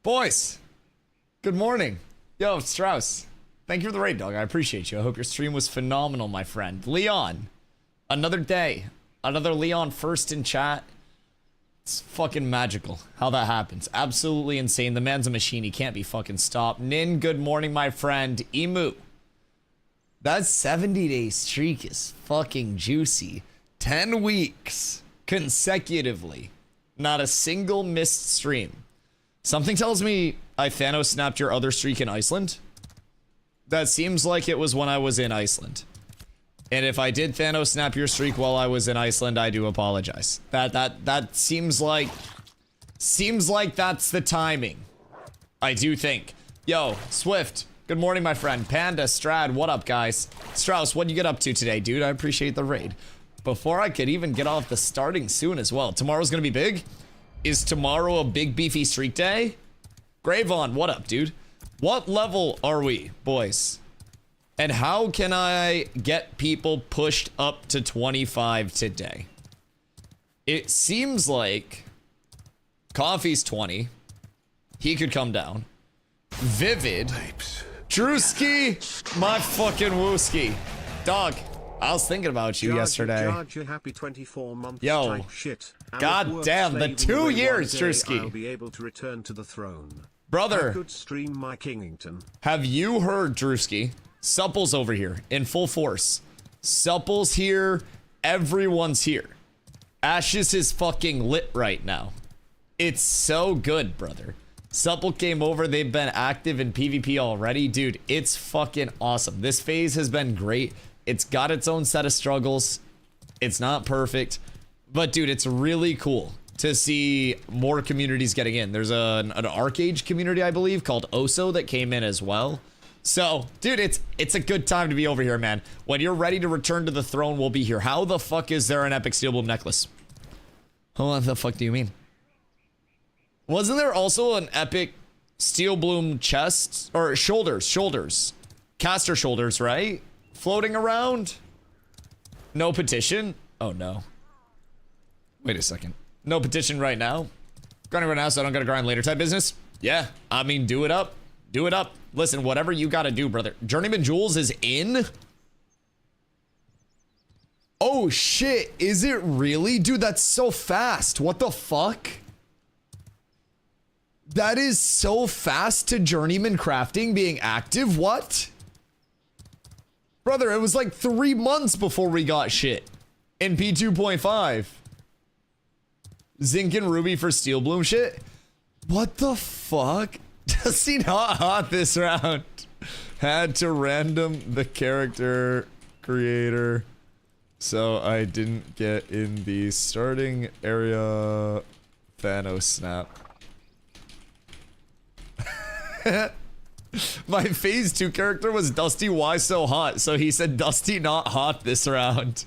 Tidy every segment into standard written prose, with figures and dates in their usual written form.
Boys, good morning. Yo, Strauss. Thank you for the raid, dog. I appreciate you. I hope your stream was phenomenal, my friend. Leon, another day. Another Leon first in chat. It's fucking magical how that happens. Absolutely insane. The man's a machine. He can't be fucking stopped. Nin, good morning, my friend. Emu. That 70-day streak is fucking juicy. 10 weeks consecutively. Not a single missed stream. Something tells me I Thanos snapped your other streak in Iceland. That seems like it was when I was in Iceland. And if I did Thanos snap your streak while I was in Iceland, I do apologize. That seems like that's the timing. I do think. Yo, Swift. Good morning, my friend. Panda, Strad, what up, guys? Strauss, what'd you get up to today, dude? I appreciate the raid. Before I could even get off the starting soon as well. Tomorrow's gonna be big? Is tomorrow a big beefy streak day? Gravon, what up, dude? What level are we, boys? And how can I get people pushed up to 25 today? It seems like Coffee's 20. He could come down. Vivid. Drewski, my fucking wooski. Dog, I was thinking about you yesterday. Happy 24 months. Yo, shit. god damn, the 2 years, Drewski. I'll be able to return to the throne. Brother, I could stream my Kingington. Have you heard, Drewski? Supple's over here in full force. Supple's here. Everyone's here. Ashes is fucking lit right now. It's so good, brother. Supple came over. They've been active in PvP already. Dude, it's fucking awesome. This phase has been great. It's got its own set of struggles. It's not perfect. But, dude, it's really cool to see more communities getting in. There's an Arcage community, I believe, called Oso that came in as well. So, dude, it's a good time to be over here, man. When you're ready to return to the throne, we'll be here. How the fuck is there an epic steel bloom necklace? What the fuck do you mean? Wasn't there also an epic steel bloom chest? Or shoulders. Caster shoulders, right? Floating around? No petition? Oh, no. Wait a second. No petition right now? Grinding right now so I don't gotta grind later type business? Yeah, I mean, do it up. Do it up. Listen, whatever you gotta do, brother. Journeyman Jules is in? Oh, shit. Is it really? Dude, that's so fast. What the fuck? That is so fast to Journeyman Crafting being active? What? Brother, it was like 3 months before we got shit in P2.5. Zinc and Ruby for Steel Bloom shit? What the fuck? Does he not hot this round? Had to random the character creator so I didn't get in the starting area. Thanos snap. My phase 2 character was DustyWhy so hot, so he said Dusty not hot this round.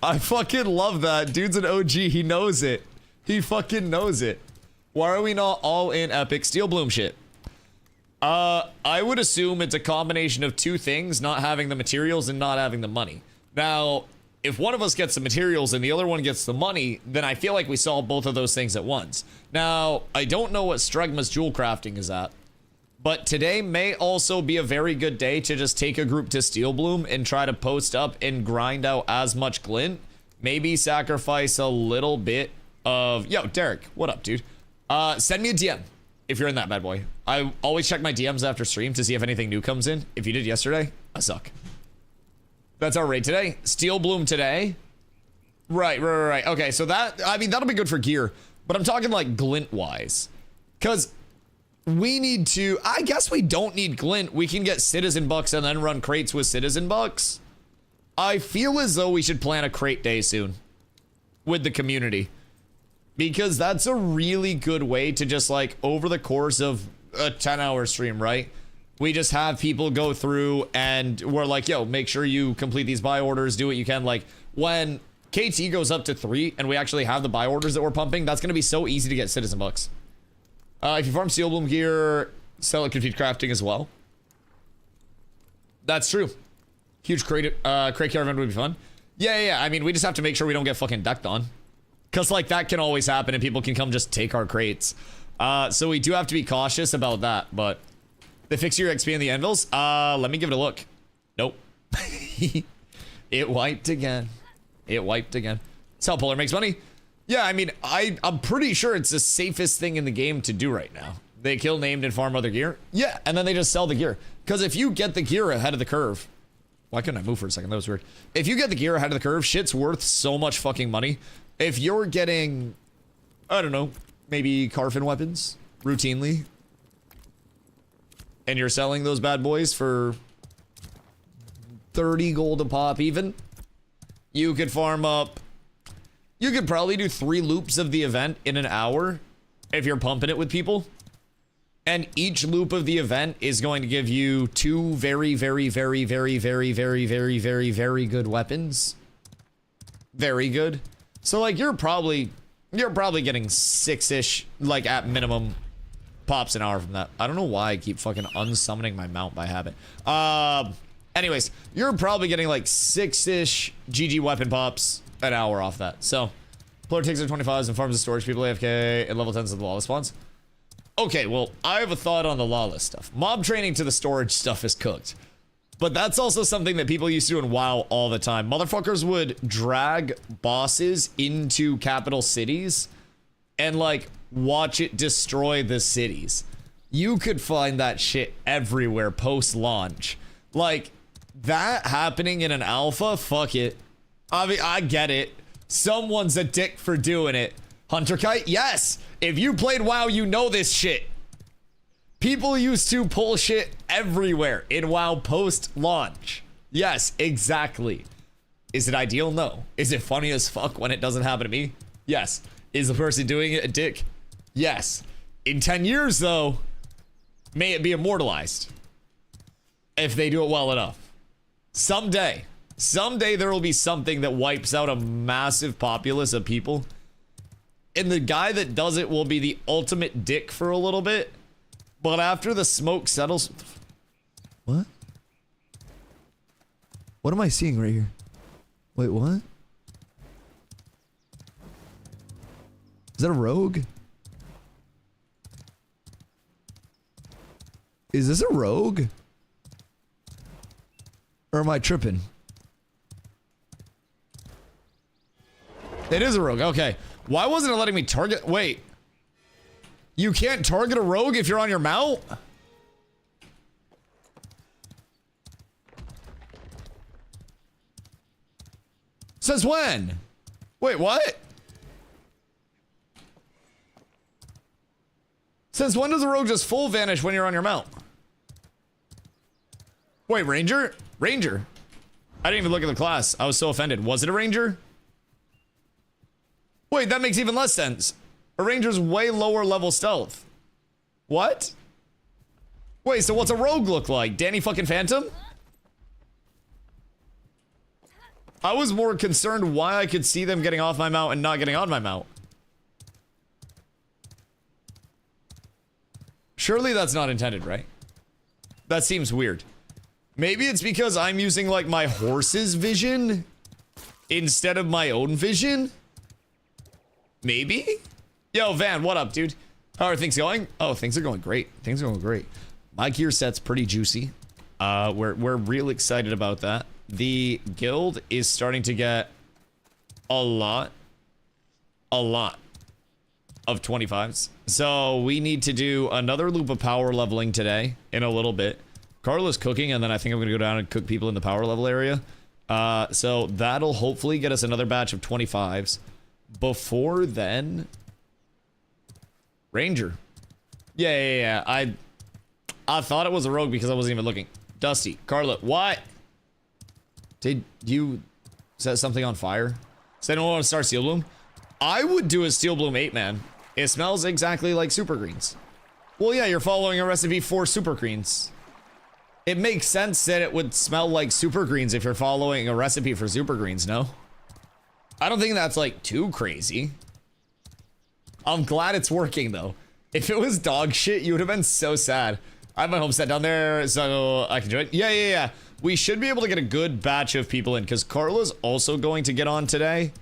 I fucking love that. Dude's an OG. He knows it. He fucking knows it. Why are we not all in epic steel bloom shit? I would assume it's a combination of two things, not having the materials and not having the money. Now, if one of us gets the materials and the other one gets the money, then I feel like we solve both of those things at once. Now, I don't know what Stregma's jewel crafting is at, but today may also be a very good day to just take a group to Steel Bloom and try to post up and grind out as much glint. Maybe sacrifice a little bit of... Yo, Derek, what up, dude? Send me a DM if you're in that bad boy. I always check my DMs after stream to see if anything new comes in. If you did yesterday, I suck. That's our raid today. Steel Bloom today. Right. Okay, so that... I mean, that'll be good for gear. But I'm talking like glint-wise. Because... we need to, I guess we don't need glint. We can get citizen bucks and then run crates with citizen bucks. I feel as though we should plan a crate day soon with the community, because that's a really good way to just like over the course of a 10-hour stream, right? We just have people go through and we're like, yo, make sure you complete these buy orders, do what you can. Like when KT goes up to 3 and we actually have the buy orders that we're pumping, that's going to be so easy to get citizen bucks. If you farm Steel Bloom gear, sell it, complete crafting as well. That's true. Huge crate caravan would be fun. Yeah. I mean, we just have to make sure we don't get fucking decked on. Because, like, that can always happen and people can come just take our crates. So we do have to be cautious about that, but they fix your XP in the anvils. Let me give it a look. Nope. It wiped again. It wiped again. That's how Polar makes money. Yeah, I mean, I'm pretty sure it's the safest thing in the game to do right now. They kill named and farm other gear. Yeah, and then they just sell the gear. Because if you get the gear ahead of the curve, why couldn't I move for a second? That was weird. If you get the gear ahead of the curve, shit's worth so much fucking money. If you're getting, I don't know, maybe Carfin weapons routinely, and you're selling those bad boys for 30 gold a pop even, you could farm up. You could probably do 3 loops of the event in an hour if you're pumping it with people. And each loop of the event is going to give you 2 very, very, very, very, very, very, very, very, very good weapons. Very good. So like you're probably getting 6-ish, like at minimum, pops an hour from that. I don't know why I keep fucking unsummoning my mount by habit. Anyways, you're probably getting like 6-ish GG weapon pops an hour off that. So, player takes their 25s and farms the storage people AFK at level 10s of the Lawless spawns. Okay, well, I have a thought on the Lawless stuff. Mob training to the storage stuff is cooked. But that's also something that people used to do in WoW all the time. Motherfuckers would drag bosses into capital cities and like watch it destroy the cities. You could find that shit everywhere post-launch. Like, that happening in an alpha, fuck it. I mean, I get it. Someone's a dick for doing it. Hunter Kite, yes. If you played WoW, you know this shit. People used to pull shit everywhere in WoW post-launch. Yes, exactly. Is it ideal? No. Is it funny as fuck when it doesn't happen to me? Yes. Is the person doing it a dick? Yes. In 10 years, though, may it be immortalized. If they do it well enough. Someday there will be something that wipes out a massive populace of people. And the guy that does it will be the ultimate dick for a little bit. But after the smoke settles... What? What am I seeing right here? Wait, what? Is that a rogue? Is this a rogue? Or am I tripping? It is a rogue, okay. Why wasn't it letting me target? Wait. You can't target a rogue if you're on your mount? Says when? Wait, what? Since when does a rogue just full vanish when you're on your mount? Wait, Ranger? Ranger? I didn't even look at the class. I was so offended. Was it a Ranger? Wait, that makes even less sense. A Ranger's way lower level stealth. What? Wait, so what's a rogue look like? Danny fucking Phantom? I was more concerned why I could see them getting off my mount and not getting on my mount. Surely that's not intended, right? That seems weird. Maybe it's because I'm using like my horse's vision instead of my own vision? Maybe? Yo, Van, what up, dude? How are things going? Oh, things are going great. Things are going great. My gear set's pretty juicy. We're real excited about that. The guild is starting to get a lot of 25s. So we need to do another loop of power leveling today in a little bit. Carla's cooking, and then I think I'm gonna go down and cook people in the power level area. So that'll hopefully get us another batch of 25s. Before then, Ranger. Yeah. I thought it was a rogue because I wasn't even looking. Dusty, Carla, what? Did you set something on fire? Does anyone want to start Steel Bloom? I would do a Steel Bloom 8, man. It smells exactly like super greens. Well, yeah, you're following a recipe for super greens. It makes sense that it would smell like super greens if you're following a recipe for super greens, no? I don't think that's like too crazy. I'm glad it's working though. If it was dog shit, you would have been so sad. I have my homestead down there, so I can join. Yeah. We should be able to get a good batch of people in because Carla's also going to get on today.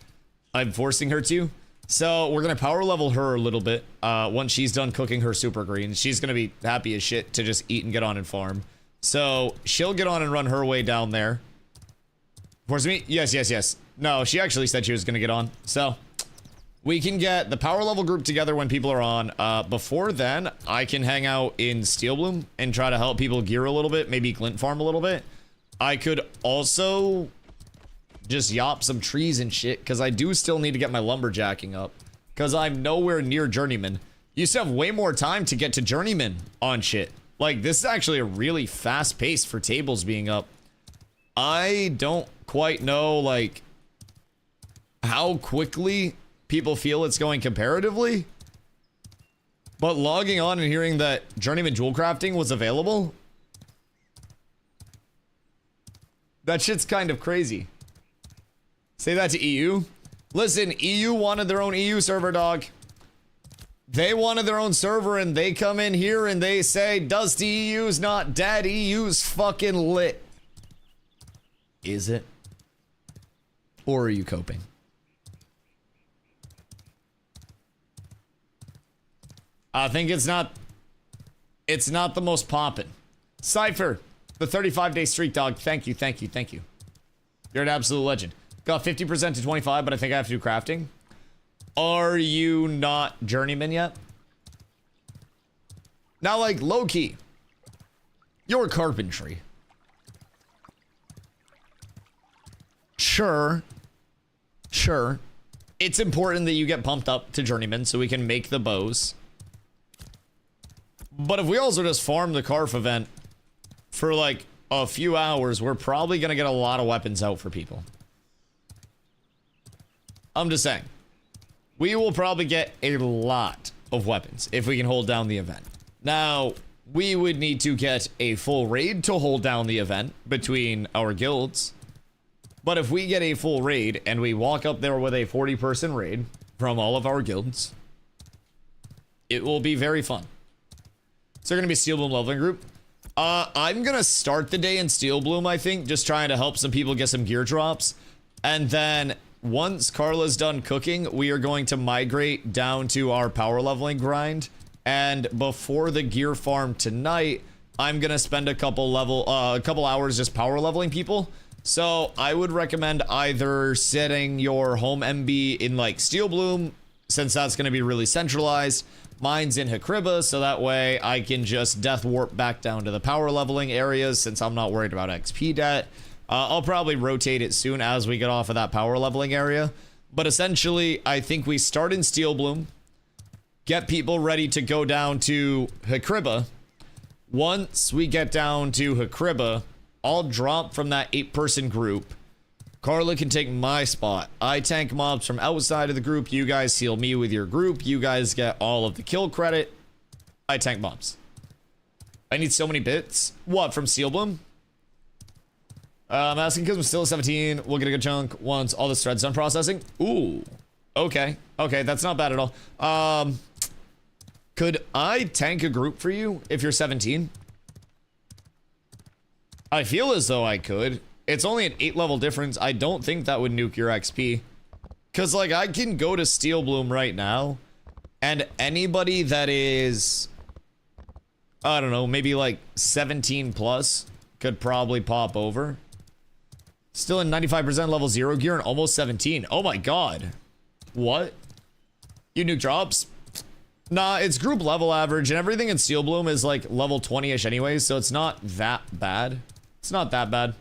I'm forcing her to. So we're gonna power level her a little bit. Once she's done cooking her super green, she's gonna be happy as shit to just eat and get on and farm. So she'll get on and run her way down there. Towards me? Yes, yes, yes. No, she actually said she was gonna get on. So we can get the power level group together when people are on. Before then, I can hang out in Steel Bloom and try to help people gear a little bit, maybe glint farm a little bit. I could also just yop some trees and shit, because I do still need to get my lumberjacking up, because I'm nowhere near Journeyman. You still have way more time to get to Journeyman on shit. Like, this is actually a really fast pace for tables being up. I don't quite know, like, how quickly people feel it's going comparatively, but logging on and hearing that Journeyman Jewel Crafting was available, that shit's kind of crazy. Say that to EU. Listen, EU wanted their own EU server, dog. They wanted their own server, and they come in here and they say, Dusty, EU's not dead, EU's fucking lit. Is it? Or are you coping? I think it's not the most poppin'. Cypher, the 35-day streak, dog. Thank you, thank you, thank you. You're an absolute legend. Got 50% to 25, but I think I have to do crafting. Are you not Journeyman yet? Now, like, low-key, your carpentry. Sure. Sure. It's important that you get pumped up to Journeyman so we can make the bows. But if we also just farm the Carf event for, like, a few hours, we're probably going to get a lot of weapons out for people. I'm just saying. We will probably get a lot of weapons if we can hold down the event. Now, we would need to get a full raid to hold down the event between our guilds. But if we get a full raid and we walk up there with a 40-person raid from all of our guilds, it will be very fun. So they're going to be Steel Bloom leveling group. I'm going to start the day in Steel Bloom, I think, just trying to help some people get some gear drops. And then once Carla's done cooking, we are going to migrate down to our power leveling grind. And before the gear farm tonight, I'm going to spend a couple hours just power leveling people. So I would recommend either setting your home MB in like Steel Bloom, since that's going to be really centralized. Mine's in Hakriba, so that way I can just death warp back down to the power leveling areas since I'm not worried about XP debt. I'll probably rotate it soon as we get off of that power leveling area. But essentially, I think we start in Steel Bloom, get people ready to go down to Hakriba. Once we get down to Hakriba, I'll drop from that 8-person group. Carla can take my spot. I tank mobs from outside of the group. You guys heal me with your group. You guys get all of the kill credit. I tank mobs. I need so many bits. What, from Steel Bloom? I'm asking because I'm still at 17. We'll get a good chunk once all this thread's done processing. Ooh. Okay. Okay, that's not bad at all. Could I tank a group for you if you're 17? I feel as though I could. It's only an 8-level difference. I don't think that would nuke your XP. Because, like, I can go to Steel Bloom right now, and anybody that is, I don't know, maybe like 17 plus could probably pop over. Still in 95% level 0 gear and almost 17. Oh my god. What? You nuke drops? Nah, it's group level average, and everything in Steel Bloom is like level 20-ish anyways, so it's not that bad. It's not that bad.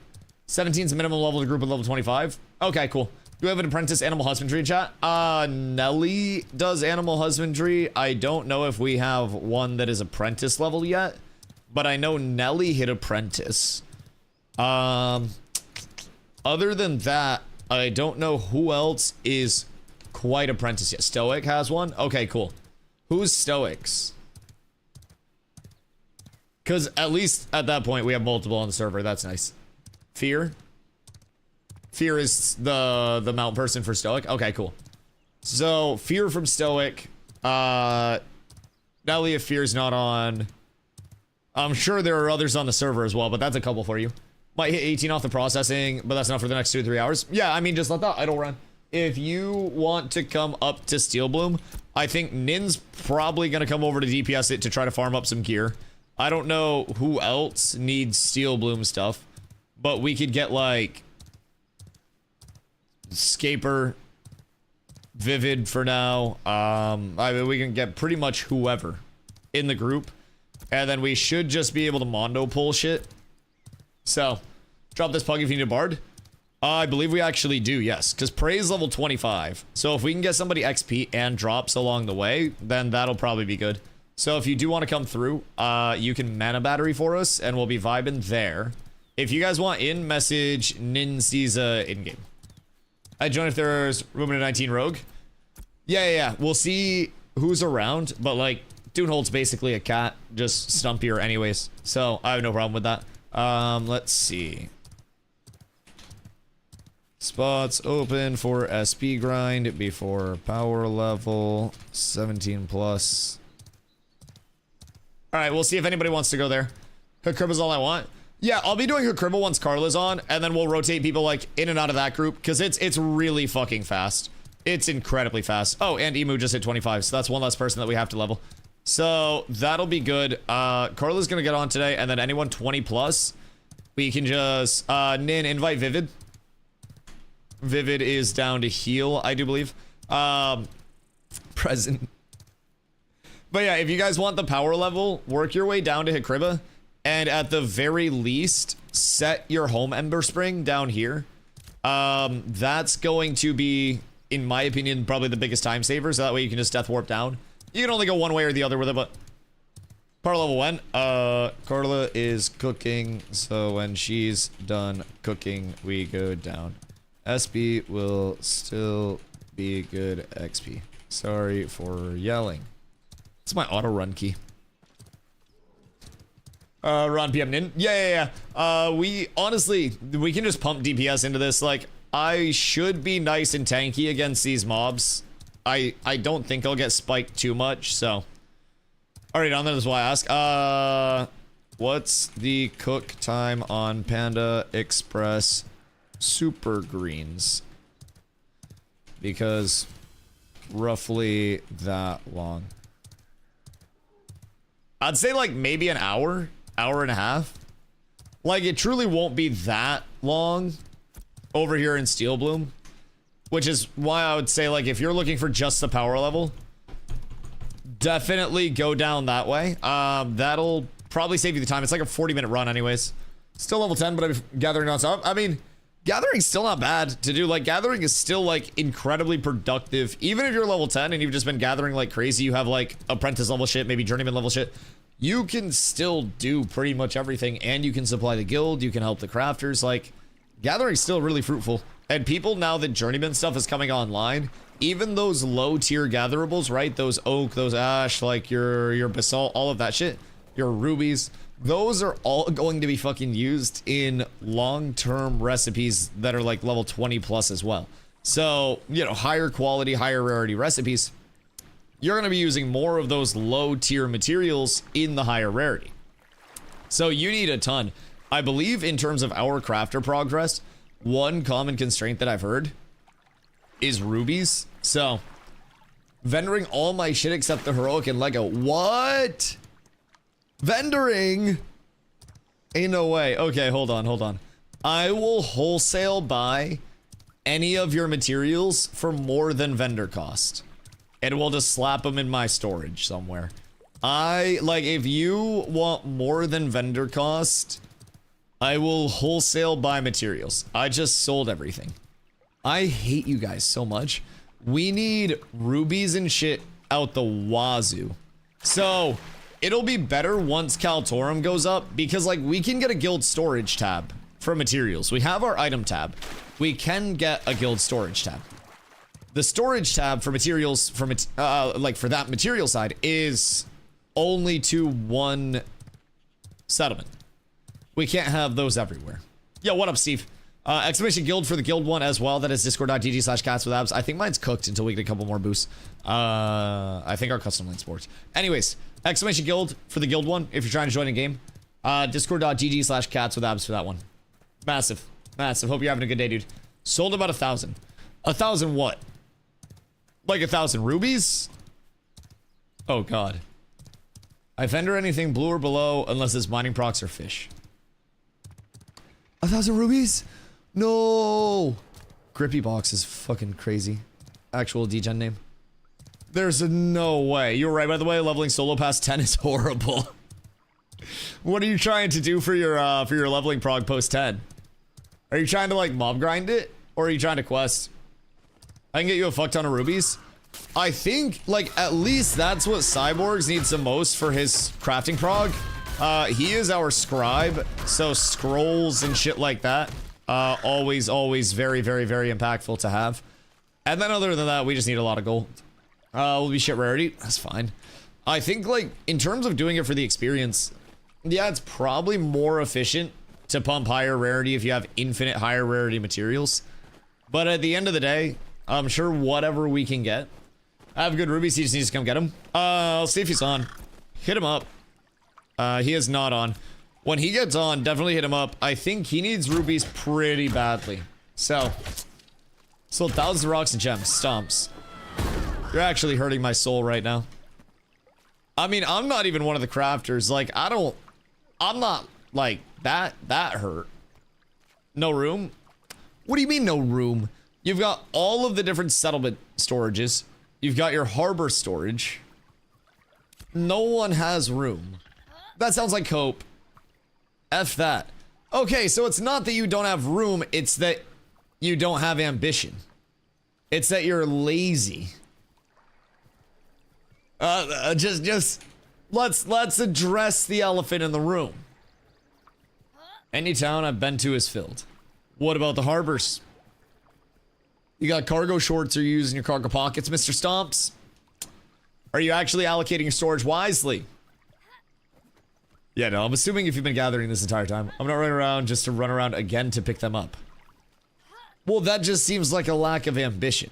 17 is the minimum level of the group at level 25. Okay, cool. Do we have an apprentice animal husbandry in chat? Nelly does animal husbandry. I don't know if we have one that is apprentice level yet, but I know Nelly hit apprentice. Other than that, I don't know who else is quite apprentice yet. Stoic has one? Okay, cool. Who's Stoics? Because at least at that point, we have multiple on the server. That's nice. Fear? Fear is the mount person for Stoic? Okay, cool. So, Fear from Stoic. Nelly, if Fear's not on. I'm sure there are others on the server as well, but that's a couple for you. Might hit 18 off the processing, but that's not for the next 2 to 3 hours. Yeah, I mean, just let that idle run. if you want to come up to Steel Bloom, I think Nin's probably going to come over to DPS it to try to farm up some gear. I don't know who else needs Steel Bloom stuff, but we could get like Scaper, Vivid for now. I mean, we can get pretty much whoever in the group, and then we should just be able to Mondo pull shit. So, drop this pug if you need a bard. I believe we actually do, yes, because Prey's level 25. So if we can get somebody XP and drops along the way, then that'll probably be good. So if you do want to come through, you can mana battery for us, and we'll be vibing there. If you guys want in, message Ninsiza in-game. I join if there's room in a 19 rogue. Yeah. We'll see who's around, but like, Duneholt's basically a cat, just stumpier anyways. So I have no problem with that. Let's see. Spots open for SP grind before power level 17 plus. All right, we'll see if anybody wants to go there. Hakribba's all I want. Yeah, I'll be doing Hakribba once Carla's on, and then we'll rotate people like in and out of that group because it's really fucking fast. It's incredibly fast. Oh, and Emu just hit 25, so that's one less person that we have to level. So that'll be good. Carla's gonna get on today, and then anyone 20 plus, we can just Nin invite Vivid. Vivid is down to heal, I do believe. Present. But yeah, if you guys want the power level, work your way down to Hakribba, and at the very least, set your home Ember Spring down here. That's going to be, in my opinion, probably the biggest time saver, so that way you can just death warp down. You can only go one way or the other with it, but power level when? Carla is cooking, so when she's done cooking, we go down. SB will still be good XP. Sorry for yelling. It's my auto run key. Ron PM Nin. Yeah. We honestly, we can just pump DPS into this. Like, I should be nice and tanky against these mobs. I don't think I'll get spiked too much, so. Alright, on there, that's why I ask. What's the cook time on Panda Express Super Greens? Because roughly that long. I'd say like maybe an hour and a half. Like, it truly won't be that long over here in Steel Bloom, which is why I would say, like, if you're looking for just the power level, definitely go down that way. That'll probably save you the time. It's like a 40-minute run anyways. Still level 10, but I'm gathering nonstop. I mean, gathering's still not bad to do. Like, gathering is still like incredibly productive. Even if you're level 10 and you've just been gathering like crazy, you have like apprentice level shit, maybe journeyman level shit, you can still do pretty much everything, and you can supply the guild, you can help the crafters. Like, gathering's still really fruitful. And people, now that journeyman stuff is coming online, even those low tier gatherables, right? Those oak, those ash, like your basalt, all of that shit, your rubies, those are all going to be fucking used in long-term recipes that are like level 20 plus as well. So, you know, higher quality, higher rarity recipes, you're going to be using more of those low tier materials in the higher rarity. So you need a ton. I believe in terms of our crafter progress, one common constraint that I've heard is rubies. So vendoring all my shit except the heroic and Lego. What? Vendoring? Ain't no way. Okay, hold on. I will wholesale buy any of your materials for more than vendor cost, and we'll just slap them in my storage somewhere. Like, if you want more than vendor cost, I will wholesale buy materials. I just sold everything. I hate you guys so much. We need rubies and shit out the wazoo. So it'll be better once Kaltorum goes up, because like, we can get a guild storage tab for materials. We have our item tab. We can get a guild storage tab. The storage tab for materials, for that material side, is only to one settlement. We can't have those everywhere. Yo, what up, Steve? Exclamation guild for the guild one as well. That is discord.gg/catswithabs. I think mine's cooked until we get a couple more boosts. I think our custom lane sports. Anyways, exclamation guild for the guild one if you're trying to join a game. Discord.gg/catswithabs for that one. Massive. Hope you're having a good day, dude. Sold about 1,000. 1,000 what? Like 1,000 rubies? Oh god. I vendor anything blue or below unless it's mining procs or fish. 1,000 rubies? No. Grippy box is fucking crazy. Actual degen name. There's no way. You're right, by the way. Leveling solo past 10 is horrible. What are you trying to do for your leveling prog post 10? Are you trying to like mob grind it? Or are you trying to quest? I can get you a fuck ton of rubies. I think like at least that's what Cyborgs needs the most for his crafting prog. He is our scribe, so scrolls and shit like that. Always very impactful to have. And then other than that, we just need a lot of gold. Will be shit rarity. That's fine. I think like in terms of doing it for the experience, yeah, it's probably more efficient to pump higher rarity if you have infinite higher rarity materials. But at the end of the day, I'm sure whatever we can get. I have good rubies, he just needs to come get him. I'll see if he's on. Hit him up. He is not on. When he gets on, definitely hit him up. I think he needs rubies pretty badly. So thousands of rocks and gems. Stomps. You're actually hurting my soul right now. I mean, I'm not even one of the crafters. Like, I'm not like that hurt. No room? What do you mean no room? You've got all of the different settlement storages. You've got your harbor storage. No one has room. That sounds like cope. F that. Okay, so it's not that you don't have room, it's that you don't have ambition. It's that you're lazy. Just let's address the elephant in the room. Any town I've been to is filled. What about the harbors? You got cargo shorts you're using your cargo pockets, Mr. Stomps? Are you actually allocating your storage wisely? Yeah, no, I'm assuming if you've been gathering this entire time. I'm not running around just to run around again to pick them up. Well, that just seems like a lack of ambition.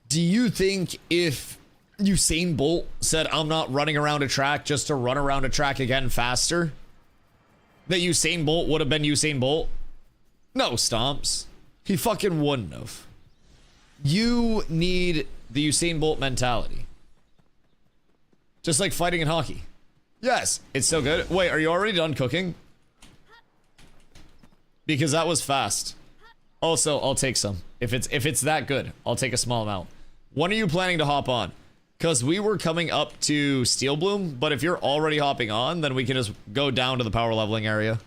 Do you think if Usain Bolt said, I'm not running around a track just to run around a track again faster, that Usain Bolt would have been Usain Bolt? No, Stomps. He fucking wouldn't have. You need the Usain Bolt mentality. Just like fighting in hockey. Yes, it's so good. Wait, are you already done cooking? Because that was fast. Also, I'll take some. If it's that good, I'll take a small amount. When are you planning to hop on? Because we were coming up to Steel Bloom, but if you're already hopping on, then we can just go down to the power leveling area.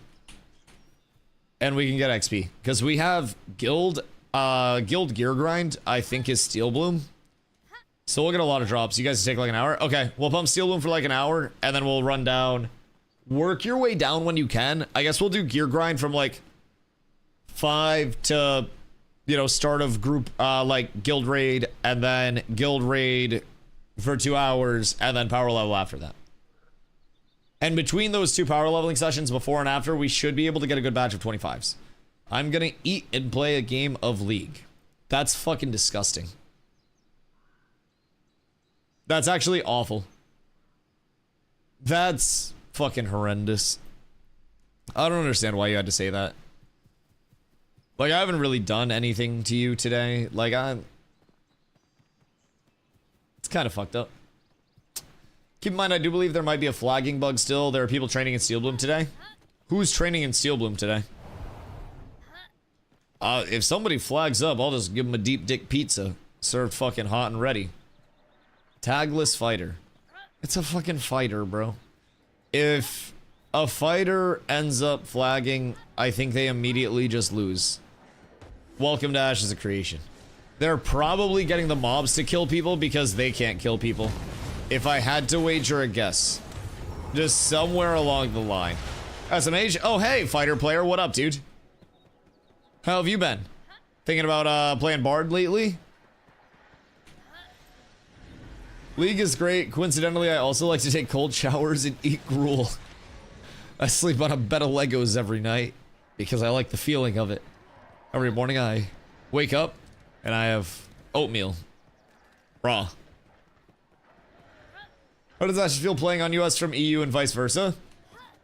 And we can get XP. Because we have Guild Gear Grind, I think is Steel Bloom. So we'll get a lot of drops. You guys take like an hour? Okay, we'll pump Steel Bloom for like an hour, and then we'll run down. Work your way down when you can. I guess we'll do Gear Grind from like 5 to, you know, start of group, like Guild Raid, and then Guild Raid for 2 hours, and then power level after that. And between those two power leveling sessions, before and after, we should be able to get a good batch of 25s. I'm gonna eat and play a game of League. That's fucking disgusting. That's actually awful. That's fucking horrendous. I don't understand why you had to say that. Like, I haven't really done anything to you today. Like, it's kind of fucked up. Keep in mind, I do believe there might be a flagging bug still. There are people training in Steel Bloom today. Who's training in Steel Bloom today? If somebody flags up, I'll just give them a deep dick pizza. Served fucking hot and ready. Tagless fighter. It's a fucking fighter, bro. If a fighter ends up flagging, I think they immediately just lose. Welcome to Ashes of Creation. They're probably getting the mobs to kill people because they can't kill people. If I had to wager a guess. Just somewhere along the line. SMH? Oh, hey, fighter player. What up, dude? How have you been? Thinking about playing Bard lately? League is great. Coincidentally, I also like to take cold showers and eat gruel. I sleep on a bed of Legos every night because I like the feeling of it. Every morning I wake up and I have oatmeal. Raw. How does that feel playing on US from EU and vice versa?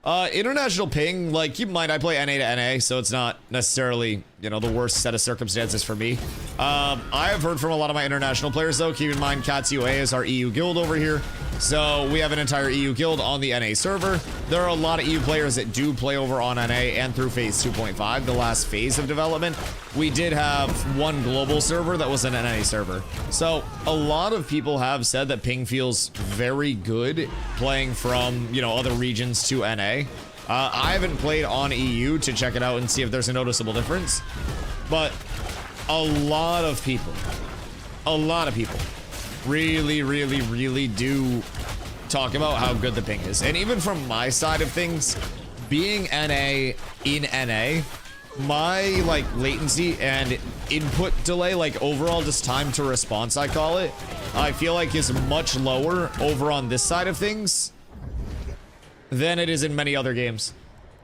International ping, like, keep in mind I play NA to NA, so it's not necessarily you know, the worst set of circumstances for me. I have heard from a lot of my international players, though. Keep in mind, Cats UA is our EU guild over here. So we have an entire EU guild on the NA server. There are a lot of EU players that do play over on NA and through phase 2.5, the last phase of development. We did have one global server that was an NA server. So a lot of people have said that ping feels very good playing from, you know, other regions to NA. I haven't played on EU to check it out and see if there's a noticeable difference, but a lot of people really do talk about how good the ping is. And even from my side of things, being NA in NA, my like latency and input delay, like overall just time to response, I call it, I feel like is much lower over on this side of things than it is in many other games.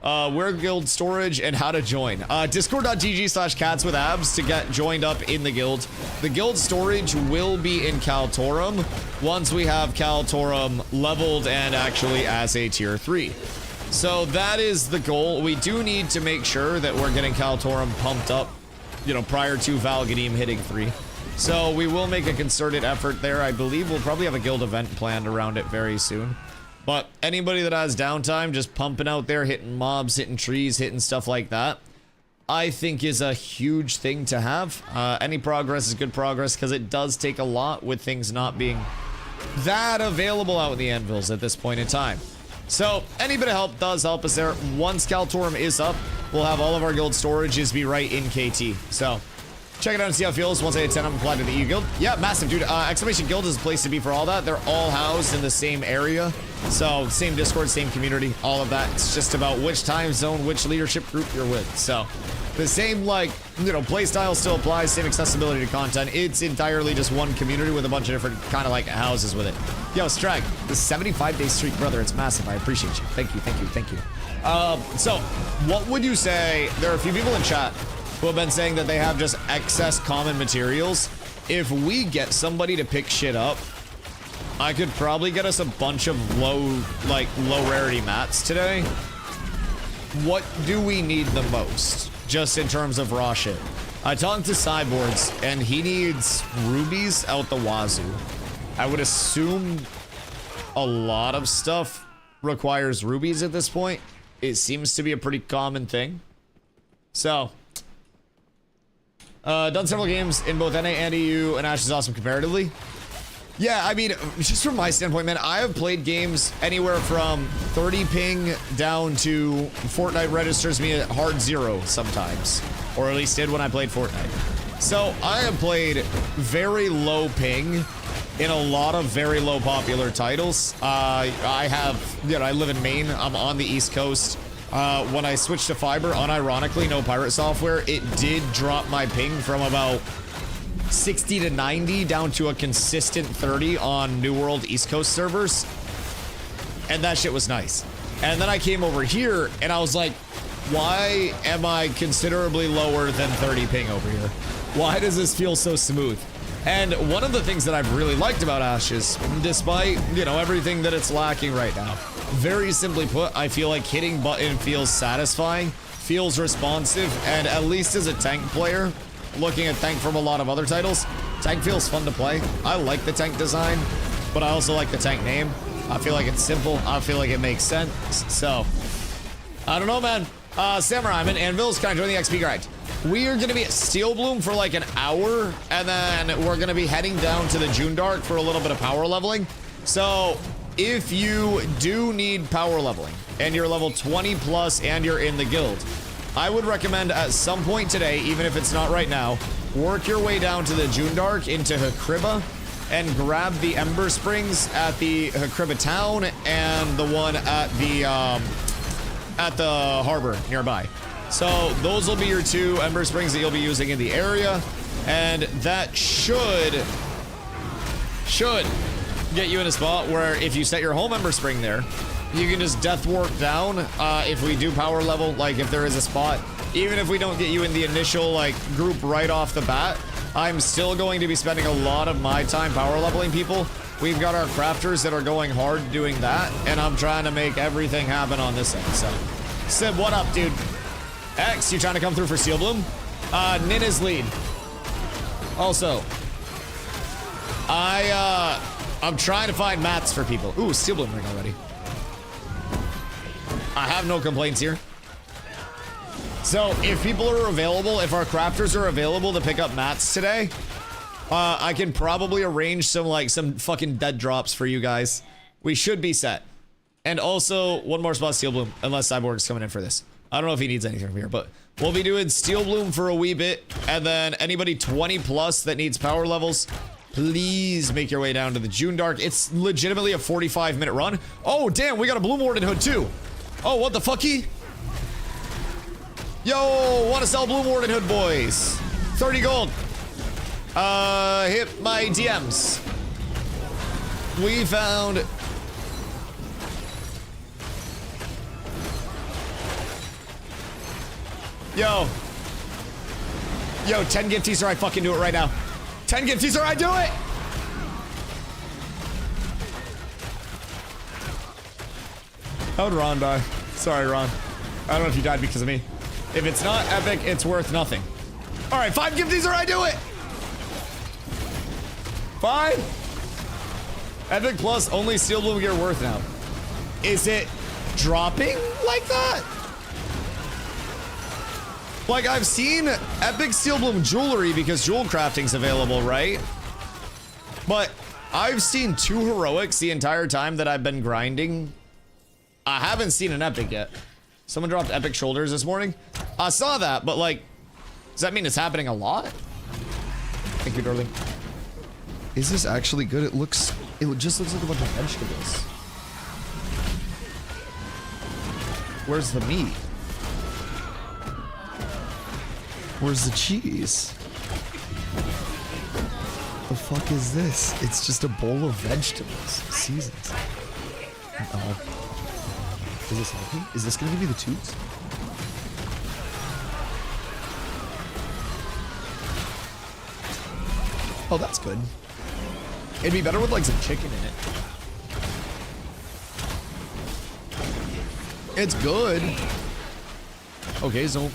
Where guild storage and how to join. Discord.gg/catswithabs to get joined up in the guild. The guild storage will be in Kaltorum once we have Kaltorum leveled and actually as a tier 3. So that is the goal. We do need to make sure that we're getting Kaltorum pumped up, you know, prior to Valgadim hitting 3. So we will make a concerted effort there. I believe we'll probably have a guild event planned around it very soon. But anybody that has downtime, just pumping out there, hitting mobs, hitting trees, hitting stuff like that, I think is a huge thing to have. Any progress is good progress because it does take a lot with things not being that available out in the anvils at this point in time. So any bit of help does help us there. Once Kaltorum is up, we'll have all of our guild storages be right in KT. So check it out and see how it feels. Once I hit 10, I'm applied to the EU guild. Yeah, massive, dude. Exclamation Guild is a place to be for all that. They're all housed in the same area. So same Discord, same community, all of that. It's just about which time zone, which leadership group you're with. So the same, like, you know, play style still applies, same accessibility to content. It's entirely just one community with a bunch of different kind of like houses with it. Yo, Strag, the 75-day streak, brother, it's massive. I appreciate you. Thank you, thank you, thank you. So what would you say? There are a few people in chat who have been saying that they have just excess common materials. If we get somebody to pick shit up, I could probably get us a bunch of low rarity mats today. What do we need the most, just in terms of raw shit? I talked to Cyborgs, and he needs rubies out the wazoo. I would assume a lot of stuff requires rubies at this point. It seems to be a pretty common thing. So done several games in both NA and EU, and Ash is awesome comparatively. Yeah, I mean, just from my standpoint, man, I have played games anywhere from 30 ping down to Fortnite registers me at hard 0 sometimes, or at least did when I played Fortnite. So I have played very low ping in a lot of very low popular titles. I have, you know, I live in Maine. I'm on the East Coast. When I switched to fiber, unironically, no pirate software, it did drop my ping from about 60 to 90 down to a consistent 30 on New World East Coast servers. And that shit was nice. And then I came over here and I was like, why am I considerably lower than 30 ping over here? Why does this feel so smooth? And one of the things that I've really liked about Ash is, despite, you know, everything that it's lacking right now, very simply put, I feel like hitting button feels satisfying, feels responsive, and at least as a tank player, looking at tank from a lot of other titles, tank feels fun to play. I like the tank design, but I also like the tank name. I feel like it's simple. I feel like it makes sense. So, I don't know, man. Samurai, I'm in Anvils. Can I join the XP grind? We are going to be at Steel Bloom for like an hour, and then we're going to be heading down to the June Dark for a little bit of power leveling. So, if you do need power leveling, and you're level 20 plus and you're in the guild, I would recommend at some point today, even if it's not right now, work your way down to the June Dark into Hakriba and grab the Ember Springs at the Hakriba town and the one at the harbor nearby. So those will be your two Ember Springs that you'll be using in the area, and that should get you in a spot where if you set your home Ember Spring there, you can just death warp down if we do power level, like if there is a spot. Even if we don't get you in the initial like group right off the bat, I'm still going to be spending a lot of my time power leveling people. We've got our crafters that are going hard doing that, and I'm trying to make everything happen on this end. So, Sib, what up, dude? X, you trying to come through for Steel Bloom? Nin is lead. Also, I'm trying to find mats for people. Ooh, steel bloom ring already. I have no complaints here. So if people are available, if our crafters are available to pick up mats today, I can probably arrange some fucking dead drops for you guys. We should be set. And also one more spot steel bloom, unless Cyborg's coming in for this. I don't know if he needs anything from here, but we'll be doing steel bloom for a wee bit, and then anybody 20 plus that needs power levels, please make your way down to the June Dark. It's legitimately a 45-minute run. Oh damn, we got a Bloom Warden hood too. Oh, what the fucky? Yo, want to sell Bloom Warden hood, boys? 30 gold. Hit my DMs. We found... Yo, 10 gifties or I fucking do it right now. 10 gifties or I do it! How'd Ron die? Sorry, Ron. I don't know if you died because of me. If it's not epic, it's worth nothing. Alright, 5 gifties or I do it! 5? Epic plus only steel bloom gear worth now. Is it dropping like that? Like, I've seen epic steel bloom jewelry because jewel crafting's available, right? But I've seen 2 heroics the entire time that I've been grinding. I haven't seen an epic yet. Someone dropped epic shoulders this morning. I saw that, but like, does that mean it's happening a lot? Thank you, darling. Is this actually good? It just looks like a bunch of vegetables. Where's the meat? Where's the cheese? The fuck is this? It's just a bowl of vegetables. Seasons. Oh. Is this helping? Is this gonna give me the tubes? Oh, that's good. It'd be better with like some chicken in it. It's good. Okay, so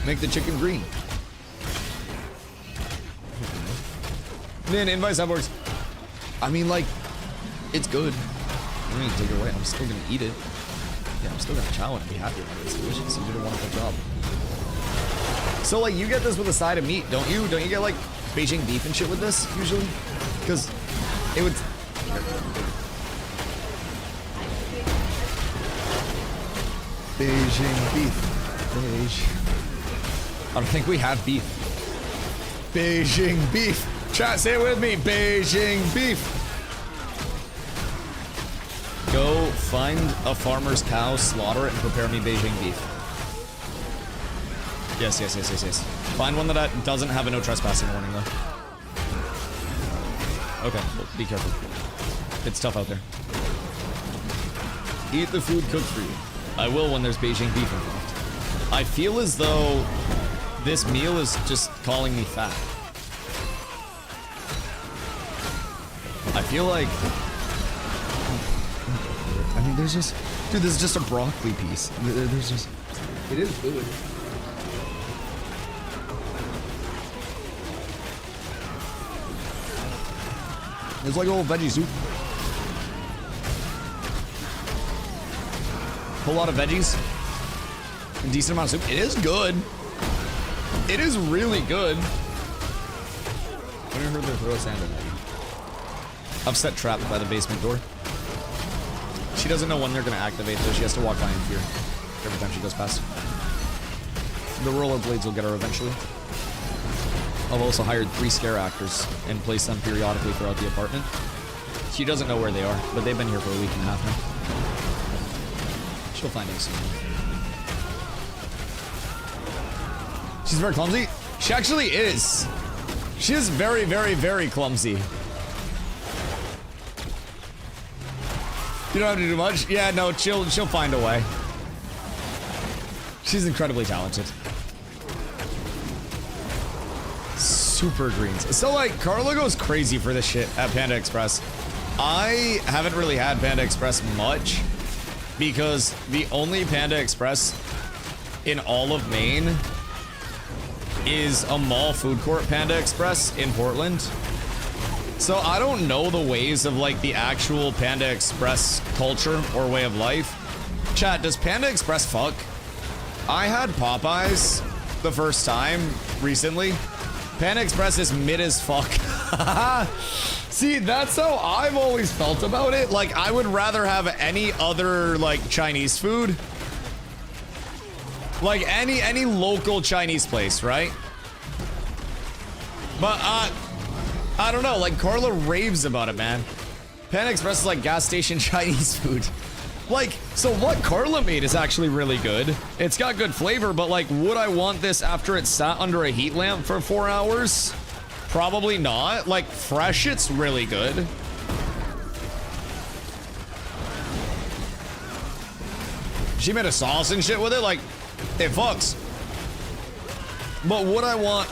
make the chicken green. Then invite cyborgs. I mean, like, it's good. I'm gonna take it away. I'm still gonna eat it. Yeah, I'm still gonna chow and be happy about it. It's delicious. You did a wonderful job. So, like, you get this with a side of meat, don't you? Don't you get, like, Beijing beef and shit with this, usually? Because it would... Beijing beef. I don't think we have beef. Beijing beef. Chat, say it with me. Beijing beef. Go find a farmer's cow, slaughter it, and prepare me Beijing beef. Yes. Find one that doesn't have a no trespassing warning, though. Okay, well, be careful. It's tough out there. Eat the food cooked for you. I will when there's Beijing beef involved. I feel as though this meal is just calling me fat. I feel like... I mean, there's just... Dude, this is just a broccoli piece. There's just... It is good. It's like a little veggie soup. Whole lot of veggies. A decent amount of soup. It is good. It is really good. I never heard them throw a sand in that. Upset trapped by the basement door. She doesn't know when they're gonna activate, though. She has to walk by in fear every time she goes past. The rollerblades will get her eventually. I've also hired 3 scare actors and placed them periodically throughout the apartment. She doesn't know where they are, but they've been here for a week and a half now. She'll find them soon. She's very clumsy. She actually is. She is very, very, very clumsy. You don't have to do much? Yeah, no, she'll find a way. She's incredibly talented. Super greens. So, like, Carla goes crazy for this shit at Panda Express. I haven't really had Panda Express much because the only Panda Express in all of Maine is a mall food court, Panda Express, in Portland. So I don't know the ways of like the actual Panda Express culture or way of life. Chat, does Panda Express fuck? I had Popeyes the first time recently. Panda Express is mid as fuck. See, that's how I've always felt about it. Like, I would rather have any other, like, Chinese food. Like, any local Chinese place, right? But, I don't know. Like, Carla raves about it, man. Panda Express is like gas station Chinese food. Like, so what Carla made is actually really good. It's got good flavor, but like, would I want this after it sat under a heat lamp for 4 hours? Probably not. Like, fresh, it's really good. She made a sauce and shit with it, like, it fucks. But would I want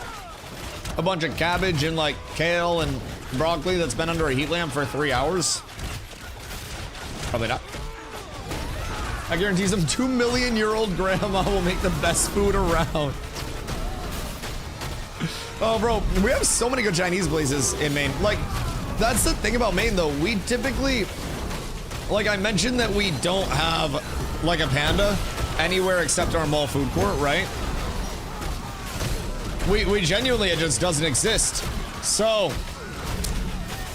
a bunch of cabbage and like kale and broccoli that's been under a heat lamp for 3 hours? Probably not. I guarantee some 2 million-year-old grandma will make the best food around. Oh, bro, we have so many good Chinese places in Maine. Like, that's the thing about Maine, though. We typically, like I mentioned that we don't have, like, a Panda anywhere except our mall food court, right? We genuinely, it just doesn't exist. So,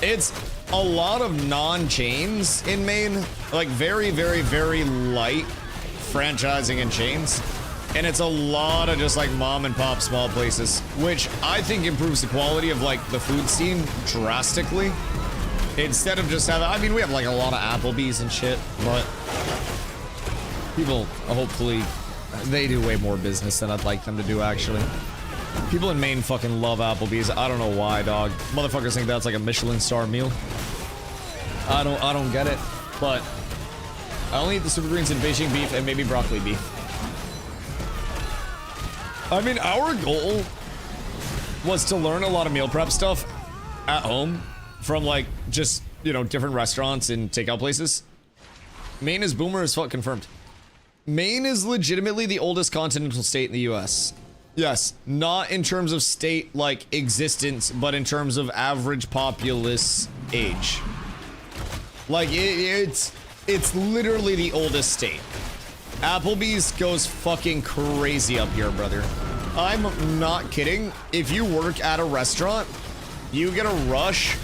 it's a lot of non-chains in Maine, like very, very, very light franchising and chains. And it's a lot of just like mom and pop small places, which I think improves the quality of like the food scene drastically. Instead of just having, I mean, we have like a lot of Applebee's and shit, but people, hopefully, they do way more business than I'd like them to do, actually. People in Maine fucking love Applebee's. I don't know why, dog. Motherfuckers think that's like a Michelin star meal. I don't get it, but I only eat the super greens and Beijing beef and maybe broccoli beef. I mean, our goal was to learn a lot of meal prep stuff at home from like just, you know, different restaurants and takeout places. Maine is boomer as fuck confirmed. Maine is legitimately the oldest continental state in the US. Yes, not in terms of state like existence, but in terms of average populace age. Like it's literally the oldest state. Applebee's goes fucking crazy up here, brother. I'm not kidding. If you work at a restaurant, you get a rush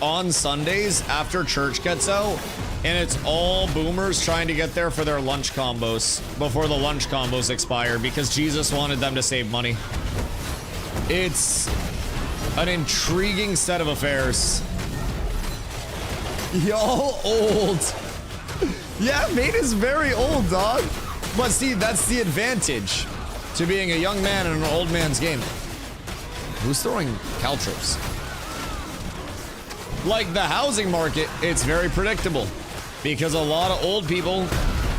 on Sundays after church gets out, and it's all boomers trying to get there for their lunch combos before the lunch combos expire because Jesus wanted them to save money. It's an intriguing set of affairs. Y'all old. Yeah, Maine is very old, dog. But see, that's the advantage to being a young man in an old man's game. Who's throwing caltrops? Like the housing market, it's very predictable because a lot of old people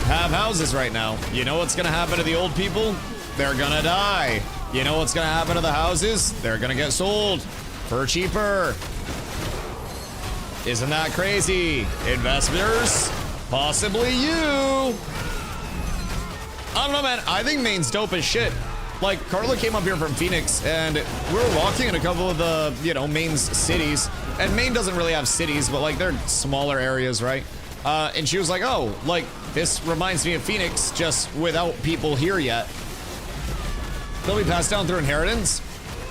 have houses right now. You know what's gonna happen to the old people? They're gonna die. You know what's gonna happen to the houses? They're gonna get sold for cheaper. Isn't that crazy? Investors? Possibly you. I don't know, man. I think Maine's dope as shit. Like, Carla came up here from Phoenix, and we were walking in a couple of the, you know, Maine's cities. And Maine doesn't really have cities, but, like, they're smaller areas, right? And she was like, oh, like, this reminds me of Phoenix, just without people here yet. They'll be passed down through inheritance.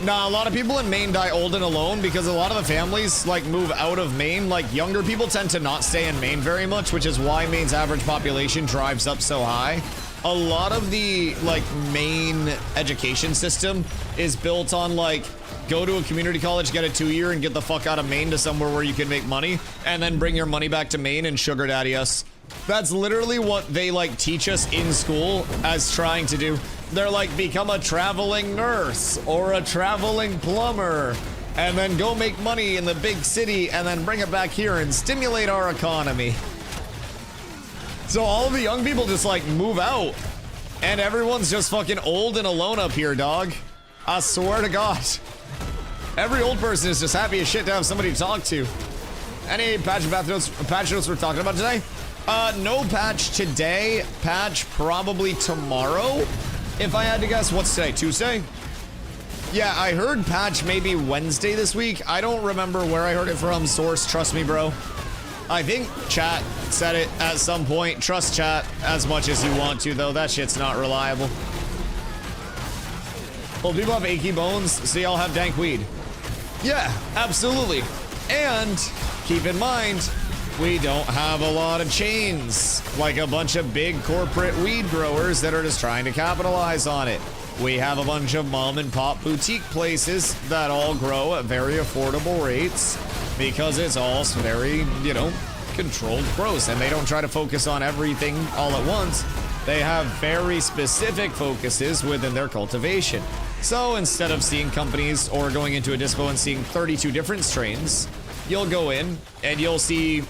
Nah, a lot of people in Maine die old and alone because a lot of the families, like, move out of Maine. Like, younger people tend to not stay in Maine very much, which is why Maine's average population drives up so high. A lot of the, like, Maine education system is built on, like, go to a community college, get a 2-year, and get the fuck out of Maine to somewhere where you can make money, and then bring your money back to Maine and sugar daddy us. That's literally what they, like, teach us in school as trying to do. They're like, become a traveling nurse or a traveling plumber and then go make money in the big city and then bring it back here and stimulate our economy. So all of the young people just like move out and everyone's just fucking old and alone up here, dog. I swear to God. Every old person is just happy as shit to have somebody to talk to. Any patch notes we're talking about today? No patch today. Patch probably tomorrow. If I had to guess, what's today? Tuesday? Yeah, I heard patch maybe Wednesday this week. I don't remember where I heard it from. Source, trust me, bro. I think chat said it at some point. Trust chat as much as you want to, though. That shit's not reliable. Well, people have achy bones, so y'all have dank weed. Yeah, absolutely. And keep in mind, we don't have a lot of chains, like a bunch of big corporate weed growers that are just trying to capitalize on it. We have a bunch of mom and pop boutique places that all grow at very affordable rates because it's all very, you know, controlled growth, and they don't try to focus on everything all at once. They have very specific focuses within their cultivation. So instead of seeing companies or going into a dispo and seeing 32 different strains, you'll go in and you'll see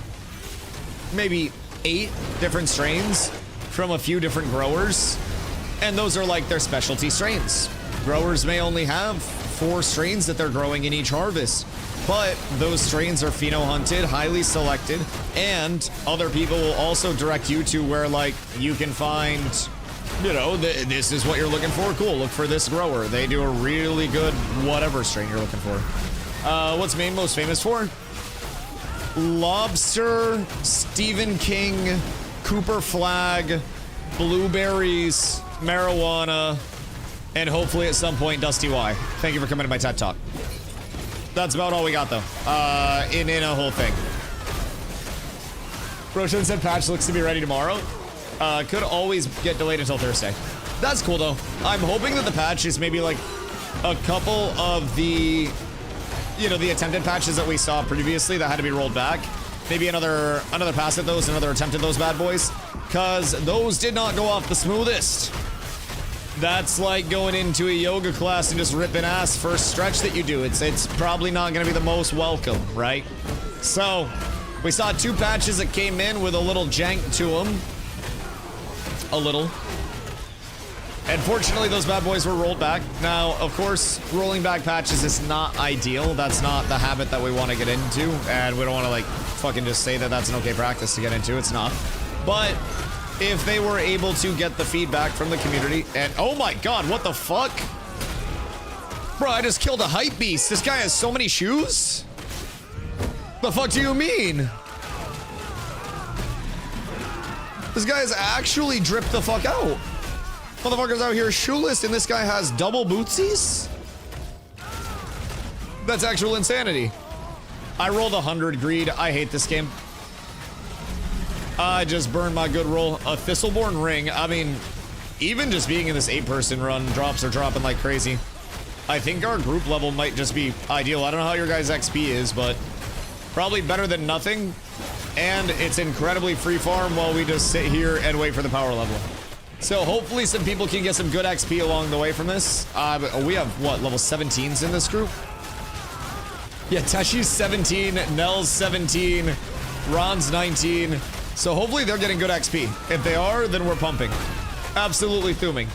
maybe 8 different strains from a few different growers, and those are like their specialty strains. Growers may only have 4 strains that they're growing in each harvest, but those strains are pheno hunted, highly selected, and other people will also direct you to where, like, you can find, you know, this is what you're looking for. Cool, look for this grower. They do a really good whatever strain you're looking for. What's Maine most famous for? Lobster, Stephen King, Cooper Flag, blueberries, marijuana, and hopefully at some point DustyWhy. Thank you for coming to my TED Talk. That's about all we got, though, in a whole thing. Roshan said patch looks to be ready tomorrow. Could always get delayed until Thursday. That's cool, though. I'm hoping that the patch is maybe like a couple of the, you know, the attempted patches that we saw previously that had to be rolled back. Maybe another pass at those, another attempt at those bad boys, because those did not go off the smoothest. That's like going into a yoga class and just ripping ass first stretch that you do. It's probably not going to be the most welcome, right? So we saw 2 patches that came in with a little jank to them. A little. And fortunately, those bad boys were rolled back. Now, of course, rolling back patches is not ideal. That's not the habit that we want to get into. And we don't want to, like, fucking just say that that's an okay practice to get into. It's not. But if they were able to get the feedback from the community and... Oh my god, what the fuck? Bro, I just killed a hype beast. This guy has so many shoes? The fuck do you mean? This guy has actually dripped the fuck out. Motherfuckers out here shoeless and this guy has double bootsies? That's actual insanity. I rolled 100 greed. I hate this game. I just burned my good roll. A Thistleborn ring. I mean, even just being in this 8-person run, drops are dropping like crazy. I think our group level might just be ideal. I don't know how your guys' XP is, but probably better than nothing. And it's incredibly free farm while we just sit here and wait for the power level. So hopefully some people can get some good XP along the way from this. We have, what, level 17s in this group? Yeah, Teshi's 17, Nell's 17, Ron's 19. So hopefully they're getting good XP. If they are, then we're pumping. Absolutely thuming.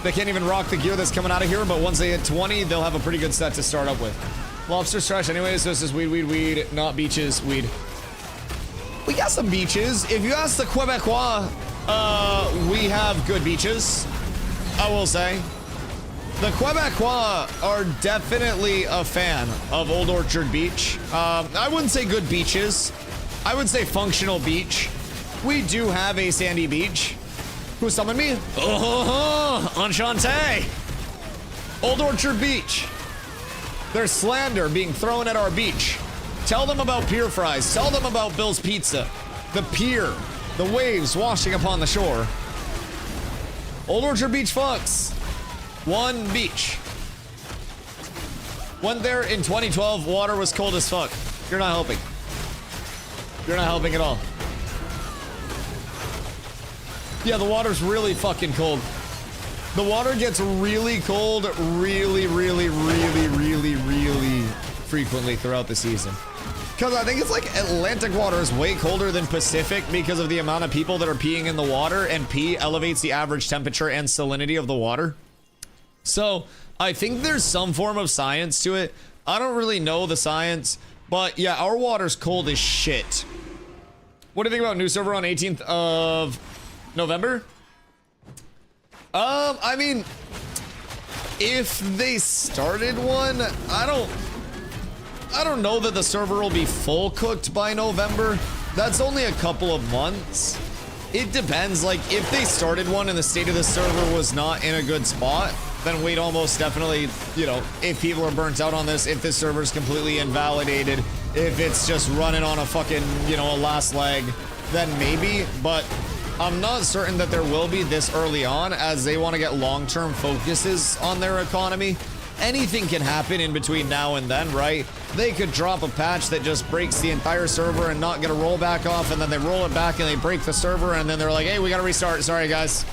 They can't even rock the gear that's coming out of here, but once they hit 20, they'll have a pretty good set to start up with. Lobster's trash anyways, so this is weed, weed, weed, not beaches, weed. We got some beaches. If you ask the Quebecois, we have good beaches, I will say. The Quebecois are definitely a fan of Old Orchard Beach. I wouldn't say good beaches. I would say functional beach. We do have a sandy beach. Who summoned me? Oh, enchanté. Old Orchard Beach. There's slander being thrown at our beach. Tell them about pier fries. Tell them about Bill's Pizza. The pier. The waves washing upon the shore. Old Orchard Beach fucks. One beach. Went there in 2012. Water was cold as fuck. You're not helping. You're not helping at all. Yeah, the water's really fucking cold. The water gets really cold really frequently throughout the season. Because I think it's like Atlantic water is way colder than Pacific because of the amount of people that are peeing in the water, and pee elevates the average temperature and salinity of the water. So I think there's some form of science to it. I don't really know the science, but yeah, our water's cold as shit. What do you think about new server on 18th of November? I mean, if they started one, I don't know that the server will be full cooked by November. That's only a couple of months. It depends. Like, if they started one and the state of the server was not in a good spot, then we'd almost definitely, you know, if people are burnt out on this, if this server's completely invalidated, if it's just running on a fucking, you know, a last leg, then maybe. But I'm not certain that there will be this early on, as they want to get long-term focuses on their economy. Anything can happen in between now and then, right? They could drop a patch that just breaks the entire server and not get a rollback off, and then they roll it back and they break the server, and then they're like, hey, we gotta restart. Sorry, guys.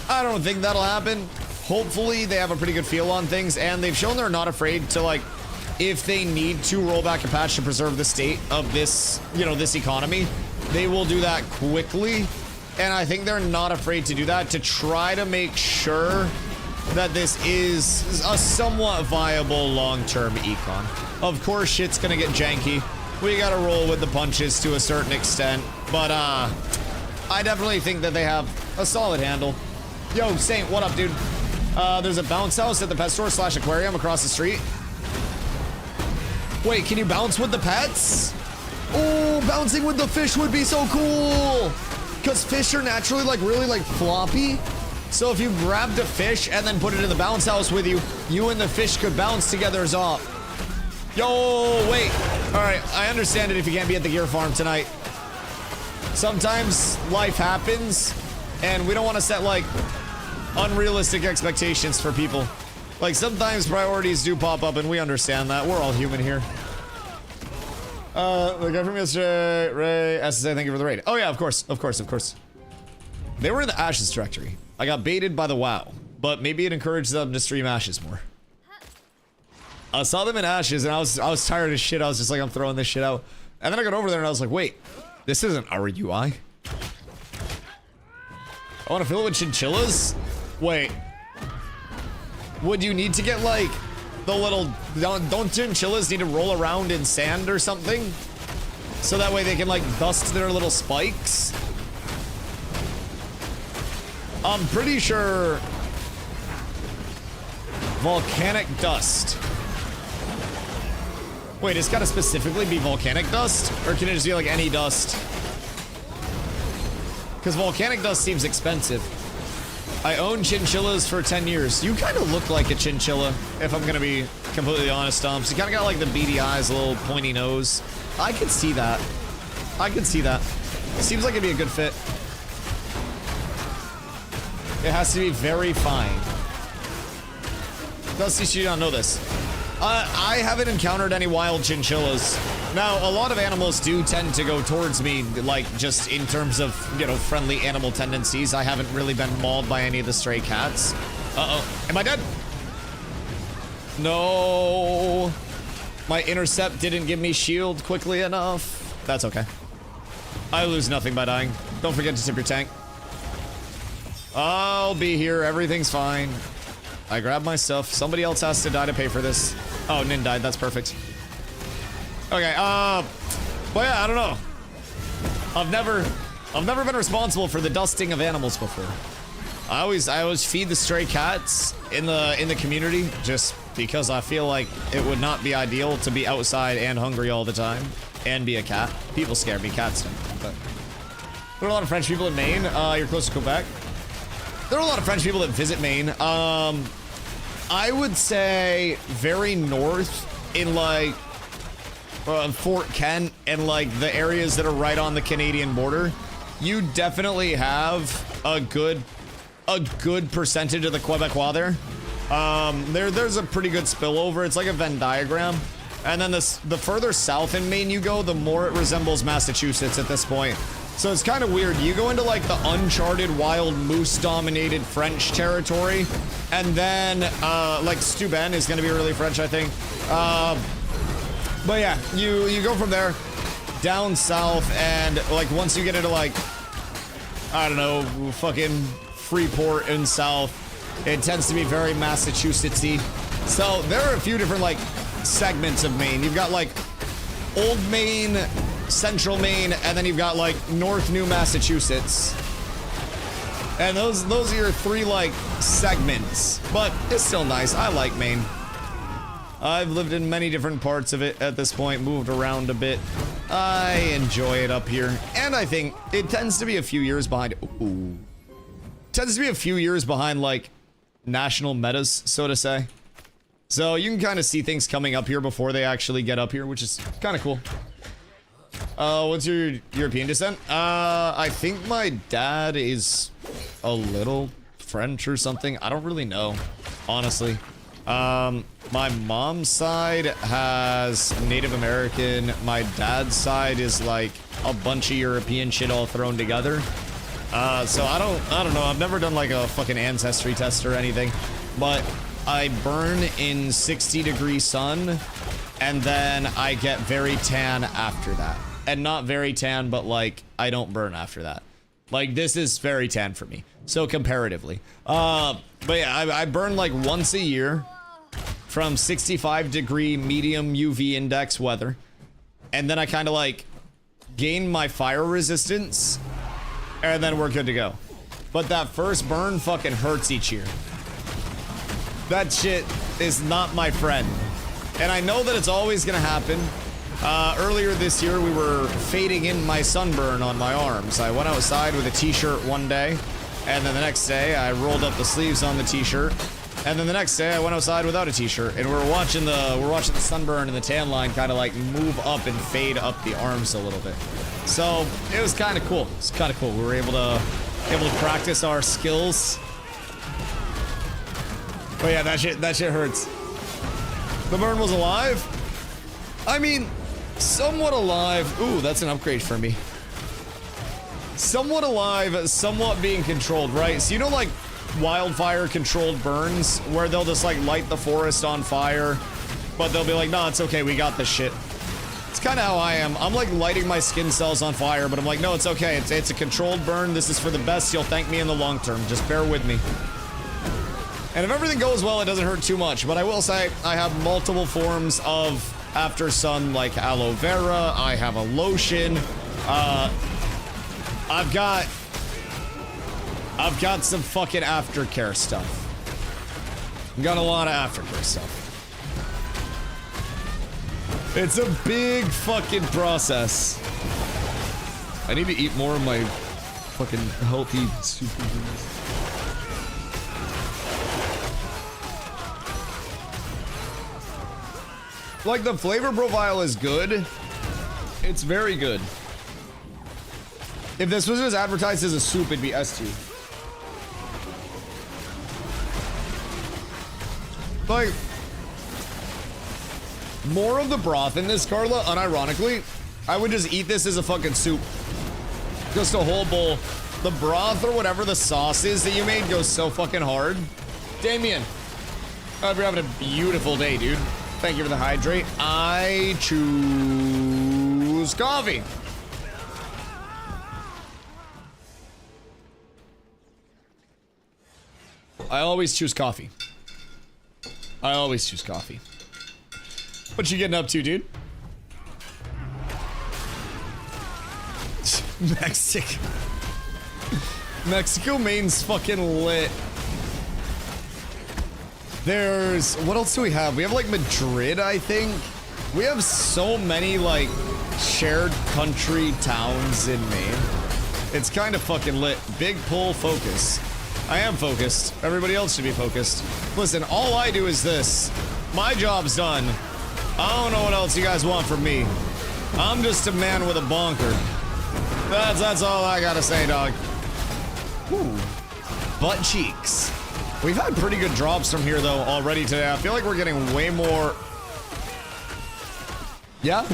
I don't think that'll happen. Hopefully, they have a pretty good feel on things, and they've shown they're not afraid to, like, if they need to roll back a patch to preserve the state of this, you know, this economy, they will do that quickly. And I think they're not afraid to do that to try to make sure that this is a somewhat viable long-term econ. Of course, shit's gonna get janky. We gotta roll with the punches to a certain extent. But, I definitely think that they have a solid handle. Yo, Saint, what up, dude? There's a bounce house at the pet store / aquarium across the street. Wait, can you bounce with the pets? Oh, bouncing with the fish would be so cool! Because fish are naturally, like, really, like, floppy. So if you grabbed a fish and then put it in the bounce house with you, you and the fish could bounce together as op. Yo, wait. Alright, I understand it if you can't be at the gear farm tonight. Sometimes life happens, and we don't want to set, like, unrealistic expectations for people. Like, sometimes priorities do pop up, and we understand that. We're all human here. The guy from yesterday, Ray, SSA, thank you for the raid. Oh yeah, of course. They were in the Ashes directory. I got baited by the WoW, but maybe it encouraged them to stream Ashes more. I saw them in Ashes, and I was tired as shit. I was just like, I'm throwing this shit out. And then I got over there, and I was like, wait, this isn't our UI. I want to fill it with chinchillas? Wait. Would you need to get, like, the little... Don't chinchillas need to roll around in sand or something? So that way they can, like, dust their little spikes? I'm pretty sure... Volcanic dust. Wait, it's gotta specifically be volcanic dust? Or can it just be, like, any dust? Because volcanic dust seems expensive. I own chinchillas for 10 years. You kind of look like a chinchilla, if I'm gonna be completely honest, Stomps. You kind of got like the beady eyes, a little pointy nose. I could see that. Seems like it'd be a good fit. It has to be very fine. Dusty, you don't know this. I haven't encountered any wild chinchillas. Now, a lot of animals do tend to go towards me, like, just in terms of, you know, friendly animal tendencies. I haven't really been mauled by any of the stray cats. Uh-oh. Am I dead? No. My intercept didn't give me shield quickly enough. That's okay. I lose nothing by dying. Don't forget to tip your tank. I'll be here. Everything's fine. I grabbed my stuff. Somebody else has to die to pay for this. Oh, Nin died. That's perfect. Okay, well, yeah, I don't know. I've never been responsible for the dusting of animals before. I always feed the stray cats in the community, just because I feel like it would not be ideal to be outside and hungry all the time and be a cat. People scare me, cats don't. But there are a lot of French people in Maine. You're close to Quebec. There are a lot of French people that visit Maine. I would say very north in like Fort Kent and like the areas that are right on the Canadian border. You definitely have a good percentage of the Quebecois there. There's a pretty good spillover. It's like a Venn diagram. And then the further south in Maine you go, the more it resembles Massachusetts at this point. So it's kind of weird. You go into like the uncharted, wild, moose-dominated French territory, and then like Steuben is going to be really French, I think. But yeah, you go from there down south, and like once you get into like, I don't know, fucking Freeport and south, it tends to be very Massachusettsy. So there are a few different like segments of Maine. You've got like Old Maine, Central Maine, and then you've got like North New Massachusetts. And those are your 3 like segments, but it's still nice. I like Maine. I've lived in many different parts of it at this point, moved around a bit. I enjoy it up here, and I think it tends to be a few years behind. Ooh. Tends to be a few years behind like national metas, so to say. So you can kind of see things coming up here before they actually get up here, which is kind of cool. What's your European descent? I think my dad is a little French or something. I don't really know, honestly. My mom's side has Native American. My dad's side is like a bunch of European shit all thrown together. So I don't know. I've never done like a fucking ancestry test or anything, but I burn in 60-degree sun, and then I get very tan after that. And not very tan, but like, I don't burn after that. Like, this is very tan for me. So comparatively. But yeah, I burn like once a year from 65-degree medium UV index weather. And then I kind of like gain my fire resistance, and then we're good to go. But that first burn fucking hurts each year. That shit is not my friend. And I know that it's always gonna happen. Earlier this year, we were fading in my sunburn on my arms. I went outside with a t-shirt one day, and then the next day, I rolled up the sleeves on the t-shirt, and then the next day, I went outside without a t-shirt, and we're watching the sunburn and the tan line kind of like move up and fade up the arms a little bit. So it was kind of cool. It's kind of cool. We were able to practice our skills. But yeah, that shit hurts. The burn was alive. I mean, somewhat alive. Ooh, that's an upgrade for me. Somewhat alive, somewhat being controlled, right? So you know, like wildfire controlled burns where they'll just like light the forest on fire, but they'll be like, no, it's okay, we got this shit. It's kind of how I am. I'm like lighting my skin cells on fire, but I'm like, no, it's okay. It's a controlled burn. This is for the best. You'll thank me in the long term. Just bear with me. And if everything goes well, it doesn't hurt too much. But I will say, I have multiple forms of after sun, like aloe vera. I have a lotion. I've got some fucking aftercare stuff. I've got a lot of aftercare stuff. It's a big fucking process. I need to eat more of my fucking healthy super foods. Like, the flavor profile is good. It's very good. If this was just advertised as a soup, it'd be S2. Like, more of the broth in this, Carla, unironically, I would just eat this as a fucking soup. Just a whole bowl. The broth or whatever the sauce is that you made goes so fucking hard. Damien, I hope you're having a beautiful day, dude. Thank you for the hydrate. I choose coffee. I always choose coffee. I always choose coffee. What you getting up to, dude? Mexico Maine's fucking lit. There's, what else do we have? We have like Madrid, I think. We have so many like shared country towns in Maine. It's kind of fucking lit. Big pull focus. I am focused. Everybody else should be focused. Listen, all I do is this. My job's done. I don't know what else you guys want from me. I'm just a man with a bonker. That's all I gotta say, dog. Ooh. Butt cheeks. We've had pretty good drops from here, though, already today. I feel like we're getting way more... Yeah?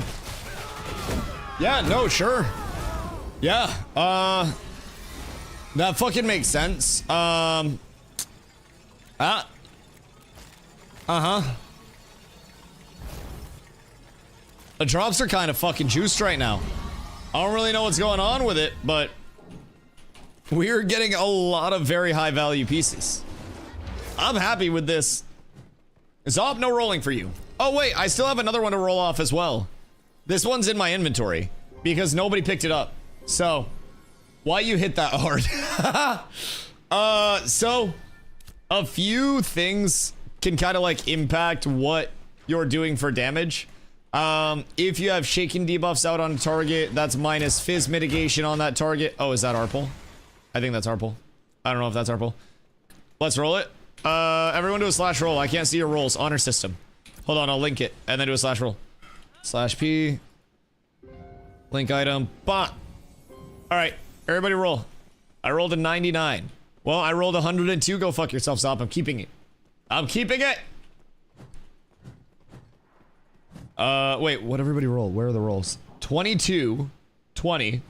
Yeah, no, sure. Yeah, that fucking makes sense. Uh-huh. The drops are kind of fucking juiced right now. I don't really know what's going on with it, but... we're getting a lot of very high value pieces. I'm happy with this. Zop, no rolling for you. Oh wait, I still have another one to roll off as well. This one's in my inventory because nobody picked it up. So, why you hit that hard? So a few things can kind of like impact what you're doing for damage. If you have shaking debuffs out on a target, that's minus fizz mitigation on that target. Oh, is that Arpal? I think that's Arpal. I don't know if that's Arpal. Let's roll it. Everyone do a slash roll. I can't see your rolls. Honor system. Hold on, I'll link it and then do a slash roll. Slash P. Link item. Bah. Alright, everybody roll. I rolled a 99. Well, I rolled 102. Go fuck yourself, Stop. I'm keeping it. I'm keeping it! Wait, what everybody roll? Where are the rolls? 22. 20.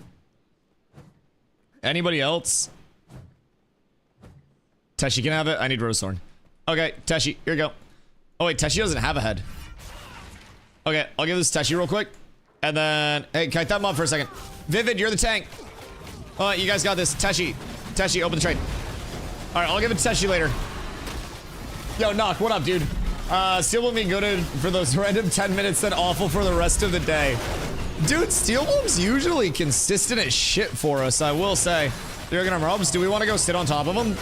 Anybody else? Teshi can have it. I need Rosethorn. Okay, Teshi, here you go. Oh wait, Teshi doesn't have a head. Okay, I'll give this to Teshi real quick. And then, hey, kite that mob for a second. Vivid, you're the tank. You guys got this. Teshi, open the trade. All right, I'll give it to Teshi later. Yo, Knock, what up, dude? Steel will be good for those random 10 minutes, then awful for the rest of the day. Dude, Steel Bomb's usually consistent as shit for us, I will say. You're gonna robs. Do we want to go sit on top of them?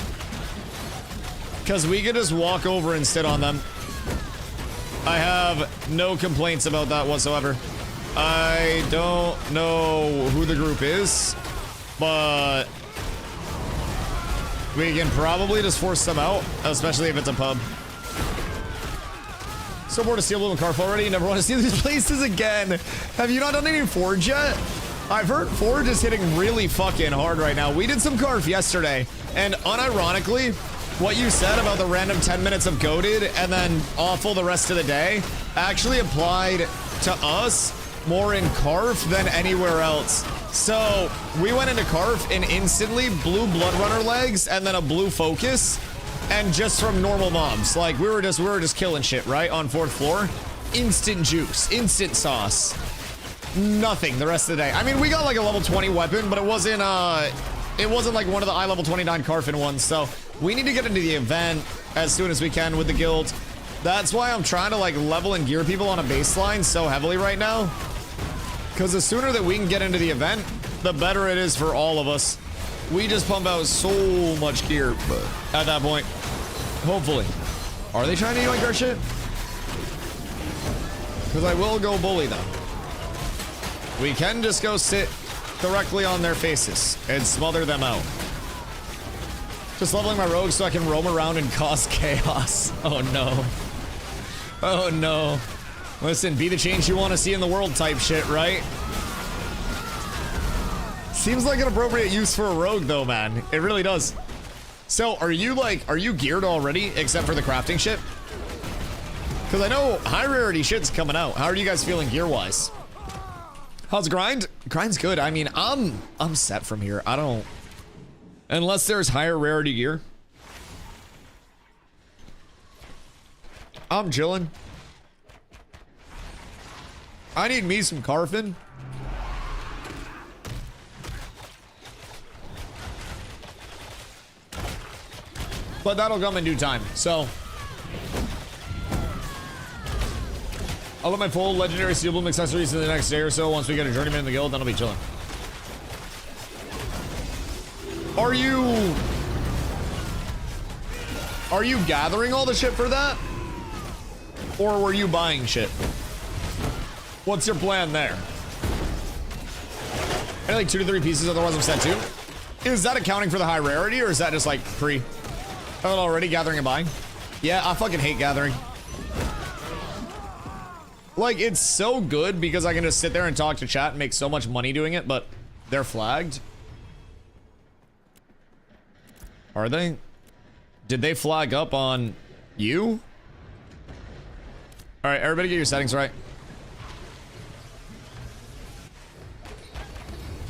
Because we could just walk over and sit on them. I have no complaints about that whatsoever. I don't know who the group is, but we can probably just force them out, especially if it's a pub. So bored to Steel Blue and Carf already. Never want to see these places again. Have you not done any Forge yet? I've heard Forge is hitting really fucking hard right now. We did some Carf yesterday, and unironically, what you said about the random 10 minutes of goaded and then awful the rest of the day actually applied to us more in Carf than anywhere else. So we went into Carf and instantly blue Blood Runner legs and then a blue focus, and just from normal mobs, like we were just killing shit right on 4th floor. Instant juice, instant sauce, nothing the rest of the day. I mean, we got like a level 20 weapon, but it wasn't like one of the level 29 Carfin ones. So we need to get into the event as soon as we can with the guild. That's why I'm trying to like level and gear people on a baseline so heavily right now. Because the sooner that we can get into the event, the better it is for all of us. We just pump out so much gear at that point. Hopefully. Are they trying to yoink our shit? Because I will go bully them. We can just go sit directly on their faces and smother them out. Just leveling my rogue so I can roam around and cause chaos. Oh no. Oh no. Listen, be the change you want to see in the world type shit, right? Seems like an appropriate use for a rogue though, man. It really does. So are you geared already except for the crafting shit? Because I know high rarity shit's coming out. How are you guys feeling gear wise? How's grind? Grind's good. I mean, I'm set from here. I don't, unless there's higher rarity gear. I'm chilling. I need me some Carfin. But that'll come in due time. So I'll let my full legendary Steel Bloom accessories in the next day or so. Once we get a journeyman in the guild, then I'll be chilling. Are you gathering all the shit for that? Or were you buying shit? What's your plan there? I need like 2 to 3 pieces, otherwise I'm set too. Is that accounting for the high rarity, or is that just like pre? I'm already gathering and buying. Yeah, I fucking hate gathering. Like, it's so good because I can just sit there and talk to chat and make so much money doing it, but they're flagged. Are they? Did they flag up on you? All right, everybody get your settings right.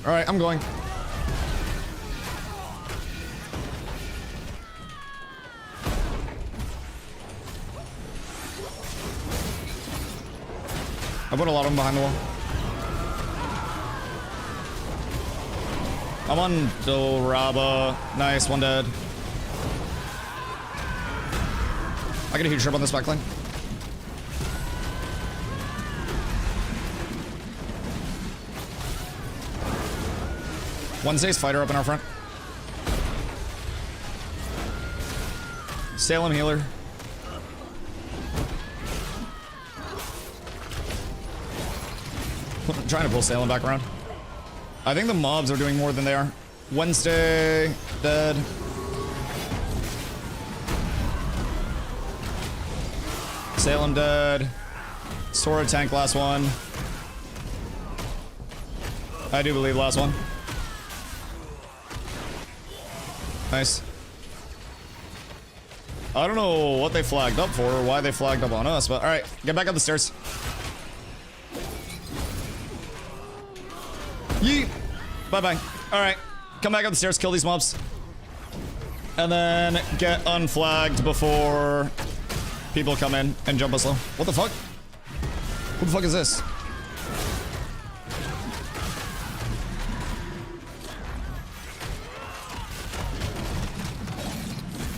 All right, I'm going. I put a lot of them behind the wall. I'm on Doraba. Nice, one dead. I get a huge trip on this backline. Wednesday's fighter up in our front. Salem healer. I'm trying to pull Salem back around. I think the mobs are doing more than they are. Wednesday, dead. Salem dead. Sora tank last one. I do believe last one. Nice. I don't know what they flagged up for or why they flagged up on us, but alright, get back up the stairs. Yeet! Bye-bye. Alright, come back up the stairs, kill these mobs. And then get unflagged before people come in and jump us low. What the fuck? What the fuck is this?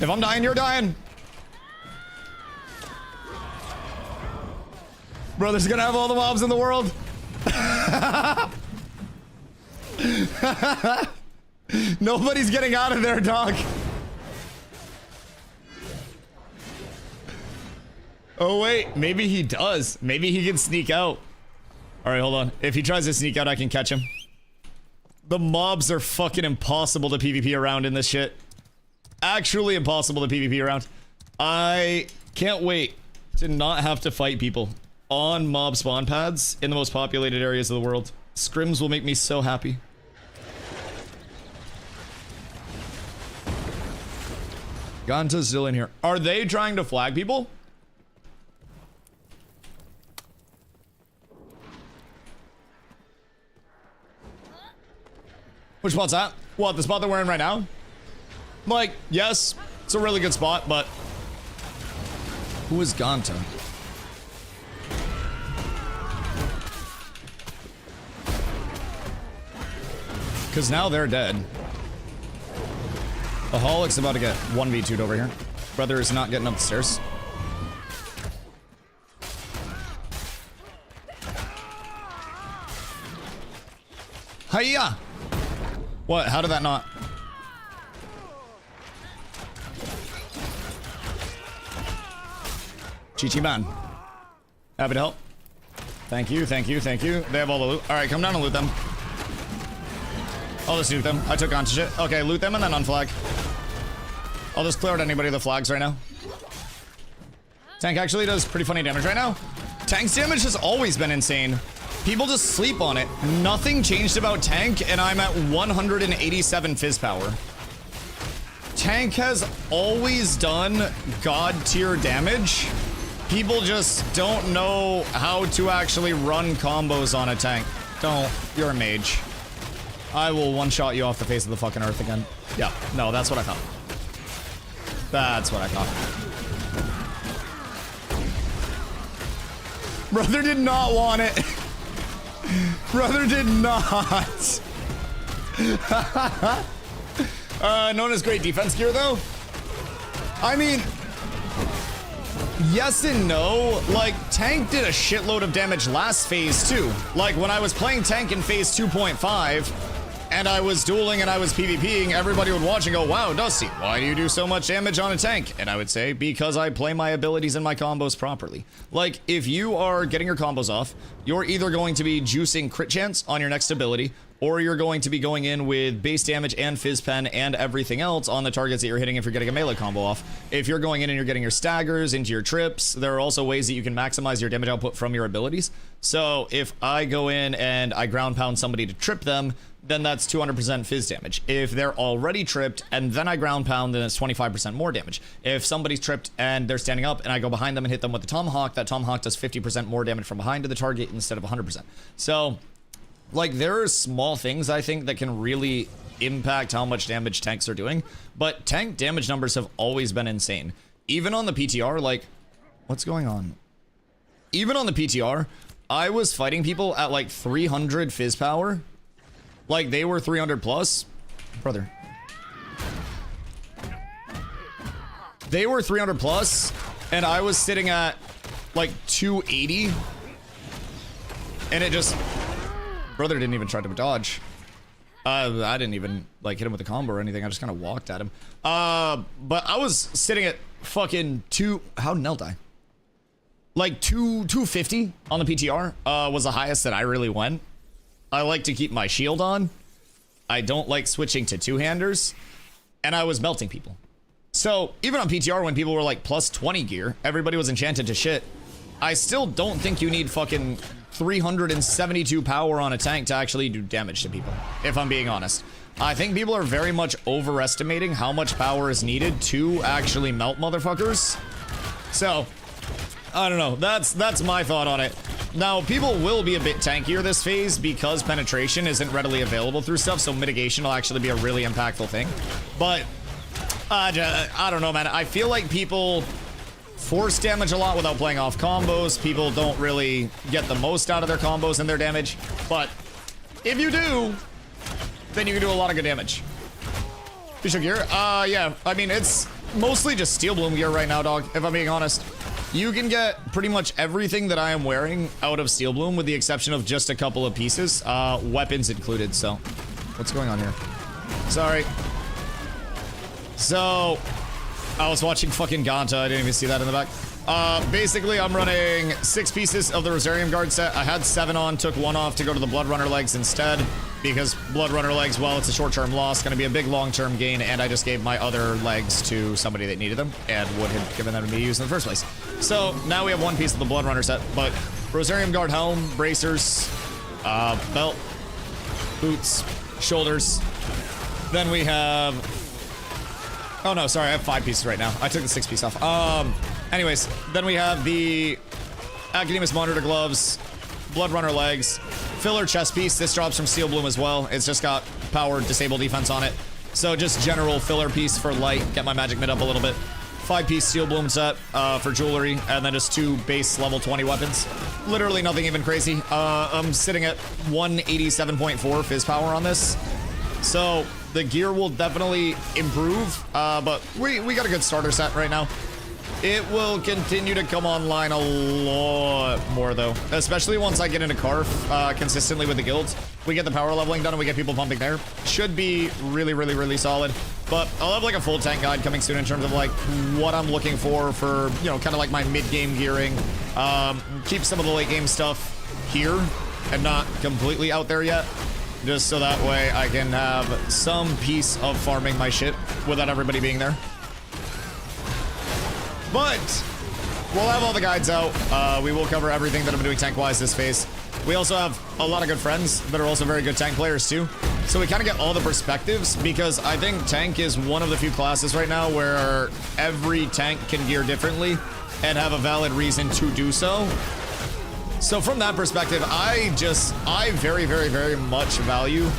If I'm dying, you're dying. Brother's gonna have all the mobs in the world. Nobody's getting out of there, dog. Oh, wait. Maybe he does. Maybe he can sneak out. All right, hold on. If he tries to sneak out, I can catch him. The mobs are fucking impossible to PvP around in this shit. Actually impossible to PvP around. I can't wait to not have to fight people on mob spawn pads in the most populated areas of the world. Scrims will make me so happy. Ganta's still in here. Are they trying to flag people? Which spot's that? What, the spot that we're in right now? Like, yes, it's a really good spot, but... Who is Ganta? Because now they're dead. The Holic's about to get 1v2'd over here. Brother is not getting up the stairs. Hiya! What? How did that not? Chi-Chi man. Happy to help. Thank you, thank you, thank you. They have all the loot. Alright, come down and loot them. I'll just loot them. I took on to shit. Okay, loot them and then unflag. I'll just clear out anybody with the flags right now. Tank actually does pretty funny damage right now. Tank's damage has always been insane. People just sleep on it. Nothing changed about Tank, and I'm at 187 fizz power. Tank has always done god tier damage. People just don't know how to actually run combos on a tank. Don't. You're a mage. I will one-shot you off the face of the fucking earth again. Yeah, no, that's what I thought. That's what I thought. Brother did not want it. Brother did not. Known as great defense gear, though. I mean, yes and no. Like, Tank did a shitload of damage last phase, too. Like, when I was playing Tank in phase 2.5, and I was dueling and I was PvPing, everybody would watch and go, wow, Dusty, why do you do so much damage on a tank? And I would say, because I play my abilities and my combos properly. Like, if you are getting your combos off, you're either going to be juicing crit chance on your next ability, or you're going to be going in with base damage and fizz pen and everything else on the targets that you're hitting if you're getting a melee combo off. If you're going in and you're getting your staggers into your trips, there are also ways that you can maximize your damage output from your abilities. So if I go in and I ground pound somebody to trip them, then that's 200% fizz damage. If they're already tripped and then I ground pound, then it's 25% more damage. If somebody's tripped and they're standing up and I go behind them and hit them with the tomahawk, that tomahawk does 50% more damage from behind to the target instead of 100%. So, like, there are small things, I think, that can really impact how much damage tanks are doing, but tank damage numbers have always been insane. Even on the PTR, like, what's going on? Even on the PTR, I was fighting people at, like, 300 fizz power. Like, they were 300 plus. Brother. They were 300 plus, and I was sitting at, like, 280. And it just... Brother didn't even try to dodge. I didn't even, like, hit him with a combo or anything. I just kind of walked at him. But I was sitting at fucking how did Nell die? Like 250 on the PTR was the highest that I really went. I like to keep my shield on. I don't like switching to two-handers. And I was melting people. So even on PTR when people were like plus 20 gear, everybody was enchanted to shit. I still don't think you need fucking 372 power on a tank to actually do damage to people, if I'm being honest. I think people are very much overestimating how much power is needed to actually melt motherfuckers. So, I don't know. That's my thought on it. Now, people will be a bit tankier this phase because penetration isn't readily available through stuff, so mitigation will actually be a really impactful thing. But, I don't know, man. I feel like people force damage a lot without playing off combos. People don't really get the most out of their combos and their damage. But, if you do, then you can do a lot of good damage. Official gear? Yeah. I mean, it's mostly just Steel Bloom gear right now, dog, if I'm being honest. You can get pretty much everything that I am wearing out of Steel Bloom with the exception of just a couple of pieces, weapons included, so. What's going on here? Sorry. So, I was watching fucking Ganta, I didn't even see that in the back. Basically, I'm running 6 pieces of the Rosarium Guard set. I had 7 on, took 1 off to go to the Blood Runner legs instead. Because Blood Runner legs, well, it's a short-term loss, gonna be a big long-term gain, and I just gave my other legs to somebody that needed them, and would have given them to me to use in the first place. So, now we have 1 piece of the Blood Runner set, but Rosarium Guard helm, bracers, belt, boots, shoulders. Then we have... Oh no, sorry, I have 5 pieces right now. I took the 6 piece off. Anyways, then we have the Academist Monitor gloves, Blood Runner legs, filler chest piece. This drops from Steel Bloom as well. It's just got power disable defense on it. So just general filler piece for light, get my magic mid up a little bit. 5-piece Steel Bloom set for jewelry, and then just 2 base level 20 weapons. Literally nothing even crazy. I'm sitting at 187.4 fizz power on this. So the gear will definitely improve, but we got a good starter set right now. It will continue to come online a lot more, though. Especially once I get into Carf consistently with the guilds. We get the power leveling done and we get people pumping there. Should be really, really, really solid. But I'll have like a full tank guide coming soon in terms of like what I'm looking for, you know, kind of like my mid-game gearing. Keep some of the late-game stuff here and not completely out there yet. Just so that way I can have some piece of farming my shit without everybody being there. But we'll have all the guides out. We will cover everything that I'm doing tank-wise this phase. We also have a lot of good friends that are also very good tank players too. So we kind of get all the perspectives because I think tank is one of the few classes right now where every tank can gear differently and have a valid reason to do so. So from that perspective, I very, very, very much value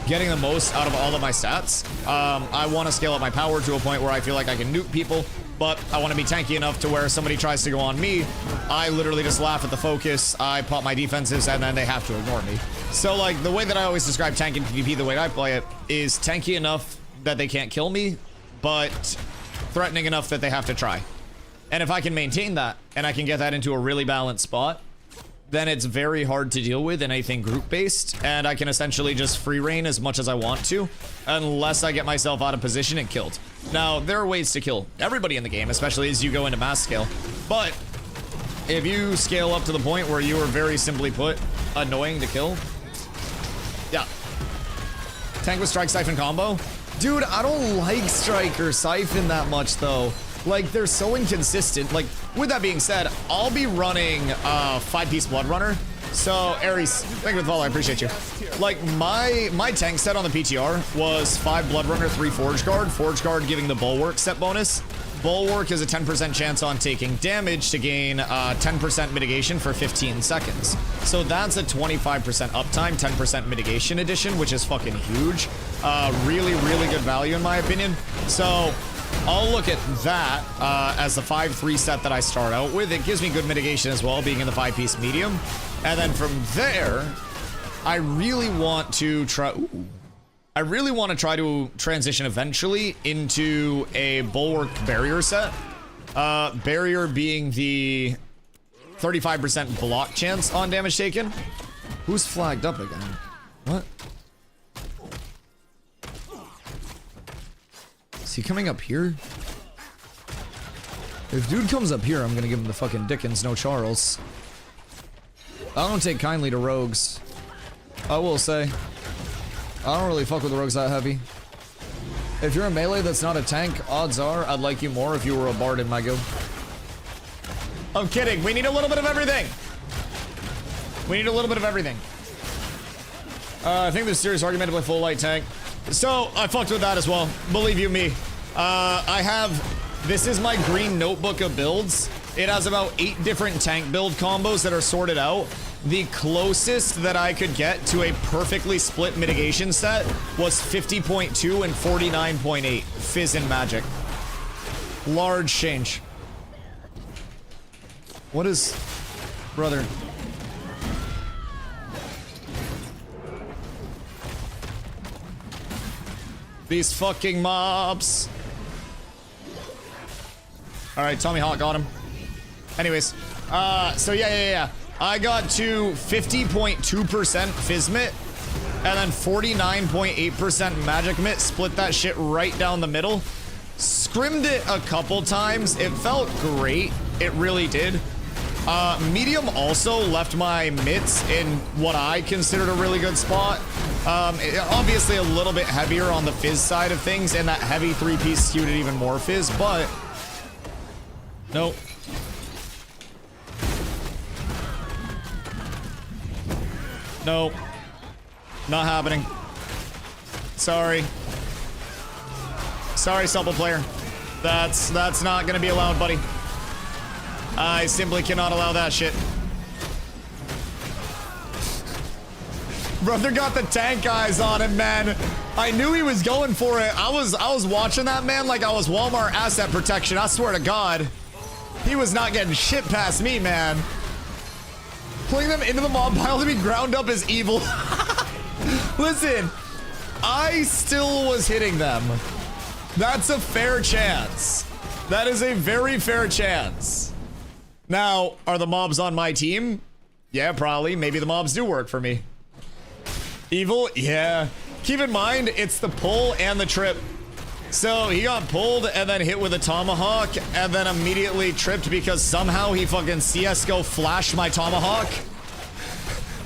getting the most out of all of my stats. I want to scale up my power to a point where I feel like I can nuke people, but I want to be tanky enough to where somebody tries to go on me, I literally just laugh at the focus, I pop my defenses, and then they have to ignore me. So like the way that I always describe tank in PvP, the way I play it, is tanky enough that they can't kill me, but threatening enough that they have to try. And if I can maintain that, and I can get that into a really balanced spot, then it's very hard to deal with in anything group-based, and I can essentially just free reign as much as I want to, unless I get myself out of position and killed. Now, there are ways to kill everybody in the game, especially as you go into mass scale, but if you scale up to the point where you are very simply put, annoying to kill, yeah. Tank with Strike Siphon combo? Dude, I don't like Strike or Siphon that much, though. Like, they're so inconsistent. Like, with that being said, I'll be running 5-piece Blood Runner. So, Ares, thank you for the follow, I appreciate you. Like, my tank set on the PTR was 5 Blood Runner, 3 Forge Guard giving the Bulwark set bonus. Bulwark is a 10% chance on taking damage to gain 10% mitigation for 15 seconds. So that's a 25% uptime, 10% mitigation addition, which is fucking huge. Really, really good value in my opinion. So I'll look at that as the 5-3 set that I start out with. It gives me good mitigation as well, being in the 5-piece medium. And then from there, I really want to try... Ooh. I really want to try to transition eventually into a Bulwark Barrier set. Barrier being the 35% block chance on damage taken. Who's flagged up again? What? Is he coming up here? If dude comes up here, I'm gonna give him the fucking Dickens, no Charles. I don't take kindly to rogues. I will say. I don't really fuck with the rogues that heavy. If you're a melee that's not a tank, odds are I'd like you more if you were a bard in my guild. I'm kidding. We need a little bit of everything. We need a little bit of everything. I think there's a serious argument to play full light tank. So, I fucked with that as well. Believe you me. I have... This is my green notebook of builds. It has about 8 different tank build combos that are sorted out. The closest that I could get to a perfectly split mitigation set was 50.2 and 49.8. Fizz and magic. Large change. What is... Brother... These fucking mobs. Alright, Tommy Hawk got him. Anyways, so yeah. I got to 50.2% Fizzmit, and then 49.8% Magic Mitt. Split that shit right down the middle. Scrimmed it a couple times. It felt great. It really did. Medium also left my mitts in what I considered a really good spot. Obviously a little bit heavier on the fizz side of things, and that heavy 3-piece skewed it even more fizz, but... Nope. Nope. Not happening. Sorry. Sorry, supple player. That's not gonna be allowed, buddy. I simply cannot allow that shit. Brother got the tank eyes on him, man. I knew he was going for it. I was watching that man like I was Walmart asset protection. I swear to God. He was not getting shit past me, man. Pulling them into the mob pile to be ground up is evil. Listen, I still was hitting them. That's a fair chance. That is a very fair chance. Now, are the mobs on my team? Yeah, probably. Maybe the mobs do work for me. Evil? Yeah. Keep in mind, it's the pull and the trip. So he got pulled and then hit with a tomahawk and then immediately tripped because somehow he fucking CSGO flashed my tomahawk.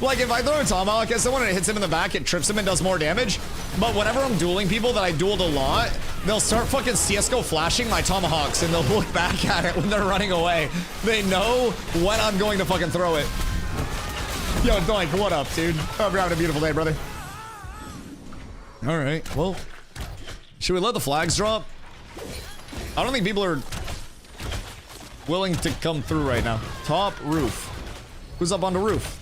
Like, if I throw a tomahawk at someone and it hits him in the back, it trips him and does more damage. But whenever I'm dueling people that I dueled a lot, they'll start fucking CSGO flashing my tomahawks and they'll look back at it when they're running away. They know when I'm going to fucking throw it. Yo, Doink, what up, dude? Hope you're having a beautiful day, brother. Alright, well... Should we let the flags drop? I don't think people are willing to come through right now. Top roof. Who's up on the roof?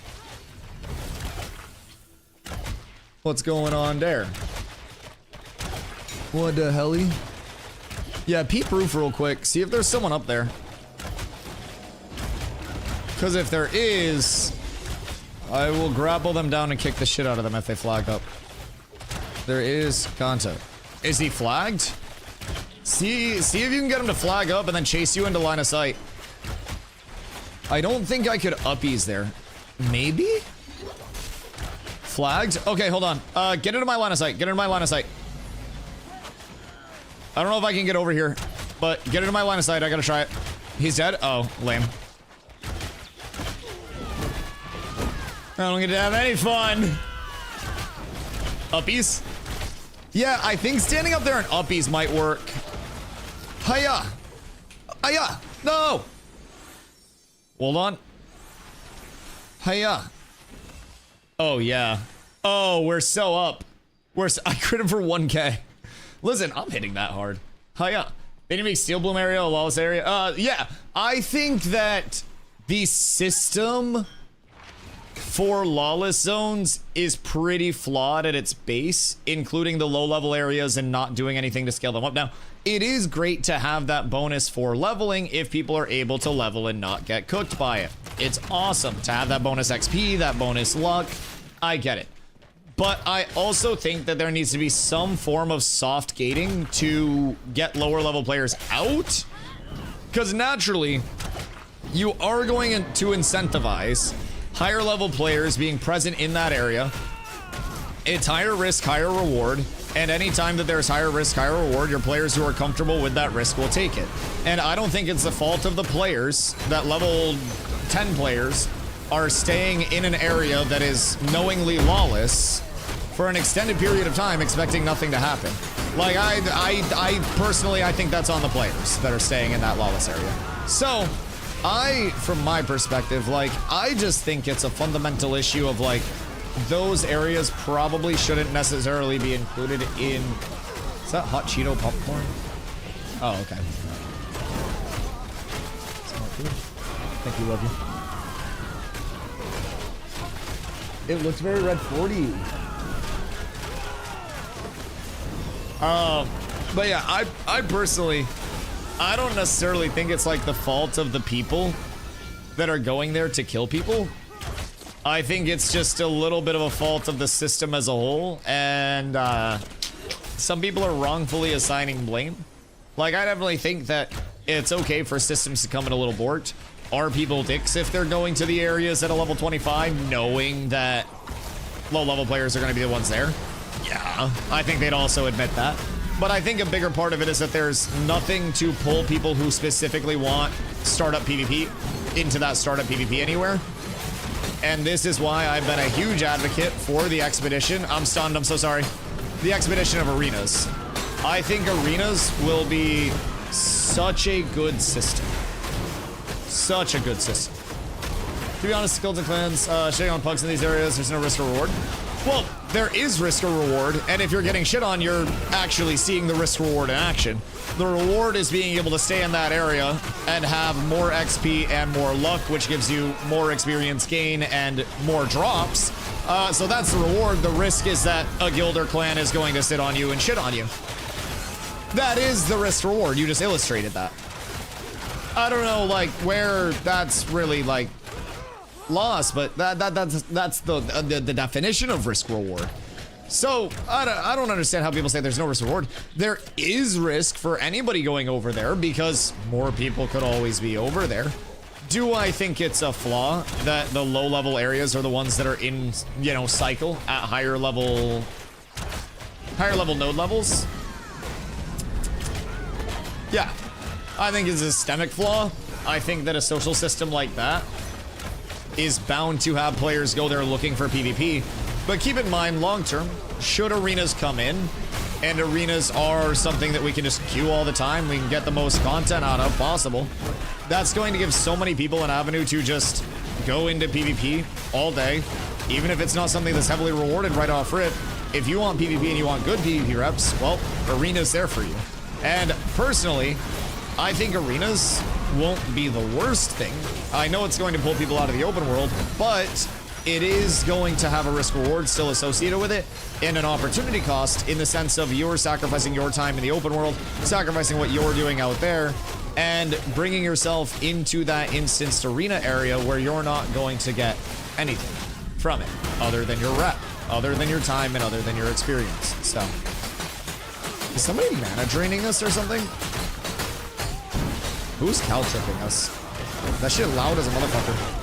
What's going on there? What the helly? Yeah, peep roof real quick. See if there's someone up there. Because if there is, I will grapple them down and kick the shit out of them if they flag up. There is content. Is he flagged? See if you can get him to flag up and then chase you into line of sight. I don't think I could uppies there. Maybe? Flagged? Okay, hold on. Get into my line of sight. Get into my line of sight. I don't know if I can get over here, but get into my line of sight. I gotta try it. He's dead? Oh, lame. I don't get to have any fun. Uppies? Yeah, I think standing up there in uppies might work. Hiya! Hiya! No! Hold on. Hiya! Oh, yeah. Oh, we're so up. I crit him for 1k. Listen, I'm hitting that hard. Hiya. They didn't make Steel Bloom area, a Lawless area. Yeah. I think that the system for Lawless zones is pretty flawed at its base, including the low-level areas and not doing anything to scale them up. Now, it is great to have that bonus for leveling if people are able to level and not get cooked by it. It's awesome to have that bonus XP, that bonus luck. I get it. But I also think that there needs to be some form of soft gating to get lower level players out. Because naturally, you are going to incentivize higher level players being present in that area. It's higher risk, higher reward. And anytime that there's higher risk, higher reward, your players who are comfortable with that risk will take it. And I don't think it's the fault of the players that level 10 players are staying in an area that is knowingly lawless for an extended period of time, expecting nothing to happen. Like, I personally, I think that's on the players that are staying in that lawless area. So, from my perspective, like, I just think it's a fundamental issue of, like, those areas probably shouldn't necessarily be included in... Is that hot Cheeto popcorn? Oh, okay. Thank you, love you. It looks very red 40. But yeah, I personally, I don't necessarily think it's like the fault of the people that are going there to kill people. I think it's just a little bit of a fault of the system as a whole, and some people are wrongfully assigning blame. Like, I definitely think that it's okay for systems to come in a little bored. Are people dicks if they're going to the areas at a level 25, knowing that low-level players are going to be the ones there? Yeah, I think they'd also admit that. But I think a bigger part of it is that there's nothing to pull people who specifically want startup PvP into that startup PvP anywhere. And this is why I've been a huge advocate for the expedition. I'm stunned, I'm so sorry. The expedition of arenas. I think arenas will be such a good system. Such a good system. To be honest, skills and clans, shitting on pugs in these areas, there's no risk or reward. Well, there is risk or reward, and if you're getting shit on, you're actually seeing the risk reward in action. The reward is being able to stay in that area and have more XP and more luck, which gives you more experience gain and more drops. So that's the reward. The risk is that a guild or clan is going to sit on you and shit on you. That is the risk reward. You just illustrated that. I don't know, like, where that's really, like, lost, but that's the definition of risk reward. So I don't understand how people say there's no risk reward. There is risk for anybody going over there because more people could always be over there. Do I think it's a flaw that the low level areas are the ones that are in, you know, cycle at higher level node levels? Yeah, I think it's a systemic flaw. I think that a social system like that is bound to have players go there looking for PvP. But keep in mind, long term, should arenas come in, and arenas are something that we can just queue all the time, we can get the most content out of possible, that's going to give so many people an avenue to just go into PvP all day, even if it's not something that's heavily rewarded right off rip. If you want PvP and you want good PvP reps, well, arena's there for you. And personally, I think arenas won't be the worst thing. I know it's going to pull people out of the open world, but it is going to have a risk reward still associated with it and an opportunity cost in the sense of you're sacrificing your time in the open world, sacrificing what you're doing out there, and bringing yourself into that instanced arena area where you're not going to get anything from it other than your rep, other than your time, and other than your experience. So, is somebody mana draining us or something? Who's cow tripping us? That shit loud as a motherfucker.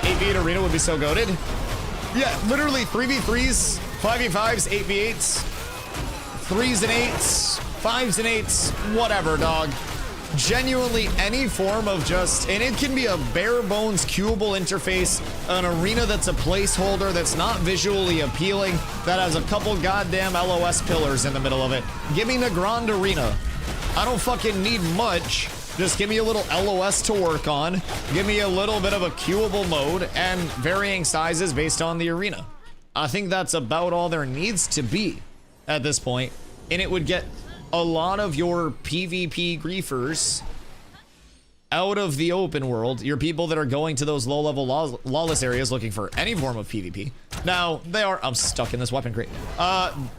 8v8 arena would be so goated. Yeah, literally 3v3s, 5v5s, 8v8s, 3s and 8s, 5s and 8s, whatever, dog. Genuinely any form of just, and it can be a bare bones queuable interface, an arena that's a placeholder that's not visually appealing, that has a couple goddamn LOS pillars in the middle of it. Give me the Grand Arena. I don't fucking need much. Just give me a little LOS to work on. Give me a little bit of a queuable mode and varying sizes based on the arena. I think that's about all there needs to be at this point, and it would get a lot of your PvP griefers out of the open world, your people that are going to those low-level lawless areas looking for any form of PvP. Now, they are... I'm stuck in this weapon crate.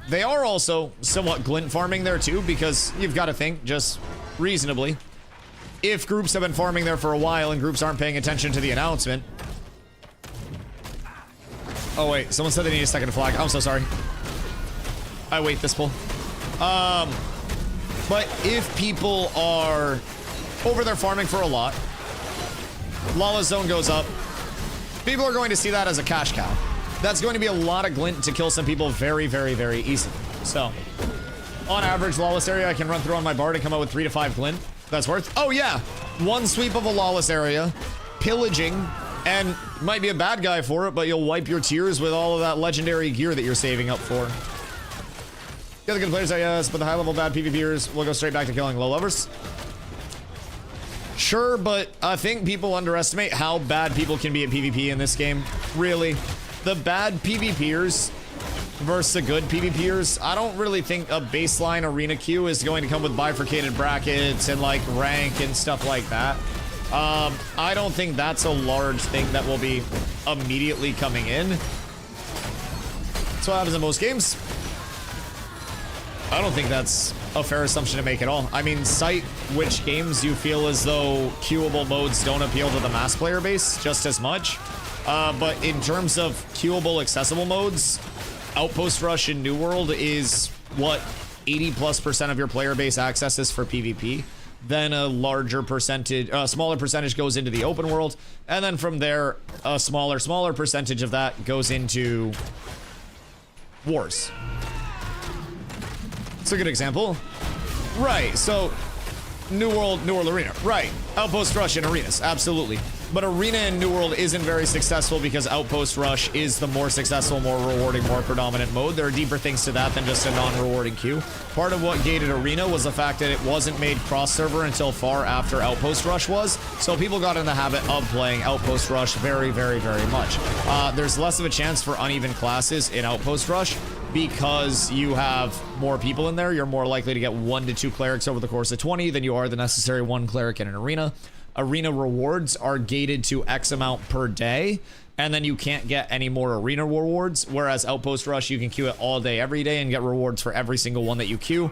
They are also somewhat glint farming there too, because you've got to think, just reasonably, if groups have been farming there for a while and groups aren't paying attention to the announcement... Oh wait, someone said they need a second flag. I'm so sorry. I wait this pull. But if people are over there farming for a lot, Lawless zone goes up, people are going to see that as a cash cow. that's going to be a lot of glint to kill some people very, very, very easily. So, on average, Lawless area, I can run through on my bard and come out with 3 to 5 glint. That's worth. Oh yeah, one sweep of a Lawless area, pillaging, and might be a bad guy for it, but you'll wipe your tears with all of that legendary gear that you're saving up for. The other good players, I guess, but the high-level bad PvPers will go straight back to killing low levels. Sure, but I think people underestimate how bad people can be at PvP in this game. Really. The bad PvPers versus the good PvPers, I don't really think a baseline arena queue is going to come with bifurcated brackets and like rank and stuff like that. I don't think that's a large thing that will be immediately coming in. That's what happens in most games. I don't think that's a fair assumption to make at all. I mean, cite which games you feel as though queuable modes don't appeal to the mass player base just as much. But in terms of queuable accessible modes, Outpost Rush in New World is what 80+% of your player base accesses for PvP. Then a larger percentage, smaller percentage goes into the open world, and then from there, a smaller percentage of that goes into wars. It's a good example. Right, so New World Arena. Right, Outpost Rush in arenas, absolutely. But Arena in New World isn't very successful because Outpost Rush is the more successful, more rewarding, more predominant mode. There are deeper things to that than just a non-rewarding queue. Part of what gated Arena was the fact that it wasn't made cross-server until far after Outpost Rush was, so people got in the habit of playing Outpost Rush very, very, very much. There's less of a chance for uneven classes in Outpost Rush because you have more people in there. You're more likely to get 1 to 2 clerics over the course of 20 than you are the necessary 1 cleric in an arena. Arena rewards are gated to X amount per day, and then you can't get any more arena rewards, whereas Outpost Rush, you can queue it all day, every day, and get rewards for every single one that you queue.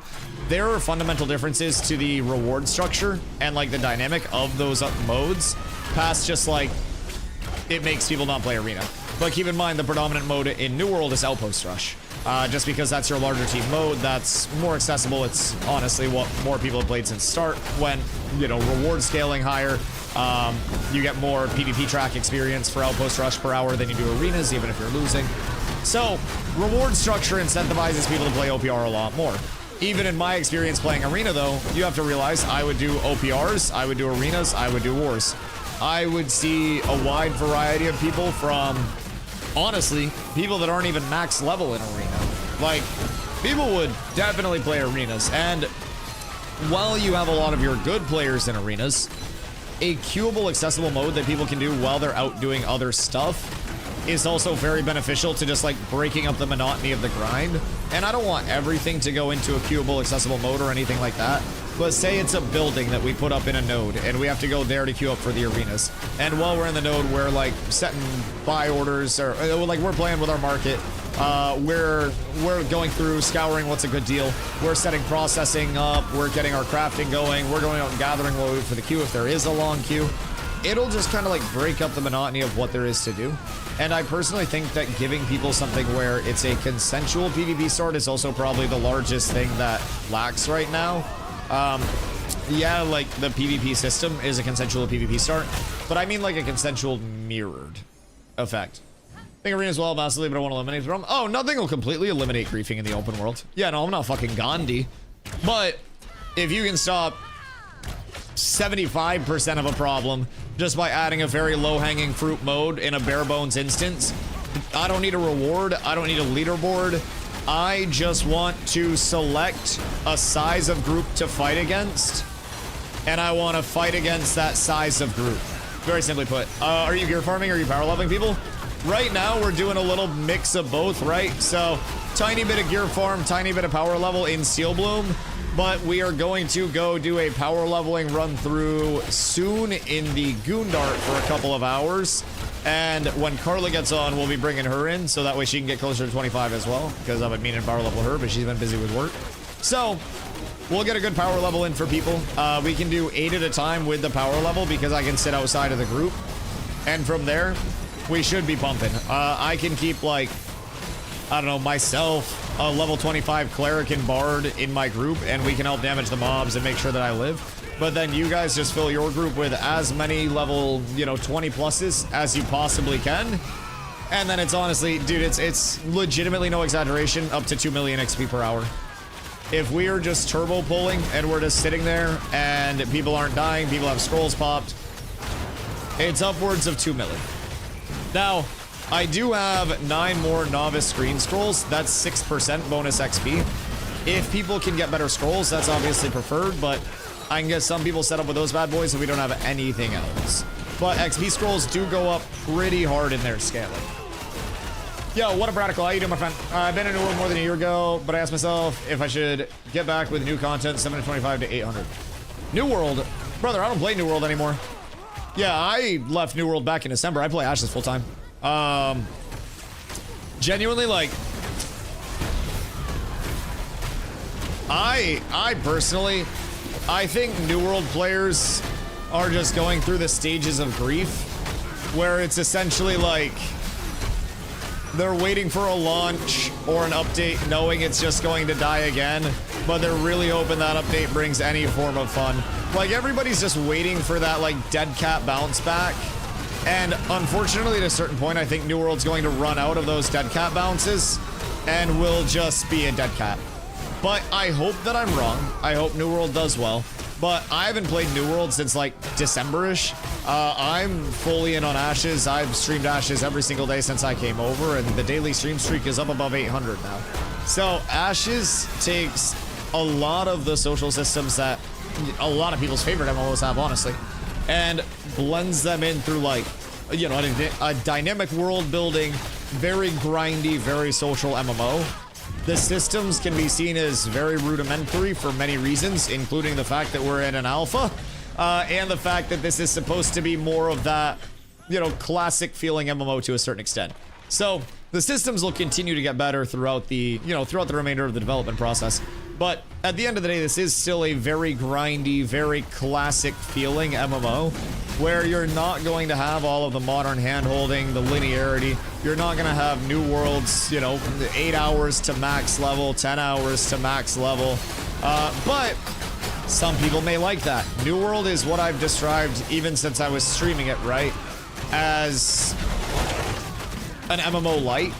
There are fundamental differences to the reward structure and like the dynamic of those modes, past just like it makes people not play arena. But keep in mind, the predominant mode in New World is Outpost Rush. Just because that's your larger team mode, that's more accessible. It's honestly what more people have played since start. When, you know, reward scaling higher, you get more PvP track experience for Outpost Rush per hour than you do arenas, even if you're losing. So, reward structure incentivizes people to play OPR a lot more. Even in my experience playing arena, though, you have to realize I would do OPRs, I would do arenas, I would do wars. I would see a wide variety of people from, honestly, people that aren't even max level in arena. Like, people would definitely play arenas, and while you have a lot of your good players in arenas, a queuable accessible mode that people can do while they're out doing other stuff is also very beneficial to just like breaking up the monotony of the grind. And I don't want everything to go into a queuable accessible mode or anything like that, but say it's a building that we put up in a node and we have to go there to queue up for the arenas. And while we're in the node, we're like setting buy orders, or like we're playing with our market. We're going through scouring what's a good deal. We're setting processing up. We're getting our crafting going. We're going out and gathering what we wait for the queue if there is a long queue. It'll just kind of like break up the monotony of what there is to do. And I personally think that giving people something where it's a consensual PvP start is also probably the largest thing that lacks right now. Yeah, like the PvP system is a consensual PvP start, but I mean like a consensual mirrored effect. I think arenas will help massively, but I want to eliminate the problem. Oh, nothing will completely eliminate griefing in the open world. Yeah, no, I'm not fucking Gandhi. But if you can stop 75% of a problem just by adding a very low-hanging fruit mode in a bare bones instance, I don't need a reward. I don't need a leaderboard. I just want to select a size of group to fight against, and I want to fight against that size of group. Very simply put. Are you gear farming? Are you power leveling people? Right now, we're doing a little mix of both, right? So, tiny bit of gear farm, tiny bit of power level in Steel Bloom, but we are going to go do a power leveling run through soon in the Goondart for a couple of hours. And when Carla gets on, we'll be bringing her in, so that way she can get closer to 25 as well, because I've been meaning to power level her, but she's been busy with work. So, we'll get a good power level in for people. We can do 8 at a time with the power level, because I can sit outside of the group. And from there, we should be pumping. I can keep, like, I don't know, myself, a level 25 cleric and bard in my group, and we can help damage the mobs and make sure that I live. But then you guys just fill your group with as many level, 20 pluses as you possibly can. And then it's honestly, dude, it's legitimately no exaggeration, up to 2 million XP per hour. If we are just turbo pulling and we're just sitting there and people aren't dying, people have scrolls popped, it's upwards of 2 million. Now, I do have 9 more novice screen scrolls. That's 6% bonus XP. If people can get better scrolls, that's obviously preferred, but I can get some people set up with those bad boys and we don't have anything else. But XP scrolls do go up pretty hard in their scaling. Yo, what up, Radical? How you doing, my friend? I've been in New World more than a year ago, but I asked myself if I should get back with new content, 725 to 800. New World? Brother, I don't play New World anymore. Yeah, I left New World back in December. I play Ashes full time. Genuinely, like, I personally, I think New World players are just going through the stages of grief, where it's essentially like they're waiting for a launch or an update knowing it's just going to die again, but they're really hoping that update brings any form of fun. Like, everybody's just waiting for that, like, dead cat bounce back. And unfortunately, at a certain point, I think New World's going to run out of those dead cat bounces and will just be a dead cat. But I hope that I'm wrong. I hope New World does well. But I haven't played New World since, like, December-ish. I'm fully in on Ashes. I've streamed Ashes every single day since I came over, and the daily stream streak is up above 800 now. So Ashes takes a lot of the social systems that a lot of people's favorite MMOs have, honestly, and blends them in through, like, you know, a dynamic world building, very grindy, very social MMO. The systems can be seen as very rudimentary for many reasons, including the fact that we're in an alpha, and the fact that this is supposed to be more of that, you know, classic feeling MMO to a certain extent. So the systems will continue to get better throughout the, you know, throughout the remainder of the development process. But at the end of the day, this is still a very grindy, very classic feeling MMO, where you're not going to have all of the modern hand-holding, the linearity. You're not going to have new worlds, you know, 8 hours to max level, 10 hours to max level. But some people may like that. New World is what I've described, even since I was streaming it, right, as an MMO light.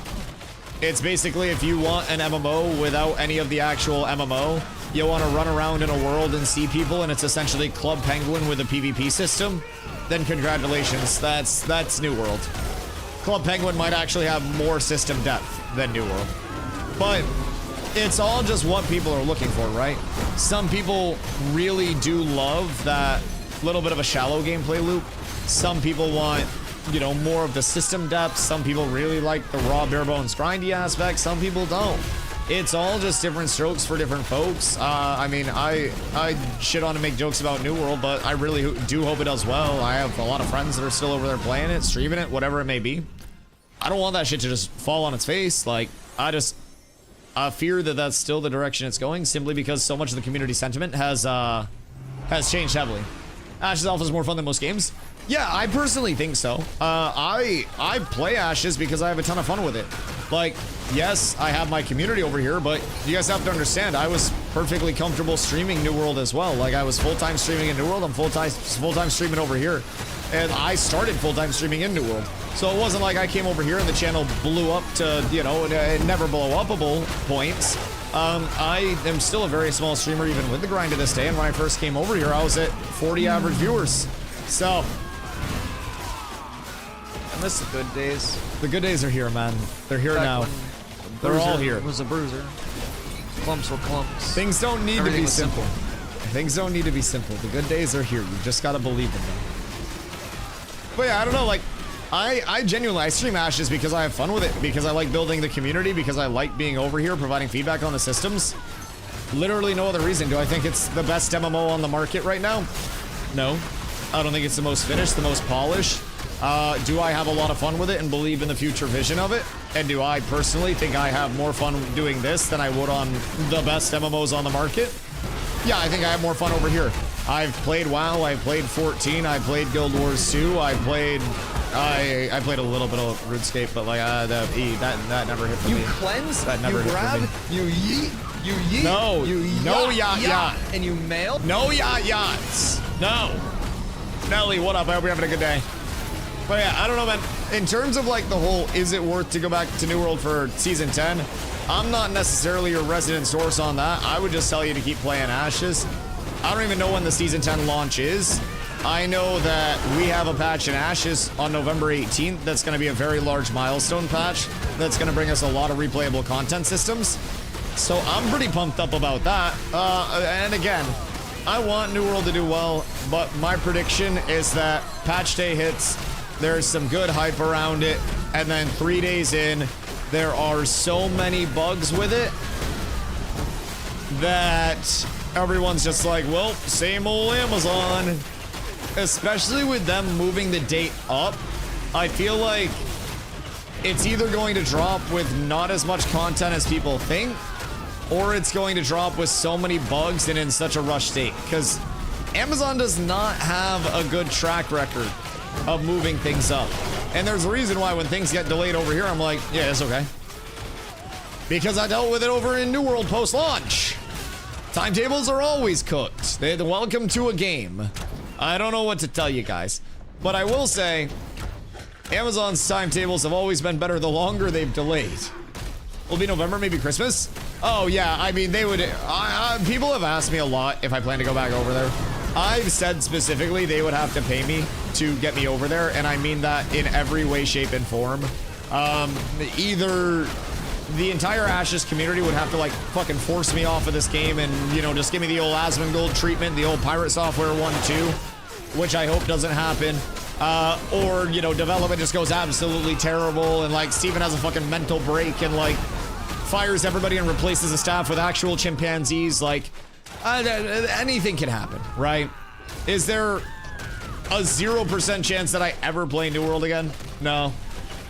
It's basically, if you want an MMO without any of the actual MMO, you want to run around in a world and see people, and it's essentially Club Penguin with a PvP system, then congratulations, that's New World. Club Penguin might actually have more system depth than New World. But it's all just what people are looking for, right? Some people really do love that little bit of a shallow gameplay loop. Some people want, you know, more of the system depth. Some people really like the raw bare bones grindy aspect. Some people don't. It's all just different strokes for different folks. I mean, I shit on and make jokes about New World, but I really do hope it does well. I have a lot of friends that are still over there playing it, streaming it, whatever it may be. I don't want that shit to just fall on its face. Like, I fear that that's still the direction it's going, simply because so much of the community sentiment has changed heavily. Ashes Alpha is more fun than most games. Yeah, I personally think so. I play Ashes because I have a ton of fun with it. Like, yes, I have my community over here, but you guys have to understand, I was perfectly comfortable streaming New World as well. Like, I was full-time streaming in New World, I'm full-time streaming over here. And I started full-time streaming in New World. So it wasn't like I came over here and the channel blew up to, you know, never blow upable points. I am still a very small streamer even with the grind to this day, and when I first came over here, I was at 40 average viewers. So, I miss the good days. the good days are here, man. They're here Back now. when They're all Bruiser here. Was a bruiser. Clumps were clumps. Things don't need to Everything be was simple. Things don't need to be simple. The good days are here. You just gotta believe in them. But yeah, I don't know, like, I genuinely, I stream Ashes because I have fun with it, because I like building the community, because I like being over here, providing feedback on the systems. Literally no other reason. Do I think it's the best MMO on the market right now? No. I don't think it's the most finished, the most polished. Do I have a lot of fun with it and believe in the future vision of it? And do I personally think I have more fun doing this than I would on the best MMOs on the market? Yeah, I think I have more fun over here. I've played WoW, I played 14, I played Guild Wars 2, I played a little bit of RuneScape, but like that never hit for me. You cleanse, That never you hit for grab, me. you yeet, you yeet, No, you no yacht. and you mail. No yachts. No. Nelly, what up? I hope you're having a good day. But yeah, I don't know, man. in terms of like the whole, is it worth to go back to New World for Season 10? I'm not necessarily your resident source on that. I would just tell you to keep playing Ashes. I don't even know when the Season 10 launch is. I know that we have a patch in Ashes on November 18th that's going to be a very large milestone patch that's going to bring us a lot of replayable content systems. So I'm pretty pumped up about that. And again, I want New World to do well, but my prediction is that patch day hits, there's some good hype around it, and then 3 days in, there are so many bugs with it that everyone's just like, well, same old Amazon. Especially with them moving the date up, I feel like it's either going to drop with not as much content as people think, or it's going to drop with so many bugs and in such a rush state. Because Amazon does not have a good track record of moving things up. And there's a reason why when things get delayed over here, I'm like, yeah, it's okay. Because I dealt with it over in New World post-launch. Timetables are always cooked. They're welcome to a game. I don't know what to tell you guys, but I will say Amazon's timetables have always been better the longer they've delayed. Will be November, maybe Christmas? Oh yeah, I mean, they would, people have asked me a lot if I plan to go back over there. I've said specifically they would have to pay me to get me over there, and I mean that in every way, shape, and form. Either the entire Ashes community would have to like fucking force me off of this game and, you know, just give me the old Asmongold treatment, the old Pirate Software 1-2, which I hope doesn't happen. Or, you know, development just goes absolutely terrible and like Steven has a fucking mental break and like fires everybody and replaces the staff with actual chimpanzees. Like, anything can happen, right? Is there a 0% chance that I ever play New World again? No.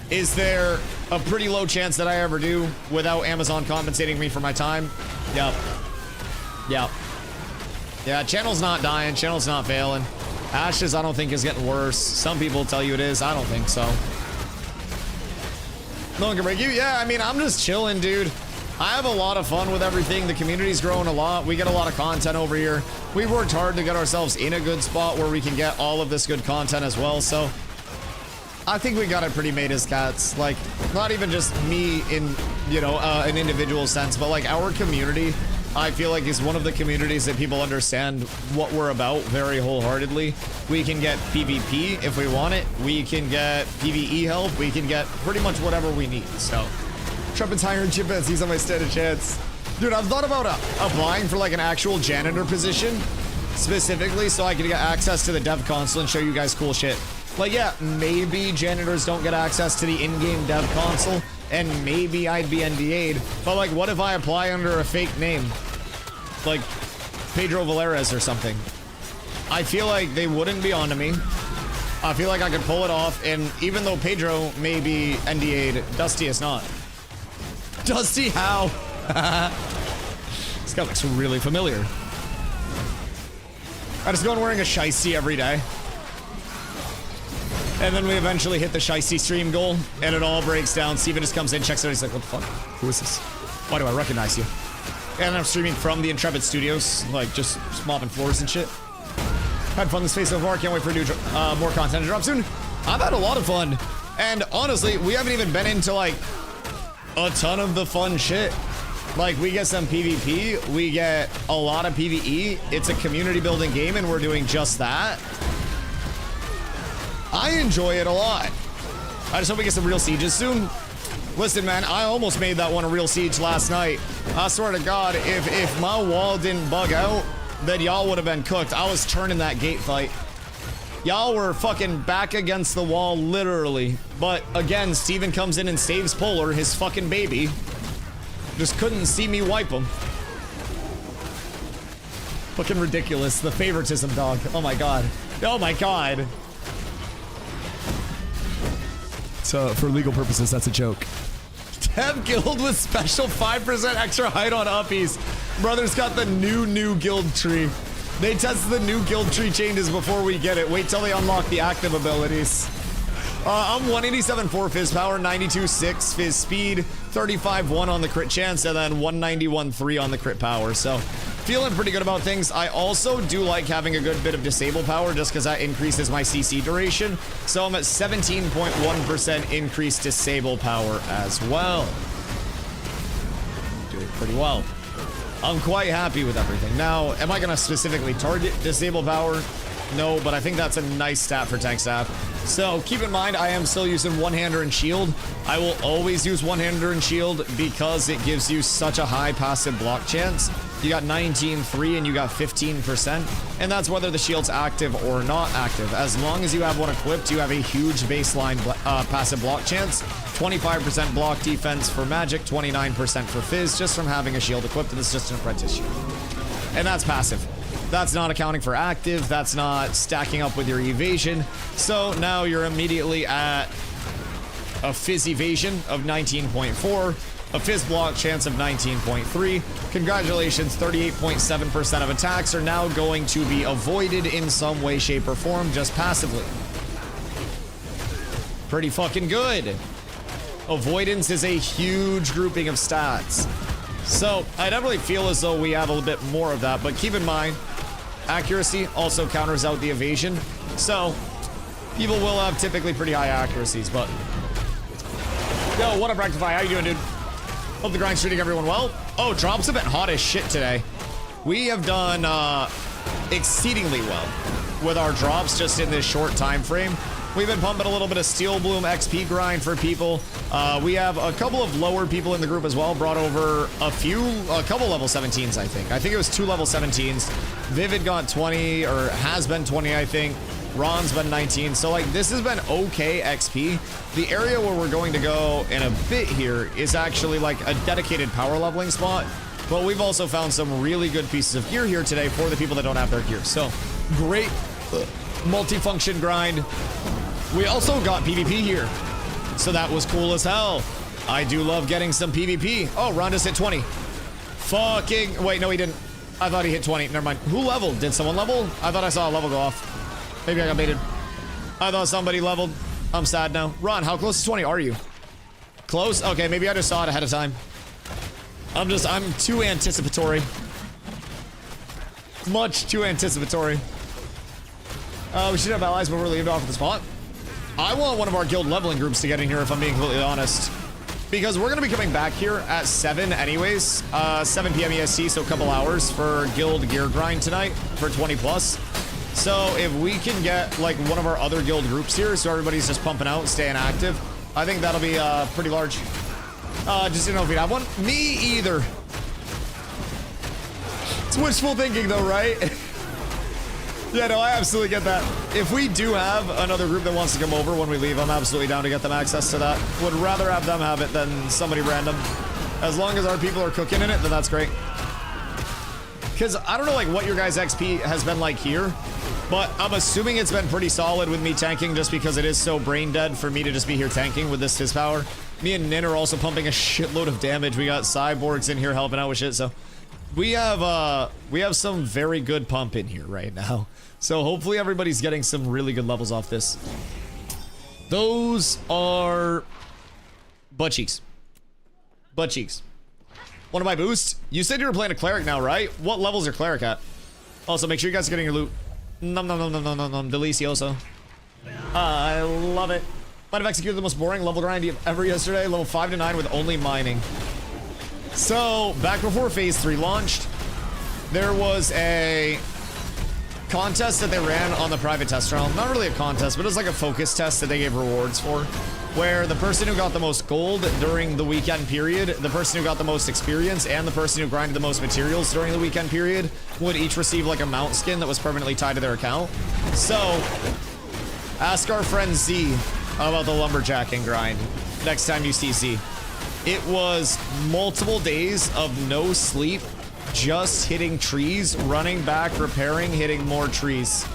Is there a pretty low chance that I ever do without Amazon compensating me for my time? Yep. Yep. Yeah, channel's not dying. Channel's not failing. Ashes, I don't think, is getting worse. Some people tell you it is. I don't think so. No one can break you. Yeah, I mean, I'm just chilling, dude. I have a lot of fun with everything. The community's growing a lot. We get a lot of content over here. We've worked hard to get ourselves in a good spot where we can get all of this good content as well. So I think we got it pretty made as cats. Like, not even just me in, you know, an individual sense, but like our community, I feel like is one of the communities that people understand what we're about very wholeheartedly. We can get PvP if we want it. We can get PvE help. We can get pretty much whatever we need. So, Trumpet's hiring chimpanzees on my standard chance. Dude, I've thought about applying for like an actual janitor position specifically so I can get access to the dev console and show you guys cool shit. Like, yeah, maybe janitors don't get access to the in-game dev console, and maybe I'd be NDA'd, but like, what if I apply under a fake name? Like, Pedro Valeras or something. I feel like they wouldn't be onto me. I feel like I could pull it off, and even though Pedro may be NDA'd, Dusty is not. Dusty, how? This guy looks really familiar. I just go in wearing a shiesty every day. And then we eventually hit the shiesty stream goal, and it all breaks down. Steven just comes in, checks it out, he's like, what the fuck? Who is this? Why do I recognize you? And I'm streaming from the Intrepid Studios, like, just mopping floors and shit. Had fun this phase so far, can't wait for more content to drop soon. I've had a lot of fun, and honestly, we haven't even been into, like, a ton of the fun shit. Like, we get some PvP, we get a lot of PvE, it's a community building game, and we're doing just that. I enjoy it a lot. I just hope we get some real sieges soon. Listen, man, I almost made that one a real siege last night. I swear to God, if my wall didn't bug out, then y'all would have been cooked. I was turning that gate fight. Y'all were fucking back against the wall, literally. But again, Steven comes in and saves Polar, his fucking baby. Just couldn't see me wipe him. Fucking ridiculous. The favoritism, dog. Oh my God. Oh my God. So, for legal purposes, that's a joke. Dev guild with special 5% extra height on uppies. Brother's got the new guild tree. They test the new guild tree changes before we get it. Wait till they unlock the active abilities. I'm 187.4 fizz power, 92.6 fizz speed, 35.1 on the crit chance, and then 191.3 on the crit power. So feeling pretty good about things. I also do like having a good bit of disable power just because that increases my CC duration. So I'm at 17.1% increased disable power as well. Doing pretty well. I'm quite happy with everything. Now, am I going to specifically target disable power? No, but I think that's a nice stat for tank staff. So keep in mind, I am still using one-hander and shield. I will always use one-hander and shield because it gives you such a high passive block chance. You got 19.3 and you got 15%. And that's whether the shield's active or not active. As long as you have one equipped, you have a huge baseline passive block chance. 25% block defense for magic, 29% for fizz, just from having a shield equipped. And it's just an apprentice shield. And that's passive. That's not accounting for active. That's not stacking up with your evasion. So now you're immediately at a fizz evasion of 19.4, a fizz block chance of 19.3. Congratulations, 38.7% of attacks are now going to be avoided in some way, shape, or form, just passively. Pretty fucking good. Avoidance is a huge grouping of stats. So I definitely feel as though we have a little bit more of that, but keep in mind, accuracy also counters out the evasion. So people will have typically pretty high accuracies, but yo, what up, Rectify? How you doing, dude? Hope the grind's treating everyone well. Oh, drops have been hot as shit today. We have done exceedingly well with our drops just in this short time frame. We've been pumping a little bit of Steel Bloom XP grind for people. We have a couple of lower people in the group as well. Brought over a couple level 17s, I think. I think it was 2 level 17s. Vivid got 20, or has been 20, I think. Ron's been 19. So, like, this has been okay XP. The area where we're going to go in a bit here is actually, like, a dedicated power leveling spot. But we've also found some really good pieces of gear here today for the people that don't have their gear. So, great multifunction grind. We also got PvP here, so that was cool as hell. I do love getting some PvP. Oh, Ron just hit 20. Fucking, wait, no he didn't. I thought he hit 20, never mind. Who leveled? Did someone level? I thought I saw a level go off. Maybe I got baited. I thought somebody leveled. I'm sad now. Ron, how close to 20 are you? Close? Okay, maybe I just saw it ahead of time. I'm too anticipatory. Much too anticipatory. We should have allies when we're leaving off at the spot. I want one of our guild leveling groups to get in here, if I'm being completely honest. Because we're going to be coming back here at 7 anyways. 7 p.m. EST, so a couple hours for guild gear grind tonight for 20 plus. So if we can get like one of our other guild groups here, so everybody's just pumping out, staying active, I think that'll be pretty large. Just didn't know if we'd have one. Me either. It's wishful thinking though, right? Yeah, no, I absolutely get that. If we do have another group that wants to come over when we leave, I'm absolutely down to get them access to that. Would rather have them have it than somebody random. As long as our people are cooking in it, then that's great. Because I don't know like what your guys' XP has been like here, but I'm assuming it's been pretty solid with me tanking just because it is so brain dead for me to just be here tanking with this fizz power. Me and Nin are also pumping a shitload of damage. We got cyborgs in here helping out with shit, so we have some very good pump in here right now. So hopefully everybody's getting some really good levels off this. Those are butt cheeks. Butt cheeks. One of my boosts. You said you were playing a cleric now, right? What levels are cleric at? Also, make sure you guys are getting your loot. Nom nom nom nom nom nom nom. Delicioso. I love it. Might have executed the most boring level grind ever yesterday. Level 5 to 9 with only mining. So, back before Phase 3 launched, there was a contest that they ran on the private test realm. Not really a contest, but it was like a focus test that they gave rewards for, where the person who got the most gold during the weekend period, the person who got the most experience, and the person who grinded the most materials during the weekend period would each receive like a mount skin that was permanently tied to their account. So, ask our friend Z about the lumberjacking grind next time you see Z. It was multiple days of no sleep, just hitting trees, running back, repairing, hitting more trees.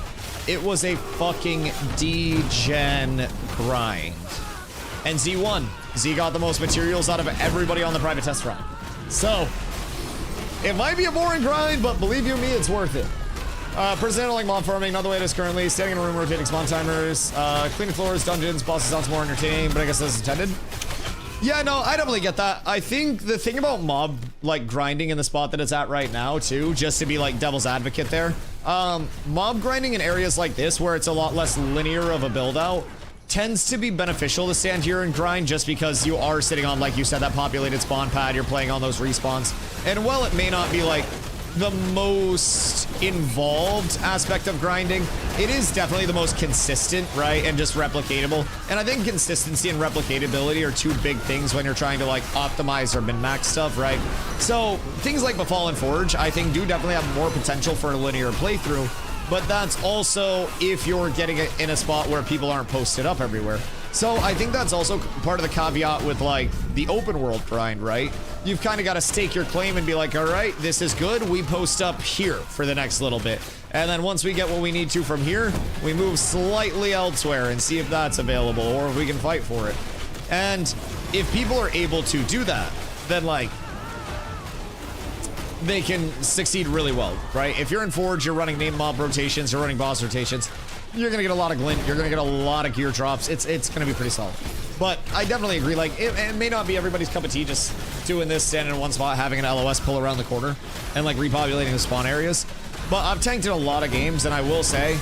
It was a fucking degen grind. And Z won. Z got the most materials out of everybody on the private test run. So, it might be a boring grind, but believe you me, it's worth it. Personally, like mob farming, not the way it is currently. Standing in a room, rotating spawn timers, cleaning floors, dungeons, bosses sounds more entertaining, but I guess that's intended. Yeah, no, I definitely get that. I think the thing about mob, like, grinding in the spot that it's at right now, too, just to be, like, devil's advocate there, mob grinding in areas like this, where it's a lot less linear of a build-out, tends to be beneficial to stand here and grind, just because you are sitting on, like you said, that populated spawn pad, you're playing on those respawns, and while it may not be, like, the most involved aspect of grinding, it is definitely the most consistent, right, and just replicatable. And I think consistency and replicatability are two big things when you're trying to, like, optimize or min-max stuff, right? So things like Befallen Forge, I think, do definitely have more potential for a linear playthrough, but that's also if you're getting it in a spot where people aren't posted up everywhere. So I think that's also part of the caveat with, like, the open world grind, right? You've kind of got to stake your claim and be like, all right, this is good. We post up here for the next little bit. And then once we get what we need to from here, we move slightly elsewhere and see if that's available or if we can fight for it. And if people are able to do that, then, like, they can succeed really well, right? If you're in Forge, you're running name mob rotations, you're running boss rotations, you're gonna get a lot of glint, you're gonna get a lot of gear drops. It's gonna be pretty solid. But I definitely agree, like, it may not be everybody's cup of tea just doing this, standing in one spot, having an LOS pull around the corner, and, like, repopulating the spawn areas. But I've tanked in a lot of games, and I will say,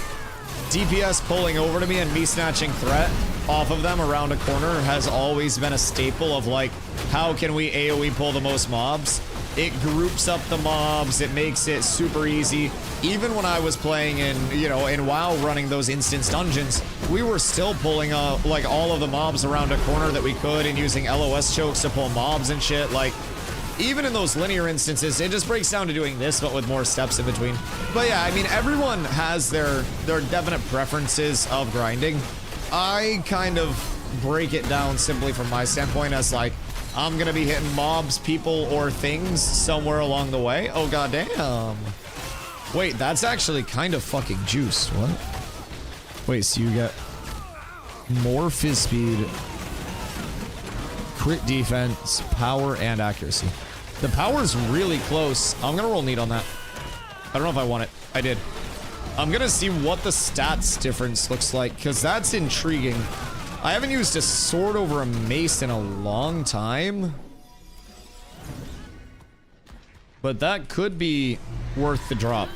DPS pulling over to me and me snatching threat off of them around a corner has always been a staple of, like, how can we AoE pull the most mobs? It groups up the mobs, it makes it super easy. Even when I was playing in, you know, in WoW running those instance dungeons, we were still pulling, like, all of the mobs around a corner that we could and using LOS chokes to pull mobs and shit. Like, even in those linear instances, it just breaks down to doing this, but with more steps in between. But yeah, I mean, everyone has their definite preferences of grinding. I kind of break it down simply from my standpoint as, like, I'm gonna be hitting mobs, people, or things somewhere along the way. Oh, goddamn. Wait, that's actually kind of fucking juiced. What? Wait, so you get more fizz speed, crit defense, power, and accuracy. The power's really close. I'm gonna roll neat on that. I don't know if I want it. I did. I'm gonna see what the stats difference looks like, because that's intriguing. I haven't used a sword over a mace in a long time. But that could be worth the drop.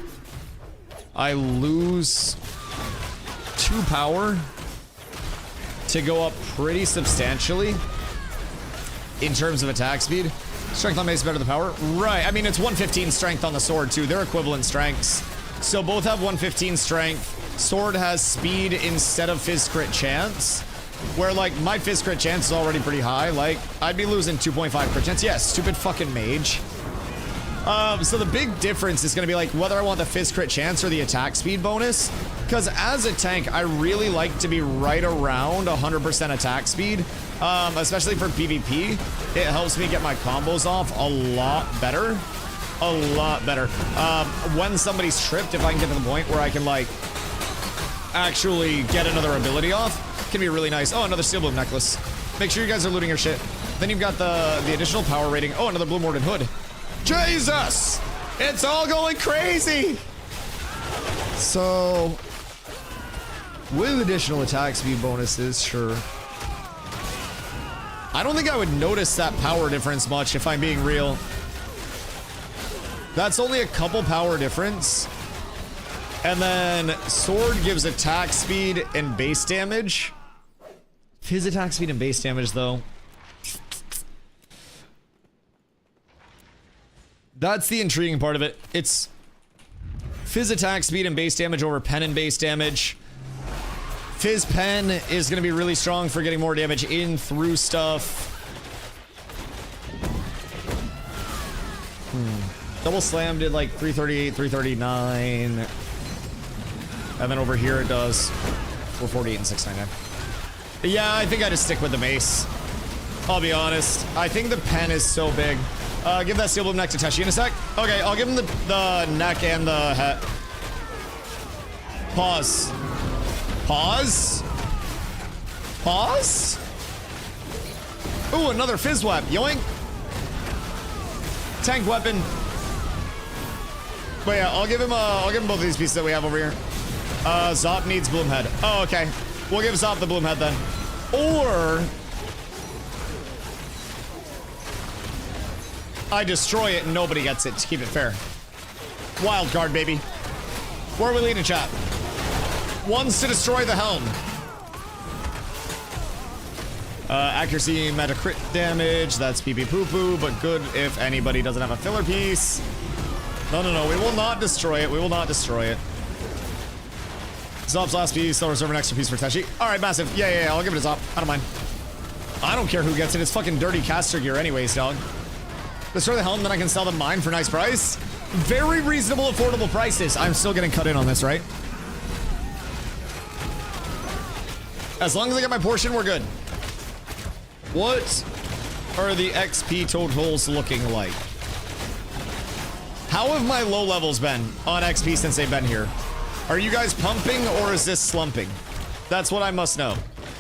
I lose 2 power to go up pretty substantially in terms of attack speed. Strength on mace is better than power. Right, I mean, it's 115 strength on the sword too. They're equivalent strengths. So both have 115 strength. Sword has speed instead of fizz crit chance. Where, like, my fizz crit chance is already pretty high. Like, I'd be losing 2.5 crit chance. Yeah, stupid fucking mage. So the big difference is gonna be, like, whether I want the fizz crit chance or the attack speed bonus. Because as a tank, I really like to be right around 100% attack speed. Especially for PvP. It helps me get my combos off a lot better. A lot better. When somebody's tripped, if I can get to the point where I can, like, actually get another ability off, can be really nice. Oh, another steel bloom necklace. Make sure you guys are looting your shit. Then you've got the additional power rating. Oh, another Blue Mordant hood. Jesus! It's all going crazy! So, with additional attack speed bonuses, sure. I don't think I would notice that power difference much, if I'm being real. That's only a couple power difference. And then sword gives attack speed and base damage. His attack speed and base damage, though. That's the intriguing part of it. It's Fizz attack speed and base damage over pen and base damage. Fizz pen is going to be really strong for getting more damage in through stuff. Double slam did like 338, 339. And then over here it does 448 and 699. Yeah, I think I just stick with the mace. I'll be honest. I think the pen is so big. Give that steel bloom neck to Teshi in a sec. Okay, I'll give him the neck and the hat. Pause. Pause? Pause? Ooh, another fizz web. Yoink. Tank weapon. But yeah, I'll give him both of these pieces that we have over here. Zop needs bloom head. Oh, okay. We'll give Zop the bloom head then. Or I destroy it and nobody gets it to keep it fair. Wild card, baby. Where are we leading, chat? One's to destroy the helm. Accuracy, meta crit damage. That's pee pee poo poo, but good if anybody doesn't have a filler piece. No, no, no. We will not destroy it. We will not destroy it. Zop's last piece. I'll reserve an extra piece for Teshi. All right, massive. Yeah. I'll give it a Zop. I don't mind. I don't care who gets it. It's fucking dirty caster gear anyways, dog. Destroy the helm, then I can sell them mine for nice price. Very reasonable, affordable prices. I'm still getting cut in on this, right? As long as I get my portion, we're good. What are the XP totals looking like? How have my low levels been on XP since they've been here? Are you guys pumping or is this slumping? That's what I must know.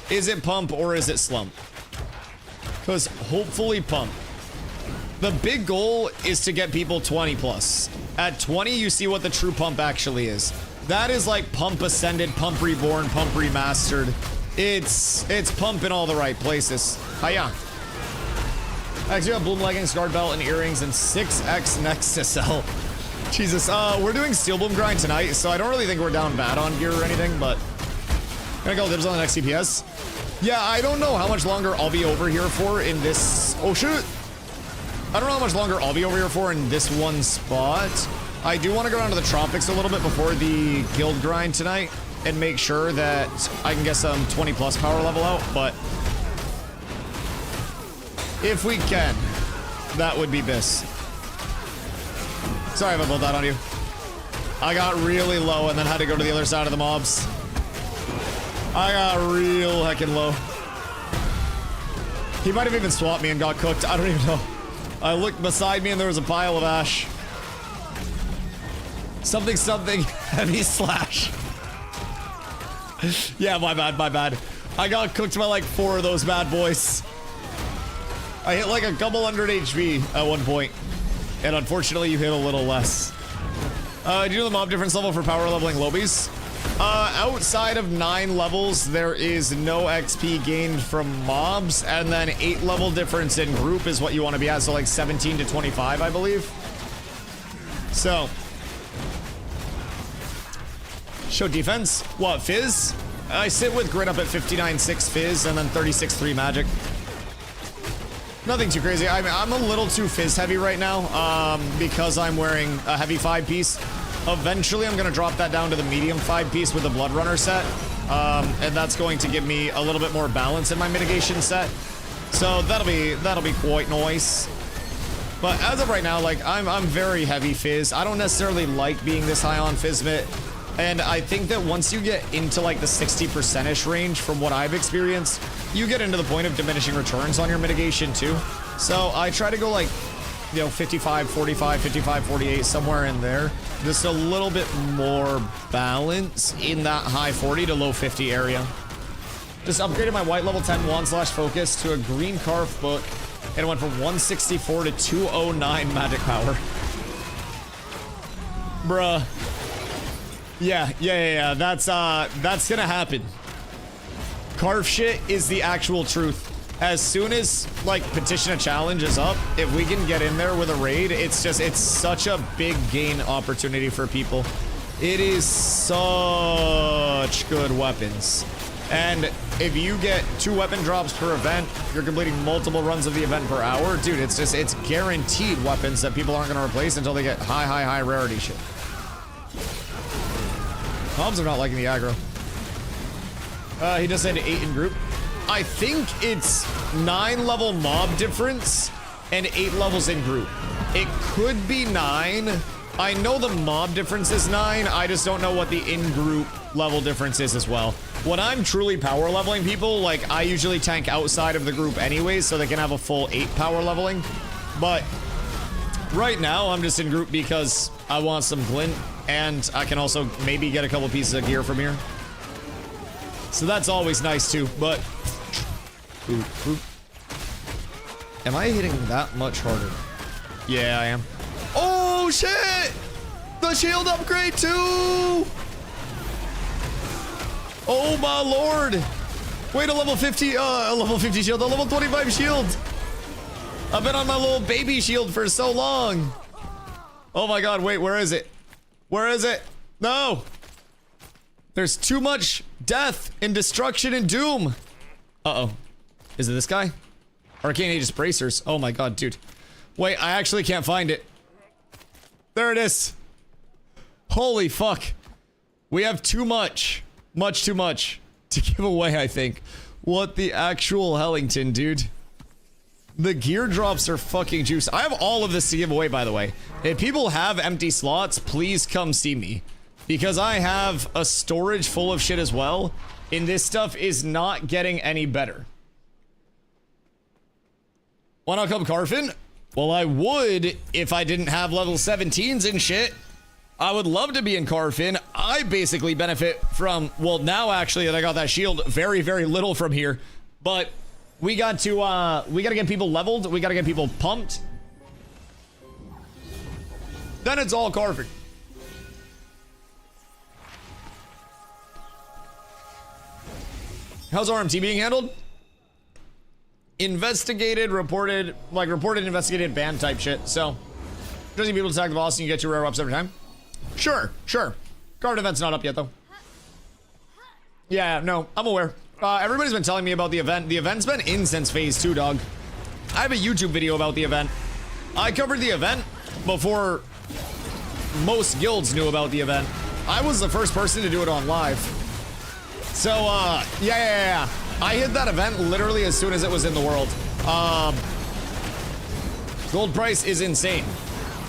Is it pump or is it slump? Because hopefully pump. The big goal is to get people 20 plus. At 20, you see what the true pump actually is. That is like pump ascended, pump reborn, pump remastered. It's pump in all the right places. Hiya. Actually, have bloom leggings, guard belt, and earrings, and 6x Nexus L. Jesus, we're doing steel bloom grind tonight, so I don't really think we're down bad on gear or anything, but gonna go dibs on the next CPS. Yeah, I don't know how much longer I'll be over here for in this. Oh shoot! I don't know how much longer I'll be over here for in this one spot. I do want to go down to the tropics a little bit before the guild grind tonight and make sure that I can get some 20 plus power level out, but if we can, that would be best. Sorry if I pulled that on you. I got really low and then had to go to the other side of the mobs. I got real heckin' low. He might have even swapped me and got cooked. I don't even know. I looked beside me and there was a pile of ash. Something, heavy slash. Yeah, my bad. I got cooked by like 4 of those bad boys. I hit like a couple hundred HP at one point. And unfortunately, you hit a little less. Do you know the mob difference level for power leveling lobies? Outside of 9 levels, there is no XP gained from mobs, and then 8 level difference in group is what you want to be at, so like 17 to 25, I believe. So. Show defense. What, Fizz? I sit with grid up at 59.6 Fizz, and then 36.3 magic. Nothing too crazy. I'm a little too Fizz heavy right now, because I'm wearing a heavy 5-piece. Eventually, I'm going to drop that down to the medium 5-piece with the Blood Runner set. And that's going to give me a little bit more balance in my mitigation set. So that'll be quite nice. But as of right now, like, I'm very heavy Fizz. I don't necessarily like being this high on Fizzmit. And I think that once you get into like the 60%-ish range from what I've experienced, you get into the point of diminishing returns on your mitigation too. So I try to go like, you know, 55, 45, 55, 48, somewhere in there. Just a little bit more balance in that high 40 to low 50 area. Just upgraded my white level 10 wand / focus to a green Carf book, and it went from 164 to 209 magic power. Bruh. Yeah. That's gonna happen. Carf shit is the actual truth. As soon as, like, Petition a Challenge is up, if we can get in there with a raid, it's such a big gain opportunity for people. It is such good weapons. And if you get 2 weapon drops per event, you're completing multiple runs of the event per hour. Dude, it's guaranteed weapons that people aren't gonna replace until they get high rarity shit. Mobs are not liking the aggro. He just said 8 in group. I think it's 9 level mob difference and 8 levels in group. It could be 9. I know the mob difference is 9. I just don't know what the in-group level difference is as well. When I'm truly power leveling people, like, I usually tank outside of the group anyways, so they can have a full 8 power leveling. But right now, I'm just in group because I want some glint, and I can also maybe get a couple pieces of gear from here. So that's always nice too, but am I hitting that much harder? Yeah, I am. Oh shit! The shield upgrade too! Oh my lord! Wait, a level 50 shield, a level 25 shield! I've been on my little baby shield for so long. Oh my god, wait, where is it? Where is it? No! There's too much death and destruction and doom. Uh-oh. Is it this guy? Arcane Aegis Bracers. Oh my god, dude. Wait, I actually can't find it. There it is. Holy fuck. We have too much. Much too much to give away, I think. What the actual Hellington, dude. The gear drops are fucking juice. I have all of this to give away, by the way. If people have empty slots, please come see me. Because I have a storage full of shit as well. And this stuff is not getting any better. Why not come Carfin? Well, I would if I didn't have level 17s and shit. I would love to be in Carfin. I basically benefit from, well, now actually that I got that shield, very, very little from here. But we got to get people leveled. We got to get people pumped. Then it's all Carfin. How's RMT being handled? Investigated, reported, investigated, banned type shit. So, doesn't people attack the boss and you get your rare ups every time? Sure, sure. Card event's not up yet, though. Yeah, no, I'm aware. Everybody's been telling me about the event. The event's been in since phase 2, dog. I have a YouTube video about the event. I covered the event before most guilds knew about the event. I was the first person to do it on live. So, yeah. I hit that event literally as soon as it was in the world. Gold price is insane.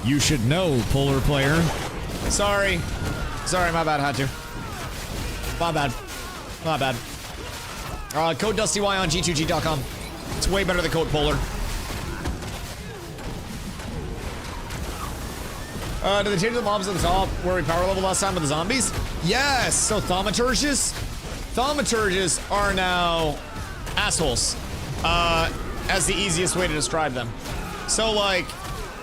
You should know, Polar player. Sorry, my bad, had to. My bad. Code DustyWhy on G2G.com. It's way better than code Polar. Do they change the mobs at the top where we power level last time with the zombies? Yes, so thaumaturges are now assholes, as the easiest way to describe them. So, like,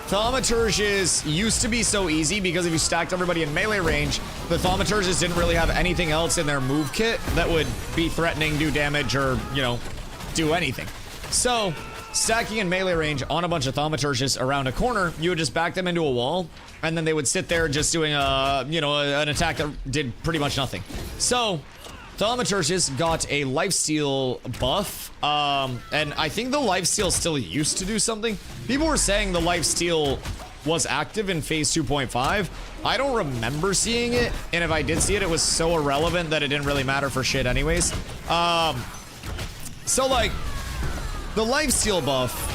thaumaturges used to be so easy because if you stacked everybody in melee range, the thaumaturges didn't really have anything else in their move kit that would be threatening, do damage, or, you know, do anything. So, stacking in melee range on a bunch of thaumaturges around a corner, you would just back them into a wall, and then they would sit there just doing an attack that did pretty much nothing. So, thaumaturges got a lifesteal buff, and I think the lifesteal still used to do something. People were saying the lifesteal was active in phase 2.5. I don't remember seeing it, and if I did see it, it was so irrelevant that it didn't really matter for shit anyways. So, like, the lifesteal buff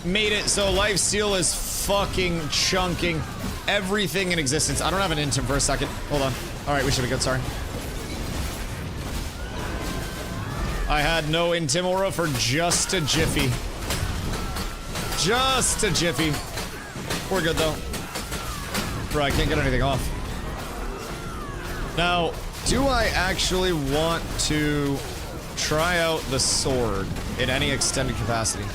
made it so lifesteal is fucking chunking everything in existence. I don't have an intim for a second. Hold on. All right, we should be good. Sorry. I had no intim aura for just a jiffy. Just a jiffy. We're good though. Bro, I can't get anything off. Now, do I actually want to try out the sword in any extended capacity?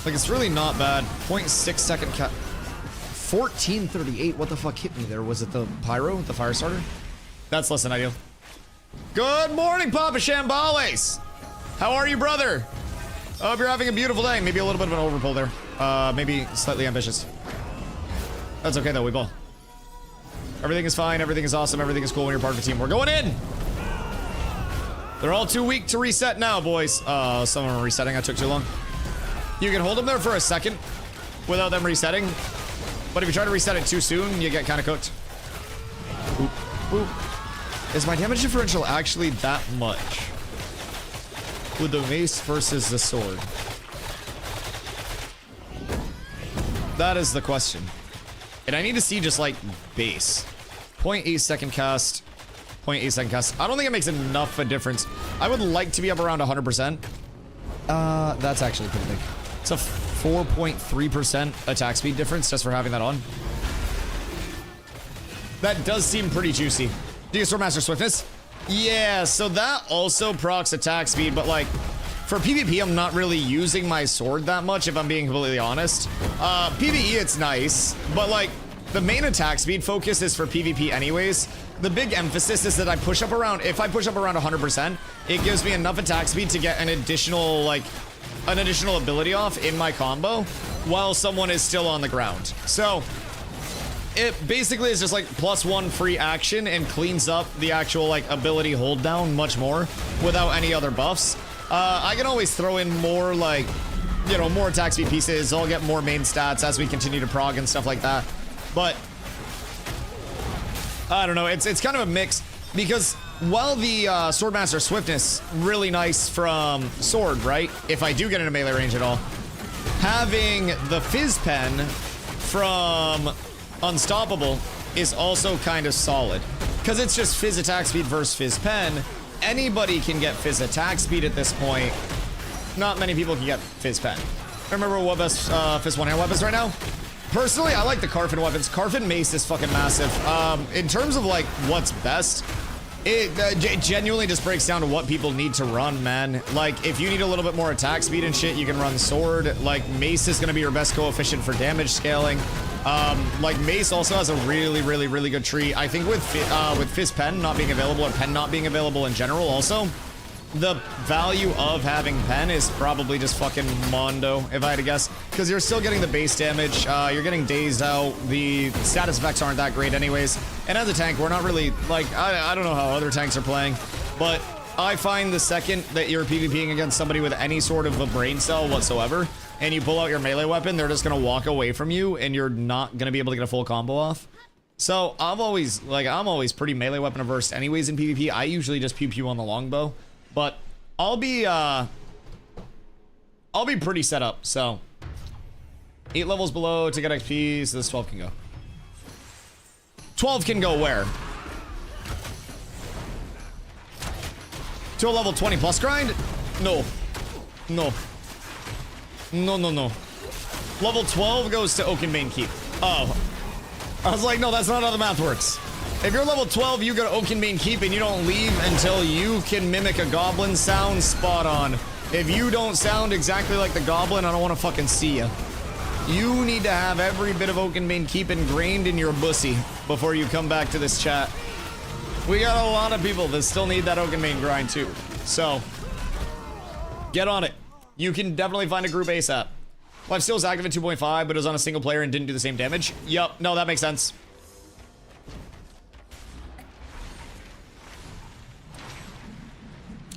Like, it's really not bad. 0.6 second 1438. What the fuck hit me there? Was it the pyro? The fire starter? That's less than ideal. Good morning, Papa Shambales. How are you, brother? I hope you're having a beautiful day. Maybe a little bit of an overpull there. Maybe slightly ambitious. That's okay, though. We ball. Everything is fine. Everything is awesome. Everything is cool when you're part of a team. We're going in. They're all too weak to reset now, boys. Some of them are resetting. I took too long. You can hold them there for a second without them resetting. But if you try to reset it too soon, you get kind of cooked. Oop. Oop. Is my damage differential actually that much with the mace versus the sword? That is the question. And I need to see just like base. 0.8 second cast. 0.8 second cast. I don't think it makes enough of a difference. I would like to be up around 100%. That's actually pretty big. It's a 4.3% attack speed difference just for having that on. That does seem pretty juicy. Do you Swordmaster Swiftness? Yeah, so that also procs attack speed, but like, for PvP, I'm not really using my sword that much, if I'm being completely honest. PvE, it's nice, but like, the main attack speed focus is for PvP anyways. The big emphasis is that I push up around, if I push up around 100%, it gives me enough attack speed to get an additional, like, an additional ability off in my combo while someone is still on the ground. So it basically is just like +1 free action and cleans up the actual like ability hold down much more without any other buffs. I can always throw in more like, you know, more attack speed pieces. I'll get more main stats as we continue to prog and stuff like that. But I don't know, it's kind of a mix because while the Swordmaster Swiftness, really nice from Sword, right? If I do get into melee range at all. Having the Fizz Pen from Unstoppable is also kind of solid. Because it's just Fizz attack speed versus Fizz Pen. Anybody can get Fizz attack speed at this point. Not many people can get Fizz Pen. I remember what best Fizz one-hand weapons right now? Personally, I like the Carfin weapons. Carfin Mace is fucking massive. In terms of like what's best, it genuinely just breaks down to what people need to run, man. Like, if you need a little bit more attack speed and shit, you can run Sword. Like, Mace is gonna be your best coefficient for damage scaling. Like, Mace also has a really good tree. I think with Fizz Pen not being available, or Pen not being available in general also, the value of having Pen is probably just fucking mondo, if I had to guess. Because you're still getting the base damage, you're getting dazed out, the status effects aren't that great anyways. And as a tank, we're not really, like, I don't know how other tanks are playing, but I find the second that you're PvPing against somebody with any sort of a brain cell whatsoever, and you pull out your melee weapon, they're just gonna walk away from you, and you're not gonna be able to get a full combo off. So, I'm always pretty melee weapon averse anyways in PvP. I usually just pew-pew on the longbow. But I'll be pretty set up, so 8 levels below to get XP, so this 12 can go. 12 can go where? To a level 20 plus grind? No. No. No, no, no. Level 12 goes to Oakenbane Keep. Oh. I was like, no, that's not how the math works. If you're level 12, you go to Oakenbane Keep and you don't leave until you can mimic a goblin sound spot on. If you don't sound exactly like the goblin, I don't want to fucking see you. You need to have every bit of Oakenbane Keep ingrained in your bussy before you come back to this chat. We got a lot of people that still need that Oakenbane grind too. So, get on it. You can definitely find a group ASAP. Lifesteal is active at 2.5, but it was on a single player and didn't do the same damage. Yup, no, that makes sense.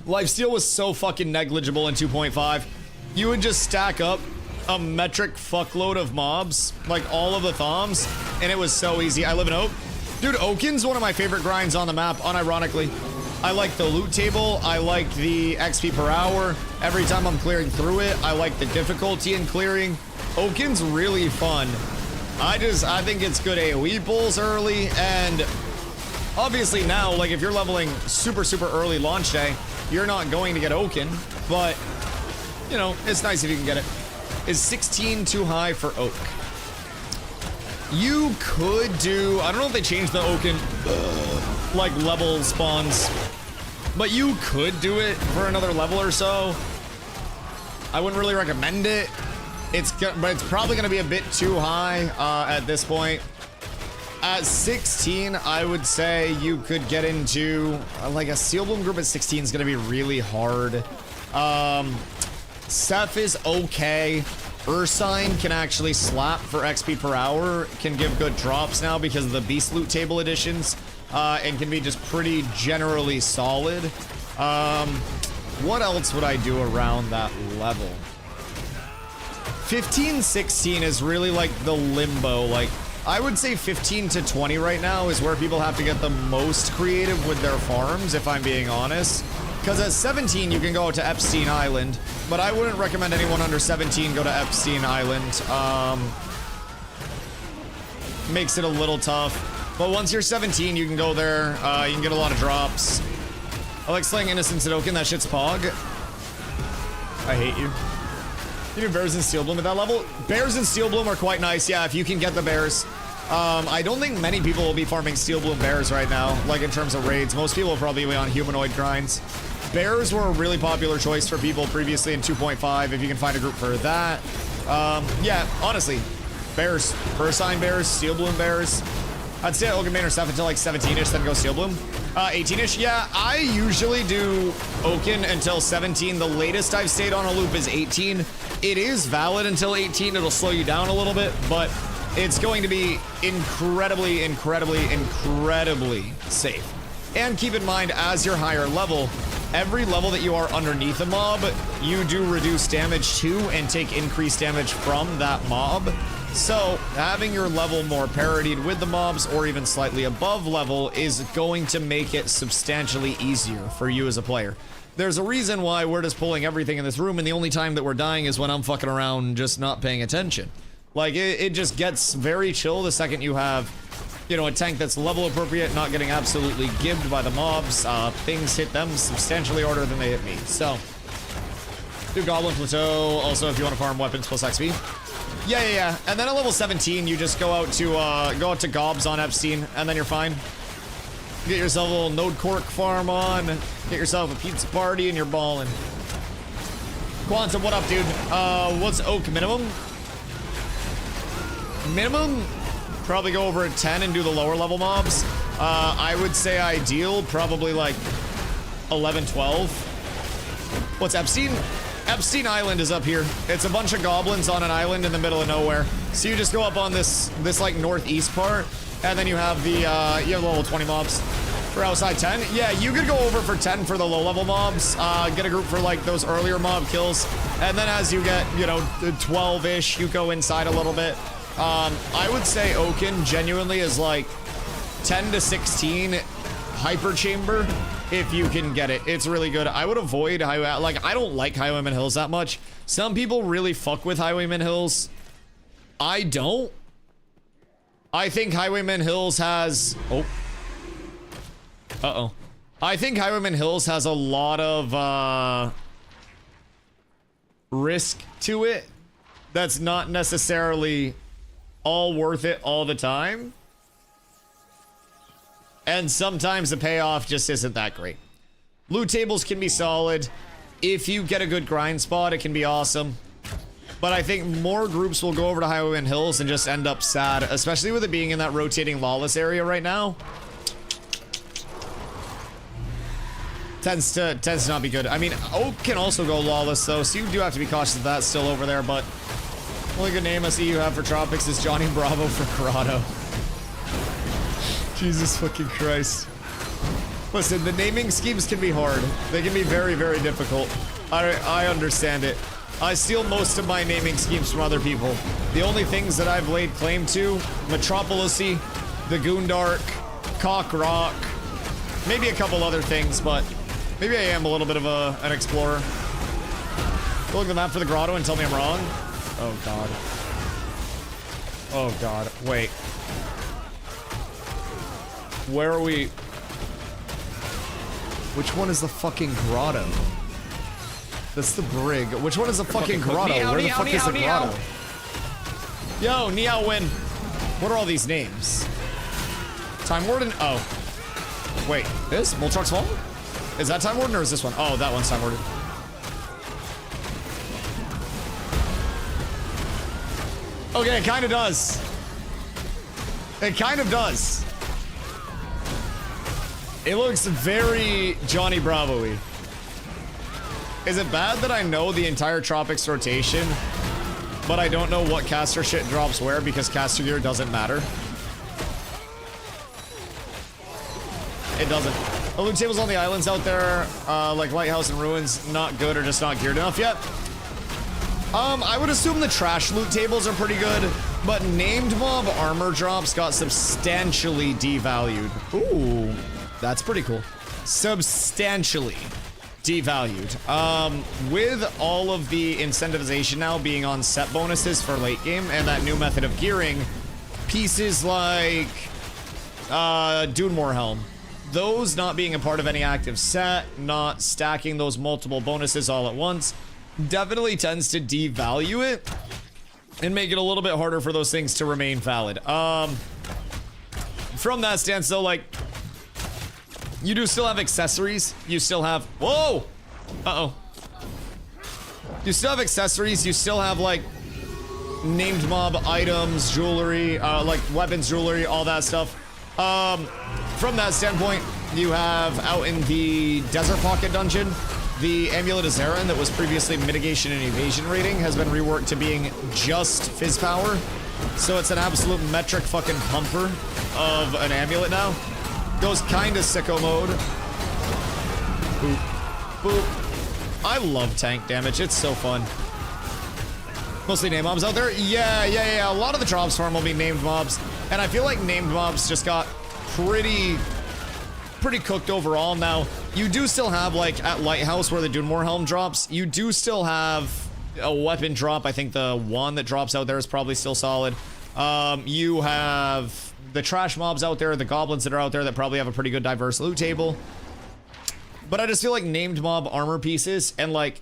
Lifesteal was so fucking negligible in 2.5. You would just stack up a metric fuckload of mobs, like all of the Thoms, and it was so easy. I live in Oak. Dude, Oaken's one of my favorite grinds on the map, unironically. I like the loot table. I like the XP per hour. Every time I'm clearing through it, I like the difficulty in clearing. Oaken's really fun. I think it's good AoE pulls early, and obviously now, like if you're leveling super early launch day, you're not going to get Oaken, but, you know, it's nice if you can get it. Is 16 too high for Oak? You could do, I don't know if they changed the Oaken, like, level spawns, but you could do it for another level or so. I wouldn't really recommend it. But it's probably going to be a bit too high at this point. At 16, I would say you could get into, like, a Steel Bloom group at 16 is going to be really hard. Seth is okay. Ursine can actually slap for XP per hour, can give good drops now because of the Beast Loot Table editions, and can be just pretty generally solid. What else would I do around that level? 15, 16 is really like the limbo, like, I would say 15 to 20 right now is where people have to get the most creative with their farms, if I'm being honest. Because at 17, you can go to Epstein Island, but I wouldn't recommend anyone under 17 go to Epstein Island. Makes it a little tough. But once you're 17, you can go there. You can get a lot of drops. I like slaying Innocence at Oaken. That shit's pog. I hate you. You do Bears and Steel Bloom at that level? Bears and Steel Bloom are quite nice, yeah, if you can get the Bears. I don't think many people will be farming Steel Bloom Bears right now, like in terms of raids. Most people will probably be on humanoid grinds. Bears were a really popular choice for people previously in 2.5, if you can find a group for that. Yeah, honestly, Bears. Ursine Bears, Steel Bloom Bears. I'd stay at Oakenbane or stuff until like 17-ish, then go Steel Bloom. 18-ish. Yeah, I usually do Oaken until 17. The latest I've stayed on a loop is 18. It is valid until 18. It'll slow you down a little bit, but it's going to be incredibly, incredibly, incredibly safe. And keep in mind, as you're higher level, every level that you are underneath a mob, you do reduce damage to and take increased damage from that mob. So having your level more parodied with the mobs or even slightly above level is going to make it substantially easier for you as a player. There's a reason why we're just pulling everything in this room, and the only time that we're dying is when I'm fucking around just not paying attention. Like, it just gets very chill the second you have, you know, a tank that's level appropriate, not getting absolutely gibbed by the mobs. Things hit them substantially harder than they hit me. So, do Goblin Plateau. Also, if you want to farm weapons plus XP. Yeah. And then at level 17, you just go out to Gobs on Epstein, and then you're fine. Get yourself a little Node Cork farm on. Get yourself a pizza party, and you're balling. Quantum, what up, dude? What's Oak minimum? Minimum? Probably go over at 10 and do the lower level mobs. I would say ideal, probably like 11, 12. What's Epstein? Epstein Island is up here. It's a bunch of goblins on an island in the middle of nowhere. So you just go up on this like northeast part, and then you have the level 20 mobs. For outside 10, yeah, you could go over for 10 for the low level mobs. Get a group for like those earlier mob kills, and then as you get, you know, 12-ish, you go inside a little bit. I would say Oaken genuinely is like 10 to 16 hyper chamber if you can get it. It's really good. I would avoid Highway, like I don't like Highwayman Hills that much. Some people really fuck with Highwayman Hills. I don't. I think Highwayman Hills has, I think Highwayman Hills has a lot of risk to it that's not necessarily all worth it all the time. And sometimes the payoff just isn't that great. Loot tables can be solid. If you get a good grind spot, it can be awesome. But I think more groups will go over to Highwayman Hills and just end up sad, especially with it being in that rotating Lawless area right now. Tends to not be good. I mean, Oak can also go Lawless though, so you do have to be cautious of that still over there, but only good name I see you have for Tropics is Johnny Bravo for Corrado. Jesus fucking Christ. Listen, the naming schemes can be hard. They can be very, very difficult. I understand it. I steal most of my naming schemes from other people. The only things that I've laid claim to, Metropolisy, the Goondark, Cock Rock, maybe a couple other things, but maybe I am a little bit of an explorer. Go look at the map for the grotto and tell me I'm wrong. Oh god. Oh god. Wait. Where are we? Which one is the fucking grotto? That's the brig. Which one is the fucking grotto? Where the fuck is the grotto? Yo, Niao Win. What are all these names? Time Warden? Oh. Wait, this? Moltruck's Vault? Is that Time Warden or is this one? Oh, that one's Time Warden. Okay, it kind of does. It kind of does. It looks very Johnny Bravo-y. Is it bad that I know the entire Tropics rotation, but I don't know what caster shit drops where because caster gear doesn't matter? It doesn't. The loot tables on the islands out there, like Lighthouse and Ruins, not good or just not geared enough yet. I would assume the trash loot tables are pretty good, but named mob armor drops got substantially devalued. Ooh, that's pretty cool. Substantially devalued. With all of the incentivization now being on set bonuses for late game and that new method of gearing, pieces like Dunmore Helm, those not being a part of any active set, not stacking those multiple bonuses all at once, definitely tends to devalue it and make it a little bit harder for those things to remain valid. From that stance though, like, you do still have accessories. You still have, whoa! Uh-oh. You still have accessories. You still have, like, named mob items, jewelry, like weapons, jewelry, all that stuff. From that standpoint, you have out in the Desert Pocket dungeon, the Amulet of Zarin that was previously mitigation and evasion rating has been reworked to being just fizz power. So it's an absolute metric fucking pumper of an amulet now. Goes kinda sicko mode. Boop. Boop. I love tank damage, it's so fun. Mostly named mobs out there? Yeah. A lot of the drops farm will be named mobs. And I feel like named mobs just got pretty cooked overall. Now, you do still have, like, at Lighthouse where the Dunmore Helm drops, you do still have a weapon drop. I think the one that drops out there is probably still solid. You have the trash mobs out there, the goblins that are out there that probably have a pretty good diverse loot table. But I just feel like named mob armor pieces and, like,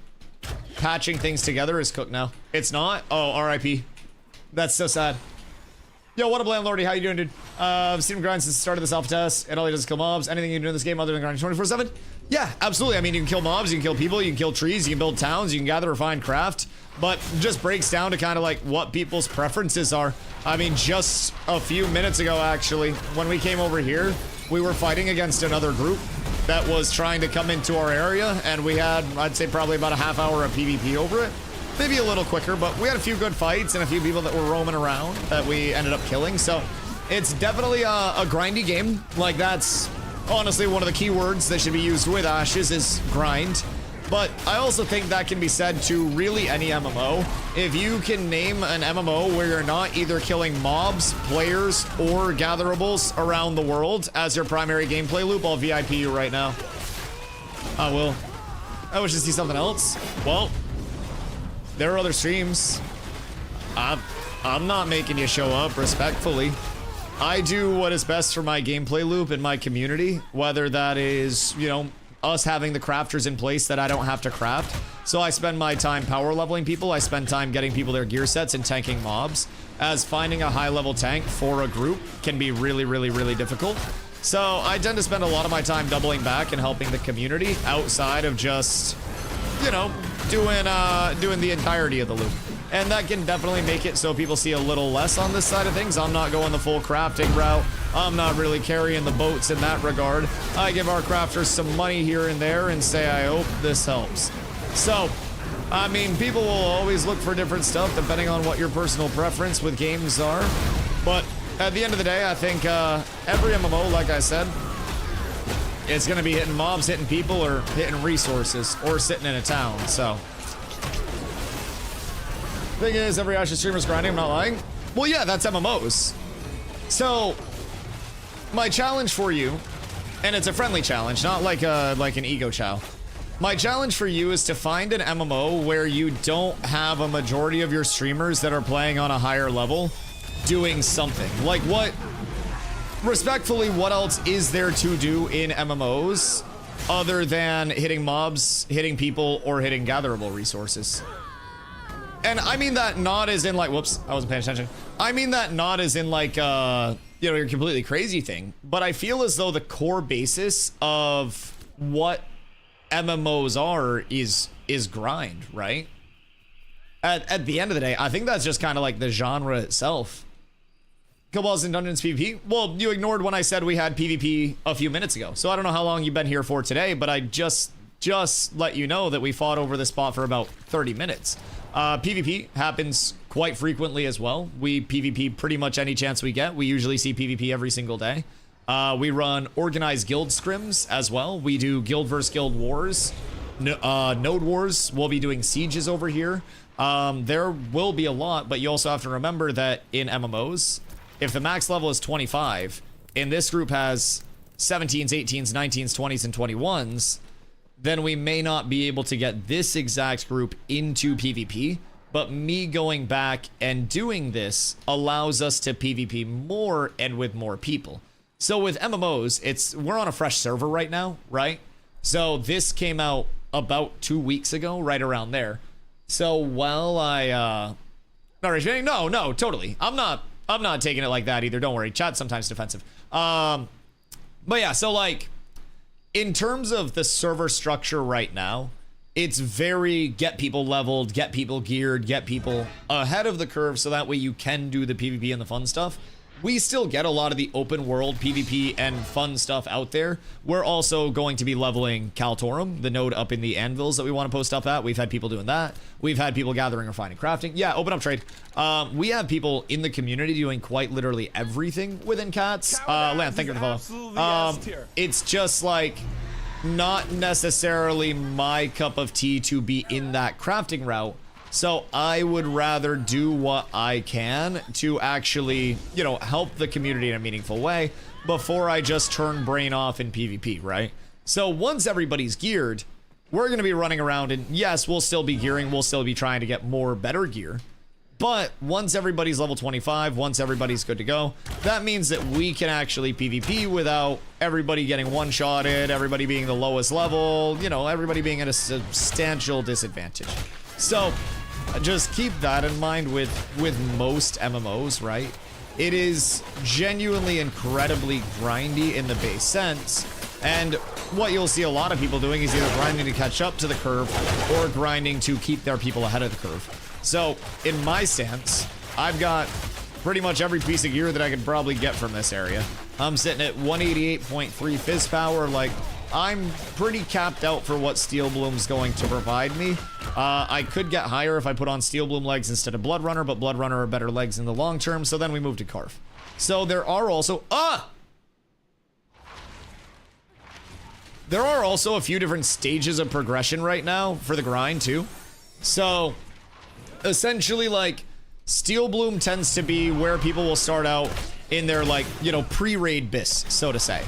patching things together is cooked now. It's not? Oh, RIP. That's so sad. Yo, what up, Landlordy? How you doing, dude? I've seen him grind since the start of this alpha test, and all he does is kill mobs. Anything you can do in this game other than grinding 24/7? Yeah, absolutely. I mean, you can kill mobs, you can kill people, you can kill trees, you can build towns, you can gather, refine, craft, but it just breaks down to kind of like what people's preferences are. I mean, just a few minutes ago, actually, when we came over here, we were fighting against another group that was trying to come into our area, and we had, I'd say, probably about a half hour of PvP over it. Maybe a little quicker, but we had a few good fights and a few people that were roaming around that we ended up killing. So it's definitely a grindy game. Like, that's honestly one of the key words that should be used with Ashes is grind. But I also think that can be said to really any MMO. If you can name an MMO where you're not either killing mobs, players, or gatherables around the world as your primary gameplay loop, I'll VIP you right now. I will. I wish to see something else. Well, there are other streams. I'm not making you show up, respectfully. I do what is best for my gameplay loop and my community, whether that is, you know, us having the crafters in place that I don't have to craft. So I spend my time power leveling people, I spend time getting people their gear sets and tanking mobs, as finding a high level tank for a group can be really difficult. So I tend to spend a lot of my time doubling back and helping the community outside of just, you know, doing the entirety of the loop. And that can definitely make it so people see a little less on this side of things. I'm not going the full crafting route. I'm not really carrying the boats in that regard. I give our crafters some money here and there and say, I hope this helps. So, I mean, people will always look for different stuff depending on what your personal preference with games are. But at the end of the day, I think every MMO, like I said, it's gonna be hitting mobs, hitting people, or hitting resources, or sitting in a town, so. Thing is, every Ashes streamer's grinding, I'm not lying. Well, yeah, that's MMOs. So, my challenge for you, and it's a friendly challenge, not like an ego chow. My challenge for you is to find an MMO where you don't have a majority of your streamers that are playing on a higher level doing something. Like what, respectfully, what else is there to do in MMOs other than hitting mobs, hitting people, or hitting gatherable resources? And I mean that not as in like, whoops, I wasn't paying attention. I mean that not as in like, you know, your completely crazy thing. But I feel as though the core basis of what MMOs are is grind, right? At the end of the day, I think that's just kind of like the genre itself. Cabals and Dungeons PvP? Well, you ignored when I said we had PvP a few minutes ago. So I don't know how long you've been here for today, but I just let you know that we fought over this spot for about 30 minutes. PvP happens quite frequently as well. We PvP pretty much any chance we get. We usually see PvP every single day. We run organized guild scrims as well. We do guild versus guild wars, node wars. We'll be doing sieges over here. There will be a lot, but you also have to remember that in MMOs, if the max level is 25, and this group has 17s, 18s, 19s, 20s, and 21s, then we may not be able to get this exact group into PvP, but me going back and doing this allows us to PvP more and with more people. So with MMOs, we're on a fresh server right now, right? So this came out about 2 weeks ago, right around there. So while no, totally. I'm not taking it like that either. Don't worry. Chat's sometimes defensive. But yeah, so like, in terms of the server structure right now, it's very get people leveled, get people geared, get people ahead of the curve so that way you can do the PvP and the fun stuff. we still get a lot of the open world PvP and fun stuff out there. We're also going to be leveling Kaltorum, the node up in the anvils that we want to post up at. We've had people doing that. We've had people gathering, refining, crafting. Yeah, open up trade. We have people in the community doing quite literally everything within cats. Lan, thank you for the follow. It's just like not necessarily my cup of tea to be in that crafting route. So I would rather do what I can to actually, you know, help the community in a meaningful way before I just turn brain off in PvP, right? So once everybody's geared, we're going to be running around and yes, we'll still be gearing. We'll still be trying to get more better gear. But once everybody's level 25, once everybody's good to go, that means that we can actually PvP without everybody getting one-shotted, everybody being the lowest level, you know, everybody being at a substantial disadvantage. So just keep that in mind with most MMOs, right? It is genuinely incredibly grindy in the base sense, and what you'll see a lot of people doing is either grinding to catch up to the curve or grinding to keep their people ahead of the curve. So in my stance, I've got pretty much every piece of gear that I could probably get from this area. I'm sitting at 188.3 fizz power. Like, I'm pretty capped out for what Steel Bloom's going to provide me. I could get higher if I put on Steel Bloom legs instead of Blood Runner, but Blood Runner are better legs in the long term, so then we move to Carf. So there are also... There are also a few different stages of progression right now for the grind, too. So, essentially, like, Steel Bloom tends to be where people will start out in their, like, you know, pre-raid bis, so to say.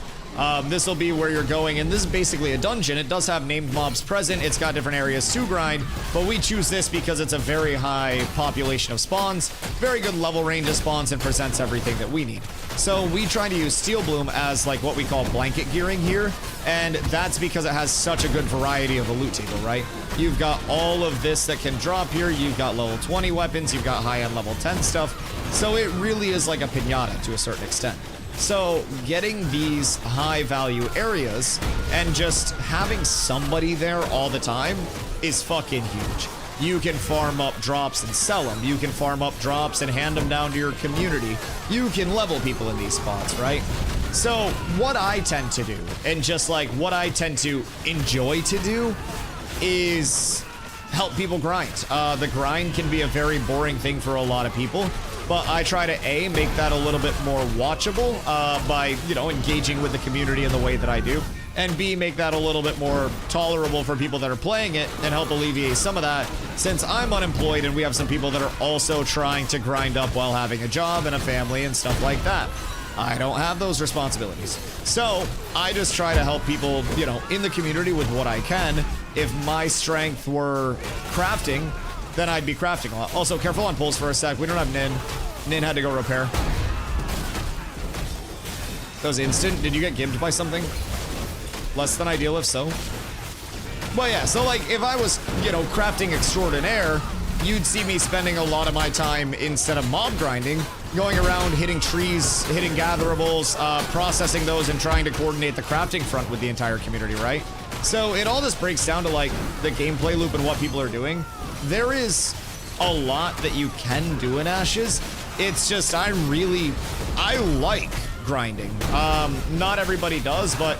This will be where you're going, and this is basically a dungeon. It does have named mobs present. It's got different areas to grind, but we choose this because it's a very high population of spawns, very good level range of spawns, and presents everything that we need. So we try to use Steel Bloom as like what we call blanket gearing here, and that's because it has such a good variety of a loot table, right? You've got all of this that can drop here. You've got level 20 weapons. You've got high-end level 10 stuff. So it really is like a piñata to a certain extent. So getting these high value areas and just having somebody there all the time is fucking huge. You can farm up drops and sell them. You can farm up drops and hand them down to your community. You can level people in these spots, right? So what I tend to do, and just like what I tend to enjoy to do, is help people grind. The grind can be a very boring thing for a lot of people, but I try to A, make that a little bit more watchable by, you know, engaging with the community in the way that I do, and B, make that a little bit more tolerable for people that are playing it and help alleviate some of that, since I'm unemployed and we have some people that are also trying to grind up while having a job and a family and stuff like that. I don't have those responsibilities. So I just try to help people, you know, in the community with what I can. If my strength were crafting, then I'd be crafting a lot. Also, careful on pulls for a sec. We don't have Nin. Nin had to go repair. That was instant. Did you get gimped by something? Less than ideal, if so. Well, yeah, so like, if I was, you know, crafting extraordinaire, you'd see me spending a lot of my time, instead of mob grinding, going around hitting trees, hitting gatherables, processing those, and trying to coordinate the crafting front with the entire community, right? So it all just breaks down to like the gameplay loop and what people are doing. There is a lot that you can do in Ashes. It's just I like grinding. Not everybody does, but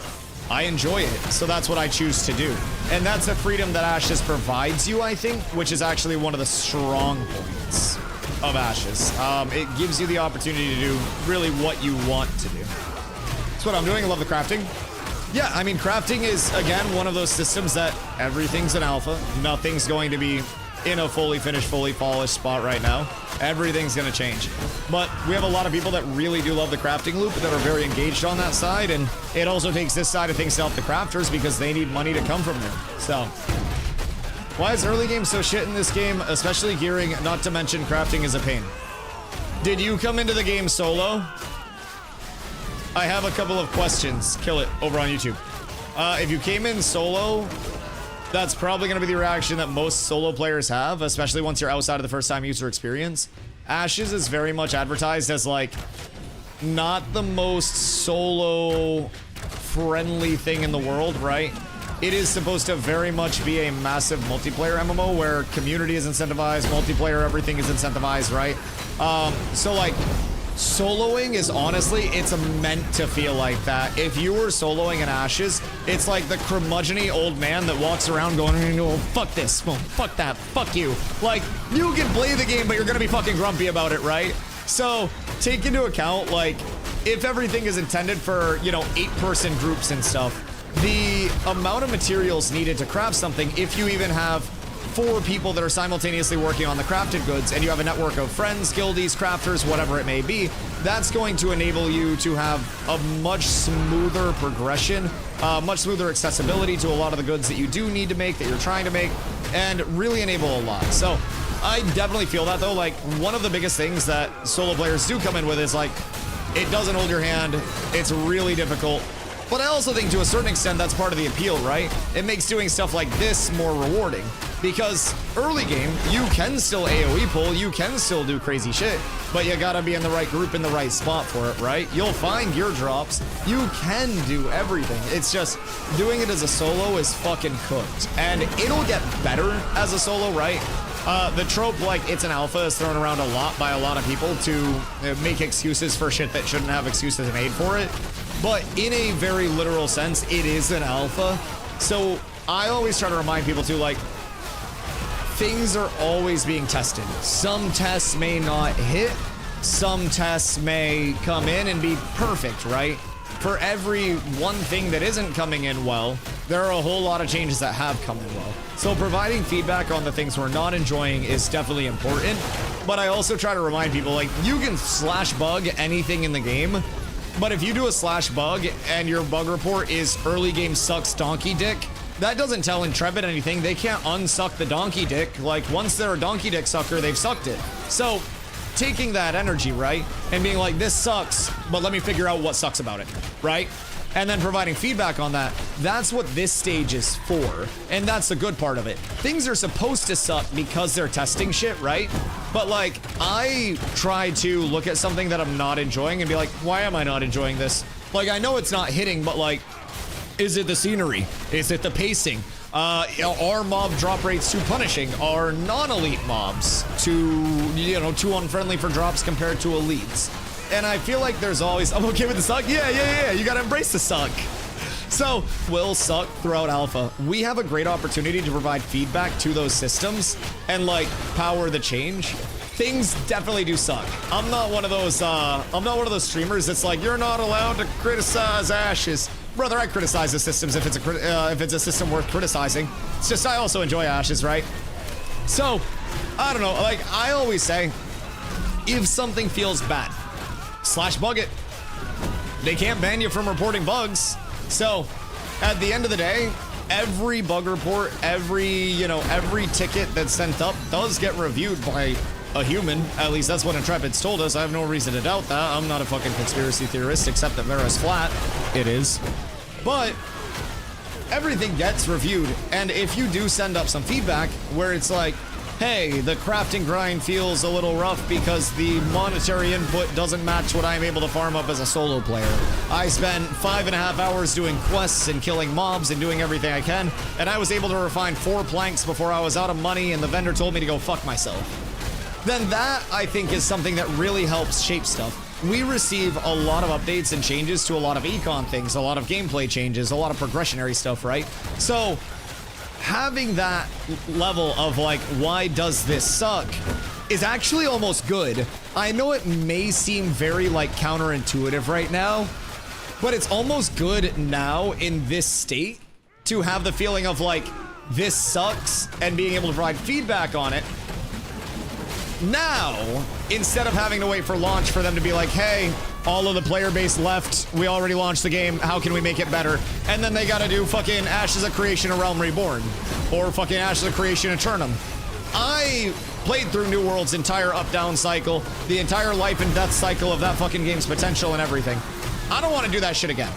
I enjoy it, so that's what I choose to do. And that's a freedom that Ashes provides you, I think, which is actually one of the strong points of Ashes. It gives you the opportunity to do really what you want to do. That's what I'm doing. I love the crafting. Yeah, I mean, crafting is, again, one of those systems that everything's an alpha. Nothing's going to be in a fully finished, fully polished spot right now. Everything's going to change. But we have a lot of people that really do love the crafting loop that are very engaged on that side, and it also takes this side of things to help the crafters because they need money to come from there. So, why is early game so shit in this game? Especially gearing, not to mention crafting is a pain. Did you come into the game solo? I have a couple of questions. Kill it over on YouTube. If you came in solo, that's probably going to be the reaction that most solo players have, especially once you're outside of the first time user experience. Ashes is very much advertised as like not the most solo friendly thing in the world, right? It is supposed to very much be a massive multiplayer MMO where community is incentivized, multiplayer, everything is incentivized, right? So like Soloing is honestly, it's meant to feel like that. If you were soloing in Ashes, it's like the curmudgeon-y old man that walks around going, oh, fuck this, oh, fuck that, fuck you. Like, you can play the game, but you're gonna be fucking grumpy about it, right? So, take into account, like, if everything is intended for, you know, 8-person groups and stuff, the amount of materials needed to craft something, if you even have 4 people that are simultaneously working on the crafted goods, and you have a network of friends, guildies, crafters, whatever it may be, that's going to enable you to have a much smoother progression, much smoother accessibility to a lot of the goods that you do need to make, that you're trying to make, and really enable a lot. So I definitely feel that, though. Like, one of the biggest things that solo players do come in with is, like, it doesn't hold your hand, it's really difficult. But I also think to a certain extent that's part of the appeal, right? It makes doing stuff like this more rewarding. Because early game, you can still AoE pull, you can still do crazy shit, but you gotta be in the right group in the right spot for it, right? You'll find gear drops, you can do everything. It's just, doing it as a solo is fucking cooked. And it'll get better as a solo, right? The trope, like, it's an alpha is thrown around a lot by a lot of people to make excuses for shit that shouldn't have excuses made for it. But in a very literal sense, it is an alpha. So I always try to remind people to, like, things are always being tested. Some tests may not hit, some tests may come in and be perfect, right? For every one thing that isn't coming in well, there are a whole lot of changes that have come in well. So providing feedback on the things we're not enjoying is definitely important, but I also try to remind people, like, you can slash bug anything in the game, but if you do a slash bug and your bug report is early game sucks donkey dick, that doesn't tell Intrepid anything. They can't unsuck the donkey dick. Like, once they're a donkey dick sucker, they've sucked it. So taking that energy, right, and being like, this sucks, but let me figure out what sucks about it, right? And then providing feedback on that, that's what this stage is for. And that's the good part of it. Things are supposed to suck because they're testing shit, right? But, like, I try to look at something that I'm not enjoying and be like, why am I not enjoying this? Like, I know it's not hitting, but, like, is it the scenery? Is it the pacing? Are mob drop rates too punishing? Are non-elite mobs too, you know, too unfriendly for drops compared to elites? And I feel like there's always, I'm okay with the suck. Yeah. You gotta embrace the suck. So, will suck throughout alpha. We have a great opportunity to provide feedback to those systems and, like, power the change. Things definitely do suck. I'm not one of those streamers that's like, you're not allowed to criticize Ashes. Brother, I criticize the systems if it's a system worth criticizing. It's just I also enjoy Ashes, right? So, I don't know. Like, I always say, if something feels bad, slash bug it. They can't ban you from reporting bugs. So, at the end of the day, every bug report, every ticket that's sent up does get reviewed by a human. At least that's what Intrepid's told us. I have no reason to doubt that. I'm not a fucking conspiracy theorist, except that Vera's flat. It is. But everything gets reviewed. And if you do send up some feedback where it's like, hey, the crafting grind feels a little rough because the monetary input doesn't match what I'm able to farm up as a solo player. I spent 5.5 hours doing quests and killing mobs and doing everything I can, and I was able to refine 4 planks before I was out of money and the vendor told me to go fuck myself. Then that, I think, is something that really helps shape stuff. We receive a lot of updates and changes to a lot of econ things, a lot of gameplay changes, a lot of progressionary stuff, right? So having that level of, like, why does this suck is actually almost good. I know it may seem very, like, counterintuitive right now, but it's almost good now in this state to have the feeling of, like, this sucks and being able to provide feedback on it. Now, instead of having to wait for launch for them to be like, hey, all of the player base left, we already launched the game, how can we make it better? And then they gotta do fucking Ashes of Creation, A Realm Reborn, or fucking Ashes of Creation, Eternum. I played through New World's entire up-down cycle, the entire life and death cycle of that fucking game's potential and everything. I don't want to do that shit again.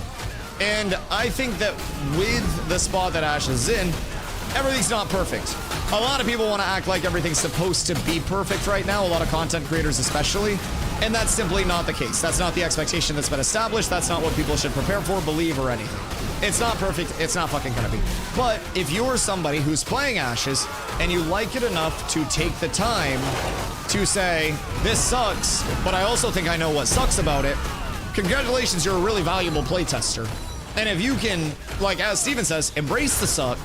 And I think that with the spot that Ashes is in, everything's not perfect. A lot of people want to act like everything's supposed to be perfect right now, a lot of content creators especially, and that's simply not the case. That's not the expectation that's been established. That's not what people should prepare for, believe, or anything. It's not perfect. It's not fucking gonna be. But if you're somebody who's playing Ashes and you like it enough to take the time to say, this sucks, but I also think I know what sucks about it, congratulations, you're a really valuable playtester. And if you can, like as Steven says, embrace the suck,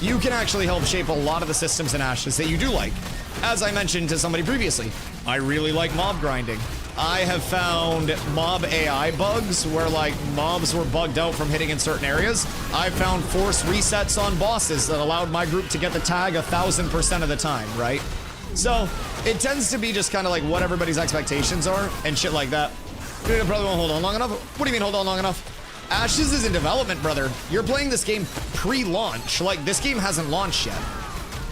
you can actually help shape a lot of the systems in Ashes that you do like. As I mentioned to somebody previously, I really like mob grinding. I have found mob AI bugs where like mobs were bugged out from hitting in certain areas. I found forced resets on bosses that allowed my group to get the tag 1000% of the time, right? So it tends to be just kind of like what everybody's expectations are and shit like that. Dude, I probably won't hold on long enough. What do you mean hold on long enough? Ashes is in development, brother. You're playing this game pre-launch. Like this game hasn't launched yet.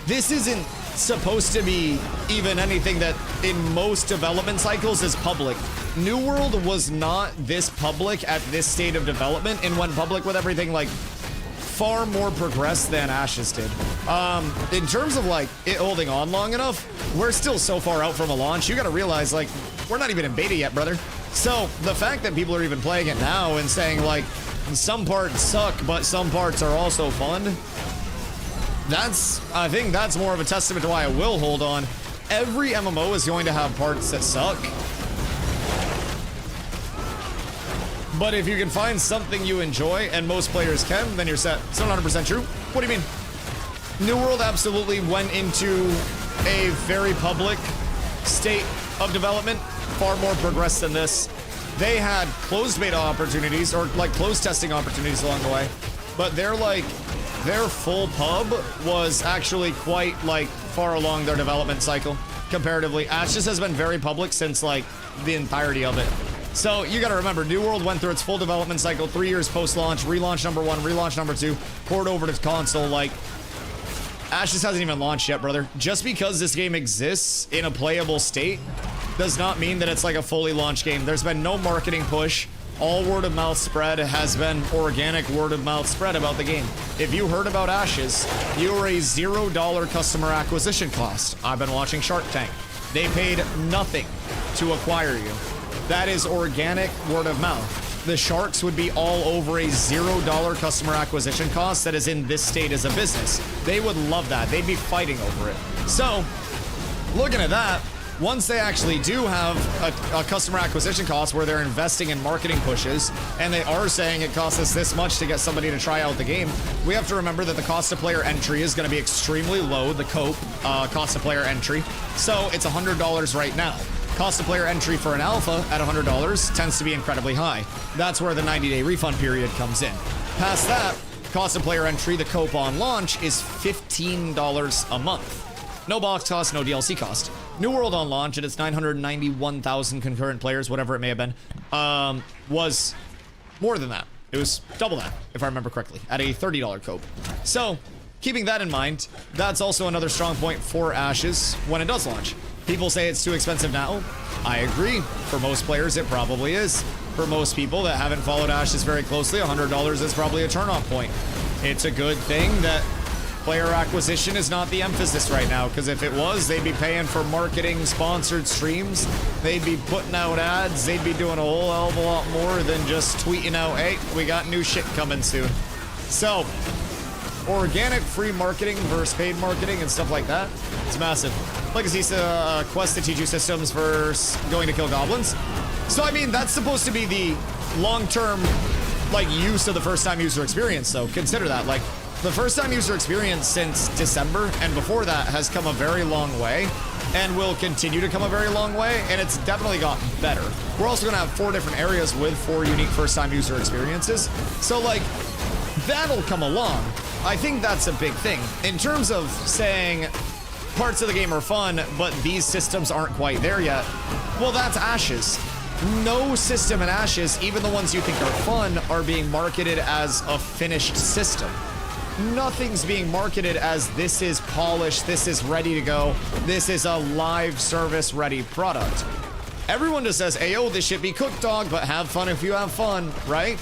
This isn't supposed to be even anything that in most development cycles is public. New World was not this public at this state of development and went public with everything like far more progressed than Ashes did. In terms of like it holding on long enough, we're still so far out from a launch. You gotta realize like we're not even in beta yet, brother. So the fact that people are even playing it now and saying like some parts suck but some parts are also fun, I think that's more of a testament to why I will hold on. Every MMO is going to have parts that suck. But if you can find something you enjoy, and most players can, then you're set. It's not 100% true. What do you mean? New World absolutely went into a very public state of development, far more progressed than this. They had closed beta opportunities, or like closed testing opportunities along the way, but they're like, their full pub was actually quite like far along their development cycle comparatively. Ashes has been very public since like the entirety of it. So you gotta remember, New World went through its full development cycle 3 years post-launch, relaunch number 1, relaunch number 2, poured over to console. Like Ashes hasn't even launched yet, brother. Just because this game exists in a playable state does not mean that it's like a fully launched game. There's been no marketing push. All word of mouth spread has been organic word of mouth spread about the game. If you heard about Ashes, you were a $0 customer acquisition cost. I've been watching Shark Tank. They paid nothing to acquire you. That is organic word of mouth. The sharks would be all over a $0 customer acquisition cost that is in this state as a business. They would love that. They'd be fighting over it. So, looking at that, once they actually do have a customer acquisition cost where they're investing in marketing pushes and they are saying it costs us this much to get somebody to try out the game, we have to remember that the cost of player entry is going to be extremely low, the COPE, cost of player entry. So it's $100 right now. Cost of player entry for an alpha at $100 tends to be incredibly high. That's where the 90-day refund period comes in. Past that, cost of player entry, the COPE on launch, is $15 a month. No box cost, no DLC cost. New World on launch at its 991,000 concurrent players, whatever it may have been, was more than that. It was double that, if I remember correctly, at a $30 COPE. So, keeping that in mind, that's also another strong point for Ashes when it does launch. People say it's too expensive now. I agree. For most players, it probably is. For most people that haven't followed Ashes very closely, $100 is probably a turn-off point. It's a good thing that player acquisition is not the emphasis right now, because if it was, they'd be paying for marketing, sponsored streams, they'd be putting out ads, they'd be doing a whole hell of a lot more than just tweeting out, hey, we got new shit coming soon. So, organic free marketing versus paid marketing and stuff like that, it's massive. Legacy quest to teach you systems versus going to kill goblins. So, I mean, that's supposed to be the long-term, like, use of the first-time user experience, though. Consider that, like, the first-time user experience since December and before that has come a very long way and will continue to come a very long way, and it's definitely gotten better. We're also going to have 4 different areas with 4 unique first-time user experiences. So, like, that'll come along. I think that's a big thing. In terms of saying parts of the game are fun, but these systems aren't quite there yet, well, that's Ashes. No system in Ashes, even the ones you think are fun, are being marketed as a finished system. Nothing's being marketed as this is polished, this is ready to go, this is a live service ready product. Everyone just says, hey, yo, this should be cooked, dog, but have fun if you have fun, right?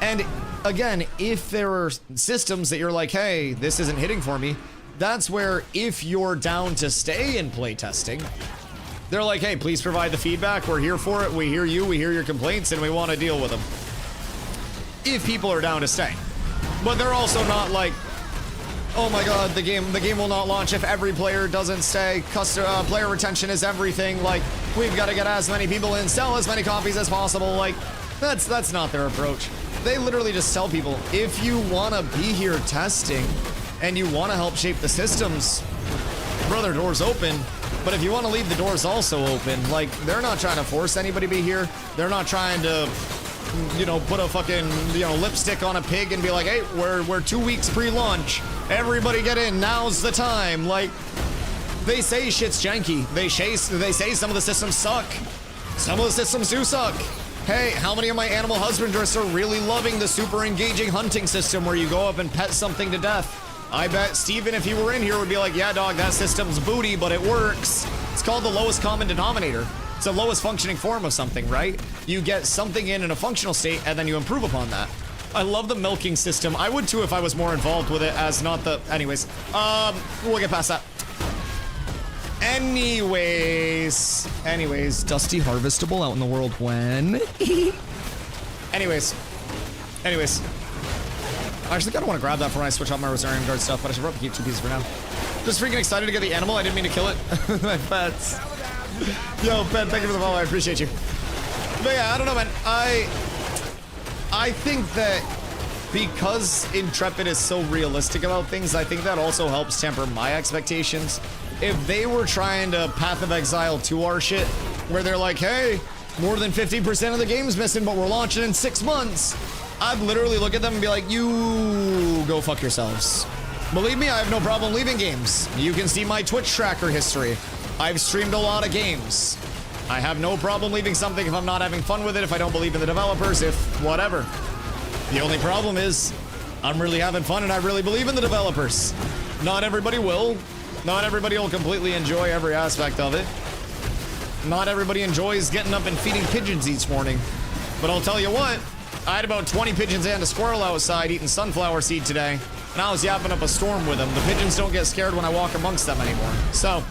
And again, if there are systems that you're like, hey, this isn't hitting for me, that's where if you're down to stay in playtesting, they're like, hey, please provide the feedback, we're here for it, we hear you, we hear your complaints, and we want to deal with them. If people are down to stay. But they're also not like, Oh my god, the game will not launch if every player doesn't stay. Player retention is everything. Like, we've got to get as many people in, sell as many copies as possible. Like, that's not their approach. They literally just tell people, if you want to be here testing and you want to help shape the systems, brother, doors open. But if you want to leave the doors also open, like, they're not trying to force anybody to be here. They're not trying to, you know, put a fucking, you know, lipstick on a pig and be like, hey, we're 2 weeks pre-launch. Everybody get in, now's the time. Like, they say shit's janky. They say some of the systems suck. Some of the systems do suck. Hey, how many of my animal husbanders are really loving the super engaging hunting system where you go up and pet something to death? I bet Steven, if he were in here, would be like, yeah, dog, that system's booty, but it works. It's called the lowest common denominator. It's the lowest functioning form of something, right? You get something in a functional state, and then you improve upon that. I love the milking system. I would too if I was more involved with it as not the... Anyways, we'll get past that. Anyways, Dusty harvestable out in the world when? Anyways. I actually kind of want to grab that for when I switch out my Rosarian Guard stuff, but I should probably keep 2 pieces for now. Just freaking excited to get the animal. I didn't mean to kill it. My pets. Yo, Ben, thank you for the follow. I appreciate you. But yeah, I don't know, man. I think that because Intrepid is so realistic about things, I think that also helps temper my expectations. If they were trying to Path of Exile 2 our shit, where they're like, hey, more than 50% of the game's missing, but we're launching in 6 months, I'd literally look at them and be like, you go fuck yourselves. Believe me, I have no problem leaving games. You can see my Twitch tracker history. I've streamed a lot of games. I have no problem leaving something if I'm not having fun with it, if I don't believe in the developers, if whatever. The only problem is I'm really having fun and I really believe in the developers. Not everybody will. Not everybody will completely enjoy every aspect of it. Not everybody enjoys getting up and feeding pigeons each morning. But I'll tell you what, I had about 20 pigeons and a squirrel outside eating sunflower seed today, and I was yapping up a storm with them. The pigeons don't get scared when I walk amongst them anymore. So,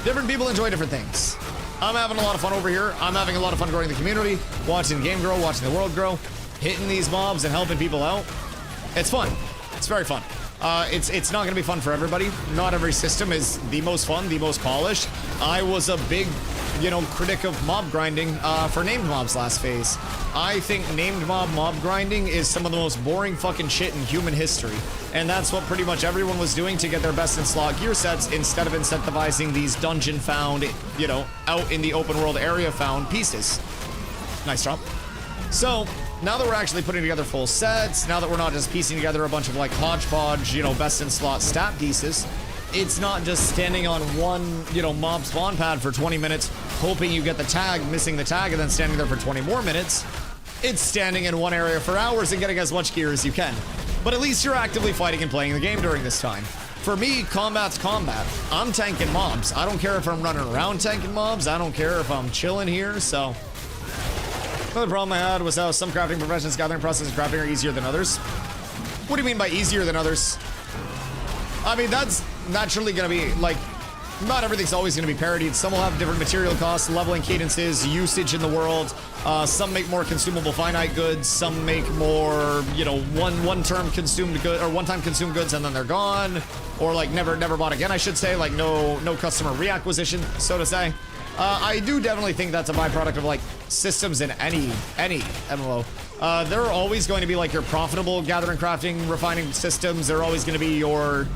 different people enjoy different things. I'm having a lot of fun over here. I'm having a lot of fun growing the community, watching the game grow, watching the world grow, hitting these mobs and helping people out. It's fun. It's very fun. It's not going to be fun for everybody. Not every system is the most fun, the most polished. I was a big, you know, critic of mob grinding for named mobs last phase. I think named mob grinding is some of the most boring fucking shit in human history. And that's what pretty much everyone was doing to get their best in slot gear sets instead of incentivizing these dungeon found, you know, out in the open world area found pieces. Nice drop. So, now that we're actually putting together full sets, now that we're not just piecing together a bunch of like hodgepodge, you know, best in slot stat pieces, it's not just standing on one, you know, mob spawn pad for 20 minutes, hoping you get the tag, missing the tag, and then standing there for 20 more minutes. It's standing in one area for hours and getting as much gear as you can. But at least you're actively fighting and playing the game during this time. For me, combat's combat. I'm tanking mobs. I don't care if I'm running around tanking mobs. I don't care if I'm chilling here, so... Another problem I had was how some crafting professions, gathering process and crafting are easier than others. What do you mean by easier than others? I mean, that's naturally gonna be, like, not everything's always gonna be parodied. Some will have different material costs, leveling cadences, usage in the world. Some make more consumable finite goods. Some make more, you know, one-time consumed goods and then they're gone. Or like never bought again, I should say. Like no customer reacquisition, so to say. I do definitely think that's a byproduct of like systems in any MMO. There are always going to be like your profitable gathering, crafting, refining systems. They're always going to be your,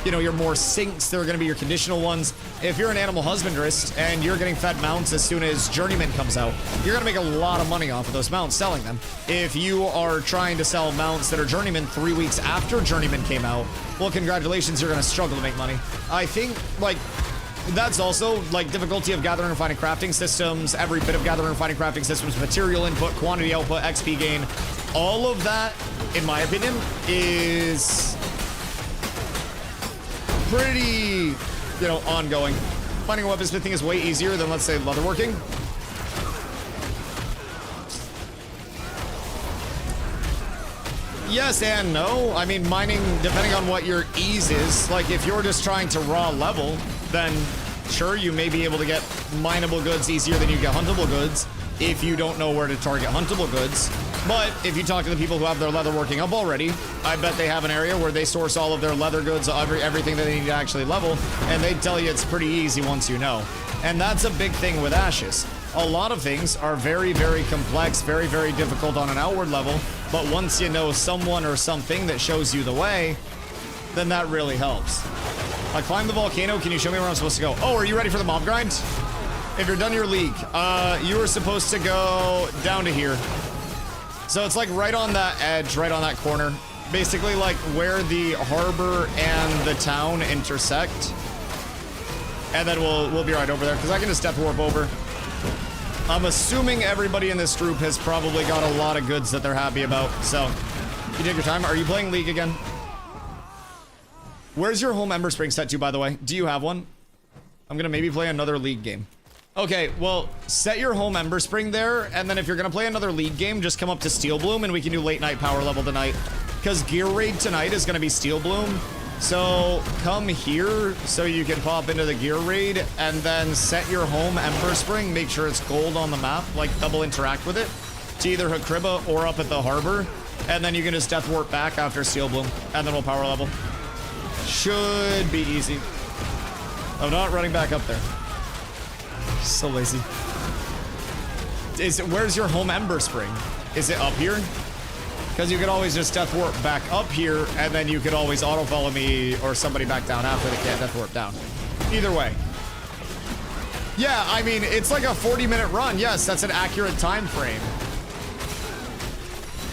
you know, your more sinks. They're going to be your conditional ones. If you're an animal husbandrist and you're getting fed mounts as soon as Journeyman comes out, you're going to make a lot of money off of those mounts selling them. If you are trying to sell mounts that are Journeyman 3 weeks after Journeyman came out, well, congratulations, you're going to struggle to make money. I think, like, that's also, like, difficulty of gathering, refining, crafting systems, every bit of gathering, refining, crafting systems, material input, quantity output, XP gain. All of that, in my opinion, is pretty, you know, ongoing. Finding a weaponsmithing is way easier than, let's say, leatherworking. Yes and no. I mean, mining, depending on what your ease is, like if you're just trying to raw level, then sure, you may be able to get mineable goods easier than you get huntable goods if you don't know where to target huntable goods. But if you talk to the people who have their leather working up already, I bet they have an area where they source all of their leather goods, everything that they need to actually level, and they tell you it's pretty easy once you know. And that's a big thing with Ashes. A lot of things are very, very complex, very, very difficult on an outward level, but once you know someone or something that shows you the way, then that really helps. I climbed the volcano. Can you show me where I'm supposed to go? Oh, are you ready for the mob grind? If you're done your league, you are supposed to go down to here. So it's like right on that edge, right on that corner. Basically like where the harbor and the town intersect. And then we'll be right over there, because I can just death warp over. I'm assuming everybody in this group has probably got a lot of goods that they're happy about. So, you take your time. Are you playing League again? Where's your home Ember Spring set to, by the way? Do you have one? I'm gonna maybe play another League game. Okay, well, set your home Ember Spring there, and then if you're gonna play another League game, just come up to Steel Bloom and we can do late night power level tonight. Because Gear Raid tonight is gonna be Steel Bloom. So come here so you can pop into the Gear Raid and then set your home Ember Spring. Make sure it's gold on the map, like double interact with it to either Hakriba or up at the harbor. And then you can just death warp back after Steel Bloom and then we'll power level. Should be easy. I'm not running back up there. So lazy. Where's your home Ember Spring? Is it up here? Because you could always just death warp back up here, and then you could always auto follow me or somebody back down after they can't death warp down. Either way. Yeah, I mean, it's like a 40-minute run. Yes, that's an accurate time frame.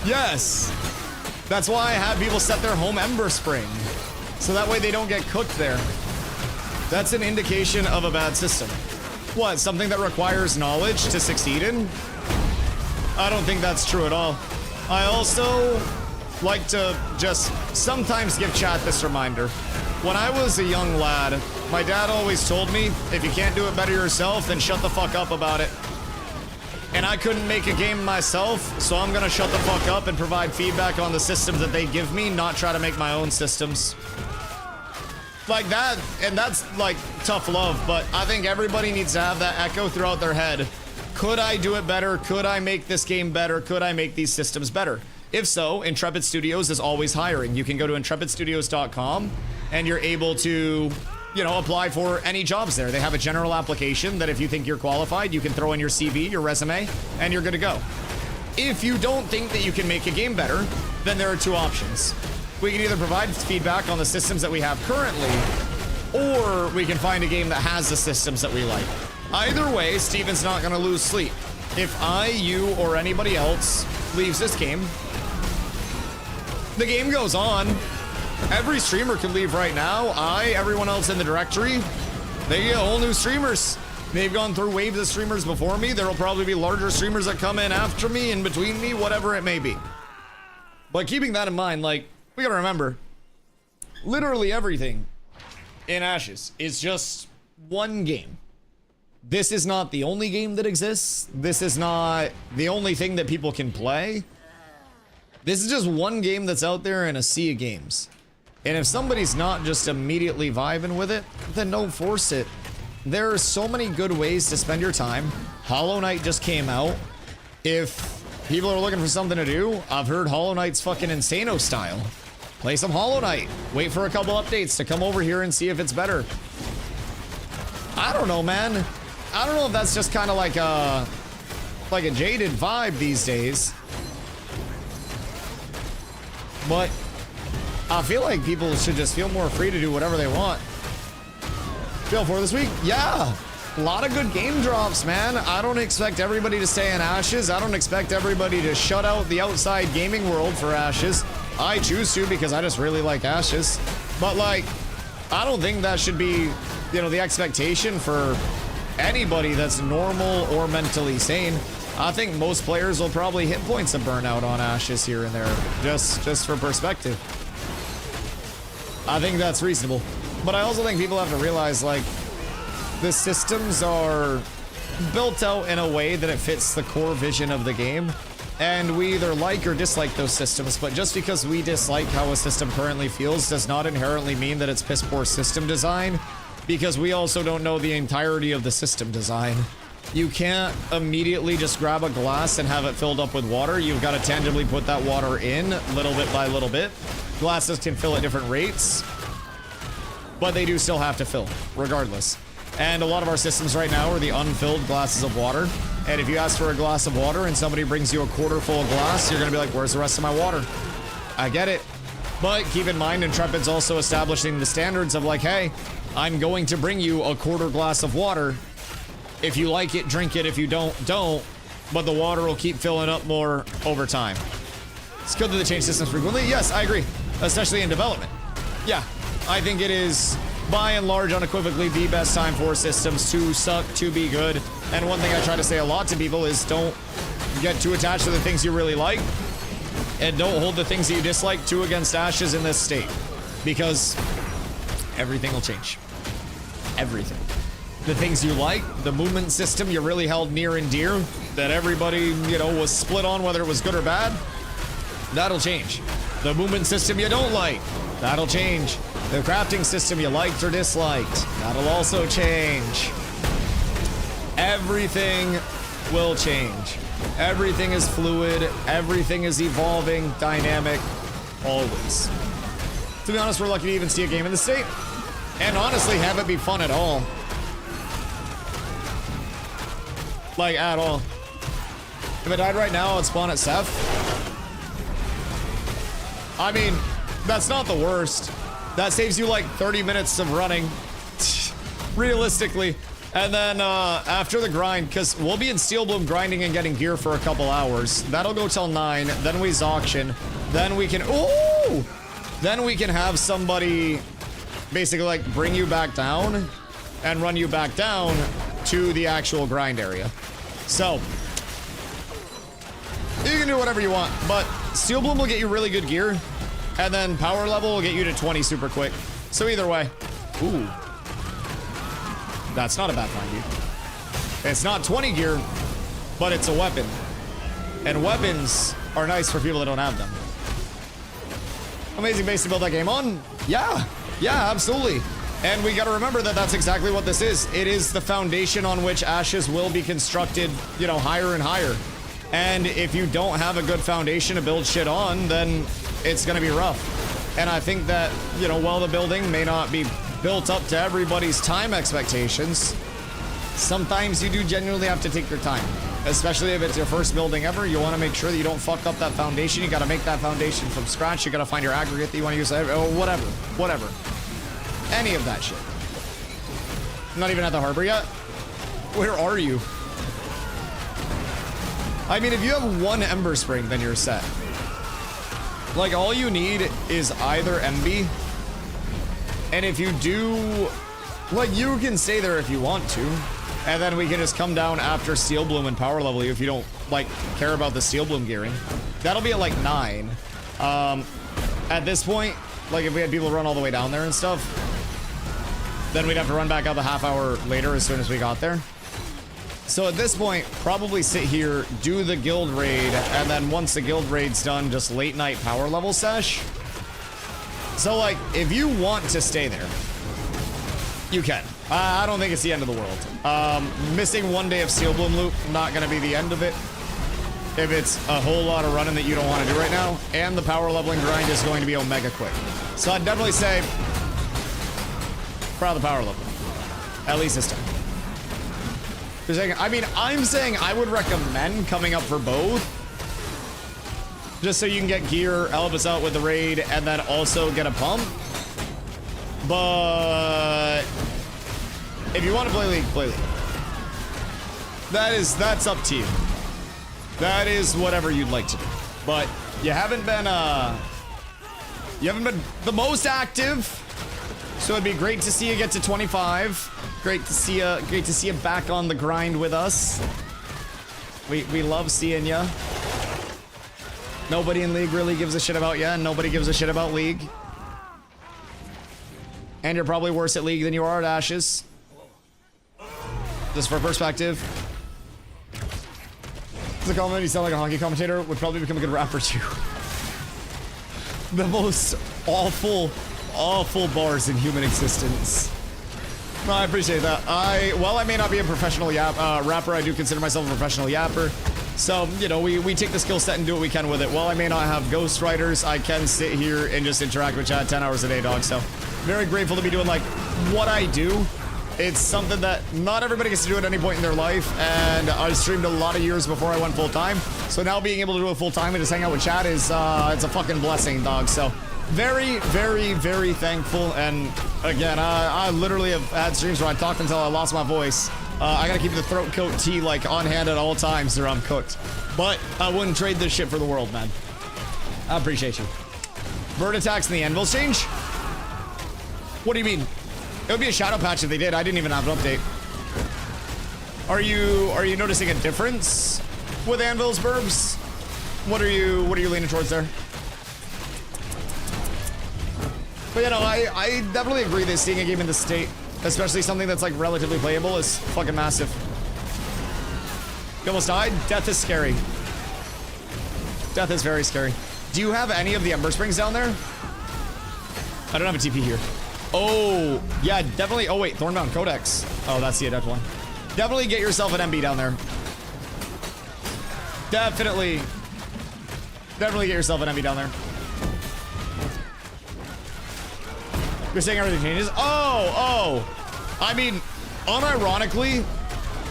Yes. That's why I have people set their home Ember Spring. So that way they don't get cooked there. That's an indication of a bad system. What, something that requires knowledge to succeed in? I don't think that's true at all. I also like to just sometimes give chat this reminder. When I was a young lad, my dad always told me, if you can't do it better yourself, then shut the fuck up about it. And I couldn't make a game myself, so I'm gonna shut the fuck up and provide feedback on the systems that they give me, not try to make my own systems. Like that, and that's like tough love, but I think everybody needs to have that echo throughout their head. Could I do it better? Could I make this game better? Could I make these systems better? If so, Intrepid Studios is always hiring. You can go to intrepidstudios.com and you're able to, you know, apply for any jobs there. They have a general application that if you think you're qualified, you can throw in your CV, your resume, and you're good to go. If you don't think that you can make a game better, then there are two options. We can either provide feedback on the systems that we have currently, or we can find a game that has the systems that we like. Either way, Steven's not gonna lose sleep. If I, you, or anybody else leaves this game, the game goes on. Every streamer can leave right now. Everyone else in the directory, they get whole new streamers. They've gone through waves of streamers before me. There'll probably be larger streamers that come in after me, in between me, whatever it may be. But keeping that in mind, like, we gotta remember, literally everything in Ashes is just one game. This is not the only game that exists. This is not the only thing that people can play. This is just one game that's out there in a sea of games. And if somebody's not just immediately vibing with it, then don't force it. There are so many good ways to spend your time. Hollow Knight just came out. If people are looking for something to do, I've heard Hollow Knight's fucking Insano style. Play some Hollow Knight. Wait for a couple updates to come over here and see if it's better. I don't know, man. I don't know if that's just kind of like a jaded vibe these days. But I feel like people should just feel more free to do whatever they want. Feel for this week? Yeah. A lot of good game drops, man. I don't expect everybody to stay in Ashes. I don't expect everybody to shut out the outside gaming world for Ashes. I choose to because I just really like Ashes. But like, I don't think that should be, you know, the expectation for anybody that's normal or mentally sane. I think most players will probably hit points of burnout on Ashes here and there, just for perspective. I think that's reasonable. But I also think people have to realize, like, the systems are built out in a way that it fits the core vision of the game. And we either like or dislike those systems, but just because we dislike how a system currently feels does not inherently mean that it's piss poor system design, because we also don't know the entirety of the system design. you can't immediately just grab a glass and have it filled up with water. You've got to tangibly put that water in little bit by little bit. Glasses can fill at different rates, but they do still have to fill regardless. And a lot of our systems right now are the unfilled glasses of water. And if you ask for a glass of water and somebody brings you a quarter full glass, you're gonna be like, where's the rest of my water? I get it. But keep in mind, Intrepid's also establishing the standards of like, hey, I'm going to bring you a quarter glass of water. If you like it, drink it. If you don't, don't. But the water will keep filling up more over time. It's good that they change systems frequently. Yes, I agree. Especially in development. Yeah, I think it is, by and large, unequivocally the best time for systems to suck, to be good. And one thing I try to say a lot to people is don't get too attached to the things you really like. And don't hold the things that you dislike too against ashes in this state. Because everything will change. Everything. The things you like, the movement system you really held near and dear, that everybody, you know, was split on whether it was good or bad, that'll change. The movement system you don't like, that'll change. The crafting system you liked or disliked, that'll also change. Everything will change. Everything is fluid, everything is evolving, dynamic, always. To be honest, we're lucky to even see a game in the state. And honestly, have it be fun at all. Like, at all. If I died right now, I'd spawn at Seth. I mean, that's not the worst. That saves you like 30 minutes of running. Realistically. And then after the grind, because we'll be in Steel Bloom grinding and getting gear for a couple hours. That'll go till 9. Then we auction. Then we can... Ooh! Then we can have somebody basically like bring you back down and run you back down to the actual grind area. So you can do whatever you want, but Steel Bloom will get you really good gear, and then power level will get you to 20 super quick. So either way. Ooh. That's not a bad find, dude. It's not 20 gear, but it's a weapon. And weapons are nice for people that don't have them. Amazing base to build that game on. Yeah, absolutely. And we got to remember that that's exactly what this is. It is the foundation on which Ashes will be constructed, you know, higher and higher. And if you don't have a good foundation to build shit on, then it's going to be rough. And I think that, you know, while the building may not be built up to everybody's time expectations, sometimes you do genuinely have to take your time. Especially if it's your first building ever, you want to make sure that you don't fuck up that foundation. You got to make that foundation from scratch. You got to find your aggregate that you want to use, or whatever. Any of that shit. I'm not even at the harbor yet. Where are you? I mean, if you have one Ember Spring, then you're set. Like, all you need is either MB. And if you do, like, you can stay there if you want to. And then we can just come down after Steel Bloom and power level you if you don't, like, care about the Steel Bloom gearing. That'll be at, like, 9. At this point, like, if we had people run all the way down there and stuff, then we'd have to run back up a half hour later as soon as we got there. So at this point, probably sit here, do the guild raid, and then once the guild raid's done, just late night power level sesh. So, like, if you want to stay there, you can. I don't think it's the end of the world. Missing one day of Steel Bloom loop, not going to be the end of it. If it's a whole lot of running that you don't want to do right now, and the power leveling grind is going to be omega quick. So I'd definitely say, proud of the power level. At least this time. I mean, I'm saying I would recommend coming up for both. Just so you can get gear, help us out with the raid, and then also get a pump. But if you want to play League, play League. That's up to you. That is whatever you'd like to do. But you haven't been the most active. So it'd be great to see you get to 25. Great to see you back on the grind with us. We love seeing ya. Nobody in League really gives a shit about ya, and nobody gives a shit about League. And you're probably worse at League than you are at Ashes. Just for perspective. The comment, you sound like a hockey commentator, would probably become a good rapper too. The most awful bars in human existence. No, I appreciate that. While I may not be a professional rapper, I do consider myself a professional yapper. So, you know, we take the skill set and do what we can with it. While I may not have ghostwriters, I can sit here and just interact with chat 10 hours a day, dog. So, very grateful to be doing, like, what I do. It's something that not everybody gets to do at any point in their life, and I streamed a lot of years before I went full-time. So now being able to do it full-time and just hang out with chat is, it's a fucking blessing, dog. So, very, very, very thankful. And again, I literally have had streams where I talked until I lost my voice. I gotta keep the throat coat tea like on hand at all times or I'm cooked. But I wouldn't trade this shit for the world, man. I appreciate you. Bird attacks in the anvils change? What do you mean? It would be a shadow patch if they did. I didn't even have an update. Are you noticing a difference with anvils, burbs? What are you leaning towards there? But you know, I definitely agree that seeing a game in this state, especially something that's like relatively playable, is fucking massive. You almost died? Death is scary. Death is very scary. Do you have any of the Ember Springs down there? I don't have a TP here. Oh, yeah, definitely. Oh, wait, Thornbound Codex. Oh, that's the adept one. Definitely get yourself an MB down there. Definitely get yourself an MB down there. You're saying everything changes? Oh. I mean, unironically,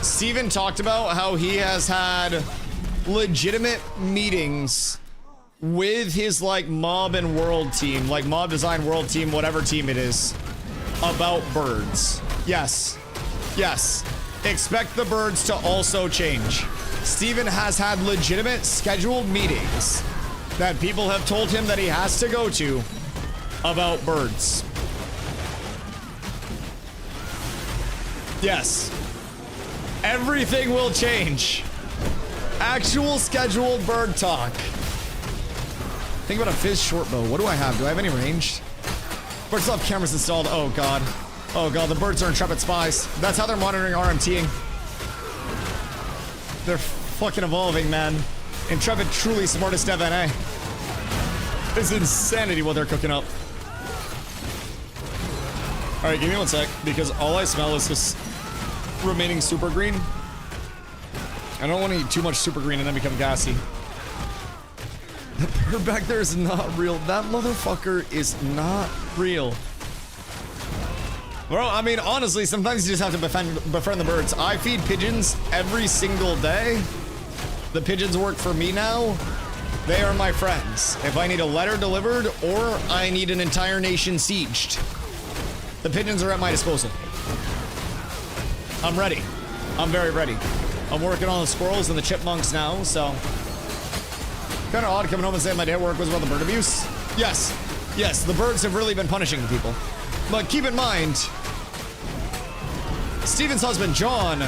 Steven talked about how he has had legitimate meetings with his, like, mob and world team, like mob design world team, whatever team it is, about birds. Yes. Expect the birds to also change. Steven has had legitimate scheduled meetings that people have told him that he has to go to about birds. Yes. Everything will change. Actual scheduled bird talk. Think about a Fizz short bow. What do I have? Do I have any range? Birds still have cameras installed. Oh god. Oh god, the birds are intrepid spies. That's how they're monitoring RMTing. They're fucking evolving, man. Intrepid, truly smartest dev NA. It's insanity what they're cooking up. Alright, give me 1 sec, because all I smell is just remaining super green. I don't want to eat too much super green and then become gassy. The bird back there is not real. That motherfucker is not real. Bro, I mean, honestly, sometimes you just have to befriend the birds. I feed pigeons every single day. The pigeons work for me now. They are my friends. If I need a letter delivered or I need an entire nation sieged, the pigeons are at my disposal. I'm ready. I'm very ready. I'm working on the squirrels and the chipmunks now, so... Kind of odd coming home and saying my day at work was about the bird abuse. Yes, the birds have really been punishing people. But keep in mind, Steven's husband, John,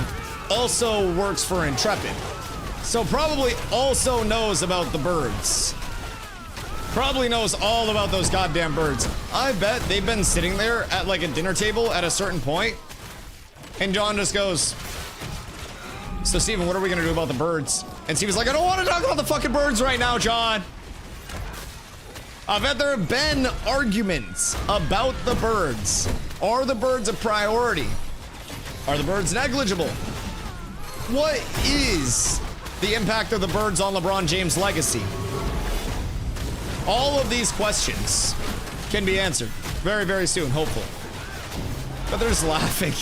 also works for Intrepid. So probably also knows about the birds. Probably knows all about those goddamn birds. I bet they've been sitting there at like a dinner table at a certain point, and John just goes, so Steven, what are we gonna do about the birds? And Steven's like, I don't want to talk about the fucking birds right now, John. I bet there have been arguments about the birds. Are the birds a priority? Are the birds negligible? What is the impact of the birds on LeBron James' legacy? All of these questions can be answered very, very soon, hopefully. But they're just laughing.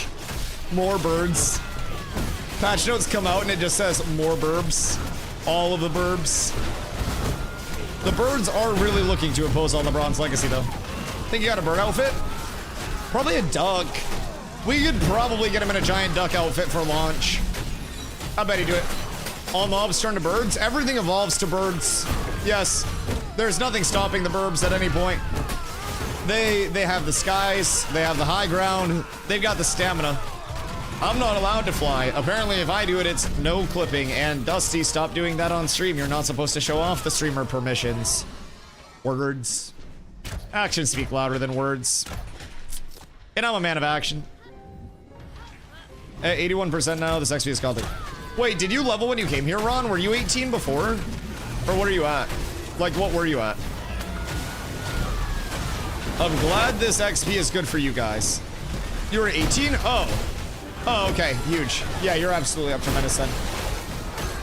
More birds. Patch notes come out and it just says more burbs. All of the burbs. The birds are really looking to impose on LeBron's legacy, though. Think you got a bird outfit? Probably a duck. We could probably get him in a giant duck outfit for launch. I bet he'd do it. All mobs turn to birds. Everything evolves to birds. Yes. There's nothing stopping the burbs at any point. They have the skies. They have the high ground. They've got the stamina. I'm not allowed to fly. Apparently, if I do it, it's no clipping. And Dusty, stop doing that on stream. You're not supposed to show off the streamer permissions. Words. Actions speak louder than words. And I'm a man of action. At 81% now, this XP is called. Wait, did you level when you came here, Ron? Were you 18 before? Or what are you at? Like, what were you at? I'm glad this XP is good for you guys. You were 18? Oh. Oh, okay. Huge. Yeah, you're absolutely up tremendous then.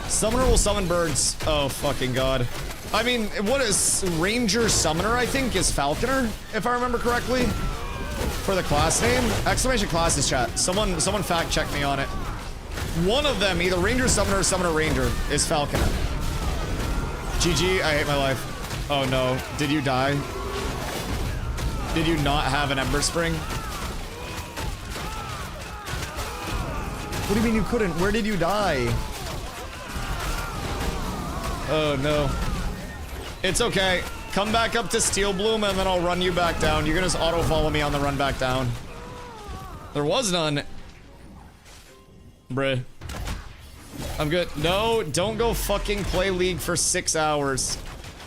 Summoner will summon birds. Oh, fucking god. I mean, what is Ranger Summoner, I think, is Falconer, if I remember correctly. For the class name. Exclamation classes chat. Someone fact check me on it. One of them, either Ranger Summoner or Summoner Ranger, is Falconer. GG, I hate my life. Oh no. Did you die? Did you not have an Ember Spring? What do you mean you couldn't? Where did you die? Oh no. It's okay. Come back up to Steel Bloom and then I'll run you back down. You can just auto follow me on the run back down. There was none. Bruh. I'm good. No, don't go fucking play League for 6 hours.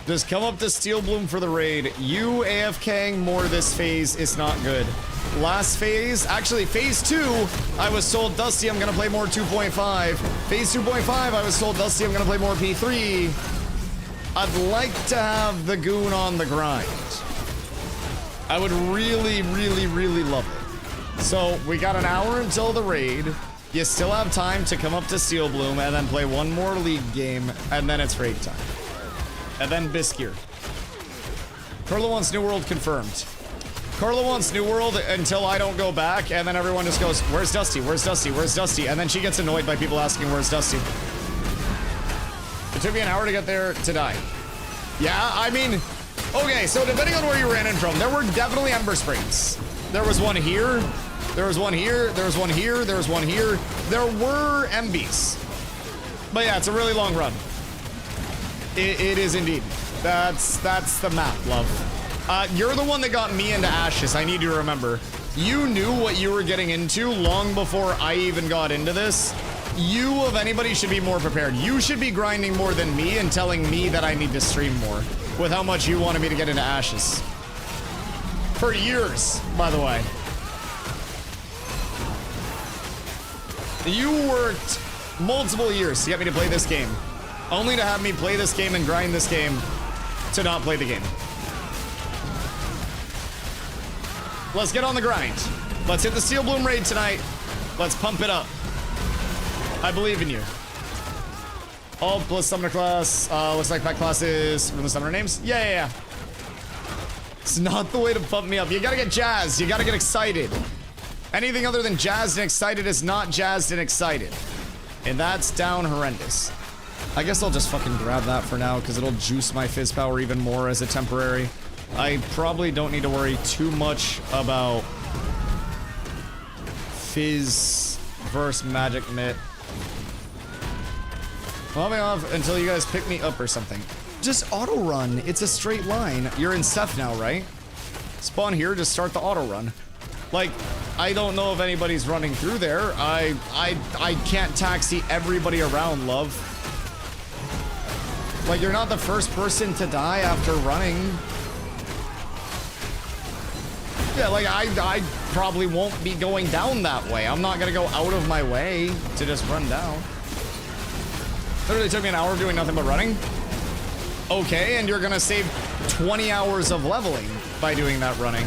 Just come up to Steel Bloom for the raid. You AFKing more this phase is not good. Last phase, actually phase 2, I was told Dusty I'm gonna play more 2.5. Phase 2.5, I was told Dusty I'm gonna play more P3. I'd like to have the goon on the grind. I would really, really, really love it. So we got an hour until the raid. You still have time to come up to Steel Bloom and then play one more League game, and then it's raid time. And then Biskier. Carla wants New World confirmed. Carla wants New World until I don't go back, and then everyone just goes, where's Dusty? Where's Dusty? Where's Dusty? And then she gets annoyed by people asking, where's Dusty? It took me an hour to get there to die. Yeah, I mean, okay, so depending on where you ran in from, there were definitely Ember Springs. There was one here, there was one here, there was one here, there was one here. There were MBs. But yeah, it's a really long run. It is indeed. That's the map, love. You're the one that got me into Ashes, I need you to remember. You knew what you were getting into long before I even got into this. You, of anybody, should be more prepared. You should be grinding more than me and telling me that I need to stream more with how much you wanted me to get into Ashes. For years, by the way. You worked multiple years to get me to play this game, only to have me play this game and grind this game to not play the game. Let's get on the grind. Let's hit the Steel Bloom raid tonight. Let's pump it up. I believe in you. All plus summoner class. Looks like that class is from the summoner names. Yeah. It's not the way to pump me up. You gotta get jazzed. You gotta get excited. Anything other than jazzed and excited is not jazzed and excited. And that's down horrendous. I guess I'll just fucking grab that for now because it'll juice my fizz power even more as a temporary. I probably don't need to worry too much about fizz versus magic mitt. I'll be off until you guys pick me up or something. Just auto run. It's a straight line. You're in Ceph now, right? Spawn here, just start the auto run. Like, I don't know if anybody's running through there. I can't taxi everybody around, love. Like, you're not the first person to die after running. Yeah, like, I probably won't be going down that way. I'm not gonna go out of my way to just run down. Literally took me an hour doing nothing but running. Okay, and you're gonna save 20 hours of leveling by doing that running.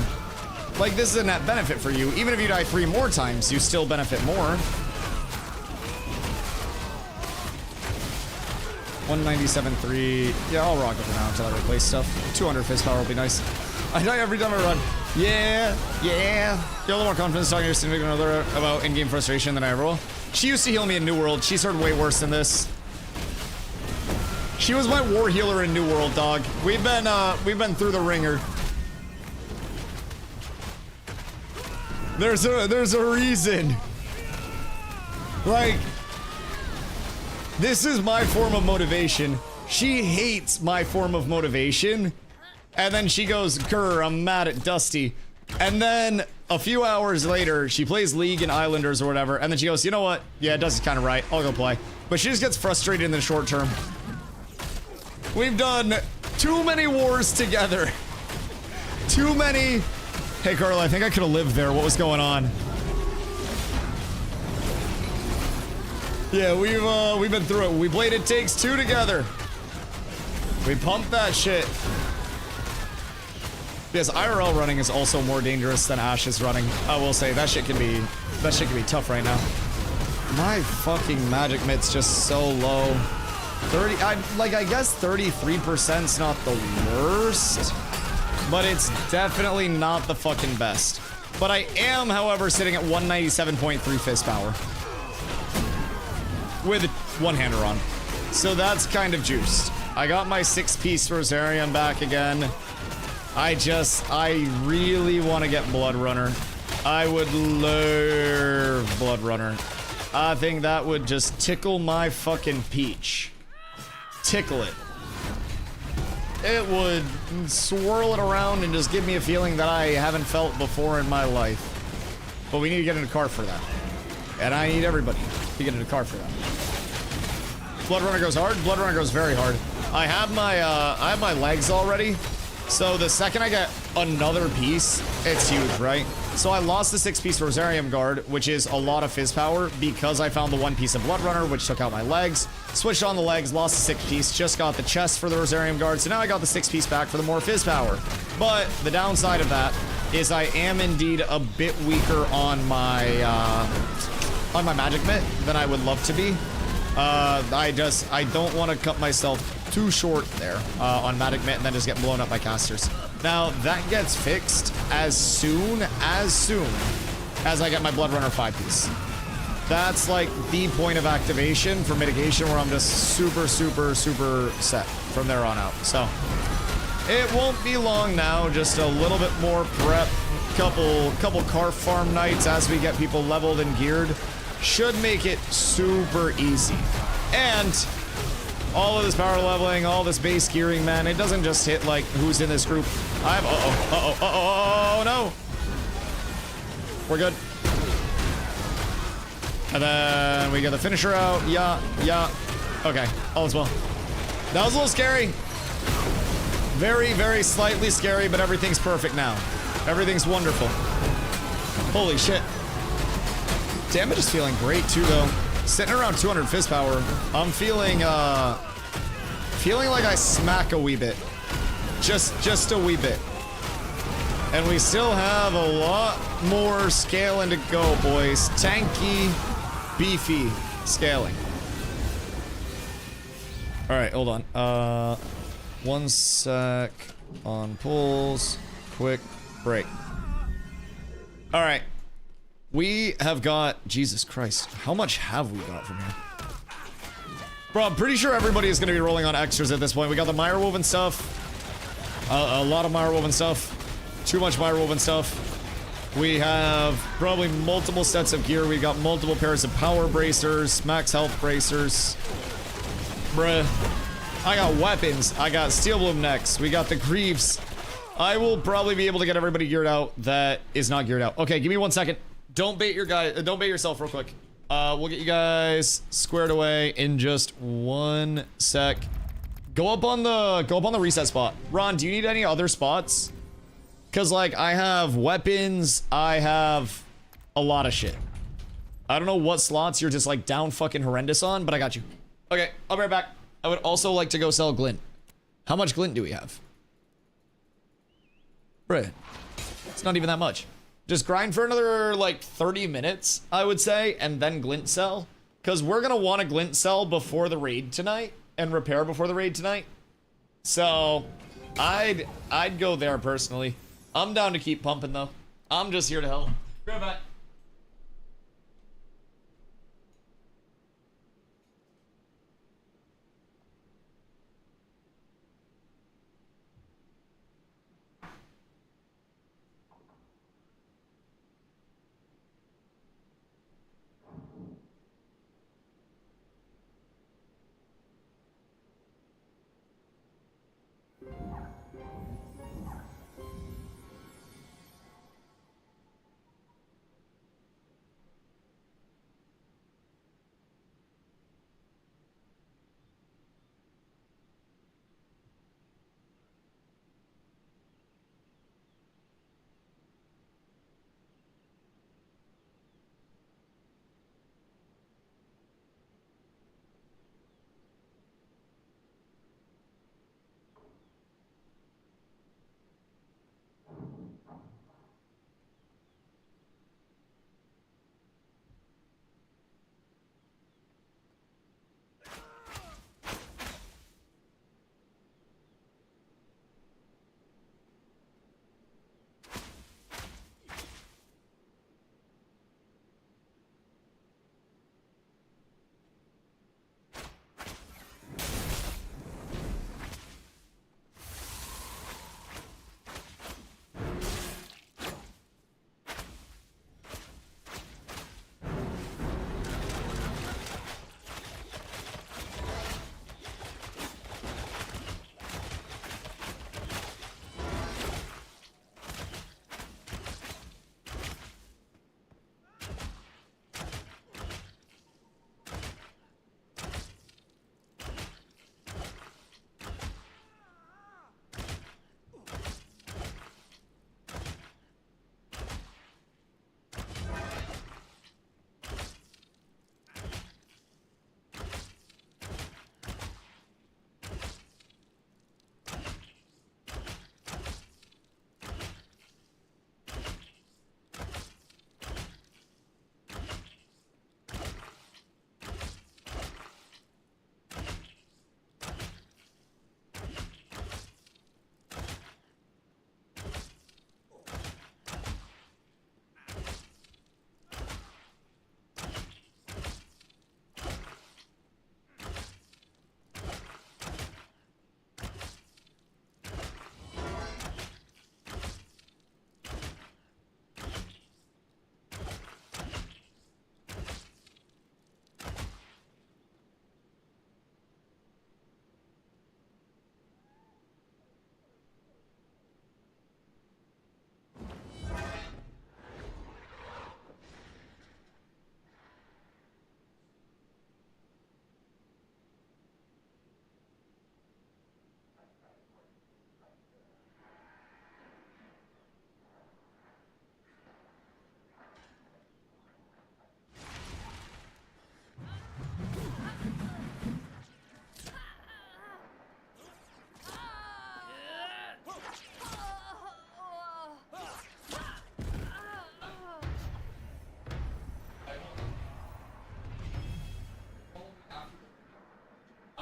Like, this is a net benefit for you. Even if you die 3 more times, you still benefit more. 197.3. Yeah, I'll rock it for now until I replace stuff. 200 fizz power will be nice. I die every time I run. Yeah. You have a little more confidence talking to your significant other about in-game frustration than I ever will. She used to heal me in New World. She's heard way worse than this. She was my war healer in New World, dog. We've been through the ringer. There's a reason. Like, this is my form of motivation. She hates my form of motivation. And then she goes, grr, I'm mad at Dusty. And then a few hours later, she plays League and Islanders or whatever. And then she goes, you know what? Yeah, Dusty's kind of right. I'll go play. But she just gets frustrated in the short term. We've done too many wars together. Too many. Hey, Carla, I think I could have lived there. What was going on? Yeah, we've been through it. We played It Takes Two together. We pumped that shit. Because IRL running is also more dangerous than Ashes running. I will say that shit can be tough right now. My fucking magic mitt's just so low. 30, I guess 33%'s not the worst, but it's definitely not the fucking best. But I am, however, sitting at 197.3 fist power with one-hander on. So that's kind of juiced. I got my 6-piece Rosarium back again. I really want to get Blood Runner. I would love Blood Runner. I think that would just tickle my fucking peach. Tickle it. It would swirl it around and just give me a feeling that I haven't felt before in my life. But we need to get in a car for that. And I need everybody to get in a car for that. Blood Runner goes hard. Blood Runner goes very hard. I have my legs already. So the second I get another piece, it's huge, right? So I lost the 6-piece Rosarium Guard, which is a lot of fizz power, because I found the 1 piece of Blood Runner, which took out my legs. Switched on the legs, lost the 6-piece, just got the chest for the Rosarium Guard, so now I got the 6-piece back for the more fizz power. But the downside of that is I am indeed a bit weaker on my magic mitt than I would love to be. I don't want to cut myself too short there on magic mitt and then just get blown up by casters. Now that gets fixed as soon as I get my Blood Runner 5-piece. That's like the point of activation for mitigation where I'm just super set from there on out. So it won't be long now, just a little bit more prep, couple car farm nights as we get people leveled and geared. Should make it super easy. And all of this power leveling, all this base gearing, man, it doesn't just hit like who's in this group. Oh no. We're good. And then we get the finisher out. Yeah. Okay, all is well. That was a little scary. Very slightly scary, but everything's perfect now. Everything's wonderful. Holy shit. Damage is feeling great too, though. Sitting around 200 fizz power. I'm feeling like I smack a wee bit. Just a wee bit. And we still have a lot more scaling to go, boys. Tanky, beefy scaling. All right, hold on. 1 sec on pulls. Quick break. All right. We have got, Jesus Christ, how much have we got from here? Bro, I'm pretty sure everybody is going to be rolling on extras at this point. We got the Mire Woven stuff. A lot of Mire Woven stuff. Too much Mire Woven stuff. We have probably multiple sets of gear. We got multiple pairs of power bracers, max health bracers. Bruh. I got weapons. I got Steel Bloom next. We got the Greaves. I will probably be able to get everybody geared out that is not geared out. Okay, give me 1 second. Don't bait yourself real quick. We'll get you guys squared away in just 1 sec. Go up on the reset spot. Ron, do you need any other spots? Cause like I have weapons, I have a lot of shit. I don't know what slots you're just like down fucking horrendous on, but I got you. Okay, I'll be right back. I would also like to go sell glint. How much glint do we have? Bruh, it's not even that much. Just grind for another, like, 30 minutes, I would say, and then glint sell. Because we're going to want to glint sell before the raid tonight, and repair before the raid tonight. So, I'd go there, personally. I'm down to keep pumping, though. I'm just here to help. Be right back.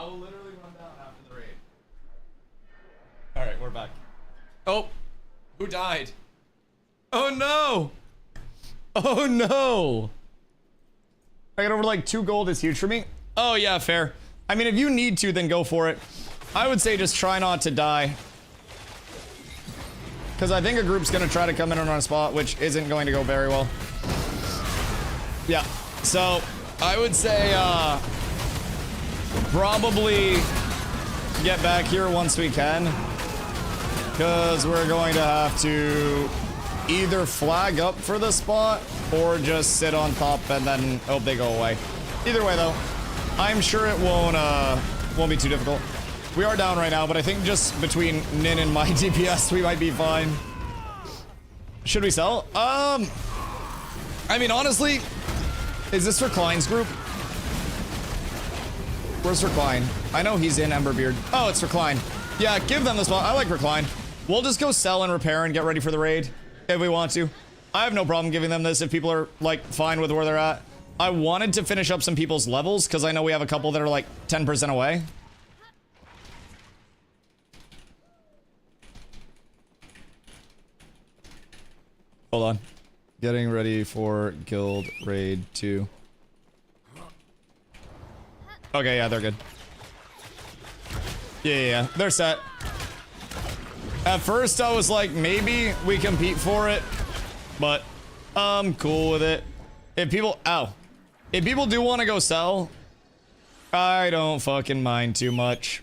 I will literally run down after the raid. Alright, we're back. Oh! Who died? Oh no! Oh no! I got over like 2 gold is huge for me. Oh yeah, fair. I mean, if you need to, then go for it. I would say just try not to die. Because I think a group's gonna try to come in on a spot, which isn't going to go very well. Yeah, so I would say probably get back here once we can. Because we're going to have to either flag up for the spot or just sit on top and then hope they go away. Either way though, I'm sure it won't be too difficult. We are down right now, but I think just between Nin and my DPS, we might be fine. Should we sell? I mean, honestly, is this for Klein's group? Where's Recline? I know he's in Emberbeard. Oh, it's Recline. Yeah, give them the spot. I like Recline. We'll just go sell and repair and get ready for the raid if we want to. I have no problem giving them this if people are, like, fine with where they're at. I wanted to finish up some people's levels because I know we have a couple that are, like, 10% away. Hold on. Getting ready for Guild Raid 2. Okay, yeah, they're good. Yeah, they're set. At first, I was like, maybe we compete for it, but I'm cool with it. If people do want to go sell, I don't fucking mind too much.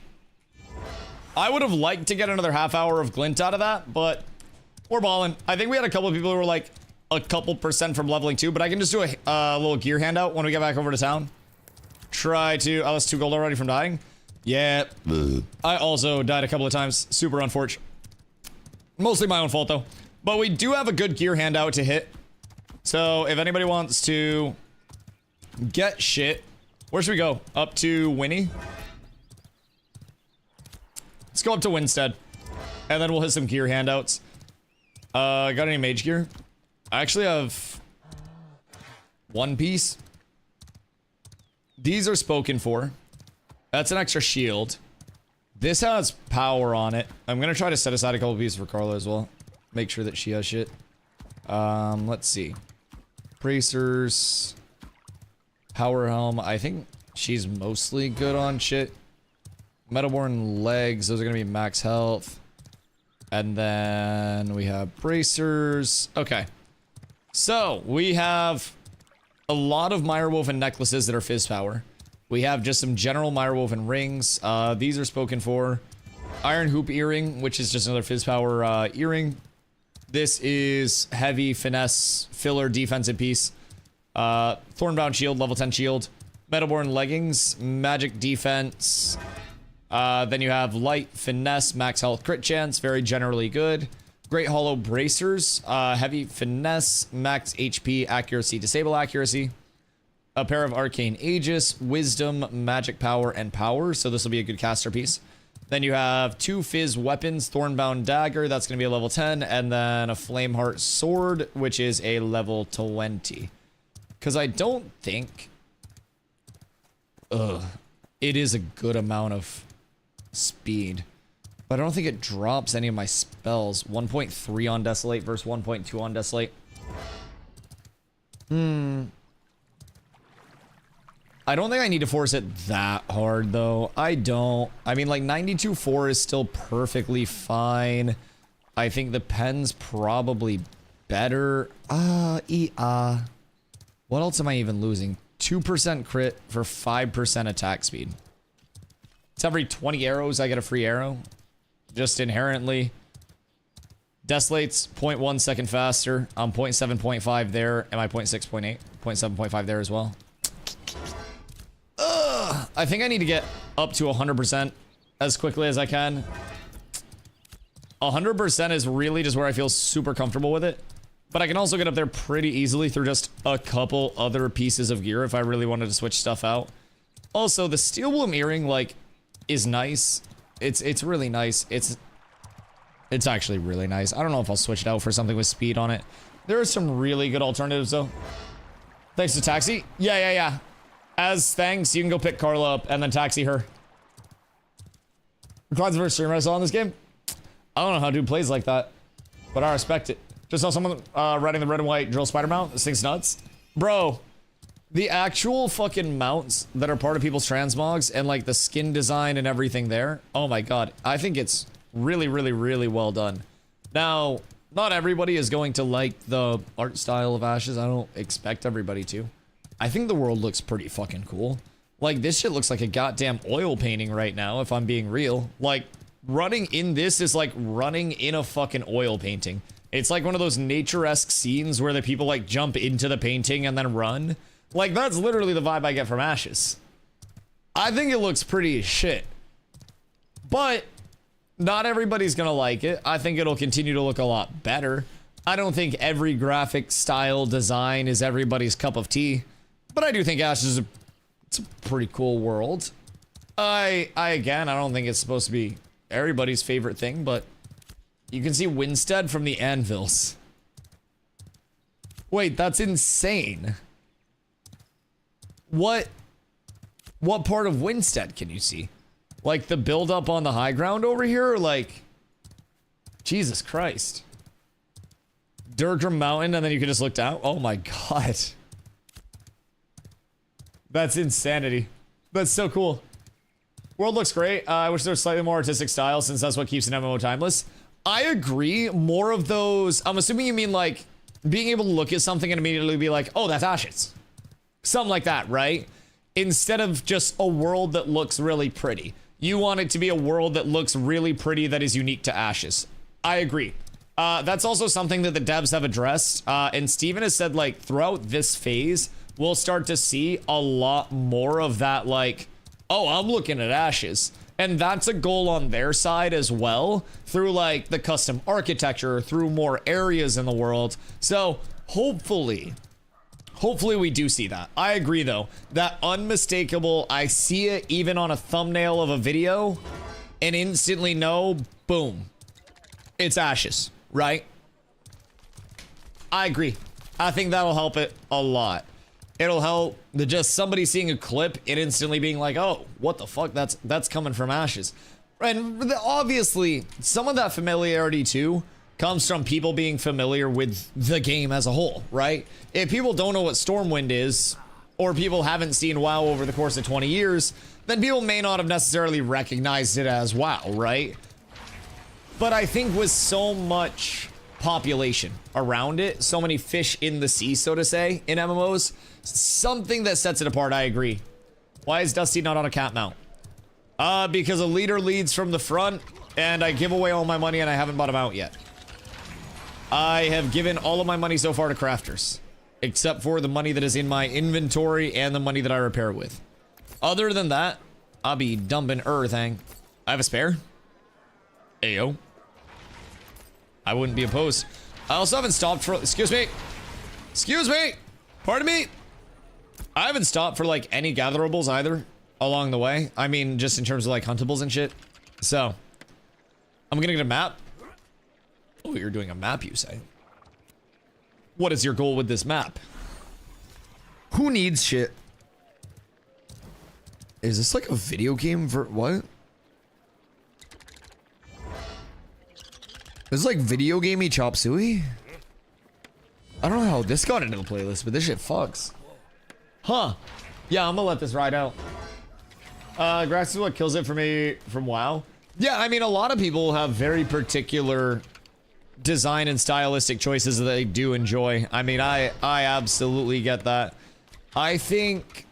I would have liked to get another half hour of glint out of that, but we're balling. I think we had a couple of people who were like a couple % from leveling 2, but I can just do a little gear handout when we get back over to town. Try to... Oh, that's 2 gold already from dying. Yeah. I also died a couple of times. Super unfortunate. Mostly my own fault, though. But we do have a good gear handout to hit. So, if anybody wants to get shit... Where should we go? Up to Winnie? Let's go up to Winstead. And then we'll hit some gear handouts. Got any mage gear? I actually have... 1 piece. These are spoken for. That's an extra shield. This has power on it. I'm gonna try to set aside a couple pieces for Carla as well. Make sure that she has shit. Let's see. Bracers. Power helm. I think she's mostly good on shit. Metalborn legs. Those are gonna be max health. And then we have bracers. Okay. So, we have a lot of Mirewoven necklaces that are fizz power. We have just some general Mirewoven rings. These are spoken for. Iron Hoop earring, which is just another fizz power earring. This is heavy finesse filler defensive piece. Thornbound shield, level 10 shield. Metalborn leggings, magic defense. Then you have light finesse, max health, crit chance, very generally good. Great hollow bracers, heavy finesse, max HP, accuracy, disable accuracy. A pair of arcane aegis, wisdom, magic power, and power. So this will be a good caster piece. Then you have 2 fizz weapons, thornbound dagger, that's going to be a level 10, and then a flameheart sword, which is a level 20. Because I don't think... it is a good amount of speed. But I don't think it drops any of my spells. 1.3 on Desolate versus 1.2 on Desolate. I don't think I need to force it that hard, though. I don't. I mean, like, 92.4 is still perfectly fine. I think the pen's probably better. What else am I even losing? 2% crit for 5% attack speed. It's every 20 arrows I get a free arrow. Just inherently. Desolate's 0.1 second faster. I'm 0.7.5 there. Am I 0.6.8? 0.7.5 there as well. I think I need to get up to 100% as quickly as I can. 100% is really just where I feel super comfortable with it. But I can also get up there pretty easily through just a couple other pieces of gear if I really wanted to switch stuff out. Also, the Steel Bloom earring, like, is nice. It's really nice. It's actually really nice. I don't know if I'll switch it out for something with speed on it. There are some really good alternatives, though. Thanks to Taxi. Yeah. As thanks, you can go pick Carla up and then taxi her. Clyde's the first streamer I saw in this game. I don't know how dude plays like that, but I respect it. Just saw someone riding the red and white drill spider mount. This thing's nuts. Bro, the actual fucking mounts that are part of people's transmogs and like the skin design and everything there. Oh my god. I think it's really, really, really well done. Now, not everybody is going to like the art style of Ashes. I don't expect everybody to. I think the world looks pretty fucking cool. Like, this shit looks like a goddamn oil painting right now, if I'm being real. Like, running in this is like running in a fucking oil painting. It's like one of those nature-esque scenes where the people like jump into the painting and then run. Like, that's literally the vibe I get from Ashes. I think it looks pretty as shit. But not everybody's gonna like it. I think it'll continue to look a lot better. I don't think every graphic style design is everybody's cup of tea. But I do think Ashes is it's a pretty cool world. Again, I don't think it's supposed to be everybody's favorite thing, but you can see Winstead from the anvils. Wait, that's insane. What part of Winstead can you see? Like the build-up on the high ground over here, or like... Jesus Christ. Durgrim Mountain, and then you can just look down? Oh my god. That's insanity. That's so cool. World looks great. I wish there was slightly more artistic style, since that's what keeps an MMO timeless. I agree. More of those... I'm assuming you mean like being able to look at something and immediately be like, oh, that's Ashes. Something like that, right? Instead of just a world that looks really pretty. You want it to be a world that looks really pretty that is unique to Ashes. I agree. That's also something that the devs have addressed. And Steven has said, like, throughout this phase, we'll start to see a lot more of that, like, oh, I'm looking at Ashes. And that's a goal on their side as well, through, like, the custom architecture, through more areas in the world. So, hopefully we do see that. I agree, though. That unmistakable, I see it even on a thumbnail of a video, and instantly know, boom, it's Ashes, right? I agree. I think that'll help it a lot. It'll help just somebody seeing a clip and instantly being like, oh, what the fuck? That's coming from Ashes. And obviously, some of that familiarity too comes from people being familiar with the game as a whole, right? If people don't know what Stormwind is, or people haven't seen WoW over the course of 20 years, then people may not have necessarily recognized it as WoW, right? But I think with so much population around it, so many fish in the sea, so to say, in MMOs, something that sets it apart, I agree. Why is Dusty not on a cat mount? Because a leader leads from the front, and I give away all my money and I haven't bought a mount yet. I have given all of my money so far to crafters, except for the money that is in my inventory and the money that I repair with. Other than that, I'll be dumping everything. I have a spare. Ayo. I wouldn't be opposed. I also haven't stopped for... Excuse me. Excuse me. Pardon me. I haven't stopped for, like, any gatherables either along the way. I mean, just in terms of, like, huntables and shit. So, I'm gonna get a map. Oh, you're doing a map, you say? What is your goal with this map? Who needs shit? Is this like a video game for what? This is like video gamey chop suey? I don't know how this got into the playlist, but this shit fucks. Huh. Yeah, I'm gonna let this ride out. Grass is what kills it for me from WoW. Yeah, I mean, a lot of people have very particular design and stylistic choices that they do enjoy. I mean, I absolutely get that. I think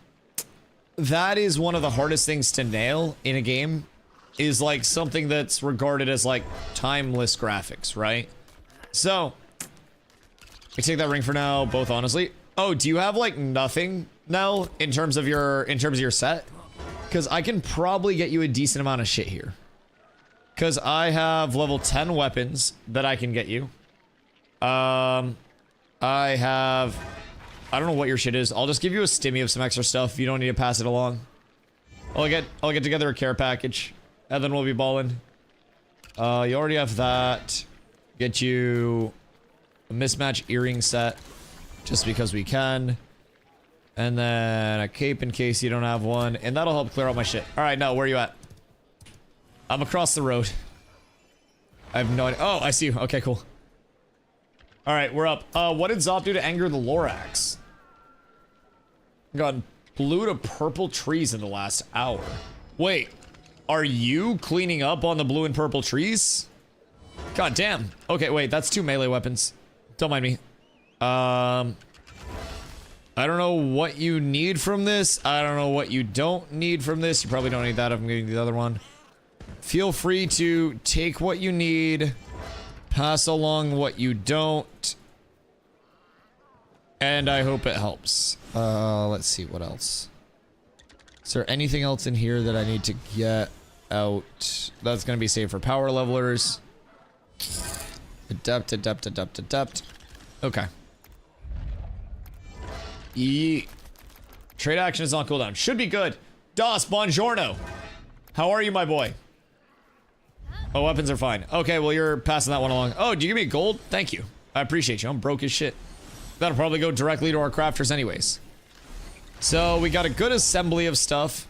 that is one of the hardest things to nail in a game, is like something that's regarded as like timeless graphics, right? So, I take that ring for now, both honestly. Oh, do you have like nothing now in terms of your set? Because I can probably get you a decent amount of shit here. Because I have level 10 weapons that I can get you. I don't know what your shit is. I'll just give you a stimmy of some extra stuff. You don't need to pass it along. I'll get together a care package, and then we'll be balling. You already have that. Get you a mismatch earring set, just because we can. And then a cape in case you don't have one, and that'll help clear out my shit. All right, now where are you at? I'm across the road. I have no idea. Oh, I see you. Okay, cool. All right, we're up. What did Zop do to anger the Lorax? Got blue to purple trees in the last hour. Wait, are you cleaning up on the blue and purple trees? God damn. Okay, wait, that's 2 melee weapons. Don't mind me. I don't know what you need from this. I don't know what you don't need from this. You probably don't need that. I'm getting the other one. Feel free to take what you need. Pass along what you don't. And I hope it helps. Let's see what else. Is there anything else in here that I need to get out? That's gonna be saved for power levelers. Adept. Okay. Trade action is on cooldown. Should be good. Das, buongiorno. How are you, my boy? Oh, weapons are fine. Okay, well, you're passing that one along. Oh, do you give me gold? Thank you. I appreciate you. I'm broke as shit. That'll probably go directly to our crafters anyways. So, we got a good assembly of stuff.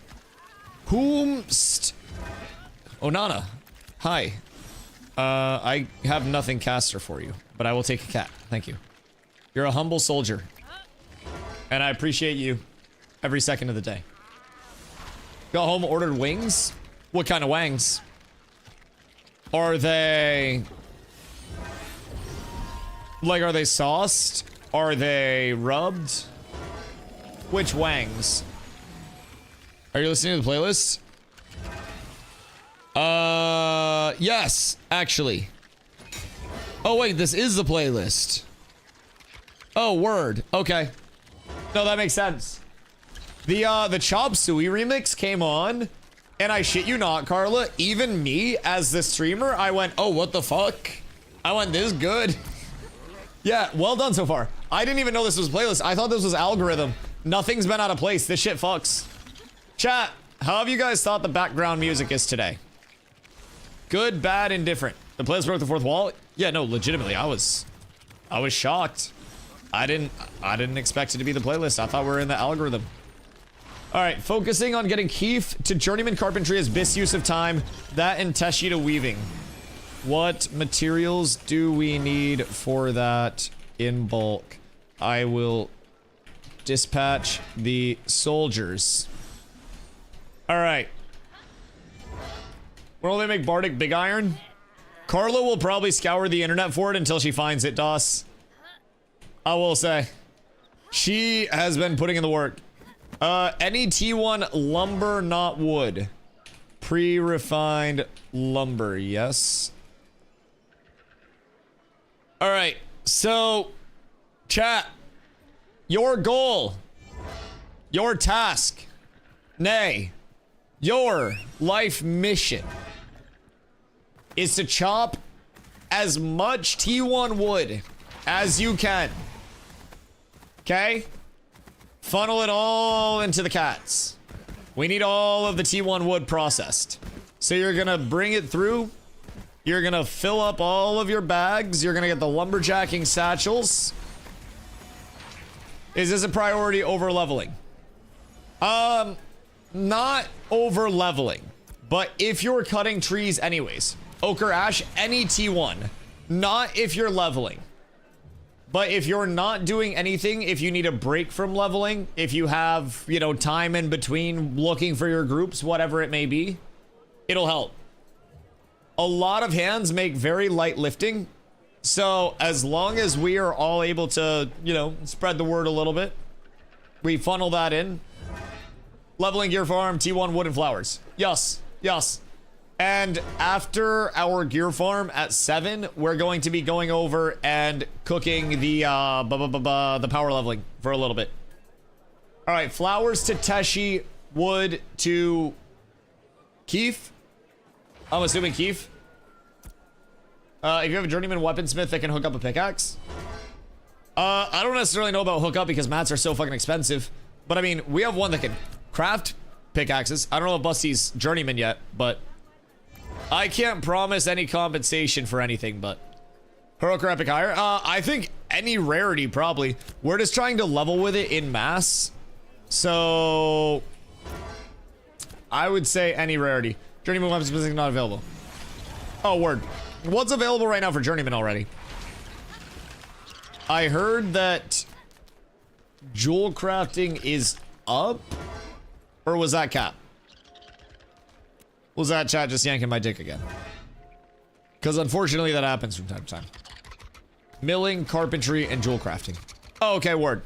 Whomst? Onana. Hi. I have nothing caster for you, but I will take a cat. Thank you. You're a humble soldier. And I appreciate you every second of the day. Got home, ordered wings? What kind of wangs? Are they... like, are they sauced? Are they rubbed? Which wangs? Are you listening to the playlist? Yes, actually. Oh, wait, this is the playlist. Oh, word. Okay. No, that makes sense. The Chop Suey remix came on, and I shit you not, Carla, even me, as the streamer, I went, oh, what the fuck? I went, this good. Yeah, well done so far. I didn't even know this was playlist. I thought this was algorithm. Nothing's been out of place. This shit fucks. Chat, how have you guys thought the background music is today? Good, bad, indifferent. The playlist broke the fourth wall? Yeah, no, legitimately, I was shocked. I didn't expect it to be the playlist. I thought we were in the algorithm. All right, focusing on getting Keith to journeyman carpentry as best use of time. That and Teshi to weaving. What materials do we need for that in bulk? I will dispatch the soldiers. All right. Will they make Bardic Big Iron? Carla will probably scour the internet for it until she finds it, Doss. I will say. She has been putting in the work. Any T1 lumber, not wood. Pre-refined lumber, yes. Alright, so, chat. Your goal. Your task. Nay. Your life mission is to chop as much T1 wood as you can. Okay? Funnel it all into the cats. We need all of the T1 wood processed. So you're gonna bring it through. You're gonna fill up all of your bags. You're gonna get the lumberjacking satchels. Is this a priority over leveling? Not over leveling. But if you're cutting trees anyways, Ochre Ash, any T1. Not if you're leveling. But if you're not doing anything, if you need a break from leveling, if you have, you know, time in between looking for your groups, whatever it may be, it'll help. A lot of hands make very light lifting. So as long as we are all able to, you know, spread the word a little bit, we funnel that in. Leveling gear farm, T1 wood and flowers. Yes, yes. And after our gear farm at 7, we're going to be going over and cooking the power leveling for a little bit. All right, flowers to Teshi, wood to Keith. I'm assuming Keith. If you have a journeyman weaponsmith that can hook up a pickaxe. I don't necessarily know about hookup because mats are so fucking expensive. But I mean, we have one that can craft pickaxes. I don't know if Busty's journeyman yet, but I can't promise any compensation for anything, but heroic or epic higher. I think any rarity probably. We're just trying to level with it in mass. So I would say any rarity. Journeyman weapons specifically not available. Oh, word. What's available right now for Journeyman already? I heard that jewel crafting is up? Or was that Cap? Was that chat just yanking my dick again? Because unfortunately that happens from time to time. Milling, carpentry, and jewel crafting. Oh, okay, word.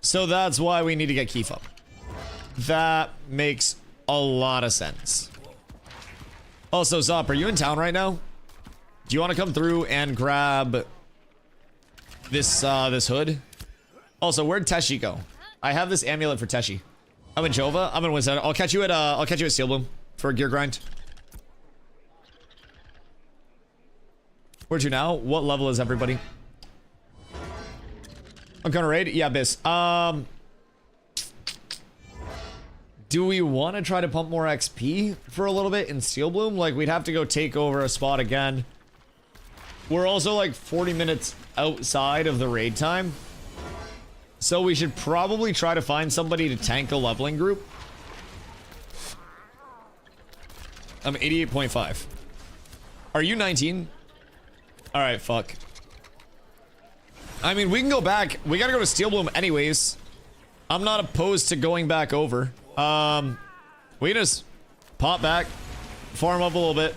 So that's why we need to get Keef up. That makes a lot of sense. Also, Zop, are you in town right now? Do you want to come through and grab this this hood? Also, where'd Teshi go? I have this amulet for Teshi. I'm in Jova. I'm in Winston. I'll catch you at Steel Bloom for a gear grind. Where'd you now? What level is everybody? I'm gonna raid? Yeah, Biss. Do we want to try to pump more XP for a little bit in Steel Bloom? Like, we'd have to go take over a spot again. We're also like 40 minutes outside of the raid time. So we should probably try to find somebody to tank a leveling group. I'm 88.5. Are you 19? Alright, fuck. I mean, we can go back. We gotta go to Steel Bloom anyways. I'm not opposed to going back over. We can just pop back, farm up a little bit,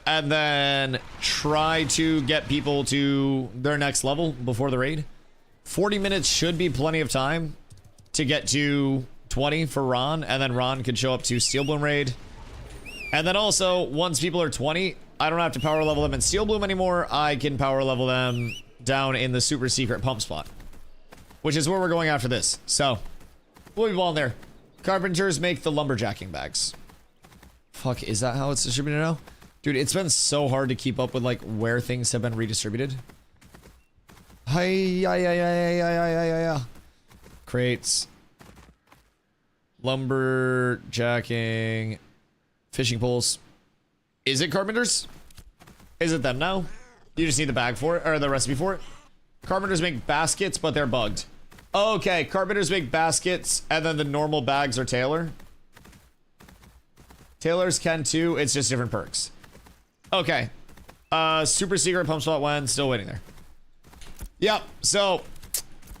and then try to get people to their next level before the raid. 40 minutes should be plenty of time to get to 20 for Ron, and then Ron could show up to Steel Bloom raid. And then also, once people are 20, I don't have to power level them in Steel Bloom anymore. I can power level them down in the super secret pump spot, which is where we're going after this. So, we'll be balling there. Carpenters make the lumberjacking bags. Fuck, is that how it's distributed now? Dude, it's been so hard to keep up with, like, where things have been redistributed. Hi. Crates. Lumberjacking. Fishing poles. Is it carpenters? Is it them now? You just need the bag for it, or the recipe for it? Carpenters make baskets, but they're bugged. Okay, carpenters make baskets, and then the normal bags are Taylor. Taylors can too, it's just different perks. Okay. Super secret pump spot when, still waiting there. Yep, so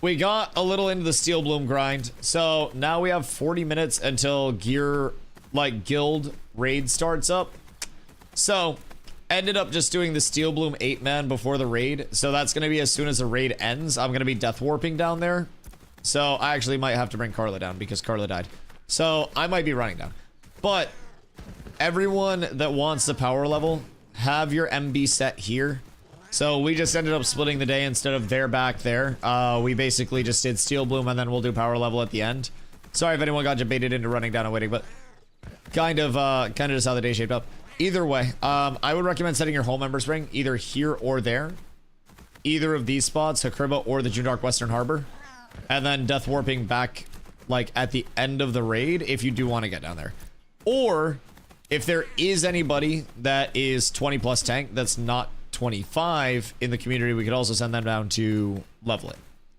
we got a little into the Steel Bloom grind. So now we have 40 minutes until gear, like, guild raid starts up. So ended up just doing the Steel Bloom 8-man before the raid. So that's going to be as soon as the raid ends. I'm going to be death warping down there. So I actually might have to bring Carla down because Carla died. So I might be running down. But everyone that wants the power level, have your MB set here. So we just ended up splitting the day instead of there back there. We basically just did Steel Bloom and then we'll do power level at the end. Sorry if anyone got debated into running down and waiting, but kind of just how the day shaped up. Either way, I would recommend setting your whole member spring either here or there. Either of these spots, Hakriba or the June Dark Western Harbor. And then death warping back, like, at the end of the raid if you do want to get down there. Or if there is anybody that is 20 plus tank that's not 25 in the community, we could also send them down to level it.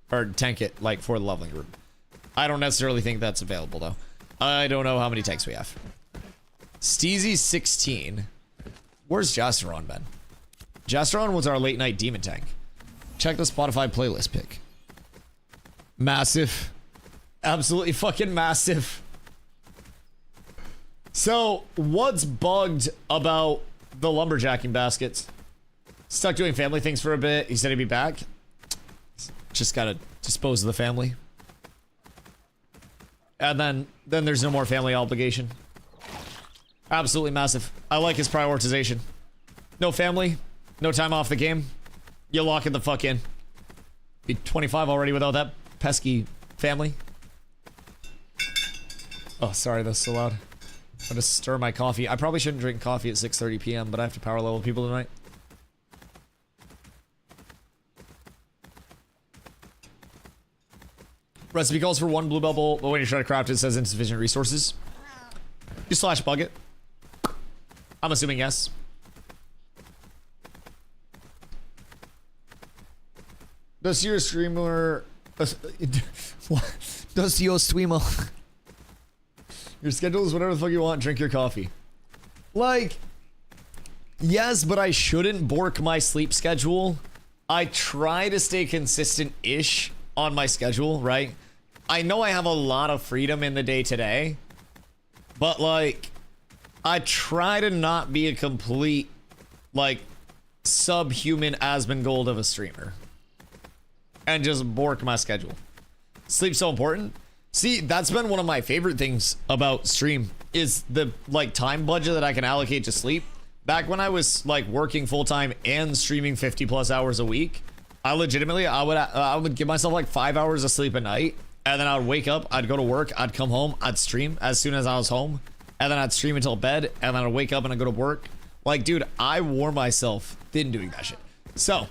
Or tank it, like, for the leveling group. I don't necessarily think that's available, though. I don't know how many tanks we have. Steezy 16. Where's Jasteron been? Jasteron was our late night demon tank. Check the Spotify playlist pick. Massive. Absolutely fucking massive. So, what's bugged about the lumberjacking baskets? Stuck doing family things for a bit. He said he'd be back. Just gotta dispose of the family. And then there's no more family obligation. Absolutely massive. I like his prioritization. No family, no time off the game. You lock it the fuck in. Be 25 already without that pesky family. Oh, sorry, that's so loud. I'm gonna stir my coffee. I probably shouldn't drink coffee at 6:30 p.m., but I have to power level people tonight. Recipe calls for 1 blue bubble, but when you try to craft it, it says insufficient resources. You slash bug it. I'm assuming yes. Does your streamer... Does your streamer... Your schedule is whatever the fuck you want, drink your coffee. Like, yes, but I shouldn't bork my sleep schedule. I try to stay consistent-ish on my schedule, right? I know I have a lot of freedom in the day today, but like, I try to not be a complete, like, subhuman Asmongold of a streamer. And just bork my schedule. Sleep's so important. See, that's been one of my favorite things about stream, is the, like, time budget that I can allocate to sleep. Back when I was, like, working full-time and streaming 50+ hours a week, I legitimately, I would give myself, like, 5 hours of sleep a night, and then I would wake up, I'd go to work, I'd come home, I'd stream as soon as I was home, and then I'd stream until bed, and then I'd wake up and I'd go to work. Like, dude, I wore myself thin doing that shit. So,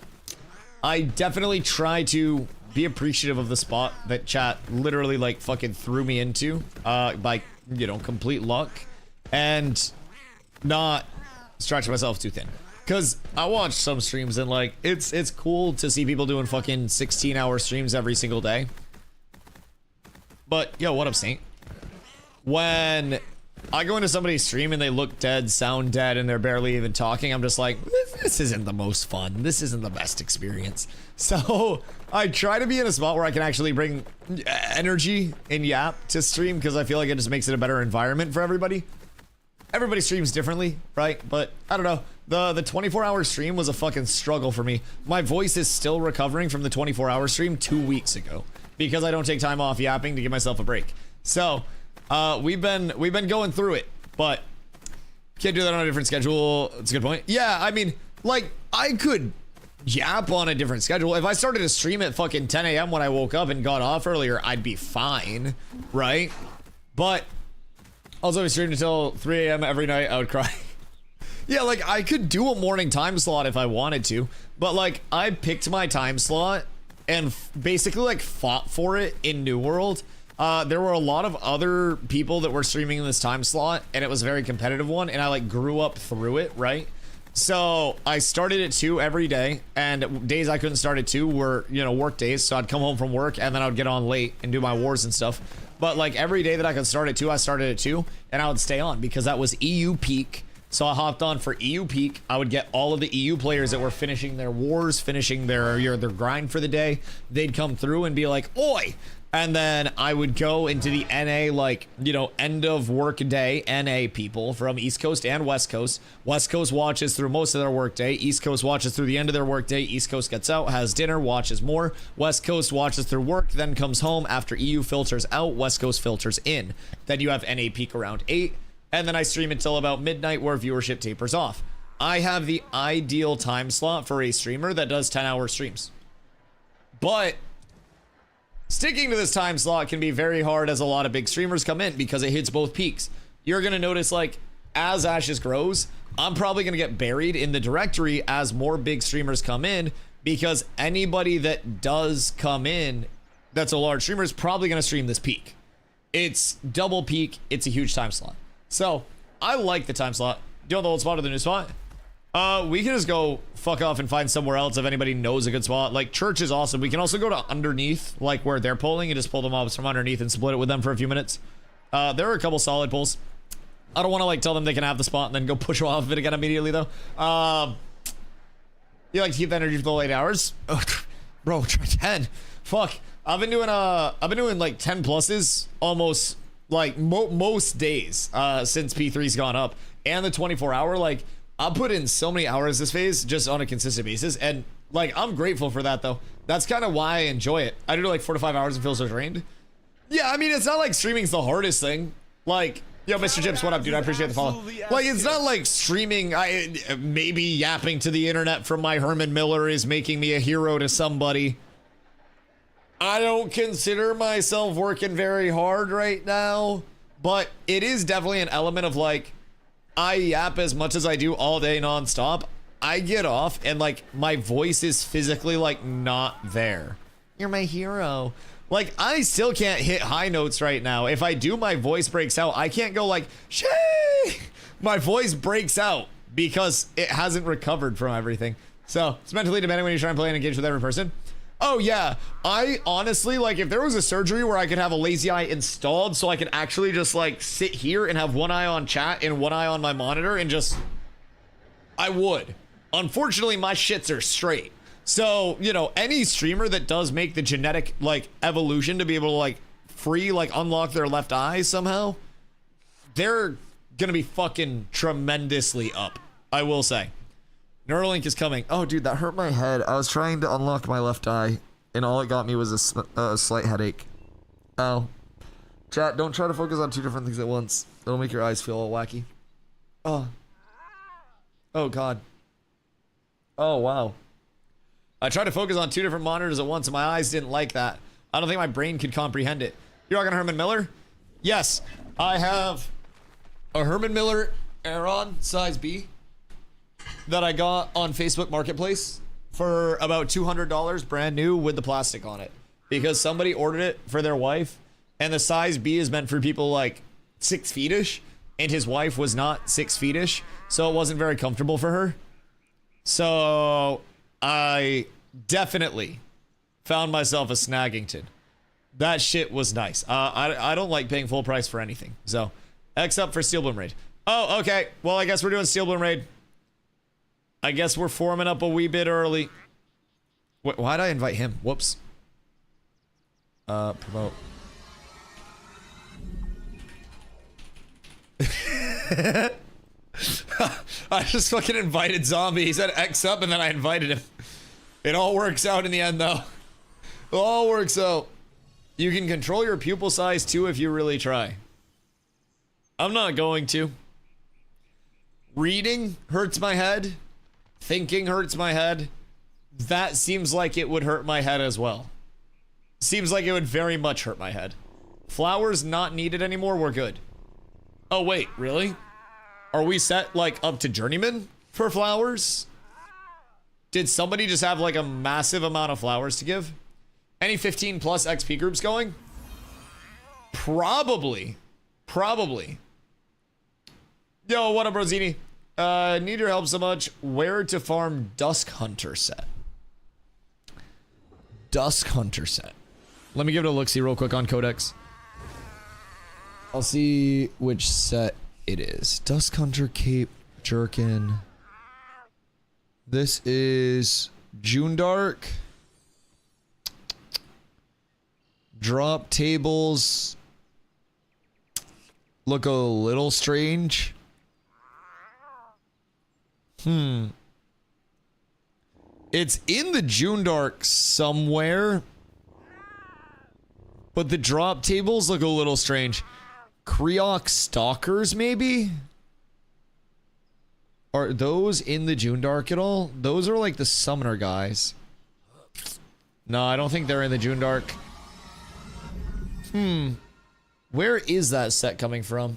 I definitely try to be appreciative of the spot that chat literally, like, fucking threw me into, by, you know, complete luck, and not stretch myself too thin. Because I watch some streams and, like, it's cool to see people doing fucking 16-hour streams every single day. But, yo, what up, Saint? When I go into somebody's stream and they look dead, sound dead, and they're barely even talking, I'm just like, this isn't the most fun. This isn't the best experience. So I try to be in a spot where I can actually bring energy and yap to stream, because I feel like it just makes it a better environment for everybody. Everybody streams differently, right? But I don't know. The 24-hour stream was a fucking struggle for me. My voice is still recovering from the 24-hour stream 2 weeks ago, because I don't take time off yapping to give myself a break. So we've been going through it, but can't do that on a different schedule. It's a good point. Yeah, I mean, like, I could yap on a different schedule. If I started to stream at fucking 10 a.m. when I woke up and got off earlier, I'd be fine, right? But also, I streamed until 3 a.m. every night. I would cry. Yeah, like, I could do a morning time slot if I wanted to, but, like, I picked my time slot and basically, like, fought for it in New World. There were a lot of other people that were streaming in this time slot, and it was a very competitive one, and I, like, grew up through it, right? So I started at 2 every day, and days I couldn't start at 2 were, you know, work days, so I'd come home from work, and then I would get on late and do my wars and stuff. But, like, every day that I could start at 2, I started at 2, and I would stay on, because that was EU peak. So I hopped on for EU peak. I would get all of the EU players that were finishing their wars, finishing their grind for the day. They'd come through and be like, oi! And then I would go into the NA, like, you know, end of work day NA people from East Coast and West Coast. West Coast watches through most of their work day. East Coast watches through the end of their work day. East Coast gets out, has dinner, watches more. West Coast watches through work, then comes home after EU filters out. West Coast filters in. Then you have NA peak around 8. And then I stream until about midnight where viewership tapers off. I have the ideal time slot for a streamer that does 10-hour streams. But sticking to this time slot can be very hard as a lot of big streamers come in, because it hits both peaks. You're going to notice, like, as Ashes grows, I'm probably going to get buried in the directory as more big streamers come in, because anybody that does come in that's a large streamer is probably going to stream this peak. It's double peak. It's a huge time slot. So I like the time slot. Do you want the old spot or the new spot? We can just go fuck off and find somewhere else if anybody knows a good spot. Like, church is awesome. We can also go to underneath, like where they're pulling, and just pull the mobs from underneath and split it with them for a few minutes. There are a couple solid pulls. I don't want to, like, tell them they can have the spot and then go push them off of it again immediately, though. You like to keep the energy for the late hours? Oh, bro, try 10. Fuck. I've been doing like 10 pluses almost, like, most days since P3's gone up. And the 24-hour, like, I'll put in so many hours this phase just on a consistent basis, and, like, I'm grateful for that, though. That's kind of why I enjoy it. I do like 4 to 5 hours and feel so drained. Yeah, I mean, it's not like streaming's the hardest thing. Like, yo, Mr. Chips, what up, dude? I appreciate the follow. Like, it's not like streaming, maybe yapping to the internet from my Herman Miller is making me a hero to somebody. I don't consider myself working very hard right now, but it is definitely an element of, like, I yap as much as I do all day nonstop. I get off and, like, my voice is physically, like, not there. You're my hero. Like, I still can't hit high notes right now. If I do, my voice breaks out. I can't go like, shay! My voice breaks out because it hasn't recovered from everything. So it's mentally demanding when you try and play and engage with every person. Oh yeah, I honestly, like, if there was a surgery where I could have a lazy eye installed so I could actually just like sit here and have one eye on chat and one eye on my monitor and just, I would. Unfortunately, my shits are straight. So, you know, any streamer that does make the genetic like evolution to be able to like unlock their left eye somehow, they're gonna be fucking tremendously up, I will say. Neuralink is coming. Oh, dude, that hurt my head. I was trying to unlock my left eye, and all it got me was a slight headache. Oh. Chat, don't try to focus on two different things at once. It'll make your eyes feel all wacky. Oh. Oh, God. Oh, wow. I tried to focus on two different monitors at once, and my eyes didn't like that. I don't think my brain could comprehend it. You're rocking Herman Miller? Yes. I have a Herman Miller Aeron size B that I got on Facebook Marketplace for about $200 brand new with the plastic on it, because somebody ordered it for their wife, and the size B is meant for people like 6 feet-ish, and his wife was not 6 feet-ish, so it wasn't very comfortable for her. So I definitely found myself a Snaggington. That shit was nice. I don't like paying full price for anything. So X up for Steel Bloom Raid. Oh, okay. Well, I guess we're doing Steel Bloom Raid. I guess we're forming up a wee bit early. Why'd I invite him? Whoops. Promote. I just fucking invited Zombie. He said X up and then I invited him. It all works out in the end though. It all works out. You can control your pupil size too if you really try. I'm not going to. Reading hurts my head. Thinking hurts my head. That seems like it would hurt my head as well. Seems like it would very much hurt my head. Flowers not needed anymore, we're good. Oh wait, really? Are we set like up to journeyman for flowers? Did somebody just have like a massive amount of flowers to give? Any 15 plus XP groups going? Probably. Probably. Yo, what up, Rosini? Need your help so much. Where to farm Dusk Hunter set? Dusk Hunter set. Let me give it a look-see real quick on Codex. I'll see which set it is. Dusk Hunter, Cape, Jerkin. This is June Dark. Drop tables look a little strange. It's in the June Dark somewhere, but the drop tables look a little strange. Kreok Stalkers, maybe? Are those in the June Dark at all? Those are like the summoner guys. No, I don't think they're in the June Dark. Where is that set coming from?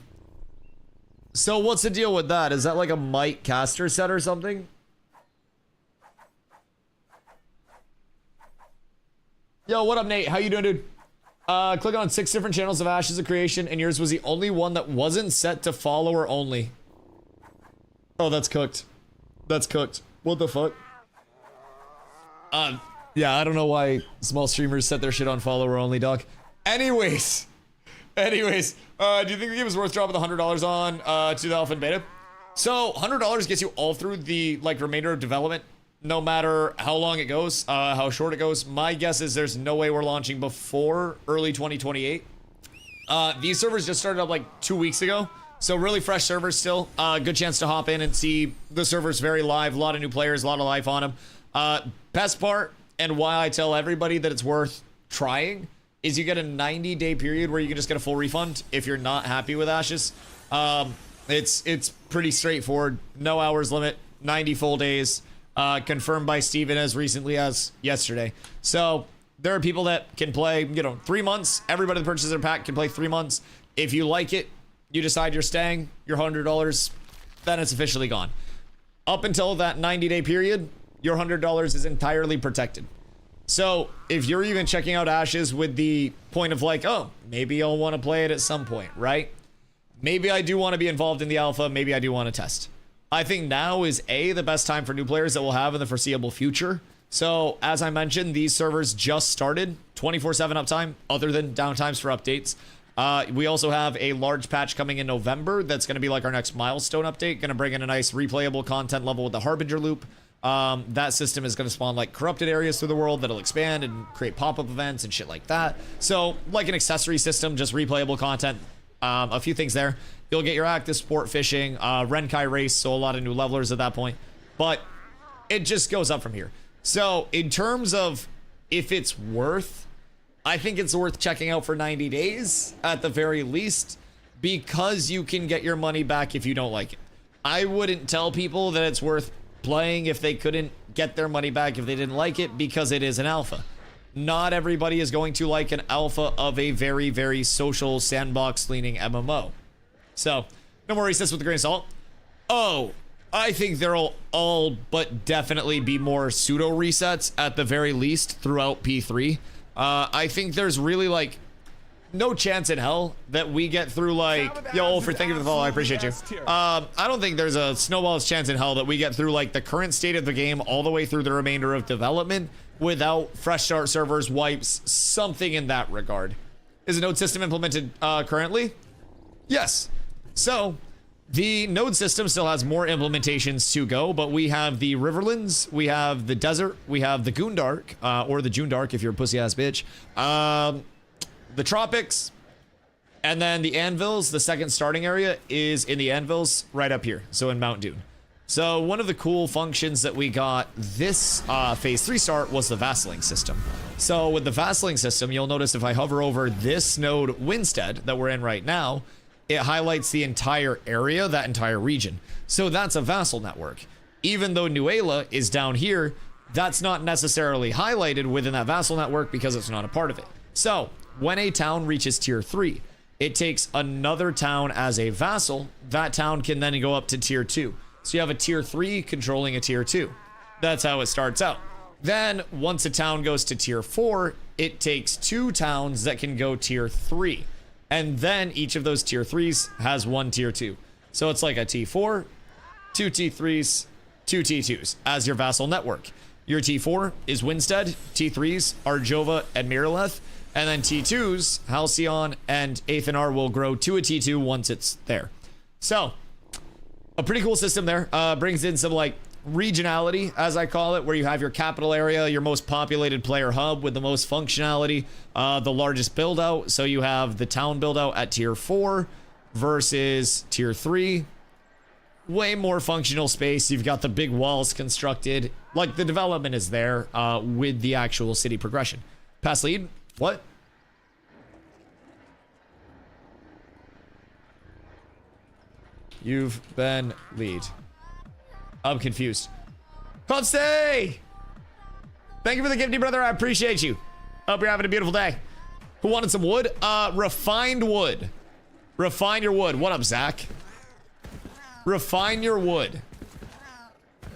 So what's the deal with that? Is that like a Might caster set or something? Yo, what up, Nate? How you doing, dude? Click on 6 different channels of Ashes of Creation, and yours was the only one that wasn't set to follower only. Oh, that's cooked. That's cooked. What the fuck? Yeah, I don't know why small streamers set their shit on follower only, dog. Anyways, do you think the game is worth dropping the $100 on to the alpha and beta? So $100 gets you all through the like remainder of development, no matter how long it goes, how short it goes. My guess is there's no way we're launching before early 2028. These servers just started up like 2 weeks ago, so really fresh servers still. Good chance to hop in and see the servers very live. A lot of new players, a lot of life on them. Best part, and why I tell everybody that it's worth trying, is you get a 90-day period where you can just get a full refund if you're not happy with Ashes. It's pretty straightforward. No hours limit, 90 full days. Confirmed by Steven as recently as yesterday. So there are people that can play, 3 months. Everybody that purchases their pack can play 3 months. If you like it, you decide you're staying, your $100, then it's officially gone. Up until that 90-day period, your $100 is entirely protected. So if you're even checking out Ashes with the point of like, oh, maybe I'll want to play it at some point, right? Maybe I do want to be involved in the alpha. Maybe I do want to test. I think now is the best time for new players that we'll have in the foreseeable future So as I mentioned, these servers just started 24/7 uptime, other than downtimes for updates. We also have a large patch coming in November that's going to be like our next milestone update, going to bring in a nice replayable content level with the Harbinger loop. That system is going to spawn like corrupted areas through the world that'll expand and create pop-up events and shit like that. So like an accessory system, just replayable content, a few things there. You'll get your active sport fishing, Renkai race, so a lot of new levelers at that point. But it just goes up from here. So in terms of if it's worth, I think it's worth checking out for 90 days at the very least, because you can get your money back if you don't like it. I wouldn't tell people that it's worth playing if they couldn't get their money back if they didn't like it, because it is an alpha. Not everybody is going to like an alpha of a very, very social sandbox leaning MMO. So, no more resets with a grain of salt. Oh, I think there'll all but definitely be more pseudo resets at the very least throughout P3. I think there's really like no chance in hell that we get through like, yo, Olford, thank you for the follow, I appreciate you. I don't think there's a snowball's chance in hell that we get through like the current state of the game all the way through the remainder of development without fresh start servers, wipes, something in that regard. Is a node system implemented currently? Yes. So the node system still has more implementations to go, but we have the Riverlands, we have the desert, we have the Goondark, or the Junedark if you're a pussy ass bitch. The tropics, and then the anvils. The second starting area is in the anvils right up here, so in Mount Dune. So one of the cool functions that we got this phase 3 start was the vassaling system. So with the vassaling system, you'll notice if I hover over this node Winstead that we're in right now, it highlights the entire area, that entire region. So that's a vassal network. Even though Nuela is down here, that's not necessarily highlighted within that vassal network because it's not a part of it. So when a town reaches tier 3, it takes another town as a vassal. That town can then go up to tier 2. So you have a tier 3 controlling a tier 2. That's how it starts out. Then once a town goes to tier 4, it takes 2 towns that can go tier 3. And then each of those tier 3s has one tier 2. So it's like a T4, 2 T3s, 2 T2s as your vassal network. Your T4 is Winstead, T3s are Jova and Miraleth, and then T2s, Halcyon and Aethanar will grow to a T2 once it's there. So, a pretty cool system there. Brings in some like regionality, as I call it, where you have your capital area, your most populated player hub with the most functionality, the largest build out. So you have the town build out at tier 4 versus tier 3. Way more functional space. You've got the big walls constructed. Like the development is there with the actual city progression. Pass lead. What? You've been lead. I'm confused. Conste! Thank you for the gifty, brother. I appreciate you. Hope you're having a beautiful day. Who wanted some wood? Refined wood. Refine your wood. What up, Zach? Refine your wood.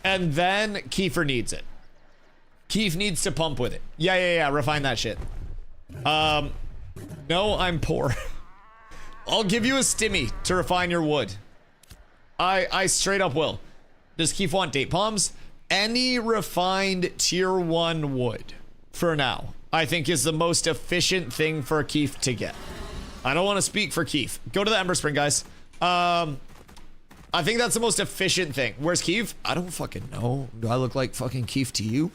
And then Kiefer needs it. Keith needs to pump with it. Yeah. Refine that shit. No, I'm poor. I'll give you a stimmy to refine your wood. I straight up will. Does Keith want date palms? Any refined tier 1 wood for now, I think is the most efficient thing for Keith to get. I don't want to speak for Keith. Go to the Ember Spring, guys. I think that's the most efficient thing. Where's Keith? I don't fucking know. Do I look like fucking Keith to you?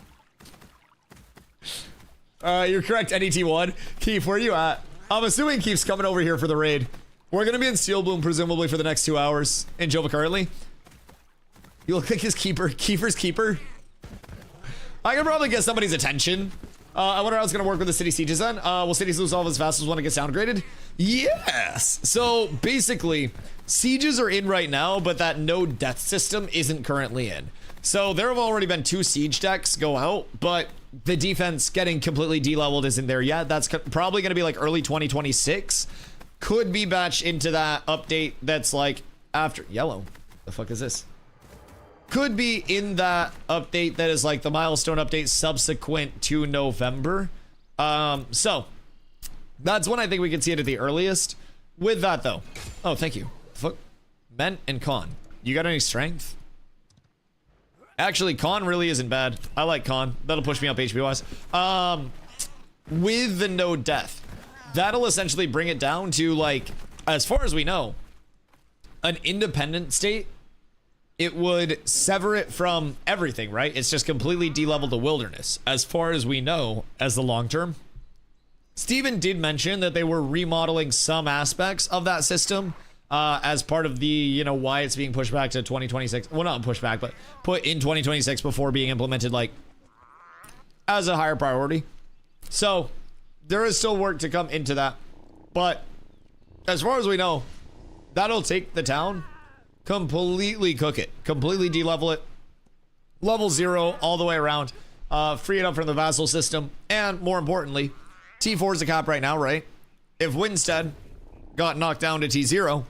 You're correct, NET1. Keith, where are you at? I'm assuming Keith's coming over here for the raid. We're gonna be in Steel Bloom presumably for the next 2 hours in Jova currently. You look like his keeper. Keeper's keeper. I can probably get somebody's attention. I wonder how it's gonna work with the city sieges then. Will cities lose all of its vassals when it gets downgraded? Yes! So basically, sieges are in right now, but that node death system isn't currently in. So there have already been 2 siege decks go out, but the defense getting completely de-leveled isn't there yet. That's probably gonna be like early 2026. Could be batched into that update that's like after yellow. The fuck is this? Could be in that update that is like the milestone update subsequent to November. So that's when I think we can see it at the earliest. With that though, oh thank you. Fuck, Men and Con, you got any strength? Actually, Con really isn't bad. I like Con. That'll push me up HP wise. With the no death, that'll essentially bring it down to, like, as far as we know, an independent state. It would sever it from everything, right? It's just completely de-leveled the wilderness, as far as we know, as the long term. Steven did mention that they were remodeling some aspects of that system as part of the, you know, why it's being pushed back to 2026. Well, not pushed back, but put in 2026 before being implemented, like, as a higher priority. So there is still work to come into that. But as far as we know, that'll take the town, completely cook it, completely de-level it, level 0 all the way around, free it up from the vassal system, and more importantly, T4 is the cap right now, right? If Winstead got knocked down to T0,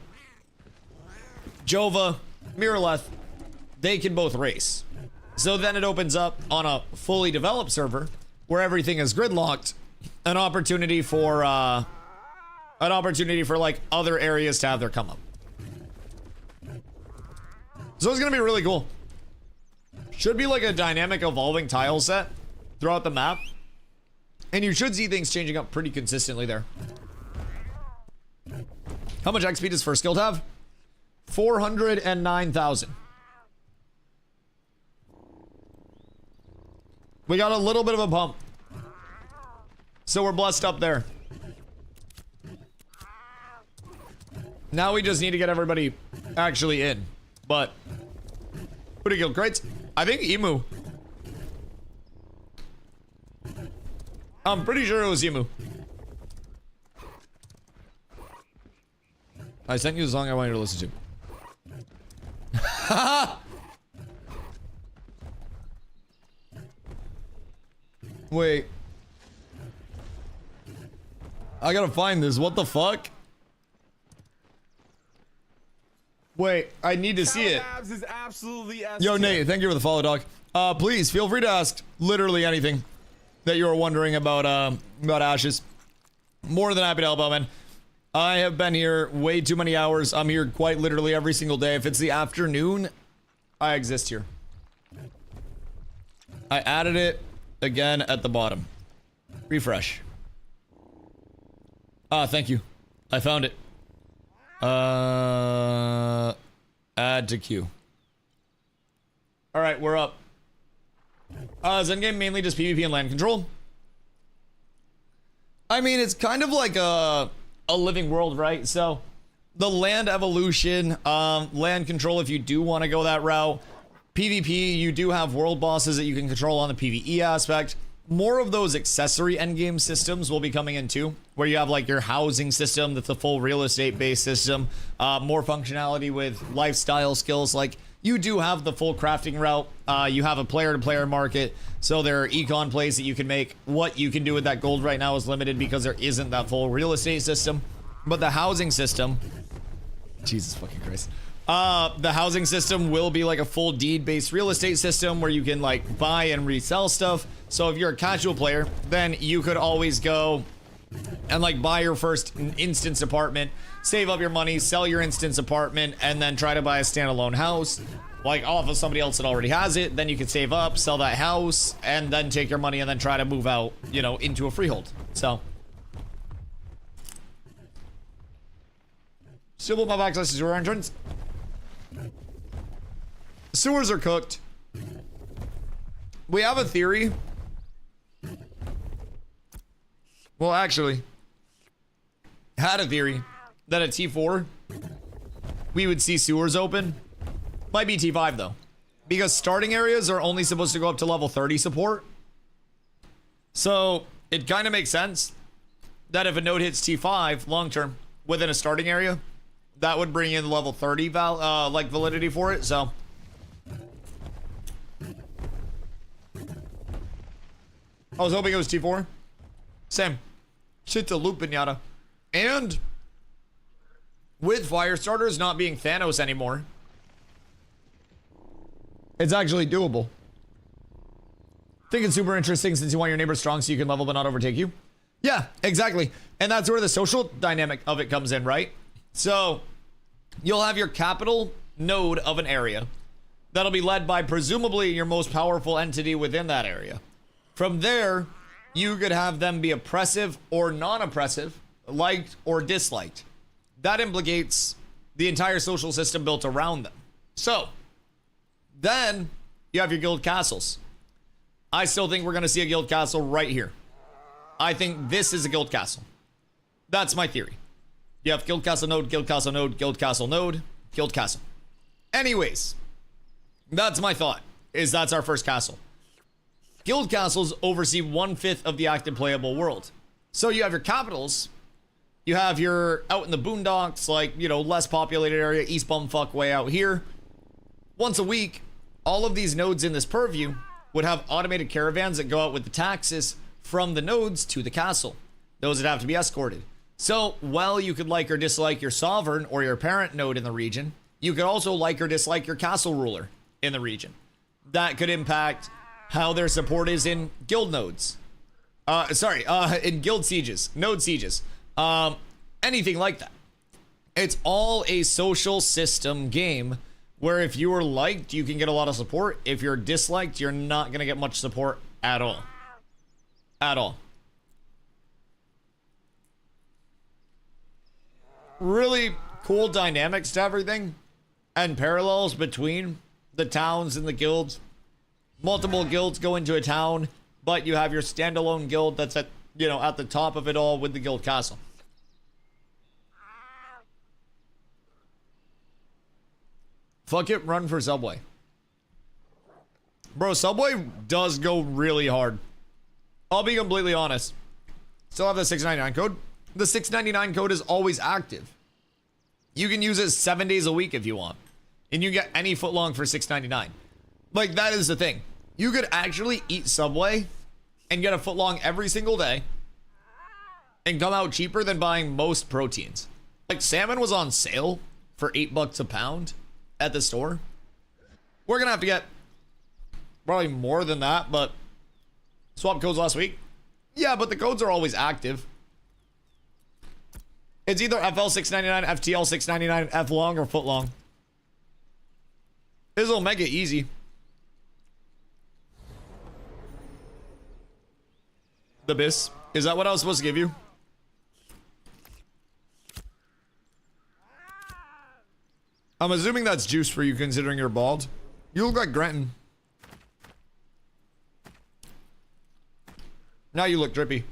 Jova, Miraleth, they can both race. So then it opens up on a fully developed server where everything is gridlocked, an opportunity for like other areas to have their come up. So it's gonna be really cool. Should be like a dynamic evolving tile set throughout the map. And you should see things changing up pretty consistently there. How much XP does first guild have? 409,000. We got a little bit of a pump. So we're blessed up there. Now we just need to get everybody actually in. But who did guild crates? I think Emu. I'm pretty sure it was Emu. I sent you the song I wanted to listen to. Wait. I gotta find this. What the fuck? Wait, I need to see it. Is absolutely Yo, Nate, thank you for the follow, dog. Please feel free to ask literally anything that you are wondering about Ashes. More than happy to help out, man. I have been here way too many hours. I'm here quite literally every single day. If it's the afternoon, I exist here. I added it again at the bottom. Refresh. Ah, thank you. I found it. Add to queue. All right, we're up. Is endgame mainly just PvP and land control? I mean, it's kind of like a living world, right? So the land evolution, land control, if you do want to go that route. PvP, you do have world bosses that you can control on the PvE aspect. More of those accessory endgame systems will be coming in too, where you have like your housing system that's a full real estate based system, more functionality with lifestyle skills. Like you do have the full crafting route. You have a player to player market. So there are econ plays that you can make. What you can do with that gold right now is limited because there isn't that full real estate system. But the housing system, Jesus fucking Christ. The housing system will be like a full deed based real estate system where you can like buy and resell stuff. So if you're a casual player, then you could always go and like buy your first instance apartment, save up your money, sell your instance apartment, and then try to buy a standalone house like off of somebody else that already has it. Then you can save up, sell that house, and then take your money and then try to move out, you know, into a freehold. So still will have access to sewer entrance. Sewers are cooked. We have a theory. Well, actually, had a theory that at T4 we would see sewers open. Might be T5 though, because starting areas are only supposed to go up to level 30 support. So it kind of makes sense that if a node hits T5 long term within a starting area, that would bring in level 30 like validity for it. So I was hoping it was T4. Same. Shit to loop pinata. And with fire starters not being Thanos anymore, it's actually doable. Think it's super interesting since you want your neighbor strong so you can level but not overtake you. Yeah, exactly. And that's where the social dynamic of it comes in, right? So you'll have your capital node of an area. that'll be led by presumably your most powerful entity within that area. From there, you could have them be oppressive or non-oppressive, liked or disliked. That implicates the entire social system built around them. So, then you have your guild castles. I still think we're going to see a guild castle right here. I think this is a guild castle. That's my theory. You have guild castle node, guild castle node, guild castle node, guild castle. Anyways, that's my thought, is that's our first castle. Guild castles oversee 1/5 of the active playable world. So you have your capitals, you have your out in the boondocks, like, you know, less populated area, East Bumfuck way out here. Once a week, all of these nodes in this purview would have automated caravans that go out with the taxes from the nodes to the castle. Those would have to be escorted. So, while you could like or dislike your sovereign or your parent node in the region, you could also like or dislike your castle ruler in the region. That could impact how their support is in guild nodes. In guild sieges, node sieges, anything like that. It's all a social system game where if you are liked, you can get a lot of support. If you're disliked, you're not going to get much support at all. At all. Really cool dynamics to everything and parallels between the towns and the guilds. Multiple guilds go into a town, but you have your standalone guild that's at, you know, at the top of it all with the guild castle. Fuck it, run for Subway. Bro, Subway does go really hard. I'll be completely honest. Still have the $6.99 code. The $6.99 code is always active. You can use it 7 days a week if you want. And you get any footlong for $6.99. Like, that is the thing. You could actually eat Subway and get a footlong every single day and come out cheaper than buying most proteins. Like, salmon was on sale for $8 a pound at the store. We're gonna have to get probably more than that, but swap codes last week. Yeah, but the codes are always active. It's either FL $6.99, FTL $6.99, F long or foot long. This will make it easy. The bis. Is that what I was supposed to give you? I'm assuming that's juice for you considering you're bald. You look like Granton. Now you look drippy.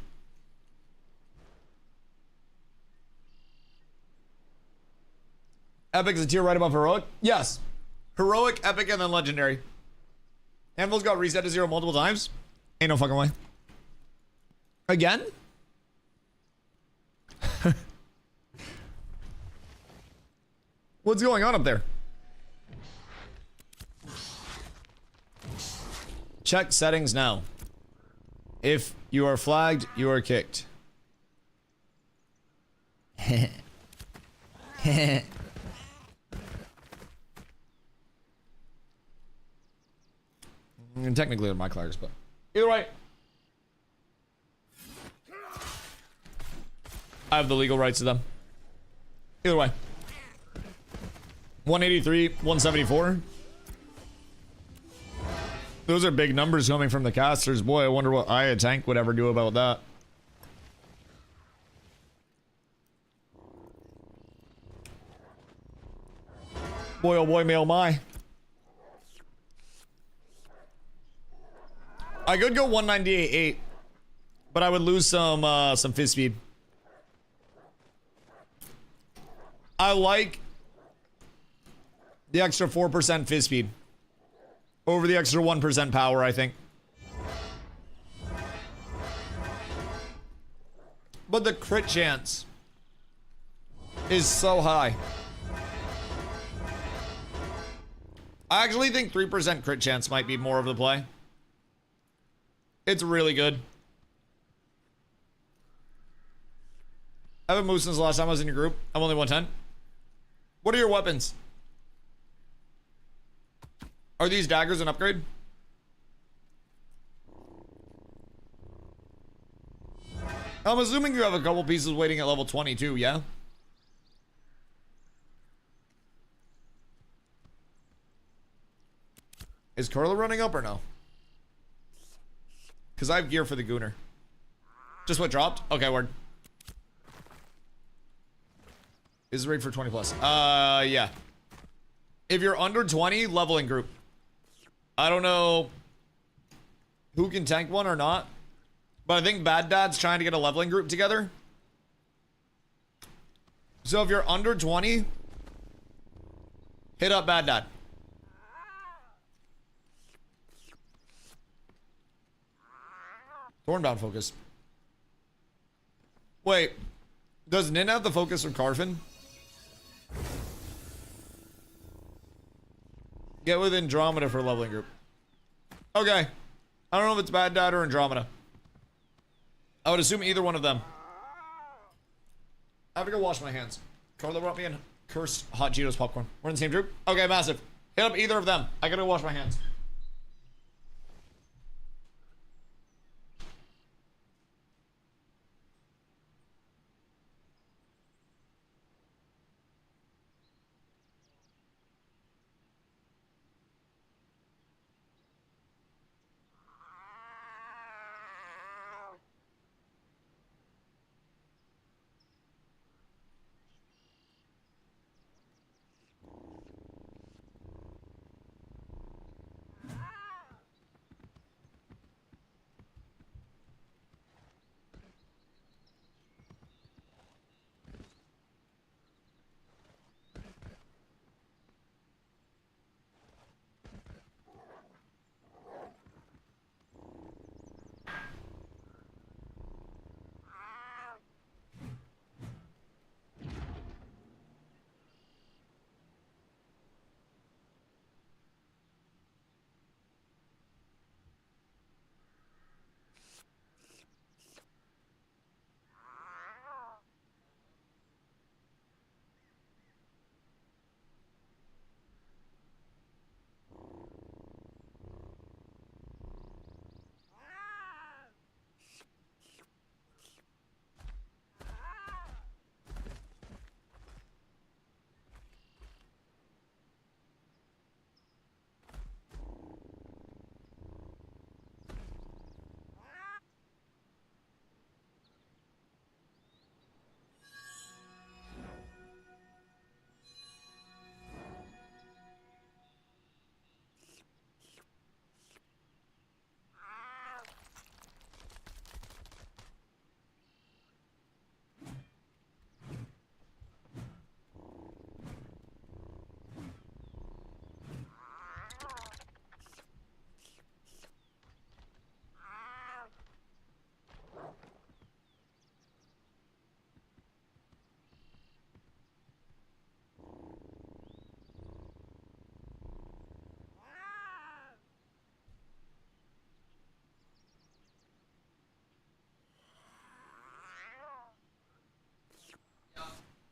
Epic is a tier right above heroic? Yes. Heroic, epic, and then legendary. Anvil's got reset to 0 multiple times. Ain't no fucking way. Again? What's going on up there? Check settings now. If you are flagged, you are kicked. And technically they're my clackers, but either way. I have the legal rights to them. Either way. 183, 174. Those are big numbers coming from the casters. Boy, I wonder what Aya Tank would ever do about that. Boy, oh boy, oh my. I could go 198.8, but I would lose some fizz speed. I like the extra 4% fizz speed over the extra 1% power, I think. But the crit chance is so high. I actually think 3% crit chance might be more of the play. It's really good. I haven't moved since the last time I was in your group. I'm only 110. What are your weapons? Are these daggers an upgrade? I'm assuming you have a couple pieces waiting at level 22, yeah? Is Carla running up or no? Because I have gear for the Gooner. Just what dropped? Okay, word. Is the raid for 20 plus? Yeah. If you're under 20, leveling group. I don't know who can tank one or not, but I think Bad Dad's trying to get a leveling group together. So if you're under 20, hit up Bad Dad. Thornbound focus. Wait, does Nin have the focus from Carfin? Get with Andromeda for leveling group. Okay. I don't know if it's Bad Dad or Andromeda. I would assume either one of them. I have to go wash my hands. Carla brought me in cursed hot Cheetos popcorn. We're in the same group? Okay, massive. Hit up either of them. I gotta wash my hands.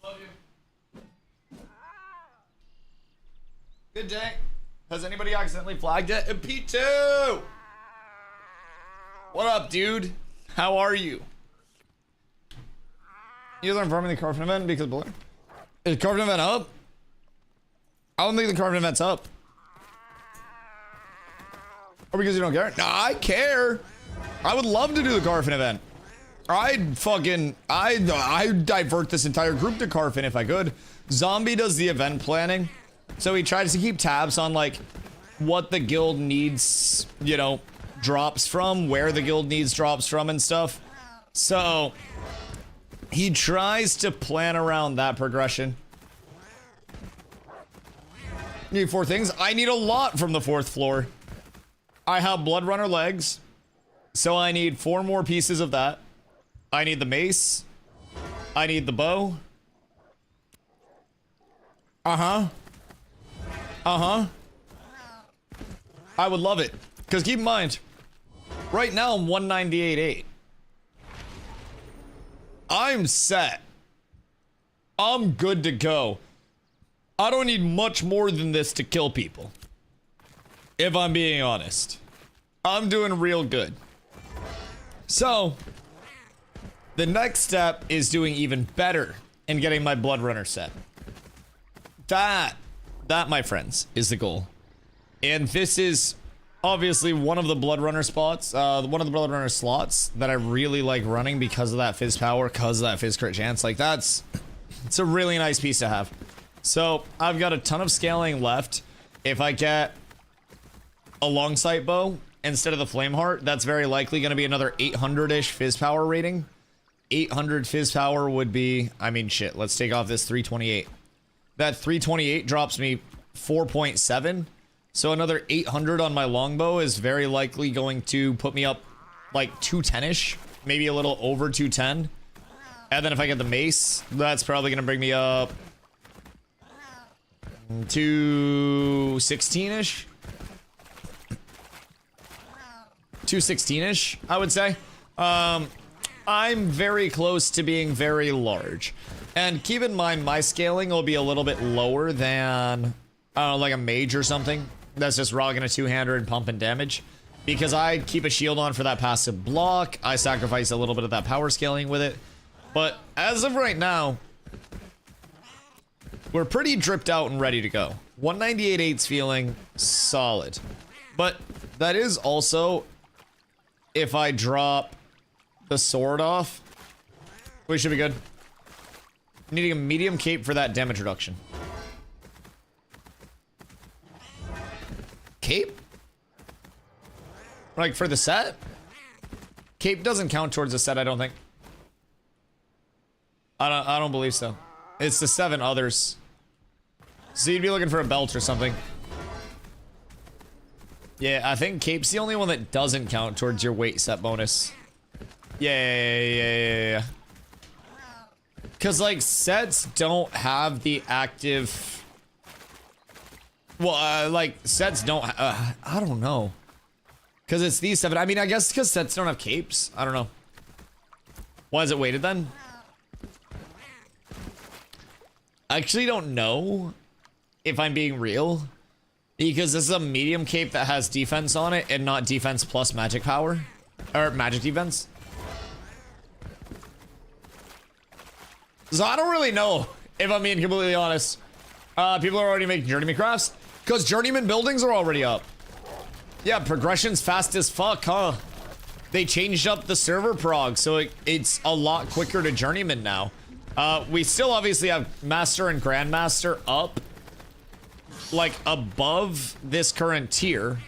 Love you. Good day. Has anybody accidentally flagged it? And P2! What up, dude? How are you? You guys aren't farming the Carfin event because of Is Carfin event up? I don't think the Carfin event's up. Or because you don't care? Nah, I care. I would love to do the Carfin event. I'd divert this entire group to Carfin if I could. Zombie does the event planning. So he tries to keep tabs on like what the guild needs, you know, drops from, where the guild needs drops from and stuff. So he tries to plan around that progression. Need 4 things. I need a lot from the 4th floor. I have Blood Runner legs. So I need 4 more pieces of that. I need the mace. I need the bow. Uh-huh. Uh-huh. I would love it. Because keep in mind, right now I'm 198.8. I'm set. I'm good to go. I don't need much more than this to kill people. If I'm being honest. I'm doing real good. So, the next step is doing even better and getting my Blood Runner set. That, my friends, is the goal. And this is obviously one of the Blood Runner spots, one of the Blood Runner slots that I really like running because of that Fizz power, because of that Fizz crit chance. Like, it's a really nice piece to have. So, I've got a ton of scaling left. If I get a long sight bow instead of the Flame Heart, that's very likely going to be another 800-ish Fizz power rating. 800 Fizz power would be, I mean, shit, let's take off this 328. That 328 drops me 4.7. So another 800 on my longbow is very likely going to put me up like 210-ish, maybe a little over 210. And then if I get the mace, that's probably going to bring me up to 16-ish. 216-ish, I would say. I'm very close to being very large. And keep in mind, my scaling will be a little bit lower than, I don't know, like a mage or something. That's just rocking a two-hander and pumping damage. Because I keep a shield on for that passive block. I sacrifice a little bit of that power scaling with it. But as of right now, we're pretty dripped out and ready to go. 198.8's feeling solid. But that is also, if I drop the sword off, we should be good. Needing a medium cape for that damage reduction. Cape? Like for the set? Cape doesn't count towards the set, I don't think. I don't believe so. It's the 7 others. So you'd be looking for a belt or something. Yeah, I think Cape's the only one that doesn't count towards your weight set bonus. Yeah. Because, like, sets don't have the active... Well, like, sets don't... I don't know. Because it's these 7... I mean, I guess because sets don't have capes. I don't know. Why is it weighted, then? I actually don't know if I'm being real. Because this is a medium cape that has defense on it and not defense plus magic power. Or magic defense. So I don't really know, if I'm being completely honest. People are already making journeyman crafts. Because journeyman buildings are already up. Yeah, progression's fast as fuck, huh? They changed up the server prog, so it's a lot quicker to journeyman now. We still obviously have master and grandmaster up, like above this current tier.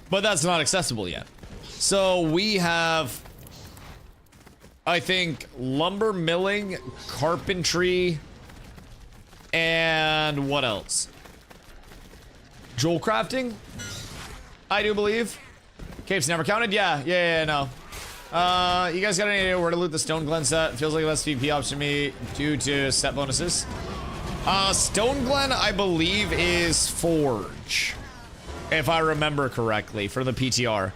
But that's not accessible yet. So we have... I think lumber milling, carpentry, and what else? Jewel crafting, I do believe. Cape's never counted? Yeah, no. You guys got any idea where to loot the Stone Glen set? Feels like less VP option to me due to set bonuses. Stone Glen, I believe, is Forge, if I remember correctly, for the PTR.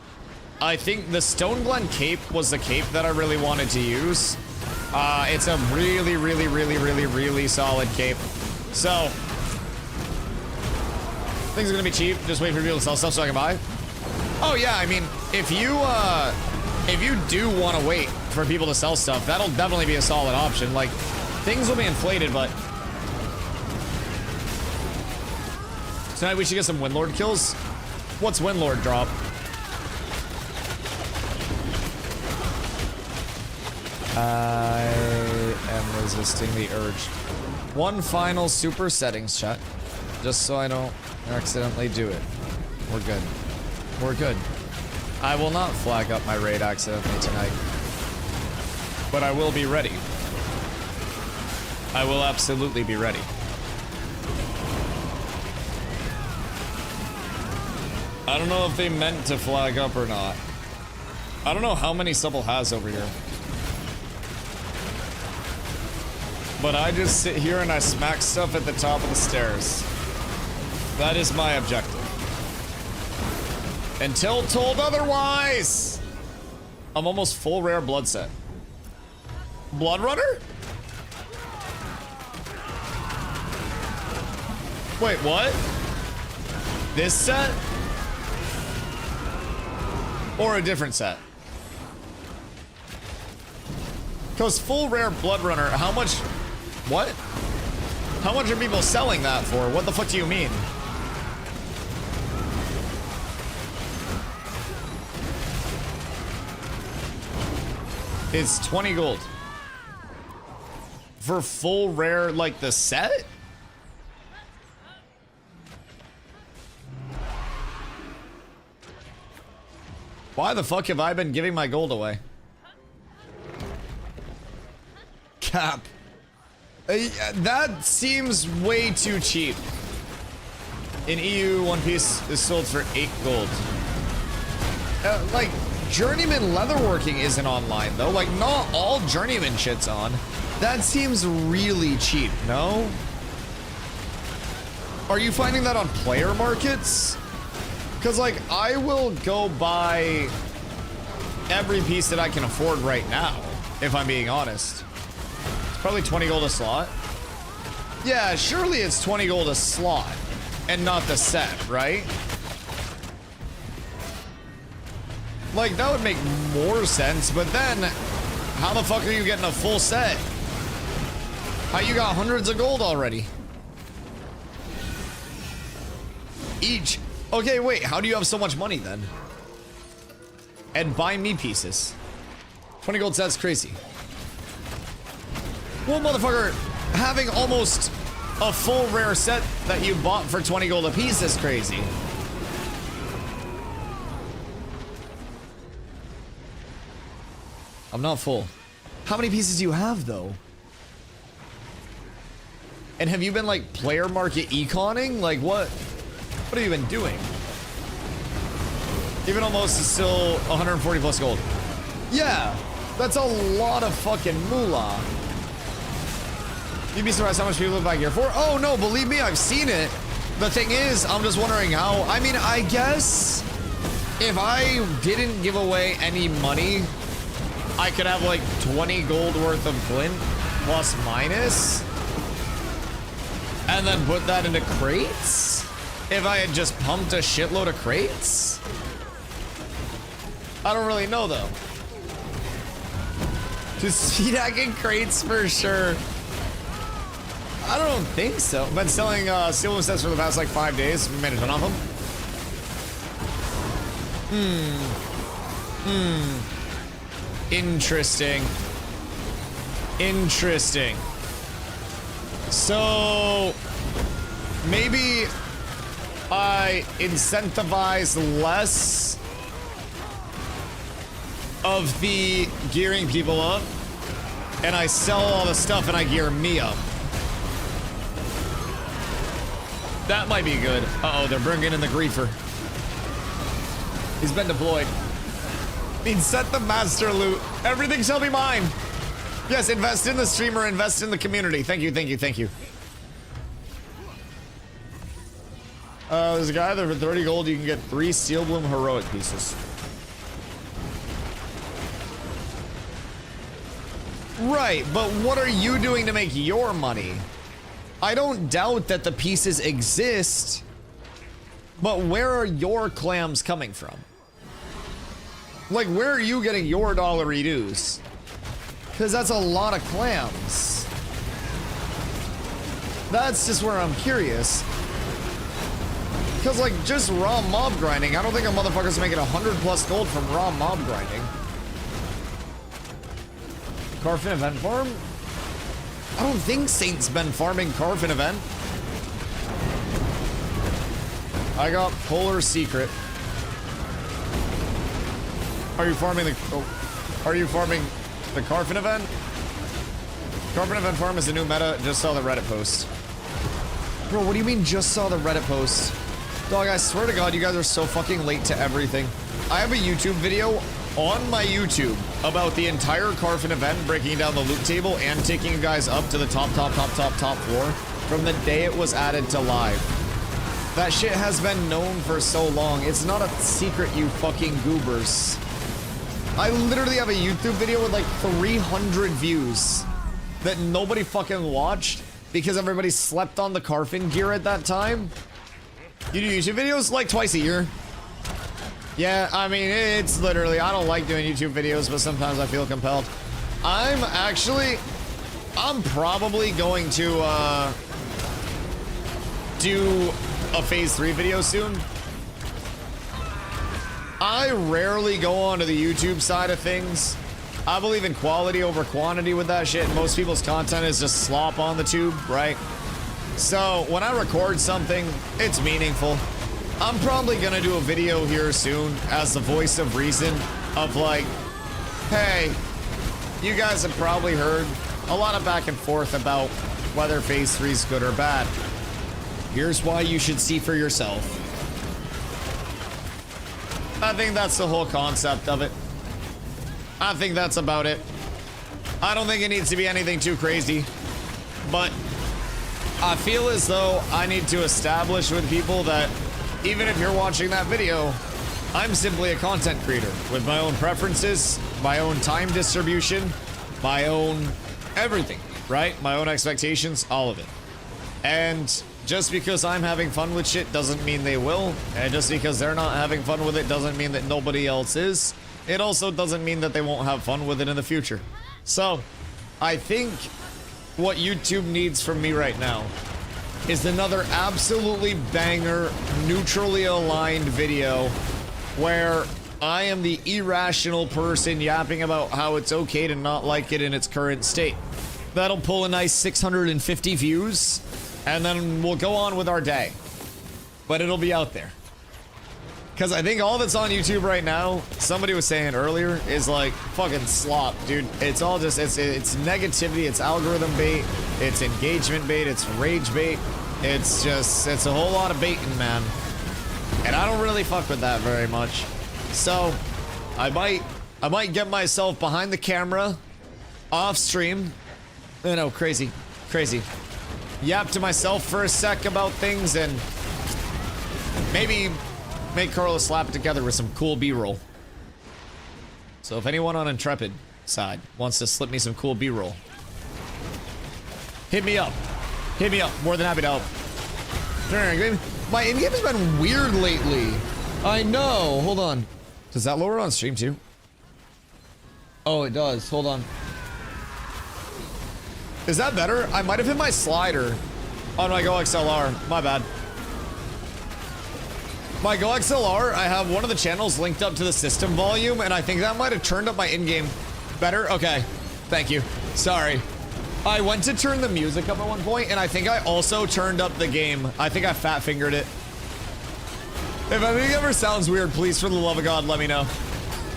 I think the Stone Glen cape was the cape that I really wanted to use. It's a really solid cape. So, things are gonna be cheap. Just wait for people to sell stuff so I can buy. Oh yeah, I mean, if you do want to wait for people to sell stuff, that'll definitely be a solid option. Like, things will be inflated, but tonight we should get some Windlord kills. What's Windlord drop? I am resisting the urge. One final super settings, chat. Just so I don't accidentally do it. We're good. We're good. I will not flag up my raid accidentally tonight. But I will be ready. I will absolutely be ready. I don't know if they meant to flag up or not. I don't know how many Supple has over here. But I just sit here and I smack stuff at the top of the stairs. That is my objective. Until told otherwise! I'm almost full rare blood set. Blood Runner? Wait, what? This set? Or a different set? Because full rare Blood Runner, how much... What? How much are people selling that for? What the fuck do you mean? It's 20 gold. For full rare, like the set? Why the fuck have I been giving my gold away? Cap. That seems way too cheap. In EU, one piece is sold for 8 gold. Like, journeyman leatherworking isn't online though. Like, not all journeyman shit's on. That seems really cheap, no? Are you finding that on player markets? Because, like, I will go buy every piece that I can afford right now, if I'm being honest. It's probably 20 gold a slot. Yeah, surely it's 20 gold a slot and not the set, right? Like, that would make more sense, but then how the fuck are you getting a full set? How you got hundreds of gold already? Each. Okay, wait, how do you have so much money then? And buy me pieces. 20 gold set's crazy. Well, motherfucker, having almost a full rare set that you bought for 20 gold a piece is crazy. I'm not full. How many pieces do you have, though? And have you been, like, player market econing? Like, what have you been doing? Even almost is still 140 plus gold. Yeah, that's a lot of fucking moolah. You'd be surprised how much people buy gear for. Oh, no, believe me, I've seen it. The thing is, I'm just wondering how. I mean, I guess if I didn't give away any money, I could have like 20 gold worth of glint plus minus and then put that into crates if I had just pumped a shitload of crates. I don't really know though. Just speed hacking crates for sure. I don't think so. I've been selling steel sets for the past like 5 days. We made a ton of them. Interesting. Interesting. So maybe I incentivize less of the gearing people up and I sell all the stuff and I gear me up. That might be good. Uh-oh, they're bringing in the griefer. He's been deployed. Means set the master loot. Everything shall be mine. Yes, invest in the streamer, invest in the community. Thank you, thank you, thank you. There's a guy there for 30 gold. You can get 3 Steel Bloom heroic pieces. Right, but what are you doing to make your money? I don't doubt that the pieces exist, but where are your clams coming from? Like, where are you getting your dollary dues? Because that's a lot of clams. That's just where I'm curious. Because, like, just raw mob grinding, I don't think a motherfucker's making 100 plus gold from raw mob grinding. Carfin event farm? I don't think Saint's been farming Carfin event. I got Polar Secret. Are you farming the... Oh, are you farming the Carfin event? Carfin event farm is a new meta. Just saw the Reddit post. Bro, what do you mean just saw the Reddit post? Dog, I swear to God, you guys are so fucking late to everything. I have a YouTube video on my YouTube about the entire Carfin event, breaking down the loot table and taking you guys up to the top floor from the day it was added to live. That shit has been known for so long. It's not a secret, you fucking goobers. I literally have a YouTube video with like 300 views that nobody fucking watched because everybody slept on the Carfin gear at that time. You do YouTube videos like twice a year. Yeah, I mean, it's literally, I don't like doing YouTube videos, but sometimes I feel compelled. I'm probably going to do a phase 3 video soon. I rarely go onto the YouTube side of things I believe in quality over quantity with that shit. Most people's content is just slop on the tube, right? So when I record something, it's meaningful. I'm probably gonna do a video here soon as the voice of reason of like, hey, you guys have probably heard a lot of back and forth about whether phase 3 is good or bad. Here's why you should see for yourself. I think that's the whole concept of it. I think that's about it. I don't think it needs to be anything too crazy, but I feel as though I need to establish with people that even if you're watching that video, I'm simply a content creator with my own preferences, my own time distribution, my own everything, right? My own expectations, all of it. And just because I'm having fun with shit doesn't mean they will. And just because they're not having fun with it doesn't mean that nobody else is. It also doesn't mean that they won't have fun with it in the future. So, I think what YouTube needs from me right now is another absolutely banger, neutrally aligned video where I am the irrational person yapping about how it's okay to not like it in its current state. That'll pull a nice 650 views, and then we'll go on with our day. But it'll be out there. Because I think all that's on YouTube right now, somebody was saying earlier, is like fucking slop, dude. It's all just, it's negativity, it's algorithm bait, it's engagement bait, it's rage bait. It's just, it's a whole lot of baiting, man. And I don't really fuck with that very much. So, I might get myself behind the camera, off stream. You know, crazy. Yap to myself for a sec about things and maybe make Carla slap it together with some cool B-roll. So if anyone on Intrepid side wants to slip me some cool B-roll, hit me up. Hit me up. More than happy to help. My in-game has been weird lately. I know. Hold on. Does that lower on stream too? Oh, it does. Hold on. Is that better? I might have hit my slider on my Go XLR. My bad. My Go XLR, I have one of the channels linked up to the system volume, and I think that might have turned up my in-game. Better? Okay. Thank you. Sorry. I went to turn the music up at one point, and I think I also turned up the game. I think I fat-fingered it. If anything ever sounds weird, please, for the love of God, let me know.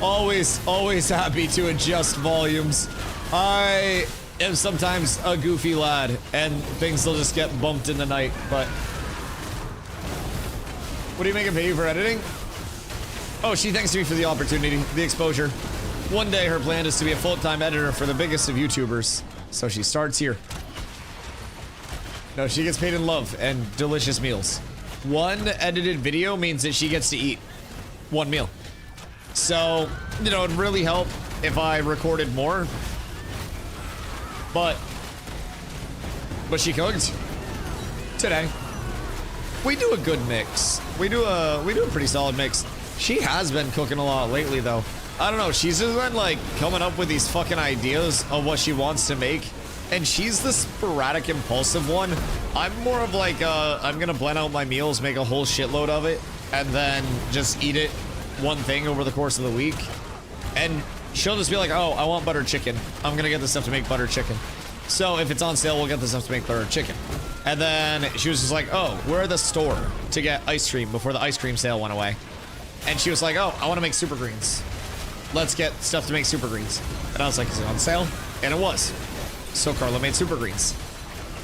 Always happy to adjust volumes. I am sometimes a goofy lad, and things will just get bumped in the night, but... What do you make a pay for editing? Oh, she thanks me for the opportunity, the exposure. One day her plan is to be a full-time editor for the biggest of YouTubers. So she starts here. No, she gets paid in love and delicious meals. One edited video means that she gets to eat one meal. So, you know, it'd really help if I recorded more. But she cooked today. We do a good mix. We do a pretty solid mix. She has been cooking a lot lately, though. I don't know. She's just been like coming up with these fucking ideas of what she wants to make, and she's the sporadic, impulsive one. I'm more of like, I'm gonna blend out my meals, make a whole shitload of it, and then just eat it one thing over the course of the week. And she'll just be like, oh, I want butter chicken. I'm gonna get the stuff to make butter chicken. So if it's on sale, we'll get the stuff to make butter chicken. And then she was just like, oh, we're at the store to get ice cream before the ice cream sale went away. And she was like, oh, I want to make super greens. Let's get stuff to make super greens. And I was like, is it on sale? And it was. So Carla made super greens.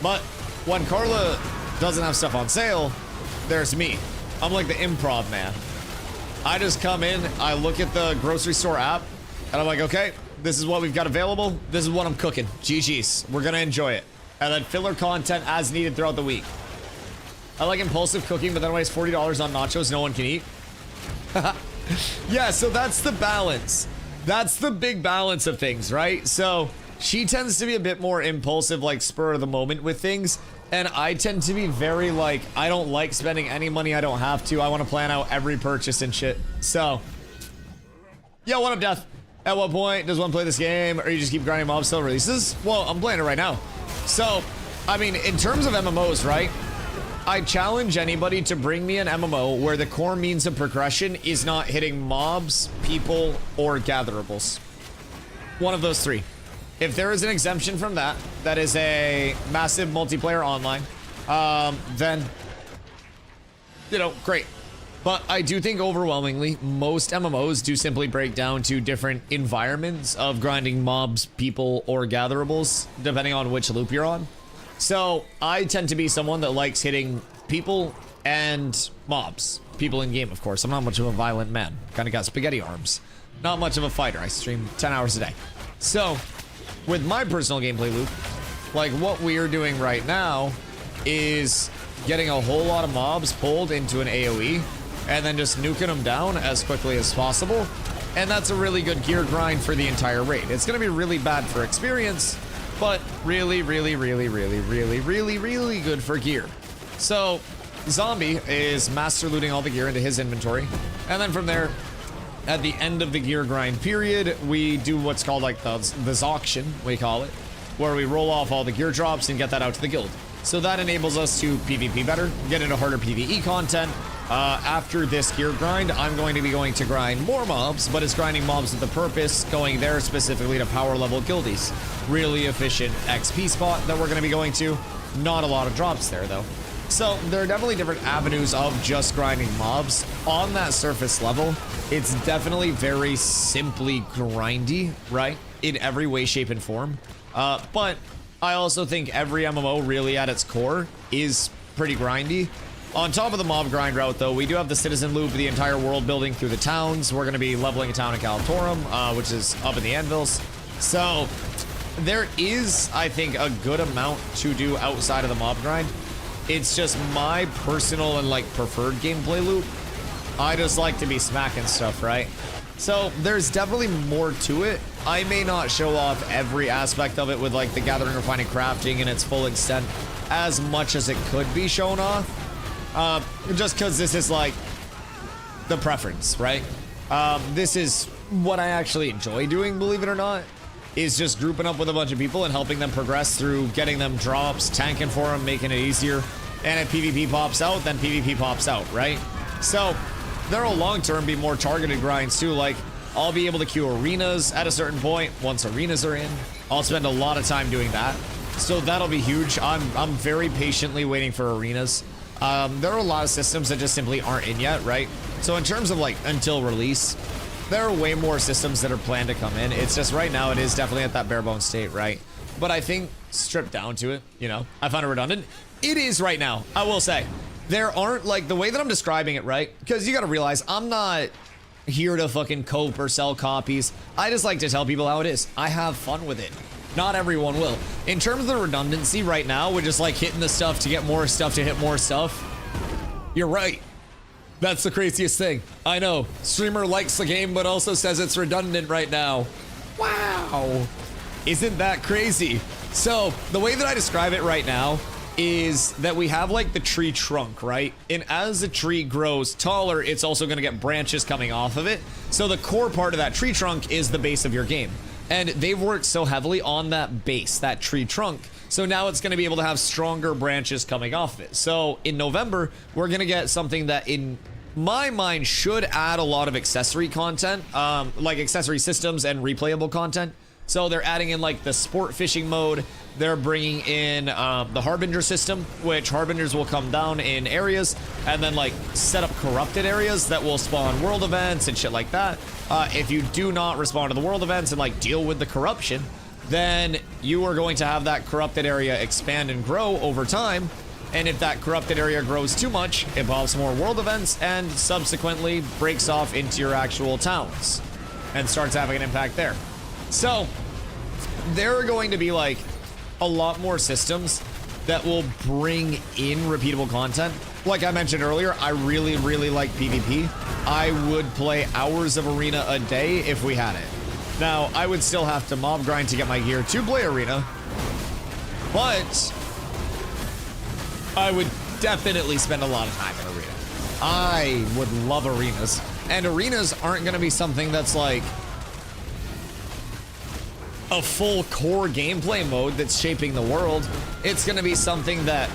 But when Carla doesn't have stuff on sale, there's me. I'm like the improv man. I just come in, I look at the grocery store app, and I'm like, okay, this is what we've got available. This is what I'm cooking. GG's. We're gonna enjoy it. And then filler content as needed throughout the week. I like impulsive cooking, but then when it's $40 on nachos no one can eat. Yeah, so that's the balance. That's the big balance of things, right? So she tends to be a bit more impulsive, like spur of the moment with things. And I tend to be very like, I don't like spending any money I don't have to. I want to plan out every purchase and shit. So, yo, what up, Death? At what point does one play this game, or you just keep grinding mob still releases? Well, I'm playing it right now. So, I mean, in terms of MMOs, right? I challenge anybody to bring me an MMO where the core means of progression is not hitting mobs, people, or gatherables. One of those three. If there is an exemption from that, that is a massive multiplayer online, then, you know, great. But I do think overwhelmingly, most MMOs do simply break down to different environments of grinding mobs, people, or gatherables, depending on which loop you're on. So I tend to be someone that likes hitting people and mobs. People in game, of course. I'm not much of a violent man. Kind of got spaghetti arms. Not much of a fighter. I stream 10 hours a day. So with my personal gameplay loop, like what we're doing right now is getting a whole lot of mobs pulled into an AoE and then just nuking them down as quickly as possible. And that's a really good gear grind for the entire raid. It's going to be really bad for experience, but really, really, really, really, really, really, really good for gear. So Zombie is master looting all the gear into his inventory. And then from there, at the end of the gear grind period, we do what's called like the auction, we call it, where we roll off all the gear drops and get that out to the guild. So that enables us to PvP better, get into harder PvE content. After this gear grind, I'm going to be going to grind more mobs, but it's grinding mobs with the purpose, going there specifically to power level guildies. Really efficient XP spot that we're going to be going to. Not a lot of drops there though. So there are definitely different avenues of just grinding mobs. On that surface level, it's definitely very simply grindy, right? In every way, shape, and form. But I also think every MMO really at its core is pretty grindy. On top of the mob grind route, though, we do have the citizen loop, the entire world building through the towns. We're going to be leveling a town in Kalatorum, which is up in the Anvils. So there is, I think, a good amount to do outside of the mob grind. It's just my personal and like preferred gameplay loop. I just like to be smacking stuff, right? So there's definitely more to it. I may not show off every aspect of it with like the gathering, refining, crafting in its full extent as much as it could be shown off. Just because this is like the preference, right? This is what I actually enjoy doing, believe it or not, is just grouping up with a bunch of people and helping them progress through getting them drops, tanking for them, making it easier. And if PvP pops out, then PvP pops out, right? So there'll long-term be more targeted grinds too. Like I'll be able to queue arenas at a certain point. Once arenas are in, I'll spend a lot of time doing that. So that'll be huge. I'm very patiently waiting for arenas. There are a lot of systems that just simply aren't in yet, right? So in terms of like until release, there are way more systems that are planned to come in. It's just right now it is definitely at that bare bones state, right? But I think stripped down to it, you know, I found it redundant. It is right now, I will say. There aren't like the way that I'm describing it, right? Because you got to realize I'm not here to fucking cope or sell copies. I just like to tell people how it is. I have fun with it. Not everyone will. In terms of the redundancy right now, we're just like hitting the stuff to get more stuff to hit more stuff. You're right. That's the craziest thing. I know. Streamer likes the game, but also says it's redundant right now. Wow. Isn't that crazy? So the way that I describe it right now is that we have like the tree trunk, right? And as the tree grows taller, it's also going to get branches coming off of it. So the core part of that tree trunk is the base of your game. And they've worked so heavily on that base, that tree trunk. So now it's going to be able to have stronger branches coming off of it. So in November, we're going to get something that in my mind should add a lot of accessory content, like accessory systems and replayable content. So they're adding in like the sport fishing mode. They're bringing in the Harbinger system, which Harbingers will come down in areas and then like set up corrupted areas that will spawn world events and shit like that. If you do not respond to the world events and like deal with the corruption, then you are going to have that corrupted area expand and grow over time. And if that corrupted area grows too much, it pops more world events and subsequently breaks off into your actual towns and starts having an impact there. So there are going to be like a lot more systems that will bring in repeatable content. Like I mentioned earlier, I really, really like PvP. I would play hours of arena a day if we had it. Now, I would still have to mob grind to get my gear to play arena, but I would definitely spend a lot of time in arena. I would love arenas, and arenas aren't going to be something that's like a full core gameplay mode that's shaping the world. It's going to be something that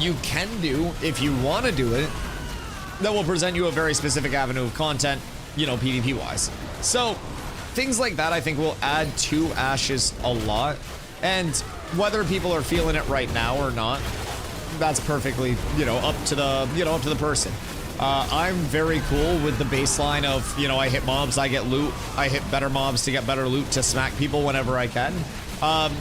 you can do if you want to do it, that will present you a very specific avenue of content, you know, PvP wise. So things like that I think will add to Ashes a lot. And whether people are feeling it right now or not, that's perfectly, up to the person. I'm very cool with the baseline of, I hit mobs, I get loot, I hit better mobs to get better loot to smack people whenever I can,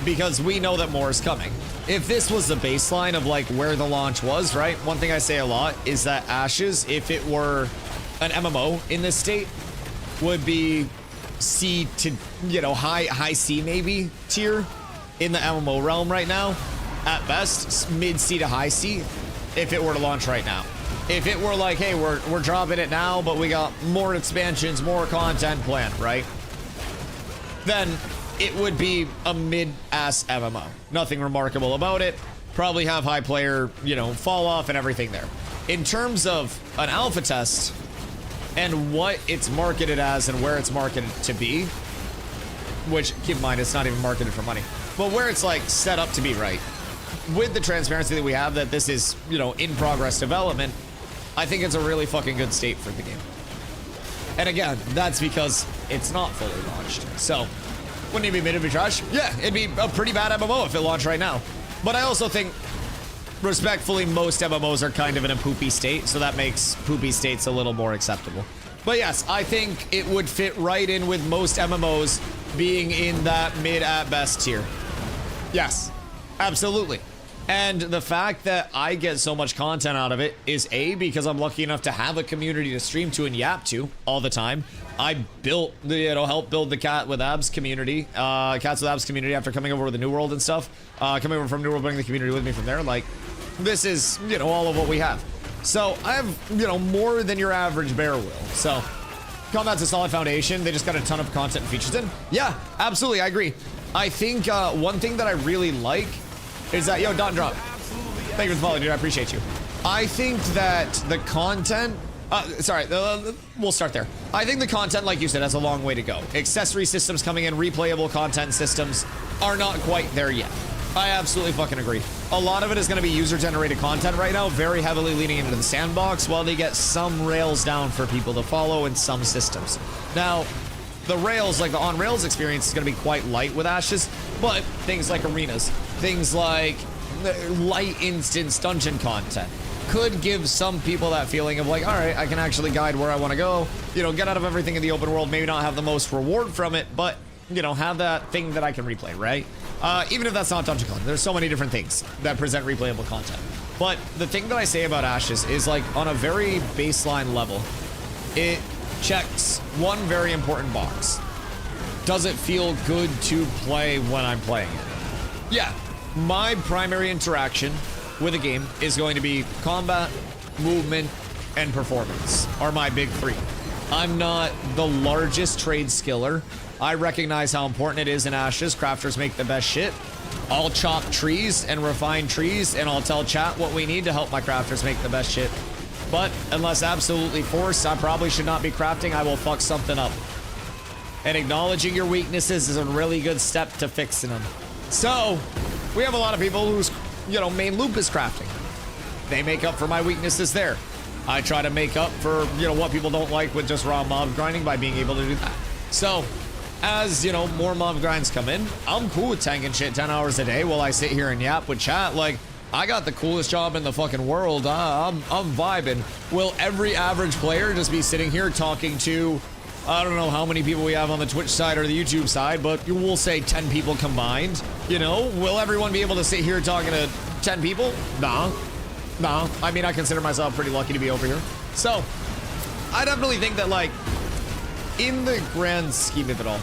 because we know that more is coming. If this was the baseline of like where the launch was, right? One thing I say a lot is that Ashes, if it were an MMO in this state, would be C to, high C maybe tier in the MMO realm right now. At best, mid C to high C if it were to launch right now. If it were like, hey, we're dropping it now, but we got more expansions, more content planned, right? Then it would be a mid-ass MMO. Nothing remarkable about it. Probably have high player, fall off and everything there. In terms of an alpha test and what it's marketed as and where it's marketed to be, which, keep in mind, it's not even marketed for money, but where it's like set up to be, right? With the transparency that we have that this is, in progress development, I think it's a really fucking good state for the game. And again, that's because it's not fully launched. So, wouldn't it be mid to be trash? Yeah, it'd be a pretty bad MMO if it launched right now. But I also think, respectfully, most MMOs are kind of in a poopy state, so that makes poopy states a little more acceptable. But yes, I think it would fit right in with most MMOs being in that mid at best tier. Yes, absolutely. And the fact that I get so much content out of it is A, because I'm lucky enough to have a community to stream to and yap to all the time. I built the, helped build the Cat with Abs community, Cats with Abs community after coming over with the New World and stuff. Coming over from New World, bringing the community with me from there. Like, this is, all of what we have. So I have, more than your average bear will. So Combat's a solid foundation. They just got a ton of content and features in. Yeah, absolutely, I agree. I think one thing that I really like is that, yo, Don Drop, thank you for the follow, dude, I appreciate you. I think that the content, we'll start there. I think the content, like you said, has a long way to go. Accessory systems coming in, replayable content systems are not quite there yet. I absolutely fucking agree. A lot of it is going to be user-generated content right now, very heavily leaning into the sandbox, while they get some rails down for people to follow in some systems. Now, the rails, like the on-rails experience, is going to be quite light with Ashes, but things like arenas, things like light instance dungeon content could give some people that feeling of like, all right, I can actually guide where I want to go, get out of everything in the open world, maybe not have the most reward from it, but, have that thing that I can replay, right? Even if that's not dungeon content, there's so many different things that present replayable content. But the thing that I say about Ashes is like on a very baseline level, it checks one very important box. Does it feel good to play when I'm playing it? Yeah, my primary interaction with a game is going to be combat, movement, and performance are my big three. I'm not the largest trade skiller. I recognize how important it is in Ashes. Crafters make the best shit. I'll chop trees and refine trees, and I'll tell chat what we need to help my crafters make the best shit. But unless absolutely forced, I probably should not be crafting. I will fuck something up. And acknowledging your weaknesses is a really good step to fixing them. So, we have a lot of people whose, main loop is crafting. They make up for my weaknesses there. I try to make up for, what people don't like with just raw mob grinding by being able to do that. So, as, more mob grinds come in, I'm cool with tanking shit 10 hours a day while I sit here and yap with chat. Like, I got the coolest job in the fucking world. I'm vibing. Will every average player just be sitting here talking to, I don't know how many people we have on the Twitch side or the YouTube side, but we'll say 10 people combined? Will everyone be able to sit here talking to 10 people? Nah. I mean, I consider myself pretty lucky to be over here. So, I definitely think that, like, in the grand scheme of it all,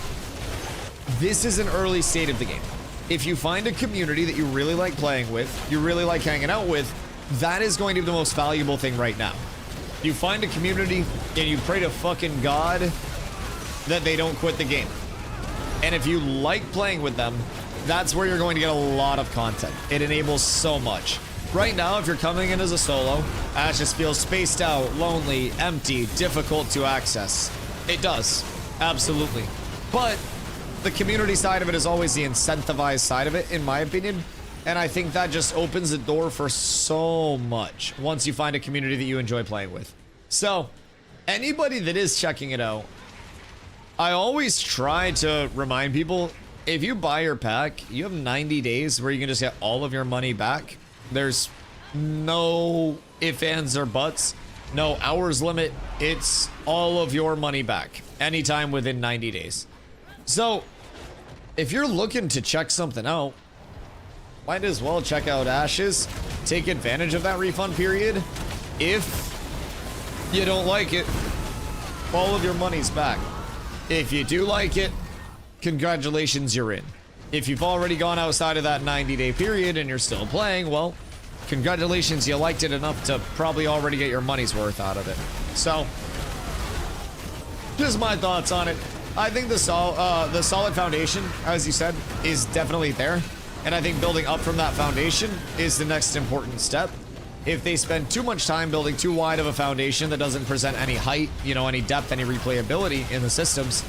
this is an early state of the game. If you find a community that you really like playing with, you really like hanging out with, that is going to be the most valuable thing right now. You find a community and you pray to fucking God that they don't quit the game. And if you like playing with them, that's where you're going to get a lot of content. It enables so much. Right now, if you're coming in as a solo, Ash just feels spaced out, lonely, empty, difficult to access. It does, absolutely. But the community side of it is always the incentivized side of it, in my opinion. And I think that just opens the door for so much once you find a community that you enjoy playing with. So, anybody that is checking it out, I always try to remind people, if you buy your pack, you have 90 days where you can just get all of your money back. There's no ifs, ands, or buts. No hours limit. It's all of your money back anytime within 90 days. So if you're looking to check something out, might as well check out Ashes. Take advantage of that refund period. If you don't like it, all of your money's back. If you do like it, congratulations, you're in. If you've already gone outside of that 90-day period and you're still playing, well, congratulations, you liked it enough to probably already get your money's worth out of it. So, just my thoughts on it. I think the solid foundation, as you said, is definitely there. And I think building up from that foundation is the next important step. If they spend too much time building too wide of a foundation that doesn't present any height, you know, any depth, any replayability in the systems,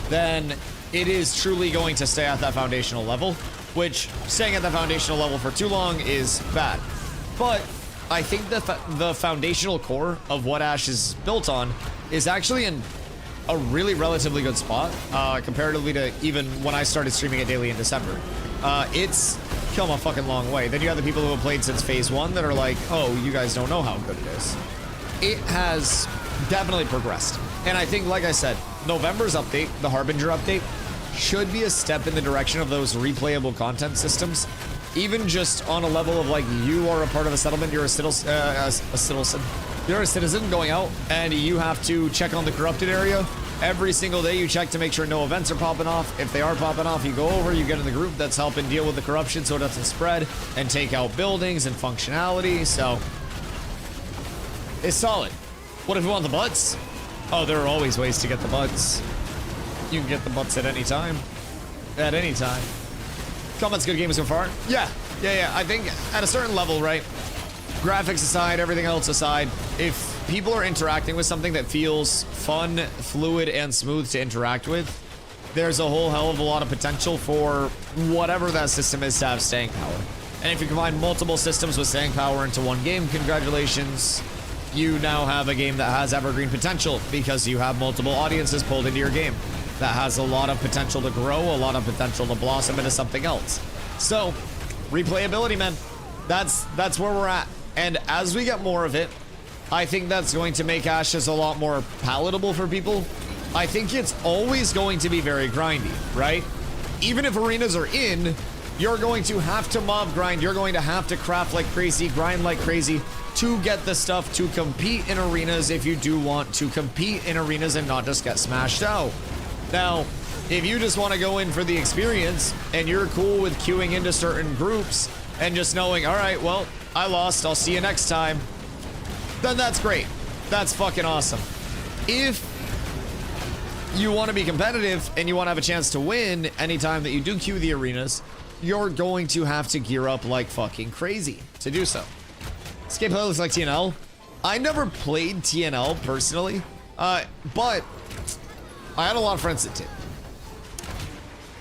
then it is truly going to stay at that foundational level, which staying at the foundational level for too long is bad. But I think that the foundational core of what Ash is built on is actually in a really relatively good spot, comparatively to even when I started streaming it daily in December. It's come a fucking long way. Then you have the people who have played since phase 1 that are like, oh, you guys don't know how good it is. It has definitely progressed. And I think, like I said, November's update, the Harbinger update, should be a step in the direction of those replayable content systems. Even just on a level of like, you are a part of a settlement, you're a citizen. You're a citizen going out and you have to check on the corrupted area. Every single day you check to make sure no events are popping off. If they are popping off, you go over, you get in the group that's helping deal with the corruption so it doesn't spread and take out buildings and functionality. So it's solid. What if we want the butts? Oh, there are always ways to get the butts. You can get the butts at any time. At any time. Comments, good game so far? Yeah. I think at a certain level, right? Graphics aside, everything else aside, if people are interacting with something that feels fun, fluid, and smooth to interact with, there's a whole hell of a lot of potential for whatever that system is to have staying power. And if you combine multiple systems with staying power into one game, congratulations. You now have a game that has evergreen potential because you have multiple audiences pulled into your game. That has a lot of potential to grow, a lot of potential to blossom into something else. So, replayability, man. That's where we're at. And as we get more of it, I think that's going to make Ashes a lot more palatable for people. I think it's always going to be very grindy, right? Even if arenas are in, you're going to have to mob grind. You're going to have to craft like crazy, grind like crazy to get the stuff to compete in arenas if you do want to compete in arenas and not just get smashed out. Now, if you just want to go in for the experience and you're cool with queuing into certain groups and just knowing, all right, well, I lost, I'll see you next time, then that's great. That's fucking awesome. If you want to be competitive and you want to have a chance to win anytime that you do queue the arenas, you're going to have to gear up like fucking crazy to do so. This gameplay looks like TNL. I never played TNL personally, but I had a lot of friends that did.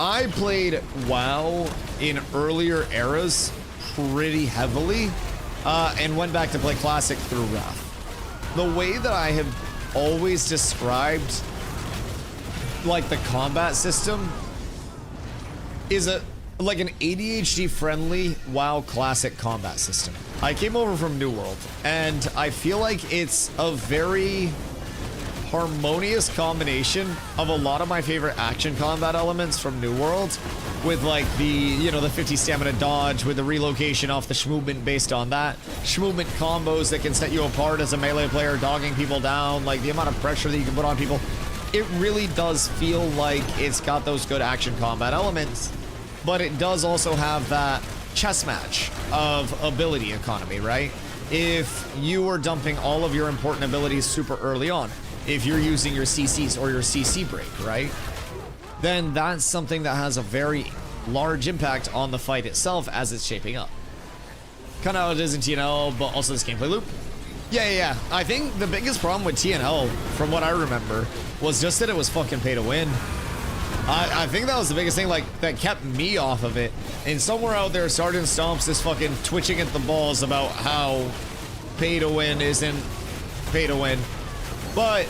I played WoW in earlier eras pretty heavily, and went back to play Classic through Wrath. The way that I have always described like the combat system is like an ADHD friendly WoW Classic combat system. I came over from New World and I feel like it's a very harmonious combination of a lot of my favorite action combat elements from New World, with like the, you know, the 50 stamina dodge with the relocation off the Schmovement based on that, Schmovement combos that can set you apart as a melee player, dogging people down, like the amount of pressure that you can put on people. It really does feel like it's got those good action combat elements, but it does also have that chess match of ability economy, right? If you are dumping all of your important abilities super early on, if you're using your CCs or your CC break, right? Then that's something that has a very large impact on the fight itself as it's shaping up. Kind of how it is in TNL, but also this gameplay loop. Yeah. I think the biggest problem with TNL, from what I remember, was just that it was fucking pay to win. I think that was the biggest thing, like, that kept me off of it. And somewhere out there, Sergeant Stomps is fucking twitching at the balls about how pay to win isn't pay to win. But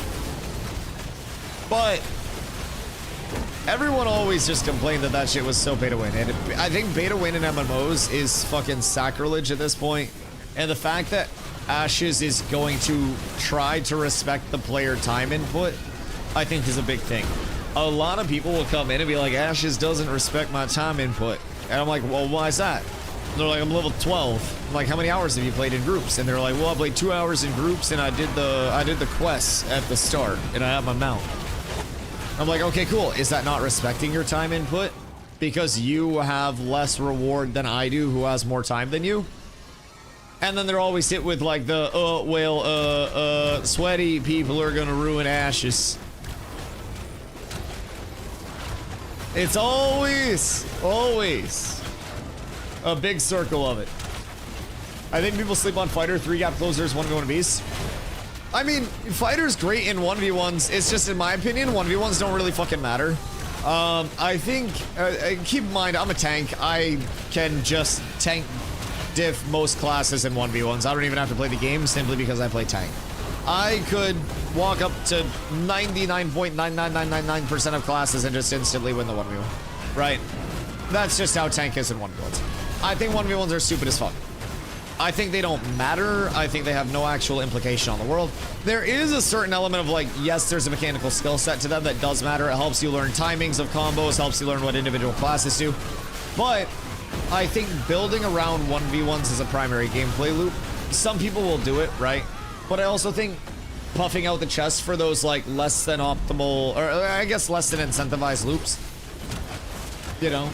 Everyone always just complained that that shit was so pay to win. And I think pay to win in MMOs is fucking sacrilege at this point. And the fact that Ashes is going to try to respect the player time input, I think is a big thing. A lot of people will come in and be like, Ashes doesn't respect my time input. And I'm like, well, why is that? And they're like, I'm level 12. I'm like, how many hours have you played in groups? And they're like, well, I played 2 hours in groups and I did the quests at the start and I have my mount. I'm like, okay, cool. Is that not respecting your time input? Because you have less reward than I do, who has more time than you? And then they're always hit with like the, sweaty people are gonna ruin Ashes. It's always a big circle of it. I think people sleep on Fighter, 3-gap closers, 1 going to Beast. I mean, Fighter's great in 1v1s. It's just, in my opinion, 1v1s don't really fucking matter. I think, keep in mind, I'm a tank. I can just tank diff most classes in 1v1s. I don't even have to play the game simply because I play tank. I could walk up to 99.99999% of classes and just instantly win the 1v1. Right? That's just how tank is in 1v1s. I think 1v1s are stupid as fuck. I think they don't matter. I think they have no actual implication on the world. There is a certain element of like, yes, there's a mechanical skill set to them that does matter. It helps you learn timings of combos, helps you learn what individual classes do. But I think building around 1v1s is a primary gameplay loop. Some people will do it, right? But I also think puffing out the chest for those like less than optimal, or I guess less than incentivized loops, you know,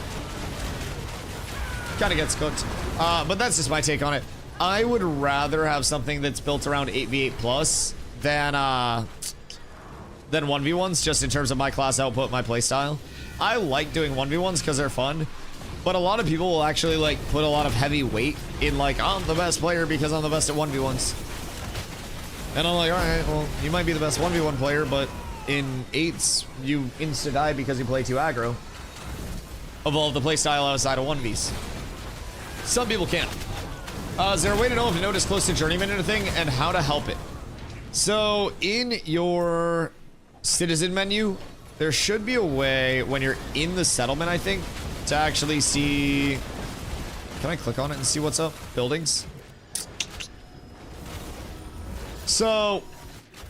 kind of gets cooked. But that's just my take on it. I would rather have something that's built around 8v8 plus than 1v1s, just in terms of my class output, my playstyle. I like doing 1v1s because they're fun, but a lot of people will actually like put a lot of heavy weight in like, I'm the best player because I'm the best at 1v1s. And I'm like, all right, well, you might be the best 1v1 player, but in 8s, you insta-die because you play too aggro. Evolve the playstyle outside of 1vs. Some people can't. Is there a way to know if a node is close to journeyman in a thing and how to help it? So in your citizen menu, there should be a way when you're in the settlement, I think, to actually see... Can I click on it and see what's up? Buildings. So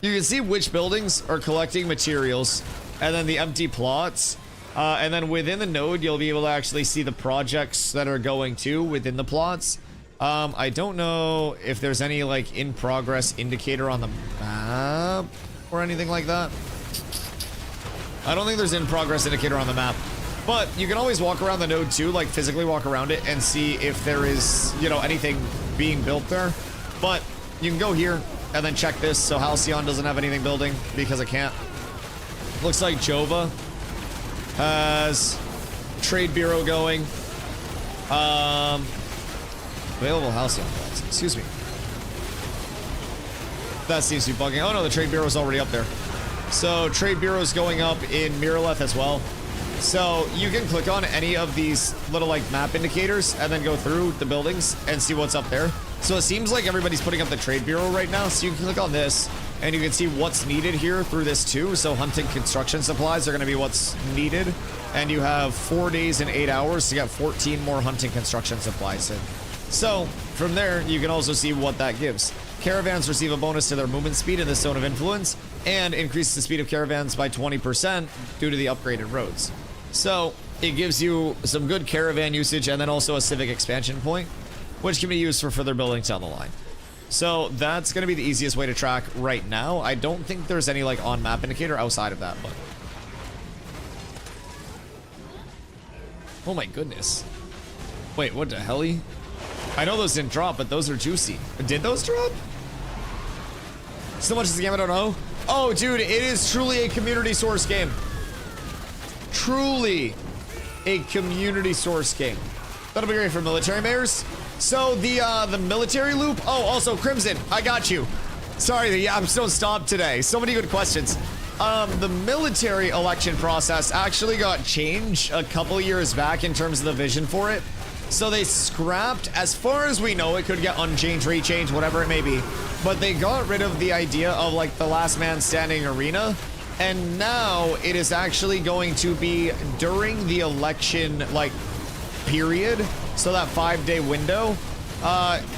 you can see which buildings are collecting materials and then the empty plots. And then within the node, you'll be able to actually see the projects that are going to within the plots. I don't know if there's any like in progress indicator on the map or anything like that. I don't think there's in progress indicator on the map, but you can always walk around the node too, like physically walk around it and see if there is, you know, anything being built there. But you can go here and then check this. So Halcyon doesn't have anything building because it can't. Looks like Jova has Trade Bureau going. Available Halcyon plots. Excuse me. That seems to be bugging. Oh no, the Trade Bureau is already up there. So Trade Bureau is going up in Miraleth as well. So you can click on any of these little like map indicators and then go through the buildings and see what's up there. So it seems like everybody's putting up the Trade Bureau right now. So you can click on this and you can see what's needed here through this too. So hunting construction supplies are going to be what's needed. And you have 4 days and 8 hours to get 14 more hunting construction supplies in. So from there, you can also see what that gives. Caravans receive a bonus to their movement speed in this zone of influence and increase the speed of caravans by 20% due to the upgraded roads. So it gives you some good caravan usage and then also a civic expansion point, which can be used for further buildings down the line. So that's going to be the easiest way to track right now. I don't think there's any like on map indicator outside of that, but oh my goodness. Wait, what the hell? I know those didn't drop, but those are juicy. Did those drop? So much as the game, I don't know. Oh, dude, it is truly a community source game. Truly a community source game. That'll be great for military mayors. So the military loop. Oh, also Crimson, I got you. Sorry, the yaps don't stop today. So many good questions. The military election process actually got changed a couple years back in terms of the vision for it. So they scrapped, as far as we know, it could get unchanged, rechanged, whatever it may be. But they got rid of the idea of like the last man standing arena And now it is actually going to be during the election, like, period. So that 5-day window,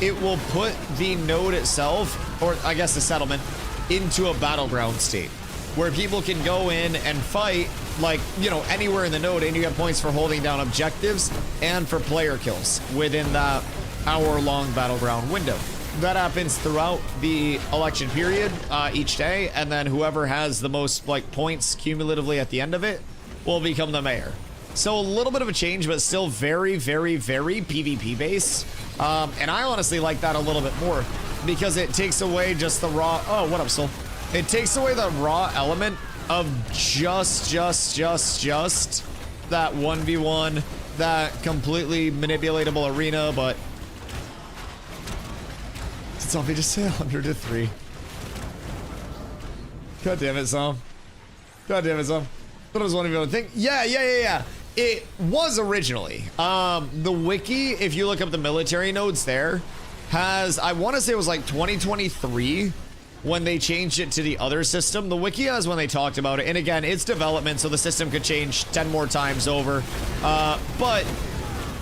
it will put the node itself, or I guess the settlement, into a battleground state where people can go in and fight, like, you know, anywhere in the node, and you have points for holding down objectives and for player kills within that hour-long battleground window. That happens throughout the election period, each day, and then whoever has the most, like, points cumulatively at the end of it will become the mayor. So a little bit of a change, but still very, very, very PvP based. And I honestly like that a little bit more because it takes away just the raw. Oh, what up, Soul? It takes away the raw element of just that 1v1, that completely manipulatable arena, but did Zombie just say 100 to 3? God damn it, Zom. God damn it, Zom. Thought it was 1v1 thing. Yeah. It was originally. The wiki, if you look up the military nodes there, has, I want to say it was like 2023 when they changed it to the other system. The wiki has when they talked about it. And again, it's development, so the system could change 10 more times over. But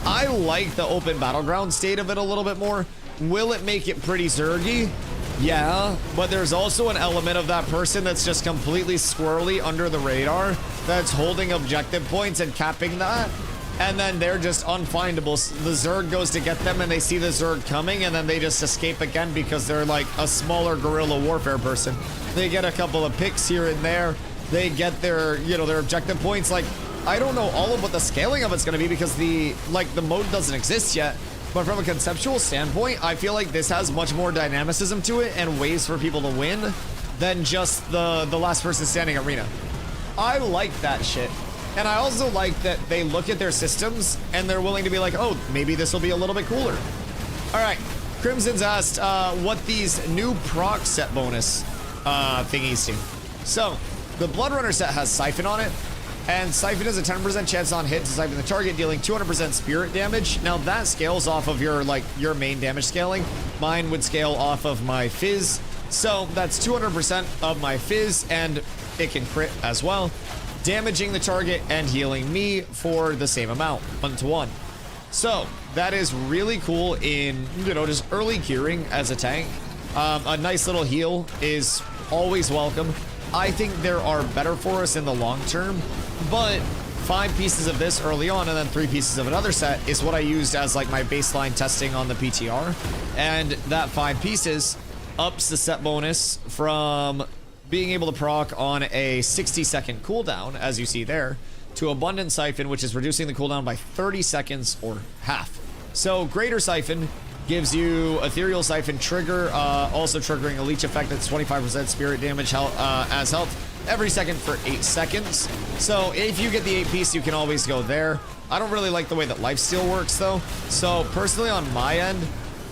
I like the open battleground state of it a little bit more. Will it make it pretty zergy? Yeah, but there's also an element of that person that's just completely squirrely under the radar, that's holding objective points and capping that, and then they're just unfindable. The Zerg goes to get them and they see the Zerg coming and then they just escape again because they're like a smaller guerrilla warfare person. They get a couple of picks here and there. They get their, you know, their objective points. Like, I don't know all of what the scaling of it's going to be because the mode doesn't exist yet. But from a conceptual standpoint, I feel like this has much more dynamicism to it and ways for people to win than just the last person standing arena. I like that shit. And I also like that they look at their systems and they're willing to be like, oh, maybe this will be a little bit cooler. All right, Crimson's asked what these new proc set bonus thingies do. So, the Blood Runner set has Siphon on it. And Siphon has a 10% chance on hit to siphon the target, dealing 200% spirit damage. Now that scales off of your main damage scaling. Mine would scale off of my fizz. So that's 200% of my fizz, and it can crit as well, damaging the target and healing me for the same amount, 1-to-1. So that is really cool in, you know, just early curing as a tank. A nice little heal is always welcome. I think there are better for us in the long term, but 5 pieces of this early on and then 3 pieces of another set is what I used as like my baseline testing on the PTR. And that 5 pieces ups the set bonus from being able to proc on a 60-second cooldown, as you see there, to Abundant Siphon, which is reducing the cooldown by 30 seconds or half. So Greater Siphon gives you Ethereal Siphon trigger, also triggering a leech effect that's 25% spirit damage as health every second for 8 seconds. So if you get the 8 piece, you can always go there. I don't really like the way that lifesteal works though. So personally on my end,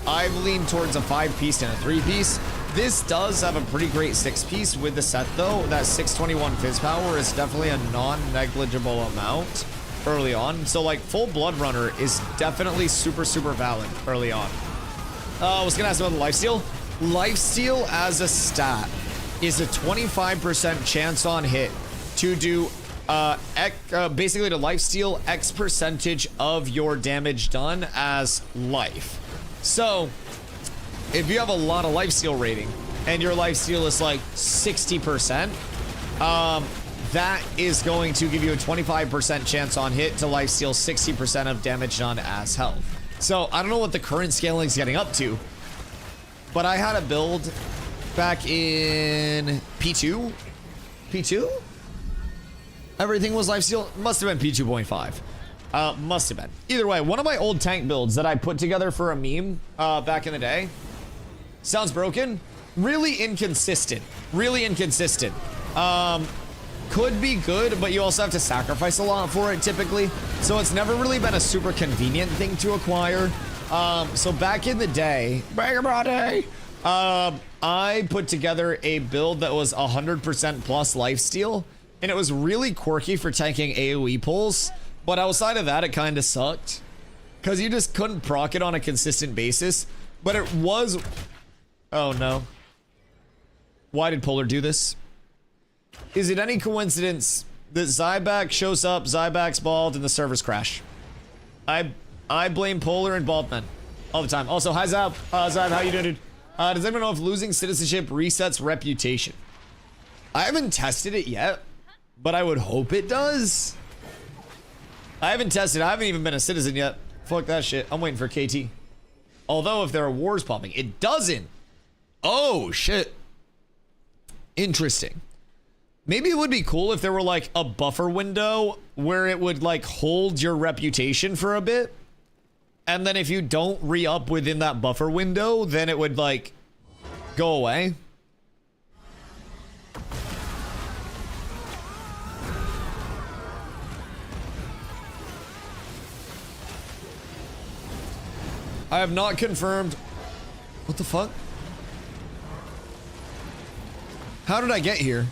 I've leaned towards a 5 piece and a 3 piece. This does have a pretty great 6 piece with the set though. That 621 fizz power is definitely a non-negligible amount early on. So like full Blood Runner is definitely super valid early on. I was gonna ask about the lifesteal. Lifesteal as a stat is a 25% chance on hit to do basically to lifesteal X percentage of your damage done as life. So if you have a lot of lifesteal rating and your lifesteal is like 60%, that is going to give you a 25% chance on hit to lifesteal 60% of damage done as health. So I don't know what the current scaling is getting up to, but I had a build back in P2. P2? Everything was lifesteal? Must have been P2.5. Must have been. Either way, one of my old tank builds that I put together for a meme back in the day. Sounds broken. Really inconsistent. Really inconsistent. Could be good, but you also have to sacrifice a lot for it typically. So it's never really been a super convenient thing to acquire. So back in the day, I put together a build that was 100% plus lifesteal, and it was really quirky for tanking AoE pulls. But outside of that, it kind of sucked because you just couldn't proc it on a consistent basis. But it was, oh no. Why did Polar do this? Is it any coincidence that Zyback shows up, Zyback's bald, and the servers crash? I blame Polar and bald men all the time. Also, hi Zab. Zab, how you doing, dude? Does anyone know if losing citizenship resets reputation? I haven't tested it yet, but I would hope it does. I haven't tested. I haven't even been a citizen yet. Fuck that shit. I'm waiting for KT. Although if there are wars popping, it doesn't. Oh shit. Interesting. Maybe it would be cool if there were like a buffer window where it would like hold your reputation for a bit. And then if you don't re-up within that buffer window, then it would like go away. I have not confirmed. What the fuck? How did I get here?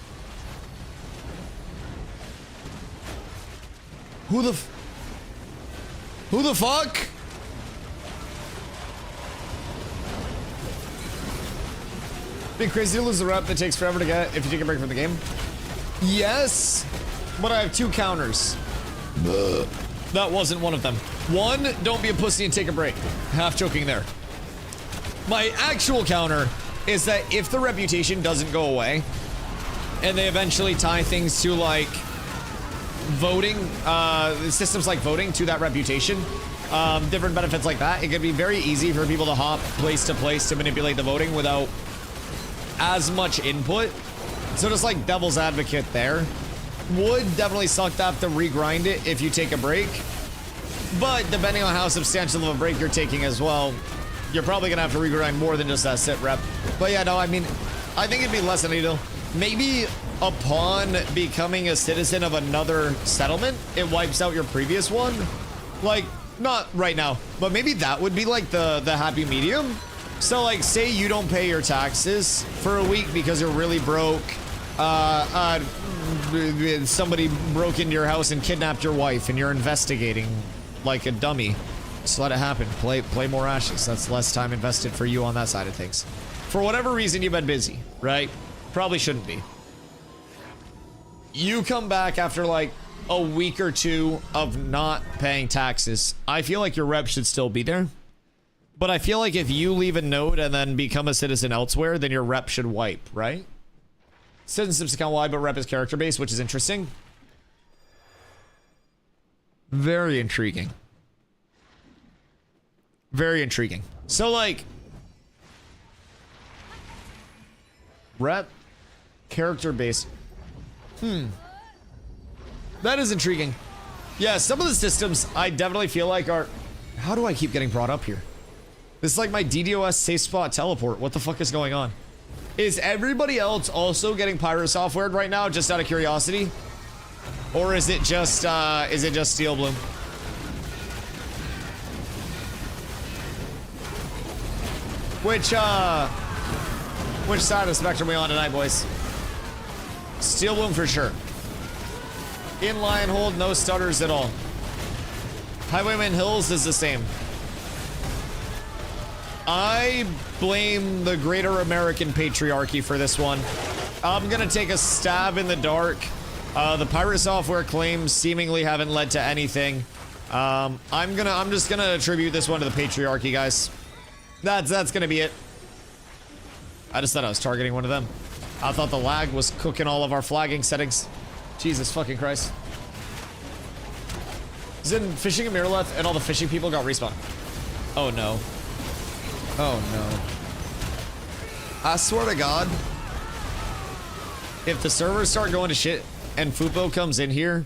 Who the fuck? Be crazy to lose the rep that takes forever to get if you take a break from the game. Yes, but I have 2 counters. That wasn't one of them. 1, don't be a pussy and take a break. Half joking there. My actual counter is that if the reputation doesn't go away and they eventually tie things to like voting, systems like voting to that reputation, different benefits like that, it could be very easy for people to hop place to place to manipulate the voting without as much input. So just like devil's advocate there. Would definitely suck to have to regrind it if you take a break. But depending on how substantial of a break you're taking as well, you're probably gonna have to regrind more than just that sit rep. But yeah, no, I mean, I think it'd be less than ideal. Maybe upon becoming a citizen of another settlement, it wipes out your previous one. Like, not right now, but maybe that would be like the happy medium. So like, say you don't pay your taxes for a week because you're really broke. Somebody broke into your house and kidnapped your wife and you're investigating like a dummy. Just let it happen. Play more Ashes. That's less time invested for you on that side of things. For whatever reason, you've been busy, right? Probably shouldn't be. You come back after like a week or 2 of not paying taxes. I feel like your rep should still be there. But I feel like if you leave a note and then become a citizen elsewhere, then your rep should wipe, right? Citizenships account wide, but rep is character based, which is interesting. Very intriguing. Very intriguing. So like, rep, character based. That is intriguing. Yeah, some of the systems I definitely feel like are... How do I keep getting brought up here? This is like my DDoS safe spot teleport. What the fuck is going on? Is everybody else also getting pirate software right now, just out of curiosity? Or is it just Steel Bloom? Which side of the spectrum are we on tonight, boys? Steel Bloom for sure. In Lion Hold, no stutters at all. Highwayman Hills is the same. I blame the greater American patriarchy for this one. I'm gonna take a stab in the dark. The pirate software claims seemingly haven't led to anything. I'm just gonna attribute this one to the patriarchy, guys. That's gonna be it. I just thought I was targeting one of them. I thought the lag was cooking all of our flagging settings. Jesus fucking Christ. Zen fishing a mirror left and all the fishing people got respawned. Oh no. Oh no. I swear to God, if the servers start going to shit and Fupo comes in here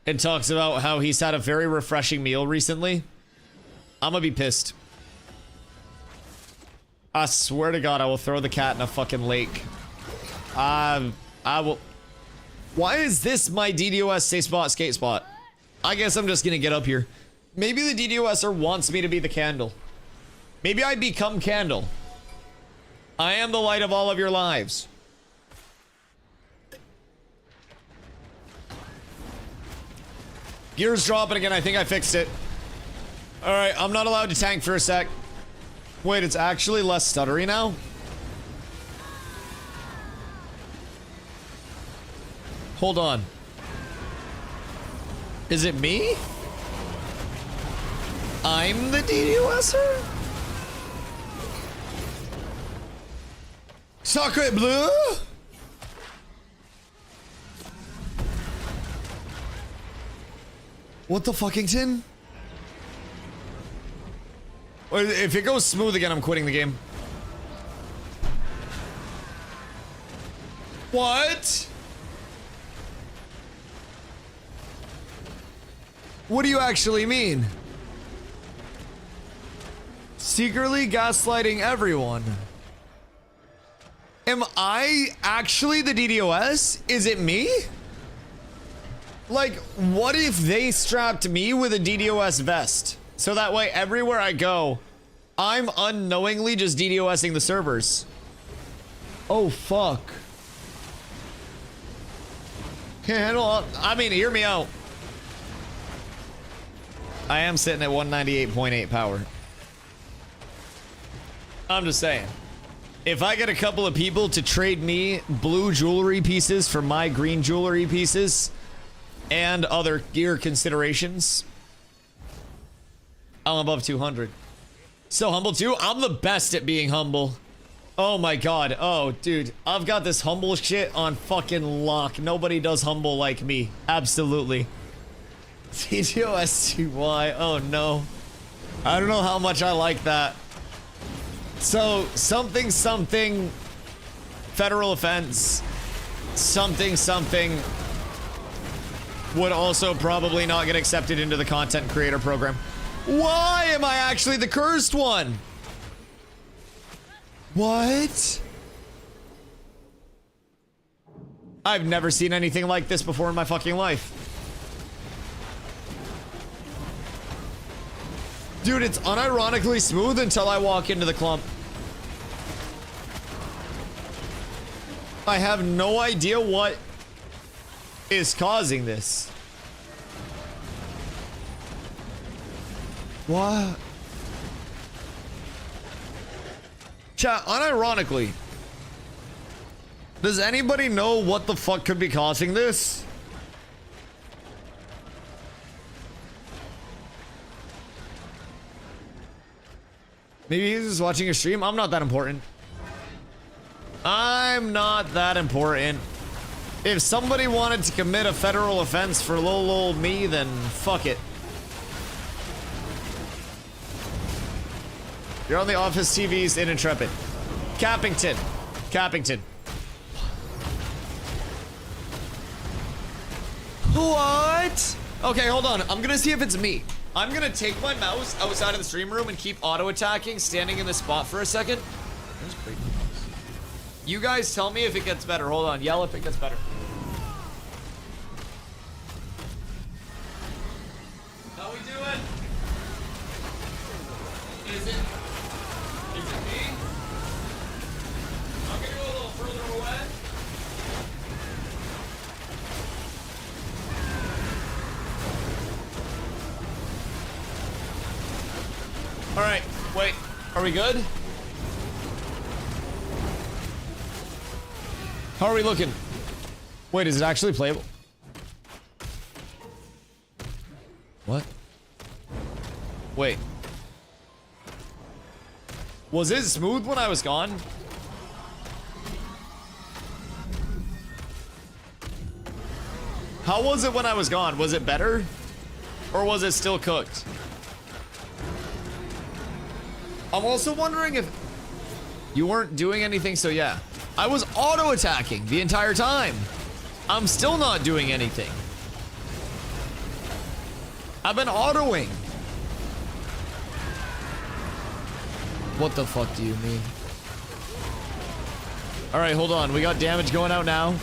and talks about how he's had a very refreshing meal recently, I'm gonna be pissed. I swear to God, I will throw the cat in a fucking lake. I will. Why is this my DDoS safe spot skate spot? I guess I'm just gonna get up here. Maybe the DDoSer wants me to be the candle. Maybe I become candle. I am the light of all of your lives. Gears dropping again. I think I fixed it. All right, I'm not allowed to tank for a sec. Wait, it's actually less stuttery now? Hold on. Is it me? I'm the DDoSer? Sacre bleu? What the fuckington? If it goes smooth again, I'm quitting the game. What? What do you actually mean? Secretly gaslighting everyone. Am I actually the DDoS? Is it me? Like, what if they strapped me with a DDoS vest? So that way, everywhere I go, I'm unknowingly just DDoSing the servers. Oh, fuck. Can't handle it. I mean, hear me out. I am sitting at 198.8 power. I'm just saying. If I get a couple of people to trade me blue jewelry pieces for my green jewelry pieces and other gear considerations, I'm above 200. So humble too? I'm the best at being humble. Oh my god. Oh, dude. I've got this humble shit on fucking lock. Nobody does humble like me. Absolutely. DustyWhy. Oh no. I don't know how much I like that. So, something federal offense, something would also probably not get accepted into the content creator program. Why am I actually the cursed one? What? I've never seen anything like this before in my fucking life. Dude, it's unironically smooth until I walk into the clump. I have no idea what is causing this. What? Chat, unironically, does anybody know what the fuck could be causing this? Maybe he's just watching a stream. I'm not that important. I'm not that important. If somebody wanted to commit a federal offense for little old me, then fuck it. You're on the office TVs in Intrepid. Cappington. Cappington. What? Okay, hold on. I'm gonna see if it's me. I'm gonna take my mouse outside of the stream room and keep auto-attacking, standing in the spot for a second. That's creepy. You guys tell me if it gets better. Hold on. Yell if it gets better. How we doing? Is it me? I'm gonna go a little further away. All right, wait, are we good? How are we looking? Wait, is it actually playable? What? Wait. Was it smooth when I was gone? How was it when I was gone? Was it better? Or was it still cooked? I'm also wondering if you weren't doing anything, so yeah. I was auto-attacking the entire time. I'm still not doing anything. I've been autoing. What the fuck do you mean? Alright, hold on. We got damage going out now.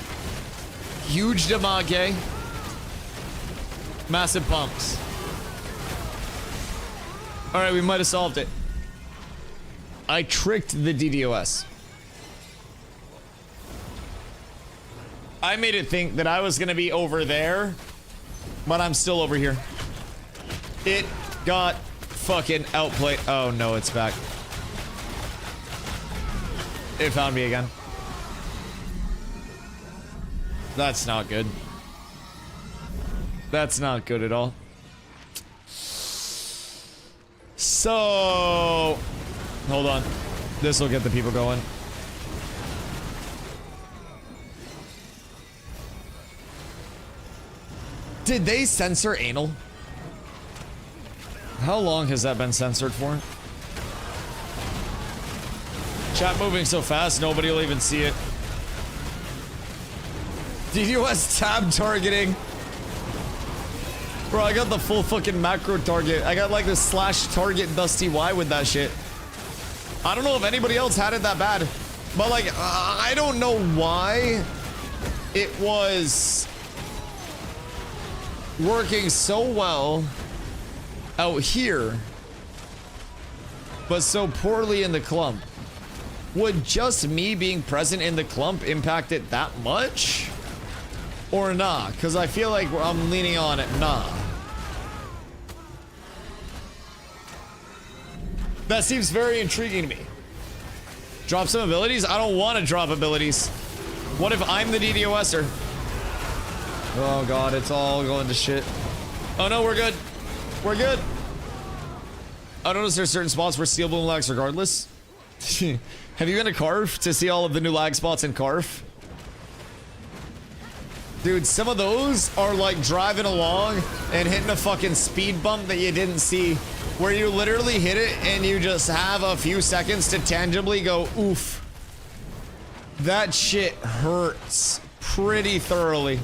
Huge damage. Massive pumps. Alright, we might have solved it. I tricked the DDoS. I made it think that I was gonna be over there, but I'm still over here. It got fucking outplayed. Oh no, it's back. It found me again. That's not good. That's not good at all. So, hold on. This will get the people going. Did they censor anal? How long has that been censored for? Chat moving so fast, nobody will even see it. DDoS tab targeting. Bro, I got the full fucking macro target. I got like the / target DustyWhy with that shit. I don't know if anybody else had it that bad. But like, I don't know why it was working so well out here, but so poorly in the clump. Would just me being present in the clump impact it that much? Or nah? Because I feel like I'm leaning on it, nah. That seems very intriguing to me. Drop some abilities? I don't want to drop abilities. What if I'm the DDoSer? Oh god, it's all going to shit. Oh no, we're good. We're good. I noticed there's certain spots where Steel Bloom lags regardless. Have you been to Carf to see all of the new lag spots in Carf? Dude, some of those are like driving along and hitting a fucking speed bump that you didn't see, where you literally hit it and you just have a few seconds to tangibly go oof. That shit hurts pretty thoroughly.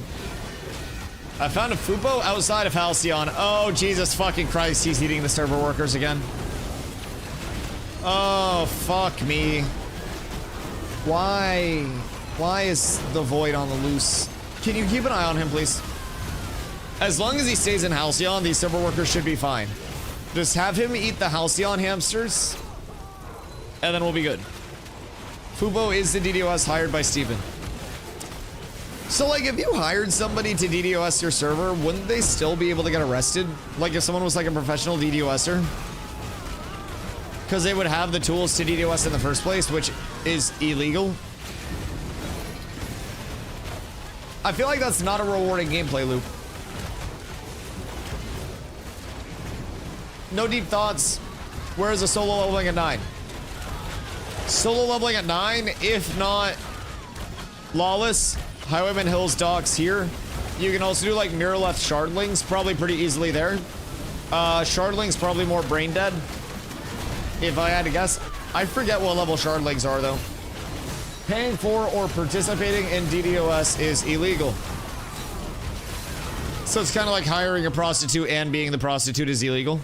I found a Fupo outside of Halcyon. Oh, Jesus fucking Christ, he's eating the server workers again. Oh, fuck me. Why? Why is the Void on the loose? Can you keep an eye on him, please? As long as he stays in Halcyon, these server workers should be fine. Just have him eat the Halcyon hamsters, and then we'll be good. Fubo is the DDoS hired by Steven. So, like, if you hired somebody to DDoS your server, wouldn't they still be able to get arrested? Like, if someone was, like, a professional DDoSer? Because they would have the tools to DDoS in the first place, which is illegal. I feel like that's not a rewarding gameplay loop. No deep thoughts. Where is a solo leveling at 9? Solo leveling at 9, if not Lawless, Highwayman Hills docks here. You can also do like mirror left shardlings, probably pretty easily there. Shardlings probably more brain dead, if I had to guess. I forget what level shardlings are though. Paying for or participating in DDoS is illegal. So it's kind of like hiring a prostitute and being the prostitute is illegal.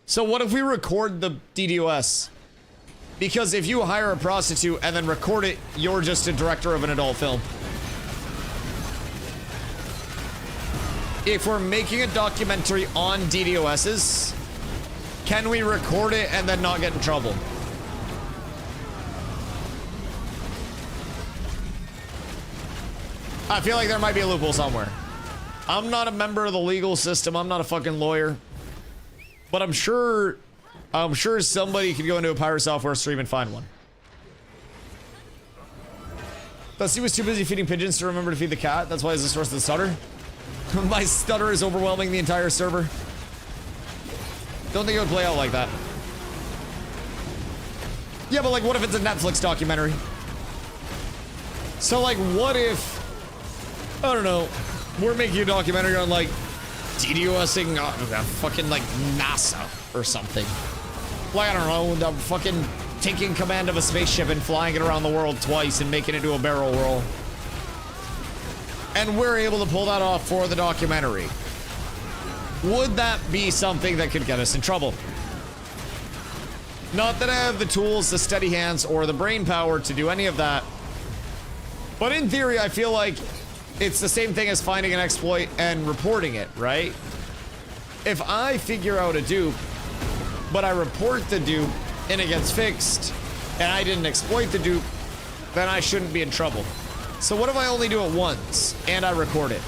So what if we record the DDoS? Because if you hire a prostitute and then record it, you're just a director of an adult film. If we're making a documentary on DDoSs, can we record it and then not get in trouble? I feel like there might be a loophole somewhere. I'm not a member of the legal system. I'm not a fucking lawyer. But I'm sure somebody could go into a pirate software stream and find one. Dusty was too busy feeding pigeons to remember to feed the cat. That's why he's the source of the stutter. My stutter is overwhelming the entire server. Don't think it would play out like that. Yeah, but like, what if it's a Netflix documentary? So like, what if, I don't know, we're making a documentary on like DDoSing fucking like NASA or something. Like, I don't know, the fucking taking command of a spaceship and flying it around the world twice and making it do a barrel roll. And we're able to pull that off for the documentary. Would that be something that could get us in trouble? Not that I have the tools, the steady hands, or the brain power to do any of that. But in theory, I feel like it's the same thing as finding an exploit and reporting it, right? If I figure out a dupe, but I report the dupe and it gets fixed, and I didn't exploit the dupe, then I shouldn't be in trouble. So what if I only do it once and I record it?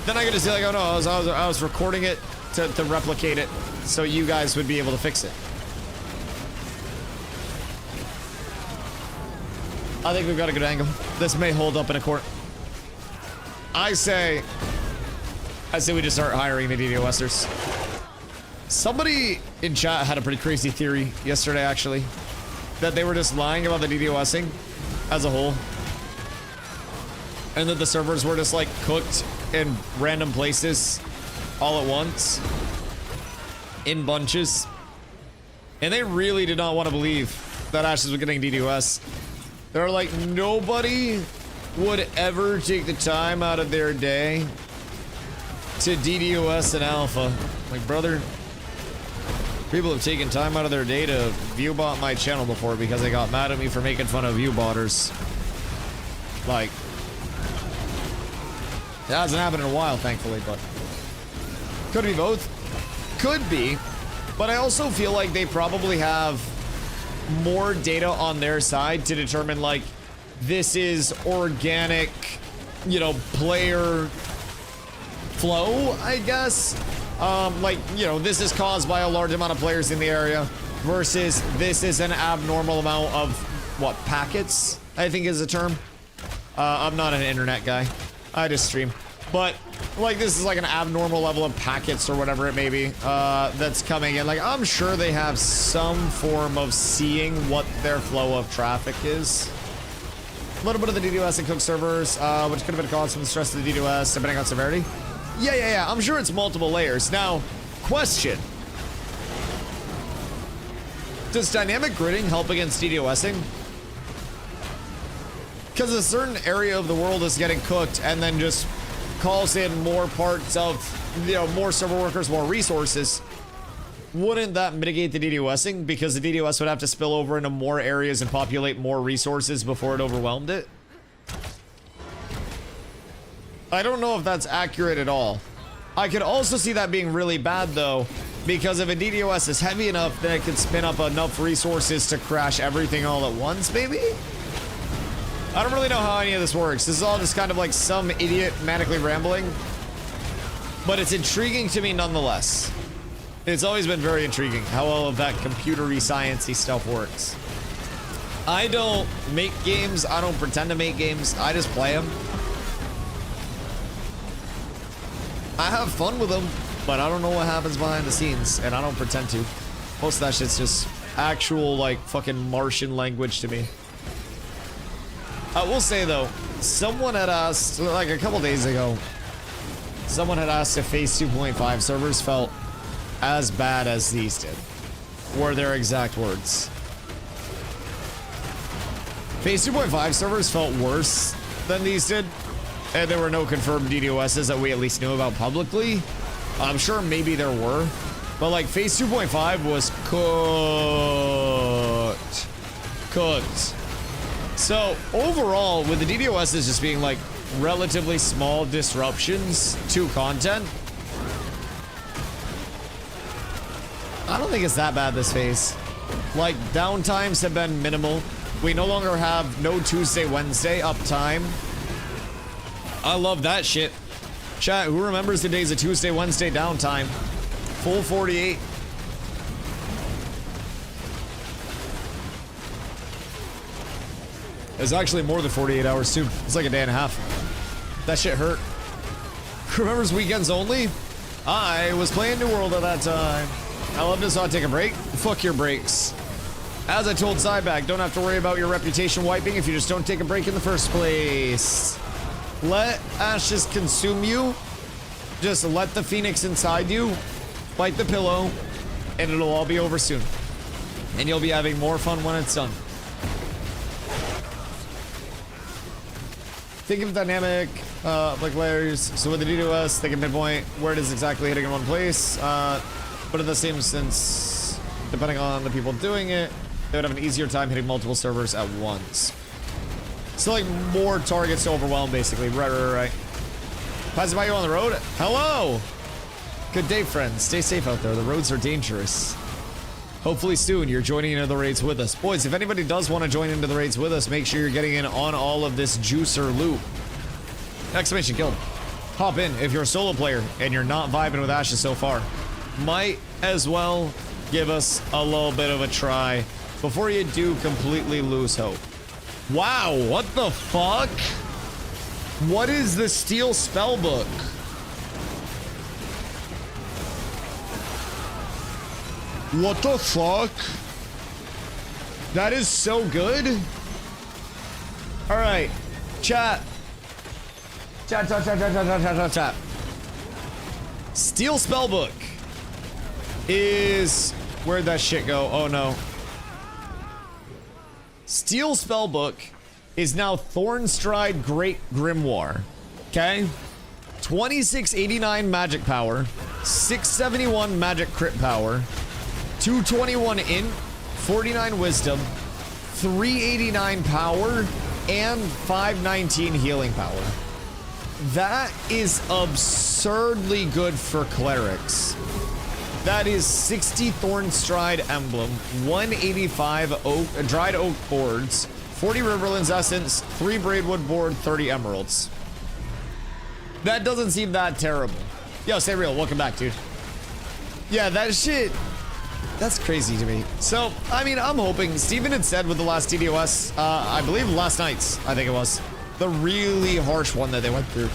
Then I get to say like, oh no, I was recording it to replicate it so you guys would be able to fix it. I think we've got a good angle. This may hold up in a court. I say we just start hiring the DDoSers. Somebody in chat had a pretty crazy theory yesterday, actually, that they were just lying about the DDoSing as a whole, and that the servers were just like cooked in random places all at once in bunches, and they really did not want to believe that Ashes was getting DDoS. They were like, nobody would ever take the time out of their day to DDoS an alpha. Like, brother, people have taken time out of their day to viewbot my channel before because they got mad at me for making fun of viewbotters. Like, it hasn't happened in a while, thankfully, but could be both. Could be, but I also feel like they probably have more data on their side to determine, like, this is organic, you know, player flow, I guess. Like, you know, this is caused by a large amount of players in the area versus this is an abnormal amount of, what, packets, I think is the term. I'm not an internet guy. I just stream. But, like, this is like an abnormal level of packets or whatever it may be that's coming in. Like, I'm sure they have some form of seeing what their flow of traffic is. A little bit of the DDoS and cook servers, which could have been caused from the stress of the DDoS, depending on severity. Yeah. I'm sure it's multiple layers. Now, question. Does dynamic gridding help against DDoSing? Because a certain area of the world is getting cooked and then just calls in more parts of, you know, more server workers, more resources. Wouldn't that mitigate the DDoSing? Because the DDoS would have to spill over into more areas and populate more resources before it overwhelmed it? I don't know if that's accurate at all. I could also see that being really bad, though, because if a DDoS is heavy enough, then it could spin up enough resources to crash everything all at once, maybe? I don't really know how any of this works. This is all just kind of like some idiot manically rambling, but it's intriguing to me nonetheless. It's always been very intriguing how all of that computery sciencey stuff works. I don't make games. I don't pretend to make games. I just play them. I have fun with them, but I don't know what happens behind the scenes, and I don't pretend to. Most of that shit's just actual, like, fucking Martian language to me. I will say, though, someone had asked, like, a couple days ago, someone had asked if Phase 2.5 servers felt as bad as these did. Were their exact words. Phase 2.5 servers felt worse than these did, and there were no confirmed DDoSs that we at least knew about publicly. I'm sure maybe there were, but like Phase 2.5 was cooked. So overall, with the DDoSs just being like relatively small disruptions to content, I don't think it's that bad this phase. Like, downtimes have been minimal. We no longer have no Tuesday, Wednesday uptime. I love that shit. Chat, who remembers the days of Tuesday, Wednesday downtime? Full 48. It's actually more than 48 hours too. It's like a day and a half. That shit hurt. Who remembers weekends only? I was playing New World at that time. I love to not take a break. Fuck your breaks. As I told Cyback, don't have to worry about your reputation wiping if you just don't take a break in the first place. Let Ashes consume you. Just let the phoenix inside you bite the pillow, and it'll all be over soon. And you'll be having more fun when it's done. Think of dynamic, like layers. So with the DDoS, they can pinpoint where it is exactly hitting in one place. But in the same sense, depending on the people doing it, they would have an easier time hitting multiple servers at once. So like more targets to overwhelm, basically. Right. Passing by you on the road. Hello! Good day, friends. Stay safe out there. The roads are dangerous. Hopefully soon you're joining into the raids with us. Boys, if anybody does want to join into the raids with us, make sure you're getting in on all of this juicer loot. Exclamation kill. Hop in if you're a solo player and you're not vibing with Ashes so far. Might as well give us a little bit of a try before you do completely lose hope. Wow, what the fuck? What is the Steel Spellbook? What the fuck? That is so good. All right, chat. Chat. Steel Spellbook is... Where'd that shit go? Oh no. Steel Spellbook is now Thornstride Great Grimoire. Okay? 2689 magic power, 671 magic crit power, 221 int, 49 wisdom, 389 power, and 519 healing power. That is absurdly good for clerics. That is 60 Thornstride emblem, 185 oak, dried oak boards, 40 Riverlands essence, 3 Braidwood board, 30 emeralds. That doesn't seem that terrible. Yo, stay real. Welcome back, dude. Yeah, that shit. That's crazy to me. So, I mean, I'm hoping. Steven had said with the last DDoS, I believe last night's, I think it was, the really harsh one that they went through.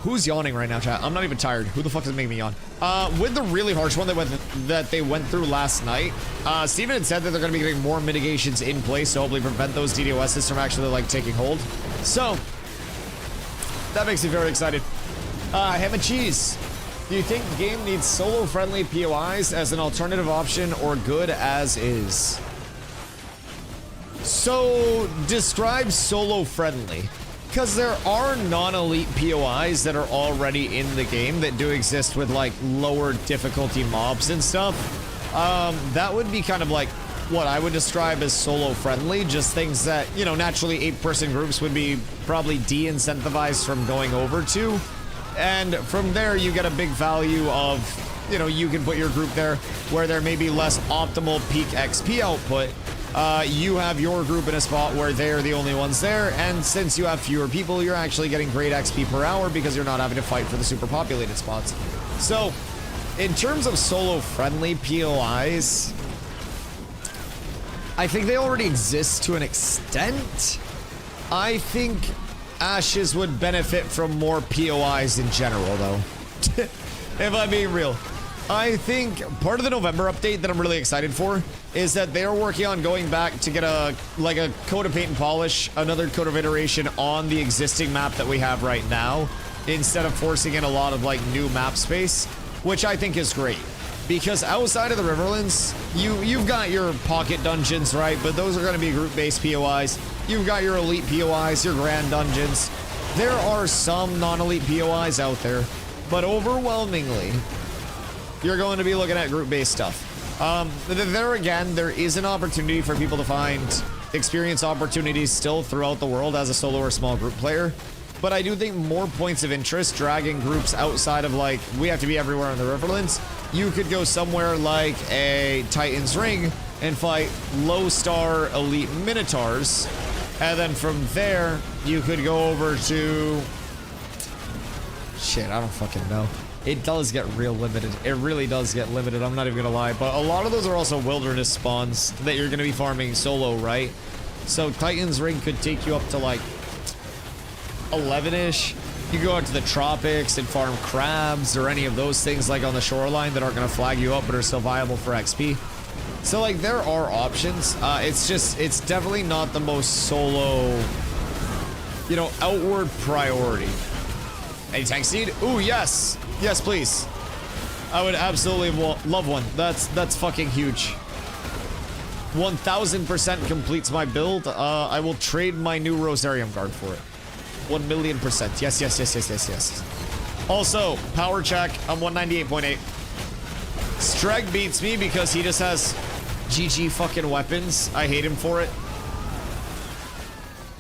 Who's yawning right now, chat? I'm not even tired. Who the fuck is making me yawn? With the really harsh one that they went through last night, Steven had said that they're going to be getting more mitigations in place to hopefully prevent those DDoSs from actually, like, taking hold. So, that makes me very excited. Ham and cheese. Do you think the game needs solo-friendly POIs as an alternative option or good as is? So, describe solo-friendly. Because there are non-elite POIs that are already in the game that do exist with, like, lower difficulty mobs and stuff. That would be kind of like what I would describe as solo-friendly. Just things that, you know, naturally 8-person groups would be probably de-incentivized from going over to. And from there, you get a big value of, you know, you can put your group there where there may be less optimal peak XP output. You have your group in a spot where they're the only ones there, and since you have fewer people, you're actually getting great XP per hour because you're not having to fight for the super populated spots. So, in terms of solo-friendly POIs, I think they already exist to an extent. I think Ashes would benefit from more POIs in general, though. If I'm being real. I think part of the November update that I'm really excited for is that they're working on going back to get a coat of paint and polish, another coat of iteration on the existing map that we have right now, instead of forcing in a lot of like new map space, which I think is great. Because outside of the Riverlands, you've got your pocket dungeons, right? But those are going to be group-based POIs. You've got your elite POIs, your grand dungeons. There are some non-elite POIs out there, but overwhelmingly, you're going to be looking at group-based stuff. There again, there is an opportunity for people to find experience opportunities still throughout the world as a solo or small group player. But I do think more points of interest dragging groups outside of, like, we have to be everywhere in the Riverlands. You could go somewhere like a Titan's Ring and fight low-star elite Minotaurs. And then from there, you could go over to... Shit, I don't fucking know. It does get real limited. It really does get limited, I'm not even gonna lie. But a lot of those are also wilderness spawns that you're gonna be farming solo, right? So Titan's Ring could take you up to, like, 11-ish. You go out to the tropics and farm crabs or any of those things like on the shoreline that aren't going to flag you up but are still viable for XP. So like there are options. It's definitely not the most solo, you know, outward priority. Any tank seed? Ooh, yes. Yes, please. I would absolutely love one. That's fucking huge. 1000% completes my build. I will trade my new Rosarium Guard for it. 1,000,000%. Yes. Also, power check. I'm 198.8. Streg beats me because he just has GG fucking weapons. I hate him for it.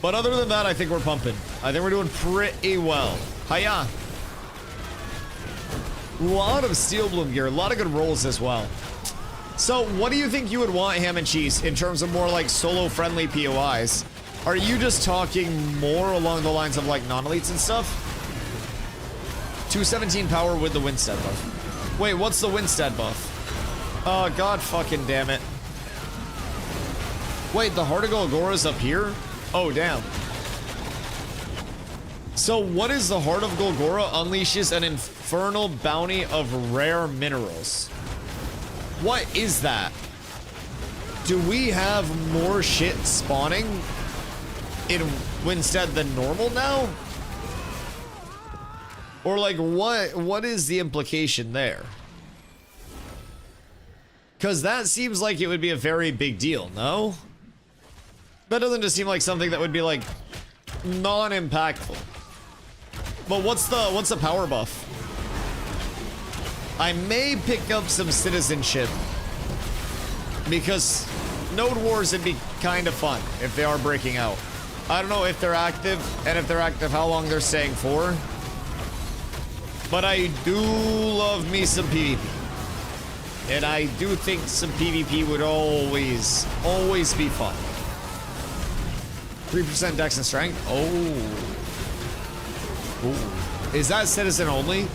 But other than that, I think we're pumping. I think we're doing pretty well. Hiya. A lot of Steel Bloom gear. A lot of good rolls as well. So, what do you think you would want, Ham and Cheese, in terms of more like solo-friendly POIs? Are you just talking more along the lines of like non-elites and stuff? 217 power with the Windstead buff. Wait, what's the Windstead buff? Oh, god fucking damn it. Wait, the Heart of Golgora's up here? Oh, damn. So what is the Heart of Golgora? Unleashes an infernal bounty of rare minerals. What is that? Do we have more shit spawning in Winstead than normal now? Or like what is the implication there? Because that seems like it would be a very big deal, no? That doesn't just seem like something that would be like non-impactful. But what's the power buff? I may pick up some citizenship because Node Wars would be kind of fun if they are breaking out. I don't know if they're active, and if they're active, how long they're staying for. But I do love me some PvP. And I do think some PvP would always be fun. 3% dex and strength? Oh. Ooh. Is that citizen only?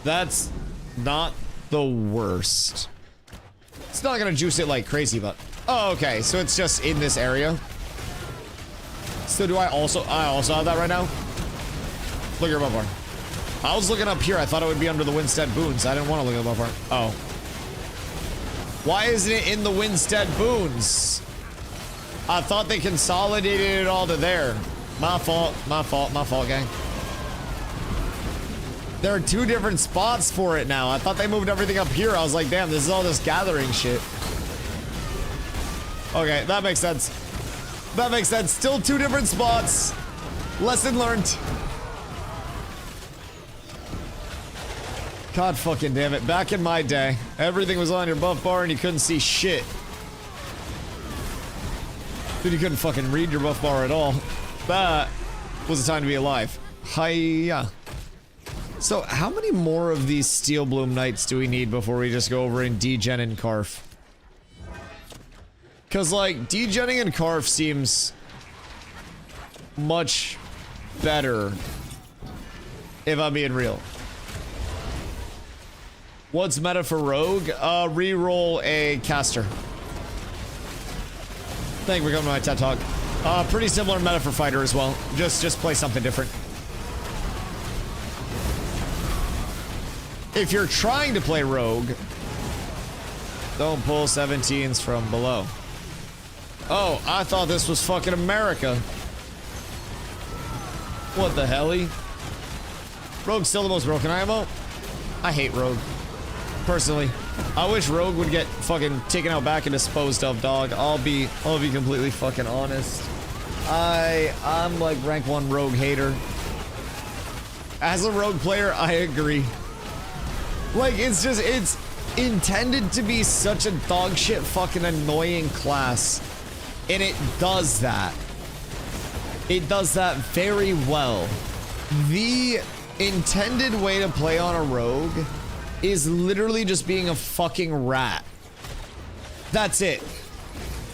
That's not the worst. It's not gonna juice it like crazy, but... Oh, okay. So it's just in this area. So do I also have that right now? Look at your buff bar. I was looking up here. I thought it would be under the Winstead boons. I didn't want to look at the buff bar. Oh. Why isn't it in the Winstead boons? I thought they consolidated it all to there. My fault, gang. There are two different spots for it now. I thought they moved everything up here. I was like, damn, this is all this gathering shit. Okay, that makes sense. That makes sense. Still two different spots. Lesson learned. God fucking damn it. Back in my day, everything was on your buff bar and you couldn't see shit. Dude, you couldn't fucking read your buff bar at all. That was the time to be alive. Hiya. So, how many more of these Steel Bloom Knights do we need before we just go over and degen and Carf? Because, like, degenning and Carf seems much better, if I'm being real. What's meta for Rogue? Reroll a caster. Thank you for coming to my TED Talk. Pretty similar meta for Fighter as well. Just play something different. If you're trying to play Rogue, don't pull 17s from below. Oh, I thought this was fucking America. What the helly? Rogue's still the most broken IMO? I hate Rogue. Personally. I wish Rogue would get fucking taken out back and disposed of, dog. I'll be completely fucking honest. I'm like rank 1 Rogue hater. As a Rogue player, I agree. Like, it's intended to be such a dog shit fucking annoying class. And it does that. It does that very well. The intended way to play on a Rogue is literally just being a fucking rat. That's it.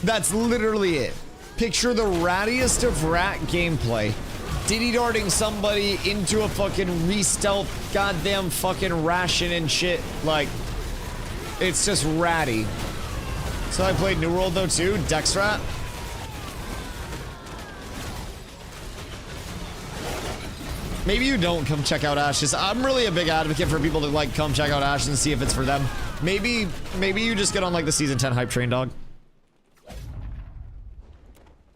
That's literally it. Picture the rattiest of rat gameplay. Diddy-darting somebody into a fucking re-stealth goddamn fucking ration and shit. Like, it's just ratty. So I played New World though too, Dex Rat. Maybe you don't come check out Ashes. I'm really a big advocate for people to like come check out Ashes and see if it's for them. Maybe you just get on like the season 10 hype train, dog.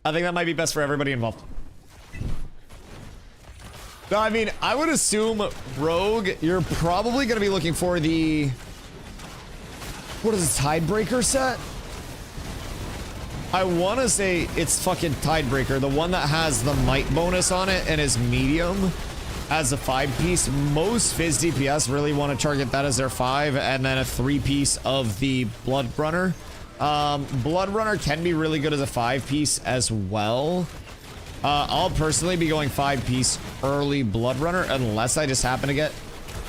I think that might be best for everybody involved. No, I mean, I would assume Rogue, you're probably gonna be looking for the... What is this, Tidebreaker set? I wanna say it's fucking Tidebreaker, the one that has the might bonus on it and is medium as a 5-piece. Most Fizz DPS really want to target that as their 5, and then a 3-piece of the Blood Runner. Blood Runner can be really good as a 5-piece as well. I'll personally be going 5-piece early Blood Runner unless I just happen to get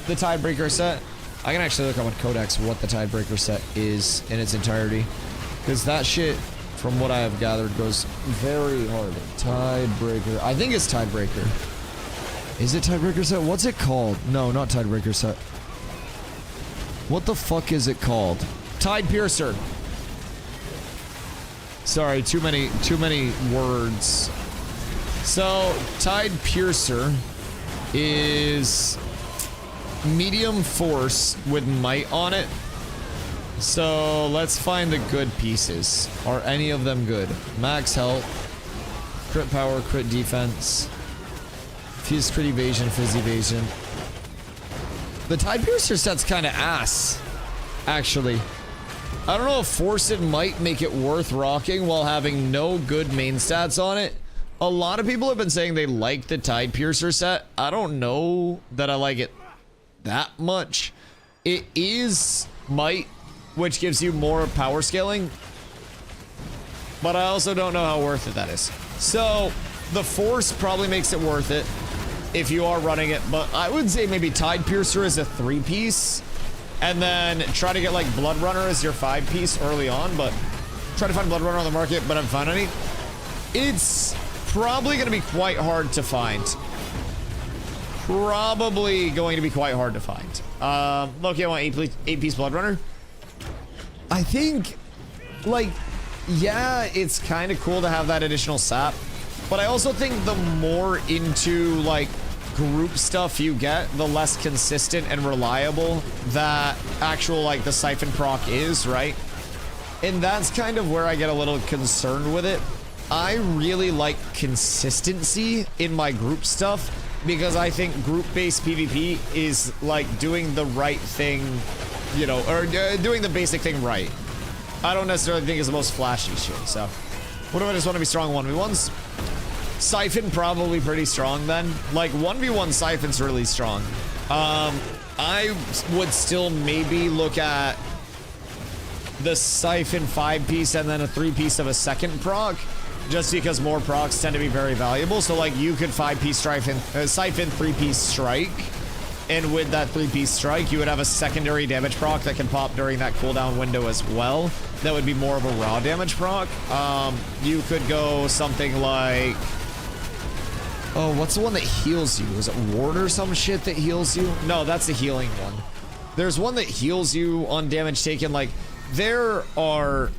the Tidebreaker set. I can actually look on Codex what the Tidebreaker set is in its entirety, because that shit, from what I have gathered, goes very hard. Tidebreaker. I think it's Tidebreaker. Is it Tidebreaker set? What's it called? No, not Tidebreaker set. What the fuck is it called? Tide Piercer. Sorry, too many words. So, Tide Piercer is medium force with might on it. So, let's find the good pieces. Are any of them good? Max health, crit power, crit defense, fuse crit evasion, fizz evasion. The Tide Piercer set's kind of ass, actually. I don't know if Forced might make it worth rocking while having no good main stats on it. A lot of people have been saying they like the Tide Piercer set. I don't know that I like it that much. It is might, which gives you more power scaling, but I also don't know how worth it that is. So the Force probably makes it worth it if you are running it, but I would say maybe Tide Piercer is a 3-piece. And then try to get like Blood Runner as your 5-piece early on, but try to find Blood Runner on the market, but haven't found any. It's probably going to be quite hard to find. Probably going to be quite hard to find. Loki, I want 8-piece Blood Runner. I think, like, yeah, it's kind of cool to have that additional sap, but I also think the more into, like, group stuff you get, the less consistent and reliable that actual, like, the Siphon proc is, right? And that's kind of where I get a little concerned with it. I really like consistency in my group stuff because I think group-based PvP is, like, doing the right thing, you know, or doing the basic thing right. I don't necessarily think it's the most flashy shit, so. What do I just want to be strong 1v1s? Siphon probably pretty strong then. Like 1v1 Siphon's really strong. I would still maybe look at the Siphon 5-piece and then a 3-piece of a second proc, just because more procs tend to be very valuable. So like you could 5-piece Siphon 3-piece strike, and with that 3-piece strike you would have a secondary damage proc that can pop during that cooldown window as well. That would be more of a raw damage proc. You could go something like, oh, what's the one that heals you? Is it Ward or some shit that heals you? No, that's the healing one. There's one that heals you on damage taken. Like, there are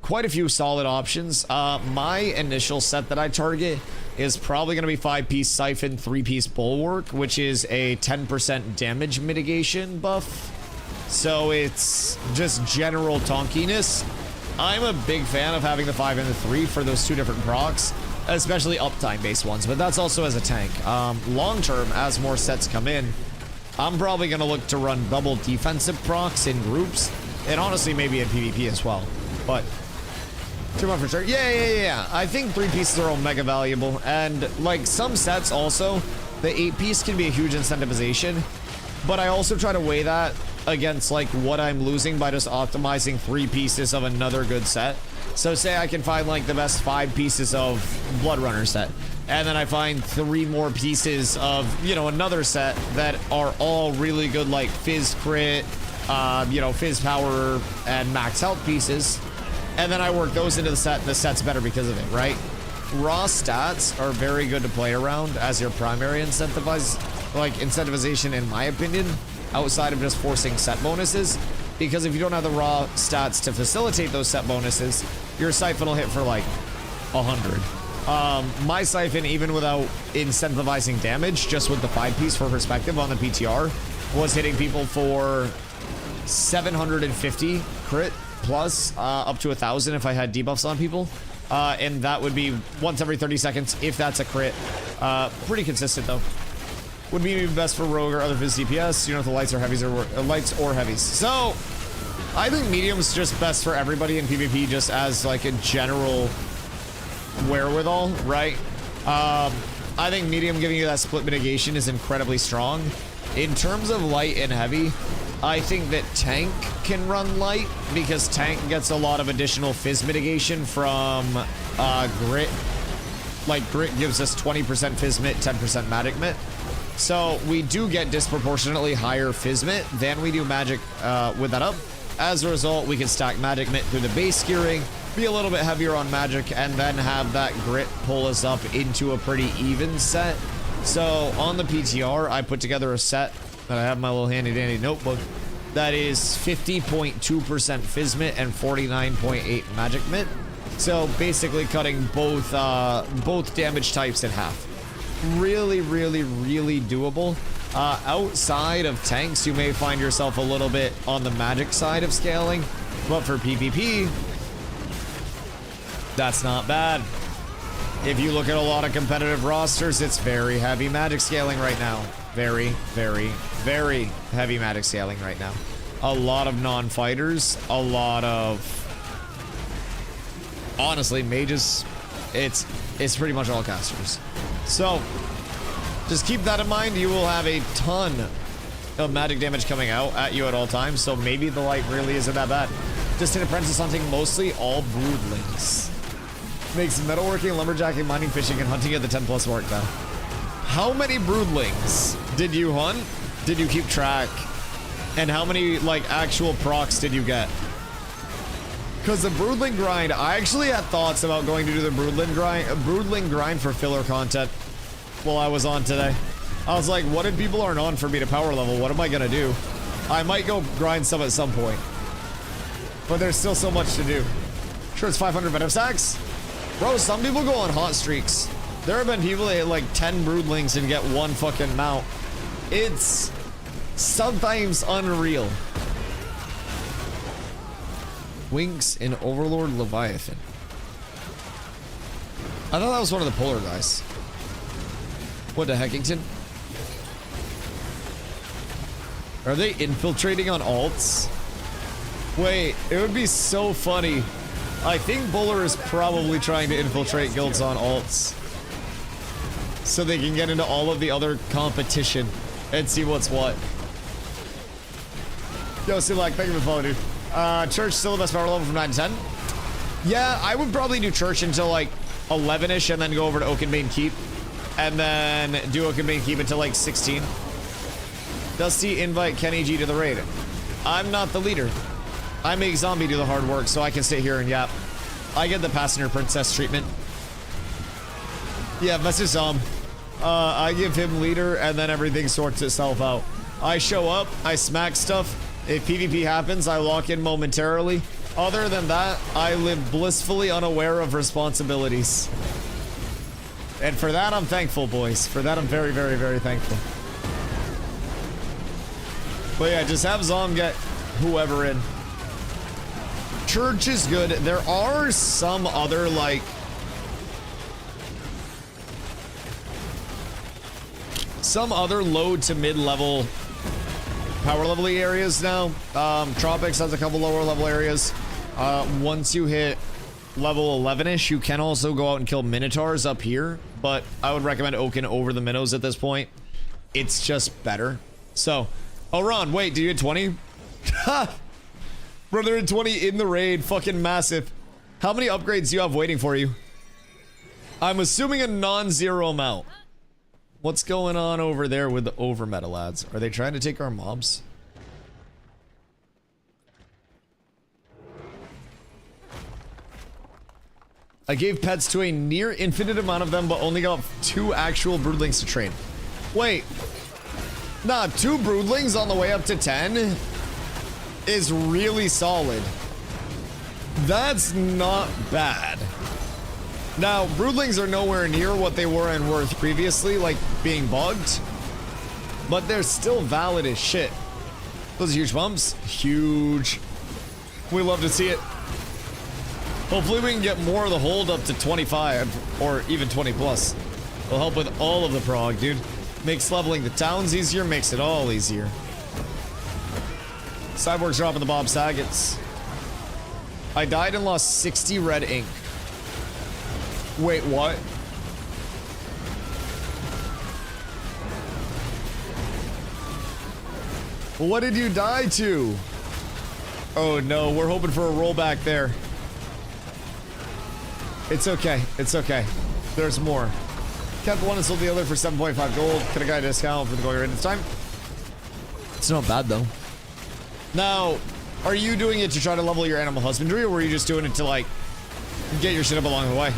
quite a few solid options. My initial set that I target is probably going to be 5-piece Siphon, 3-piece Bulwark, which is a 10% damage mitigation buff. So it's just general tonkiness. I'm a big fan of having the 5 and the 3 for those 2 different procs, especially uptime based ones, but that's also as a tank. Long term, as more sets come in, I'm probably going to look to run double defensive procs in groups, and honestly maybe in PvP as well. But 2 months for sure. Yeah. I think 3 pieces are all mega valuable, and like some sets also, the 8-piece can be a huge incentivization, but I also try to weigh that against like what I'm losing by just optimizing 3 pieces of another good set. So say I can find like the best 5 pieces of Blood Runner set, and then I find 3 more pieces of, you know, another set that are all really good, like Fizz crit, you know, Fizz power and max health pieces, and then I work those into the set. The set's better because of it, right? Raw stats are very good to play around as your primary incentivization, in my opinion, outside of just forcing set bonuses. Because if you don't have the raw stats to facilitate those set bonuses, your Siphon will hit for like 100. My Siphon, even without incentivizing damage, just with the 5-piece for perspective on the PTR, was hitting people for 750 crit plus, up to 1,000 if I had debuffs on people. And that would be once every 30 seconds if that's a crit. Pretty consistent though. Would be best for rogue or other Fizz DPS. You know if the lights or heavies or lights or heavies. So I think medium's just best for everybody in PvP, just as like a general wherewithal, right? I think medium giving you that split mitigation is incredibly strong. In terms of light and heavy, I think that tank can run light because tank gets a lot of additional Fizz mitigation from grit. Like grit gives us 20% Fizz mit, 10% magic mit. So we do get disproportionately higher Fizz mit than we do magic with that up. As a result, we can stack magic mit through the base gearing, be a little bit heavier on magic, and then have that grit pull us up into a pretty even set. So on the PTR, I put together a set that I have in my little handy dandy notebook that is 50.2% Fizz mit and 49.8 magic mit. So basically cutting both damage types in half. Really, really, really doable. Outside of tanks, you may find yourself a little bit on the magic side of scaling, but for PvP, that's not bad. If you look at a lot of competitive rosters, it's very heavy magic scaling right now. Very, very, very heavy magic scaling right now. A lot of non-fighters, a lot of, honestly, mages. It's pretty much all casters. So just keep that in mind. You will have a ton of magic damage coming out at you at all times, so maybe the light really isn't that bad. Distant apprentice hunting mostly all broodlings. Makes metalworking, lumberjacking, mining, fishing, and hunting at the 10+ mark now. How many broodlings did you hunt? Did you keep track? And how many, like, actual procs did you get? Because the broodling grind, I actually had thoughts about going to do the broodling grind for filler content while I was on today. I was like, what if people aren't on for me to power level? What am I gonna do? I might go grind some at some point. But there's still so much to do. Sure, it's 500 venom stacks. Bro, some people go on hot streaks. There have been people that hit like 10 broodlings and get one fucking mount. It's sometimes unreal. Winks and Overlord Leviathan. I thought that was one of the polar guys. What the Heckington? Are they infiltrating on alts? Wait, it would be so funny. I think Buller is probably trying to infiltrate guilds on alts so they can get into all of the other competition and see what's what. Yo, Silak, thank you for following, dude. Church still the best power level from 9 to 10? Yeah, I would probably do Church until like 11-ish and then go over to Oakenbane Keep and then do Oakenbane Keep until like 16. Dusty, invite Kenny G to the raid. I'm not the leader. I make Zombie do the hard work, so I can stay here and yap. I get the passenger princess treatment. Yeah, message Zom. I give him leader, and then everything sorts itself out. I show up, I smack stuff. If PvP happens, I lock in momentarily. Other than that, I live blissfully unaware of responsibilities. And for that, I'm thankful, boys. For that, I'm very, very, very thankful. But yeah, just have Zom get whoever in. Church is good. There are some other, like, some other low to mid-level power level areas now. Tropics has a couple lower level areas. Once you hit level 11-ish, you can also go out and kill Minotaurs up here, but I would recommend Oaken over the Minnows at this point. It's just better. So, oh, Ron, wait, do you get 20? Ha! Brother in 20 in the raid, fucking massive. How many upgrades do you have waiting for you? I'm assuming a non-zero amount. What's going on over there with the over-meta lads? Are they trying to take our mobs? I gave pets to a near infinite amount of them, but only got 2 actual broodlings to train. Wait. Nah, 2 broodlings on the way up to 10 is really solid. That's not bad. Now, broodlings are nowhere near what they were in Worth previously, like being bugged, but they're still valid as shit. Those are huge bumps. Huge. We love to see it. Hopefully we can get more of the hold up to 25 or even 20 plus. It'll help with all of the prog, dude. Makes leveling the towns easier, makes it all easier. Cyborg's dropping the Bob Saget's. I died and lost 60 red ink. Wait, what? What did you die to? Oh no, we're hoping for a rollback there. It's okay, it's okay. There's more. Kept one and sold the other for 7.5 gold. Could have got a discount for the going rate this time. It's not bad though. Now, are you doing it to try to level your animal husbandry, or were you just doing it to like get your shit up along the way?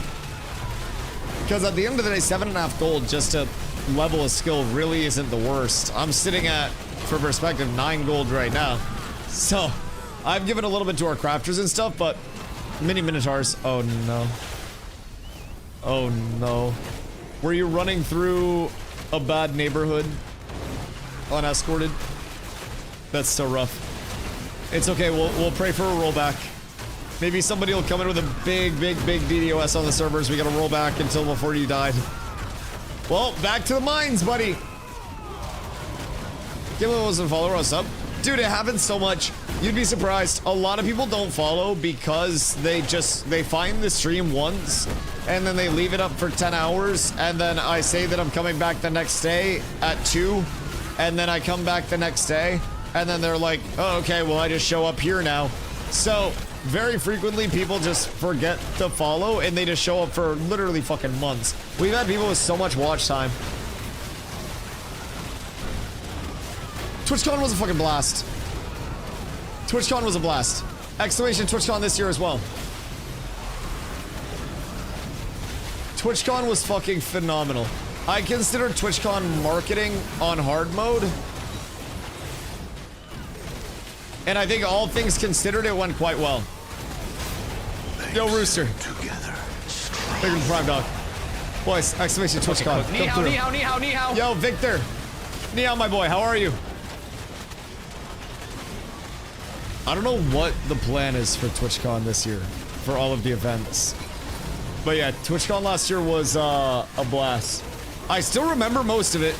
Because at the end of the day, 7.5 gold just to level a skill really isn't the worst. I'm sitting at, for perspective, 9 gold right now. So I've given a little bit to our crafters and stuff, but Mini Minotaurs. Oh no. Oh no. Were you running through a bad neighborhood unescorted? That's so rough. It's okay, we'll pray for a rollback. Maybe somebody will come in with a big DDoS on the servers. We gotta roll back until before you died. Well, back to the mines, buddy. Give us a follow us up. Dude, it happens so much. You'd be surprised. A lot of people don't follow because they find the stream once and then they leave it up for 10 hours and then I say that I'm coming back the next day at 2 and then I come back the next day and then they're like, oh, okay, well, I just show up here now. So very frequently people just forget to follow and they just show up for literally fucking months. We've had people with so much watch time. TwitchCon was a fucking blast. TwitchCon was a blast. Exclamation TwitchCon this year as well. TwitchCon was fucking phenomenal. I consider TwitchCon marketing on hard mode. And I think all things considered, it went quite well. Yo, Rooster. Together. Bigger than Prime Dog. Boys, exclamation TwitchCon. Ni hao, ni hao, ni hao, ni hao. Yo, Victor. Ni hao, my boy. How are you? I don't know what the plan is for TwitchCon this year, for all of the events. But yeah, TwitchCon last year was a blast. I still remember most of it,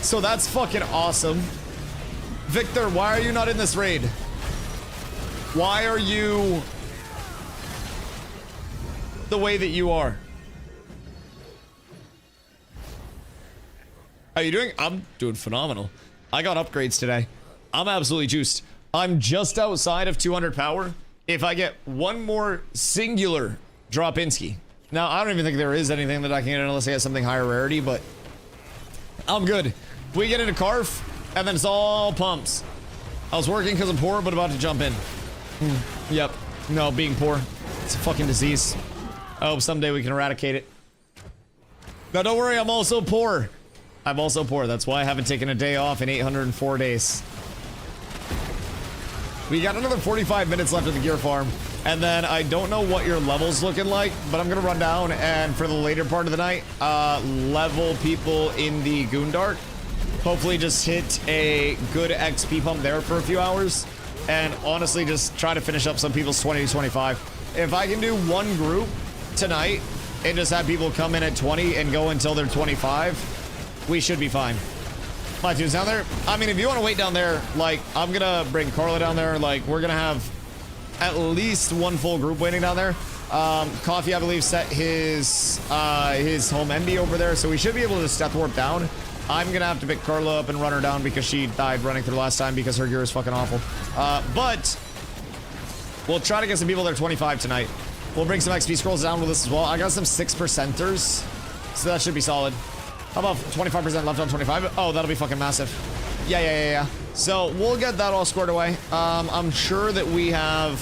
so that's fucking awesome. Victor, why are you not in this raid? Why are you the way that you are? How you doing? I'm doing phenomenal. I got upgrades today. I'm absolutely juiced. I'm just outside of 200 power. If I get one more singular Dropinski. Now, I don't even think there is anything that I can get unless I get something higher rarity, but I'm good. We get into Carf, and then it's all pumps. I was working because I'm poor, but about to jump in. Yep. No, being poor. It's a fucking disease. I hope someday we can eradicate it. Now, don't worry, I'm also poor. I'm also poor. That's why I haven't taken a day off in 804 days. We got another 45 minutes left of the gear farm. And then I don't know what your level's looking like, but I'm going to run down and for the later part of the night, level people in the Goondark. Hopefully just hit a good XP pump there for a few hours. And honestly, just try to finish up some people's 20 to 25. If I can do one group tonight and just have people come in at 20 and go until they're 25, we should be fine. My tune's down there. I mean, if you want to wait down there, like, I'm gonna bring Carla down there. Like, we're gonna have at least one full group waiting down there. Coffee, I believe, set his home MB over there, so we should be able to step warp down. I'm gonna have to pick Carla up and run her down because she died running through last time because her gear is fucking awful. But we'll try to get some people there 25 tonight. We'll bring some XP scrolls down with us as well. I got some 6%ers, so that should be solid. How about 25% left on 25? Oh, that'll be fucking massive. Yeah. So we'll get that all squared away. I'm sure that we have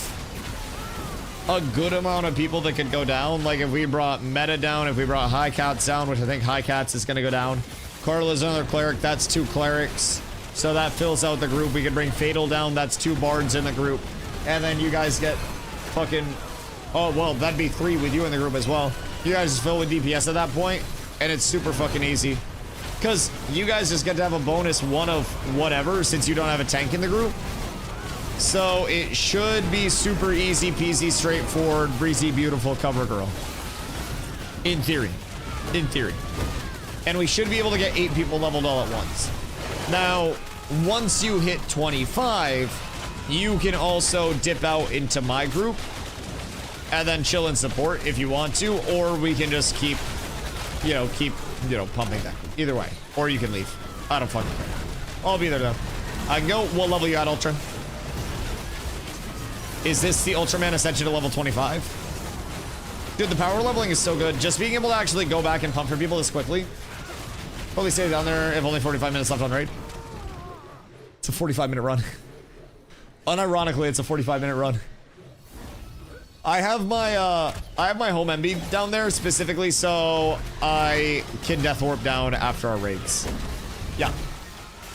a good amount of people that could go down. Like if we brought Meta down, if we brought High Cats down, which I think High Cats is going to go down. Carla's another cleric. That's 2 clerics. So that fills out the group. We could bring Fatal down. That's 2 bards in the group. And then you guys get fucking... Oh, well, that'd be 3 with you in the group as well. You guys just fill with DPS at that point. And it's super fucking easy. Because you guys just get to have a bonus 1 of whatever since you don't have a tank in the group. So it should be super easy peasy, straightforward, breezy, beautiful cover girl. In theory. In theory. And we should be able to get 8 people leveled all at once. Now, once you hit 25, you can also dip out into my group. And then chill and support if you want to. Or we can just keep pumping that. Either way. Or you can leave. I don't fucking care. I'll be there though. I can go. What level you at, Ultra? Is this the Ultraman Ascension to level 25? Dude, the power leveling is so good. Just being able to actually go back and pump for people this quickly. Probably stay down there if only 45 minutes left on raid. It's a 45-minute run. Unironically, it's a 45-minute run. I have my home MB down there specifically so I can death warp down after our raids. Yeah.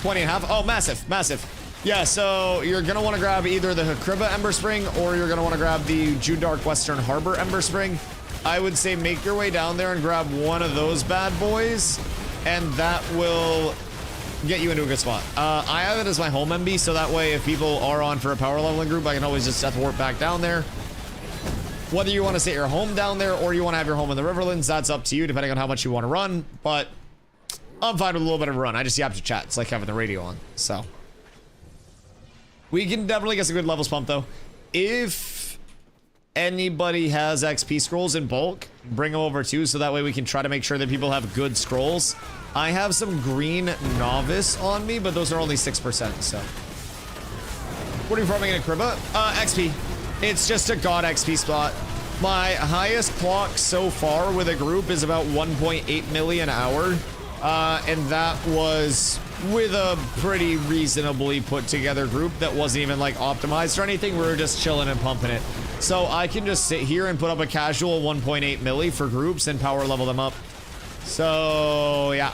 20 and a half. Oh, massive. Yeah, so you're gonna want to grab either the Hakriba Ember Spring or you're gonna want to grab the Judark Western Harbor Ember Spring. I would say make your way down there and grab one of those bad boys, and that will get you into a good spot. I have it as my home MB, so that way if people are on for a power leveling group, I can always just death warp back down there. Whether you want to set your home down there or you want to have your home in the Riverlands, that's up to you, depending on how much you want to run. But I'm fine with a little bit of a run. I just yapped to chat. It's like having the radio on. So we can definitely get some good levels pumped, though. If anybody has XP scrolls in bulk, bring them over too, so that way we can try to make sure that people have good scrolls. I have some green novice on me, but those are only 6%, so. What are you farming in a Kriba? XP. It's just a god XP spot. My highest clock so far with a group is about 1.8 million an hour. And that was with a pretty reasonably put together group that wasn't even like optimized or anything. We were just chilling and pumping it. So I can just sit here and put up a casual 1.8 milli for groups and power level them up. So yeah.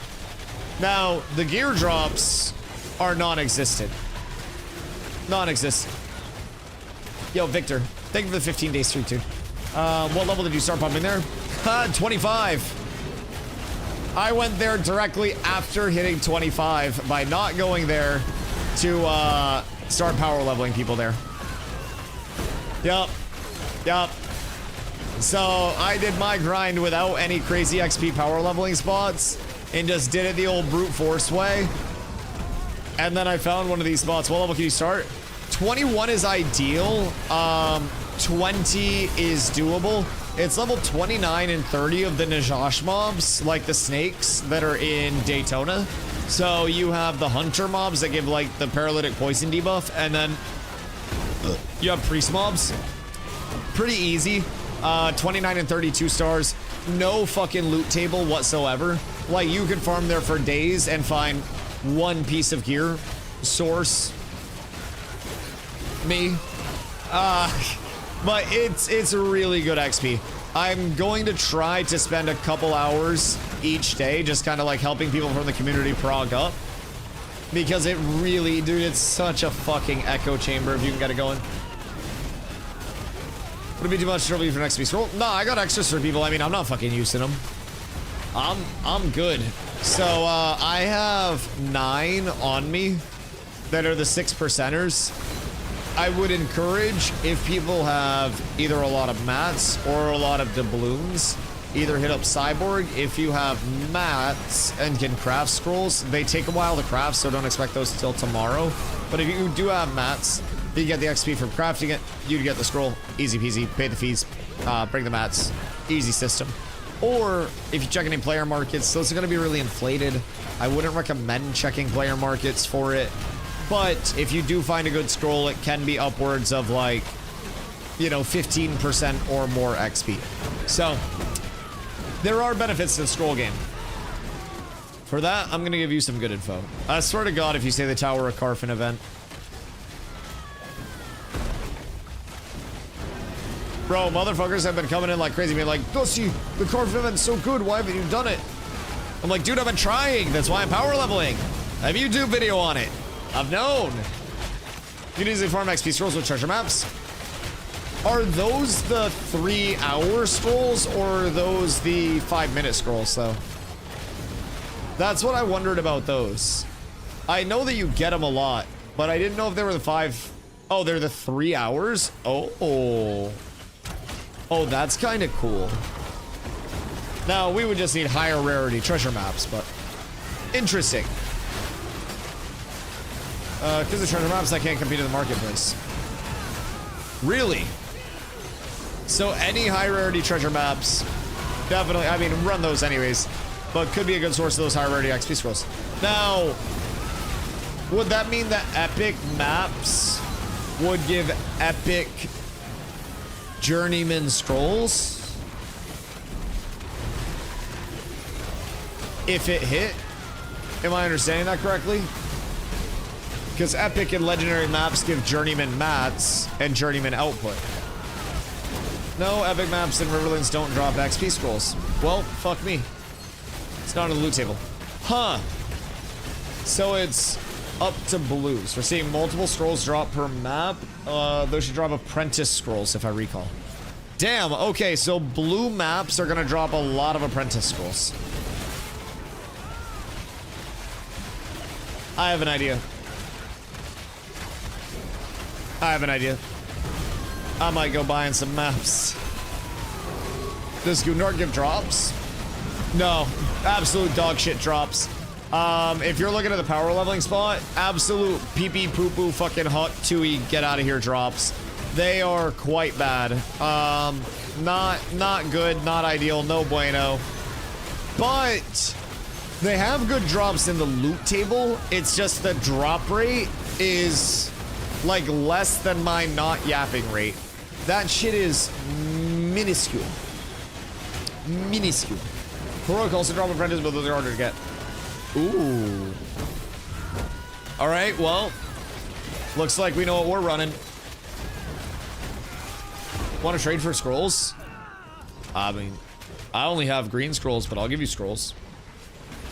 Now the gear drops are non-existent. Non-existent. Yo, Victor, thank you for the 15 day streak, dude. What level did you start pumping there? 25. I went there directly after hitting 25 by not going there to start power leveling people there. Yup. Yup. So I did my grind without any crazy XP power leveling spots and just did it the old brute force way. And then I found one of these spots. What level can you start? 21 is ideal. 20 is doable. It's level 29 and 30 of the Najash mobs, like the snakes that are in Daytona. So you have the hunter mobs that give like the paralytic poison debuff, and then you have priest mobs. Pretty easy. 29 and 32 stars. No fucking loot table whatsoever. Like you could farm there for days and find one piece of gear. Source. Me. But it's a really good XP. I'm going to try to spend a couple hours each day just kind of like helping people from the community prog up. Because it really, dude, it's such a fucking echo chamber if you can get it going. Would it be too much trouble for an XP scroll? No, I got extras for people. I mean, I'm not fucking using them. I'm good. So, I have 9 on me that are the 6%ers. I would encourage, if people have either a lot of mats or a lot of doubloons, either hit up Cyborg. If you have mats and can craft scrolls, they take a while to craft, so don't expect those till tomorrow. But if you do have mats, you get the XP from crafting it, you get the scroll, easy peasy, pay the fees, bring the mats, easy system. Or if you check any player markets, those are going to be really inflated. I wouldn't recommend checking player markets for it. But if you do find a good scroll, it can be upwards of like, you know, 15% or more XP. So there are benefits to the scroll game. For that, I'm going to give you some good info. I swear to God, if you say the Tower of Carfin event. Bro, motherfuckers have been coming in like crazy, being like, Dusty, the Carfin event's so good, why haven't you done it? I'm like, dude, I've been trying. That's why I'm power leveling. I have a YouTube video on it. I've known. You can easily farm XP scrolls with treasure maps. Are those the 3-hour scrolls or are those the 5-minute scrolls though? That's what I wondered about those. I know that you get them a lot, but I didn't know if they were the 5. Oh, they're the 3 hours? Oh, that's kind of cool. Now, we would just need higher rarity treasure maps, but interesting. Because the treasure maps, I can't compete in the marketplace. Really? So any high rarity treasure maps, definitely, I mean, run those anyways, but could be a good source of those high rarity XP scrolls. Now, would that mean that epic maps would give epic journeyman scrolls? If it hit? Am I understanding that correctly? Because epic and legendary maps give journeyman mats and journeyman output. No, epic maps and Riverlands don't drop XP scrolls. Well, fuck me. It's not on the loot table. Huh. So it's up to blues. We're seeing multiple scrolls drop per map. Those should drop apprentice scrolls, if I recall. Damn, okay, so blue maps are gonna drop a lot of apprentice scrolls. I have an idea. I might go buying some maps. Does Gundar give drops? No, absolute dog shit drops. If you're looking at the power leveling spot, absolute pee-pee poo-poo fucking hot 2E get out of here drops. They are quite bad. Not good, not ideal, no bueno. But they have good drops in the loot table. It's just the drop rate is like less than my not yapping rate. That shit is minuscule. Minuscule. Heroic also drop apprentice, but those are harder to get. Ooh. Alright, well. Looks like we know what we're running. Want to trade for scrolls? I mean, I only have green scrolls, but I'll give you scrolls.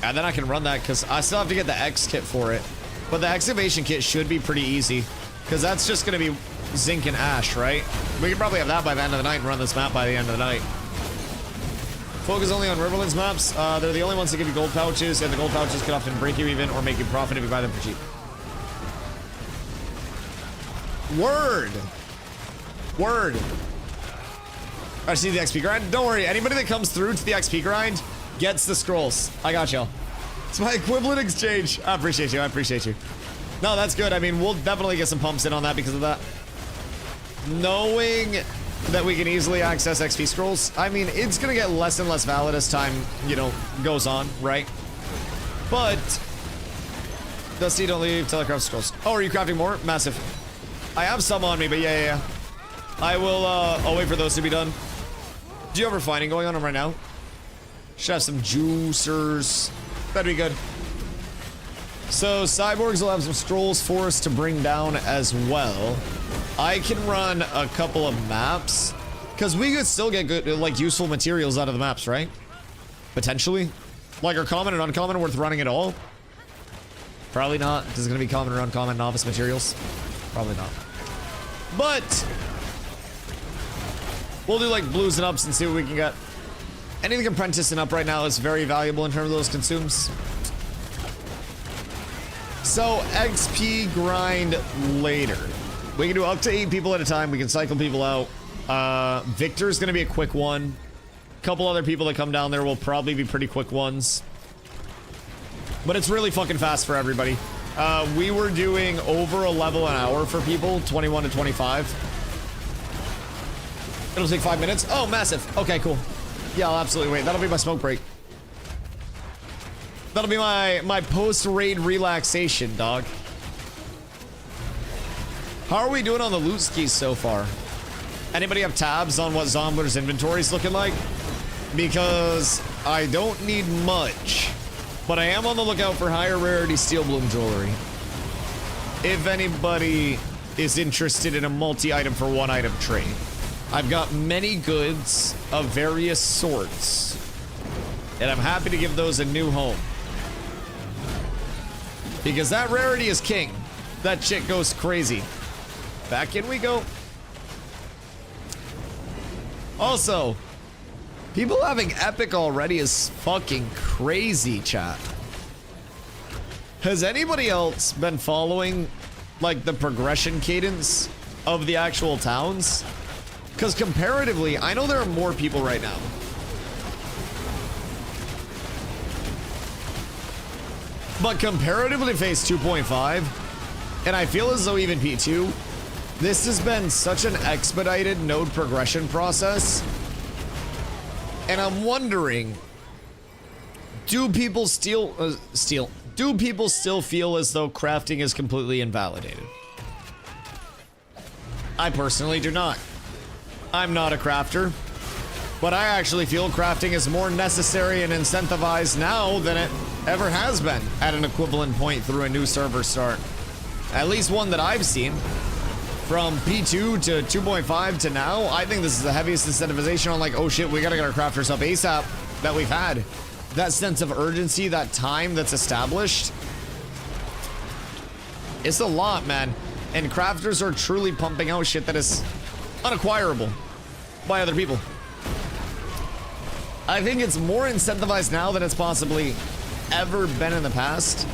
And then I can run that, because I still have to get the X kit for it. But the excavation kit should be pretty easy, because that's just going to be zinc and ash, right? We can probably have that by the end of the night and run this map by the end of the night. Focus only on Riverlands maps. They're the only ones that give you gold pouches, and the gold pouches can often break you even or make you profit if you buy them for cheap. Word! Word! I see the XP grind. Don't worry, anybody that comes through to the XP grind gets the scrolls. I got y'all. It's my equivalent exchange. I appreciate you, I appreciate you. No, that's good. I mean, we'll definitely get some pumps in on that because of that. Knowing that we can easily access XP scrolls, I mean, it's gonna get less and less valid as time, you know, goes on, right? But Dusty, don't leave telecraft scrolls. Oh, are you crafting more? Massive. I have some on me, but yeah. I will, I'll wait for those to be done. Do you have refining going on right now? Should have some juicers. That'd be good. So, cyborgs will have some scrolls for us to bring down as well. I can run a couple of maps, because we could still get good, like, useful materials out of the maps, right? Potentially. Like, are common and uncommon worth running at all? Probably not. Is it going to be common or uncommon novice materials? Probably not. But we'll do, like, blues and ups and see what we can get. Anything apprentice and up right now is very valuable in terms of those consumes. So, XP grind later. We can do up to 8 people at a time. We can cycle people out. Victor's gonna be a quick one. A couple other people that come down there will probably be pretty quick ones. But it's really fucking fast for everybody. We were doing over a level an hour for people, 21 to 25. It'll take 5 minutes. Oh, massive. Okay, cool. Yeah, I'll absolutely wait. That'll be my smoke break. That'll be my post-raid relaxation, dog. How are we doing on the loot skis so far? Anybody have tabs on what Zombler's inventory's looking like? Because I don't need much, but I am on the lookout for higher rarity steel bloom jewelry. If anybody is interested in a multi-item for one item trade. I've got many goods of various sorts, and I'm happy to give those a new home. Because that rarity is king. That shit goes crazy. Back in we go. Also, people having epic already is fucking crazy, chat. Has anybody else been following, like, the progression cadence of the actual towns? Because comparatively, I know there are more people right now. But comparatively to phase 2.5, and I feel as though even P2, this has been such an expedited node progression process. And I'm wondering, do people still feel as though crafting is completely invalidated? I personally do not. I'm not a crafter, but I actually feel crafting is more necessary and incentivized now than it ever has been at an equivalent point through a new server start. At least one that I've seen. From P2 to 2.5 to now, I think this is the heaviest incentivization on, like, oh shit, we gotta get our crafters up ASAP that we've had. That sense of urgency, that time that's established. It's a lot, man. And crafters are truly pumping out shit that is unacquirable by other people. I think it's more incentivized now than it's possibly ever been in the past.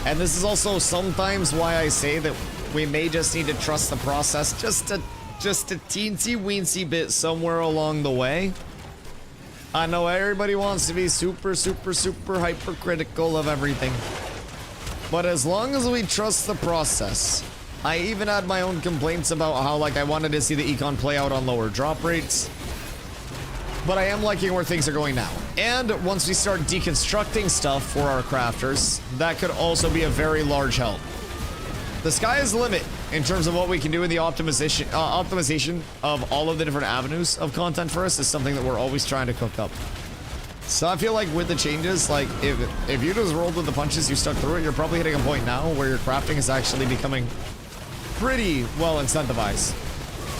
And this is also sometimes why I say that we may just need to trust the process just a teensy weensy bit somewhere along the way. I know everybody wants to be super hypercritical of everything. But as long as we trust the process, I even had my own complaints about how, like, I wanted to see the econ play out on lower drop rates. But I am liking where things are going now. And once we start deconstructing stuff for our crafters, that could also be a very large help. The sky is the limit in terms of what we can do in the optimization of all of the different avenues of content for us is something that we're always trying to cook up. So I feel like with the changes, like if you just rolled with the punches, you stuck through it, you're probably hitting a point now where your crafting is actually becoming pretty well incentivized.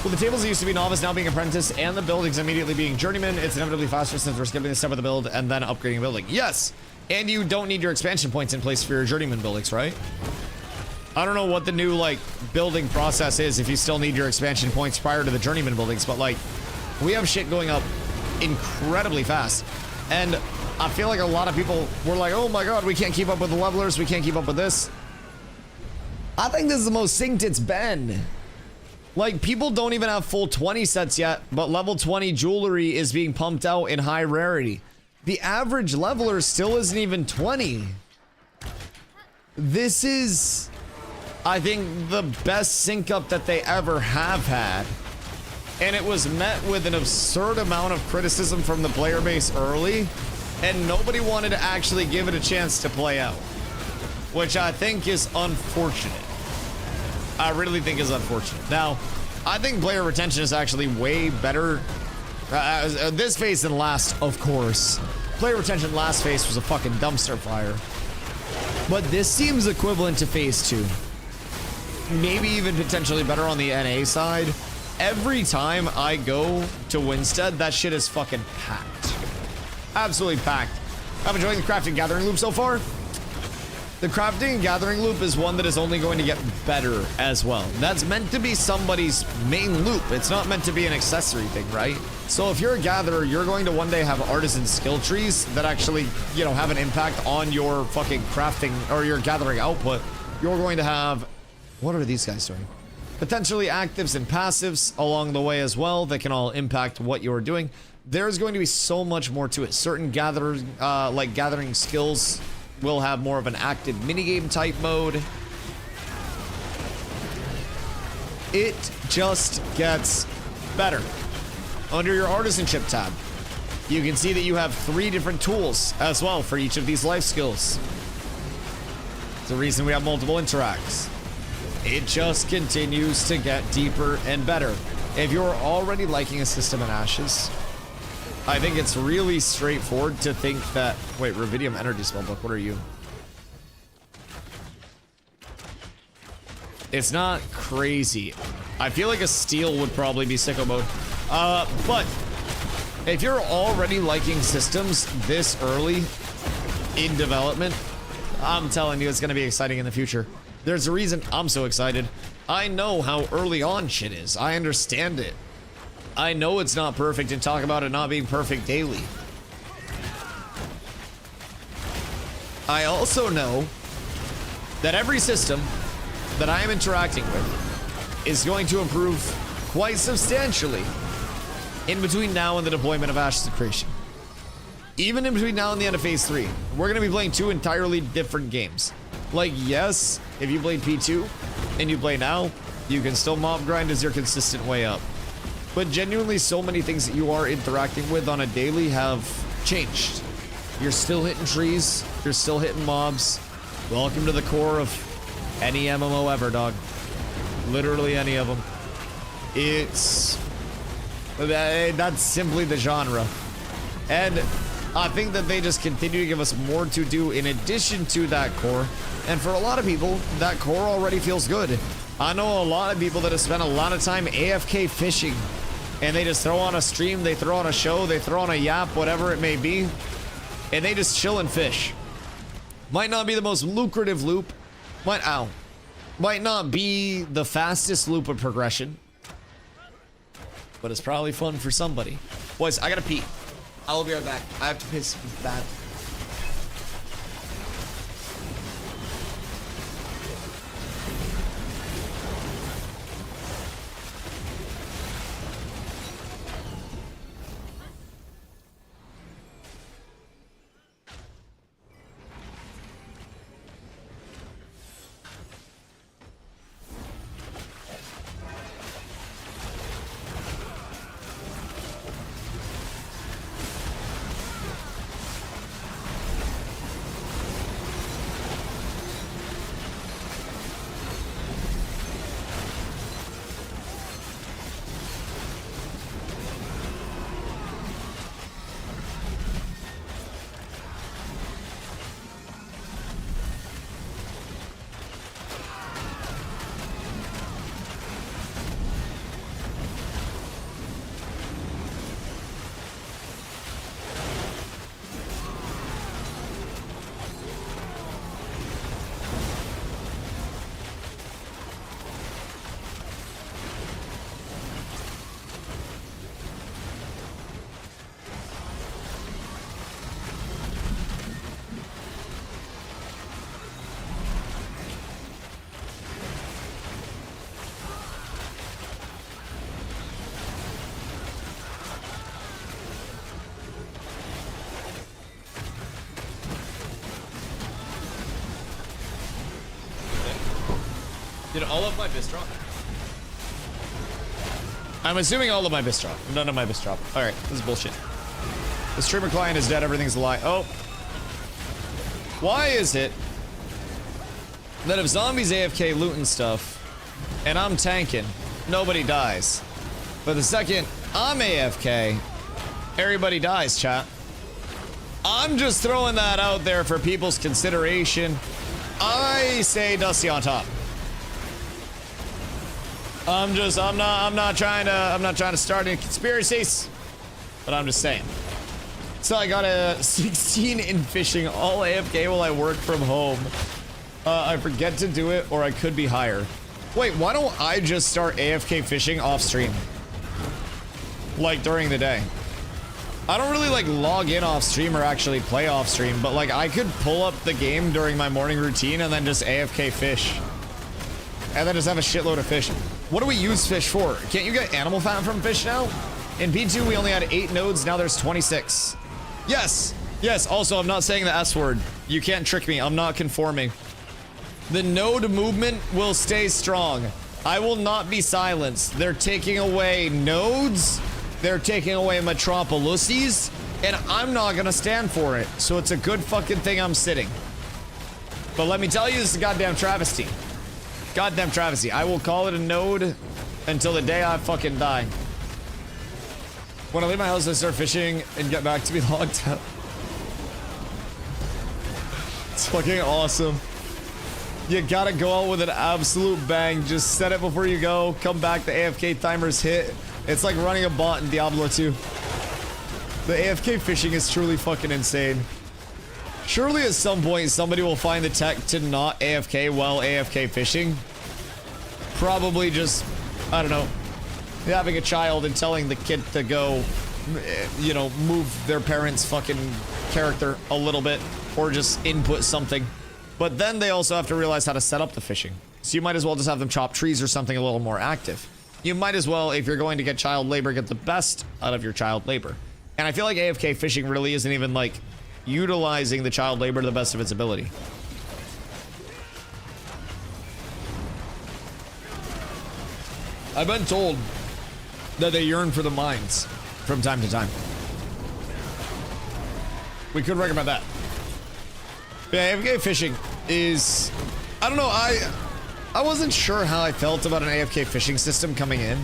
With the tables that used to be novice now being apprentice and the buildings immediately being journeyman, it's inevitably faster since we're skipping the step of the build and then upgrading a building. Yes, and you don't need your expansion points in place for your journeyman buildings, right? I don't know what the new, like, building process is if you still need your expansion points prior to the journeyman buildings, but, like, we have shit going up incredibly fast. And I feel like a lot of people were like, oh my god, we can't keep up with the levelers, we can't keep up with this. I think this is the most synced it's been. Like, people don't even have full 20 sets yet, but level 20 jewelry is being pumped out in high rarity. The average leveler still isn't even 20. This is, I think, the best sync up that they ever have had. And it was met with an absurd amount of criticism from the player base early, and nobody wanted to actually give it a chance to play out, which I think is unfortunate. I really think is unfortunate. Now, I think player retention is actually way better this phase than last, of course. Player retention last phase was a fucking dumpster fire. But this seems equivalent to phase 2. Maybe even potentially better on the NA side. Every time I go to Winstead, that shit is fucking packed. Absolutely packed. I'm enjoying the crafting gathering loop so far. The crafting and gathering loop is one that is only going to get better as well. That's meant to be somebody's main loop. It's not meant to be an accessory thing, right? So if you're a gatherer, you're going to one day have artisan skill trees that actually, you know, have an impact on your fucking crafting or your gathering output. You're going to have, what are these guys doing? Potentially actives and passives along the way as well that can all impact what you're doing. There's going to be so much more to it. Certain gathering skills will have more of an active minigame type mode. It just gets better. Under your artisanship tab, you can see that you have 3 different tools as well for each of these life skills. It's the reason we have multiple interacts. It just continues to get deeper and better. If you're already liking a system in Ashes, I think it's really straightforward to think that... Wait, Rubidium Energy Spellbook, what are you? It's not crazy. I feel like a Steel would probably be sicko mode. But if you're already liking systems this early in development, I'm telling you it's going to be exciting in the future. There's a reason I'm so excited. I know how early on shit is. I understand it. I know it's not perfect and talk about it not being perfect daily. I also know that every system that I am interacting with is going to improve quite substantially in between now and the deployment of Ashes of Creation. Even in between now and the end of Phase 3, we're going to be playing 2 entirely different games. Like, yes, if you played P2 and you play now, you can still mob grind as your consistent way up. But genuinely, so many things that you are interacting with on a daily have changed. You're still hitting trees. You're still hitting mobs. Welcome to the core of any MMO ever, dog. Literally any of them. That's simply the genre. And I think that they just continue to give us more to do in addition to that core. And for a lot of people, that core already feels good. I know a lot of people that have spent a lot of time AFK fishing. And they just throw on a stream, they throw on a show, they throw on a yap, whatever it may be. And they just chill and fish. Might not be the most lucrative loop. Might not be the fastest loop of progression, but it's probably fun for somebody. Boys, I gotta pee. I will be right back. I have to piss bad. Did all of my bits drop? I'm assuming all of my bits drop. None of my bits drop. Alright, this is bullshit. The streamer client is dead, everything's a lie. Oh. Why is it that if zombies AFK looting stuff and I'm tanking, nobody dies? But the second I'm AFK, everybody dies, chat. I'm just throwing that out there for people's consideration. I say Dusty on top. I'm not trying to start any conspiracies, but I'm just saying. So I got a 16 in fishing, all AFK while I work from home. I forget to do it, or I could be higher. Wait, why don't I just start AFK fishing off stream? Like during the day. I don't really like log in off stream or actually play off stream, but like I could pull up the game during my morning routine and then just AFK fish. And then just have a shitload of fish. What do we use fish for? Can't you get animal fat from fish now? In P2 we only had 8 nodes, now there's 26. Yes! Yes, also I'm not saying the S word. You can't trick me, I'm not conforming. The node movement will stay strong. I will not be silenced. They're taking away nodes, they're taking away metropolises, and I'm not gonna stand for it. So it's a good fucking thing I'm sitting. But let me tell you, this is a goddamn travesty. Goddamn travesty. I will call it a node until the day I fucking die. When I leave my house, I start fishing and get back to be logged out. It's fucking awesome. You gotta go out with an absolute bang. Just set it before you go. Come back, the AFK timer's hit. It's like running a bot in Diablo 2. The AFK fishing is truly fucking insane. Surely at some point somebody will find the tech to not AFK while AFK fishing. Probably just, I don't know, having a child and telling the kid to go, you know, move their parents' fucking character a little bit or just input something. But then they also have to realize how to set up the fishing. So you might as well just have them chop trees or something a little more active. You might as well, if you're going to get child labor, get the best out of your child labor. And I feel like AFK fishing really isn't even like utilizing the child labor to the best of its ability. I've been told that they yearn for the mines from time to time. We could recommend that. Yeah, AFK fishing is, I don't know, I wasn't sure how I felt about an AFK fishing system coming in.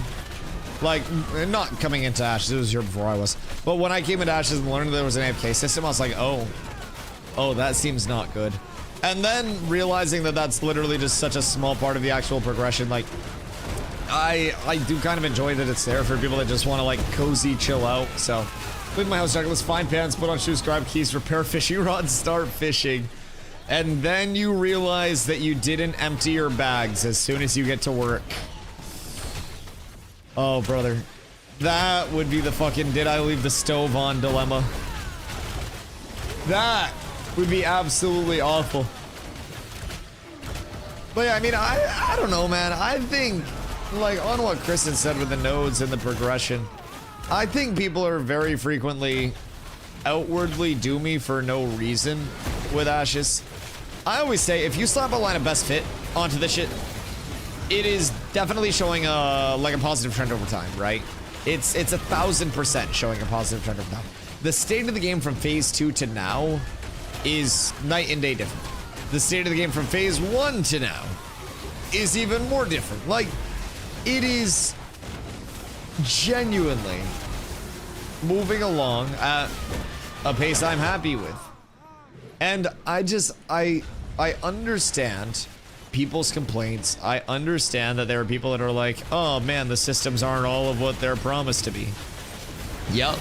Like, not coming into Ashes, it was here before I was. But when I came into Ashes and learned there was an AFK system, I was like, oh, that seems not good. And then realizing that that's literally just such a small part of the actual progression, like, I do kind of enjoy that it's there for people that just want to, like, cozy chill out. So, leave my house checklist, find pants, put on shoes, grab keys, repair fishing rods, start fishing. And then you realize that you didn't empty your bags as soon as you get to work. Oh, brother. That would be the fucking did I leave the stove on dilemma. That would be absolutely awful. But yeah, I mean, I don't know, man. I think, like, on what Kristen said with the nodes and the progression, I think people are very frequently outwardly doomy for no reason with Ashes. I always say, if you slap a line of best fit onto this shit, it is definitely showing like a positive trend over time, right? It's 1000% showing a positive trend over time. The state of the game from phase 2 to now is night and day different. The state of the game from phase 1 to now is even more different. Like, it is genuinely moving along at a pace I'm happy with. And I understand people's complaints. I understand that there are people that are like, oh man, the systems aren't all of what they're promised to be. Yup.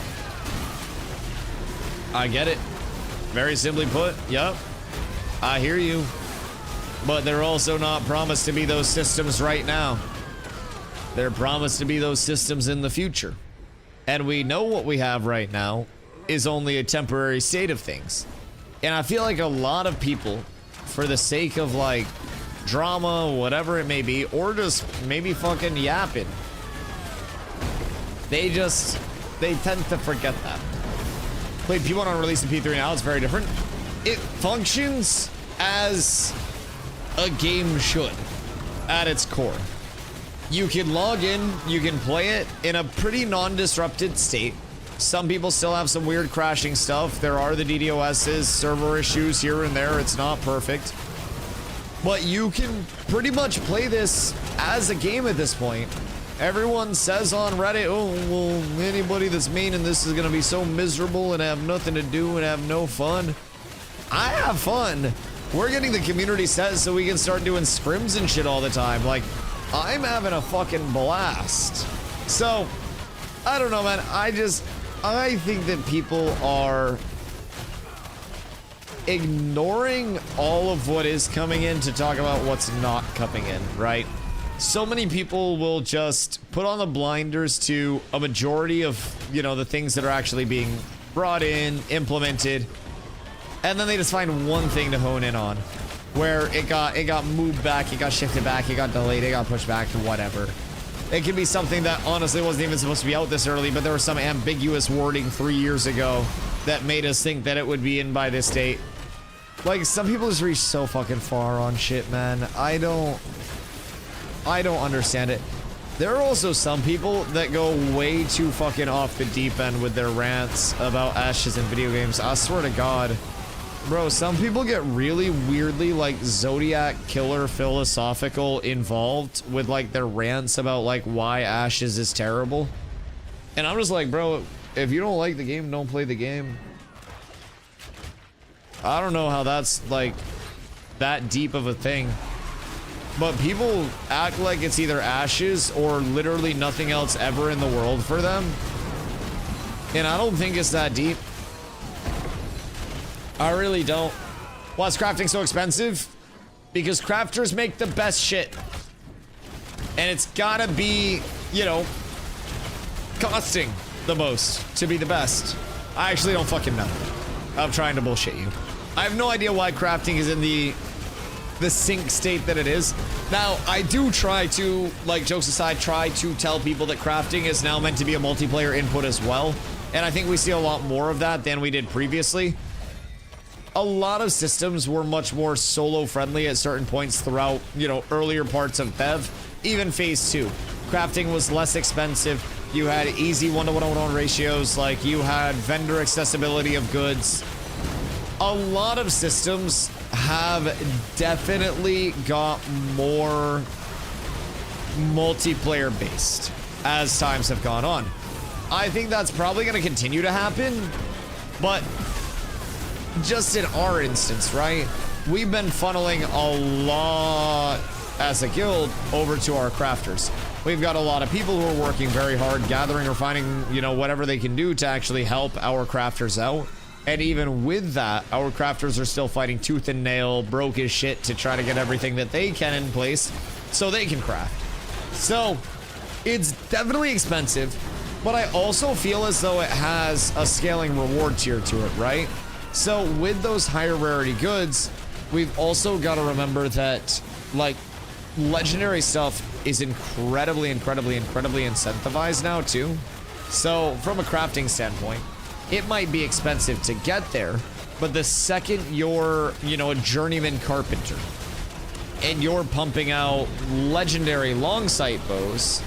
I get it. Very simply put, yup. I hear you. But they're also not promised to be those systems right now. They're promised to be those systems in the future. And we know what we have right now is only a temporary state of things. And I feel like a lot of people, for the sake of like drama, whatever it may be, or just maybe fucking yapping, they tend to forget that. Played P1 on release in P3 now, it's very different. It functions as a game should at its core. You can log in, you can play it in a pretty non-disrupted state. Some people still have some weird crashing stuff. There are the DDoSs, server issues here and there. It's not perfect. But you can pretty much play this as a game at this point. Everyone says on Reddit, oh, well, anybody that's mean and this is going to be so miserable and have nothing to do and have no fun. I have fun. We're getting the community set so we can start doing scrims and shit all the time. Like, I'm having a fucking blast. So, I don't know, man. I think that people are ignoring all of what is coming in to talk about what's not coming in, right? So many people will just put on the blinders to a majority of, you know, the things that are actually being brought in, implemented, and then they just find one thing to hone in on, where it got moved back, it got shifted back, it got delayed, it got pushed back to whatever. It could be something that honestly wasn't even supposed to be out this early, but there was some ambiguous wording 3 years ago that made us think that it would be in by this date. Like, some people just reach so fucking far on shit, man. I don't understand it. There are also some people that go way too fucking off the deep end with their rants about Ashes in video games. I swear to God. Bro, some people get really weirdly, like, Zodiac Killer philosophical involved with, like, their rants about, like, why Ashes is terrible. And I'm just like, bro, if you don't like the game, don't play the game. I don't know how that's, like, that deep of a thing. But people act like it's either Ashes or literally nothing else ever in the world for them. And I don't think it's that deep. I really don't. Why is crafting so expensive? Because crafters make the best shit. And it's gotta be, you know, costing the most to be the best. I actually don't fucking know. I'm trying to bullshit you. I have no idea why crafting is in the sync state that it is. Now, I do try to, like, jokes aside, try to tell people that crafting is now meant to be a multiplayer input as well. And I think we see a lot more of that than we did previously. A lot of systems were much more solo friendly at certain points throughout, you know, earlier parts of Bev, even phase 2. Crafting was less expensive. You had easy 1-to-1-to-1 ratios, like you had vendor accessibility of goods. A lot of systems have definitely got more multiplayer based as times have gone on. I think that's probably going to continue to happen, but just in our instance, right? We've been funneling a lot as a guild over to our crafters. We've got a lot of people who are working very hard, gathering or finding, you know, whatever they can do to actually help our crafters out. And even with that, our crafters are still fighting tooth and nail, broke as shit to try to get everything that they can in place so they can craft. So it's definitely expensive, but I also feel as though it has a scaling reward tier to it, right? So with those higher rarity goods, we've also got to remember that, like, legendary stuff is incredibly incentivized now too. So from a crafting standpoint, it might be expensive to get there, but the second you're, you know, a journeyman carpenter and you're pumping out legendary long sight bows,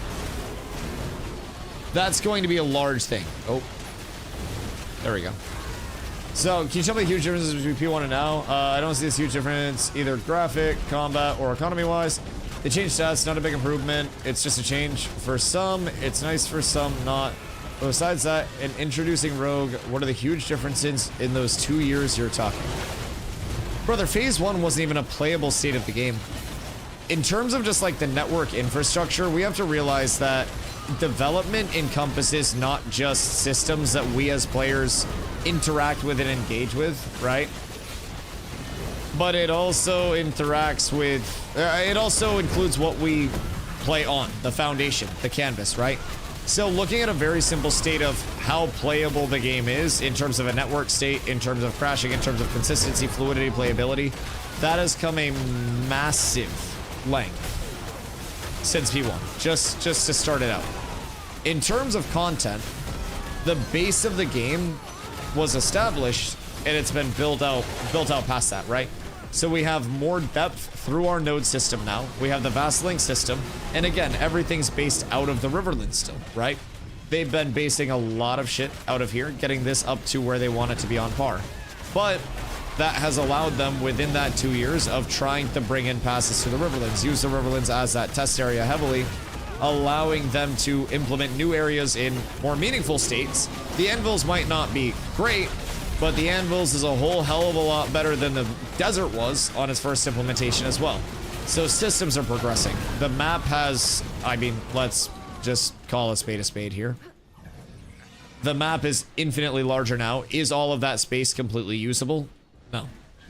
that's going to be a large thing. Oh, there we go. So, can you tell me the huge differences between P1 and now? I don't see this huge difference, either graphic, combat, or economy-wise. They changed stats, not a big improvement. It's just a change. For some, it's nice, for some, not. But besides that, in introducing Rogue, what are the huge differences in those 2 years you're talking? Brother, Phase 1 wasn't even a playable state of the game. In terms of just like the network infrastructure, we have to realize that development encompasses not just systems that we as players interact with and engage with, right? But it also interacts with, it also includes what we play on, the foundation, the canvas, right? So looking at a very simple state of how playable the game is in terms of a network state, in terms of crashing, in terms of consistency, fluidity, playability, that has come a massive length since P1, just to start it out. In terms of content, the base of the game was established and it's been built out past that, right? So we have more depth through our node system now. We have the Vastlink system, and again, everything's based out of the Riverlands still, right? They've been basing a lot of shit out of here, getting this up to where they want it to be on par. But that has allowed them within that 2 years of trying to bring in passes to the Riverlands, use the Riverlands as that test area heavily, allowing them to implement new areas in more meaningful states. The Anvils might not be great, but the Anvils is a whole hell of a lot better than the desert was on its first implementation as well. So systems are progressing. The map has, I mean, let's just call a spade here. The map is infinitely larger now. Is all of that space completely usable?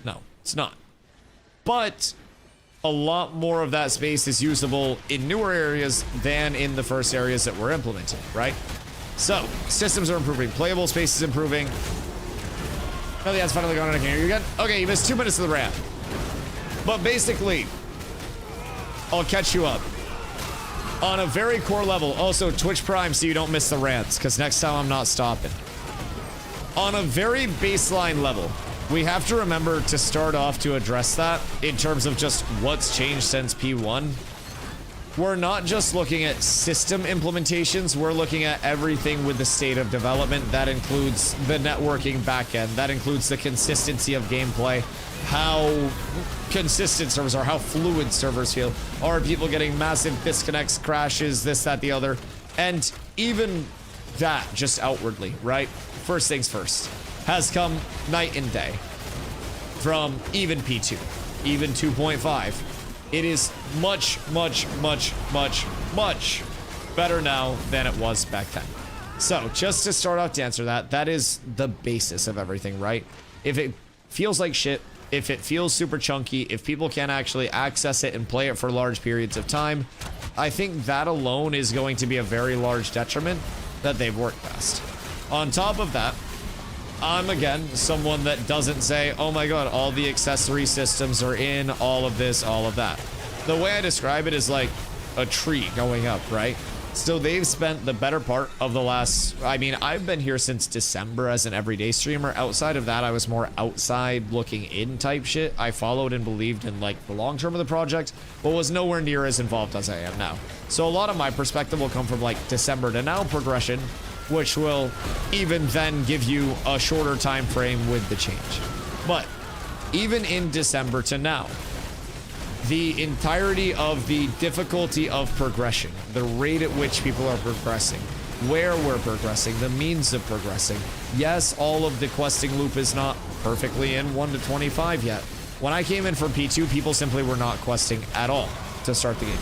No, it's not. But a lot more of that space is usable in newer areas than in the first areas that were implemented, right? So, systems are improving. Playable space is improving. Oh, yeah, it's finally gone on. I can hear you again. Okay, you missed 2 minutes of the rant. But basically, I'll catch you up. On a very core level, also Twitch Prime so you don't miss the rants, because next time I'm not stopping. On a very baseline level, we have to remember to start off to address that in terms of just what's changed since P1. We're not just looking at system implementations, we're looking at everything with the state of development. That includes the networking backend, that includes the consistency of gameplay, how consistent servers are, how fluid servers feel. Are people getting massive disconnects, crashes, this, that, the other? And even that, just outwardly, right? First things first, has come night and day from even P2, even 2.5. It is much better now than it was back then. So just to start off to answer that, that is the basis of everything, right? If it feels like shit, if it feels super chunky, if people can't actually access it and play it for large periods of time, I think that alone is going to be a very large detriment that they've worked past. On top of that, I'm, again, someone that doesn't say, oh my god, all the accessory systems are in, all of this, all of that. The way I describe it is like a tree going up, right? So they've spent the better part of the last, I mean, I've been here since December as an everyday streamer. Outside of that, I was more outside looking in type shit. I followed and believed in like the long term of the project, but was nowhere near as involved as I am now. So a lot of my perspective will come from like December to now progression, which will even then give you a shorter time frame with the change. But even in December to now, the entirety of the difficulty of progression, the rate at which people are progressing, where we're progressing, the means of progressing. Yes, all of the questing loop is not perfectly in 1 to 25 yet. When I came in from P2, people simply were not questing at all to start the game.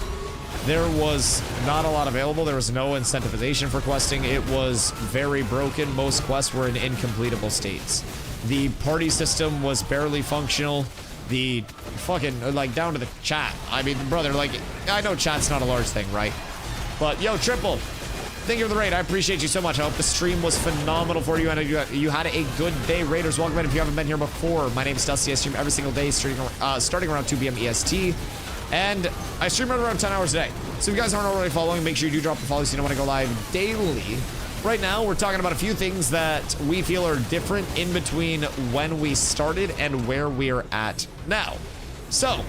There was not a lot available. There was no incentivization for questing. It was very broken. Most quests were in incompletable states. The party system was barely functional. The fucking, like, down to the chat. I mean, brother, like, I know chat's not a large thing, right? But, yo, Triple, thank you for the raid. I appreciate you so much. I hope the stream was phenomenal for you, and you had a good day. Raiders, welcome in if you haven't been here before. My name is Dusty. I stream every single day, starting around 2 p.m. EST. And I stream around 10 hours a day. So if you guys aren't already following, make sure you do drop a follow so you know when I go live daily. Right now, we're talking about a few things that we feel are different in between when we started and where we're at now. So,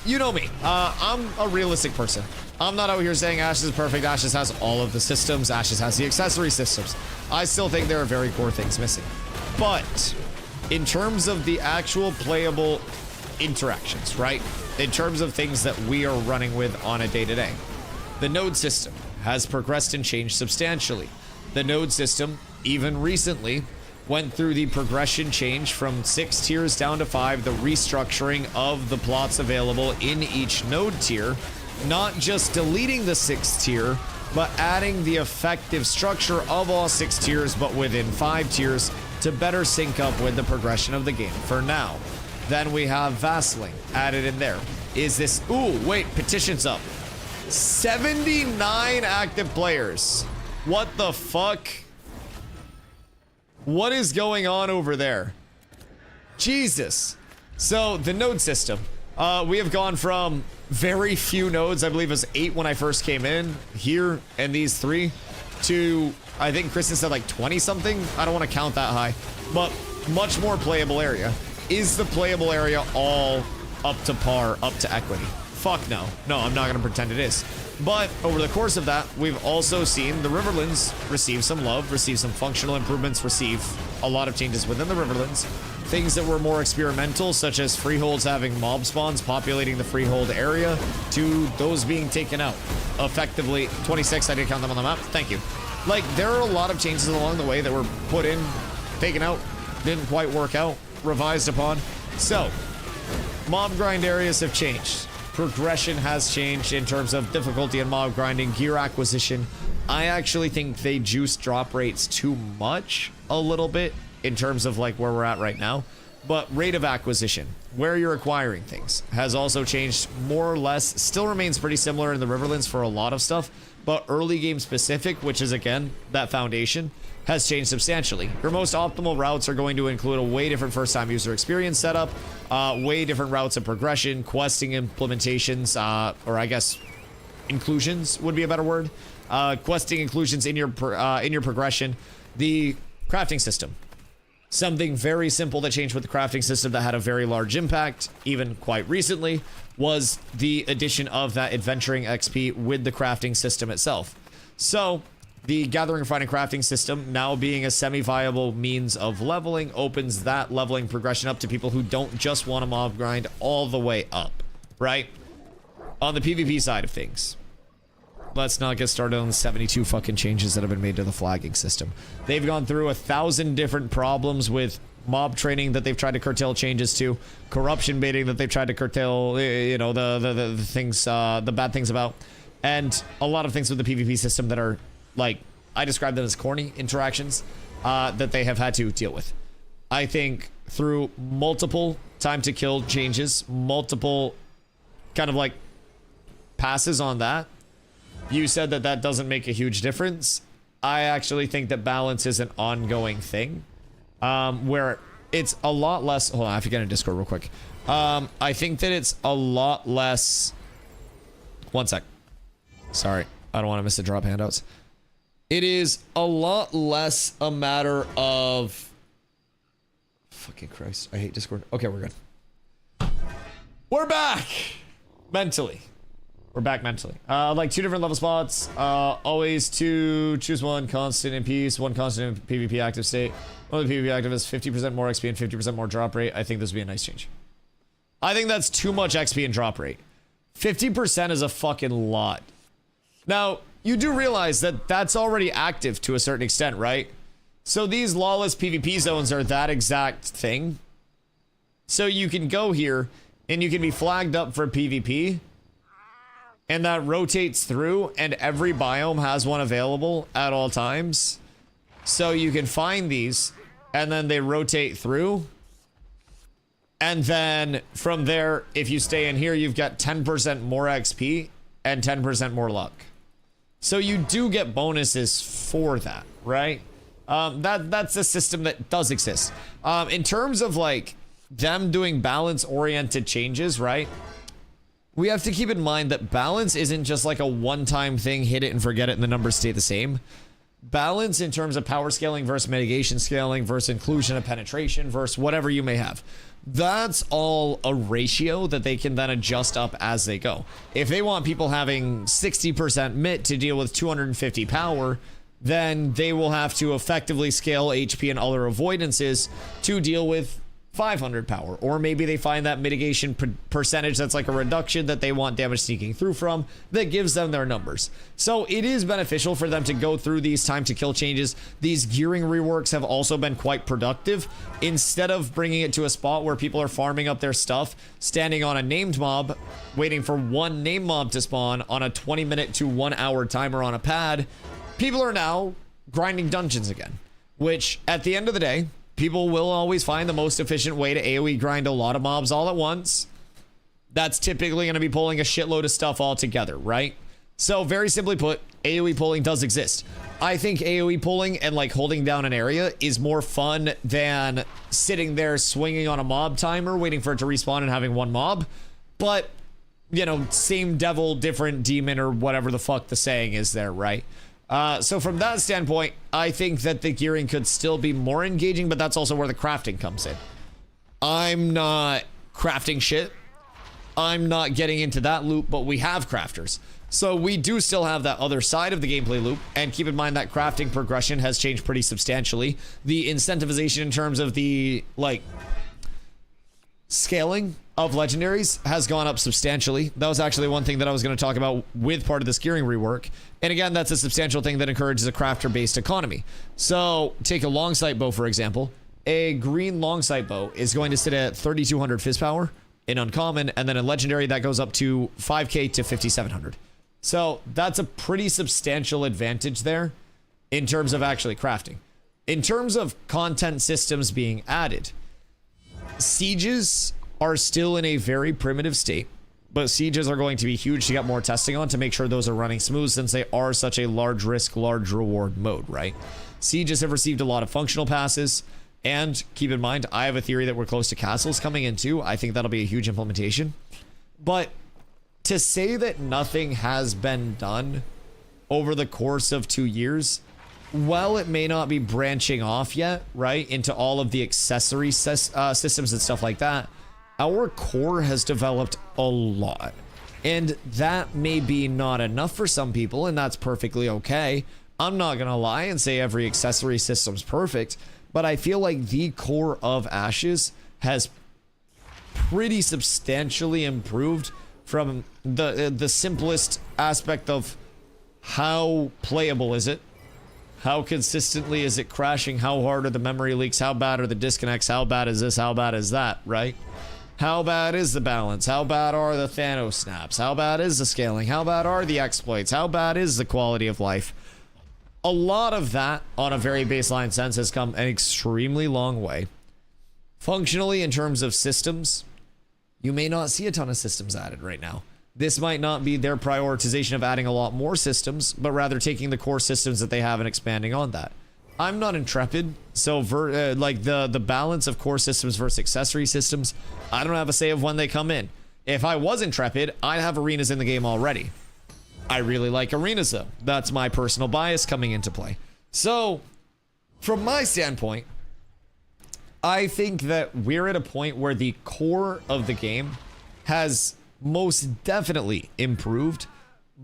you know me. I'm a realistic person. I'm not out here saying Ashes is perfect. Ashes has all of the systems. Ashes has the accessory systems. I still think there are very core things missing. But in terms of the actual playable interactions, right? In terms of things that we are running with on a day-to-day, the node system has progressed and changed substantially. The node system, even recently, went through the progression change from 6 tiers down to 5, the restructuring of the plots available in each node tier, not just deleting the 6th tier, but adding the effective structure of all 6 tiers, but within 5 tiers to better sync up with the progression of the game for now. Then we have Vassling added in there. Is this, ooh, wait, petition's up. 79 active players. What the fuck? What is going on over there? Jesus. So the node system, we have gone from very few nodes, I believe it was 8 when I first came in here, and these 3, to I think Kristen said like 20 something. I don't want to count that high, but much more playable area. Is the playable area all up to par, up to equity? Fuck no. No, I'm not going to pretend it is. But over the course of that, we've also seen the Riverlands receive some love, receive some functional improvements, receive a lot of changes within the Riverlands. Things that were more experimental, such as freeholds having mob spawns populating the freehold area, to those being taken out. Effectively, 26, I did count them on the map. Thank you. Like, there are a lot of changes along the way that were put in, taken out, didn't quite work out, revised upon. So, mob grind areas have changed. Progression has changed in terms of difficulty in mob grinding, gear acquisition. I actually think they juice drop rates too much a little bit in terms of like where we're at right now. But rate of acquisition, where you're acquiring things, has also changed more or less. Still remains pretty similar in the Riverlands for a lot of stuff, but early game specific, which is again that foundation, has changed substantially. Your most optimal routes are going to include a way different first-time user experience setup, way different routes of progression, questing implementations, or I guess inclusions would be a better word. Questing inclusions in your progression. The crafting system. Something very simple that changed with the crafting system that had a very large impact, even quite recently, was the addition of that adventuring XP with the crafting system itself. So, the gathering, refining, crafting system now being a semi-viable means of leveling opens that leveling progression up to people who don't just want to mob grind all the way up, right? On the PvP side of things, let's not get started on the 72 fucking changes that have been made to the flagging system. They've gone through 1,000 different problems with mob training that they've tried to curtail changes to, corruption baiting that they've tried to curtail, you know, the things, the bad things about, and a lot of things with the PvP system that are, like, I describe them as corny interactions that they have had to deal with. I think through multiple time to kill changes, multiple kind of like passes on that, you said that that doesn't make a huge difference. I actually think that balance is an ongoing thing, where it's a lot less. Hold on, I have to get in Discord real quick. I think that it's a lot less. One sec. Sorry, I don't want to miss the drop handouts. It is a lot less a matter of. Fucking Christ, I hate Discord. Okay, we're good. We're back mentally. We're back mentally. Like 2 different level spots. Always to choose one constant in peace, one constant in PvP active state. One of the PvP active is 50% more XP and 50% more drop rate. I think this would be a nice change. I think that's too much XP and drop rate. 50% is a fucking lot. Now, you do realize that that's already active to a certain extent, right? So these lawless PvP zones are that exact thing. So you can go here and you can be flagged up for PvP. And that rotates through, and every biome has one available at all times. So you can find these and then they rotate through. And then from there, if you stay in here, you've got 10% more XP and 10% more luck. So you do get bonuses for that, right? That's a system that does exist. In terms of like them doing balance-oriented changes, right? We have to keep in mind that balance isn't just like a one-time thing, hit it and forget it, and the numbers stay the same. Balance in terms of power scaling versus mitigation scaling versus inclusion of penetration versus whatever you may have. That's all a ratio that they can then adjust up as they go. If they want people having 60% MIT to deal with 250 power, then they will have to effectively scale HP and other avoidances to deal with 500 power. Or maybe they find that mitigation percentage that's like a reduction that they want damage sneaking through from that gives them their numbers. So it is beneficial for them to go through these time to kill changes. These gearing reworks have also been quite productive. Instead of bringing it to a spot where people are farming up their stuff, standing on a named mob, waiting for one named mob to spawn on a 20-minute to 1 hour timer on a pad, people are now grinding dungeons again, which at the end of the day, people will always find the most efficient way to AoE grind a lot of mobs all at once. That's typically going to be pulling a shitload of stuff all together, right? So very simply put, AoE pulling does exist. I think AoE pulling and like holding down an area is more fun than sitting there swinging on a mob timer, waiting for it to respawn and having one mob. But, you know, same devil, different demon, or whatever the fuck the saying is there, right? So from that standpoint, I think that the gearing could still be more engaging, but that's also where the crafting comes in. I'm not crafting shit. I'm not getting into that loop, but we have crafters. So we do still have that other side of the gameplay loop, and keep in mind that crafting progression has changed pretty substantially. The incentivization in terms of the, like, scaling of legendaries has gone up substantially. That was actually one thing that I was going to talk about with part of this gearing rework. And again, that's a substantial thing that encourages a crafter-based economy. So take a long sight bow, for example. A green long sight bow is going to sit at 3,200 fizz power in uncommon, and then in legendary that goes up to 5k to 5,700. So that's a pretty substantial advantage there in terms of actually crafting. In terms of content systems being added, sieges are still in a very primitive state, but sieges are going to be huge to get more testing on to make sure those are running smooth, since they are such a large risk, large reward mode, right? Sieges have received a lot of functional passes, and keep in mind, I have a theory that we're close to castles coming in too. I think that'll be a huge implementation. But to say that nothing has been done over the course of 2 years, while it may not be branching off yet, right, into all of the accessory systems and stuff like that, our core has developed a lot. And that may be not enough for some people, and that's perfectly okay. I'm not gonna lie and say every accessory system's perfect, but I feel like the core of Ashes has pretty substantially improved from the simplest aspect of how playable is it, how consistently is it crashing, how hard are the memory leaks, how bad are the disconnects, how bad is this, how bad is that, right? How bad is the balance? How bad are the Thanos snaps? How bad is the scaling? How bad are the exploits? How bad is the quality of life? A lot of that, on a very baseline sense, has come an extremely long way. Functionally, in terms of systems, you may not see a ton of systems added right now. This might not be their prioritization of adding a lot more systems, but rather taking the core systems that they have and expanding on that. I'm not intrepid, so like the balance of core systems versus accessory systems, I don't have a say of when they come in. If I was intrepid, I'd have arenas in the game already. I really like arenas though. That's my personal bias coming into play. So, from my standpoint, I think that we're at a point where the core of the game has most definitely improved,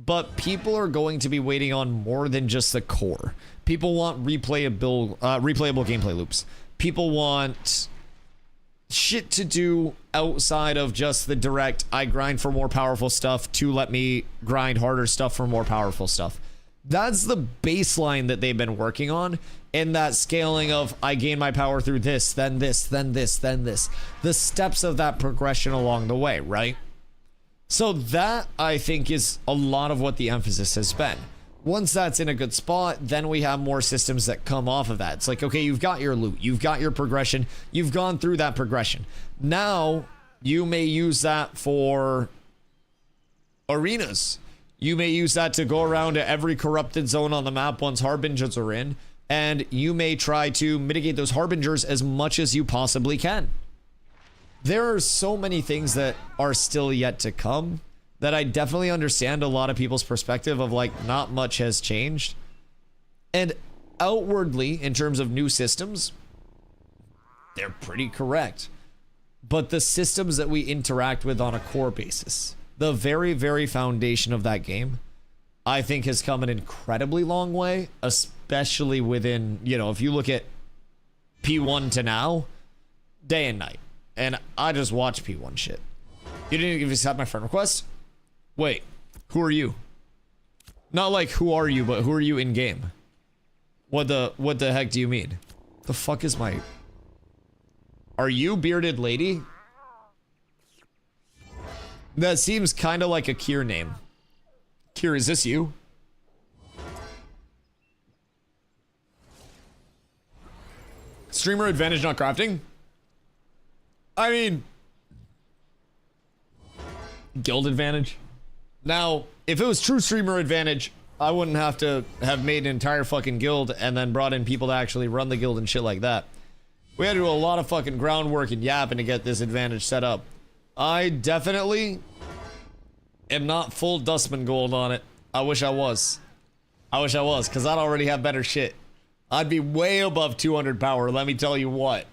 but people are going to be waiting on more than just the core. People want replayable gameplay loops. People want shit to do outside of just the direct, I grind for more powerful stuff to let me grind harder stuff for more powerful stuff. That's the baseline that they've been working on, in that scaling of I gain my power through this, then this, then this, then this. The steps of that progression along the way, right? So that, I think, is a lot of what the emphasis has been. Once that's in a good spot, then we have more systems that come off of that. It's like, okay, you've got your loot, you've got your progression, you've gone through that progression. Now, you may use that for arenas. You may use that to go around to every corrupted zone on the map once harbingers are in, and you may try to mitigate those harbingers as much as you possibly can. There are so many things that are still yet to come that I definitely understand a lot of people's perspective of like not much has changed. And outwardly, in terms of new systems, they're pretty correct. But the systems that we interact with on a core basis, the very, very foundation of that game, I think has come an incredibly long way, especially within, you know, if you look at P1 to now, day and night. And I just watch P1 shit. You didn't even accept my friend request? Wait, who are you? Not like who are you, but who are you in game? What the heck do you mean? The fuck is my... Are you bearded lady? That seems kind of like a Kier name. Kier, is this you? Streamer advantage not crafting? I mean... Guild advantage? Now, if it was true streamer advantage, I wouldn't have to have made an entire fucking guild and then brought in people to actually run the guild and shit like that. We had to do a lot of fucking groundwork and yapping to get this advantage set up. I definitely am not full Dustman gold on it. I wish I was. I wish I was, because I'd already have better shit. I'd be way above 200 power, let me tell you what.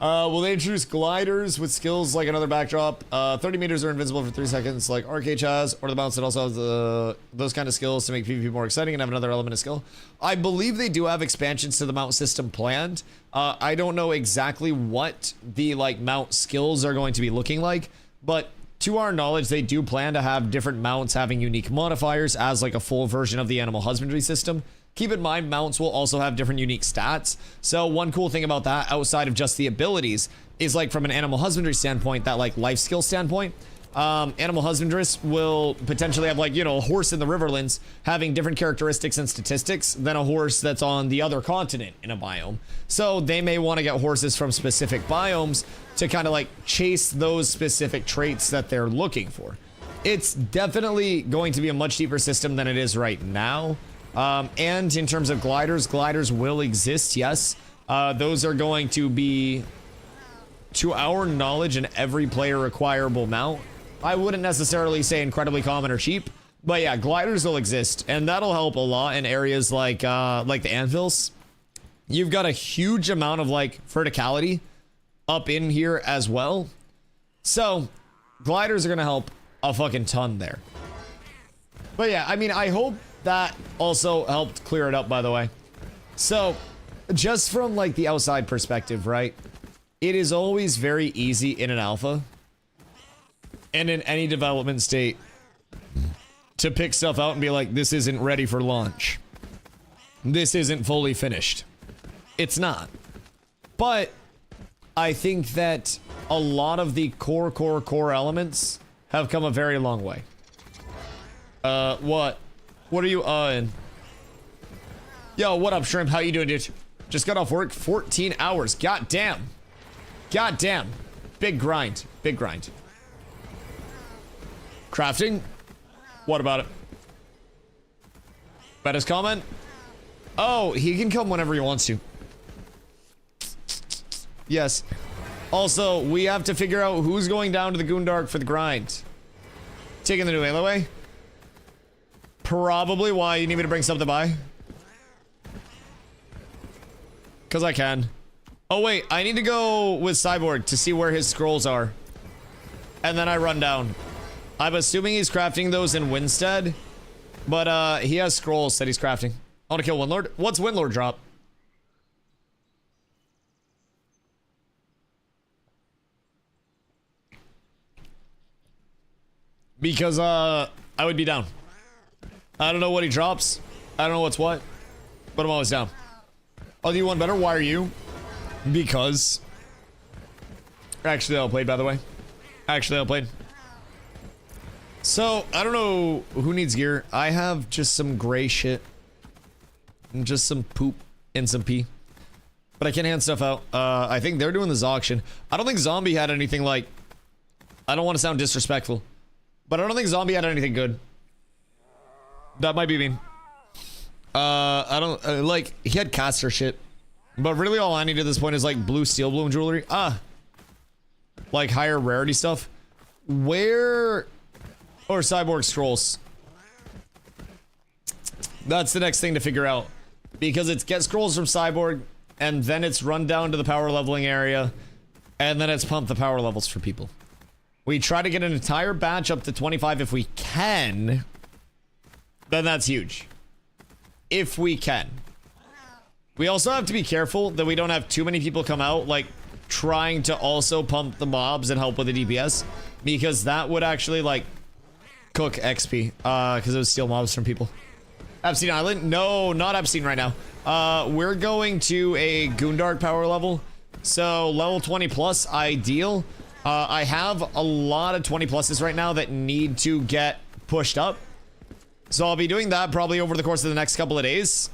Will they introduce gliders with skills like another backdrop? 30 meters are invincible for 3 seconds like Arcade has, or the mounts that also have those kind of skills to make PvP more exciting and have another element of skill. I believe they do have expansions to the mount system planned. I don't know exactly what the like mount skills are going to be looking like, but to our knowledge, they do plan to have different mounts having unique modifiers as like a full version of the animal husbandry system. Keep in mind, mounts will also have different unique stats. So one cool thing about that, outside of just the abilities, is like from an animal husbandry standpoint, that like life skill standpoint, animal husbandrists will potentially have like, you know, a horse in the Riverlands having different characteristics and statistics than a horse that's on the other continent in a biome. So they may want to get horses from specific biomes to kind of like chase those specific traits that they're looking for. It's definitely going to be a much deeper system than it is right now. And in terms of gliders, gliders will exist, yes. Those are going to be, to our knowledge, an every player acquirable mount. I wouldn't necessarily say incredibly common or cheap, but yeah, gliders will exist, and that'll help a lot in areas like the anvils. You've got a huge amount of like verticality up in here as well. So gliders are gonna help a fucking ton there. But yeah, I mean, I hope that also helped clear it up, by the way. So, just from like the outside perspective, right? It is always very easy in an alpha and in any development state to pick stuff out and be like, this isn't ready for launch. This isn't fully finished. It's not. But I think that a lot of the core elements have come a very long way. What? What are you in? Yo, what up, Shrimp? How you doing, dude? Just got off work. 14 hours. God damn. God damn. Big grind. Big grind. Crafting? What about it? Betta's comment? Oh, he can come whenever he wants to. Yes. Also, we have to figure out who's going down to the Goondark for the grind. Taking the new alleyway? Probably. Why? You need me to bring something by? Because I can. Oh, wait. I need to go with Cyborg to see where his scrolls are. And then I run down. I'm assuming he's crafting those in Winstead. But, he has scrolls that he's crafting. I want to kill Windlord. What's Windlord drop? Because, I would be down. I don't know what he drops. I don't know what's what. But I'm always down. Oh, do you want better? Why are you? Because. Actually, outplayed, by the way. Actually, outplayed. So, I don't know who needs gear. I have just some gray shit. And just some poop and some pee. But I can't hand stuff out. I think they're doing this auction. I don't think Zombie had anything like... I don't want to sound disrespectful. But I don't think Zombie had anything good. That might be mean. I don't... like, he had caster shit. But really all I need at this point is like blue steel bloom jewelry. Like higher rarity stuff. Where... Or cyborg scrolls. That's the next thing to figure out. Because it's get scrolls from cyborg, and then it's run down to the power leveling area, and then it's pump the power levels for people. We try to get an entire batch up to 25 if we can. Then that's huge. If we can. We also have to be careful that we don't have too many people come out, like, trying to also pump the mobs and help with the DPS. Because that would actually, like, cook XP. Because it would steal mobs from people. Epstein Island? No, not Epstein right now. We're going to a Goondark power level. So, level 20 plus, ideal. I have a lot of 20 pluses right now that need to get pushed up. So I'll be doing that probably over the course of the next couple of days.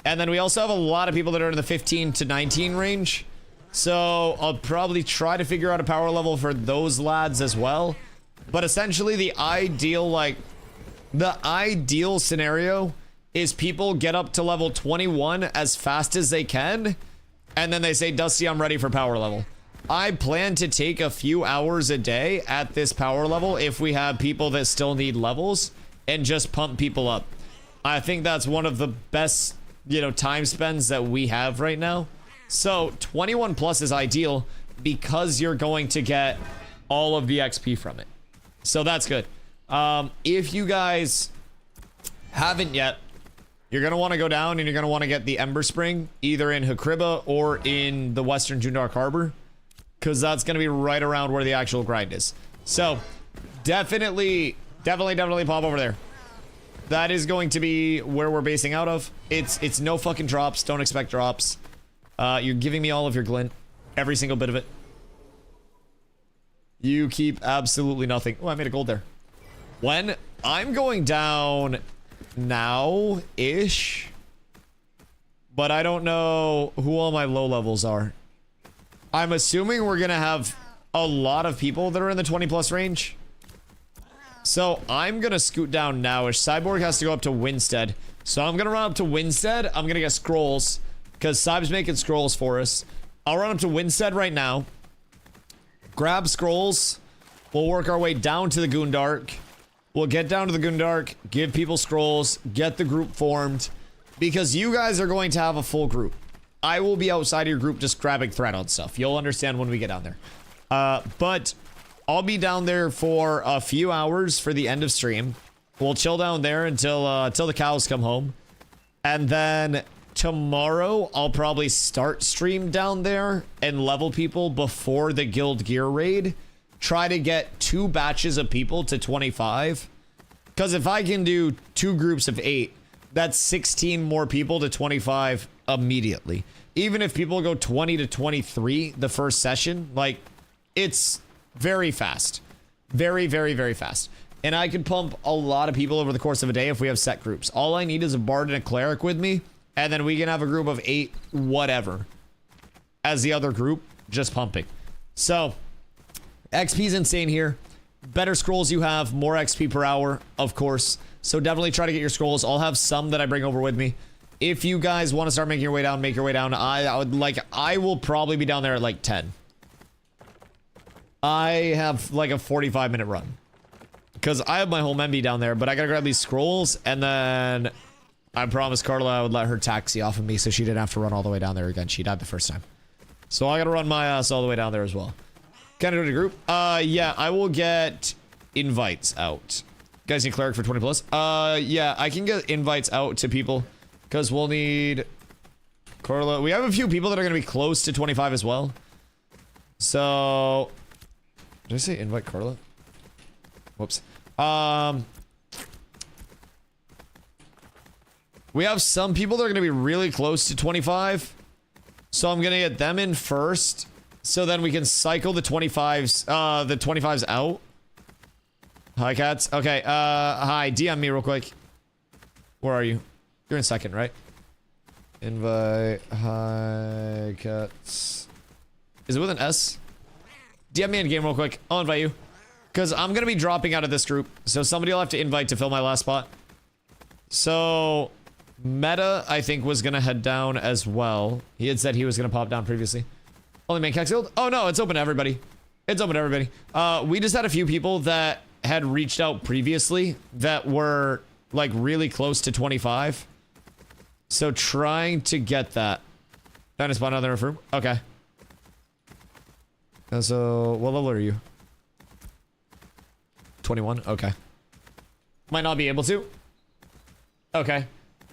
And then we also have a lot of people that are in the 15 to 19 range. So I'll probably try to figure out a power level for those lads as well. But essentially the ideal scenario is people get up to level 21 as fast as they can. And then they say, Dusty, I'm ready for power level. I plan to take a few hours a day at this power level if we have people that still need levels and just pump people up. I think that's one of the best, time spends that we have right now. So 21 plus is ideal because you're going to get all of the XP from it. So that's good. If you guys haven't yet, you're going to want to go down and you're going to want to get the Ember Spring either in Hakriba or in the Western Jundark Harbor. Because that's going to be right around where the actual grind is. So, definitely pop over there. That is going to be where we're basing out of. It's no fucking drops. Don't expect drops. You're giving me all of your glint. Every single bit of it. You keep absolutely nothing. Oh, I made a gold there. When I'm going down now-ish. But I don't know who all my low levels are. I'm assuming we're going to have a lot of people that are in the 20 plus range. So I'm going to scoot down now-ish. Cyborg has to go up to Winstead. So I'm going to run up to Winstead. I'm going to get scrolls because Cyb's making scrolls for us. I'll run up to Winstead right now. Grab scrolls. We'll work our way down to the Goondark. We'll get down to the Goondark, give people scrolls, get the group formed. Because you guys are going to have a full group. I will be outside of your group just grabbing thread on stuff. You'll understand when we get down there. But I'll be down there for a few hours for the end of stream. We'll chill down there until the cows come home. And then tomorrow, I'll probably start stream down there and level people before the guild gear raid. Try to get 2 batches of people to 25. Because if I can do 2 groups of 8, that's 16 more people to 25 immediately. Even if people go 20 to 23 the first session, like, it's very fast. Very, very, very fast. And I can pump a lot of people over the course of a day if we have set groups. All I need is a bard and a cleric with me, and then we can have a group of 8, whatever, as the other group, just pumping. So, XP's insane here. Better scrolls you have, more XP per hour, of course. So definitely try to get your scrolls. I'll have some that I bring over with me. If you guys want to start making your way down, make your way down. I will probably be down there at like 10. I have like a 45-minute run. Because I have my whole Memby down there, but I gotta grab these scrolls, and then I promised Carla I would let her taxi off of me so she didn't have to run all the way down there again. She died the first time. So I gotta run my ass all the way down there as well. Can I do the group? Yeah, I will get invites out. You guys need cleric for 20 plus? Yeah, I can get invites out to people. Because we'll need Carla. We have a few people that are going to be close to 25 as well. So, did I say invite Carla? Whoops. We have some people that are going to be really close to 25. So I'm going to get them in first. So then we can cycle the 25s out. Hi, cats. Okay, hi. DM me real quick. Where are you? You're in second, right? Invite. Hi, cats. Is it with an S? DM me in game real quick. I'll invite you. Because I'm going to be dropping out of this group. So somebody will have to invite to fill my last spot. So, Meta, I think, was going to head down as well. He had said he was going to pop down previously. Only main Kex Guild? Oh, no, it's open to everybody. It's open to everybody. We just had a few people that had reached out previously that were, like, really close to 25. So, trying to get that. Trying to spawn another room? Okay. So, what level are you? 21? Okay. Might not be able to. Okay.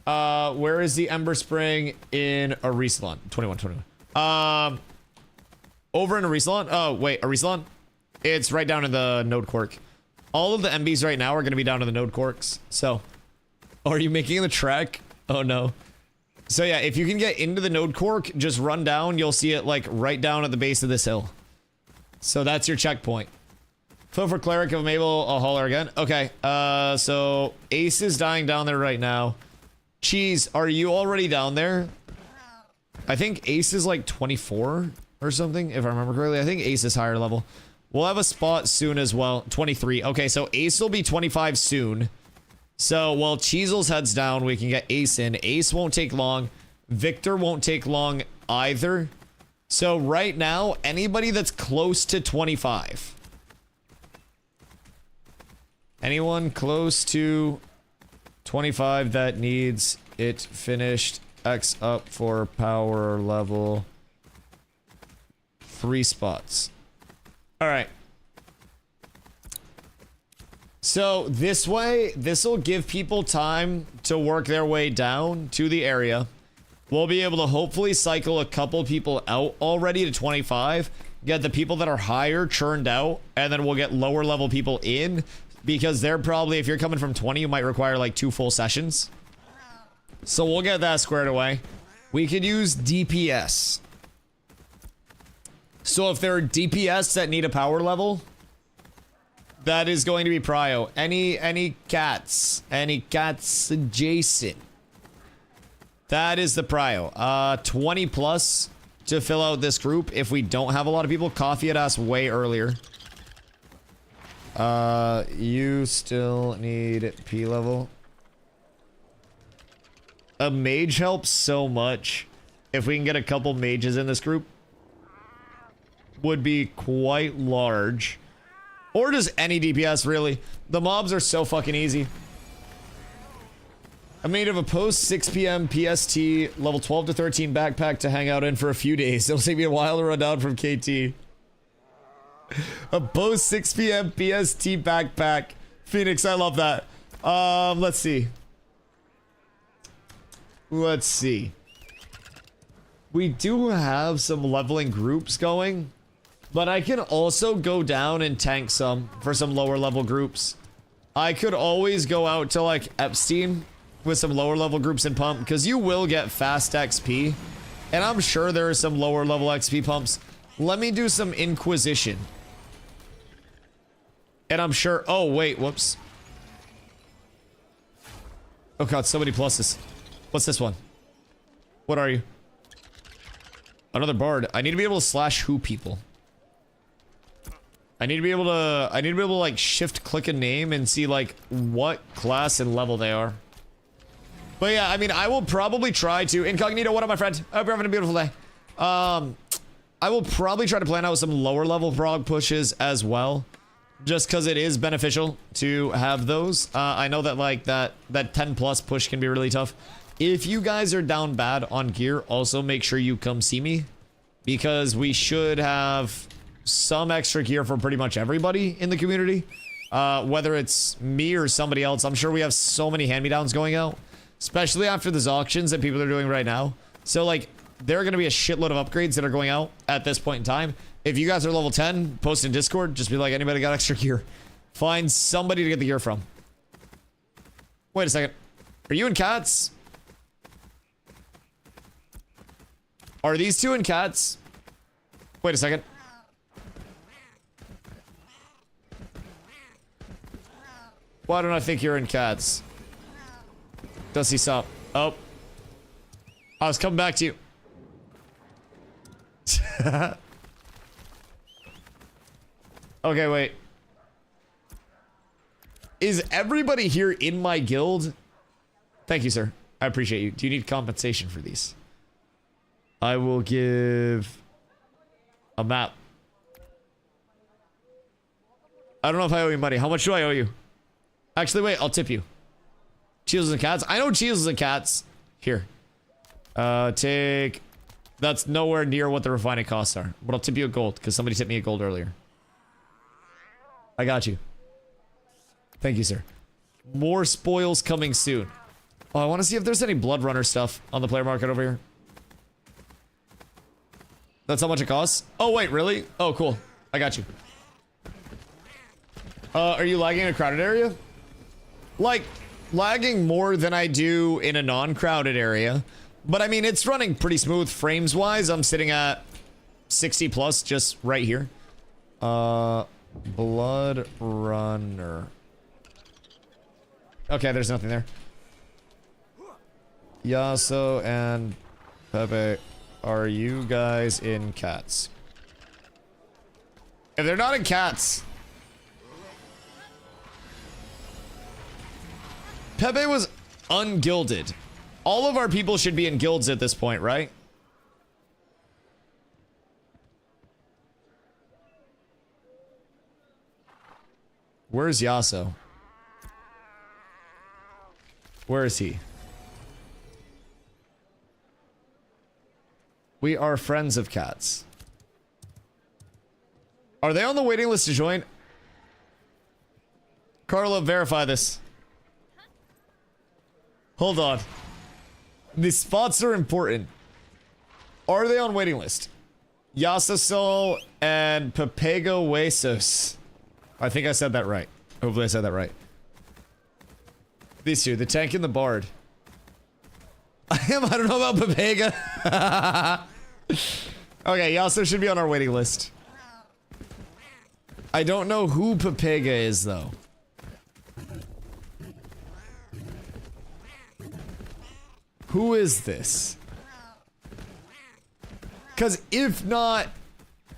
Where is the Ember Spring in Arisalon? 21. Over in Arisalon? Oh, wait, Arisalon? It's right down in the Node Quark. All of the MBs right now are going to be down to the Node Quarks. So, are you making the trek? Oh, no. So, yeah, if you can get into the Node Quark, just run down. You'll see it, like, right down at the base of this hill. So, that's your checkpoint. Fill for Cleric, if I'm able, I'll holler again. Okay, so Ace is dying down there right now. Cheese, are you already down there? I think Ace is like 24 or something, if I remember correctly. I think Ace is higher level. We'll have a spot soon as well. 23. Okay, so Ace will be 25 soon. So while Cheesel's heads down, we can get Ace in. Ace won't take long. Victor won't take long either. So right now, anybody that's close to 25... Anyone close to 25 that needs it finished, X up for power level. 3 spots. Alright. So this way, this will give people time to work their way down to the area. We'll be able to hopefully cycle a couple people out already to 25. Get the people that are higher churned out, and then we'll get lower level people in. Because they're probably, if you're coming from 20, you might require like 2 full sessions. So we'll get that squared away. We could use DPS. So if there are DPS that need a power level, that is going to be prio. Any cats adjacent. That is the prio. 20 plus to fill out this group. If we don't have a lot of people, coffee at us way earlier. You still need P level. A mage helps so much. If we can get a couple mages in this group, would be quite large. Or just any DPS, really. The mobs are so fucking easy. I made of a post 6 p.m. PST level 12 to 13 backpack to hang out in for a few days. It'll take me a while to run down from KT. A post 6 p.m. PST backpack. Phoenix, I love that. Let's see. Let's see. We do have some leveling groups going, but I can also go down and tank some for some lower level groups. I could always go out to like Epstein with some lower level groups and pump, because you will get fast XP, and I'm sure there are some lower level XP pumps. Let me do some Inquisition. And I'm sure... Oh, wait. Whoops. Oh, God. So many pluses. What's this one? What are you? Another bard. I need to be able to slash who people. I need to be able to... like, shift-click a name and see, like, what class and level they are. But, yeah, I mean, I will probably try to... Incognito, what up, my friend? I hope you're having a beautiful day. I will probably try to plan out some lower-level prog pushes as well. Just because it is beneficial to have those. I know that like that 10 plus push can be really tough. If you guys are down bad on gear, also make sure you come see me, because we should have some extra gear for pretty much everybody in the community. Whether it's me or somebody else, I'm sure we have so many hand-me-downs going out, especially after the auctions that people are doing right now. So like, there are going to be a shitload of upgrades that are going out at this point in time. If you guys are level 10, post in Discord. Just be like, anybody got extra gear? Find somebody to get the gear from. Wait a second. Are you in cats? Are these two in cats? Wait a second. Why don't I think you're in cats? Dusty, stop. Oh. I was coming back to you. Okay, wait. Is everybody here in my guild? Thank you, sir. I appreciate you. Do you need compensation for these? I will give a map. I don't know if I owe you money. How much do I owe you? Actually, wait. I'll tip you. Cheetos and cats. I know Cheetos and cats. Here. Take... That's nowhere near what the refining costs are. But I'll tip you a gold, because somebody tipped me a gold earlier. I got you. Thank you, sir. More spoils coming soon. Oh, I want to see if there's any Blood Runner stuff on the player market over here. That's how much it costs? Oh, wait, really? Oh, cool. I got you. Are you lagging in a crowded area? Like, lagging more than I do in a non-crowded area. But I mean, it's running pretty smooth frames-wise. I'm sitting at 60 plus just right here. Blood Runner. Okay, there's nothing there. Yasuo and Pepe, are you guys in cats? If they're not in cats... Pepe was ungilded. All of our people should be in guilds at this point, right? Where's Yasuo? Where is he? We are friends of cats. Are they on the waiting list to join? Carla, verify this. Hold on. The spots are important. Are they on waiting list? Yasuo and Papego Huesos. I think I said that right. Hopefully I said that right. These two, the tank and the bard. I don't know about Papega. Okay, Yasuo should be on our waiting list. I don't know who Papega is, though. Who is this? Because if not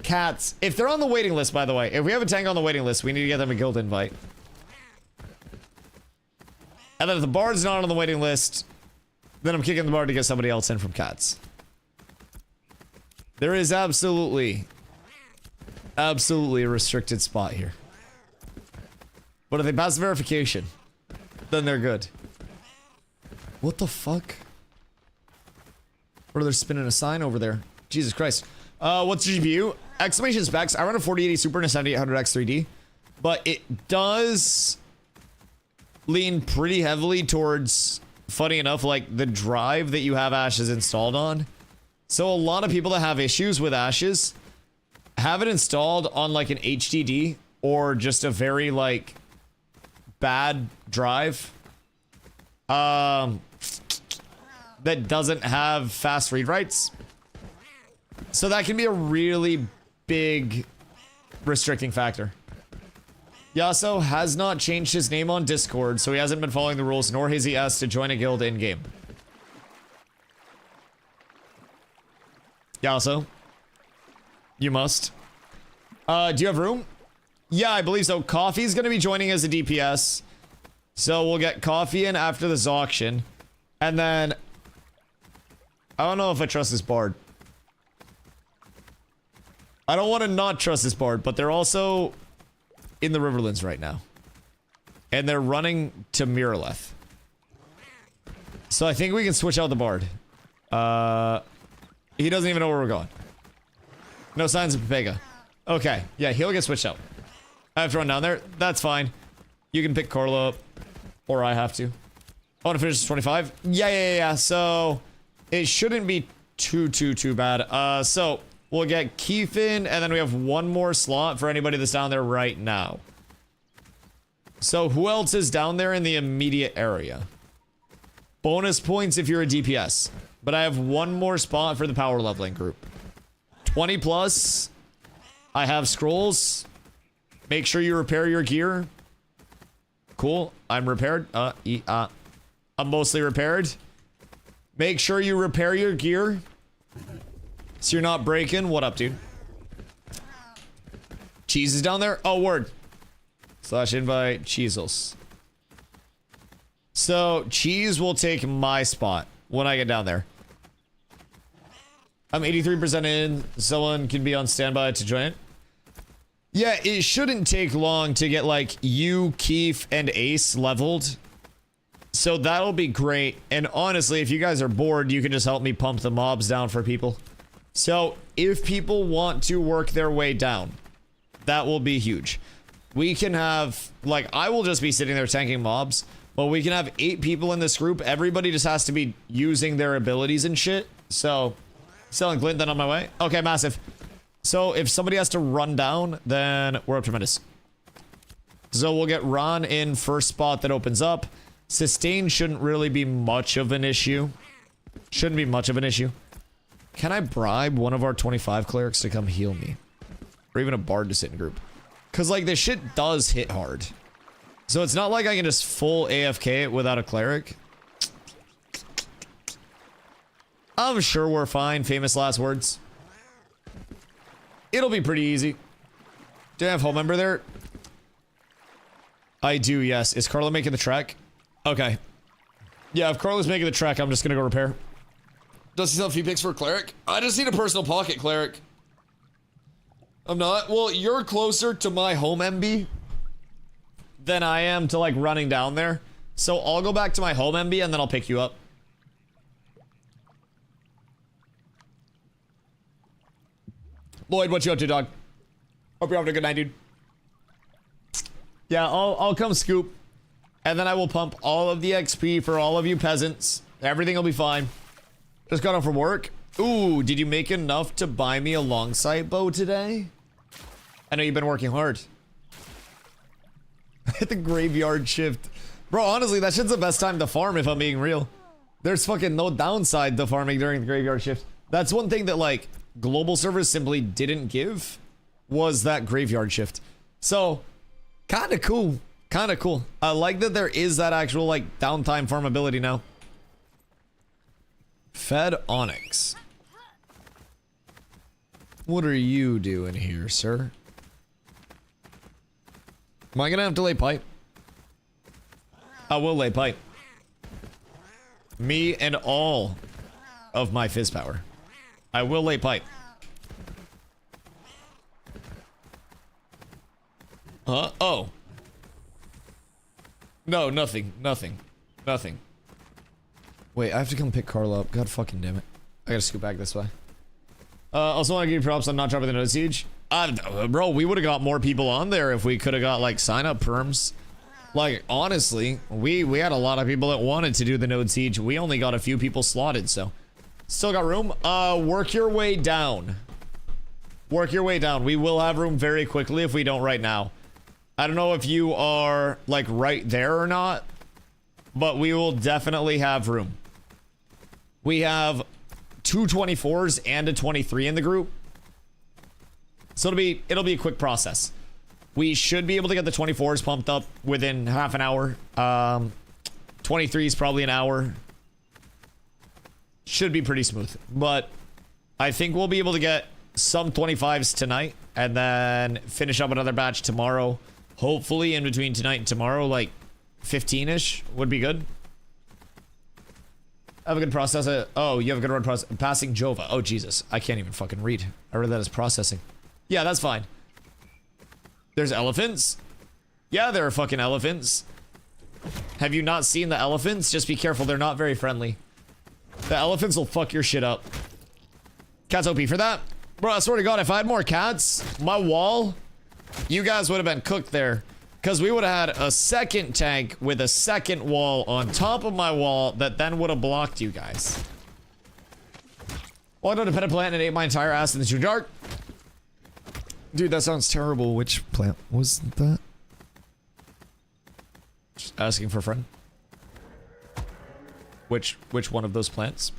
cats, if they're on the waiting list, by the way, if we have a tank on the waiting list, we need to get them a guild invite. And then if the bard's not on the waiting list, then I'm kicking the bard to get somebody else in from cats. There is absolutely a restricted spot here. But if they pass the verification, then they're good. What the fuck? Or they're spinning a sign over there. Jesus Christ. What's your GPU? Exclamation specs. I run a 4080 Super and a 7800X 3D. But it does lean pretty heavily towards, funny enough, like the drive that you have Ashes installed on. So a lot of people that have issues with Ashes have it installed on like an HDD or just a very like bad drive. That doesn't have fast read writes. So that can be a really big restricting factor. Yasuo has not changed his name on Discord, so he hasn't been following the rules, nor has he asked to join a guild in-game. Yasuo, you must. Do you have room? Yeah, I believe so. Coffee's gonna be joining as a DPS. So we'll get Coffee in after this auction. And then... I don't know if I trust this bard. I don't want to not trust this bard, but they're also in the Riverlands right now. And they're running to Miraleth. So I think we can switch out the bard. He doesn't even know where we're going. No signs of Papega. Okay, yeah, he'll get switched out. I have to run down there. That's fine. You can pick Carlo up. Or I have to. I want to finish 25? Yeah. So... it shouldn't be too bad. So we'll get Keith in, and then we have one more slot for anybody that's down there right now. So who else is down there in the immediate area? Bonus points if you're a DPS. But I have one more spot for the power leveling group. 20 plus. I have scrolls. Make sure you repair your gear. Cool. I'm repaired. I'm mostly repaired. Make sure you repair your gear so you're not breaking. What up, dude? Cheese is down there? Oh, word. Slash invite Cheezels. So, Cheese will take my spot when I get down there. I'm 83% in. Someone can be on standby to join it. Yeah, it shouldn't take long to get, like, you, Keith, and Ace leveled. So that'll be great. And honestly, if you guys are bored, you can just help me pump the mobs down for people. So, if people want to work their way down, that will be huge. We can have, like, I will just be sitting there tanking mobs, but we can have 8 people in this group. Everybody just has to be using their abilities and shit. So, selling glint, then on my way. Okay, massive. So, if somebody has to run down, then we're up tremendous. So, we'll get Ron in first spot that opens up. Sustain shouldn't really be much of an issue. Shouldn't be much of an issue. Can I bribe one of our 25 clerics to come heal me? Or even a bard to sit in group? Because, like, this shit does hit hard. So it's not like I can just full AFK it without a cleric. I'm sure we're fine. Famous last words. It'll be pretty easy. Do I have home member there? I do, yes. Is Carla making the trek? Okay. Yeah, if Carla's making the trek, I'm just gonna go repair. Does he sell a few picks for a cleric? I just need a personal pocket cleric. I'm not. Well, you're closer to my home MB than I am to, like, running down there. So I'll go back to my home MB and then I'll pick you up. Lloyd, what you up to, dog? Hope you're having a good night, dude. Yeah, I'll come scoop. And then I will pump all of the XP for all of you peasants. Everything will be fine. Just got off from work. Ooh, did you make enough to buy me a long sight bow today? I know you've been working hard. Hit the graveyard shift. Bro, honestly, that shit's the best time to farm if I'm being real. There's fucking no downside to farming during the graveyard shift. That's one thing that, like, global servers simply didn't give, was that graveyard shift. So, kinda cool. Kinda cool. I like that there is that actual, like, downtime farmability now. Fed Onyx. What are you doing here, sir? Am I gonna have to lay pipe? I will lay pipe. Me and all of my fizz power. I will lay pipe. Huh? Oh. No, nothing. Nothing. Nothing. Wait, I have to come pick Carl up. God fucking damn it. I gotta scoot back this way. Also want to give you props on not dropping the node siege. Bro, we would have got more people on there if we could have got, like, sign-up perms. Like, honestly, we had a lot of people that wanted to do the node siege. We only got a few people slotted, so. Still got room. Work your way down. Work your way down. We will have room very quickly if we don't right now. I don't know if you are, like, right there or not, but we will definitely have room. We have 2 24s and a 23 in the group. So it'll be a quick process. We should be able to get the 24s pumped up within half an hour. 23s probably an hour. Should be pretty smooth. But I think we'll be able to get some 25s tonight and then finish up another batch tomorrow. Hopefully in between tonight and tomorrow, like 15-ish would be good. Have a good process. Oh, you have a good run process. Passing Jova. Oh, Jesus. I can't even fucking read. I read that as processing. Yeah, that's fine. There's elephants? Yeah, there are fucking elephants. Have you not seen the elephants? Just be careful. They're not very friendly. The elephants will fuck your shit up. Cats OP for that? Bro, I swear to God, if I had more cats, my wall, you guys would have been cooked there. Because we would have had a second tank with a second wall on top of my wall that then would have blocked you guys. Well, I don't depend on plant and ate my entire ass in the Junjar. Dude, that sounds terrible. Which plant was that? Just asking for a friend. Which one of those plants?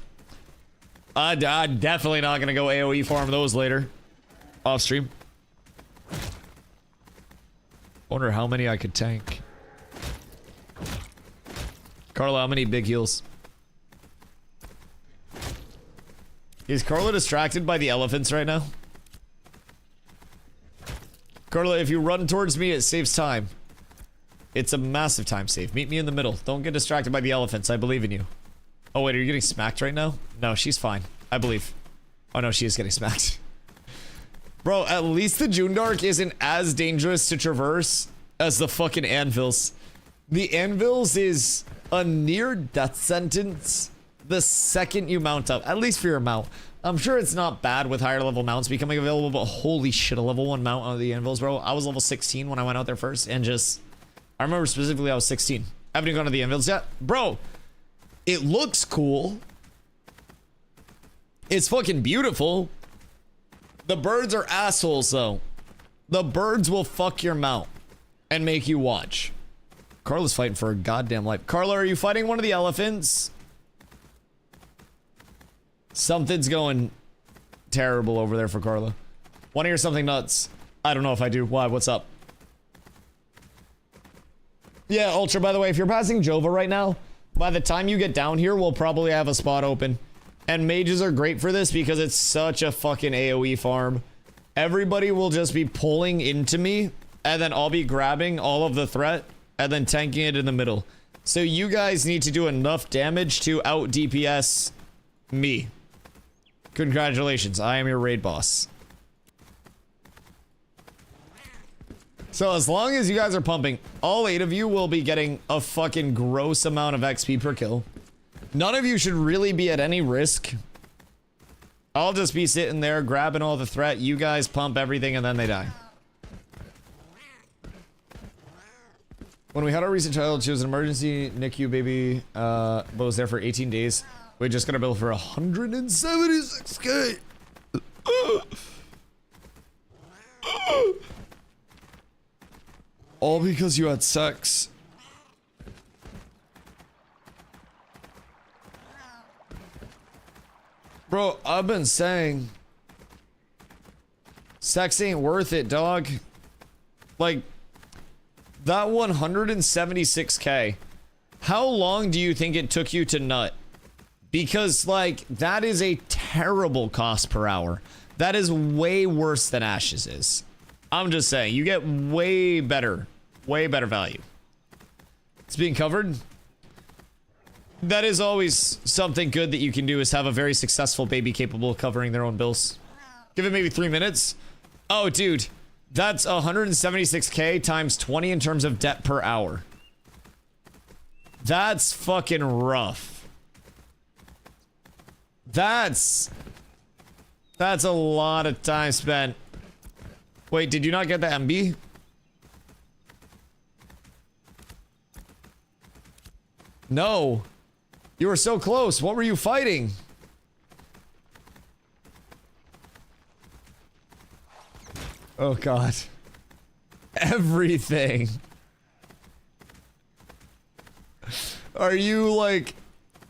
I'm definitely not gonna go AoE farm those later. Off stream. Wonder how many I could tank. Carla, how many big heals? Is Carla distracted by the elephants right now? Carla, if you run towards me, it saves time. It's a massive time save. Meet me in the middle. Don't get distracted by the elephants. I believe in you. Oh, wait, are you getting smacked right now? No, she's fine. I believe. Oh, no, she is getting smacked. Bro, at least the June Dark isn't as dangerous to traverse as the fucking anvils. The anvils is a near death sentence the second you mount up, at least for your mount. I'm sure it's not bad with higher level mounts becoming available, but holy shit, a level 1 mount on the anvils, bro. I was level 16 when I went out there first, and just, I remember specifically I was 16. I haven't even gone to the anvils yet. Bro, it looks cool. It's fucking beautiful. The birds are assholes, though. The birds will fuck your mount and make you watch. Carla's fighting for her goddamn life. Carla, are you fighting one of the elephants? Something's going terrible over there for Carla. Want to hear something nuts? I don't know if I do. Why? What's up? Yeah, Ultra, by the way, if you're passing Jova right now, by the time you get down here, we'll probably have a spot open. And mages are great for this because it's such a fucking AoE farm. Everybody will just be pulling into me, and then I'll be grabbing all of the threat, and then tanking it in the middle. So you guys need to do enough damage to out DPS me. Congratulations, I am your raid boss. So as long as you guys are pumping, all 8 of you will be getting a fucking gross amount of XP per kill. None of you should really be at any risk. I'll just be sitting there grabbing all the threat. You guys pump everything and then they die. When we had our recent child, she was an emergency NICU baby, but was there for 18 days. We just got a bill for 176k. All because you had sex. Bro, I've been saying sex ain't worth it, dog. Like, that 176k, how long do you think it took you to nut? Because, like, that is a terrible cost per hour. That is way worse than Ashes is. I'm just saying, you get way better value. It's being covered. That is always something good that you can do, is have a very successful baby capable of covering their own bills. Give it maybe 3 minutes. Oh, dude, that's 176k times 20 in terms of debt per hour. That's fucking rough. That's a lot of time spent. Wait, did you not get the MB? No. You were so close. What were you fighting? Oh god. Everything. Are you like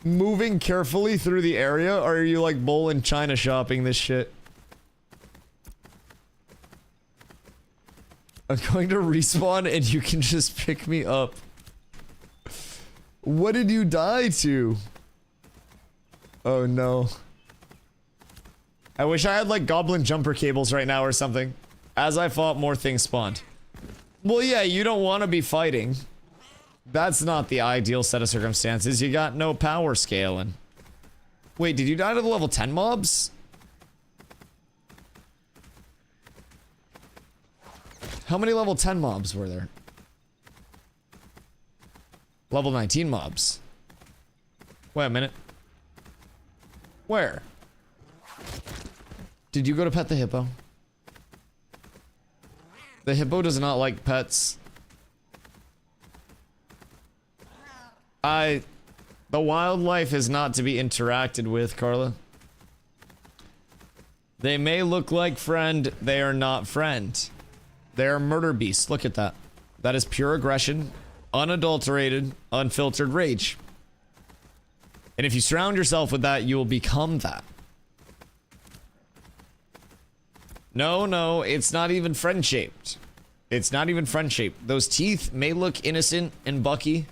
moving carefully through the area, or are you like bull in China shopping this shit? I'm going to respawn and you can just pick me up. What did you die to? Oh no. I wish I had like goblin jumper cables right now or something. As I fought, more things spawned. Well, yeah, you don't want to be fighting. That's not the ideal set of circumstances. You got no power scaling. Wait, did you die to the level 10 mobs? How many level 10 mobs were there? Level 19 mobs. Wait a minute. Where? Did you go to pet the hippo? The hippo does not like pets. The wildlife is not to be interacted with, Carla. They may look like friend, they are not friend. They are murder beasts. Look at that. That is pure aggression, unadulterated, unfiltered rage. And if you surround yourself with that, you will become that. No, it's not even friend-shaped. It's not even friend-shaped. Those teeth may look innocent and bucky,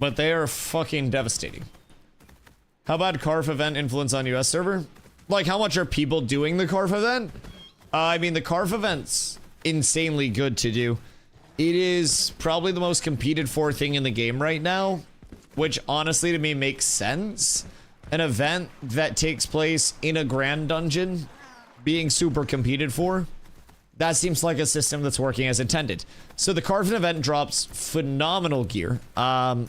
but they are fucking devastating. How about Carf event influence on US server? Like, how much are people doing the Carf event? I mean, the Carf event's insanely good to do. It is probably the most competed for thing in the game right now, which honestly to me makes sense. An event that takes place in a grand dungeon being super competed for, that seems like a system that's working as intended. So the Carven event drops phenomenal gear,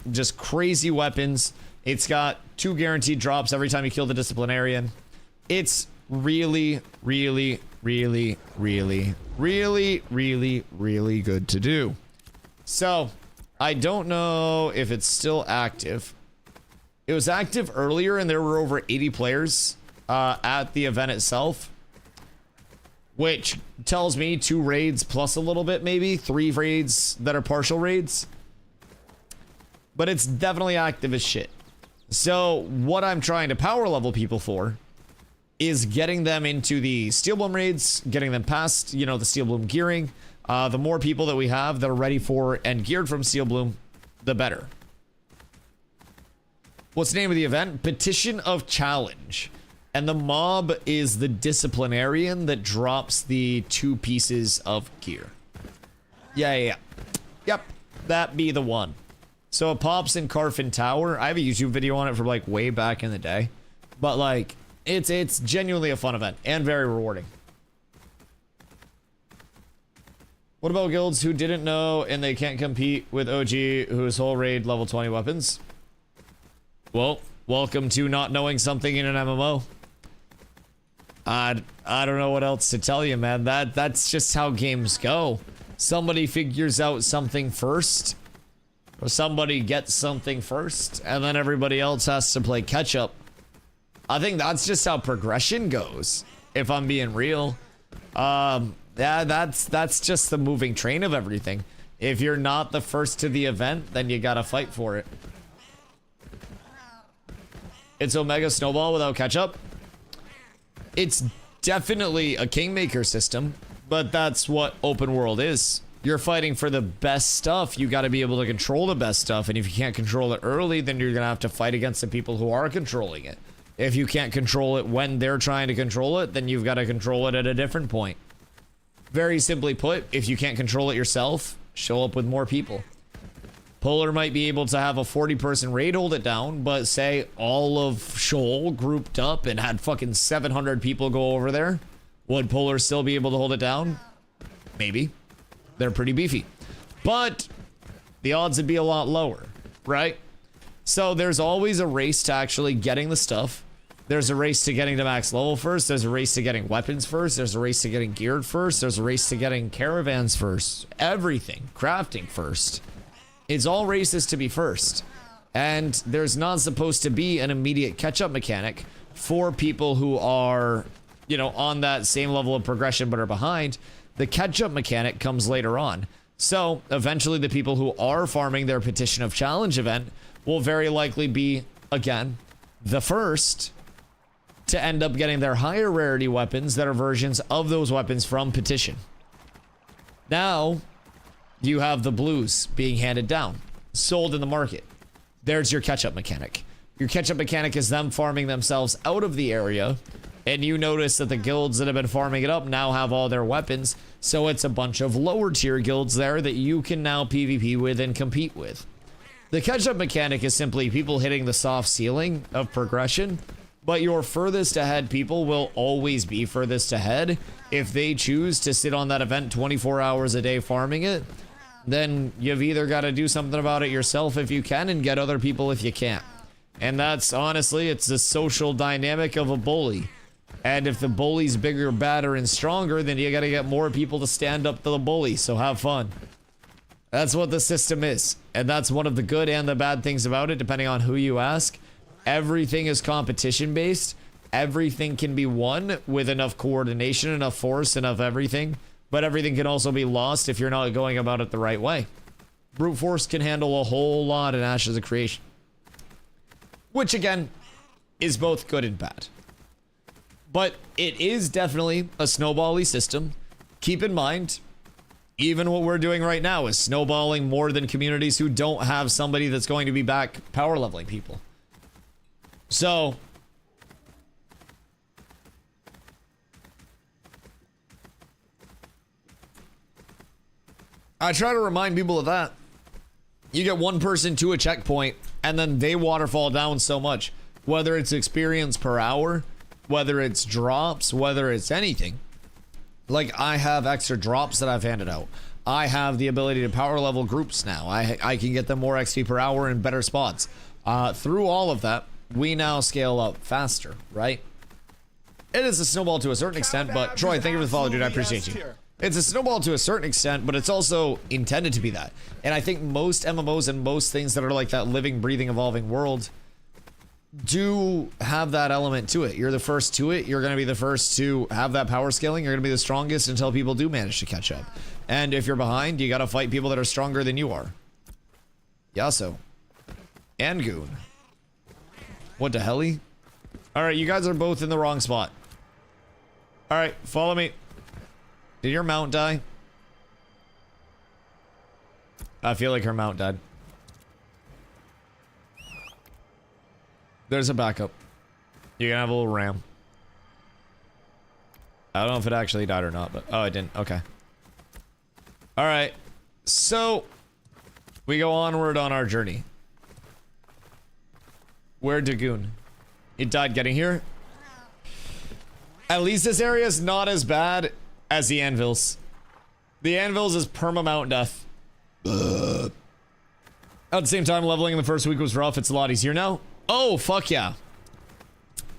just crazy weapons. It's got 2 guaranteed drops every time you kill the disciplinarian. It's really, really, really, really, really, really, really good to do. So I don't know if it's still active. It was active earlier and there were over 80 players at the event itself, which tells me 2 raids plus a little bit, maybe 3 raids that are partial raids, but it's definitely active as shit. So what I'm trying to power level people for is getting them into the Steel Bloom raids, getting them past, you know, the Steel Bloom gearing. The more people that we have that are ready for and geared from Steel Bloom, the better. What's the name of the event? Petition of Challenge. And the mob is the disciplinarian that drops the 2 pieces of gear. Yeah. Yep, that be the one. So it pops in Carfin Tower. I have a YouTube video on it from like way back in the day. But like, it's genuinely a fun event and very rewarding. What about guilds who didn't know and they can't compete with OG whose whole raid level 20 weapons? Well, welcome to not knowing something in an MMO. I don't know what else to tell you, man. That's just how games go. Somebody figures out something first, or somebody gets something first, and then everybody else has to play catch up. I think that's just how progression goes, if I'm being real. Yeah, that's just the moving train of everything. If you're not the first to the event, then you gotta fight for it. It's Omega Snowball without catch up. It's definitely a Kingmaker system, but that's what open world is. You're fighting for the best stuff. You got to be able to control the best stuff, and if you can't control it early, then you're gonna have to fight against the people who are controlling it. If you can't control it when they're trying to control it, then you've got to control it at a different point. Very simply put, if you can't control it yourself, show up with more people. Polar might be able to have a 40-person raid hold it down, but say all of Shoal grouped up and had fucking 700 people go over there, would Polar still be able to hold it down? Maybe. They're pretty beefy. But the odds would be a lot lower, right? So there's always a race to actually getting the stuff. There's a race to getting to max level first. There's a race to getting weapons first. There's a race to getting geared first. There's a race to getting caravans first. Everything. Crafting first. It's all races to be first. And there's not supposed to be an immediate catch-up mechanic for people who are, you know, on that same level of progression but are behind. The catch-up mechanic comes later on. So eventually the people who are farming their Petition of Challenge event will very likely be, again, the first to end up getting their higher rarity weapons that are versions of those weapons from Petition. Now, you have the blues being handed down, sold in the market. There's your catch-up mechanic. Your catch-up mechanic is them farming themselves out of the area, and you notice that the guilds that have been farming it up now have all their weapons, so it's a bunch of lower tier guilds there that you can now PvP with and compete with. The catch-up mechanic is simply people hitting the soft ceiling of progression, but your furthest ahead people will always be furthest ahead. If they choose to sit on that event 24 hours a day farming it, then you've either got to do something about it yourself if you can and get other people if you can't. And that's honestly, it's the social dynamic of a bully. And if the bully's bigger, badder, and stronger, then you got to get more people to stand up to the bully. So have fun. That's what the system is. And that's one of the good and the bad things about it, depending on who you ask. Everything is competition based. Everything can be won with enough coordination, enough force, enough everything. But everything can also be lost if you're not going about it the right way. Brute force can handle a whole lot in Ashes of Creation. Which again, is both good and bad. But it is definitely a snowbally system. Keep in mind, Even what we're doing right now is snowballing more than communities who don't have somebody that's going to be back power leveling people. So I try to remind people of that. You get one person to a checkpoint and then they waterfall down so much, whether it's experience per hour, whether it's drops, whether it's anything. Like, I have extra drops that I've handed out. I have the ability to power level groups now. I can get them more XP per hour in better spots. Through all of that, we now scale up faster, right? It is a snowball to a certain extent, but Troy, thank you for the follow, dude. I appreciate you. It's a snowball to a certain extent, but it's also intended to be that. And I think most MMOs and most things that are like that living, breathing, evolving world do have that element to it. You're the first to it. You're going to be the first to have that power scaling. You're going to be the strongest until people do manage to catch up. And if you're behind, you got to fight people that are stronger than you are. Yaso. And Goon. What the helly? All right, you guys are both in the wrong spot. All right, follow me. Did your mount die? I feel like her mount died. There's a backup. You're gonna have a little ram. I don't know if it actually died or not, but... Oh, it didn't. Okay. Alright. So, we go onward on our journey. Where Dagoon? It died getting here. At least this area is not as bad as the Anvils. The Anvils is perma-mount death. At the same time, leveling in the first week was rough. It's a lot easier now. Oh, fuck yeah.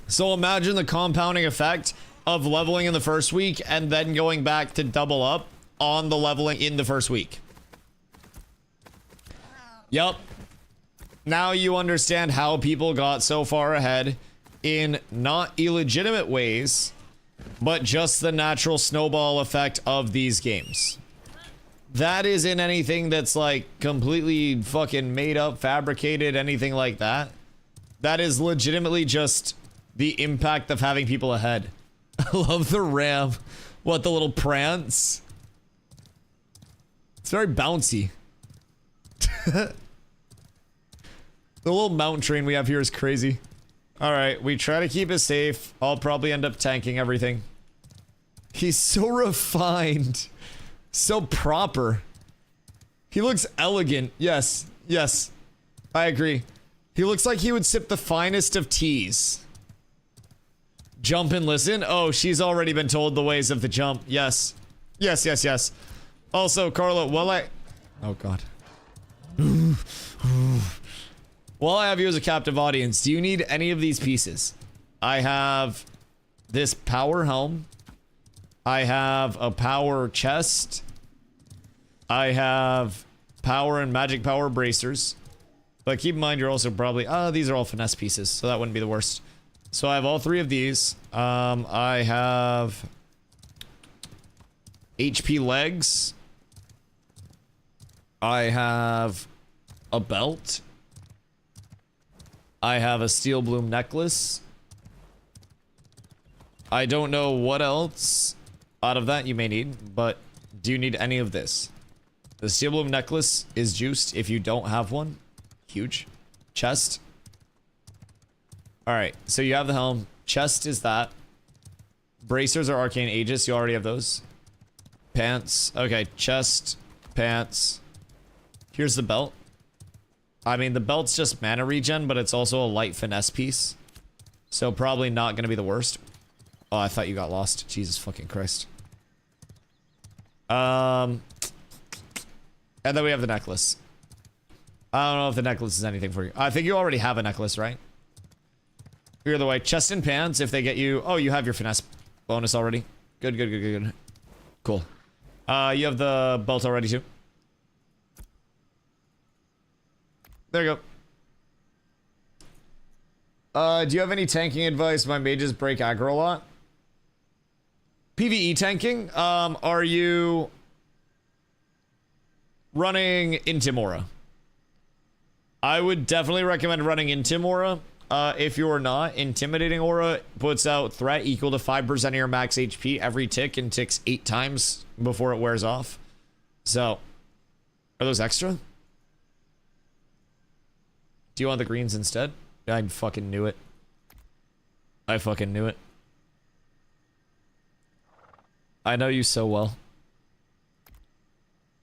So imagine the compounding effect of leveling in the first week and then going back to double up on the leveling in the first week. Yup. Now you understand how people got so far ahead in not illegitimate ways, but just the natural snowball effect of these games. That isn't anything that's like completely fucking made up, fabricated, anything like that. That is legitimately just the impact of having people ahead. I love the ram. What, the little prance? It's very bouncy. The little mountain train we have here is crazy. Alright, we try to keep it safe. I'll probably end up tanking everything. He's so refined. So proper. He looks elegant. Yes, yes. I agree. He looks like he would sip the finest of teas. Jump and listen? Oh, she's already been told the ways of the jump. Yes. Yes, yes, yes. Also, Carla, while I... Oh, God. While I have you as a captive audience, do you need any of these pieces? I have this power helm. I have a power chest. I have power and magic power bracers. But keep in mind, you're also probably... these are all finesse pieces, so that wouldn't be the worst. So I have all three of these. I have... HP legs. I have a belt. I have a steel bloom necklace. I don't know what else out of that you may need, but do you need any of this? The steel bloom necklace is juiced if you don't have one. Huge. Chest. Alright, so you have the helm. Chest is that. Bracers are arcane aegis. You already have those. Pants. Okay, chest. Pants. Here's the belt. I mean, the belt's just mana regen, but it's also a light finesse piece. So probably not going to be the worst. Oh, I thought you got lost. Jesus fucking Christ. And then we have the necklace. I don't know if the necklace is anything for you. I think you already have a necklace, right? Either way, chest and pants, if they get you... Oh, you have your finesse bonus already. Good, good, good, good, good. Cool. You have the belt already, too. There you go. Do you have any tanking advice? My mages break aggro a lot. PvE tanking? Are you running Intimora? I would definitely recommend running Intimora. If you're not, Intimidating Aura puts out threat equal to 5% of your max HP every tick and ticks 8 times before it wears off. So, are those extra? Do you want the greens instead? I fucking knew it. I fucking knew it. I know you so well.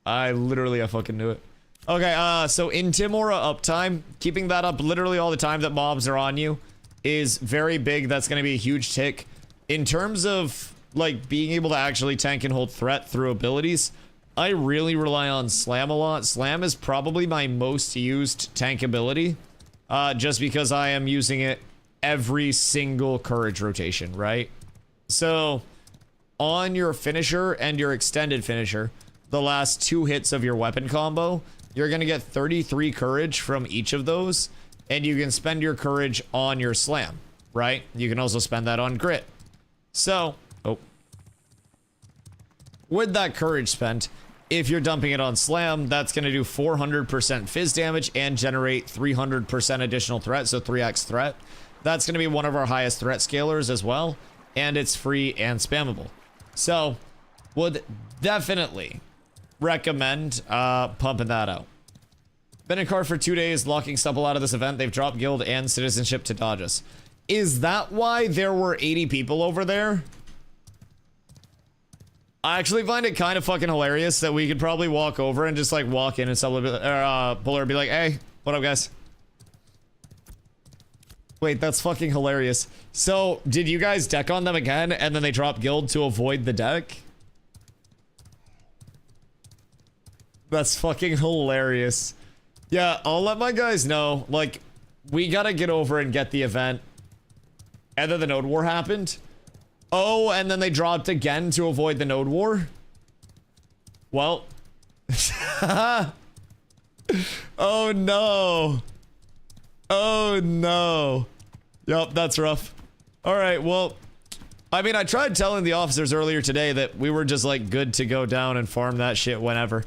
I fucking knew it. Okay, so in Timora uptime, keeping that up literally all the time that mobs are on you is very big. That's going to be a huge tick. In terms of, like, being able to actually tank and hold threat through abilities, I really rely on Slam a lot. Slam is probably my most used tank ability, just because I am using it every single courage rotation, right? So, on your finisher and your extended finisher, the last 2 hits of your weapon combo, you're going to get 33 courage from each of those, and you can spend your courage on your slam, right? You can also spend that on grit. So, with that courage spent, if you're dumping it on slam, that's going to do 400% fizz damage and generate 300% additional threat, so 3x threat. That's going to be one of our highest threat scalers as well, and it's free and spammable. So, would definitely recommend pumping that out. Been in car for 2 days, locking Stubble out of this event. They've dropped guild and citizenship to dodge us. Is that why there were 80 people over there? I actually find it kind of fucking hilarious that we could probably walk over and just like walk in and Stubble Puller and be like, hey, what up guys? Wait, that's fucking hilarious. So, did you guys deck on them again and then they drop guild to avoid the deck? That's fucking hilarious. Yeah, I'll let my guys know. Like, we gotta get over and get the event. And then the node war happened. Oh, and then they dropped again to avoid the node war. Well. Oh no. Oh no. Yup, that's rough. Alright, well. I mean, I tried telling the officers earlier today that we were just like good to go down and farm that shit whenever.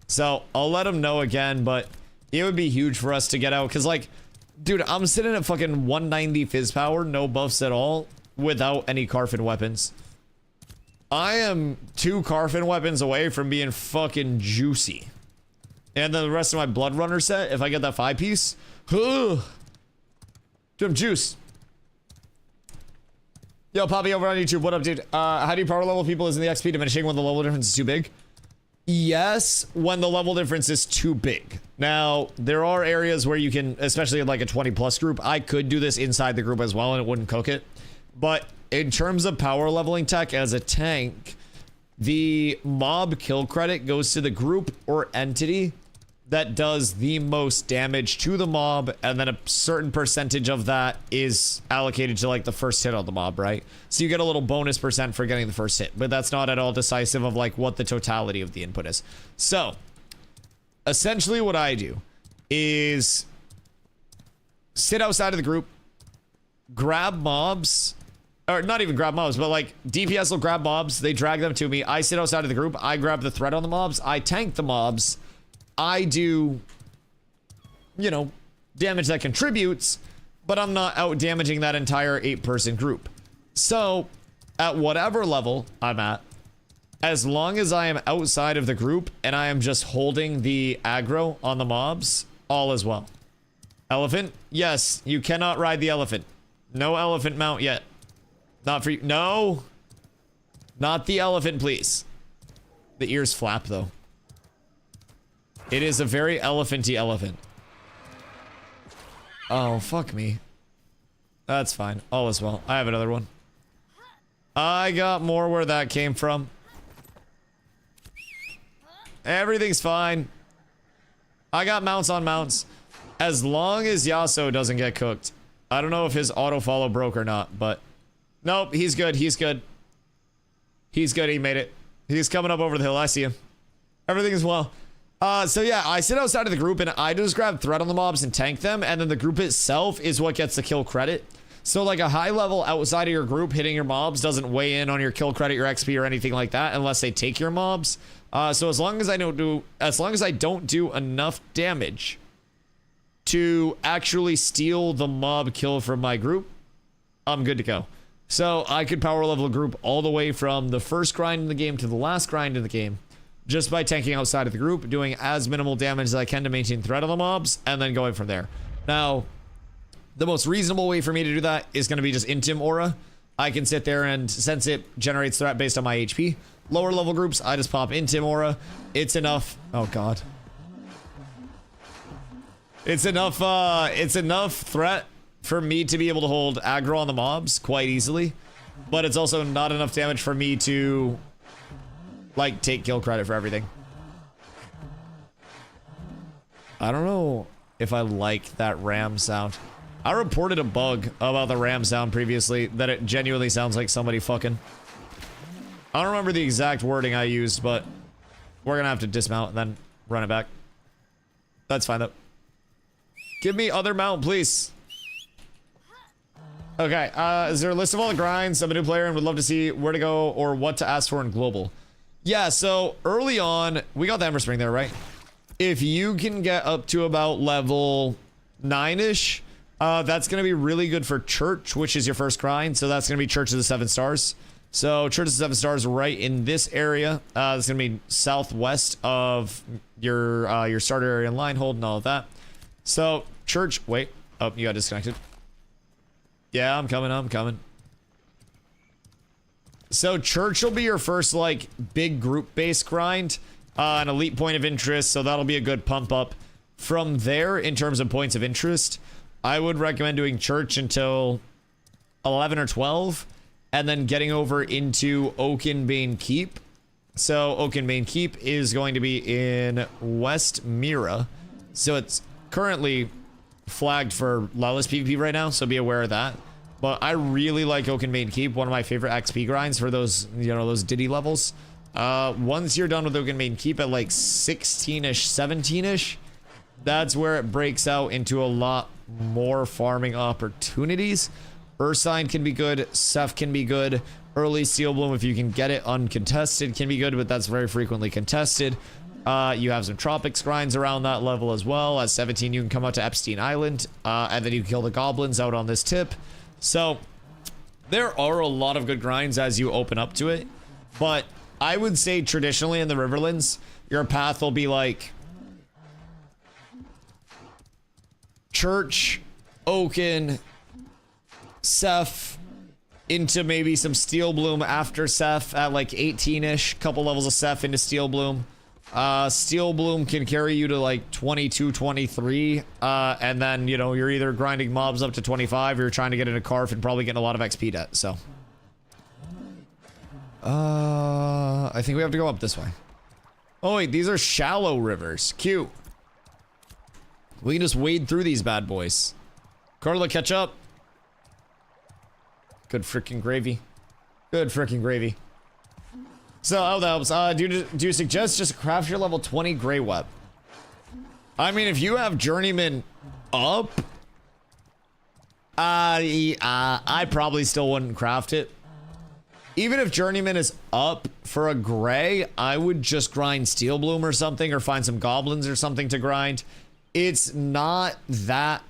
So, I'll let them know again, but it would be huge for us to get out. Because, like, dude, I'm sitting at fucking 190 fizz power, no buffs at all, without any Carfin weapons. I am 2 Carfin weapons away from being fucking juicy. And then the rest of my Blood Runner set, if I get that 5-piece, dude, I'm juice. Yo, Poppy over on YouTube, what up, dude? How do you power level people? Isn't the XP diminishing when the level difference is too big? Yes, when the level difference is too big. Now, there are areas where you can, especially in like a 20+ group, I could do this inside the group as well and it wouldn't cook it. But in terms of power leveling tech as a tank, the mob kill credit goes to the group or entity that does the most damage to the mob, and then a certain percentage of that is allocated to like the first hit on the mob, right? So you get a little bonus percent for getting the first hit, but that's not at all decisive of like what the totality of the input is. So essentially what I do is sit outside of the group, grab mobs, or not even grab mobs, but like DPS will grab mobs, they drag them to me, I sit outside of the group, I grab the threat on the mobs, I tank the mobs, I do, you know, damage that contributes, but I'm not out damaging that entire 8-person group. So, at whatever level I'm at, as long as I am outside of the group and I am just holding the aggro on the mobs, all is well. Elephant? Yes, you cannot ride the elephant. No elephant mount yet. Not for you. No! Not the elephant, please. The ears flap, though. It is a very elephanty elephant. Oh, fuck me. That's fine. All is well. I have another one. I got more where that came from. Everything's fine. I got mounts on mounts. As long as Yasuo doesn't get cooked. I don't know if his auto-follow broke or not, but... Nope, he's good. He's good. He's good. He made it. He's coming up over the hill. I see him. Everything is well. So yeah, I sit outside of the group and I just grab threat on the mobs and tank them, and then the group itself is what gets the kill credit. So like a high level outside of your group hitting your mobs doesn't weigh in on your kill credit, your XP, or anything like that unless they take your mobs. So as long as I don't do enough damage to actually steal the mob kill from my group, I'm good to go. So I could power level a group all the way from the first grind in the game to the last grind in the game just by tanking outside of the group, doing as minimal damage as I can to maintain threat on the mobs, and then going from there. Now, the most reasonable way for me to do that is going to be just Intim Aura. I can sit there and since it generates threat based on my HP. Lower level groups, I just pop Intim Aura. It's enough. Oh god. It's enough threat for me to be able to hold aggro on the mobs quite easily. But it's also not enough damage for me to like take kill credit for everything. I don't know if I like that ram sound. I reported a bug about the ram sound previously that it genuinely sounds like somebody fucking. I don't remember the exact wording I used, but we're gonna have to dismount and then run it back. That's fine though. Give me other mount, please. Okay, is there a list of all the grinds? I'm a new player and would love to see where to go or what to ask for in global. Yeah, so early on, we got the Ember Spring there, right? If you can get up to about level 9-ish, that's going to be really good for Church, which is your first grind. So that's going to be Church of the 7 Stars. So Church of the 7 Stars right in this area. It's going to be southwest of your starter area and line hold and all of that. So Church, wait. Oh, you got disconnected. Yeah, I'm coming. So Church will be your first like big group based grind, an elite point of interest. So that'll be a good pump up. From there, in terms of points of interest, I would recommend doing Church until 11 or 12, and then getting over into Oakenbane Keep. So Oakenbane Keep is going to be in West Mira. So it's currently flagged for Lawless PvP right now, so be aware of that. But I really like Oakenbane Keep, one of my favorite XP grinds for those, you know, those Diddy levels. Once you're done with Oakenbane Keep at like 16-ish, 17-ish, that's where it breaks out into a lot more farming opportunities. Ursine can be good, Ceph can be good, early Steel Bloom if you can get it uncontested can be good, but that's very frequently contested. You have some Tropics grinds around that level as well. At 17 you can come out to Epstein Island, and then you kill the goblins out on this tip. So there are a lot of good grinds as you open up to it, but I would say traditionally in the Riverlands, your path will be like Church, Oaken, Ceph, into maybe some Steel Bloom after Ceph at like 18-ish, couple levels of Ceph into Steel Bloom. Steel Bloom can carry you to like 22, 23, and then, you know, you're either grinding mobs up to 25 or you're trying to get into Carf and probably getting a lot of XP debt, so. I think we have to go up this way. Oh wait, these are shallow rivers. Cute. We can just wade through these bad boys. Carla, catch up. Good freaking gravy. Good freaking gravy. So, oh, that helps. Do you suggest just craft your level 20 Grey Web? I mean, if you have Journeyman up, I probably still wouldn't craft it. Even if Journeyman is up for a Grey, I would just grind Steel Bloom or something, or find some Goblins or something to grind. It's not that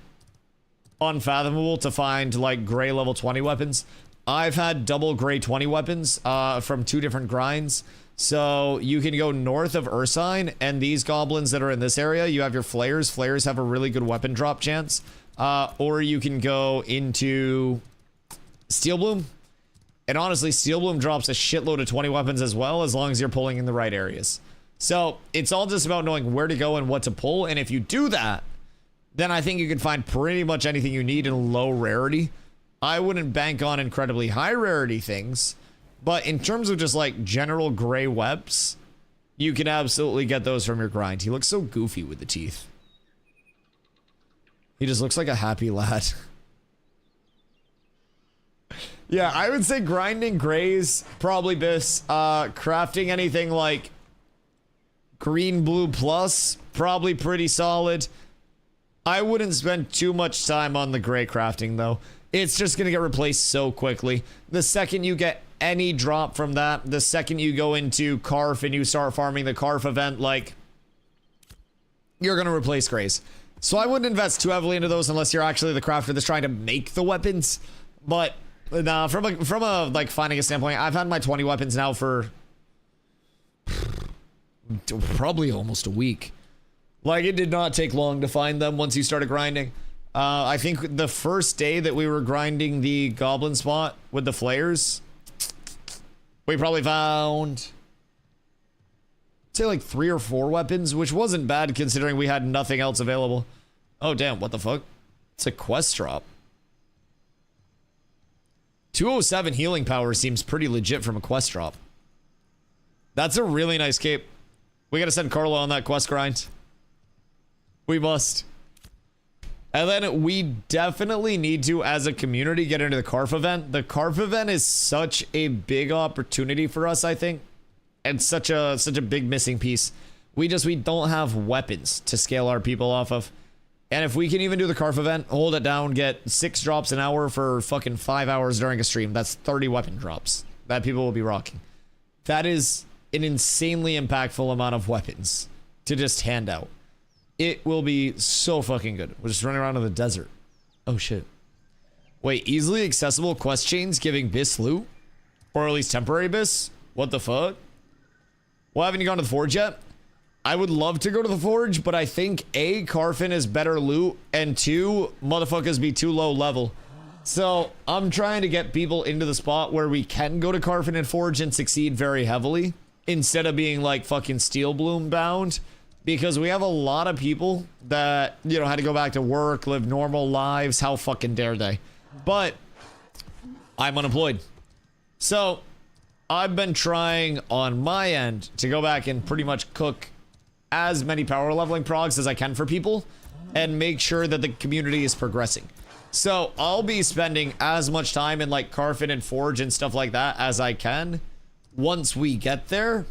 unfathomable to find like Grey level 20 weapons. I've had double Grey 20 weapons from 2 different grinds. So you can go north of Ursine, and these goblins that are in this area, you have your flares. Flares have a really good weapon drop chance. Or you can go into Steel Bloom. And honestly, Steel Bloom drops a shitload of 20 weapons as well, as long as you're pulling in the right areas. So it's all just about knowing where to go and what to pull. And if you do that, then I think you can find pretty much anything you need in low rarity. I wouldn't bank on incredibly high rarity things, but in terms of just like general Grey webs, you can absolutely get those from your grind. He looks so goofy with the teeth. He just looks like a happy lad. Yeah, I would say grinding Greys, probably this. Crafting anything like green, blue plus, probably pretty solid. I wouldn't spend too much time on the Grey crafting though. It's just going to get replaced so quickly. The second you get any drop from that, the second you go into Carf and you start farming the Carf event, like, you're going to replace Greys. So I wouldn't invest too heavily into those unless you're actually the crafter that's trying to make the weapons. But nah, from a like finding a standpoint, I've had my 20 weapons now for probably almost a week. Like, it did not take long to find them once you started grinding. I think the first day that we were grinding the goblin spot with the flares, we probably found, say, like 3 or 4 weapons, which wasn't bad considering we had nothing else available. Oh, damn, what the fuck? It's a quest drop. 207 healing power seems pretty legit from a quest drop. That's a really nice cape. We gotta send Carlo on that quest grind. We must. And then we definitely need to, as a community, get into the Carf event. The Carf event is such a big opportunity for us, I think. And such a big missing piece. We don't have weapons to scale our people off of. And if we can even do the Carf event, hold it down, get 6 drops an hour for fucking 5 hours during a stream, that's 30 weapon drops that people will be rocking. That is an insanely impactful amount of weapons to just hand out. It will be so fucking good. We're just running around in the desert. Oh shit. Wait, easily accessible quest chains giving bis loot? Or at least temporary bis? What the fuck? Well, haven't you gone to the Forge yet? I would love to go to the Forge, but I think A, Carfin is better loot, and 2, motherfuckers be too low level. So I'm trying to get people into the spot where we can go to Carfin and Forge and succeed very heavily, instead of being like fucking Steel Bloom bound, because we have a lot of people that, you know, had to go back to work, live normal lives. How fucking dare they? But I'm unemployed. So I've been trying on my end to go back and pretty much cook as many power leveling progs as I can for people and make sure that the community is progressing. So I'll be spending as much time in like Carfin and Forge and stuff like that as I can. Once we get there,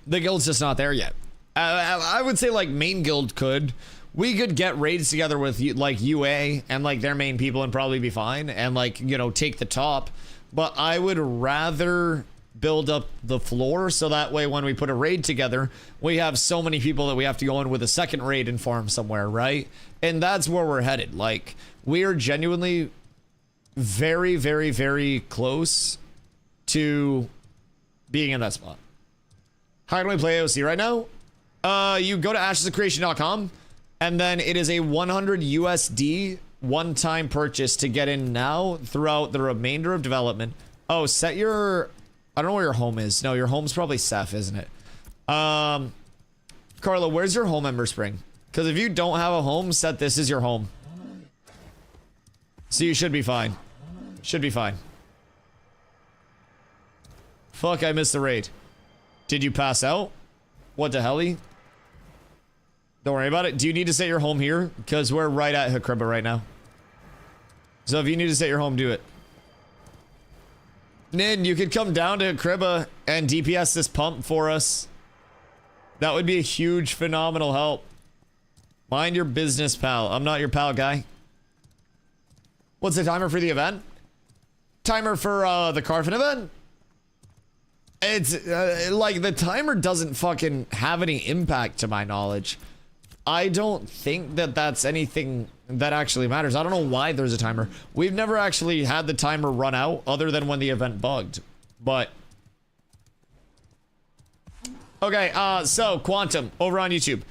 the guild's just not there yet. I would say like main guild could. We could get raids together with like UA and like their main people and probably be fine and like, you know, take the top. But I would rather build up the floor so that way when we put a raid together, we have so many people that we have to go in with a second raid and farm somewhere, right? And that's where we're headed. Like, we are genuinely very, very, very close to being in that spot. How can we play AOC right now? You go to ashesofcreation.com and then it is a 100 USD one-time purchase to get in now throughout the remainder of development. Oh, set your... I don't know where your home is. No, your home's probably Seth, isn't it? Carla, where's your home, Ember Spring? Because if you don't have a home, set this is your home. So you should be fine. Should be fine. Fuck, I missed the raid. Did you pass out? What the hell-y? Don't worry about it. Do you need to set your home here? Because we're right at Hakriba right now. So if you need to set your home, do it. Nin, you could come down to Hakriba and DPS this pump for us. That would be a huge, phenomenal help. Mind your business, pal. I'm not your pal, guy. What's the timer for the event? Timer for the Carfin event? It's like the timer doesn't fucking have any impact to my knowledge. I don't think that that's anything that actually matters. I don't know why there's a timer. We've never actually had the timer run out other than when the event bugged. But okay, so Quantum over on YouTube.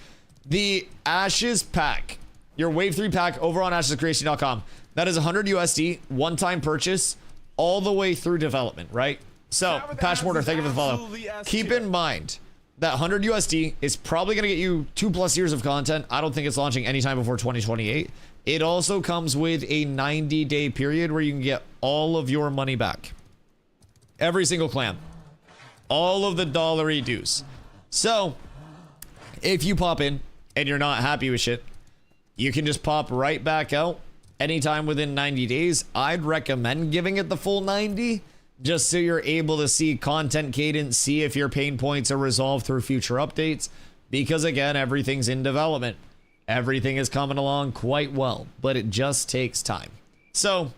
The Ashes pack, your Wave 3 pack over on ashesofcreation.com. That is 100 USD, one-time purchase, all the way through development, right? So, Patch Mortar, thank you for the follow. Keep in mind that 100 USD is probably going to get you 2+ years of content. I don't think it's launching anytime before 2028. It also comes with a 90-day period where you can get all of your money back. Every single clan. All of the dollary dues. So, if you pop in and you're not happy with shit, you can just pop right back out anytime within 90 days. I'd recommend giving it the full 90, just so you're able to see content cadence, see if your pain points are resolved through future updates, because again, everything's in development. Everything is coming along quite well, but it just takes time. So,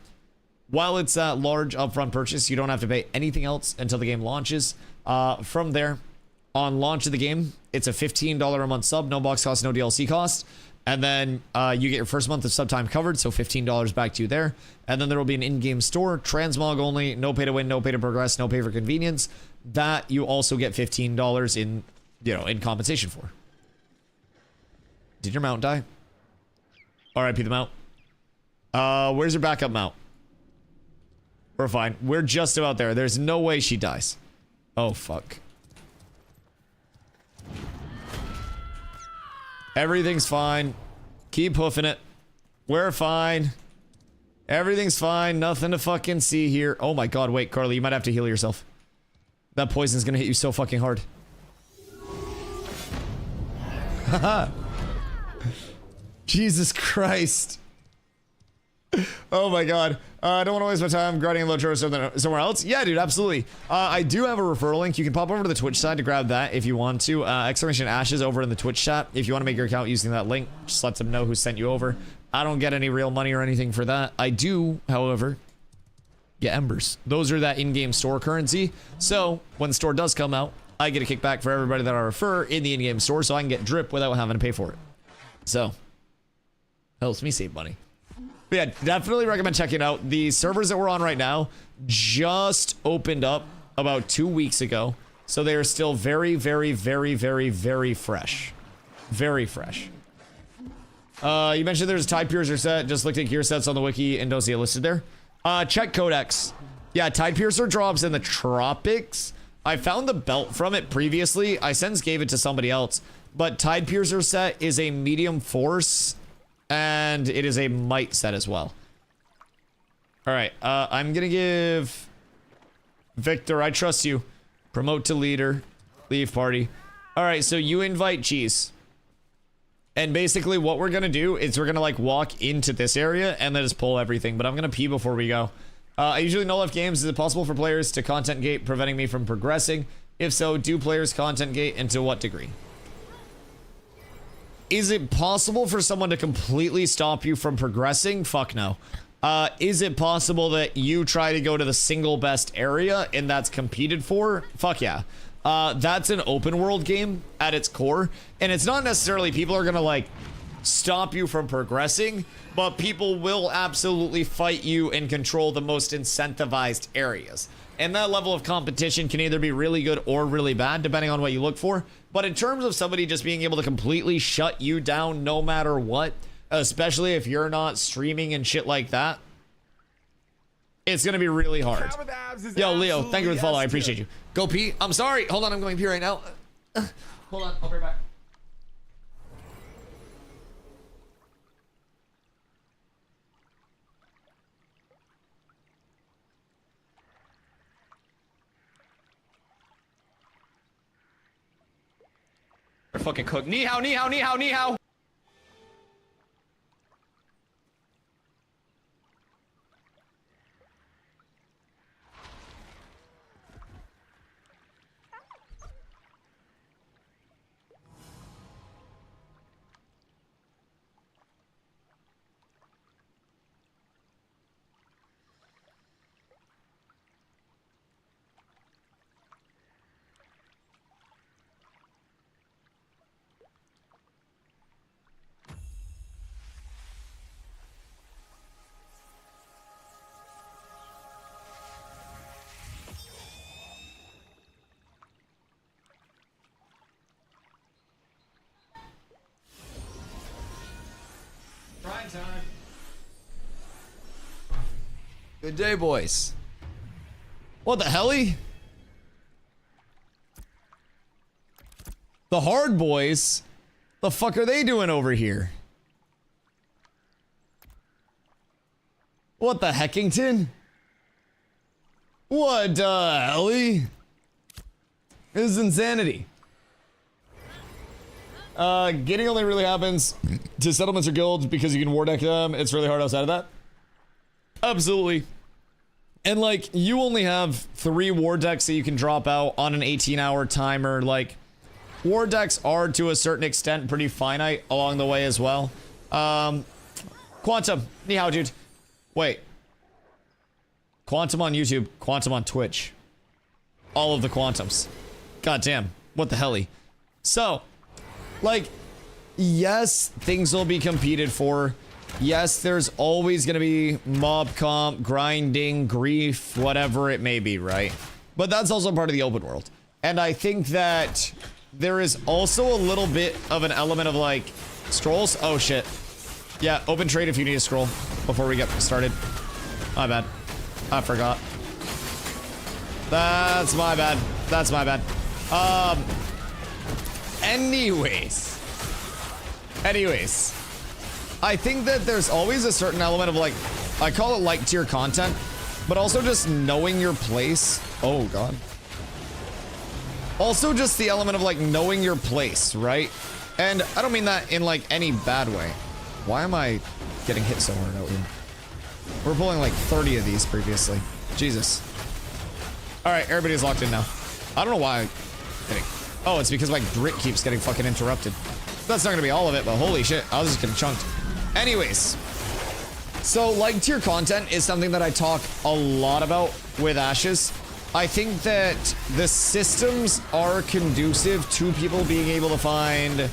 while it's a large upfront purchase, you don't have to pay anything else until the game launches. From there, on launch of the game, it's a $15 a month sub, no box cost, no DLC cost. And then you get your first month of sub time covered, so $15 back to you there. And then there will be an in-game store, transmog only, no pay to win, no pay to progress, no pay for convenience. That you also get $15 in you know, in compensation for. Did your mount die? RIP the mount. Where's your backup mount? We're fine. We're just about there. There's no way she dies. Oh, fuck. Everything's fine. Keep hoofing it. We're fine. Everything's fine. Nothing to fucking see here. Oh my god, wait, Carly, you might have to heal yourself. That poison's gonna hit you so fucking hard. Haha. Jesus Christ. Oh my god. I don't want to waste my time grinding low turbo somewhere else. Yeah, dude, absolutely. I do have a referral link. You can pop over to the Twitch side to grab that if you want to. Exclamation Ashes over in the Twitch chat. If you want to make your account using that link, just let them know who sent you over. I don't get any real money or anything for that. I do, however, get embers. Those are that in-game store currency. So when the store does come out, I get a kickback for everybody that I refer in the in-game store, so I can get drip without having to pay for it. So helps me save money. But yeah, definitely recommend checking out. The servers that we're on right now just opened up about 2 weeks ago. So they are still very, very, very, very, very fresh. Very fresh. You mentioned there's a Tide Piercer set. Just looked at gear sets on the wiki and don't see it listed there. Check Codex. Yeah, Tide Piercer drops in the tropics. I found the belt from it previously. I since gave it to somebody else. But Tide Piercer set is a medium force. And it is a might set as well. Alright, I'm gonna give Victor, I trust you. Promote to leader. Leave party. Alright, so you invite Cheese. And basically what we're gonna do is we're gonna like walk into this area and then just pull everything. But I'm gonna pee before we go. I usually no left games. Is it possible for players to content gate, preventing me from progressing? If so, do players content gate and to what degree? Is it possible for someone to completely stop you from progressing? Fuck no. Is it possible that you try to go to the single best area and that's competed for? Fuck yeah. That's an open world game at its core. And it's not necessarily people are gonna like stop you from progressing, but people will absolutely fight you and control the most incentivized areas. And that level of competition can either be really good or really bad, depending on what you look for. But in terms of somebody just being able to completely shut you down no matter what, especially if you're not streaming and shit like that, it's going to be really hard. Yo, Leo, thank you for the follow. I appreciate you. Go pee. I'm sorry. Hold on, I'm going pee right now. Hold on, I'll be right back. Fucking cook. Ni hao, ni hao, ni hao, ni hao. Prime time. Good day, boys. What the helly? The hard boys? The fuck are they doing over here? What the Heckington? What helly? This is insanity. Getting only really happens to settlements or guilds because you can war deck them. It's really hard outside of that. Absolutely. And like, you only have 3 war decks that you can drop out on an 18-hour timer. Like, war decks are to a certain extent pretty finite along the way as well. Quantum, ni hao, dude. Wait. Quantum on YouTube, Quantum on Twitch. All of the Quantums. God damn, what the helly. So, like, yes, things will be competed for. Yes, there's always going to be mob comp, grinding, grief, whatever it may be, right? But that's also part of the open world. And I think that there is also a little bit of an element of like scrolls. Oh shit. Yeah, open trade if you need a scroll before we get started. My bad. I forgot. That's my bad. That's my bad. Anyways. I think that there's always a certain element of like, I call it like tier content, but also just knowing your place. Oh god. Also just the element of like knowing your place, right? And I don't mean that in like any bad way. Why am I getting hit so hard out here? We're pulling like 30 of these previously. Jesus. Alright, everybody's locked in now. I don't know why. Oh, it's because my grit keeps getting fucking interrupted. That's not gonna be all of it, but holy shit, I was just getting chunked. Anyways. So, like tier content is something that I talk a lot about with Ashes. I think that the systems are conducive to people being able to find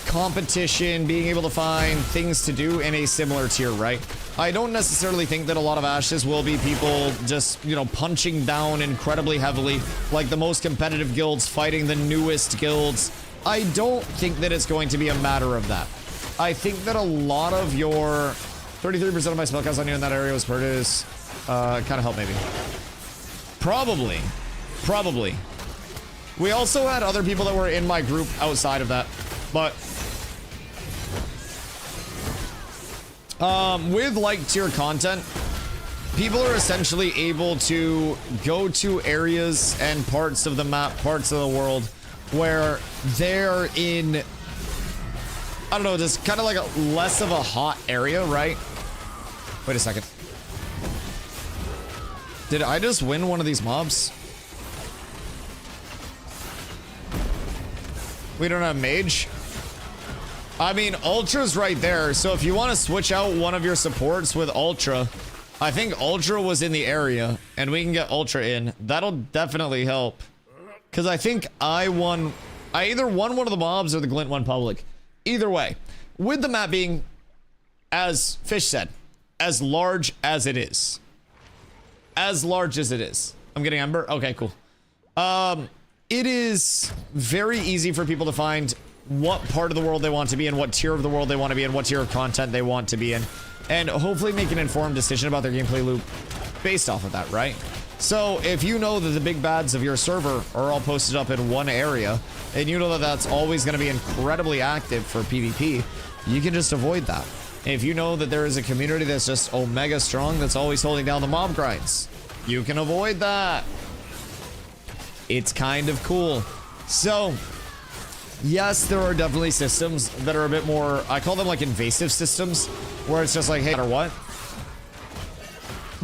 competition, being able to find things to do in a similar tier, right? I don't necessarily think that a lot of Ashes will be people just, you know, punching down incredibly heavily, like the most competitive guilds fighting the newest guilds. I don't think that it's going to be a matter of that. I think that a lot of your 33% of my spellcast on you in that area was Purtis. Kind of help maybe. Probably. We also had other people that were in my group outside of that, but with like tier content, people are essentially able to go to areas and parts of the map, parts of the world where they're in, I don't know, just kind of like a less of a hot area, right? Wait a second. Did I just win one of these mobs? We don't have mage. I mean, Ultra's right there, so if you want to switch out one of your supports with Ultra, I think Ultra was in the area, and we can get Ultra in. That'll definitely help. Because I think I either won one of the mobs or the Glint won public. Either way, with the map being, as Fish said, as large as it is. As large as it is. I'm getting Ember? Okay, cool. It is very easy for people to find what part of the world they want to be in, what tier of the world they want to be in, what tier of content they want to be in, and hopefully make an informed decision about their gameplay loop based off of that, right? So if you know that the big bads of your server are all posted up in one area, and you know that that's always going to be incredibly active for PvP, you can just avoid that. If you know that there is a community that's just omega strong, that's always holding down the mob grinds, you can avoid that. It's kind of cool. So, yes, there are definitely systems that are a bit more, I call them like invasive systems, where it's just like, hey, no matter what.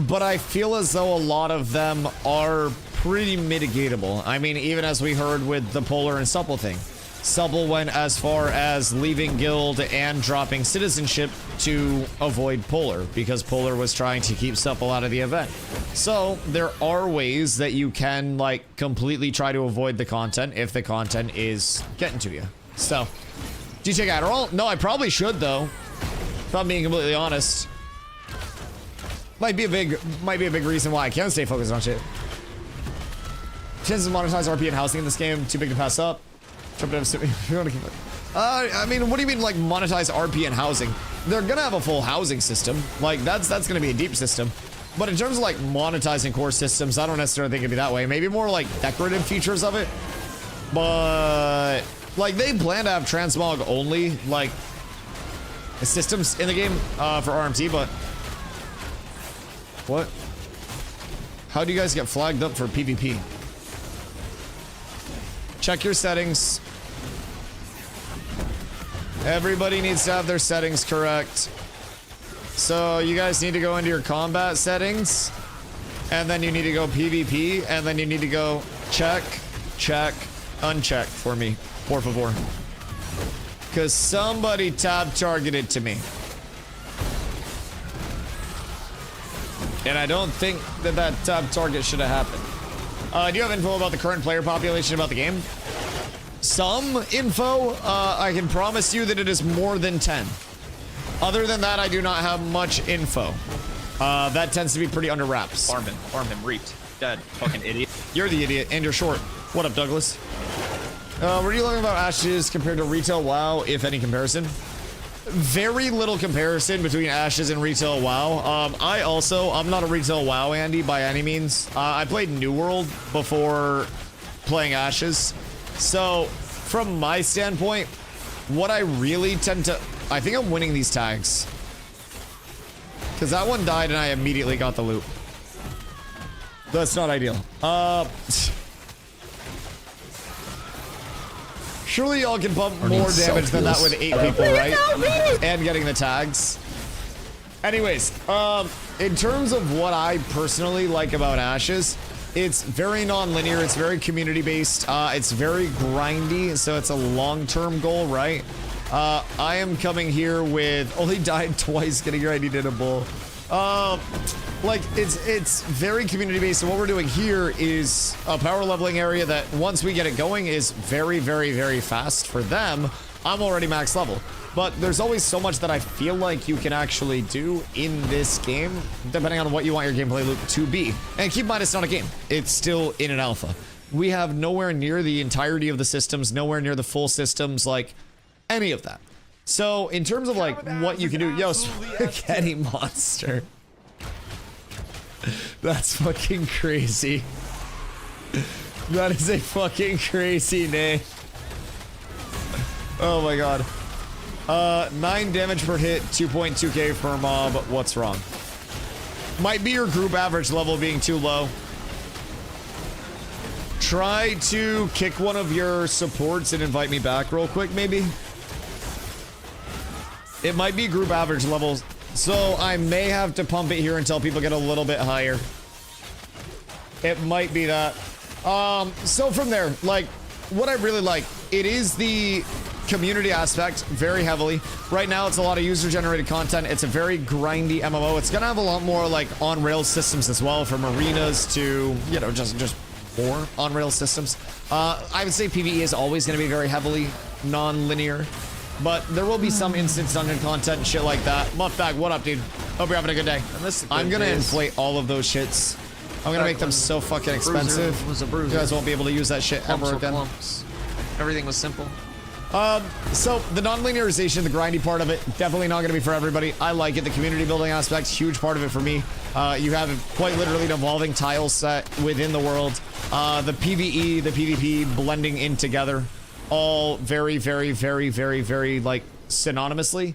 But I feel as though a lot of them are pretty mitigatable. I mean, even as we heard with the Polar and Supple thing. Supple went as far as leaving guild and dropping citizenship to avoid Polar, because Polar was trying to keep Supple out of the event. So there are ways that you can like completely try to avoid the content if the content is getting to you. So, do you take Adderall? No, I probably should though. If I'm being completely honest. Might be a big reason why I can't stay focused on shit. Chances to monetize RP and housing in this game, too big to pass up. I mean, what do you mean like monetize RP and housing? They're gonna have a full housing system. Like that's gonna be a deep system. But in terms of like monetizing core systems, I don't necessarily think it'd be that way. Maybe more like decorative features of it. But like they plan to have transmog only like systems in the game for RMT, but what? How do you guys get flagged up for PvP? Check your settings. Everybody needs to have their settings correct. So you guys need to go into your combat settings, and then you need to go PvP, and then you need to go check, check, uncheck for me, por favor. Because somebody tab targeted to me. And I don't think that that tab target should have happened. Do you have info about the current player population about the game? Some info. I can promise you that it is more than 10. Other than that, I do not have much info. That tends to be pretty under wraps. Farm him, reaped. Dead. Fucking idiot. You're the idiot, and you're short. What up, Douglas? What are you learning about Ashes compared to retail WoW, if any comparison? Very little comparison between Ashes and retail WoW. I'm not a retail WoW Andy by any means. I played New World before playing Ashes. So from my standpoint, what I really tend to, I think I'm winning these tags. Because that one died and I immediately got the loot. That's not ideal. Surely y'all can pump more damage than that with 8 people, right? And getting the tags. Anyways, in terms of what I personally like about Ashes, it's very non-linear, it's very community-based, it's very grindy, so it's a long-term goal, right? I am coming here with only died twice getting your ID in a bull. Like it's very community based, and what we're doing here is a power leveling area that once we get it going is very, very, very fast for them. I'm already max level, but there's always so much that I feel like you can actually do in this game, depending on what you want your gameplay loop to be. And keep in mind, it's not a game. It's still in an alpha. We have nowhere near the entirety of the systems, nowhere near the full systems, like any of that. So in terms of like what you can do, yo, spaghetti monster. That's fucking crazy. That is a fucking crazy name. Oh my god. 9 damage per hit, 2.2k per mob. What's wrong? Might be your group average level being too low. Try to kick one of your supports and invite me back real quick, maybe. It might be group average levels, so I may have to pump it here until people get a little bit higher. It might be that. So from there, like, what I really like, it is the community aspect very heavily. Right now, it's a lot of user-generated content. It's a very grindy MMO. It's gonna have a lot more, like, on-rails systems as well, from arenas to, you know, just more on-rails systems. I would say PvE is always gonna be very heavily non-linear. But there will be some instance dungeon content and shit like that. Muffbag, what up, dude? Hope you're having a good day. I'm gonna inflate all of those shits. I'm gonna make them so fucking expensive. Was a bruiser. You guys won't be able to use that shit ever again. Everything was simple. So the non-linearization, the grindy part of it, definitely not gonna be for everybody. I like it. The community building aspect, huge part of it for me. You have quite literally an evolving tile set within the world. The PvE, the PvP blending in together. All very, very, very, very, very, like, synonymously,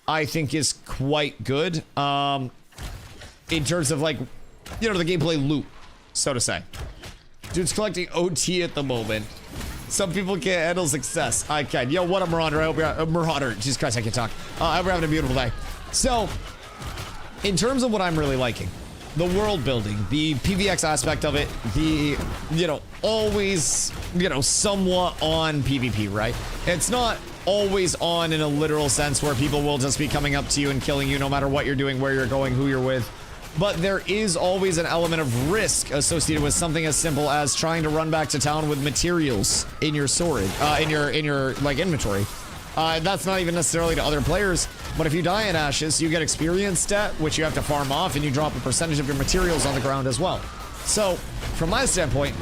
I think is quite good. In terms of, like, you know, the gameplay loop, so to say. Dude's collecting OT at the moment. Some people can't handle success. I can. Yo, what up, Marauder? I hope you're Marauder. Jesus Christ, I can't talk. I hope you're having a beautiful day. So, in terms of what I'm really liking, the world building, the PvX aspect of it, the, you know, always, you know, somewhat on PvP, right? It's not always on in a literal sense where people will just be coming up to you and killing you no matter what you're doing, where you're going, who you're with. But there is always an element of risk associated with something as simple as trying to run back to town with materials in your storage, in your like inventory. That's not even necessarily to other players, but if you die in Ashes, you get experience stat, which you have to farm off, and you drop a percentage of your materials on the ground as well. So, from my standpoint,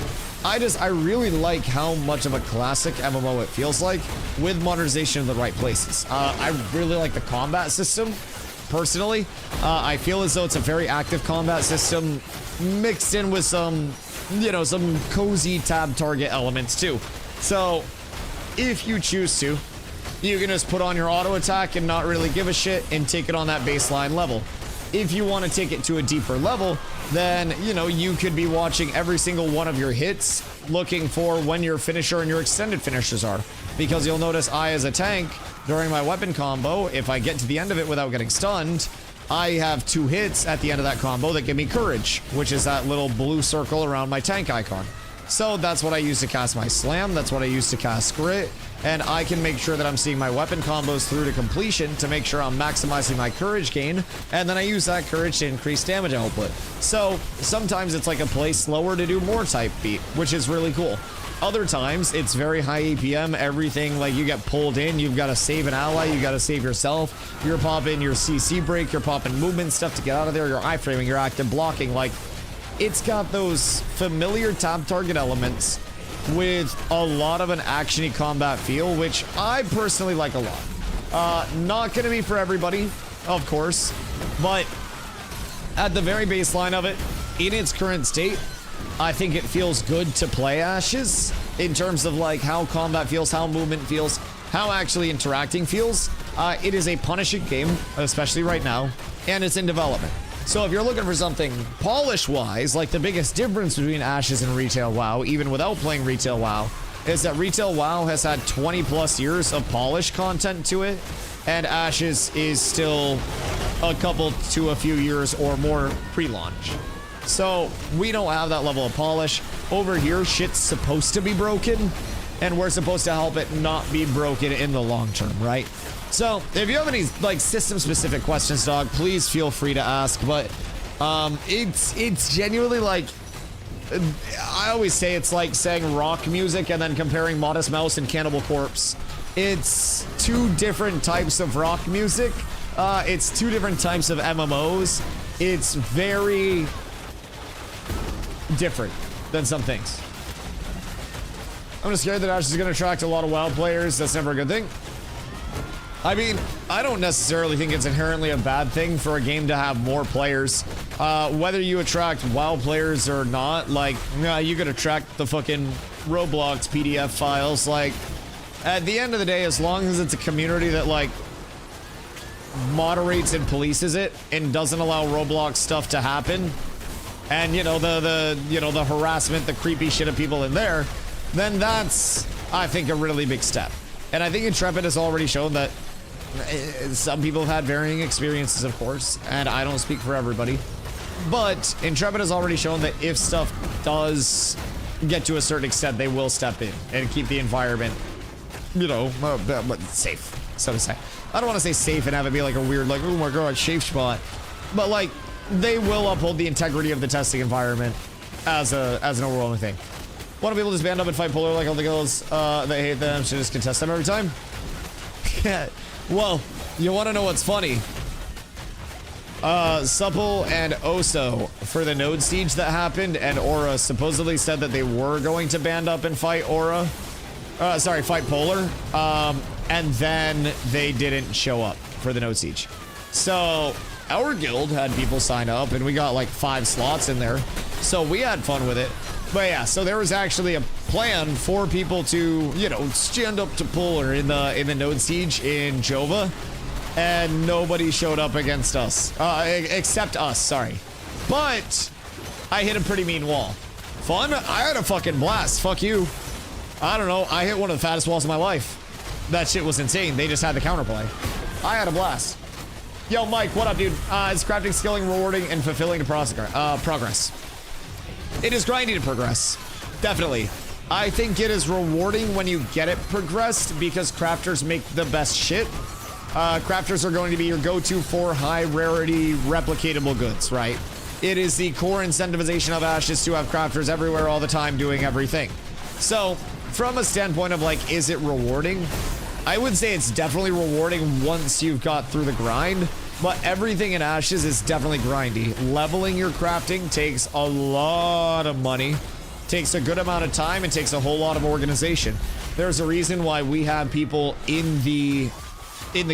I really like how much of a classic MMO it feels like, with modernization in the right places. I really like the combat system, personally. I feel as though it's a very active combat system, mixed in with some, you know, some cozy tab target elements too. So, if you choose to, you can just put on your auto attack and not really give a shit and take it on that baseline level. If you want to take it to a deeper level, then, you know, you could be watching every single one of your hits, looking for when your finisher and your extended finishers are. Because you'll notice I, as a tank, during my weapon combo, if I get to the end of it without getting stunned, I have 2 hits at the end of that combo that give me courage, which is that little blue circle around my tank icon. So that's what I use to cast my slam, that's what I use to cast grit, and I can make sure that I'm seeing my weapon combos through to completion to make sure I'm maximizing my courage gain, and then I use that courage to increase damage output. So sometimes it's like a play slower to do more type beat, which is really cool. Other times it's very high APM, everything, like you get pulled in, you've got to save an ally, you got to save yourself, you're popping your CC break, you're popping movement stuff to get out of there, you're iframing, you're active blocking, like, it's got those familiar tab target elements with a lot of an actiony combat feel, which I personally like a lot. Not gonna be for everybody, of course, but at the very baseline of it, in its current state, I think it feels good to play Ashes in terms of like how combat feels, how movement feels, how actually interacting feels. It is a punishing game, especially right now, and it's in development. So if you're looking for something polish-wise, like the biggest difference between Ashes and Retail WoW, even without playing Retail WoW, is that Retail WoW has had 20 plus years of polish content to it, and Ashes is still a couple to a few years or more pre-launch. So we don't have that level of polish. Over here, shit's supposed to be broken, and we're supposed to help it not be broken in the long term, right? So if you have any like system-specific questions, dog, please feel free to ask. But it's genuinely like, I always say it's like saying rock music and then comparing Modest Mouse and Cannibal Corpse. It's two different types of rock music. It's two different types of MMOs. It's very different than some things. I'm just scared that Ash is going to attract a lot of WoW players. That's never a good thing. I mean, I don't necessarily think it's inherently a bad thing for a game to have more players. Whether you attract WoW players or not, like, you could attract the fucking Roblox PDF files. Like, at the end of the day, as long as it's a community that, like, moderates and polices it and doesn't allow Roblox stuff to happen, and, you know, the harassment, the creepy shit of people in there, then that's, I think, a really big step. And I think Intrepid has already shown that some people have had varying experiences, of course, and I don't speak for everybody. But Intrepid has already shown that if stuff does get to a certain extent, they will step in and keep the environment, you know, safe, so to say. I don't want to say safe and have it be like a weird, like, oh my god, safe spot. But, like, they will uphold the integrity of the testing environment as an overall thing. Want to be able to just band up and fight Polar like all the girls they hate them should just contest them every time? Yeah. Well, you want to know what's funny? Supple and Oso for the node siege that happened, and Aura supposedly said that they were going to band up and fight Aura. Fight Polar. And then they didn't show up for the node siege. So our guild had people sign up, and we got like 5 slots in there. So we had fun with it. But yeah, so there was actually a plan for people to, you know, stand up to Polar in the node siege in Jova, and nobody showed up against us, except us. Sorry, but I hit a pretty mean wall. Fun? I had a fucking blast. Fuck you. I don't know. I hit one of the fattest walls of my life. That shit was insane. They just had the counterplay. I had a blast. Yo, Mike, what up, dude? Is crafting skilling rewarding and fulfilling to progress? It is grindy to progress. Definitely. I think it is rewarding when you get it progressed because crafters make the best shit. Crafters are going to be your go-to for high rarity replicatable goods, right? It is the core incentivization of Ashes to have crafters everywhere all the time doing everything. So, from a standpoint of like, is it rewarding? I would say it's definitely rewarding once you've got through the grind. But everything in Ashes is definitely grindy. Leveling your crafting takes a lot of money, takes a good amount of time, and takes a whole lot of organization. There's a reason why we have people in the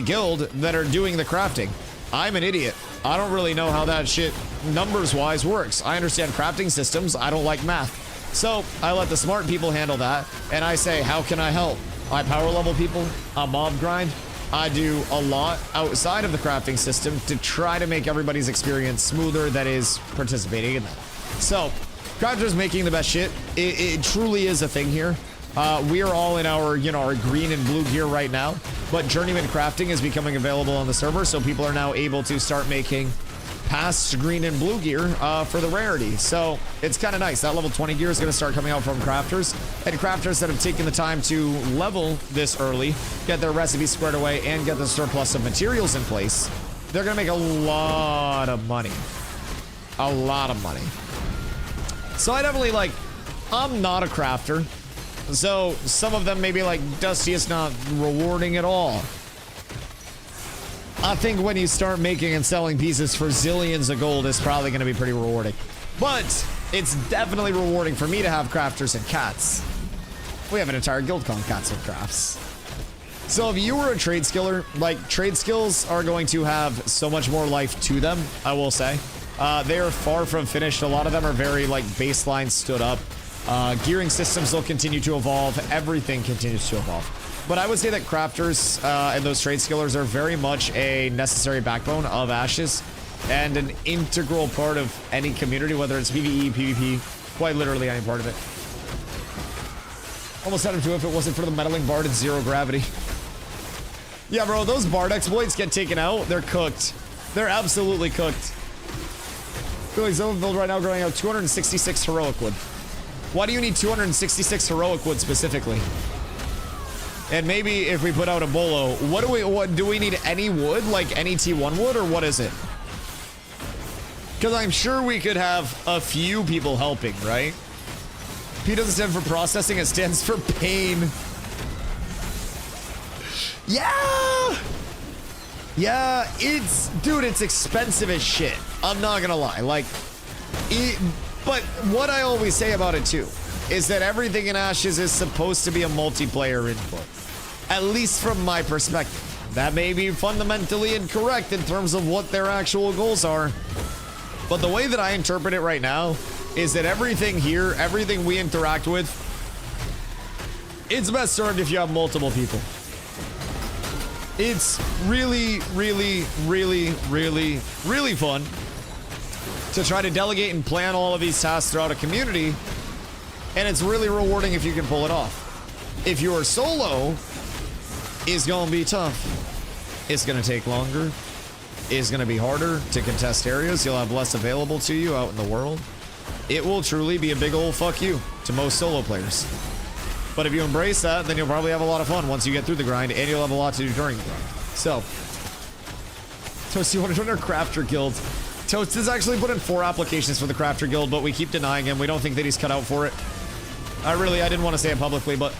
guild that are doing the crafting. I'm an idiot. I don't really know how that shit numbers-wise works. I understand crafting systems. I don't like math. So I let the smart people handle that, and I say, how can I help? I power level people, I mob grind. I do a lot outside of the crafting system to try to make everybody's experience smoother that is participating in that. So, crafters making the best shit, it truly is a thing here. We are all in our, you know, our green and blue gear right now, but journeyman crafting is becoming available on the server, so people are now able to start making past green and blue gear for the rarity. So it's kind of nice. That level 20 gear is going to start coming out from crafters, and crafters that have taken the time to level this early, get their recipes squared away, and get the surplus of materials in place. They're going to make a lot of money. A lot of money. So I definitely like, I'm not a crafter. So some of them may be like, Dusty, it's not rewarding at all. I think when you start making and selling pieces for zillions of gold, it's probably going to be pretty rewarding. But it's definitely rewarding for me to have crafters and cats. We have an entire guild called Cats with Crafts. So if you were a trade skiller, like, trade skills are going to have so much more life to them, I will say. They are far from finished. A lot of them are very, like, baseline stood up. Gearing systems will continue to evolve. Everything continues to evolve. But I would say that crafters and those trade skillers are very much a necessary backbone of Ashes and an integral part of any community, whether it's PvE, PvP, quite literally any part of it. Almost had him too if it wasn't for the meddling bard and zero gravity. Yeah, bro, those bard exploits get taken out. They're cooked. They're absolutely cooked. I feel like Zone build right now growing out 266 heroic wood. Why do you need 266 heroic wood specifically? And maybe if we put out a bolo, what do we need any wood? Like any T1 wood, or what is it? Because I'm sure we could have a few people helping, right? P doesn't stand for processing, it stands for pain. Yeah! Yeah, dude, it's expensive as shit. I'm not gonna lie. Like, but what I always say about it too is that everything in Ashes is supposed to be a multiplayer input. At least from my perspective. That may be fundamentally incorrect in terms of what their actual goals are. But the way that I interpret it right now is that everything here, everything we interact with, it's best served if you have multiple people. It's really, really, really, really, really fun to try to delegate and plan all of these tasks throughout a community, and it's really rewarding if you can pull it off. If you're solo, it's gonna be tough. It's gonna take longer. It's gonna be harder to contest areas. You'll have less available to you out in the world. It will truly be a big ol' fuck you to most solo players. But if you embrace that, then you'll probably have a lot of fun once you get through the grind, and you'll have a lot to do during the grind. So, Toast, you want to join our Crafter Guild? Toast has actually put in 4 applications for the Crafter Guild, but we keep denying him. We don't think that he's cut out for it. I didn't want to say it publicly, but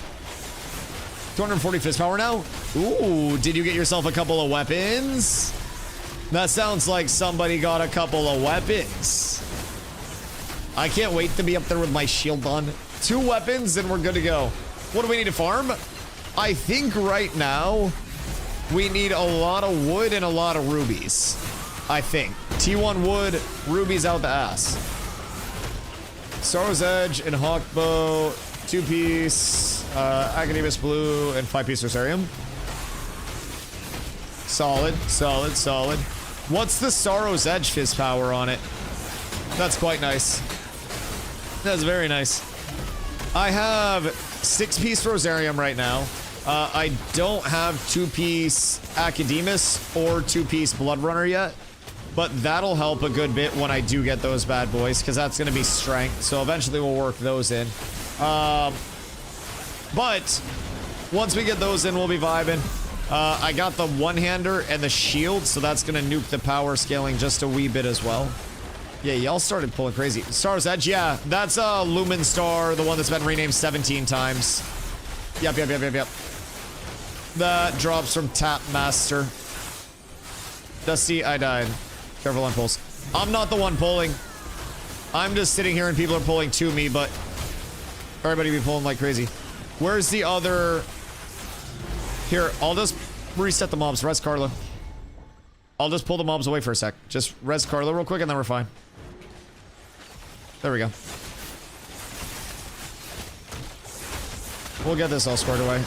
240 fist power now. Ooh, did you get yourself a couple of weapons? That sounds like somebody got a couple of weapons. I can't wait to be up there with my shield on. 2 weapons and we're good to go. What do we need to farm? I think right now we need a lot of wood and a lot of rubies. I think. T1 wood, rubies out the ass. Sorrow's Edge and Hawkbow, 2-piece, Academius Blue, and 5-piece Rosarium. Solid, solid, solid. What's the Sorrow's Edge fizz power on it? That's quite nice. That's very nice. I have 6-piece Rosarium right now. I don't have 2-piece Academus or 2-piece Blood Runner yet, but that'll help a good bit when I do get those bad boys, because that's going to be strength, so eventually we'll work those in. But once we get those in, we'll be vibing. I got the one-hander and the shield, so that's going to nuke the power scaling just a wee bit as well. Yeah, y'all started pulling crazy. Star's Edge, yeah, that's Lumen Star, the one that's been renamed 17 times. Yep. That drops from Tap Master. Dusty, I died. Careful on pulls. I'm not the one pulling. I'm just sitting here and people are pulling to me, but everybody be pulling like crazy. Where's the other? Here, I'll just reset the mobs. Res Carla. I'll just pull the mobs away for a sec. Just res Carla real quick and then we're fine. There we go. We'll get this all squared away.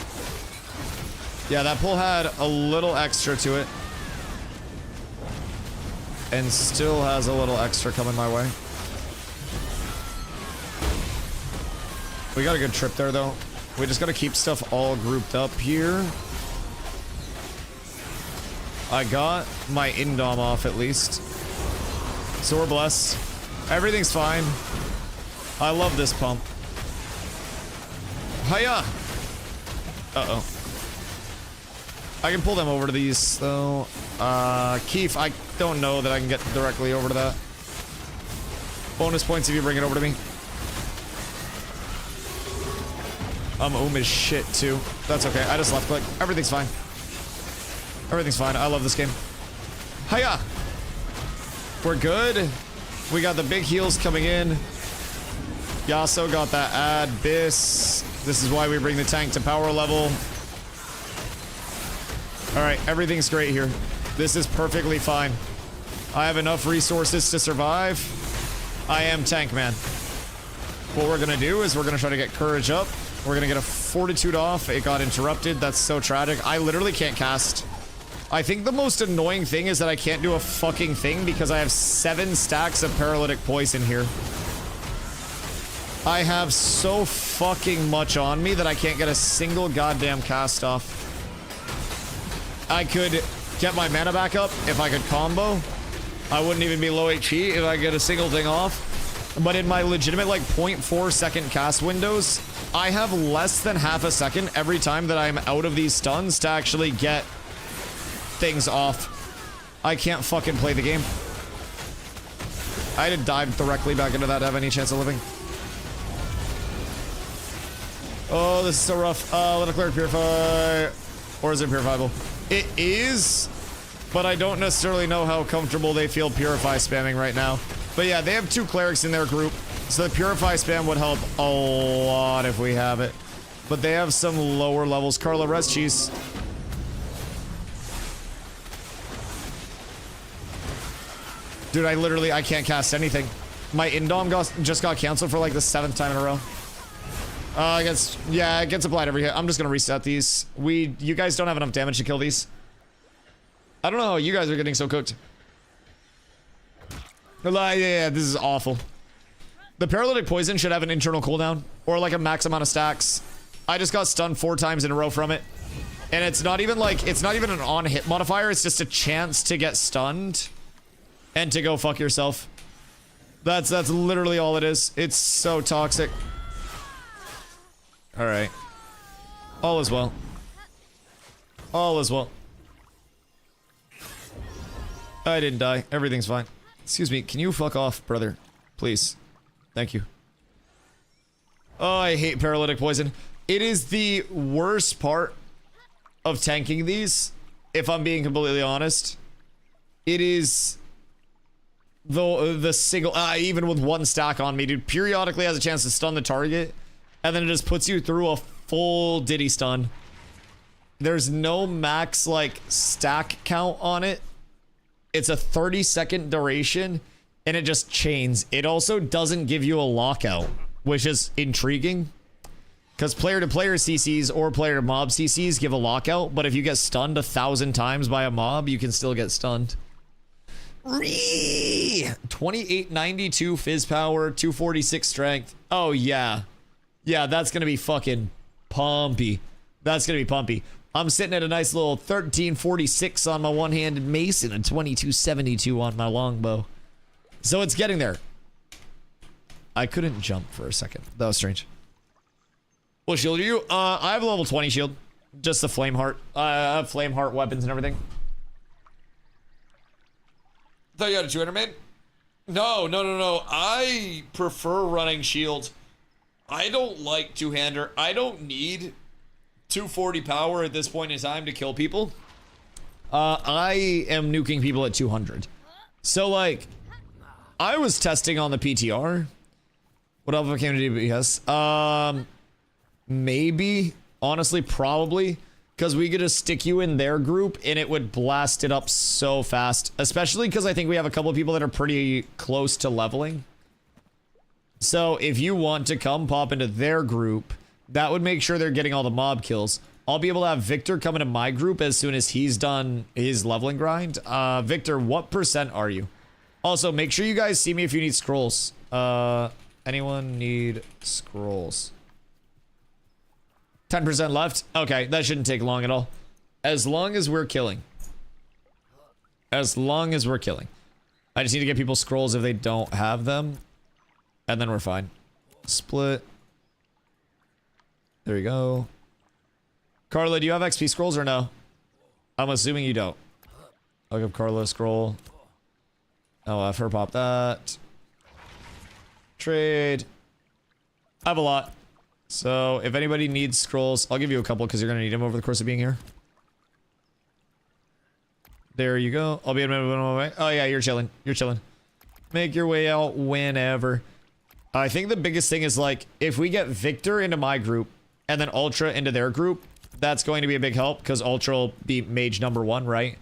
Yeah, that pull had a little extra to it. And still has a little extra coming my way. We got a good trip there, though. We just gotta keep stuff all grouped up here. I got my Indom off, at least. So we're blessed. Everything's fine. I love this pump. Hiya! Uh-oh. I can pull them over to these, though. Keef, I don't know that I can get directly over to that. Bonus points if you bring it over to me. As shit, too. That's okay. I just left click. Everything's fine. Everything's fine. I love this game. Hiya! We're good. We got the big heals coming in. Yasuo got that Abyss. This is why we bring the tank to power level. Alright, everything's great here. This is perfectly fine. I have enough resources to survive. I am tank man. What we're gonna do is we're gonna try to get courage up. We're gonna get a fortitude off. It got interrupted. That's so tragic. I literally can't cast. I think the most annoying thing is that I can't do a fucking thing because I have 7 stacks of paralytic poison here. I have so fucking much on me that I can't get a single goddamn cast off. I could get my mana back up if I could combo. I wouldn't even be low HP if I get a single thing off. But in my legitimate like 0.4 second cast windows, I have less than half a second every time that I'm out of these stuns to actually get things off. I can't fucking play the game. I had to dive directly back into that to have any chance of living. Oh, this is so rough. Let a cleric purify. Or is it purifiable? It is, but I don't necessarily know how comfortable they feel purify spamming right now. But yeah, they have 2 clerics in their group, so the purify spam would help a lot if we have it. But they have some lower levels. Carla, rest cheese. Dude, I can't cast anything. My Indom just got canceled for like the 7th time in a row. I guess, yeah, it gets applied every hit. I'm just gonna reset these. You guys don't have enough damage to kill these. I don't know how you guys are getting so cooked. Yeah, this is awful. The paralytic poison should have an internal cooldown or like a max amount of stacks. I just got stunned 4 times in a row from it. And it's not even like, it's not even an on hit modifier. It's just a chance to get stunned and to go fuck yourself. That's literally all it is. It's so toxic. All right. All is well. All is well. I didn't die. Everything's fine. Excuse me. Can you fuck off, brother? Please. Thank you. Oh, I hate paralytic poison. It is the worst part of tanking these, if I'm being completely honest. It is the single, even with 1 stack on me, dude, periodically has a chance to stun the target, and then it just puts you through a full Diddy stun. There's no max, like, stack count on it. It's a 30-second duration, and it just chains. It also doesn't give you a lockout, which is intriguing. Because player-to-player CCs or player-to-mob CCs give a lockout, but if you get stunned 1,000 times by a mob, you can still get stunned. 2892 fizz power, 246 strength. Oh, yeah. Yeah, that's gonna be fucking pumpy. That's gonna be pumpy. I'm sitting at a nice little 1346 on my one-handed mace and a 2272 on my longbow. So it's getting there. I couldn't jump for a second. That was strange. What shield are you? I have a level 20 shield. Just the flame heart. I have flame heart weapons and everything. Thought you had a 200 main? No. I prefer running shields. I don't like two-hander. I don't need 240 power at this point in time to kill people. I am nuking people at 200. So, like, I was testing on the PTR. What else came to DPS? Maybe. Honestly, probably. Because we could just stick you in their group and it would blast it up so fast. Especially because I think we have a couple of people that are pretty close to leveling. So if you want to come pop into their group, that would make sure they're getting all the mob kills. I'll be able to have Victor come into my group as soon as he's done his leveling grind. Victor, what % are you? Also, make sure you guys see me if you need scrolls. Anyone need scrolls? 10% left? Okay, that shouldn't take long at all. As long as we're killing. As long as we're killing. I just need to get people scrolls if they don't have them. And then we're fine. Split. There you go. Carla, do you have XP scrolls or no? I'm assuming you don't. I'll give Carla a scroll. I'll have her pop that. Trade. I have a lot. So, if anybody needs scrolls, I'll give you a couple because you're going to need them over the course of being here. There you go. I'll be a minute away. Oh, yeah, you're chilling. You're chilling. Make your way out whenever. I think the biggest thing is, like, if we get Victor into my group, and then Ultra into their group, that's going to be a big help because Ultra will be mage number 1, right?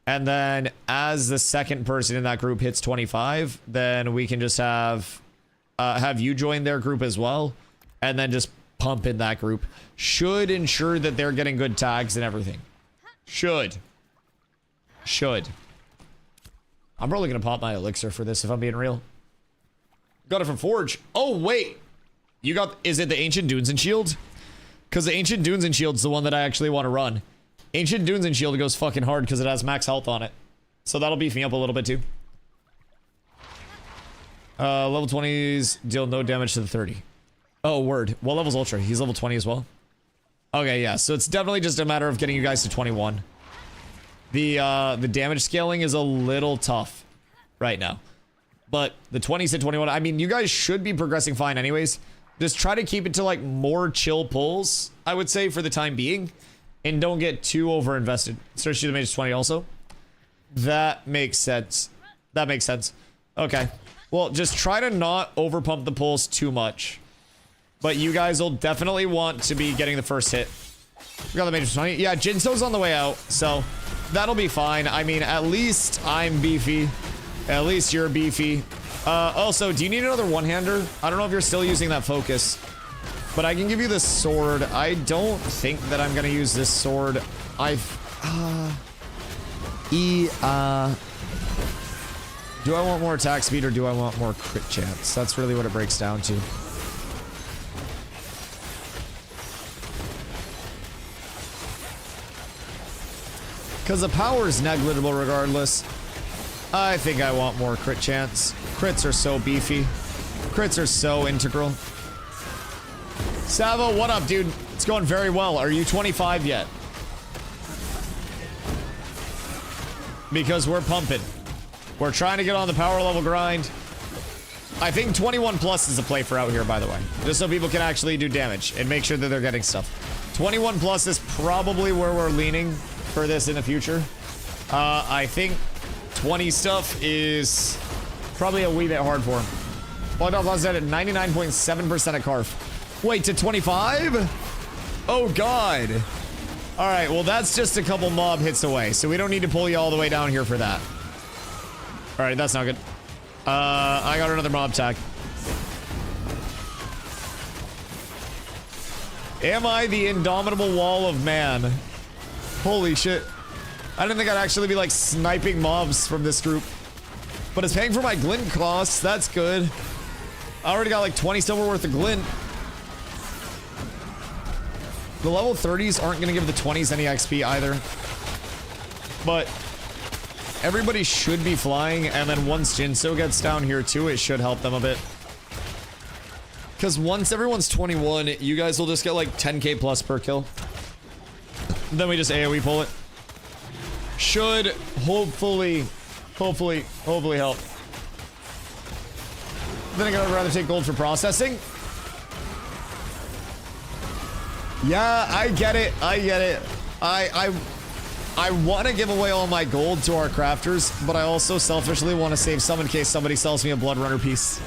And then as the second person in that group hits 25, then we can just have you join their group as well, and then just pump in that group. Should ensure that they're getting good tags and everything. Should. I'm probably gonna pop my elixir for this if I'm being real. Got it from Forge. Oh wait, you got? Is it the Ancient Dunes and Shield? Because the Ancient Dunes and Shield's the one that I actually want to run. Ancient Dunes and Shield goes fucking hard because it has max health on it, so that'll beef me up a little bit too. Level 20s deal no damage to the 30. Oh, word. What level's Ultra? He's level 20 as well. Okay, yeah. So it's definitely just a matter of getting you guys to 21. The damage scaling is a little tough right now. But the 20s to 21, I mean, you guys should be progressing fine anyways. Just try to keep it to like more chill pulls, I would say, for the time being. And don't get too over invested. Especially the mage 20 also. That makes sense. That makes sense. Okay. Well, just try to not overpump the pulls too much. But you guys will definitely want to be getting the first hit. We got the mage 20. Yeah, Jinso's on the way out, so that'll be fine. I mean, at least I'm beefy. At least you're beefy. Also, do you need another one-hander? I don't know if you're still using that focus, but I can give you this sword. I don't think that I'm gonna use this sword. Do I want more attack speed or do I want more crit chance? That's really what it breaks down to. Because the power is negligible regardless. I think I want more crit chance. Crits are so beefy. Crits are so integral. Savo, what up, dude? It's going very well. Are you 25 yet? Because we're pumping. We're trying to get on the power level grind. I think 21 plus is a play for out here, by the way. Just so people can actually do damage and make sure that they're getting stuff. 21 plus is probably where we're leaning for this in the future. I think 20 stuff is probably a wee bit hard for him. Blood off lost at 99.7% at Carf. Wait, to 25? Oh, God. All right, well, that's just a couple mob hits away, so we don't need to pull you all the way down here for that. All right, that's not good. I got another mob tag. Am I the indomitable wall of man? Holy shit. I didn't think I'd actually be like sniping mobs from this group. But it's paying for my glint costs. That's good. I already got like 20 silver worth of glint. The level 30s aren't going to give the 20s any XP either. But everybody should be flying. And then once Jinso gets down here too, it should help them a bit. Because once everyone's 21, you guys will just get like 10k plus per kill. Then we just AoE pull it. Should hopefully help. Then again, I'd rather take gold for processing. Yeah, I get it. I want to give away all my gold to our crafters, but I also selfishly want to save some in case somebody sells me a Blood Runner piece.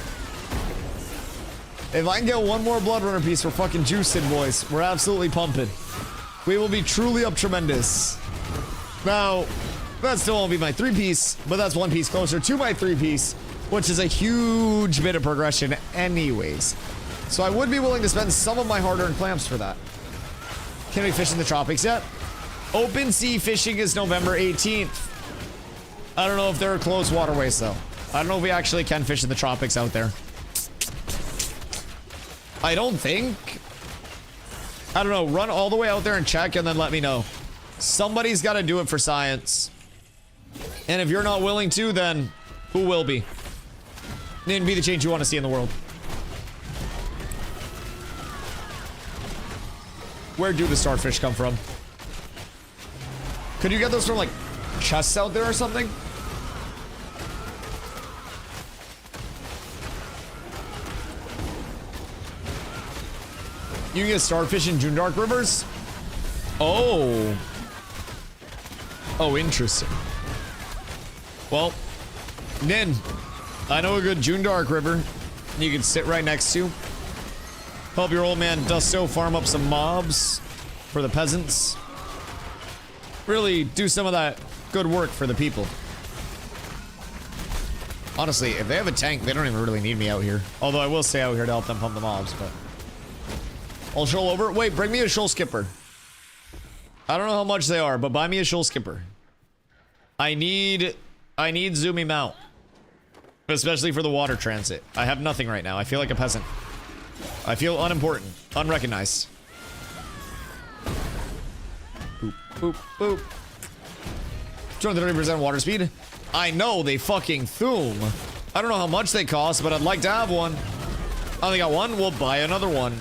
If I can get one more Blood Runner piece, we're fucking juicing, boys. We're absolutely pumping. We will be truly up tremendous. Now, that still won't be my 3-piece, but that's 1 piece closer to my 3-piece, which is a huge bit of progression anyways. So I would be willing to spend some of my hard-earned clamps for that. Can we fish in the tropics yet? Open sea fishing is November 18th. I don't know if there are closed waterways, though. I don't know if we actually can fish in the tropics out there. I don't think. I don't know. Run all the way out there and check and then let me know. Somebody's got to do it for science. And if you're not willing to, then who will be? Then be the change you want to see in the world. Where do the starfish come from? Could you get those from like chests out there or something? You can get starfish in June Dark rivers? Oh. Oh, interesting. Well, Nin, I know a good June Dark river you can sit right next to. Help your old man Dusto farm up some mobs for the peasants. Really do some of that good work for the people. Honestly, if they have a tank, they don't even really need me out here. Although I will stay out here to help them pump the mobs, but... I'll shoal over. Wait, bring me a shoal skipper. I don't know how much they are, but buy me a shoal skipper. I need Zoomy Mount. Especially for the water transit. I have nothing right now. I feel like a peasant. I feel unimportant. Unrecognized. Boop, boop, boop. 230% water speed. I know they fucking thoom. I don't know how much they cost, but I'd like to have one. I only got one. We'll buy another one.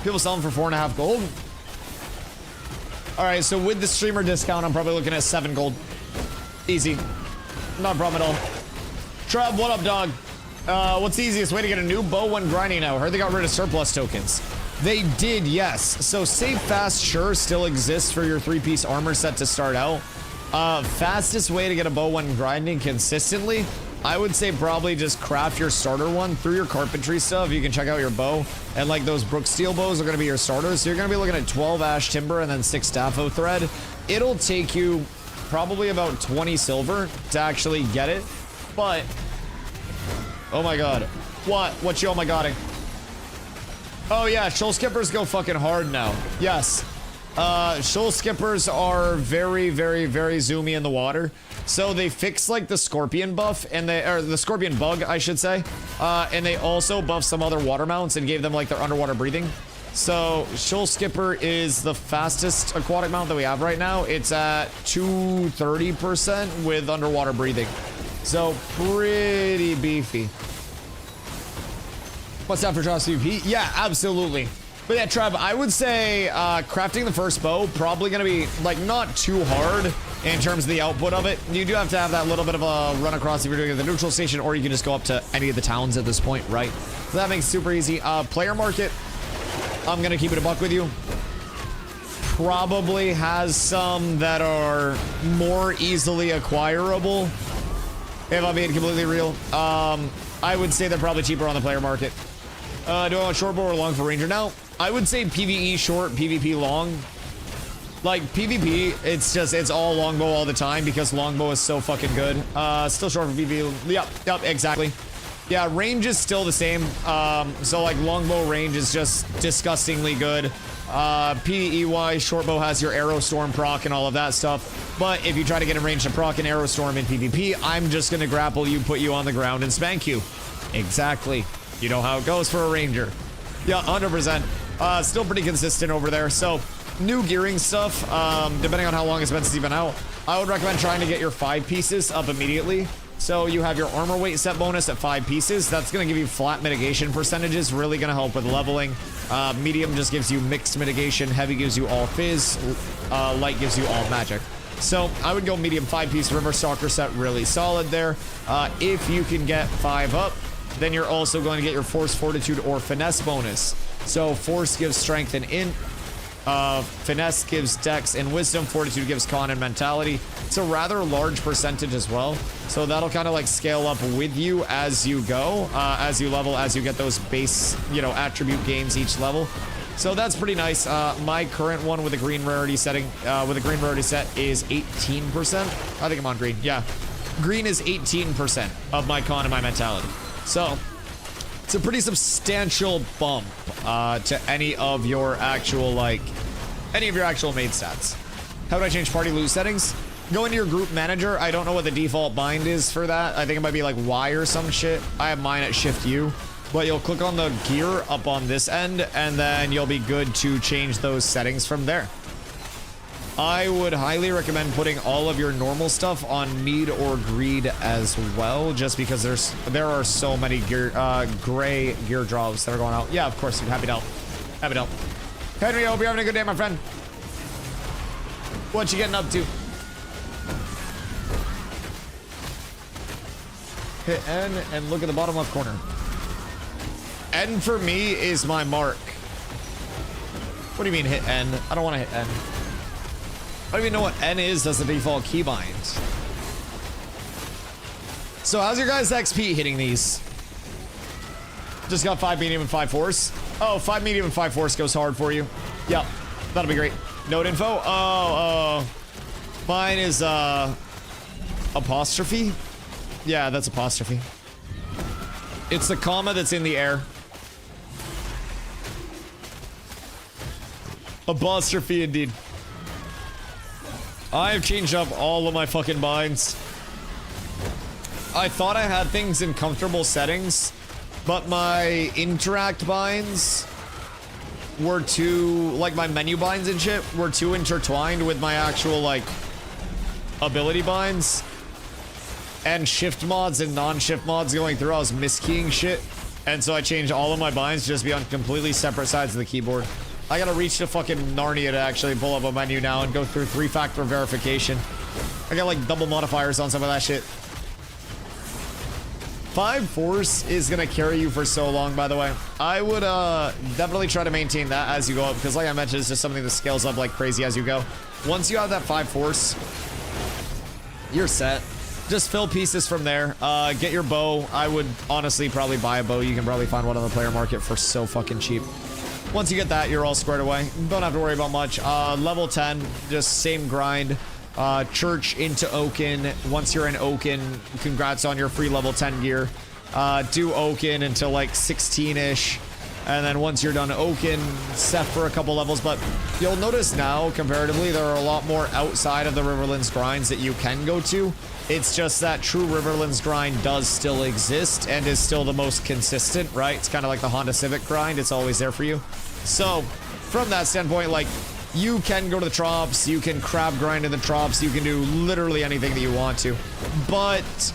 People sell them for 4.5 gold. All right, so with the streamer discount, I'm probably looking at 7 gold. Easy. Not a problem at all. Trev, what up, dog? What's the easiest way to get a new bow when grinding now? I heard they got rid of surplus tokens. They did, yes. So Save Fast sure still exists for your 3-piece armor set to start out. Fastest way to get a bow when grinding consistently, I would say probably just craft your starter one through your carpentry stuff. You can check out your bow, and like those Brook Steel bows are going to be your starters. So you're going to be looking at 12 ash timber and then 6 staffo thread. It'll take you probably about 20 silver to actually get it, but oh my god, what you oh my godding? Oh yeah, shoal skippers go fucking hard now. Yes. Shoal skippers are very, very, very zoomy in the water. So they fix like the scorpion buff and the scorpion bug, I should say. And they also buff some other water mounts and gave them like their underwater breathing. So shoal skipper is the fastest aquatic mount that we have right now. It's at 230% with underwater breathing. So pretty beefy. What's that for Josh PvP? Yeah, absolutely. But yeah, Trev, I would say crafting the first bow probably gonna be like not too hard in terms of the output of it. You do have to have that little bit of a run across if you're doing it at the neutral station, or you can just go up to any of the towns at this point, right? So that makes it super easy. Player market, I'm gonna keep it a buck with you. Probably has some that are more easily acquirable. If I'm being completely real, I would say they're probably cheaper on the player market. Do I want short bow or long for ranger now? I would say PvE short, PvP long. Like PvP, it's all longbow all the time because longbow is so fucking good. Still short for PvP. Yep, exactly. Yeah, range is still the same. So like longbow range is just disgustingly good. PvE short bow has your arrow storm proc and all of that stuff. But if you try to get in range to proc an arrow storm in PvP, I'm just gonna grapple you, put you on the ground, and spank you. Exactly. You know how it goes for a ranger. Yeah, 100%. Still pretty consistent over there. So, new gearing stuff, depending on how long it's been since you've been out, I would recommend trying to get your 5 pieces up immediately. So you have your armor weight set bonus at 5 pieces. That's going to give you flat mitigation percentages, really going to help with leveling. Medium just gives you mixed mitigation. Heavy gives you all fizz. Light gives you all magic. So I would go medium 5-piece river stalker set, really solid there. If you can get 5 up, then you're also going to get your force, fortitude, or finesse bonus. So force gives strength and int. Finesse gives dex and wisdom. Fortitude gives con and mentality. It's a rather large percentage as well. So that'll kind of like scale up with you as you go, as you level, as you get those base, attribute gains each level. So that's pretty nice. My current one with a green rarity setting, with a green rarity set is 18%. I think I'm on green. Yeah. Green is 18% of my con and my mentality. So it's a pretty substantial bump to any of your actual main stats. How do I change party loot settings? Go into your group manager. I don't know what the default bind is for that. I think it might be like Y or some shit. I have mine at Shift U. But you'll click on the gear up on this end, and then you'll be good to change those settings from there. I would highly recommend putting all of your normal stuff on mead or greed as well, just because there are so many gray gear drops that are going out. Yeah, of course, happy to help. Happy to help. Henry, I hope you're having a good day, my friend. What you getting up to? Hit N and look at the bottom left corner. N for me is my mark. What do you mean hit N? I don't want to hit N. I don't even know what N is as the default keybind. So how's your guys' XP hitting these? Just got 5 medium and 5 force. Oh, 5 medium and 5 force goes hard for you. Yep, that'll be great. Note info. Mine is apostrophe. Yeah, that's apostrophe. It's the comma that's in the air. Apostrophe indeed. I've changed up all of my fucking binds. I thought I had things in comfortable settings, but my interact binds were too, like my menu binds and shit, were too intertwined with my actual, like, ability binds. And shift mods and non-shift mods going through, I was miskeying shit. And so I changed all of my binds to just be on completely separate sides of the keyboard. I gotta reach to fucking Narnia to actually pull up a menu now and go through 3-factor verification. I got like double modifiers on some of that shit. 5 force is gonna carry you for so long, by the way. I would definitely try to maintain that as you go up, because like I mentioned, it's just something that scales up like crazy as you go. Once you have that 5 force, you're set. Just fill pieces from there. Get your bow. I would honestly probably buy a bow. You can probably find one on the player market for so fucking cheap. Once you get that, you're all squared away. Don't have to worry about much. Level 10, just same grind. Church into Oaken. Once you're in Oaken, congrats on your free level 10 gear. Do Oaken until like 16-ish. And then once you're done Oaken, set for a couple levels. But you'll notice now, comparatively, there are a lot more outside of the Riverlands grinds that you can go to. It's just that true Riverlands grind does still exist and is still the most consistent, right? It's kind of like the Honda Civic grind. It's always there for you. So, from that standpoint, like, you can go to the Trops, you can crab grind in the Trops, you can do literally anything that you want to. But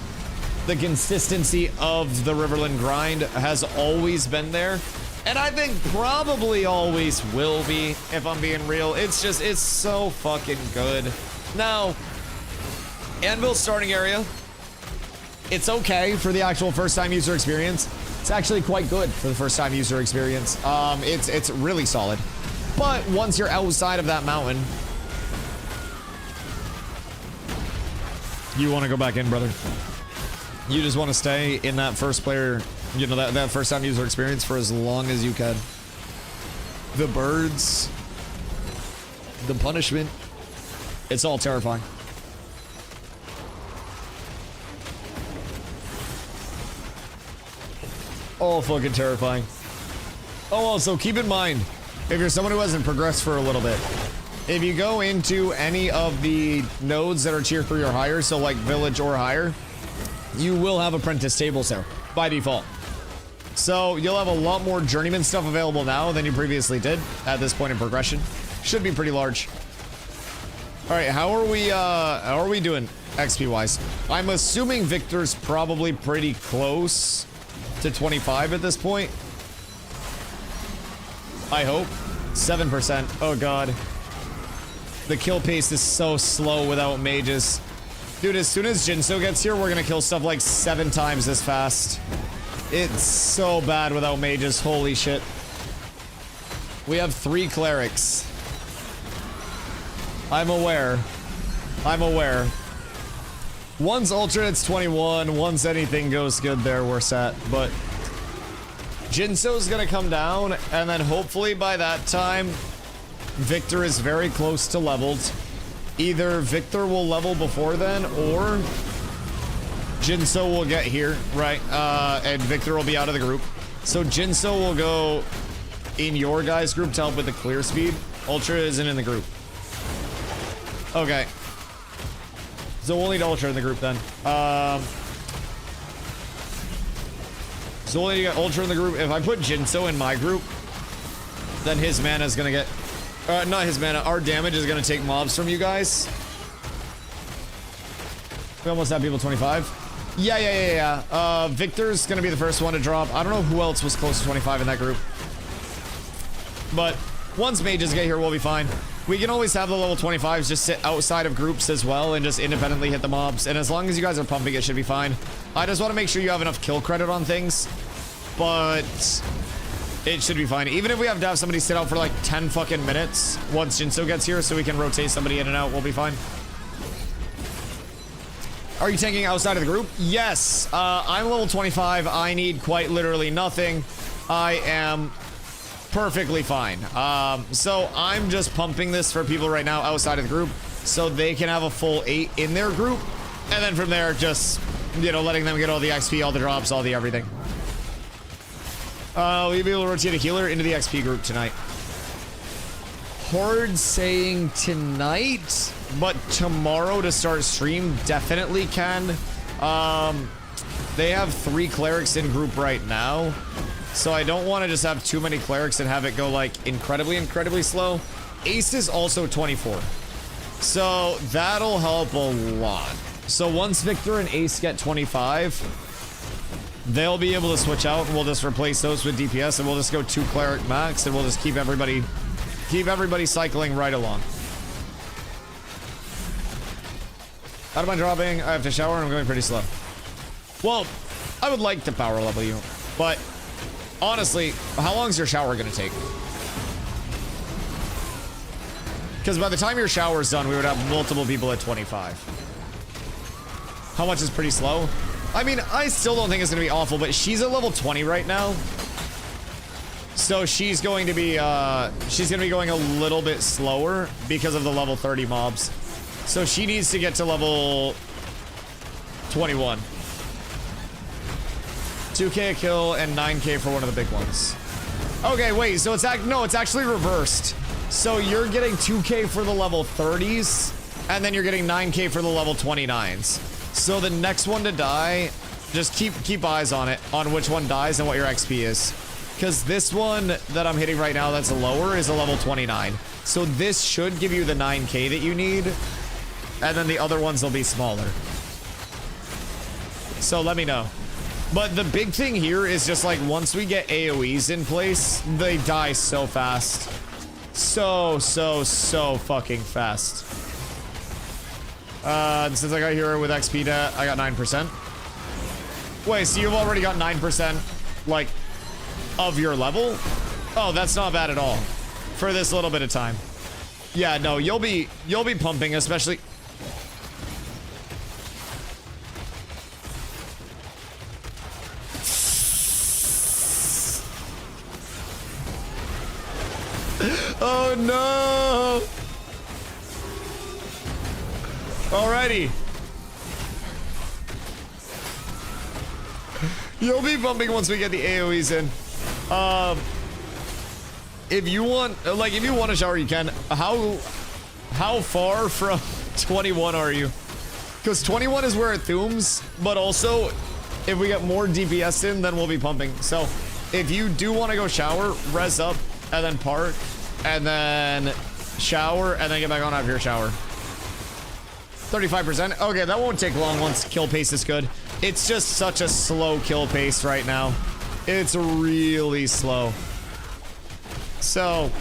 the consistency of the Riverland grind has always been there. And I think probably always will be, if I'm being real. It's just, it's so fucking good. Now, Anvil starting area, it's okay for the actual first-time user experience. It's actually quite good for the first-time user experience. It's really solid. But once you're outside of that mountain, you want to go back in, brother. You just want to stay in that first player, you know, that first-time user experience for as long as you can. The birds, the punishment, it's all terrifying. All fucking terrifying. Oh, also, keep in mind, if you're someone who hasn't progressed for a little bit, if you go into any of the nodes that are tier 3 or higher, so like village or higher, you will have apprentice tables there, by default. So, you'll have a lot more journeyman stuff available now than you previously did at this point in progression. Should be pretty large. Alright, how are we doing XP-wise? I'm assuming Victor's probably pretty close to 25 at this point. I hope. 7%. Oh god. The kill pace is so slow without mages. Dude, as soon as Jinso gets here, we're gonna kill stuff like 7 times as fast. It's so bad without mages. Holy shit. We have 3 clerics. I'm aware. I'm aware. Once alternate's 21, once anything goes good there, we're set. But Jinso's gonna come down, and then hopefully by that time, Victor is very close to leveled. Either Victor will level before then, or Jinso will get here, right? And Victor will be out of the group. So Jinso will go in your guys' group to help with the clear speed. Ultra isn't in the group. Okay. So we'll need Ultra in the group then. So we'll need to get Ultra in the group. If I put Jinso in my group, then his mana is gonna get... not his mana, our damage is gonna take mobs from you guys. We almost have people 25. Yeah. Victor's gonna be the first one to drop. I don't know who else was close to 25 in that group. But once mages get here, we'll be fine. We can always have the level 25s just sit outside of groups as well and just independently hit the mobs. And as long as you guys are pumping, it should be fine. I just want to make sure you have enough kill credit on things. But it should be fine. Even if we have to have somebody sit out for like 10 fucking minutes once Jinso gets here so we can rotate somebody in and out, we'll be fine. Are you tanking outside of the group? Yes. I'm level 25. I need quite literally nothing. I am perfectly fine. So I'm just pumping this for people right now outside of the group so they can have a full 8 in their group. And then from there, just, you know, letting them get all the XP, all the drops, all the everything. Will you be able to rotate a healer into the XP group tonight? Hard saying tonight, but tomorrow to start stream definitely can. They have 3 clerics in group right now, so I don't want to just have too many clerics and have it go like incredibly slow. Ace is also 24, so that'll help a lot. So once Victor and Ace get 25, they'll be able to switch out, and we'll just replace those with DPS, and we'll just go 2 cleric max, and we'll just keep everybody cycling right along. Out of my dropping, I have to shower and I'm going pretty slow. Well, I would like to power level you, but honestly, how long is your shower gonna take? Because by the time your shower's done, we would have multiple people at 25. How much is pretty slow? I mean, I still don't think it's gonna be awful, but she's at level 20 right now. So she's going to be going a little bit slower because of the level 30 mobs. So she needs to get to level 21. 2k a kill and 9k for one of the big ones. Okay, wait, so it's actually reversed. So you're getting 2k for the level 30s, and then you're getting 9k for the level 29s. So the next one to die, just keep eyes on it, on which one dies and what your XP is. Because this one that I'm hitting right now that's lower is a level 29. So this should give you the 9k that you need, and then the other ones will be smaller. So let me know. But the big thing here is just like once we get AoEs in place, they die so fast. So fucking fast. Since I got here with XP debt, I got 9%. Wait, so you've already got 9%, like, of your level? Oh, that's not bad at all for this little bit of time. Yeah, no, you'll be pumping, especially. Oh no! Alrighty. You'll be bumping once we get the AoEs in. If you want to shower, you can. How far from 21 are you? Because 21 is where it thooms, but also if we get more DPS in, then we'll be pumping. So if you do want to go shower, res up, and then park, and then shower, and then get back on after your shower. 35%. Okay, that won't take long once kill pace is good. It's just such a slow kill pace right now. It's really slow. So,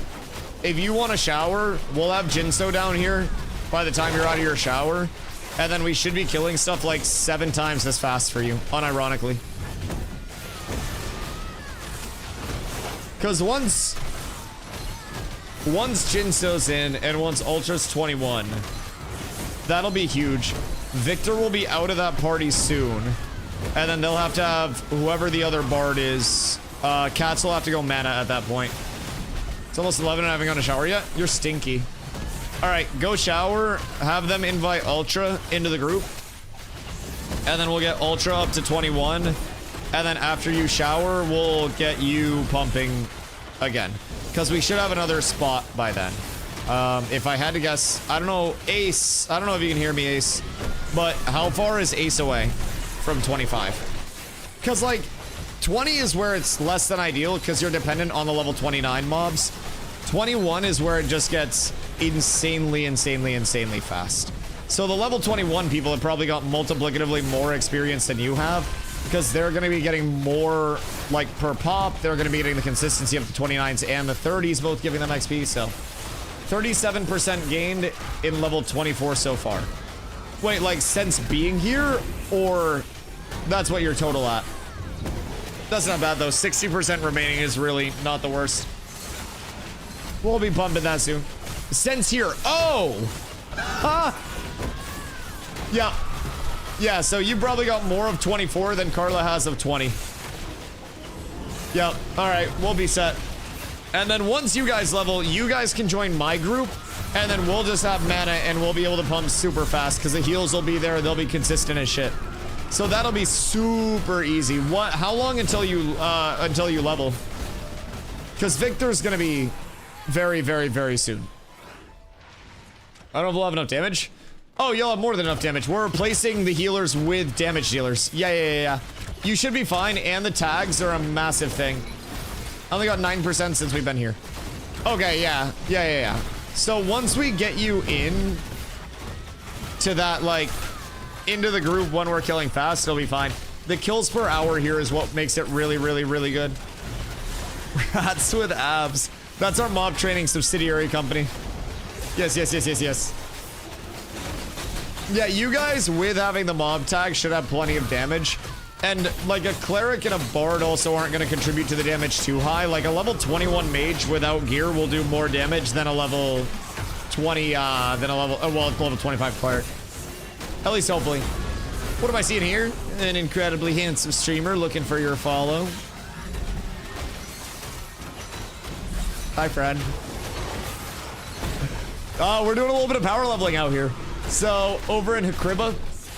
if you want to shower, we'll have Jinso down here by the time you're out of your shower. And then we should be killing stuff like 7 times as fast for you, unironically. Because once Jinso's in and once Ultra's 21, that'll be huge. Victor will be out of that party soon. And then they'll have to have whoever the other bard is. Cats will have to go mana at that point. It's almost 11 and I haven't gone to shower yet. You're stinky. Alright, go shower. Have them invite Ultra into the group. And then we'll get Ultra up to 21. And then after you shower, we'll get you pumping again. Because we should have another spot by then. If I had to guess, I don't know, Ace. I don't know if you can hear me, Ace. But how far is Ace away from 25? Because, like, 20 is where it's less than ideal because you're dependent on the level 29 mobs. 21 is where it just gets insanely fast. So the level 21 people have probably got multiplicatively more experience than you have because they're going to be getting more, like, per pop. They're going to be getting the consistency of the 29s and the 30s, both giving them XP, so 37% gained in level 24 so far. Wait, like, since being here, or that's what you're total at? That's not bad, though. 60% remaining is really not the worst. We'll be pumping that soon. Since here. Oh! Huh? Yeah. Yeah, so you probably got more of 24 than Carla has of 20. Yep. Alright, we'll be set. And then once you guys level, you guys can join my group, and then we'll just have mana and we'll be able to pump super fast because the heals will be there. They'll be consistent as shit. So that'll be super easy. What? How long until you level? Because Victor's gonna be very, very, very soon. I don't know if we'll have enough damage. Oh, you'll have more than enough damage. We're replacing the healers with damage dealers. Yeah. You should be fine, and the tags are a massive thing. I only got 9% since we've been here. Okay, yeah. So once we get you in to that, like, into the group when we're killing fast, it'll be fine. The kills per hour here is what makes it really, really, really good. Rats with abs. That's our mob training subsidiary company. Yes. Yeah, you guys with having the mob tag should have plenty of damage. And like a cleric and a bard also aren't going to contribute to the damage too high. Like a level 21 mage without gear will do more damage than a level 20, level 25 cleric. At least hopefully. What am I seeing here? An incredibly handsome streamer looking for your follow. Hi, friend. We're doing a little bit of power leveling out here. So over in Hakriba,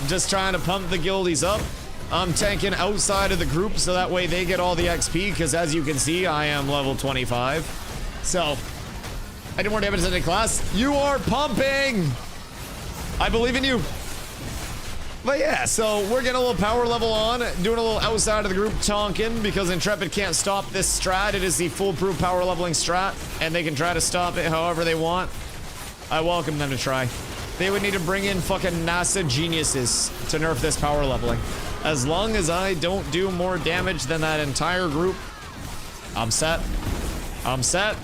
just trying to pump the guildies up. I'm tanking outside of the group so that way they get all the XP, because as you can see, I am level 25. So, I do more damage than in class. You are pumping! I believe in you. But yeah, so we're getting a little power level on, doing a little outside of the group tonking, because Intrepid can't stop this strat. It is the foolproof power leveling strat, and they can try to stop it however they want. I welcome them to try. They would need to bring in fucking NASA geniuses to nerf this power leveling. As long as I don't do more damage than that entire group, I'm set. I'm set.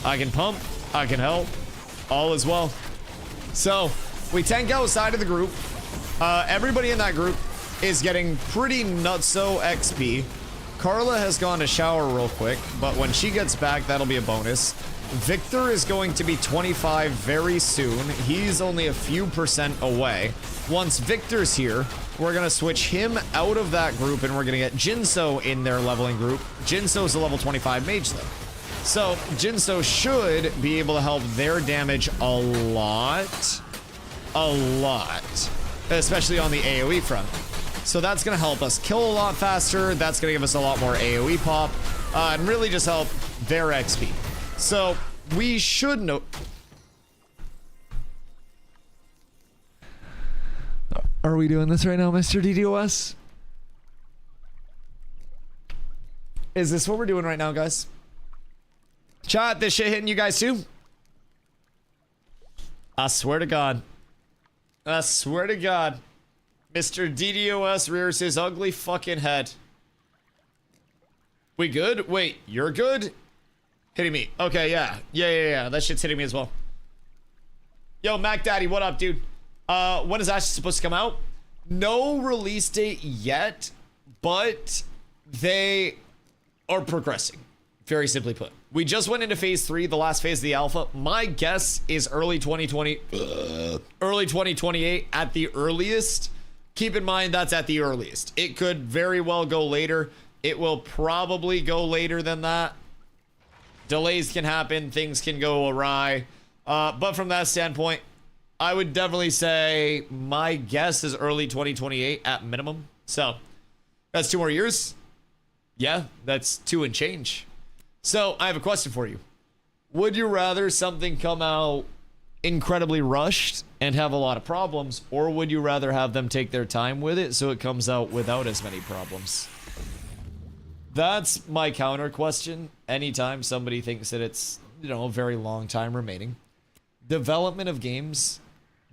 I can pump. I can help. All is well. So, we tank outside of the group. Everybody in that group is getting pretty nutso XP. Carla has gone to shower real quick, but when she gets back, that'll be a bonus. Victor is going to be 25 very soon. He's only a few percent away. Once Victor's here, we're going to switch him out of that group, and we're going to get Jinso in their leveling group. Jinso's a level 25 mage, though. So, Jinso should be able to help their damage a lot. A lot. Especially on the AoE front. So that's going to help us kill a lot faster. That's going to give us a lot more AoE pop. And really just help their XP. So, we should know... Are we doing this right now, Mr. DDoS? Is this what we're doing right now, guys? Chat, this shit hitting you guys too? I swear to God. I swear to God. Mr. DDoS rears his ugly fucking head. We good? Wait, you're good? Hitting me. Okay, yeah. Yeah. That shit's hitting me as well. Yo, Mac Daddy, what up, dude? When is Ashes supposed to come out? No release date yet, but they are progressing. Very simply put. We just went into phase 3, the last phase of the alpha. My guess is early 2020, early 2028 at the earliest. Keep in mind that's at the earliest. It could very well go later. It will probably go later than that. Delays can happen, things can go awry. But from that standpoint, I would definitely say my guess is early 2028 at minimum. So that's 2 more years. Yeah, that's 2 and change. So I have a question for you. Would you rather something come out incredibly rushed and have a lot of problems, or would you rather have them take their time with it so it comes out without as many problems? That's my counter question. Anytime somebody thinks that it's, a very long time remaining. Development of games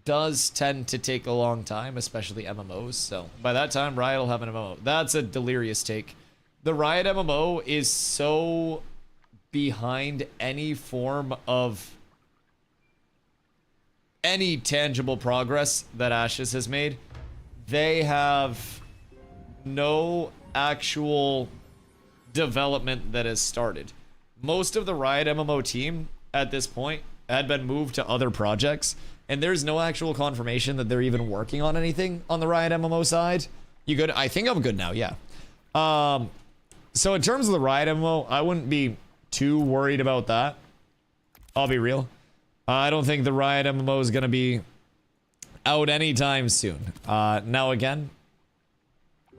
does tend to take a long time, especially MMOs. So by that time, Riot will have an MMO. That's a delirious take. The Riot MMO is so behind any form of any tangible progress that Ashes has made. They have no actual development that has started. Most of the Riot MMO team at this point had been moved to other projects, and there's no actual confirmation that they're even working on anything on the Riot MMO side. You good? I think I'm good now, yeah. So in terms of the Riot MMO, I wouldn't be too worried about that. I'll be real. I don't think the Riot MMO is going to be out anytime soon. Now again,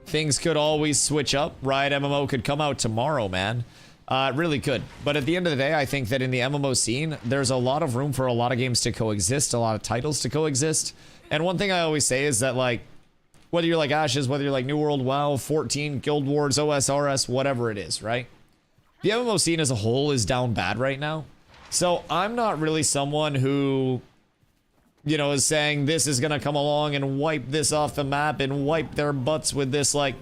things could always switch up. Riot MMO could come out tomorrow, man. It really could. But at the end of the day, I think that in the MMO scene, there's a lot of room for a lot of games to coexist, a lot of titles to coexist. And one thing I always say is that, like, whether you're like Ashes, whether you're like New World, WoW, 14, Guild Wars, OSRS, whatever it is, right? The MMO scene as a whole is down bad right now. So I'm not really someone who, you know, is saying this is going to come along and wipe this off the map and wipe their butts with this. Like,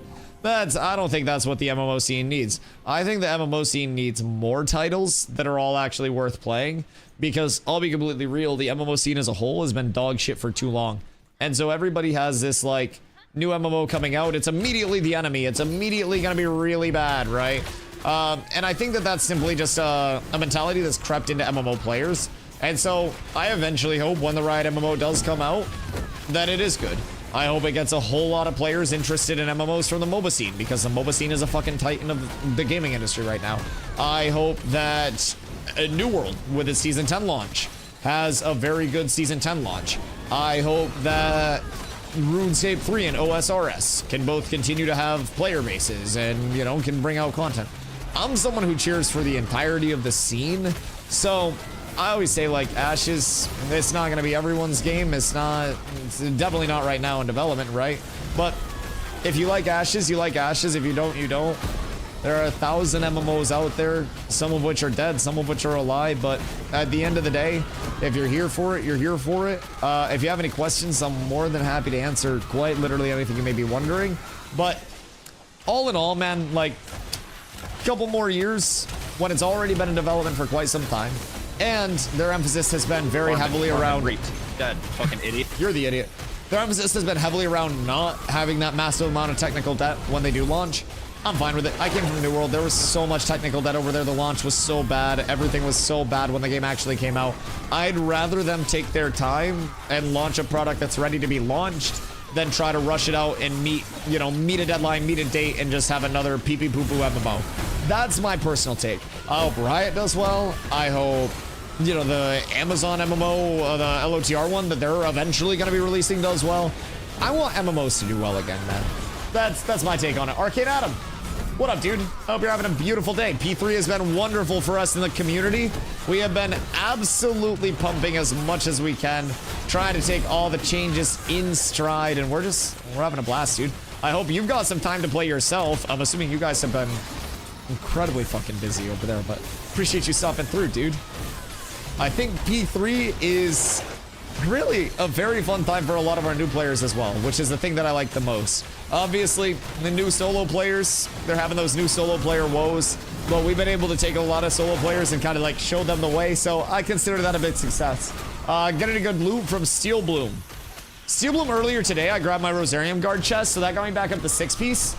I don't think that's what the MMO scene needs. I think the MMO scene needs more titles that are all actually worth playing, because I'll be completely real, the MMO scene as a whole has been dog shit for too long. And so everybody has this, like, new MMO coming out. It's immediately the enemy. It's immediately going to be really bad, right? And I think that that's simply just a mentality that's crept into MMO players. And so I eventually hope when the Riot MMO does come out that it is good. I hope it gets a whole lot of players interested in MMOs from the MOBA scene, because the MOBA scene is a fucking titan of the gaming industry right now. I hope that New World, with its Season 10 launch, has a very good Season 10 launch. I hope that RuneScape 3 and OSRS can both continue to have player bases and, you know, can bring out content. I'm someone who cheers for the entirety of the scene, so I always say, like, Ashes, it's not going to be everyone's game. It's definitely not right now in development, right? But if you like Ashes, you like Ashes. If you don't, you don't. There are 1,000 MMOs out there, some of which are dead, some of which are alive. But at the end of the day, if you're here for it, you're here for it. If you have any questions, I'm more than happy to answer quite literally anything you may be wondering. But all in all, man, like, a couple more years when it's already been in development for quite some time. And their emphasis has been very heavily around... That fucking idiot. You're the idiot. Their emphasis has been heavily around not having that massive amount of technical debt when they do launch. I'm fine with it. I came from New World. There was so much technical debt over there. The launch was so bad. Everything was so bad when the game actually came out. I'd rather them take their time and launch a product that's ready to be launched than try to rush it out and meet a deadline, meet a date, and just have another pee-pee-poo-poo MMO. That's my personal take. I hope Riot does well. I hope, you know, the Amazon MMO, the LOTR one that they're eventually going to be releasing does well. I want MMOs to do well again, man. That's my take on it. Arcade Adam, what up, dude? I hope you're having a beautiful day. P3 has been wonderful for us in the community. We have been absolutely pumping as much as we can, trying to take all the changes in stride, and we're having a blast, dude. I hope you've got some time to play yourself. I'm assuming you guys have been incredibly fucking busy over there, but appreciate you stopping through, dude. I think P3 is really a very fun time for a lot of our new players as well, which is the thing that I like the most. Obviously, the new solo players, they're having those new solo player woes, but we've been able to take a lot of solo players and kind of like show them the way, so I consider that a big success. Getting a good loot from Steel Bloom. Steel Bloom earlier today, I grabbed my Rosarium Guard chest, so that got me back up to 6-piece.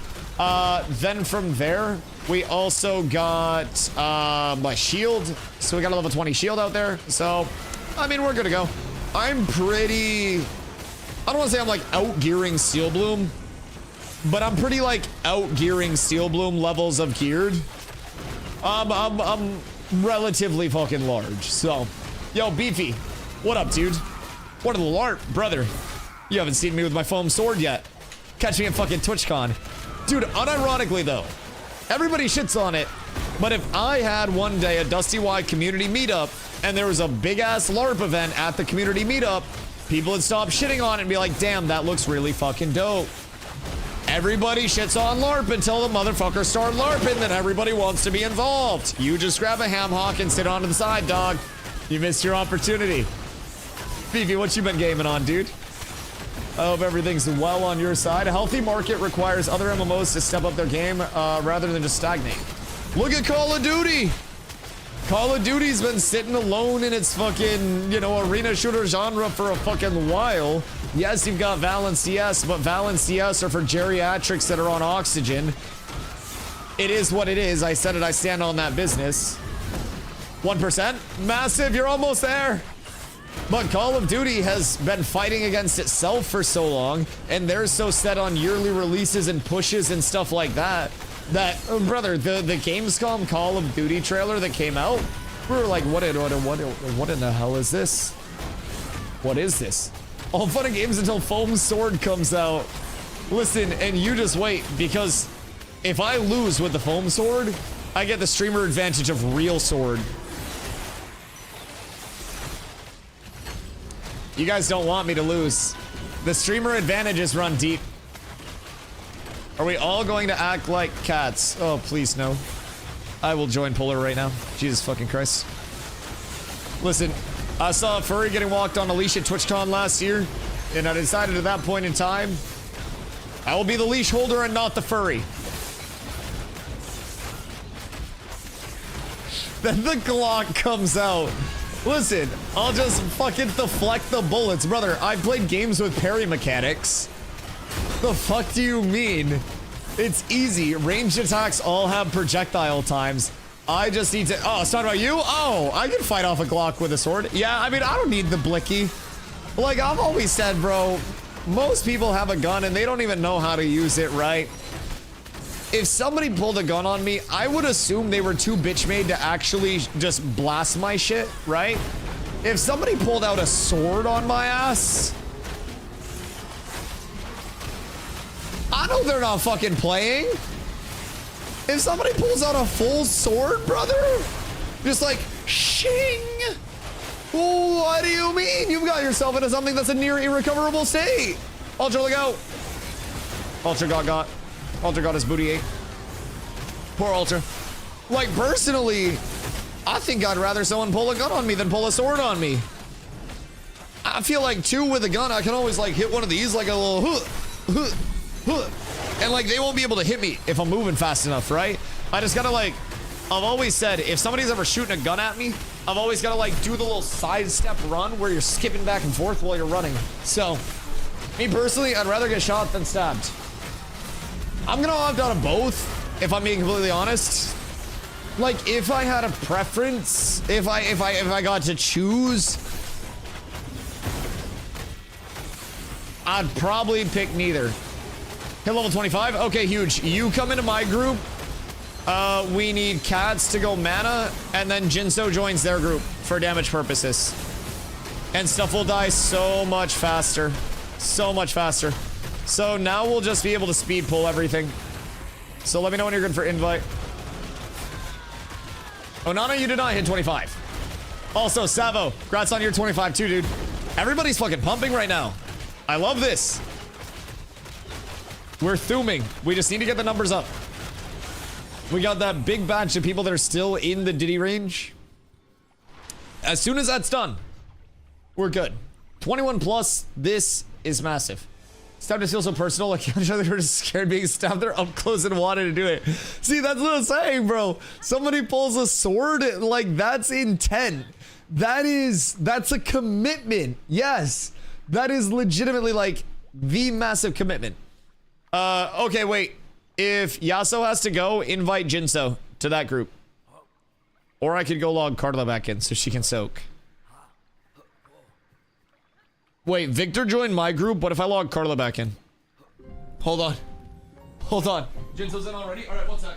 Then from there, we also got my shield. So we got a level 20 shield out there. So, I mean, we're good to go. I'm pretty... I don't want to say I'm like out-gearing Steel Bloom, but I'm pretty like out-gearing Steel Bloom levels of geared. I'm relatively fucking large. So, yo, Beefy, what up, dude? What a LARP, brother. You haven't seen me with my foam sword yet. Catch me at fucking TwitchCon. Dude, unironically though, everybody shits on it, but if I had one day a DustyWhy community meetup and there was a big ass LARP event at the community meetup, people would stop shitting on it and be like, damn, that looks really fucking dope. Everybody shits on LARP until the motherfuckers start LARPing, then everybody wants to be involved. You just grab a ham hock and sit on to the side, dog. You missed your opportunity. Fifi, what you been gaming on, dude? I hope everything's well on your side. A healthy market requires other MMOs to step up their game rather than just stagnate. Look at Call of Duty! Call of Duty's been sitting alone in its fucking, you know, arena shooter genre for a fucking while. Yes, you've got Val and CS, but Val and CS are for geriatrics that are on oxygen. It is what it is. I said it, I stand on that business. 1%? Massive, you're almost there. But Call of Duty has been fighting against itself for so long, and they're so set on yearly releases and pushes and stuff like that, that, brother, the Gamescom Call of Duty trailer that came out, we were like, what in the hell is this? What is this? All fun and games until Foam Sword comes out. Listen, and you just wait, because if I lose with the Foam Sword, I get the streamer advantage of Real Sword. You guys don't want me to lose. The streamer advantages run deep. Are we all going to act like cats? Oh, please no. I will join Polar right now. Jesus fucking Christ. Listen, I saw a furry getting walked on a leash at TwitchCon last year, and I decided at that point in time, I will be the leash holder and not the furry. Then the Glock comes out. Listen, I'll just fucking deflect the bullets. Brother, I played games with parry mechanics. The fuck do you mean? It's easy. Ranged attacks all have projectile times. I just need to... Oh, it's not about you? Oh, I can fight off a Glock with a sword. Yeah, I mean, I don't need the blicky. Like, I've always said, bro, most people have a gun and they don't even know how to use it, right? If somebody pulled a gun on me, I would assume they were too bitch-made to actually just blast my shit, right? If somebody pulled out a sword on my ass, I know they're not fucking playing. If somebody pulls out a full sword, brother, just like, shing. What do you mean? You've got yourself into something that's a near irrecoverable state. Ultra, look out. Ultra got. Ultra got his booty ate. Poor Ultra. Like, personally, I think I'd rather someone pull a gun on me than pull a sword on me. I feel like, too, with a gun, I can always, like, hit one of these like a little and, like, they won't be able to hit me if I'm moving fast enough, right? I just gotta, like, I've always said, if somebody's ever shooting a gun at me, I've always gotta, like, do the little sidestep run where you're skipping back and forth while you're running. So, me personally, I'd rather get shot than stabbed. I'm gonna opt out of both, if I'm being completely honest. Like, if I had a preference, if I got to choose, I'd probably pick neither. Hit level 25? Okay, huge. You come into my group. We need cats to go mana, and then Jinso joins their group for damage purposes. And stuff will die so much faster. So much faster. So now we'll just be able to speed pull everything. So let me know when you're good for invite. Oh, Nana, you did not hit 25. Also, Savo, congrats on your 25 too, dude. Everybody's fucking pumping right now. I love this. We're thumbing. We just need to get the numbers up. We got that big batch of people that are still in the Diddy range. As soon as that's done, we're good. 21 plus, this is massive. It's time to feel so personal, like each other were just scared being stabbed. They're up close and wanted to do it. See, that's what I'm saying, bro. Somebody pulls a sword, like, that's intent. That's a commitment. Yes. That is legitimately, like, the massive commitment. Okay, wait. If Yasuo has to go, invite Jinso to that group. Or I could go log Carla back in so she can soak. Wait, Victor joined my group. What if I log Carla back in? Hold on. Hold on. Jinso's in already? Alright, one sec.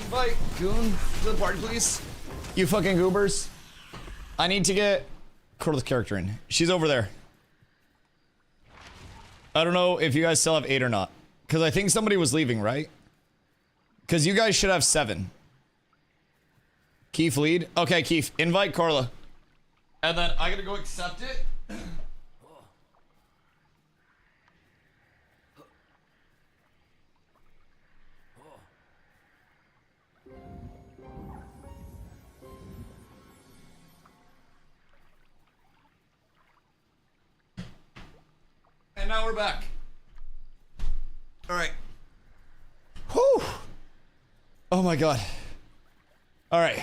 Invite Goon to the party, please. You fucking goobers. I need to get Corliss' character in. She's over there. I don't know if you guys still have 8 or not. Because I think somebody was leaving, right? Because you guys should have 7. Keith lead. Okay, Keith, invite Carla. And then I gotta go accept it. And now we're back. All right. Whew. Oh my God. All right.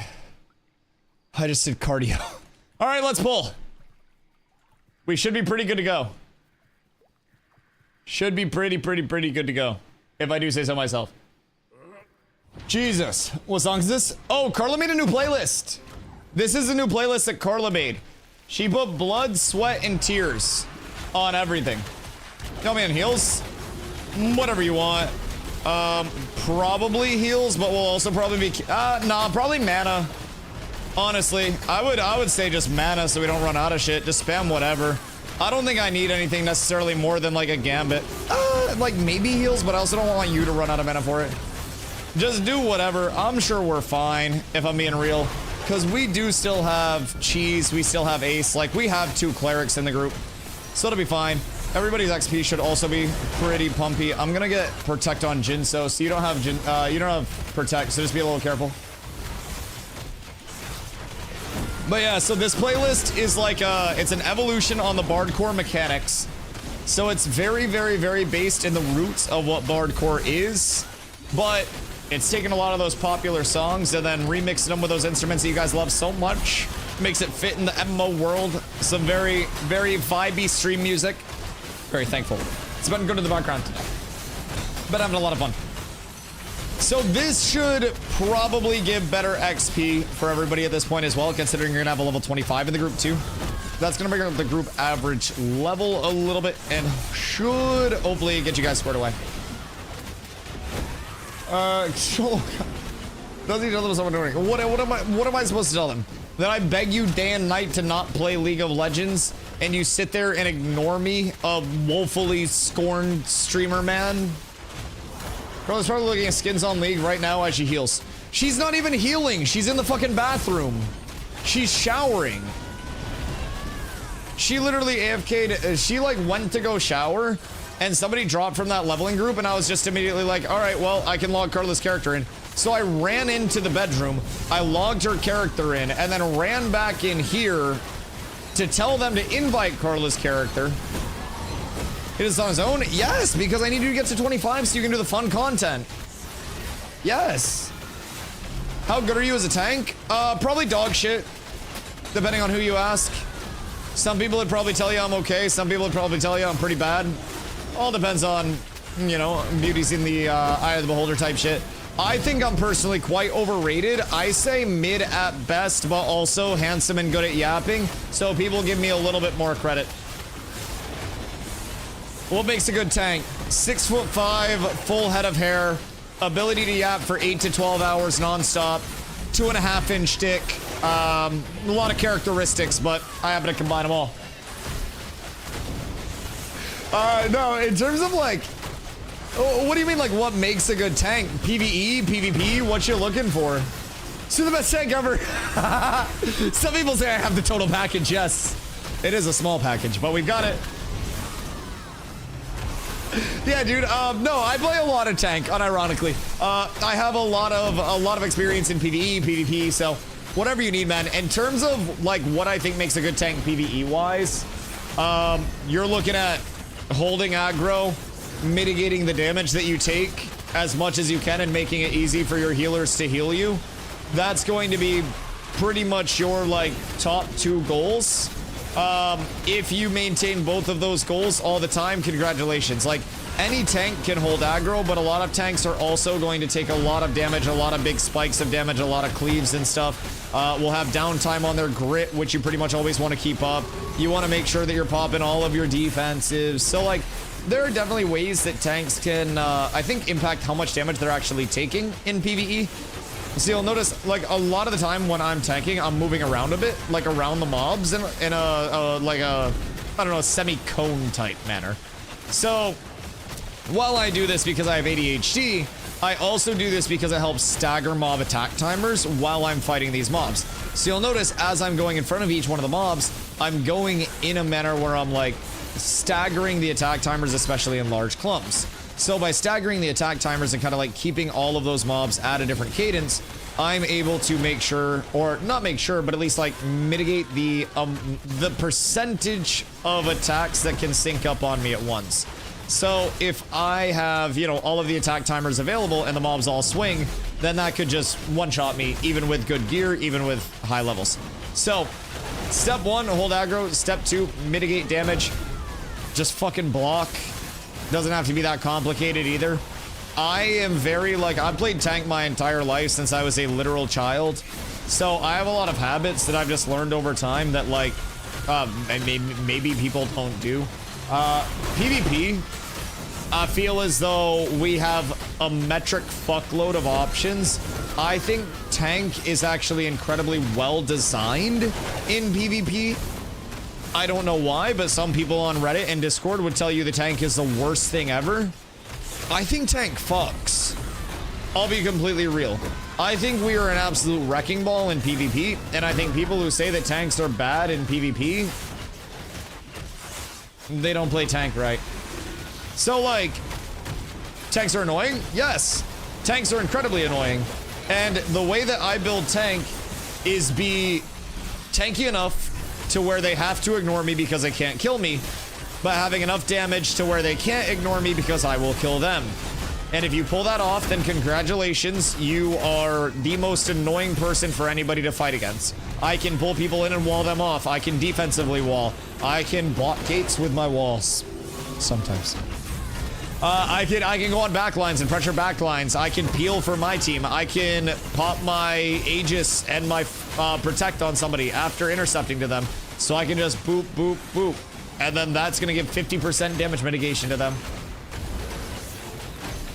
I just did cardio. All right, let's pull. We should be pretty good to go. Should be pretty good to go. If I do say so myself. Jesus. What song is this? Oh, Carla made a new playlist. This is a new playlist that Carla made. She put blood, sweat, and tears on everything. Yo, man, heals? Whatever you want. Probably heals, but we'll also probably be... nah, probably mana. Honestly, I would say just mana so we don't run out of shit. Just spam whatever. I don't think I need anything necessarily more than like a gambit. Like maybe heals, but I also don't want you to run out of mana for it. Just do whatever. I'm sure we're fine, if I'm being real. Because we do still have Cheese, we still have Ace. Like, we have 2 clerics in the group. So it'll be fine. Everybody's XP should also be pretty pumpy. I'm gonna get Protect on Jinso, so you don't have you don't have Protect, so just be a little careful. But yeah, so this playlist is like it's an evolution on the Bardcore mechanics. So it's very based in the roots of what Bardcore is, but it's taking a lot of those popular songs and then remixing them with those instruments that you guys love so much. Makes it fit in the MMO world. Some very vibey stream music. Very thankful. It's been good in the background today. Been having a lot of fun. So this should probably give better XP for everybody at this point as well, considering you're gonna have a level 25 in the group too. That's gonna bring up the group average level a little bit and should hopefully get you guys squared away. Does each other with someone doing? What am I supposed to tell them? That I beg you day and night to not play League of Legends, and you sit there and ignore me, a woefully scorned streamer man? Carla's probably looking at skins on League right now as she heals. She's not even healing. She's in the fucking bathroom. She's showering. She literally AFK'd. She like went to go shower, and somebody dropped from that leveling group, and I was just immediately like, all right, well, I can log Carla's character in. So I ran into the bedroom, I logged her character in, and then ran back in here to tell them to invite Carla's character. It is on his own? Yes, because I need you to get to 25 so you can do the fun content. Yes. How good are you as a tank? Probably dog shit, depending on who you ask. Some people would probably tell you I'm okay, some people would probably tell you I'm pretty bad. All depends on, you know, beauty's in the eye of the beholder type shit. I think I'm personally quite overrated. I say mid at best, but also handsome and good at yapping, so people give me a little bit more credit. What makes a good tank? 6'5", full head of hair, ability to yap for 8 to 12 hours non-stop, 2.5-inch dick, a lot of characteristics, but I happen to combine them all. No, in terms of like, what do you mean, like, what makes a good tank? PvE, PvP, what you looking for? So the best tank ever. Some people say I have the total package. Yes, it is a small package, but we've got it. Yeah, dude. No, I play a lot of tank, unironically. I have a lot of experience in PvE, PvP, so whatever you need, man. In terms of like what I think makes a good tank PvE wise, you're looking at holding aggro, mitigating the damage that you take as much as you can, and making it easy for your healers to heal you. That's going to be pretty much your like top 2 goals. If you maintain both of those goals all the time, congratulations. Like, any tank can hold aggro, but a lot of tanks are also going to take a lot of damage, a lot of big spikes of damage, a lot of cleaves and stuff. Will have downtime on their grit, which you pretty much always want to keep up. You want to make sure that you're popping all of your defensives. So like, there are definitely ways that tanks can, I think, impact how much damage they're actually taking in PvE. So you'll notice, like, a lot of the time when I'm tanking, I'm moving around a bit, like around the mobs in a like a, I don't know, semi-cone type manner. So while I do this because I have ADHD, I also do this because it helps stagger mob attack timers while I'm fighting these mobs. So you'll notice as I'm going in front of each one of the mobs, I'm going in a manner where I'm like staggering the attack timers, especially in large clumps. So by staggering the attack timers and kind of like keeping all of those mobs at a different cadence, I'm able to make sure, or not make sure, but at least like mitigate the percentage of attacks that can sync up on me at once. So if I have, you know, all of the attack timers available and the mobs all swing, then that could just one-shot me, even with good gear, even with high levels. So step 1, hold aggro. Step 2, mitigate damage. Just fucking block. Doesn't have to be that complicated either. I am very, like, I've played tank my entire life since I was a literal child. So I have a lot of habits that I've just learned over time that, like, maybe people don't do. PvP, I feel as though we have a metric fuckload of options. I think tank is actually incredibly well designed in PvP. I don't know why, but some people on Reddit and Discord would tell you the tank is the worst thing ever. I think tank fucks. I'll be completely real. I think we are an absolute wrecking ball in PvP, and I think people who say that tanks are bad in PvP, they don't play tank right. So, like, tanks are annoying? Yes. Tanks are incredibly annoying. And the way that I build tank is be tanky enough to where they have to ignore me because they can't kill me, but having enough damage to where they can't ignore me because I will kill them. And if you pull that off, then congratulations, you are the most annoying person for anybody to fight against. I can pull people in and wall them off. I can defensively wall. I can block gates with my walls. Sometimes. I can go on backlines and pressure backlines. I can peel for my team. I can pop my Aegis and my Protect on somebody after intercepting to them. So I can just boop, boop, boop. And then that's going to give 50% damage mitigation to them.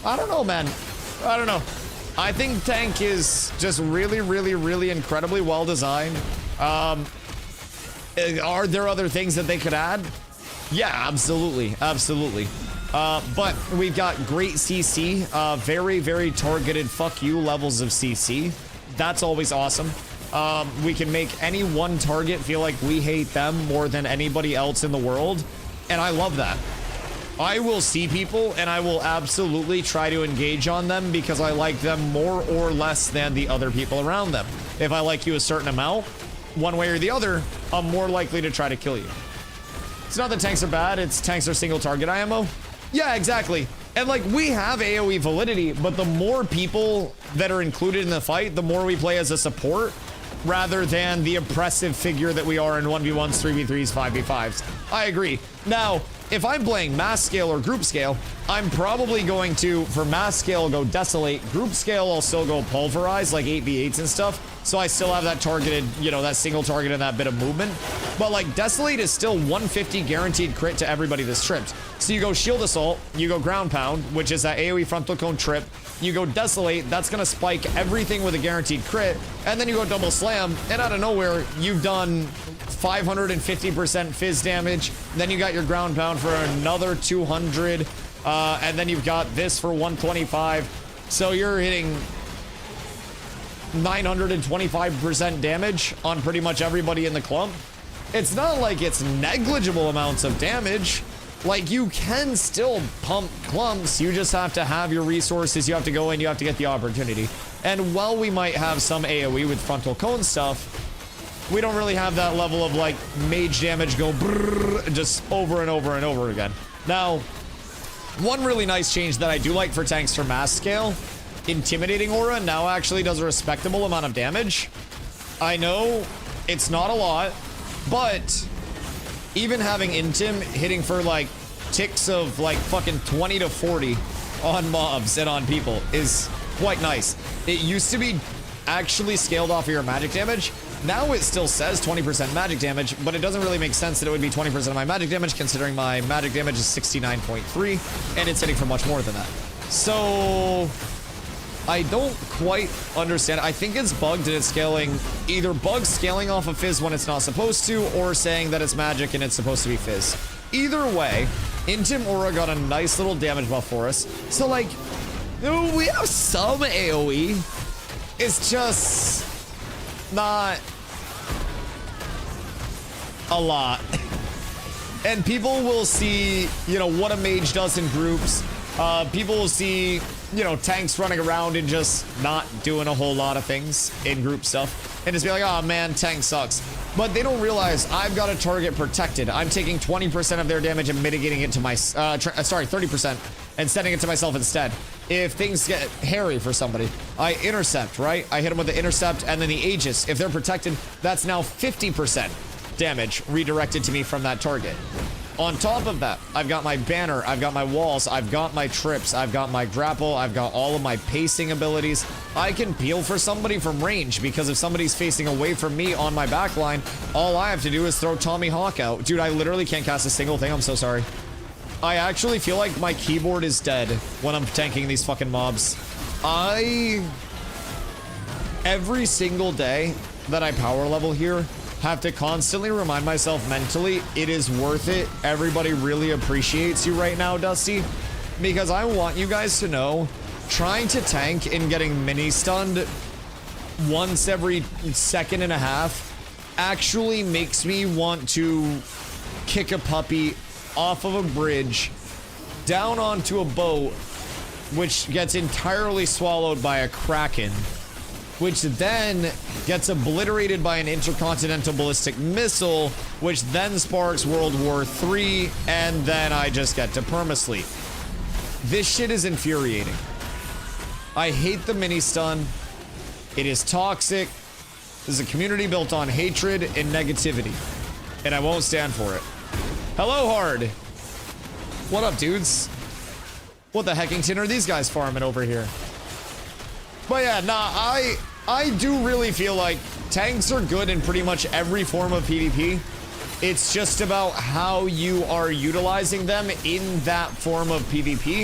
I don't know, man. I don't know. I think tank is just really, really, really incredibly well designed. Are there other things that they could add? Yeah, absolutely. Absolutely. But we've got great CC, very, very targeted fuck you levels of CC. That's always awesome. We can make any one target feel like we hate them more than anybody else in the world. And I love that. I will see people and I will absolutely try to engage on them because I like them more or less than the other people around them. If I like you a certain amount, one way or the other, I'm more likely to try to kill you. It's not that tanks are bad, it's tanks are single target IMO. Yeah, exactly. And like, we have AoE validity, but the more people that are included in the fight, the more we play as a support rather than the oppressive figure that we are in 1v1s, 3v3s, 5v5s. I agree. Now, if I'm playing mass scale or group scale, I'm probably going to, for mass scale, go Desolate. Group scale, I'll still go Pulverize, like 8v8s and stuff. So I still have that targeted, you know, that single target and that bit of movement. But like, Desolate is still 150 guaranteed crit to everybody that's tripped. So you go Shield Assault, you go Ground Pound, which is that AoE frontal cone trip. You go Desolate, that's gonna spike everything with a guaranteed crit. And then you go Double Slam, and out of nowhere, you've done 550% fizz damage. Then you got your Ground Pound for another 200. And then you've got this for 125. So you're hitting 925% damage on pretty much everybody in the clump. It's not like it's negligible amounts of damage. Like, you can still pump clumps, you just have to have your resources, you have to go in, you have to get the opportunity. And while we might have some AoE with frontal cone stuff, we don't really have that level of like mage damage go brrr, just over and over and over again. Now, one really nice change that I do like for tanks for mass scale, Intimidating Aura now actually does a respectable amount of damage. I know it's not a lot, but even having Intim hitting for like ticks of like fucking 20 to 40 on mobs and on people is quite nice. It used to be actually scaled off of your magic damage. Now it still says 20% magic damage, but it doesn't really make sense that it would be 20% of my magic damage considering my magic damage is 69.3 and it's hitting for much more than that. So I don't quite understand. I think it's bugged and it's scaling, either bugged scaling off of Fizz when it's not supposed to, or saying that it's magic and it's supposed to be Fizz. Either way, Intim Aura got a nice little damage buff for us. So like, we have some AoE. It's just not a lot. And people will see, you know, what a mage does in groups. People will see, you know, tanks running around and just not doing a whole lot of things in group stuff. And just be like, oh man, tank sucks. But they don't realize I've got a target protected. I'm taking 20% of their damage and mitigating it to my, sorry, 30% and sending it to myself instead. If things get hairy for somebody, I intercept, right? I hit them with the intercept and then the Aegis. If they're protected, that's now 50% damage redirected to me from that target. On top of that, I've got my banner, I've got my walls, I've got my trips, I've got my grapple, I've got all of my pacing abilities. I can peel for somebody from range because if somebody's facing away from me on my backline, all I have to do is throw Tommy Hawk out. Dude, I literally can't cast a single thing. I'm so sorry. I actually feel like my keyboard is dead when I'm tanking these fucking mobs. Every single day that I power level here, have to constantly remind myself mentally, it is worth it. Everybody really appreciates you right now, Dusty, because I want you guys to know, trying to tank and getting mini stunned once every second and a half actually makes me want to kick a puppy off of a bridge down onto a boat, which gets entirely swallowed by a kraken, which then gets obliterated by an intercontinental ballistic missile, which then sparks World War III, and then I just get to permasleep. This shit is infuriating. I hate the mini stun. It is toxic. This is a community built on hatred and negativity, and I won't stand for it. Hello, Hard. What up, dudes? What the heckington are these guys farming over here? But yeah, nah, I do really feel like tanks are good in pretty much every form of PvP. It's just about how you are utilizing them in that form of PvP.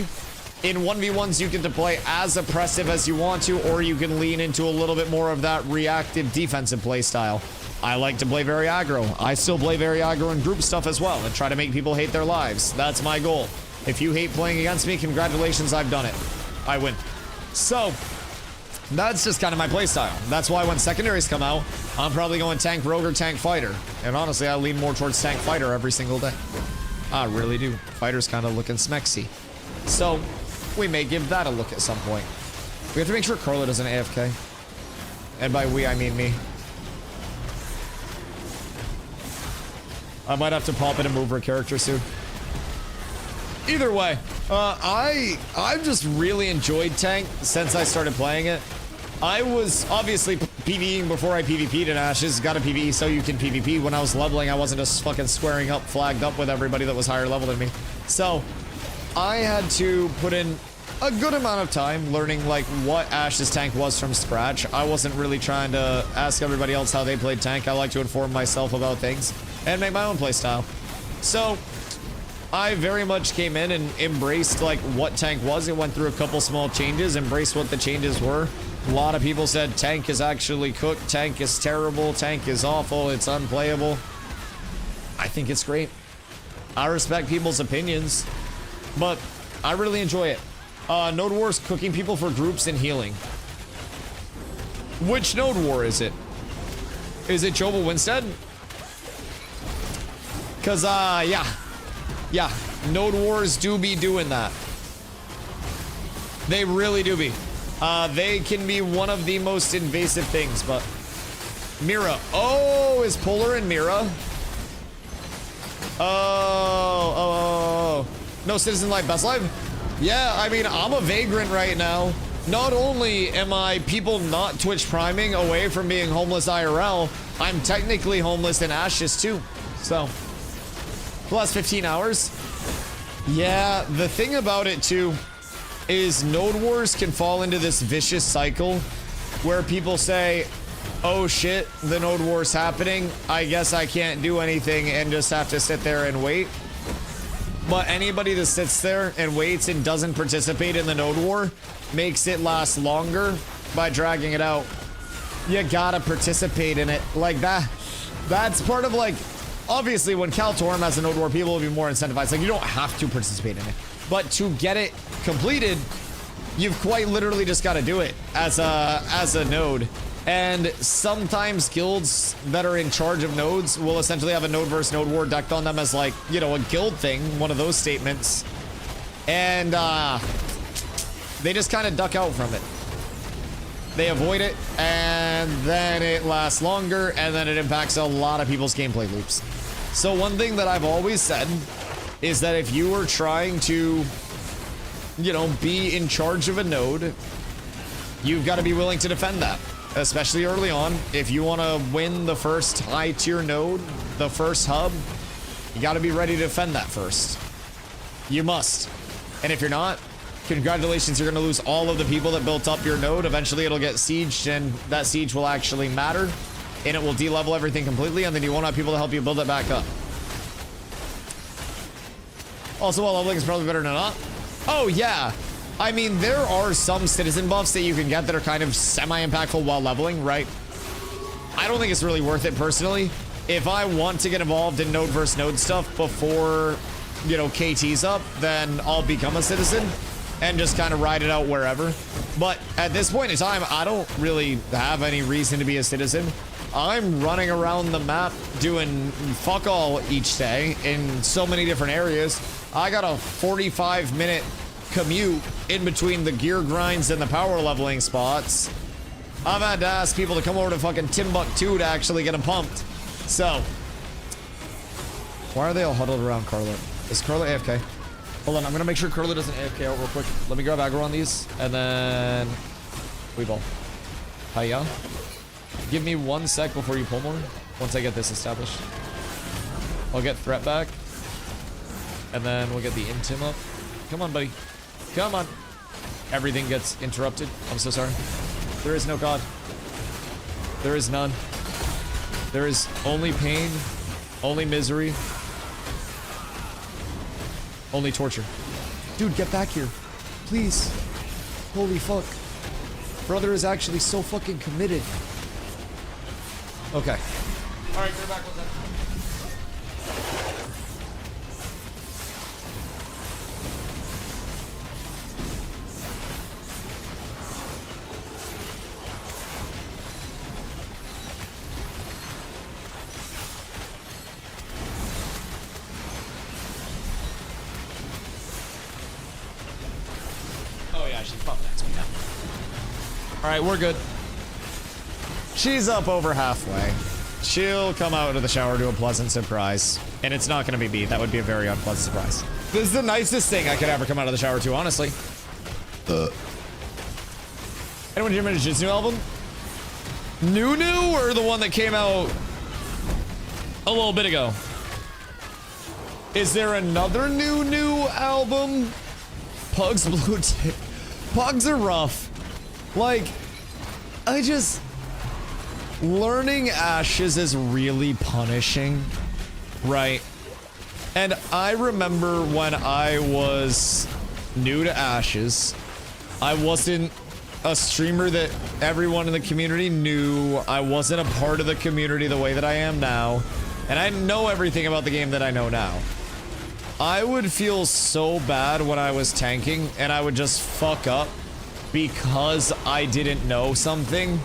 In 1v1s, you get to play as oppressive as you want to, or you can lean into a little bit more of that reactive defensive play style. I like to play very aggro. I still play very aggro in group stuff as well and try to make people hate their lives. That's my goal. If you hate playing against me, congratulations, I've done it. I win. So that's just kind of my playstyle. That's why when secondaries come out, I'm probably going tank rogue or tank fighter. And honestly, I lean more towards tank fighter every single day. I really do. Fighter's kind of looking smexy. So we may give that a look at some point. We have to make sure Carla doesn't AFK. And by we, I mean me. I might have to pop in and move her character soon. Either way, I've just really enjoyed tank since I started playing it. I was obviously PvEing before I PvP'd in Ashes. Got a PvE so you can PvP. When I was leveling, I wasn't just fucking squaring up, flagged up with everybody that was higher level than me. So I had to put in a good amount of time learning like what Ashes tank was from scratch. I wasn't really trying to ask everybody else how they played tank. I like to inform myself about things and make my own playstyle. So I very much came in and embraced like what tank was. It went through a couple small changes, embraced what the changes were. A lot of people said tank is actually cooked, tank is terrible, tank is awful, it's unplayable. I think it's great. I respect people's opinions, but I really enjoy it. Node War is cooking people for groups and healing. Which Node War is it? Is it Jova Winstead? Cause yeah, Node Wars do be doing that. They really do be. They can be one of the most invasive things, but Mira. Oh, is Polar and Mira? Oh. No Citizen Life, Best Life? Yeah, I mean, I'm a vagrant right now. Not only am I people not Twitch priming away from being homeless IRL, I'm technically homeless in Ashes too. So, plus 15 hours. Yeah, the thing about it too is Node Wars can fall into this vicious cycle where people say, oh shit, the Node War's happening. I guess I can't do anything and just have to sit there and wait. but anybody that sits there and waits and doesn't participate in the node war makes it last longer by dragging it out. You gotta participate in it. Like that. That's part of like, obviously when Kaltorm has a node war, people will be more incentivized. Like you don't have to participate in it, but to get it completed, you've quite literally just got to do it as a node. And sometimes guilds that are in charge of nodes will essentially have a node versus node war decked on them as like, you know, a guild thing, one of those statements. And they just kind of duck out from it. They avoid it, and then it lasts longer, and then it impacts a lot of people's gameplay loops. So one thing that I've always said is that if you are trying to, you know, be in charge of a node, you've got to be willing to defend that, especially early on. If you want to win the first high tier node, the first hub, you got to be ready to defend that first. You must. And if you're not, congratulations, you're going to lose all of the people that built up your node. Eventually it'll get sieged, and that siege will actually matter, and it will de-level everything completely, and then you won't have people to help you build it back up. Also, while leveling is probably better than not. Oh, yeah. I mean, there are some citizen buffs that you can get that are kind of semi-impactful while leveling, right? I don't think it's really worth it, personally. If I want to get involved in node versus node stuff before, you know, KT's up, then I'll become a citizen and just kind of ride it out wherever. But at this point in time, I don't really have any reason to be a citizen. I'm running around the map doing fuck all each day in so many different areas. I got a 45-minute commute in between the gear grinds and the power leveling spots. I've had to ask people to come over to fucking Timbuktu to actually get them pumped. So, why are they all huddled around Carla? Is Carla AFK? Hold on, I'm gonna make sure Carla doesn't AFK out real quick. Let me grab aggro on these, and then we ball. Hiya. Give me 1 sec before you pull more. Once I get this established, I'll get threat back, and then we'll get the intim up. Come on, buddy. Come on. Everything gets interrupted. I'm so sorry. There is no God. There is none. There is only pain, only misery, only torture. Dude, get back here. Please. Holy fuck. Brother is actually so fucking committed. Okay. Alright, go back 1 second. Oh yeah, she's bumping next me now. Alright, we're good. She's up over halfway. She'll come out of the shower to a pleasant surprise. And it's not gonna be me. That would be a very unpleasant surprise. This is the nicest thing I could ever come out of the shower to, honestly. Anyone hear my Jitsu album? New or the one that came out a little bit ago? Is there another new album? Pugs Blue Tick. Pugs are rough. Like, learning Ashes is really punishing, right? And I remember when I was new to Ashes, I wasn't a streamer that everyone in the community knew. I wasn't a part of the community the way that I am now. And I didn't know everything about the game that I know now. I would feel so bad when I was tanking and I would just fuck up because I didn't know something.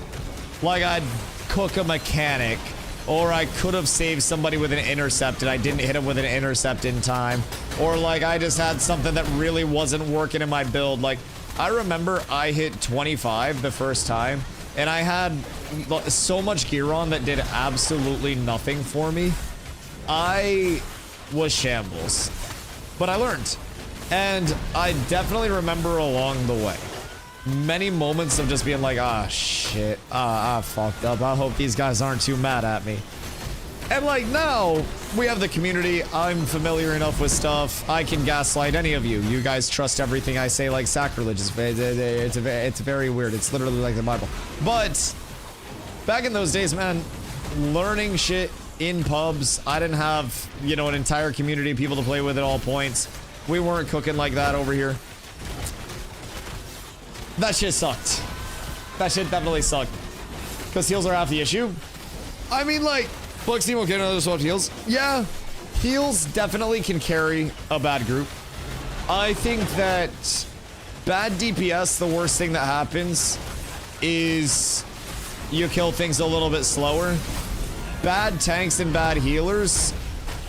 Like I'd cook a mechanic, or I could have saved somebody with an intercept and I didn't hit him with an intercept in time, or like I just had something that really wasn't working in my build. Like I remember I hit 25 the first time and I had so much gear on that did absolutely nothing for me. I was shambles, but I learned, and I definitely remember along the way many moments of just being like, ah, shit, I fucked up. I hope these guys aren't too mad at me. And like now, we have the community. I'm familiar enough with stuff. I can gaslight any of you. You guys trust everything I say like sacrilege. It's very weird. It's literally like the Bible. But back in those days, man, learning shit in pubs. I didn't have, you know, an entire community of people to play with at all points. We weren't cooking like that over here. That shit sucked. That shit definitely sucked. Because heals are half the issue. I mean, like, Bugs team okay, another swap heals. Yeah, heals definitely can carry a bad group. I think that bad DPS, the worst thing that happens is you kill things a little bit slower. Bad tanks and bad healers,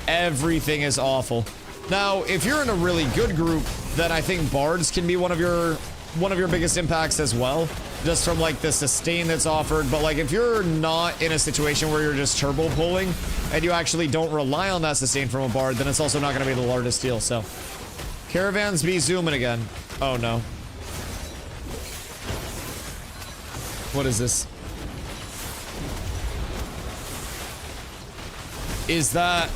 everything is awful. Now, if you're in a really good group, then I think bards can be one of your biggest impacts as well, just from like the sustain that's offered. But like if you're not in a situation where you're just turbo pulling and you actually don't rely on that sustain from a bard, then it's also not going to be the largest deal. So caravans be zooming again. Oh no. What is this? Is that...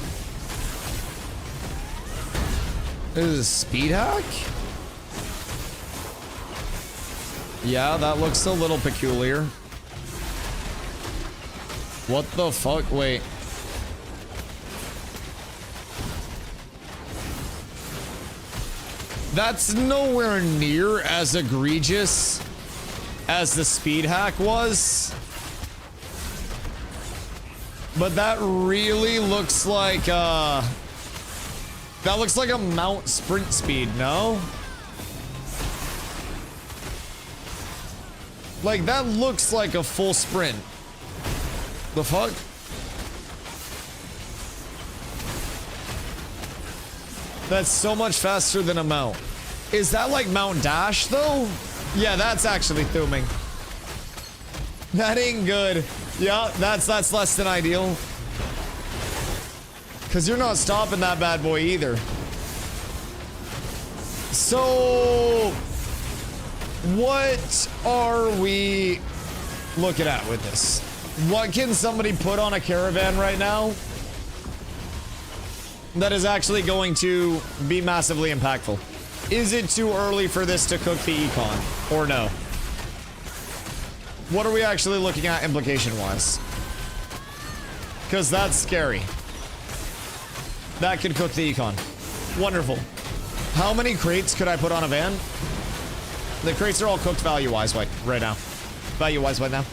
This is a speed hack? Yeah, that looks a little peculiar. What the fuck? Wait. That's nowhere near as egregious as the speed hack was. But that really looks like, that looks like a mount sprint speed, no? Like, that looks like a full sprint. The fuck? That's so much faster than a mount. Is that like mount dash, though? Yeah, that's actually thumbing. That ain't good. Yeah, that's less than ideal. Because you're not stopping that bad boy either. So, what are we looking at with this? What can somebody put on a caravan right now that is actually going to be massively impactful? Is it too early for this to cook the econ, or no? What are we actually looking at implication-wise? Because that's scary. That could cook the econ. Wonderful. How many crates could I put on a van? The crates are all cooked value-wise right now. Value-wise right now.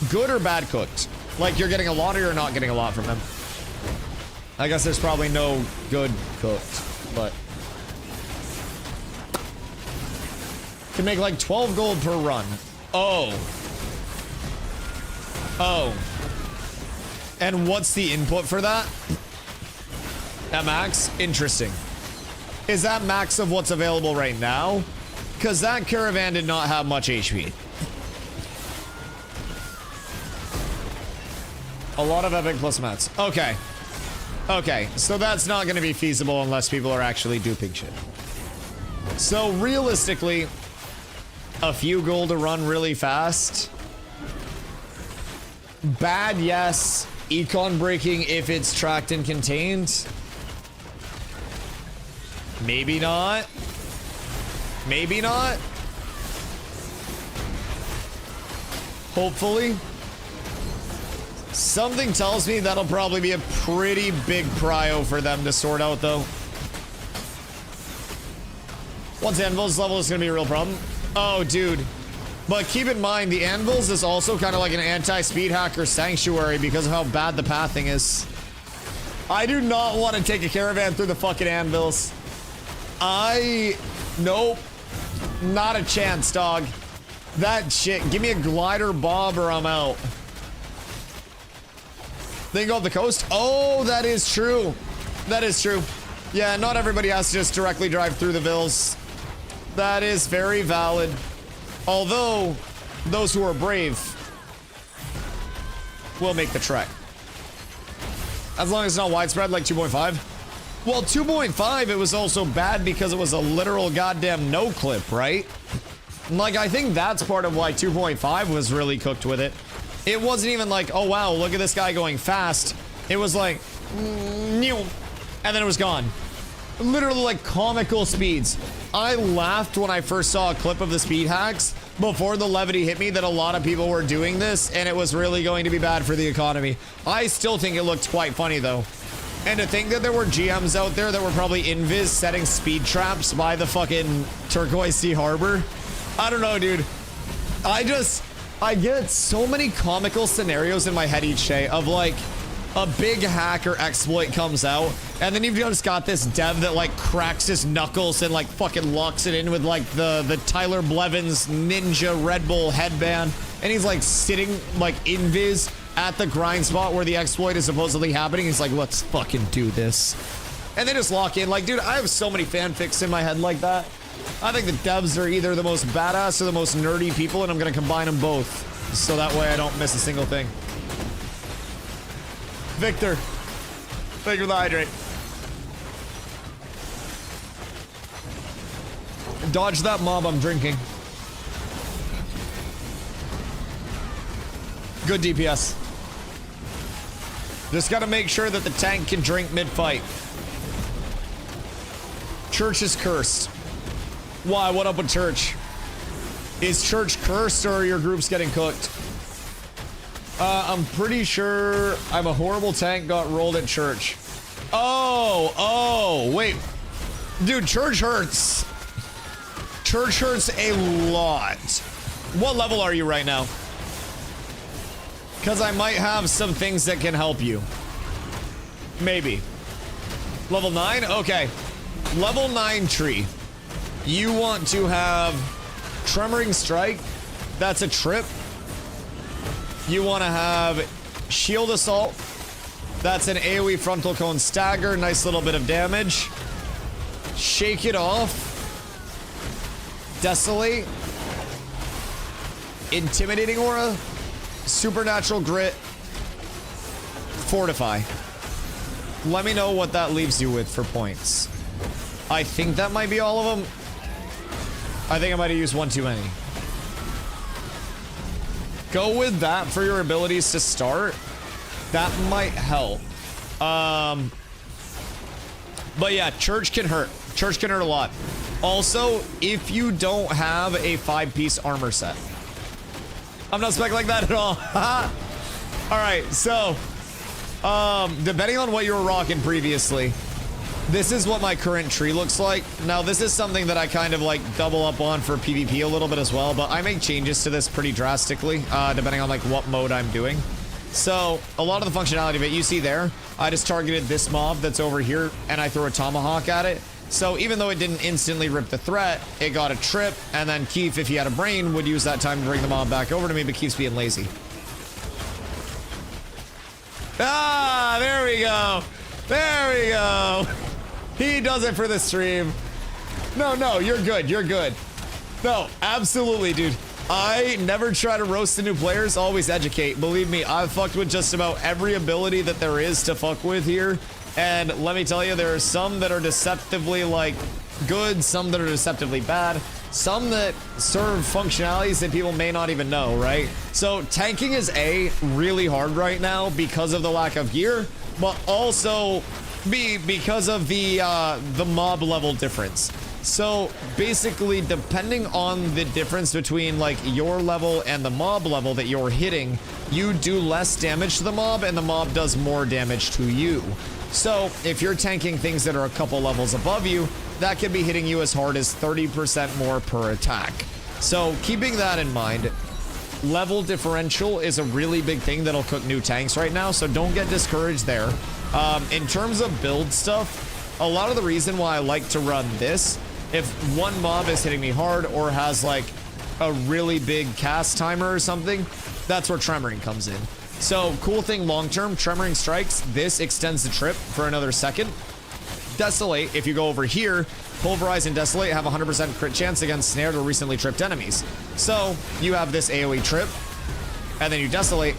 Good or bad cooked? Like you're getting a lot or you're not getting a lot from them? I guess there's probably no good cooked, but... Can make like 12 gold per run. Oh. Oh. And what's the input for that? At max? Interesting. Is that max of what's available right now? Because that caravan did not have much HP. A lot of epic plus mats. Okay. Okay, so that's not going to be feasible unless people are actually duping shit. So realistically, a few gold to run really fast. Bad, yes. Econ breaking if it's tracked and contained. Maybe not. Maybe not. Hopefully. Something tells me that'll probably be a pretty big prio for them to sort out, though. Once Anvil's level is going to be a real problem. Oh, dude. But keep in mind, the Anvils is also kind of like an anti-speed hacker sanctuary because of how bad the pathing is. I do not want to take a caravan through the fucking Anvils. Nope. Not a chance, dog. That shit. Give me a glider bob or I'm out. They go up the coast? Oh, that is true. That is true. Yeah, not everybody has to just directly drive through the Vills. That is very valid. Although, those who are brave will make the trek. As long as it's not widespread like 2.5. Well, 2.5, it was also bad because it was a literal goddamn no clip, right? Like, I think that's part of why 2.5 was really cooked with it. It wasn't even like, oh wow, look at this guy going fast. It was like, and then it was gone. Literally like comical speeds. I laughed when I first saw a clip of the speed hacks before the levity hit me that a lot of people were doing this and it was really going to be bad for the economy. I still think it looked quite funny though. And to think that there were GMs out there that were probably invis setting speed traps by the fucking Turquoise Sea Harbor. I don't know, dude. I get so many comical scenarios in my head each day of like a big hack or exploit comes out and then you've just got this dev that like cracks his knuckles and like fucking locks it in with like the Tyler Blevins ninja Red Bull headband and he's like sitting like invis at the grind spot where the exploit is supposedly happening. He's like, let's fucking do this. And they just lock in. Like, dude, I have so many fanfics in my head like that. I think the devs are either the most badass or the most nerdy people, and I'm gonna combine them both. So that way I don't miss a single thing. Victor, thank you for the hydrate. Dodge that mob, I'm drinking. Good DPS. Just gotta make sure that the tank can drink mid-fight. Church is cursed. Why? What up with Church? Is Church cursed or are your groups getting cooked? I'm pretty sure I'm a horrible tank got rolled at Church. Oh, wait. Dude, Church hurts. Church hurts a lot. What level are you right now? Because I might have some things that can help you. Maybe. Level 9? Okay. Level 9 tree. You want to have Tremoring Strike. That's a trip. You want to have Shield Assault. That's an AoE Frontal Cone Stagger. Nice little bit of damage. Shake It Off. Desolate. Intimidating Aura. Supernatural Grit. Fortify. Let me know what that leaves you with for points. I think that might be all of them. I think I might have used one too many. Go with that for your abilities to start. That might help. But yeah, Church can hurt. Church can hurt a lot. Also, if you don't have a 5-piece armor set. I'm not spec like that at all. Alright, so depending on what you were rocking previously, this is what my current tree looks like. Now, this is something that I kind of like double up on for PvP a little bit as well, but I make changes to this pretty drastically, depending on like what mode I'm doing. So a lot of the functionality of it, you see there, I just targeted this mob that's over here and I throw a tomahawk at it. So even though it didn't instantly rip the threat, it got a trip, and then Keith, if he had a brain, would use that time to bring the mob back over to me, but Keith's being lazy. Ah, there we go. There we go. He does it for the stream. No, you're good. You're good. No, absolutely, dude. I never try to roast the new players, always educate. Believe me, I've fucked with just about every ability that there is to fuck with here. And let me tell you, there are some that are deceptively, like, good, some that are deceptively bad, some that serve functionalities that people may not even know, right? So tanking is really hard right now because of the lack of gear, but also because of the mob level difference. So basically, depending on the difference between like your level and the mob level that you're hitting, you do less damage to the mob and the mob does more damage to you. So if you're tanking things that are a couple levels above you, that could be hitting you as hard as 30% more per attack. So keeping that in mind, level differential is a really big thing that'll cook new tanks right now, so don't get discouraged there. In terms of build stuff, a lot of the reason why I like to run this, if one mob is hitting me hard or has like a really big cast timer or something, that's where Tremoring comes in. So cool thing long-term, Tremoring Strikes, this extends the trip for another second. Desolate, if you go over here, Pulverize and Desolate have 100% crit chance against snared or recently tripped enemies. So you have this AoE trip, and then you Desolate,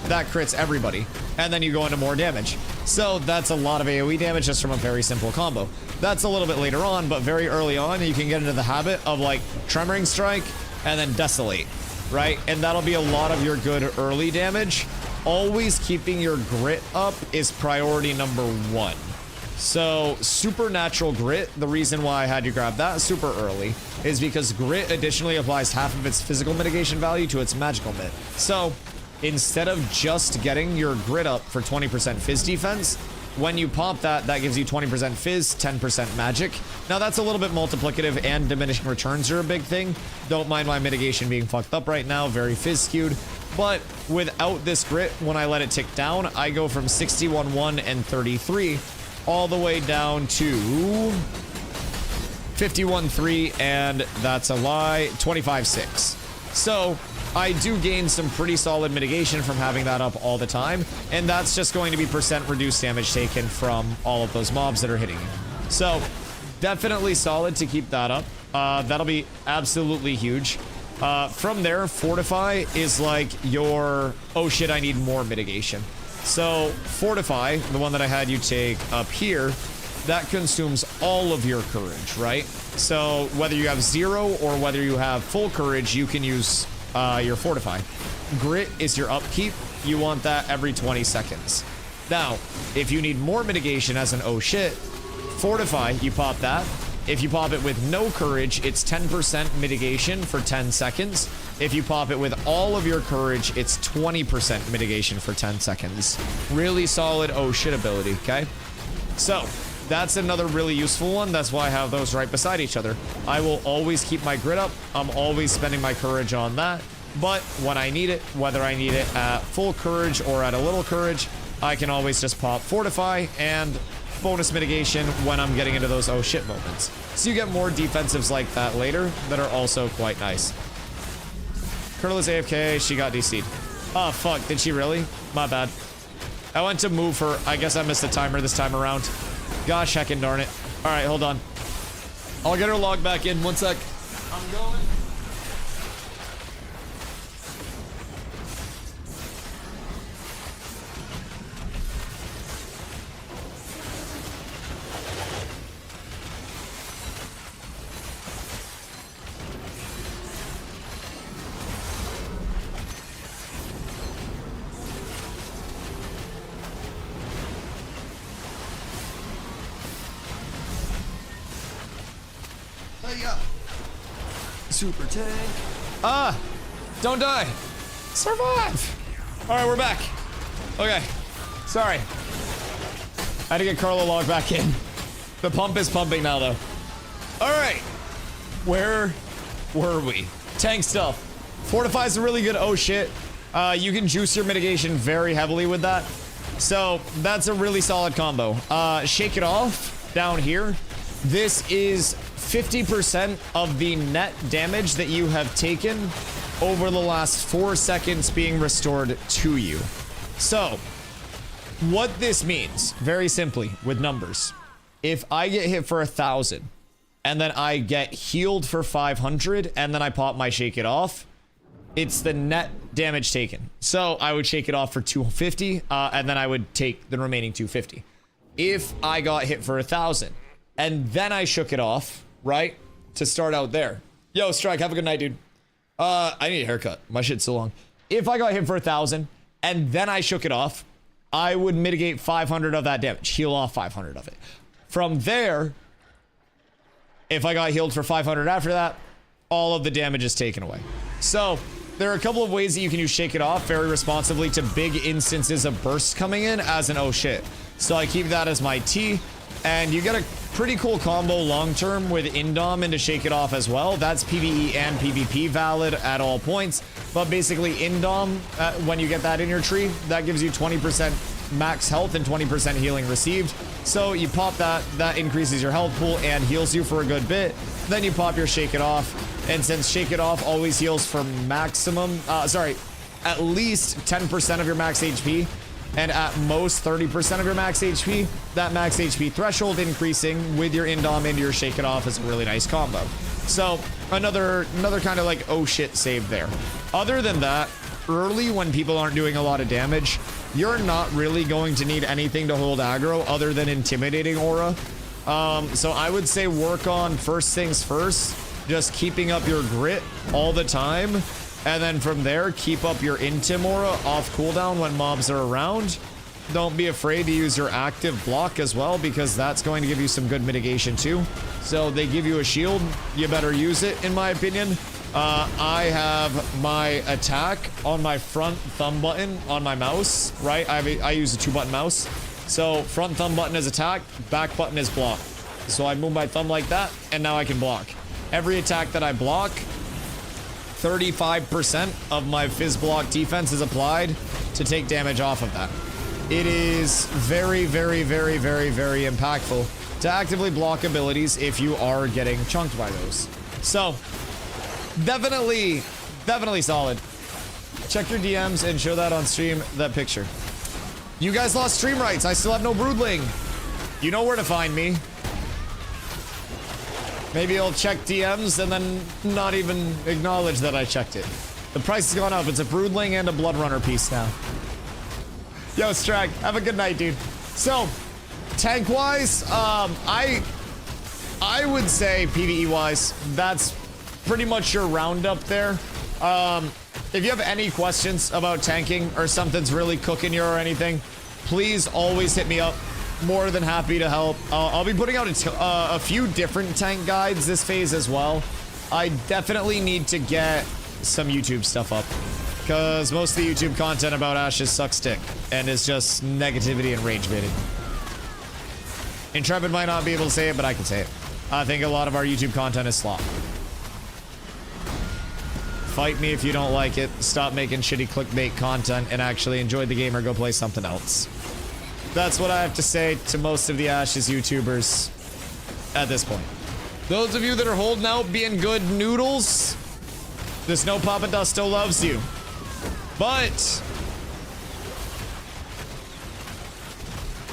that crits everybody. And then you go into more damage. So that's a lot of AoE damage just from a very simple combo. That's a little bit later on, but very early on, you can get into the habit of like Tremoring Strike and then Desolate, right? And that'll be a lot of your good early damage. Always keeping your grit up is priority number 1. So supernatural grit, the reason why I had you grab that super early is because grit additionally applies half of its physical mitigation value to its magical mit. So instead of just getting your grit up for 20% fizz defense, when you pop that, that gives you 20% fizz, 10% magic. Now that's a little bit multiplicative and diminishing returns are a big thing. Don't mind my mitigation being fucked up right now, very fizz skewed. But without this grit, when I let it tick down, I go from 61-1 and 33 all the way down to 51-3, and that's a lie, 25-6. So I do gain some pretty solid mitigation from having that up all the time, and that's just going to be percent reduced damage taken from all of those mobs that are hitting you. So definitely solid to keep that up. That'll be absolutely huge. From there, Fortify is like your, oh shit, I need more mitigation. So Fortify, the one that I had you take up here, that consumes all of your courage, right? So whether you have 0 or whether you have full courage, you can use your Fortify. Grit is your upkeep. You want that every 20 seconds. Now, if you need more mitigation as an oh shit, Fortify, you pop that. If you pop it with no courage, it's 10% mitigation for 10 seconds. If you pop it with all of your courage, it's 20% mitigation for 10 seconds. Really solid oh shit ability, okay? So, that's another really useful one. That's why I have those right beside each other. I will always keep my grit up. I'm always spending my courage on that. But when I need it, whether I need it at full courage or at a little courage, I can always just pop Fortify and bonus mitigation when I'm getting into those oh shit moments. So you get more defensives like that later that are also quite nice. Colonel is AFK, she got DC'd. Oh fuck, did she really? My bad. I went to move her. I guess I missed the timer this time around. Gosh heckin' darn it. Alright, hold on. I'll get her log back in, 1 sec. I'm going. Super tank. Don't die. Survive. All right, we're back. Okay. Sorry. I had to get Carlo logged back in. The pump is pumping now, though. All right. Where were we? Tank stuff. Fortify's a really good oh shit. You can juice your mitigation very heavily with that. So that's a really solid combo. Shake it off down here. This is 50% of the net damage that you have taken over the last 4 seconds being restored to you. So, what this means, very simply, with numbers, if I get hit for 1,000, and then I get healed for 500, and then I pop my Shake It Off, it's the net damage taken. So, I would Shake It Off for 250, and then I would take the remaining 250. If I got hit for 1,000, and then I shook it off, right? To start out there. Yo, Strike, have a good night, dude. I need a haircut. My shit's so long. If I got hit for 1,000 and then I shook it off, I would mitigate 500 of that damage. Heal off 500 of it. From there, if I got healed for 500 after that, all of the damage is taken away. So, there are a couple of ways that you can use Shake It Off very responsibly to big instances of bursts coming in as an oh shit. So I keep that as my T. And you get a pretty cool combo long-term with Indom into Shake It Off as well. That's PvE and PvP valid at all points. But basically Indom, when you get that in your tree, that gives you 20% max health and 20% healing received. So you pop that, that increases your health pool and heals you for a good bit. Then you pop your Shake It Off. And since Shake It Off always heals for maximum, at least 10% of your max HP, and at most 30% of your max HP, that max HP threshold increasing with your Indom into your Shake It Off is a really nice combo. So another kind of like oh shit save there. Other than that, early when people aren't doing a lot of damage, you're not really going to need anything to hold aggro other than intimidating aura. So I would say work on first things first, just keeping up your grit all the time. And then from there, keep up your Intim aura off cooldown when mobs are around. don't be afraid to use your active block as well, because that's going to give you some good mitigation too. So they give you a shield, you better use it, in my opinion. I have my attack on my front thumb button on my mouse, right? I use a 2-button mouse. So front thumb button is attack, back button is block. So I move my thumb like that, and now I can block. Every attack that I block, 35% of my fizz block defense is applied to take damage off of that. It is very, very, very, very, very impactful to actively block abilities if you are getting chunked by those. So, definitely solid. Check your DMs and show that on stream, that picture. You guys lost stream rights. I still have no Broodling. You know where to find me. Maybe I'll check DMs and then not even acknowledge that I checked it. The price has gone up. It's a Broodling and a Blood Runner piece now. Yo, Strag, have a good night, dude. So, tank-wise, I would say PvE-wise, that's pretty much your roundup there. If you have any questions about tanking or something's really cooking you or anything, please always hit me up. More than happy to help. I'll be putting out a few different tank guides this phase as well. I definitely need to get some YouTube stuff up, because most of the YouTube content about Ashes sucks dick and is just negativity and rage baiting. Intrepid might not be able to say it, but I can say it. I think a lot of our YouTube content is slop. Fight me if you don't like it. Stop making shitty clickbait content and actually enjoy the game or go play something else. That's what I have to say to most of the Ashes YouTubers at this point. Those of you that are holding out, being good noodles, this No Papa Dusto loves you. But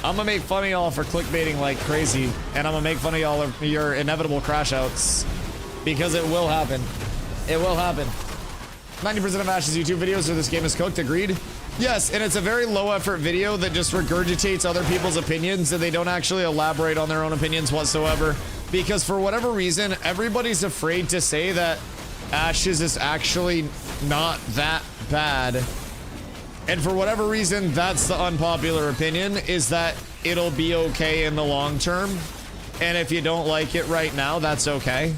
I'm gonna make fun of y'all for clickbaiting like crazy, and I'm gonna make fun of y'all of your inevitable crash outs, because it will happen. It will happen. 90% of Ash's YouTube videos are this game is cooked, agreed? Yes, and it's a very low effort video that just regurgitates other people's opinions, and they don't actually elaborate on their own opinions whatsoever. Because for whatever reason, everybody's afraid to say that Ashes is actually not that bad. And for whatever reason, that's the unpopular opinion, is that it'll be okay in the long term. And if you don't like it right now, that's okay.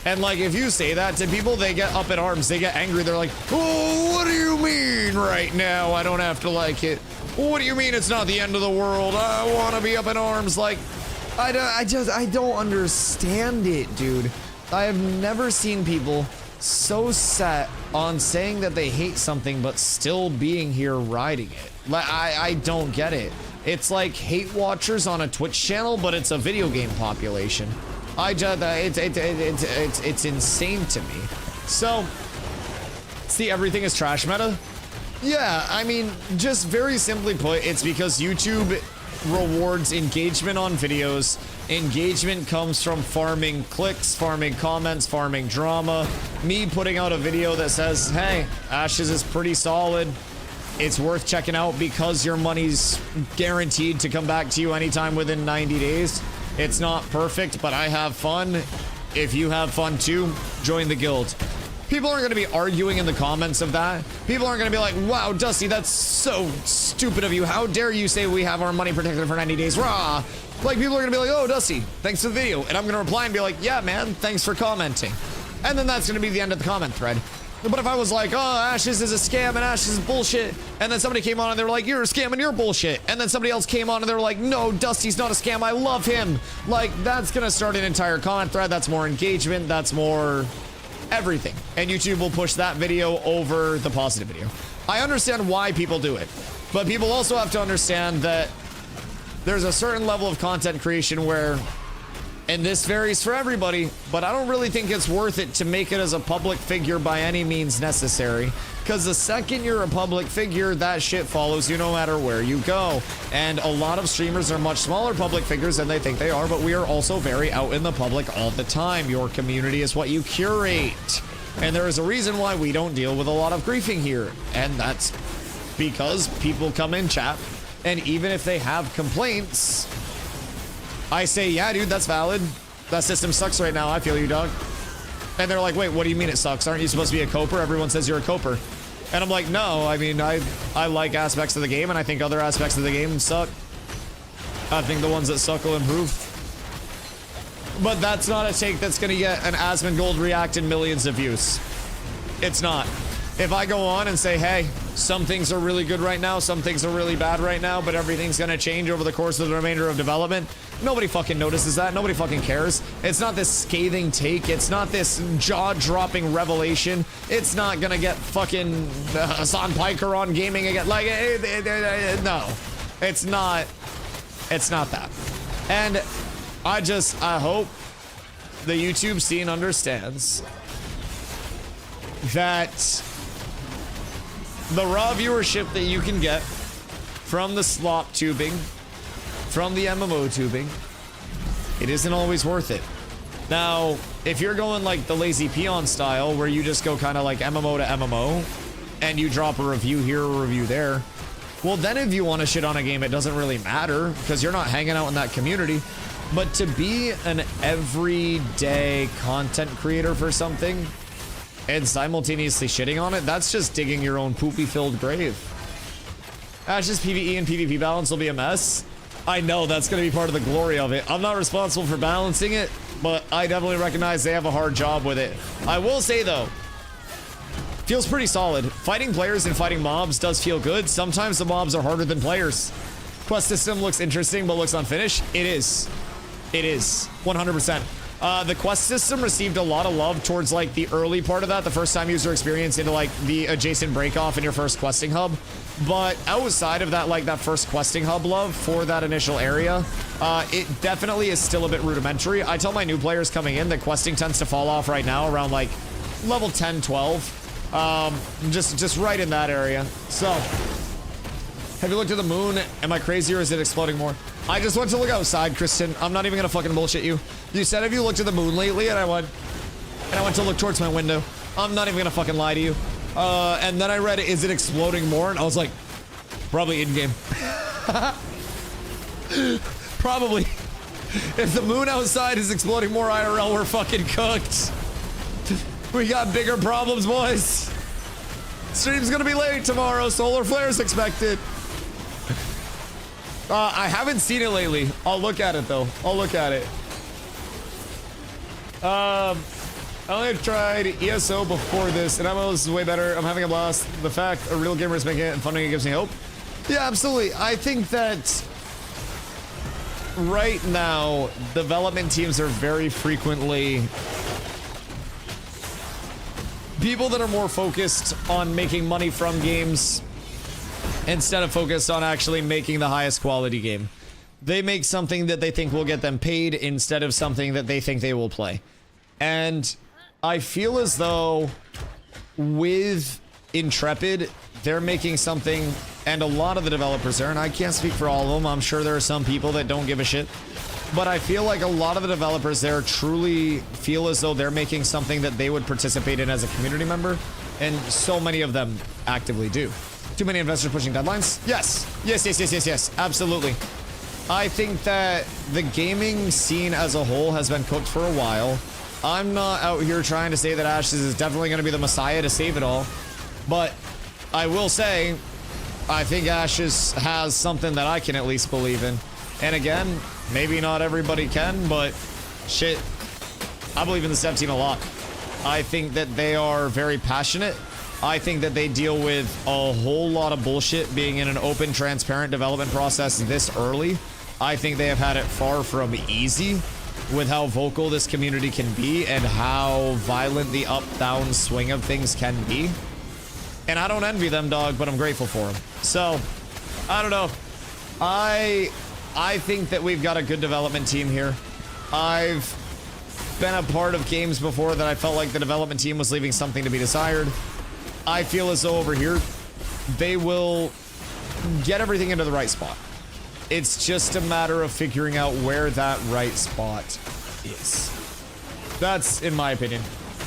And like, if you say that to people, they get up in arms, they get angry, they're like, oh, what do you mean right now I don't have to like it? What do you mean it's not the end of the world? I want to be up in arms. Like, I don't understand it, dude. I have never seen people so set on saying that they hate something but still being here riding it. Like, I don't get it. It's like hate watchers on a Twitch channel, but it's a video game population. It's insane to me. So, see, everything is trash meta? Yeah, I mean, just very simply put, it's because YouTube rewards engagement on videos. Engagement comes from farming clicks, farming comments, farming drama. Me putting out a video that says, hey, Ashes is pretty solid. It's worth checking out because your money's guaranteed to come back to you anytime within 90 days. It's not perfect, but I have fun. If you have fun too, join the guild. People aren't going to be arguing in the comments of that. People aren't going to be like, wow, Dusty, that's so stupid of you. How dare you say we have our money protected for 90 days? Rah! Like, people are going to be like, oh, Dusty, thanks for the video. And I'm going to reply and be like, yeah, man, thanks for commenting. And then that's going to be the end of the comment thread. But if I was like, oh, Ashes is a scam and Ashes is bullshit, and then somebody came on and they were like, you're a scam and you're bullshit, and then somebody else came on and they were like, no, Dusty's not a scam, I love him. Like, that's gonna start an entire comment thread. That's more engagement, that's more everything. And YouTube will push that video over the positive video. I understand why people do it, but people also have to understand that there's a certain level of content creation where, and this varies for everybody, but I don't really think it's worth it to make it as a public figure by any means necessary. Because the second you're a public figure, that shit follows you no matter where you go. And a lot of streamers are much smaller public figures than they think they are, but we are also very out in the public all the time. Your community is what you curate. And there is a reason why we don't deal with a lot of griefing here. And that's because people come in chat, and even if they have complaints, I say, yeah, dude, that's valid. That system sucks right now. I feel you, dog. And they're like, wait, what do you mean it sucks? Aren't you supposed to be a coper? Everyone says you're a coper. And I'm like, no, I mean, I like aspects of the game, and I think other aspects of the game suck. I think the ones that suck will improve. But that's not a take that's gonna get an Asmongold react in millions of views. It's not. If I go on and say, hey, some things are really good right now, some things are really bad right now, but everything's gonna change over the course of the remainder of development, nobody fucking notices that. Nobody fucking cares. It's not this scathing take. It's not this jaw-dropping revelation. It's not gonna get fucking Hassan Piker on gaming again. Like, no. It's not. It's not that. And I hope the YouTube scene understands that the raw viewership that you can get from the slop tubing, from the MMO tubing, it isn't always worth it. Now, if you're going like the lazy peon style, where you just go kind of like MMO to MMO, and you drop a review here, a review there, well then if you want to shit on a game, it doesn't really matter, because you're not hanging out in that community. But to be an everyday content creator for something, and simultaneously shitting on it, that's just digging your own poopy-filled grave. Ash's PvE and PvP balance will be a mess. I know, that's gonna be part of the glory of it. I'm not responsible for balancing it, but I definitely recognize they have a hard job with it. I will say though, feels pretty solid. Fighting players and fighting mobs does feel good. Sometimes the mobs are harder than players. Quest system looks interesting, but looks unfinished. It is. It is. 100%. The quest system received a lot of love towards like the early part of that, the first time user experience into like the adjacent break off in your first questing hub. But outside of that, like that first questing hub love for that initial area, it definitely is still a bit rudimentary. I tell my new players coming in that questing tends to fall off right now around like level 10, 12. Just right in that area. So, have you looked at the moon? Am I crazy or is it exploding more? I just went to look outside, Kristen. I'm not even gonna fucking bullshit you. You said, have you looked at the moon lately? And I went to look towards my window. I'm not even gonna fucking lie to you. And then I read, is it exploding more? And I was like, probably in-game. Probably. If the moon outside is exploding more IRL, we're fucking cooked. We got bigger problems, boys. Stream's gonna be late tomorrow. Solar flares expected. I haven't seen it lately. I'll look at it though. I'll look at it. I only tried ESO before this, and MMO is way better. I'm having a blast. The fact a real gamer is making it and funding it gives me hope. Yeah, absolutely. I think that right now, development teams are very frequently people that are more focused on making money from games instead of focused on actually making the highest quality game. They make something that they think will get them paid instead of something that they think they will play. And I feel as though with Intrepid, they're making something, and a lot of the developers there, and I can't speak for all of them, I'm sure there are some people that don't give a shit, but I feel like a lot of the developers there truly feel as though they're making something that they would participate in as a community member, and so many of them actively do. Too many investors pushing deadlines? Yes. Yes, absolutely. I think that the gaming scene as a whole has been cooked for a while. I'm not out here trying to say that Ashes is definitely going to be the messiah to save it all, but I will say, I think Ashes has something that I can at least believe in. And again, maybe not everybody can, but shit, I believe in the dev team a lot. I think that they are very passionate. I think that they deal with a whole lot of bullshit being in an open, transparent development process this early. I think they have had it far from easy with how vocal this community can be and how violent the up-down swing of things can be. And I don't envy them, dog, but I'm grateful for them. So, I don't know. I think that we've got a good development team here. I've been a part of games before that I felt like the development team was leaving something to be desired. I feel as though over here, they will get everything into the right spot. It's just a matter of figuring out where that right spot is. That's in my opinion.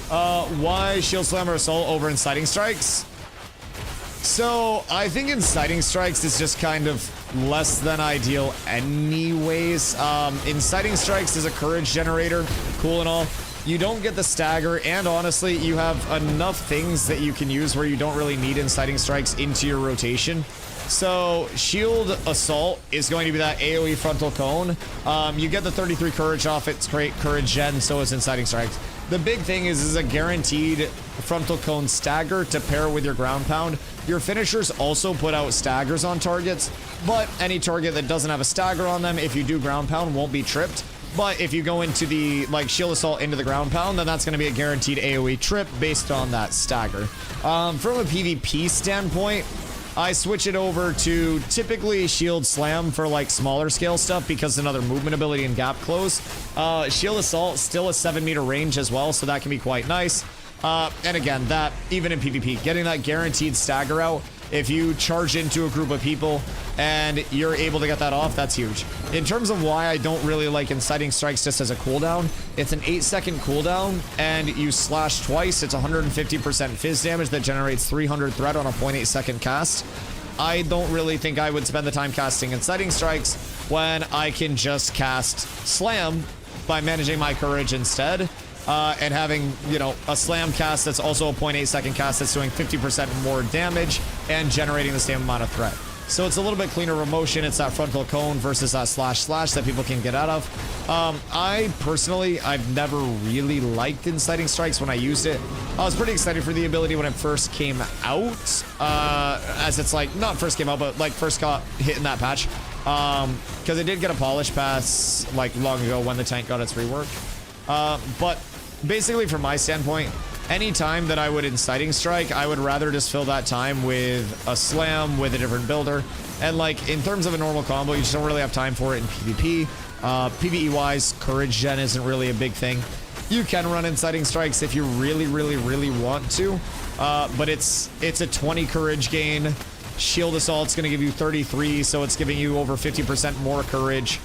Why Shield Slammer Assault over Inciting Strikes? So, I think Inciting Strikes is just kind of less than ideal anyways. Inciting Strikes is a courage generator, cool and all. You don't get the stagger, and honestly, you have enough things that you can use where you don't really need inciting strikes into your rotation. So shield assault is going to be that AoE frontal cone. You get the 33 courage off its great courage gen, so is inciting strikes. The big thing is a guaranteed frontal cone stagger to pair with your ground pound. Your finishers also put out staggers on targets, but any target that doesn't have a stagger on them, if you do ground pound, won't be tripped. But if you go into the, like, shield assault into the ground pound, then that's going to be a guaranteed AoE trip based on that stagger. From a PvP standpoint, I switch it over to typically shield slam for, like, smaller scale stuff because another movement ability and gap close. Shield assault, still a 7-meter range as well, so that can be quite nice. And again, that, even in PvP, getting that guaranteed stagger out, if you charge into a group of people and you're able to get that off, that's huge. In terms of why I don't really like inciting strikes just as a cooldown, it's an 8-second cooldown, and you slash twice. It's 150% fizz damage that generates 300 threat on a 0.8-second cast. I don't really think I would spend the time casting inciting strikes when I can just cast slam by managing my courage instead. And having, you know, a slam cast that's also a 0.8-second cast that's doing 50% more damage and generating the same amount of threat. So it's a little bit cleaner of a motion. It's that frontal cone versus that slash that people can get out of. I personally, I've never really liked inciting strikes when I used it. I was pretty excited for the ability when it first came out, as it's like, not first came out, but like first got hit in that patch. Because it did get a polish pass like long ago when the tank got its rework. But basically, from my standpoint, any time that I would inciting strike, I would rather just fill that time with a slam with a different builder. And like in terms of a normal combo, you just don't really have time for it in PvP. PvE wise, courage gen isn't really a big thing. You can run inciting strikes if you really want to, but it's a 20 courage gain. Shield assault's going to give you 33, so it's giving you over 50% more courage.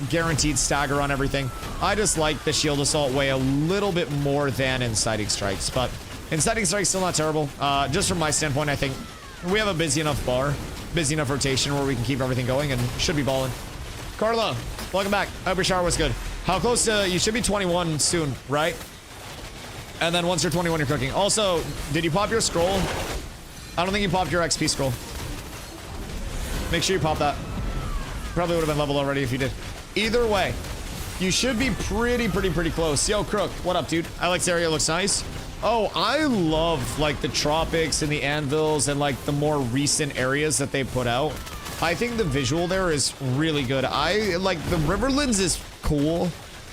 Guaranteed stagger on everything. I just like the shield assault way a little bit more than inciting strikes, but inciting strikes still not terrible. Just from my standpoint, I think we have a busy enough bar, busy enough rotation where we can keep everything going and should be balling. Carla, welcome back. I hope your shower was good. How close to, you should be 21 soon, right? And then once you're 21, you're cooking. Also, did you pop your scroll? I don't think you popped your XP scroll. Make sure you pop that. Probably would have been leveled already if you did. Either way, you should be pretty close. Yo, Crook, what up, dude? I like this area, looks nice. Oh, I love like the tropics and the anvils and like the more recent areas that they put out. I think the visual there is really good. I like the Riverlands is cool.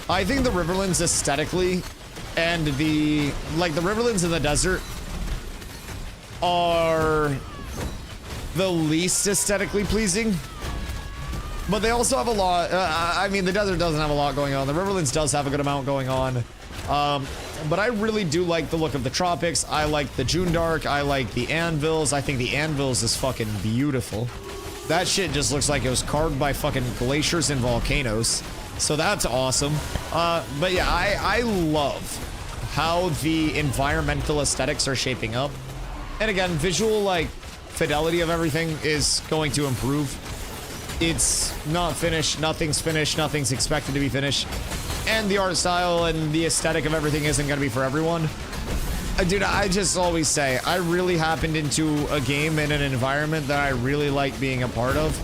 I think the Riverlands aesthetically and the Riverlands in the desert are the least aesthetically pleasing, but they also have a lot. I mean, the desert doesn't have a lot going on. The Riverlands does have a good amount going on, but I really do like the look of the tropics. I like the June Dark. I like the anvils. I think the anvils is fucking beautiful. That shit just looks like it was carved by fucking glaciers and volcanoes, so that's awesome. But yeah, I love how the environmental aesthetics are shaping up. And again, visual, like, fidelity of everything is going to improve. It's not finished, nothing's expected to be finished. And the art style and the aesthetic of everything isn't going to be for everyone. Dude, I just always say, I really happened into a game in an environment that I really like being a part of.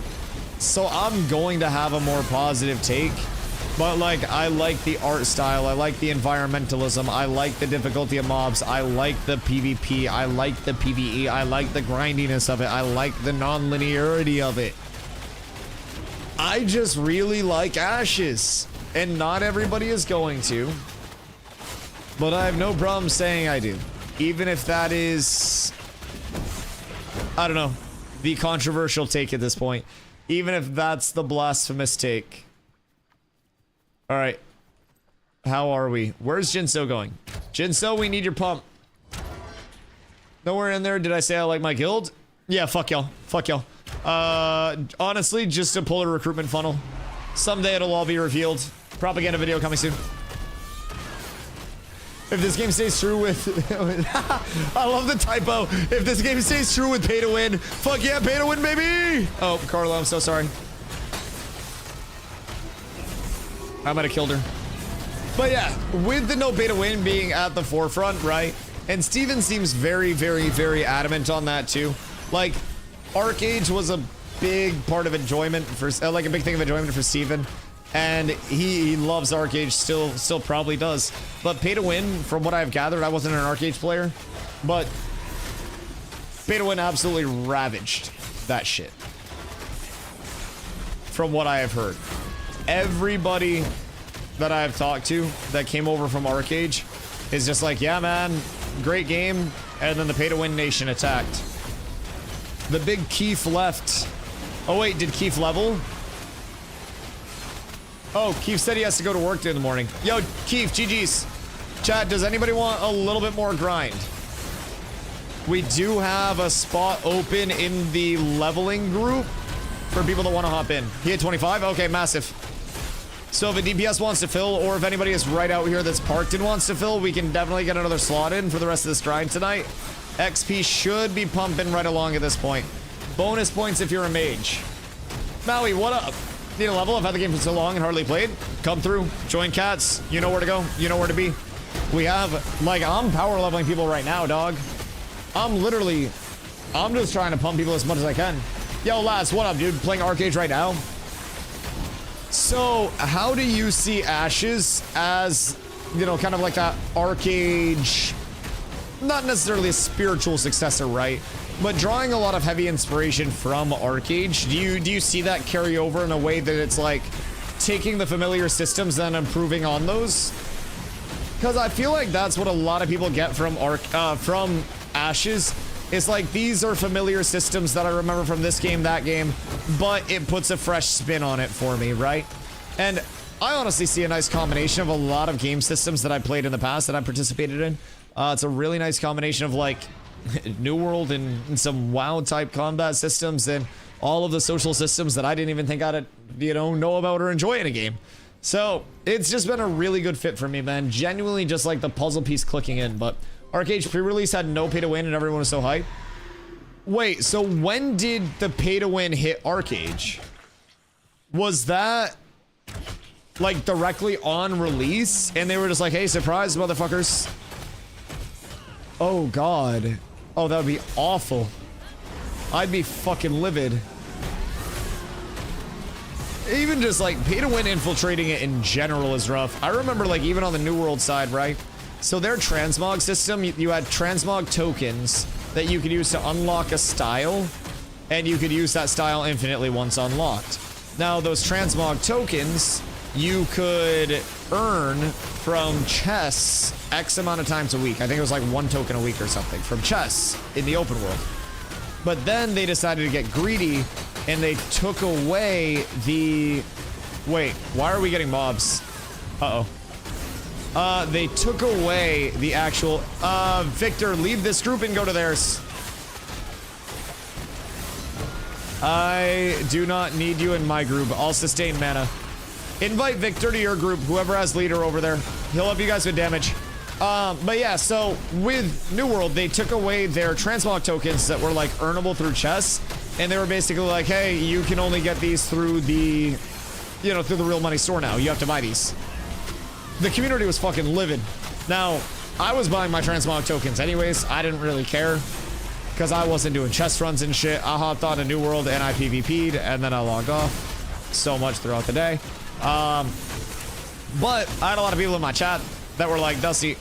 So I'm going to have a more positive take. But, like, I like the art style, I like the environmentalism, I like the difficulty of mobs, I like the PvP, I like the PvE, I like the grindiness of it, I like the non-linearity of it. I just really like Ashes, and not everybody is going to. But I have no problem saying I do. Even if that is, I don't know, the controversial take at this point. Even if that's the blasphemous take. Alright. How are we? Where's Jinso going? Jinso, we need your pump. Nowhere in there did I say I like my guild? Yeah, fuck y'all. Fuck y'all. Honestly, just to pull a recruitment funnel. Someday it'll all be revealed. Propaganda video coming soon. If this game stays true with... I love the typo. If this game stays true with pay to win. Fuck yeah, pay to win, baby! Oh, Carla, I'm so sorry. I might have killed her. But yeah, with the no pay to win being at the forefront, right? And Steven seems very, very, very adamant on that too. Like, Arcade was a big part of enjoyment for, like a big thing of enjoyment for Steven. And he loves Arcade, still probably does. But pay to win, from what I've gathered, I wasn't an Arcade player, but pay to win absolutely ravaged that shit. From what I have heard. Everybody that I've talked to that came over from Arcade is just like, yeah, man, great game. And then the pay to win nation attacked. The big Keith left. Oh wait, did Keith level? Oh, Keith said he has to go to work in the morning. Yo, Keith, GG's. Chat, does anybody want a little bit more grind? We do have a spot open in the leveling group for people that want to hop in. He hit 25? Okay, massive. So if a DPS wants to fill, or if anybody is right out here that's parked and wants to fill, we can definitely get another slot in for the rest of this grind tonight. XP should be pumping right along at this point. Bonus points if you're a mage. Maui, what up? Need a level? I've had the game for so long and hardly played. Come through, join cats. You know where to go. You know where to be. We have, like, I'm power leveling people right now, dog. I'm just trying to pump people as much as I can. Yo, Laz, what up, dude? Playing Arcade right now? So, how do you see Ashes as, you know, kind of like that Arcade, not necessarily a spiritual successor, right? But drawing a lot of heavy inspiration from Arcade. Do you see that carry over in a way that it's like taking the familiar systems and improving on those? Because I feel like that's what a lot of people get from Ashes. It's like, these are familiar systems that I remember from this game, that game, but it puts a fresh spin on it for me, right? And I honestly see a nice combination of a lot of game systems that I played in the past that I participated in. It's a really nice combination of, like, New World and some WoW type combat systems and all of the social systems that I didn't even think I'd, you know about or enjoy in a game. So it's just been a really good fit for me, man. Genuinely just like the puzzle piece clicking in. But Arcade pre-release had no pay to win and everyone was so hyped. Wait, so when did the pay to win hit Arcade? Was that like directly on release and they were just like, hey, surprise, motherfuckers? Oh god. Oh, that would be awful. I'd be fucking livid. Even just like pay to win infiltrating it in general is rough. I remember, like, even on the New World side, right? So their transmog system, you had transmog tokens that you could use to unlock a style, and you could use that style infinitely once unlocked. Now, those transmog tokens you could earn from chests X amount of times a week. I think it was like 1 token a week or something from chests in the open world. But then they decided to get greedy and they took away the... Wait, why are we getting mobs? Uh-oh. They took away the actual... Victor, leave this group and go to theirs. I do not need you in my group. I'll sustain mana. Invite Victor to your group, whoever has leader over there. He'll help you guys with damage. But yeah, so with New World, they took away their transmog tokens that were like earnable through chests. And they were basically like, hey, you can only get these through the, you know, through the real money store now. You have to buy these. The community was fucking livid. Now, I was buying my transmog tokens anyways. I didn't really care because I wasn't doing chest runs and shit. I hopped on a New World and I PvP'd and then I logged off so much throughout the day. But I had a lot of people in my chat that were like, Dusty,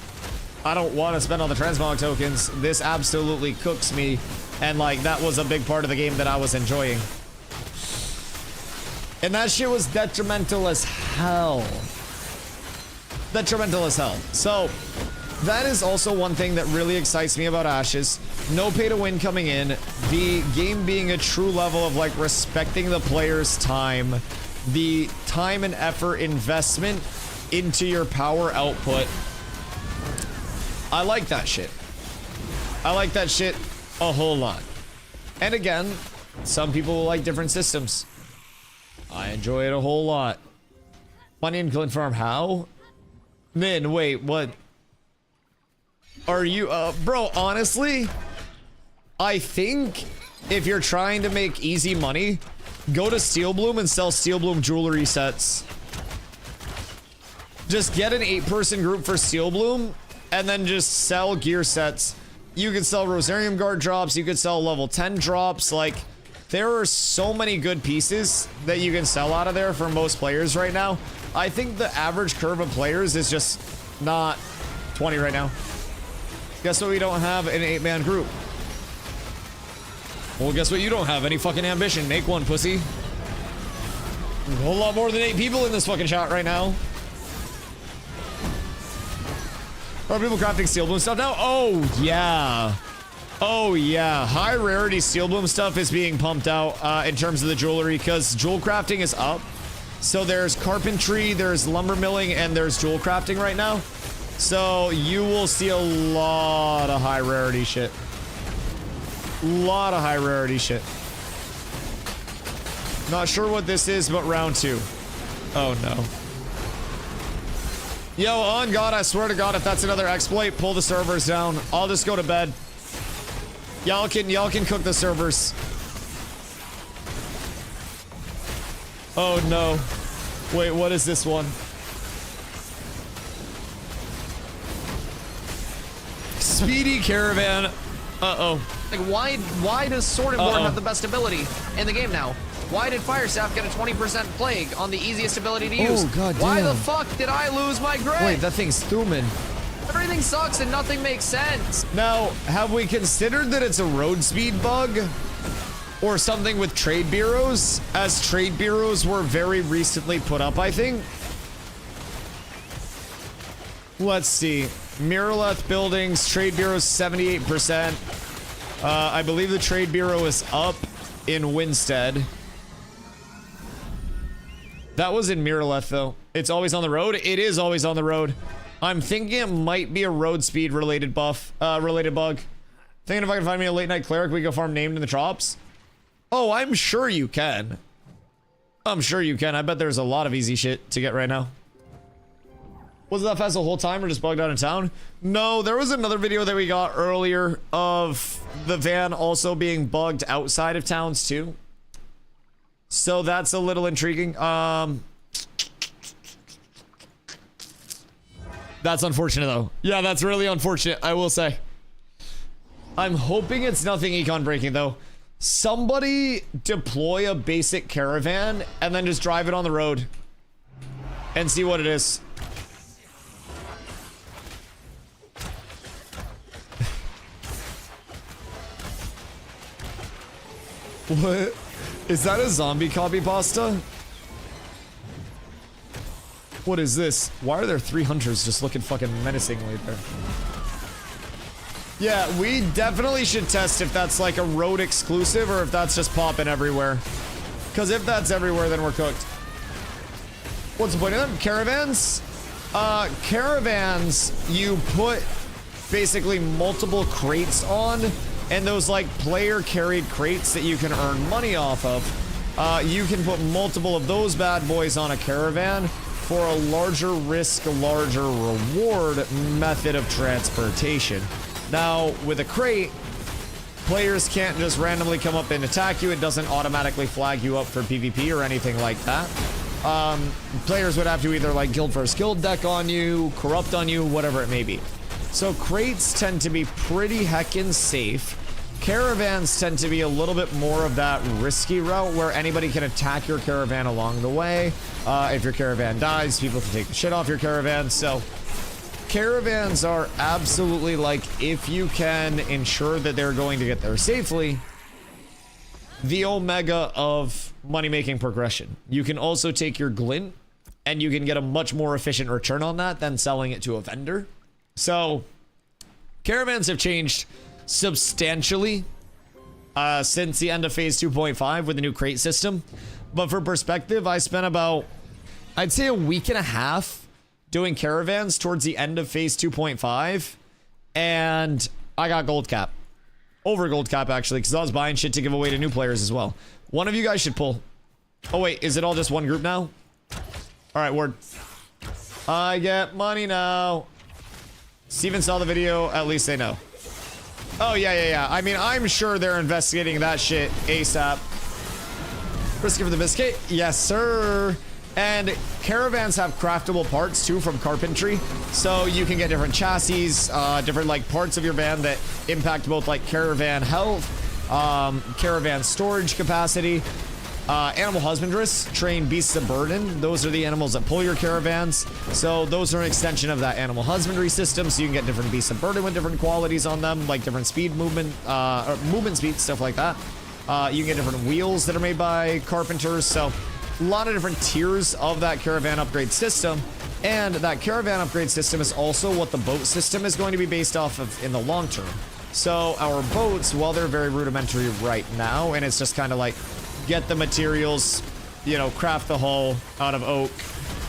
I don't want to spend all the transmog tokens. This absolutely cooks me. And like, that was a big part of the game that I was enjoying. And that shit was detrimental as hell. Detrimental as hell. So, that is also one thing that really excites me about Ashes. No pay to win coming in. The game being a true level of like respecting the player's time. The time and effort investment into your power output. I like that shit. I like that shit a whole lot. And again, some people will like different systems. I enjoy it a whole lot. Money in Clint Farm, how? Min, wait, what? Are you, bro, honestly, I think if you're trying to make easy money, go to Steel Bloom and sell Steel Bloom jewelry sets. Just get an 8-person group for Steel Bloom, and then just sell gear sets. You could sell Rosarium Guard drops, you could sell level 10 drops, like, there are so many good pieces that you can sell out of there for most players right now. I think the average curve of players is just not 20 right now. Guess what, we don't have an 8-man group. Well, guess what, you don't have any fucking ambition. Make one, pussy. A whole lot more than 8 people in this fucking chat right now. Are people crafting Steel Bloom stuff now? Oh, yeah. Oh, yeah. High rarity Steel Bloom stuff is being pumped out in terms of the jewelry because jewel crafting is up. So there's carpentry, there's lumber milling, and there's jewel crafting right now. So you will see a lot of high rarity shit. Lot of high rarity shit. Not sure what this is, but round 2. Oh, no. Yo, on God, I swear to God, if that's another exploit, pull the servers down. I'll just go to bed. Y'all can cook the servers. Oh no. Wait, what is this one? Speedy Caravan. Uh-oh. Like, why does Sword and Born have the best ability in the game now? Why did Firestaff get a 20% plague on the easiest ability to use? Oh, God Why the damn. fuck did I lose my grid? Wait, that thing's Thuman. Everything sucks and nothing makes sense. Now, have we considered that it's a road speed bug? Or something with trade bureaus? As trade bureaus were very recently put up, I think. Let's see. Mirrorleth buildings, trade bureaus 78%. I believe the trade bureau is up in Winstead. That was in Mirrorleth, though. It's always on the road? It is always on the road. I'm thinking it might be a road speed related buff, related bug. Thinking if I can find me a late night cleric, we can go farm named in the drops. Oh, I'm sure you can. I'm sure you can. I bet there's a lot of easy shit to get right now. Was it that fast the whole time or just bugged out in town? No, there was another video that we got earlier of the van also being bugged outside of towns too. So that's a little intriguing. That's unfortunate though. Yeah, that's really unfortunate, I will say. I'm hoping it's nothing econ breaking though. Somebody deploy a basic caravan and then just drive it on the road and see what it is. What? Is that a zombie copy pasta? What is this? Why are there 3 hunters just looking fucking menacingly there? Yeah, we definitely should test if that's like a road exclusive or if that's just popping everywhere. Because if that's everywhere, then we're cooked. What's the point of them? Caravans? Caravans, you put basically multiple crates on, and those like player carried crates that you can earn money off of. You can put multiple of those bad boys on a caravan for a larger risk, larger reward method of transportation. Now, with a crate, players can't just randomly come up and attack you. It doesn't automatically flag you up for PvP or anything like that. Players would have to either like guild versus guild deck on you, corrupt on you, whatever it may be. So crates tend to be pretty heckin' safe. Caravans tend to be a little bit more of that risky route where anybody can attack your caravan along the way. If your caravan dies, people can take the shit off your caravan. So caravans are absolutely like, if you can ensure that they're going to get there safely, the omega of money-making progression. You can also take your glint and you can get a much more efficient return on that than selling it to a vendor. So caravans have changed substantially since the end of phase 2.5 with the new crate system. But for perspective, I spent about, I'd say, a week and a half doing caravans towards the end of phase 2.5, and I got gold cap. Over gold cap, actually, because I was buying shit to give away to new players as well. One of you guys should pull. Oh wait, is it all just one group now? Alright, word. I get money now. Steven saw the video, at least they know. Oh yeah. I mean, I'm sure they're investigating that shit ASAP. Risky for the biscuit? Yes, sir. And caravans have craftable parts too from carpentry, so you can get different chassis, different like parts of your van that impact both like caravan health, caravan storage capacity. Animal husbandrists train beasts of burden. Those are the animals that pull your caravans. So those are an extension of that animal husbandry system. So you can get different beasts of burden with different qualities on them, like different speed movement, or movement speed, stuff like that. You can get different wheels that are made by carpenters. So a lot of different tiers of that caravan upgrade system. And that caravan upgrade system is also what the boat system is going to be based off of in the long term. So our boats, while they're very rudimentary right now, and it's just kind of like get the materials, you know, craft the hull out of oak,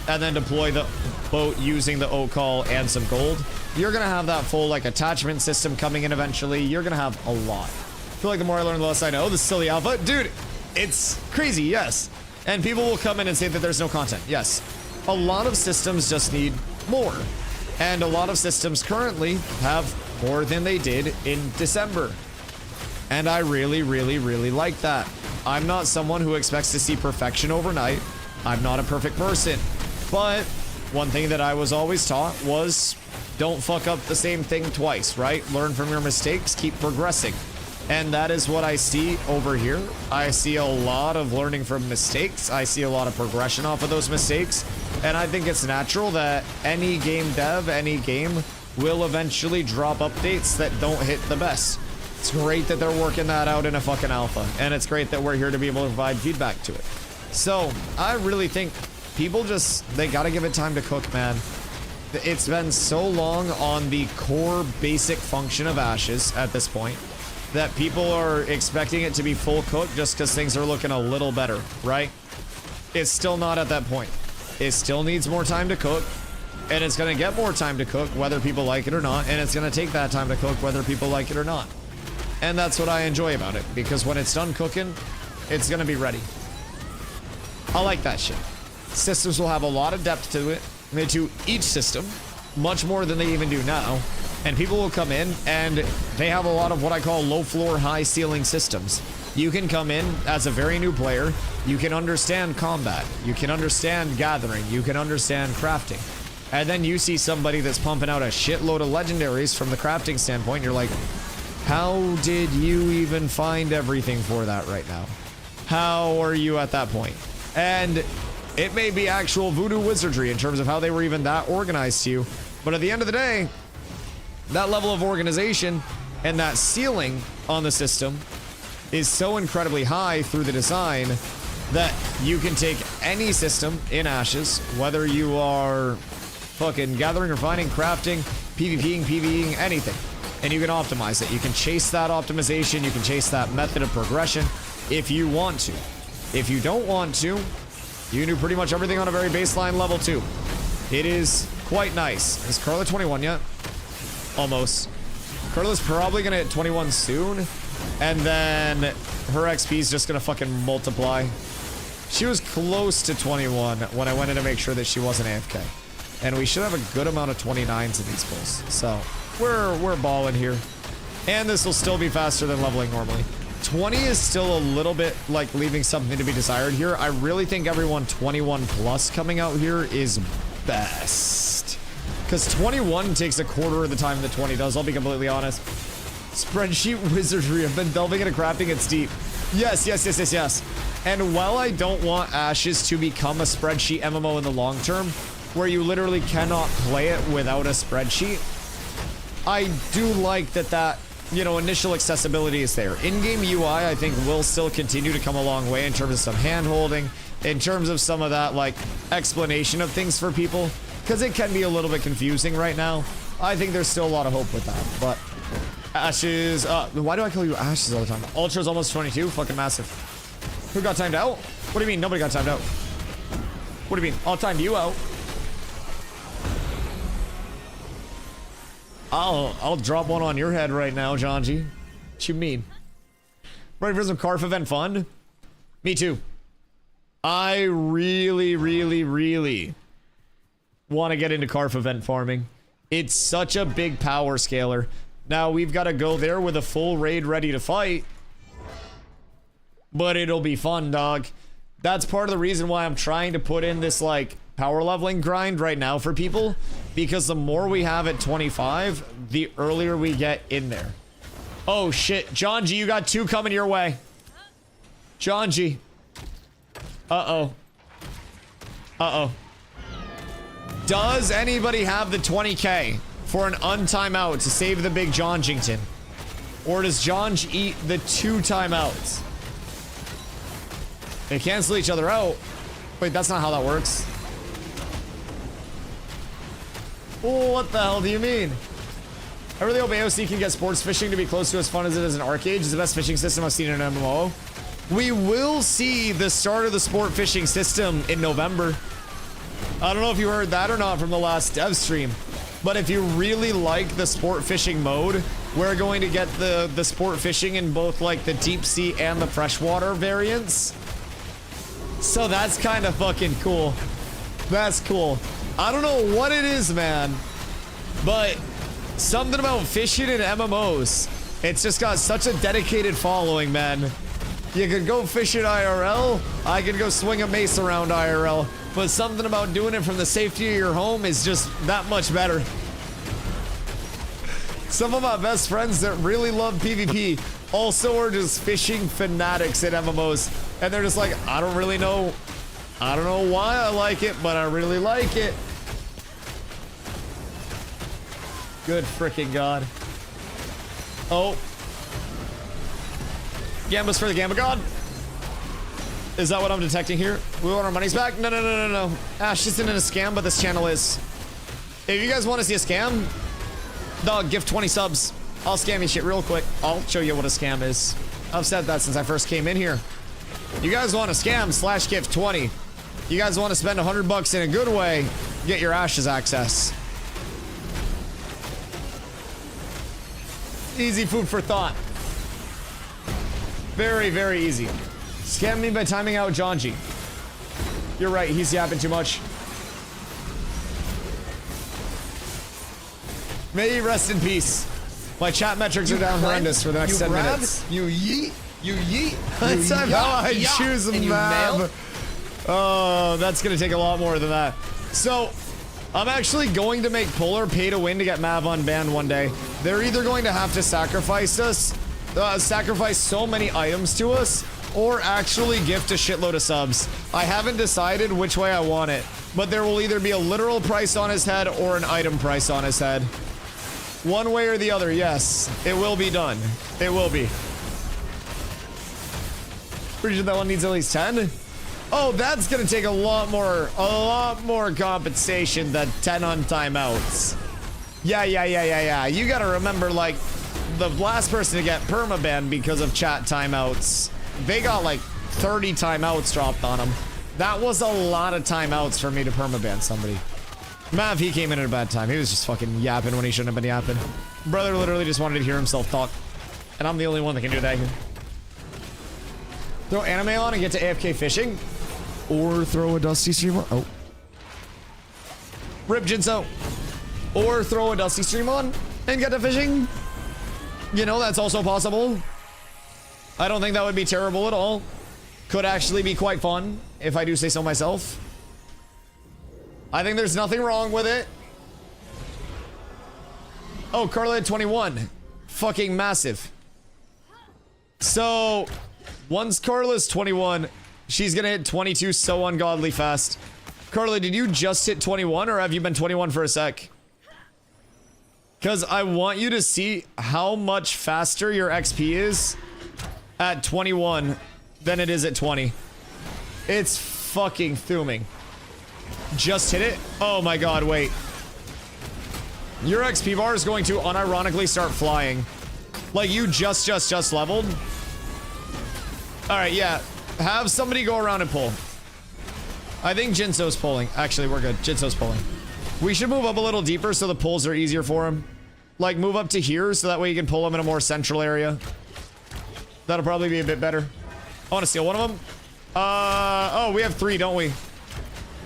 and then deploy the boat using the oak hull and some gold. You're gonna have that full like attachment system coming in eventually. You're gonna have a lot. I feel like the more I learn, the less I know. This silly alpha, dude, it's crazy, yes. And people will come in and say that there's no content. Yes, a lot of systems just need more, and a lot of systems currently have more than they did in December. And I really, really, really like that. I'm not someone who expects to see perfection overnight. I'm not a perfect person. But one thing that I was always taught was don't fuck up the same thing twice, right? Learn from your mistakes, keep progressing. And that is what I see over here. I see a lot of learning from mistakes. I see a lot of progression off of those mistakes. And I think it's natural that any game dev, any game, will eventually drop updates that don't hit the best. It's great that they're working that out in a fucking alpha, and it's great that we're here to be able to provide feedback to it. So I really think people they gotta give it time to cook, man. It's been so long on the core basic function of Ashes at this point that people are expecting it to be full cooked just because things are looking a little better, right? It's still not at that point. It still needs more time to cook, and it's gonna get more time to cook whether people like it or not, and it's gonna take that time to cook whether people like it or not. And that's what I enjoy about it, because when it's done cooking, it's gonna be ready. I like that shit. Systems will have a lot of depth to it, to each system, much more than they even do now. And people will come in, and they have a lot of what I call low floor, high ceiling systems. You can come in as a very new player, you can understand combat, you can understand gathering, you can understand crafting. And then you see somebody that's pumping out a shitload of legendaries from the crafting standpoint, you're like, how did you even find everything for that right now? How are you at that point? And it may be actual voodoo wizardry in terms of how they were even that organized to you. But at the end of the day, that level of organization and that ceiling on the system is so incredibly high through the design that you can take any system in Ashes, whether you are fucking gathering, refining, crafting, PvPing, PvEing, anything. And you can optimize it. You can chase that optimization. You can chase that method of progression if you want to. If you don't want to, you can do pretty much everything on a very baseline level too. It is quite nice. Is Carla 21 yet? Almost. Carla's probably gonna hit 21 soon, and then her XP is just gonna fucking multiply. She was close to 21 when I went in to make sure that she wasn't AFK. And we should have a good amount of 29s in these pulls. So we're balling here. And this will still be faster than leveling normally. 20 is still a little bit like leaving something to be desired here. I really think everyone 21 plus coming out here is best. Because 21 takes a quarter of the time that 20 does, I'll be completely honest. Spreadsheet wizardry. I've been delving into crafting, it's deep. Yes, yes, yes, yes, yes. And while I don't want Ashes to become a spreadsheet MMO in the long term, where you literally cannot play it without a spreadsheet, I do like that, you know, initial accessibility is there. In-game UI, I think, will still continue to come a long way in terms of some hand-holding, in terms of some of that, like, explanation of things for people, because it can be a little bit confusing right now. I think there's still a lot of hope with that, but Ashes, why do I call you Ashes all the time? Ultra's almost 22, fucking massive. Who got timed out? What do you mean nobody got timed out? What do you mean? I'll time you out. I'll drop one on your head right now, Janji. What you mean? Ready for some Carf event fun? Me too. I really, really, really want to get into Carf event farming. It's such a big power scaler. Now, we've got to go there with a full raid ready to fight. But it'll be fun, dog. That's part of the reason why I'm trying to put in this like power leveling grind right now for people, because the more we have at 25, the earlier we get in there. Oh shit, John G, you got 2 coming your way. John G. Uh-oh. Uh-oh. Does anybody have the 20k for an untimeout to save the big John Jington? Or does John G eat the 2 timeouts? They cancel each other out. Wait, that's not how that works. Oh, what the hell do you mean? I really hope AOC can get sports fishing to be close to as fun as it is in Arcade. It's the best fishing system I've seen in an MMO. We will see the start of the sport fishing system in November. I don't know if you heard that or not from the last dev stream, but if you really like the sport fishing mode, we're going to get the sport fishing in both like the deep sea and the freshwater variants. So that's kind of fucking cool. That's cool. I don't know what it is, man, but something about fishing in MMOs, it's just got such a dedicated following, man. You could go fish in IRL, I could go swing a mace around IRL, but something about doing it from the safety of your home is just that much better. Some of my best friends that really love PvP also are just fishing fanatics in MMOs, and they're just like, I don't really know, I don't know why I like it, but I really like it. Good freaking God. Oh. Gambas for the Gamba God. Is that what I'm detecting here? We want our monies back? No, no, no, no, no. Ash isn't in a scam, but this channel is. If you guys want to see a scam, dog, gift 20 subs. I'll scam you shit real quick. I'll show you what a scam is. I've said that since I first came in here. You guys want a scam / gift 20. You guys want to spend $100 in a good way, get your Ashes access. Easy food for thought. Very, very easy. Scam me by timing out John G. You're right, he's yapping too much. May he rest in peace. My chat metrics are down horrendous for the next 10 minutes. You yeet. You yeet. That's how I choose a map. Oh, that's gonna take a lot more than that. So, I'm actually going to make Polar pay to win to get Mav unbanned one day. They're either going to have to sacrifice us, sacrifice so many items to us, or actually gift a shitload of subs. I haven't decided which way I want it, but there will either be a literal price on his head or an item price on his head. One way or the other, yes. It will be done. It will be. Pretty sure that one needs at least 10. Oh, that's gonna take a lot more compensation than 10 on timeouts. Yeah. You gotta remember, like, the last person to get permabanned because of chat timeouts, they got like 30 timeouts dropped on them. That was a lot of timeouts for me to permaban somebody. Mav, he came in at a bad time. He was just fucking yapping when he shouldn't have been yapping. Brother literally just wanted to hear himself talk. And I'm the only one that can do that here. Throw anime on and get to AFK fishing? Or throw a Dusty stream on? Oh. Rip Jinso. Or throw a Dusty stream on and get to fishing? You know, that's also possible. I don't think that would be terrible at all. Could actually be quite fun, if I do say so myself. I think there's nothing wrong with it. Oh, Carla at 21. Fucking massive. So, once Carla's 21, she's gonna hit 22 so ungodly fast. Carla, did you just hit 21 or have you been 21 for a sec? Because I want you to see how much faster your XP is at 21 than it is at 20. It's fucking thuming. Just hit it? Oh my god, wait. Your XP bar is going to unironically start flying. Like you just leveled. Alright, yeah. Have somebody go around and pull. I think Jinso's pulling. Actually, we're good. Jinso's pulling. We should move up a little deeper so the pulls are easier for him. Like, move up to here so that way you can pull him in a more central area. That'll probably be a bit better. I want to steal one of them. Oh, we have 3, don't we?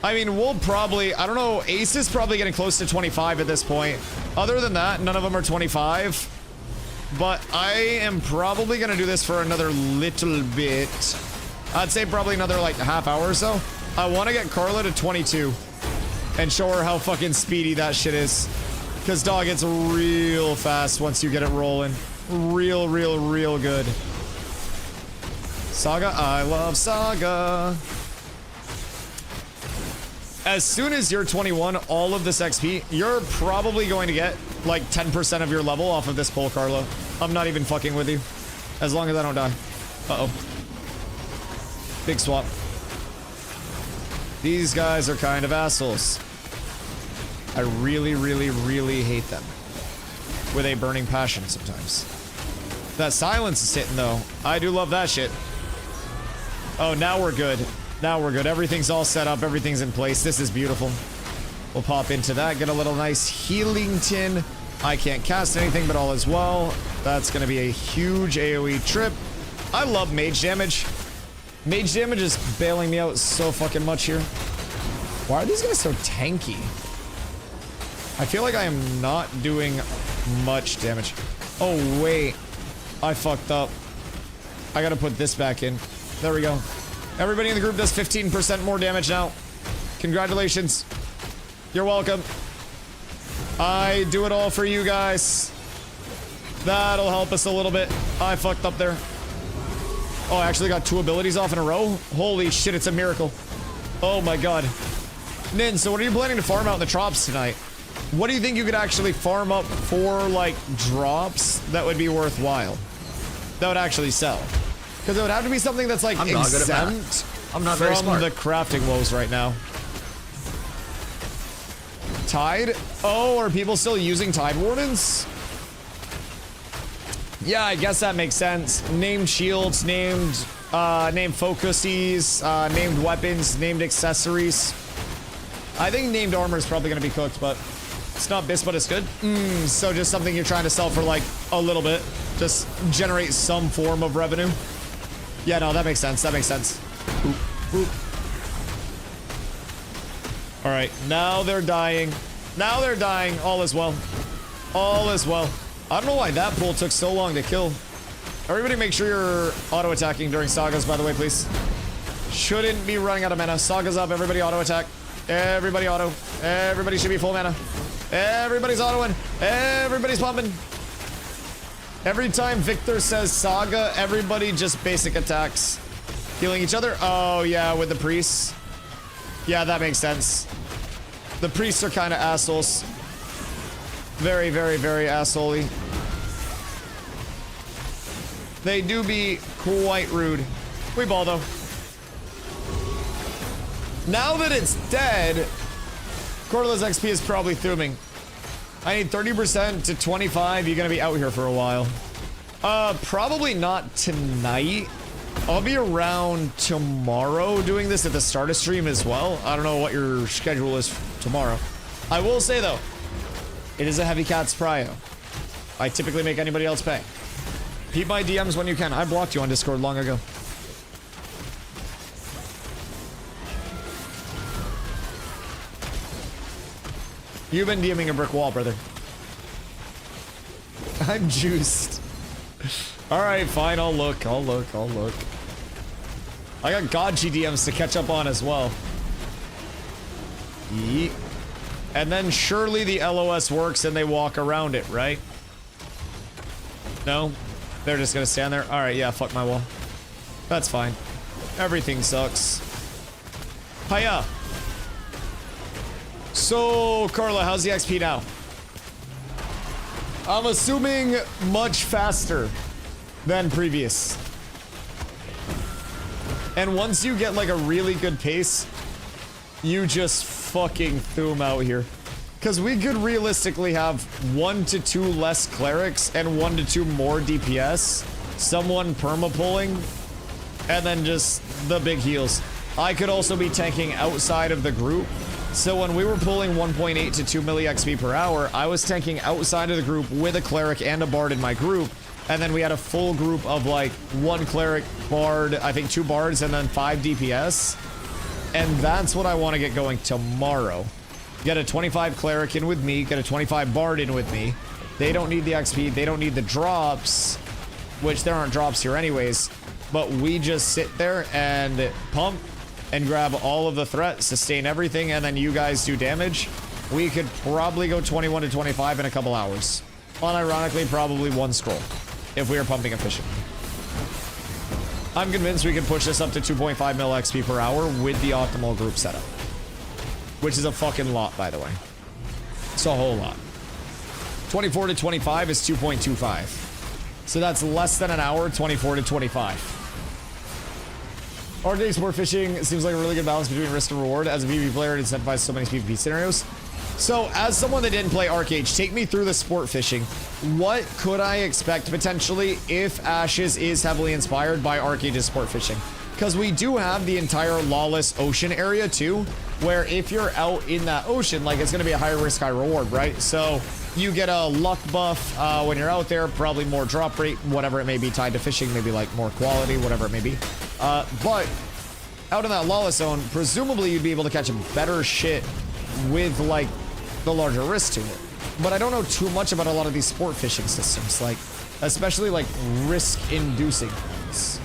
I mean, we'll probably... I don't know. Ace is probably getting close to 25 at this point. Other than that, none of them are 25. But I am probably going to do this for another little bit. I'd say probably another like half hour or so. I want to get Carla to 22 and show her how fucking speedy that shit is. Because, dog, it's real fast once you get it rolling. Real good. Saga, I love Saga. As soon as you're 21, all of this XP, you're probably going to get like 10% of your level off of this pull, Carlo. I'm not even fucking with you. As long as I don't die. Uh-oh. Big swap. These guys are kind of assholes. I really hate them. With a burning passion sometimes. That silence is hitting though. I do love that shit. Oh, now we're good. Now we're good. Everything's all set up. Everything's in place. This is beautiful. We'll pop into that. Get a little nice healing tin. I can't cast anything, but all is well. That's going to be a huge AoE trip. I love mage damage. Mage damage is bailing me out so fucking much here. Why are these guys so tanky? I feel like I am not doing much damage. Oh, wait. I fucked up. I gotta put this back in. There we go. Everybody in the group does 15% more damage now. Congratulations. You're welcome. I do it all for you guys. That'll help us a little bit. I fucked up there. Oh, I actually got 2 abilities off in a row? Holy shit, it's a miracle. Oh my god. Nin, so what are you planning to farm out in the drops tonight? What do you think you could actually farm up for, like, drops that would be worthwhile? That would actually sell? Because it would have to be something that's, like, exempt I'm not very from smart. the crafting woes right now. Tide? Oh, are people still using Tide Wardens? Yeah, I guess that makes sense. Named shields, named focuses, named weapons, named accessories. I think named armor is probably going to be cooked, but it's not bis, but it's good. So just something you're trying to sell for like a little bit. Just generate some form of revenue. Yeah, no, that makes sense. That makes sense. Oop, oop. All right, now they're dying. Now they're dying. All is well. All is well. I don't know why that pull took so long to kill. Everybody make sure you're auto-attacking during sagas, by the way, please. Shouldn't be running out of mana. Sagas up, everybody auto-attack. Everybody auto. Everybody should be full mana. Everybody's autoing. Everybody's pumping. Every time Victor says saga, everybody just basic attacks. Healing each other? Oh, yeah, with the priests. Yeah, that makes sense. The priests are kind of assholes. Very assholey. They do be quite rude. We ball though. Now that it's dead, Cordless XP is probably thumbing. I need 30% to 25. You're gonna be out here for a while. Probably not tonight. I'll be around tomorrow doing this at the start of stream as well. I don't know what your schedule is tomorrow. I will say though, it is a heavy cat's prio. I typically make anybody else pay. Peep my DMs when you can. I blocked you on Discord long ago. You've been DMing a brick wall, brother. I'm juiced. Alright, fine, I'll look. I got Godji DMs to catch up on as well. Yeet. And then surely the LOS works and they walk around it, right? No? They're just gonna stand there? Alright, yeah, fuck my wall. That's fine. Everything sucks. Hiya! So, Carla, how's the XP now? I'm assuming much faster than previous. And once you get like a really good pace, you just fucking thum out here. Because we could realistically have 1 to 2 less clerics and 1 to 2 more DPS, someone perma-pulling, and then just the big heals. I could also be tanking outside of the group. So when we were pulling 1.8 to 2 milli XP per hour, I was tanking outside of the group with a cleric and a bard in my group. And then we had a full group of like 1 cleric, bard, I think 2 bards, and then 5 DPS. And that's what I want to get going tomorrow. Get a 25 cleric in with me, get a 25 bard in with me. They don't need the XP, they don't need the drops, which there aren't drops here anyways. but we just sit there and pump and grab all of the threat, sustain everything, and then you guys do damage, we could probably go 21 to 25 in a couple hours. Unironically, probably one scroll if we are pumping efficiently. I'm convinced we can push this up to 2.5 mil XP per hour with the optimal group setup. Which is a fucking lot, by the way. It's a whole lot. 24 to 25 is 2.25. So that's less than an hour, 24 to 25. Arcade sport fishing seems like a really good balance between risk and reward. As a PvP player, it incentivizes so many PvP scenarios. So, as someone that didn't play Arcade, take me through the sport fishing. What could I expect potentially if Ashes is heavily inspired by Arcade's sport fishing? Because we do have the entire Lawless ocean area too, where if you're out in that ocean, like it's going to be a higher risk, high reward, right? So you get a luck buff when you're out there, probably more drop rate, whatever it may be tied to fishing, maybe like more quality, whatever it may be. But out in that Lawless zone, presumably you'd be able to catch better shit with like the larger risk to it. But I don't know too much about a lot of these sport fishing systems, like especially like risk-inducing ones.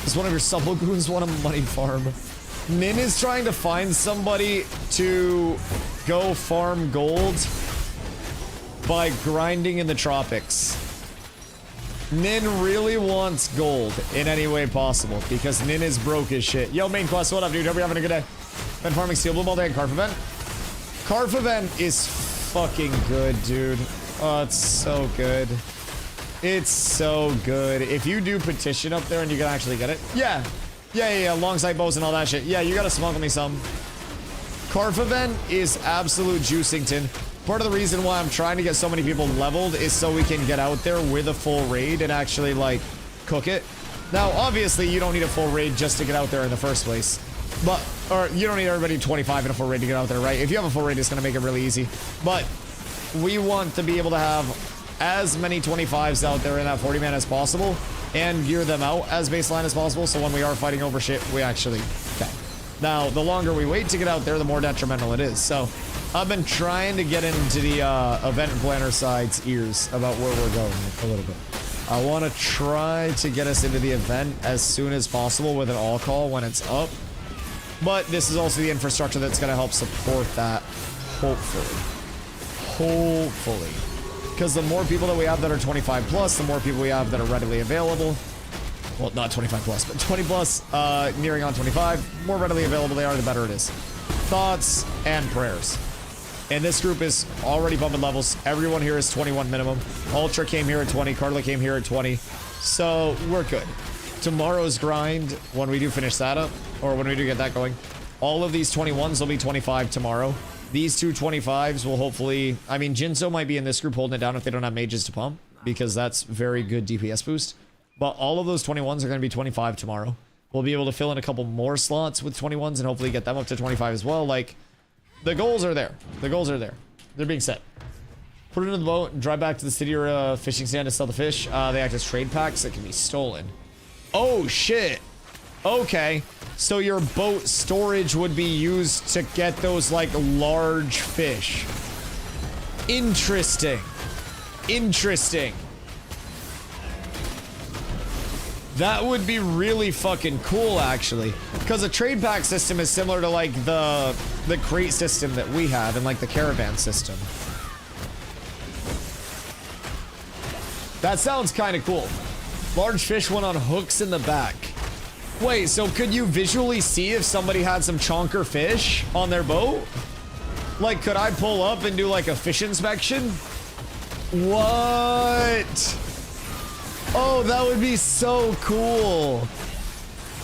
Does one of your sub-lagoons want a money farm? Nin is trying to find somebody to go farm gold by grinding in the tropics. Nin really wants gold in any way possible because Nin is broke as shit. Yo, main quest, what up, dude? Hope you're having a good day. Been farming steel bloom all day in Carf event. Carf event is fucking good, dude. Oh, it's so good. It's so good. If you do petition up there and you can actually get it. Yeah. Yeah. Long sight bows and all that shit. Yeah, you gotta smuggle me some. Carf event is absolute juicington. Part of the reason why I'm trying to get so many people leveled is so we can get out there with a full raid and actually, like, cook it. Now, obviously, you don't need a full raid just to get out there in the first place. But, or you don't need everybody 25 in a full raid to get out there, right? If you have a full raid, it's going to make it really easy. But we want to be able to have as many 25s out there in that 40 man as possible and gear them out as baseline as possible. So when we are fighting over shit, we actually can. Now, the longer we wait to get out there, the more detrimental it is. So I've been trying to get into the event planner side's ears about where we're going a little bit. I want to try to get us into the event as soon as possible with an all call when it's up. But this is also the infrastructure that's going to help support that, hopefully. Hopefully. Because the more people that we have that are 25 plus, the more people we have that are readily available. Well, not 25 plus, but 20 plus, nearing on 25. More readily available they are, the better it is. Thoughts and prayers. And this group is already bumping levels. Everyone here is 21 minimum. Ultra came here at 20. Carla came here at 20. So we're good. Tomorrow's grind, when we do finish that up, or when we do get that going, all of these 21s will be 25 tomorrow. These two 25s will hopefully... I mean, Jinzo might be in this group holding it down if they don't have mages to pump, because that's very good DPS boost. But all of those 21s are going to be 25 tomorrow. We'll be able to fill in a couple more slots with 21s and hopefully get them up to 25 as well. Like, the goals are there. The goals are there. They're being set. Put it in the boat and drive back to the city or a fishing stand to sell the fish. They act as trade packs that can be stolen. Oh, shit. Okay. So your boat storage would be used to get those, like, large fish. Interesting. Interesting. That would be really fucking cool, actually. Because a trade pack system is similar to, like, the crate system that we have and, like, the caravan system. That sounds kind of cool. Large fish went on hooks in the back. Wait, so could you visually see if somebody had some chonker fish on their boat? Like, could I pull up and do, like, a fish inspection? What? Oh, that would be so cool.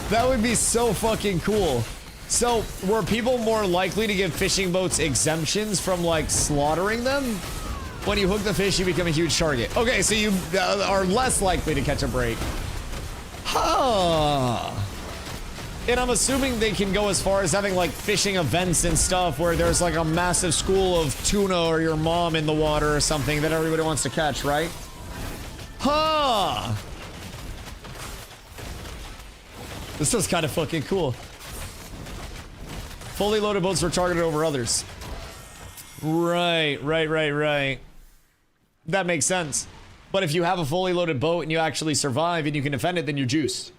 That would be so fucking cool. So, were people more likely to give fishing boats exemptions from, like, slaughtering them? When you hook the fish, you become a huge target. Okay, so you are less likely to catch a break. Huh. And I'm assuming they can go as far as having, like, fishing events and stuff where there's, like, a massive school of tuna or your mom in the water or something that everybody wants to catch, right? Huh. This was kind of fucking cool. Fully loaded boats were targeted over others. Right. That makes sense. But if you have a fully loaded boat and you actually survive and you can defend it, then you're juiced.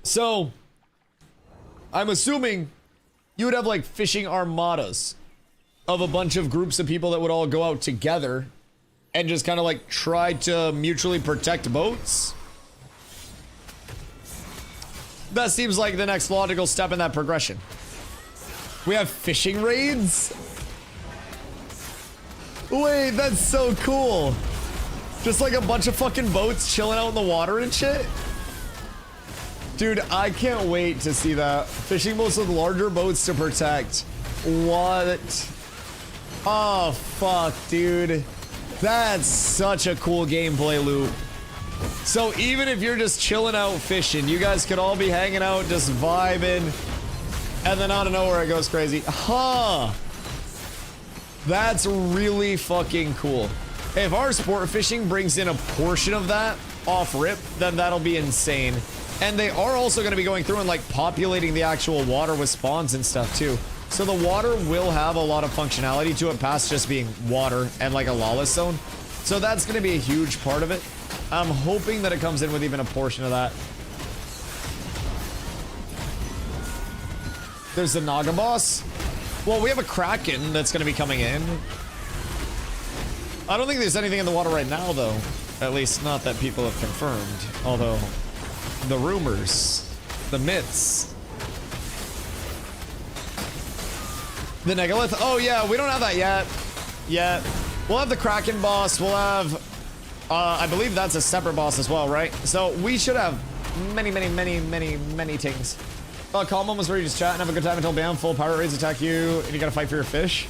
So, I'm assuming you would have like fishing armadas of a bunch of groups of people that would all go out together and just kind of like try to mutually protect boats. That seems like the next logical step in that progression. We have fishing raids? Wait, that's so cool. Just like a bunch of fucking boats chilling out in the water and shit. Dude, I can't wait to see that. Fishing boats with larger boats to protect. What? Oh, fuck, dude. That's such a cool gameplay loop. So even if you're just chilling out fishing, you guys could all be hanging out, just vibing. And then out of nowhere it goes crazy. Huh. That's really fucking cool. If our sport fishing brings in a portion of that off rip, then that'll be insane. And they are also going to be going through and like populating the actual water with spawns and stuff too. So the water will have a lot of functionality to it past just being water and like a lawless zone. So that's going to be a huge part of it. I'm hoping that it comes in with even a portion of that. There's the Naga boss. Well, we have a Kraken that's going to be coming in. I don't think there's anything in the water right now, though. At least not that people have confirmed. Although, the rumors, the myths. The Megalith? Oh, yeah, we don't have that yet. We'll have the Kraken boss. We'll have... I believe that's a separate boss as well, right? So we should have many things. Calm was ready to just chat and have a good time until bam, full pirate raids attack you and you gotta fight for your fish.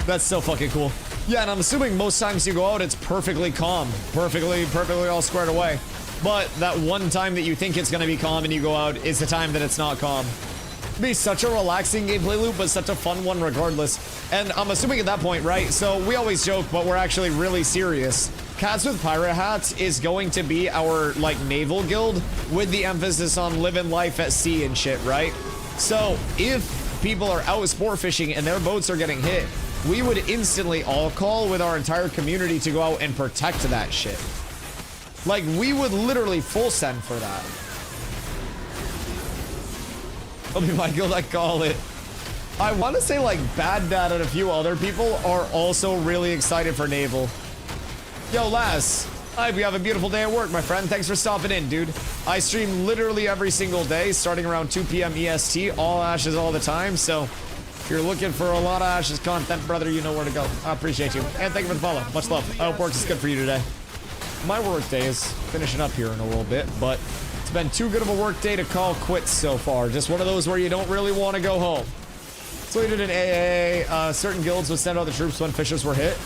That's so fucking cool. Yeah, and I'm assuming most times you go out, it's perfectly calm. Perfectly all squared away. But that one time that you think it's gonna be calm and you go out is the time that it's not calm. It'd be such a relaxing gameplay loop, but such a fun one regardless. And I'm assuming at that point, right? So we always joke, but we're actually really serious. Cats with Pirate Hats is going to be our, like, naval guild with the emphasis on living life at sea and shit, right? So, if people are out sport fishing and their boats are getting hit, we would instantly all call with our entire community to go out and protect that shit. Like, we would literally full send for that. I'll be my guild, I call it. I want to say, like, Bad Dad and a few other people are also really excited for naval. Yo, Lass. I hope you have a beautiful day at work, my friend. Thanks for stopping in, dude. I stream literally every single day, starting around 2 p.m. EST, all Ashes all the time, so if you're looking for a lot of Ashes content, brother, you know where to go. I appreciate you. And thank you for the follow. Much love. I hope work is good for you today. My work day is finishing up here in a little bit, but it's been too good of a work day to call quits so far. Just one of those where you don't really want to go home. So we did an AA. Certain guilds would send out the troops when fishers were hit.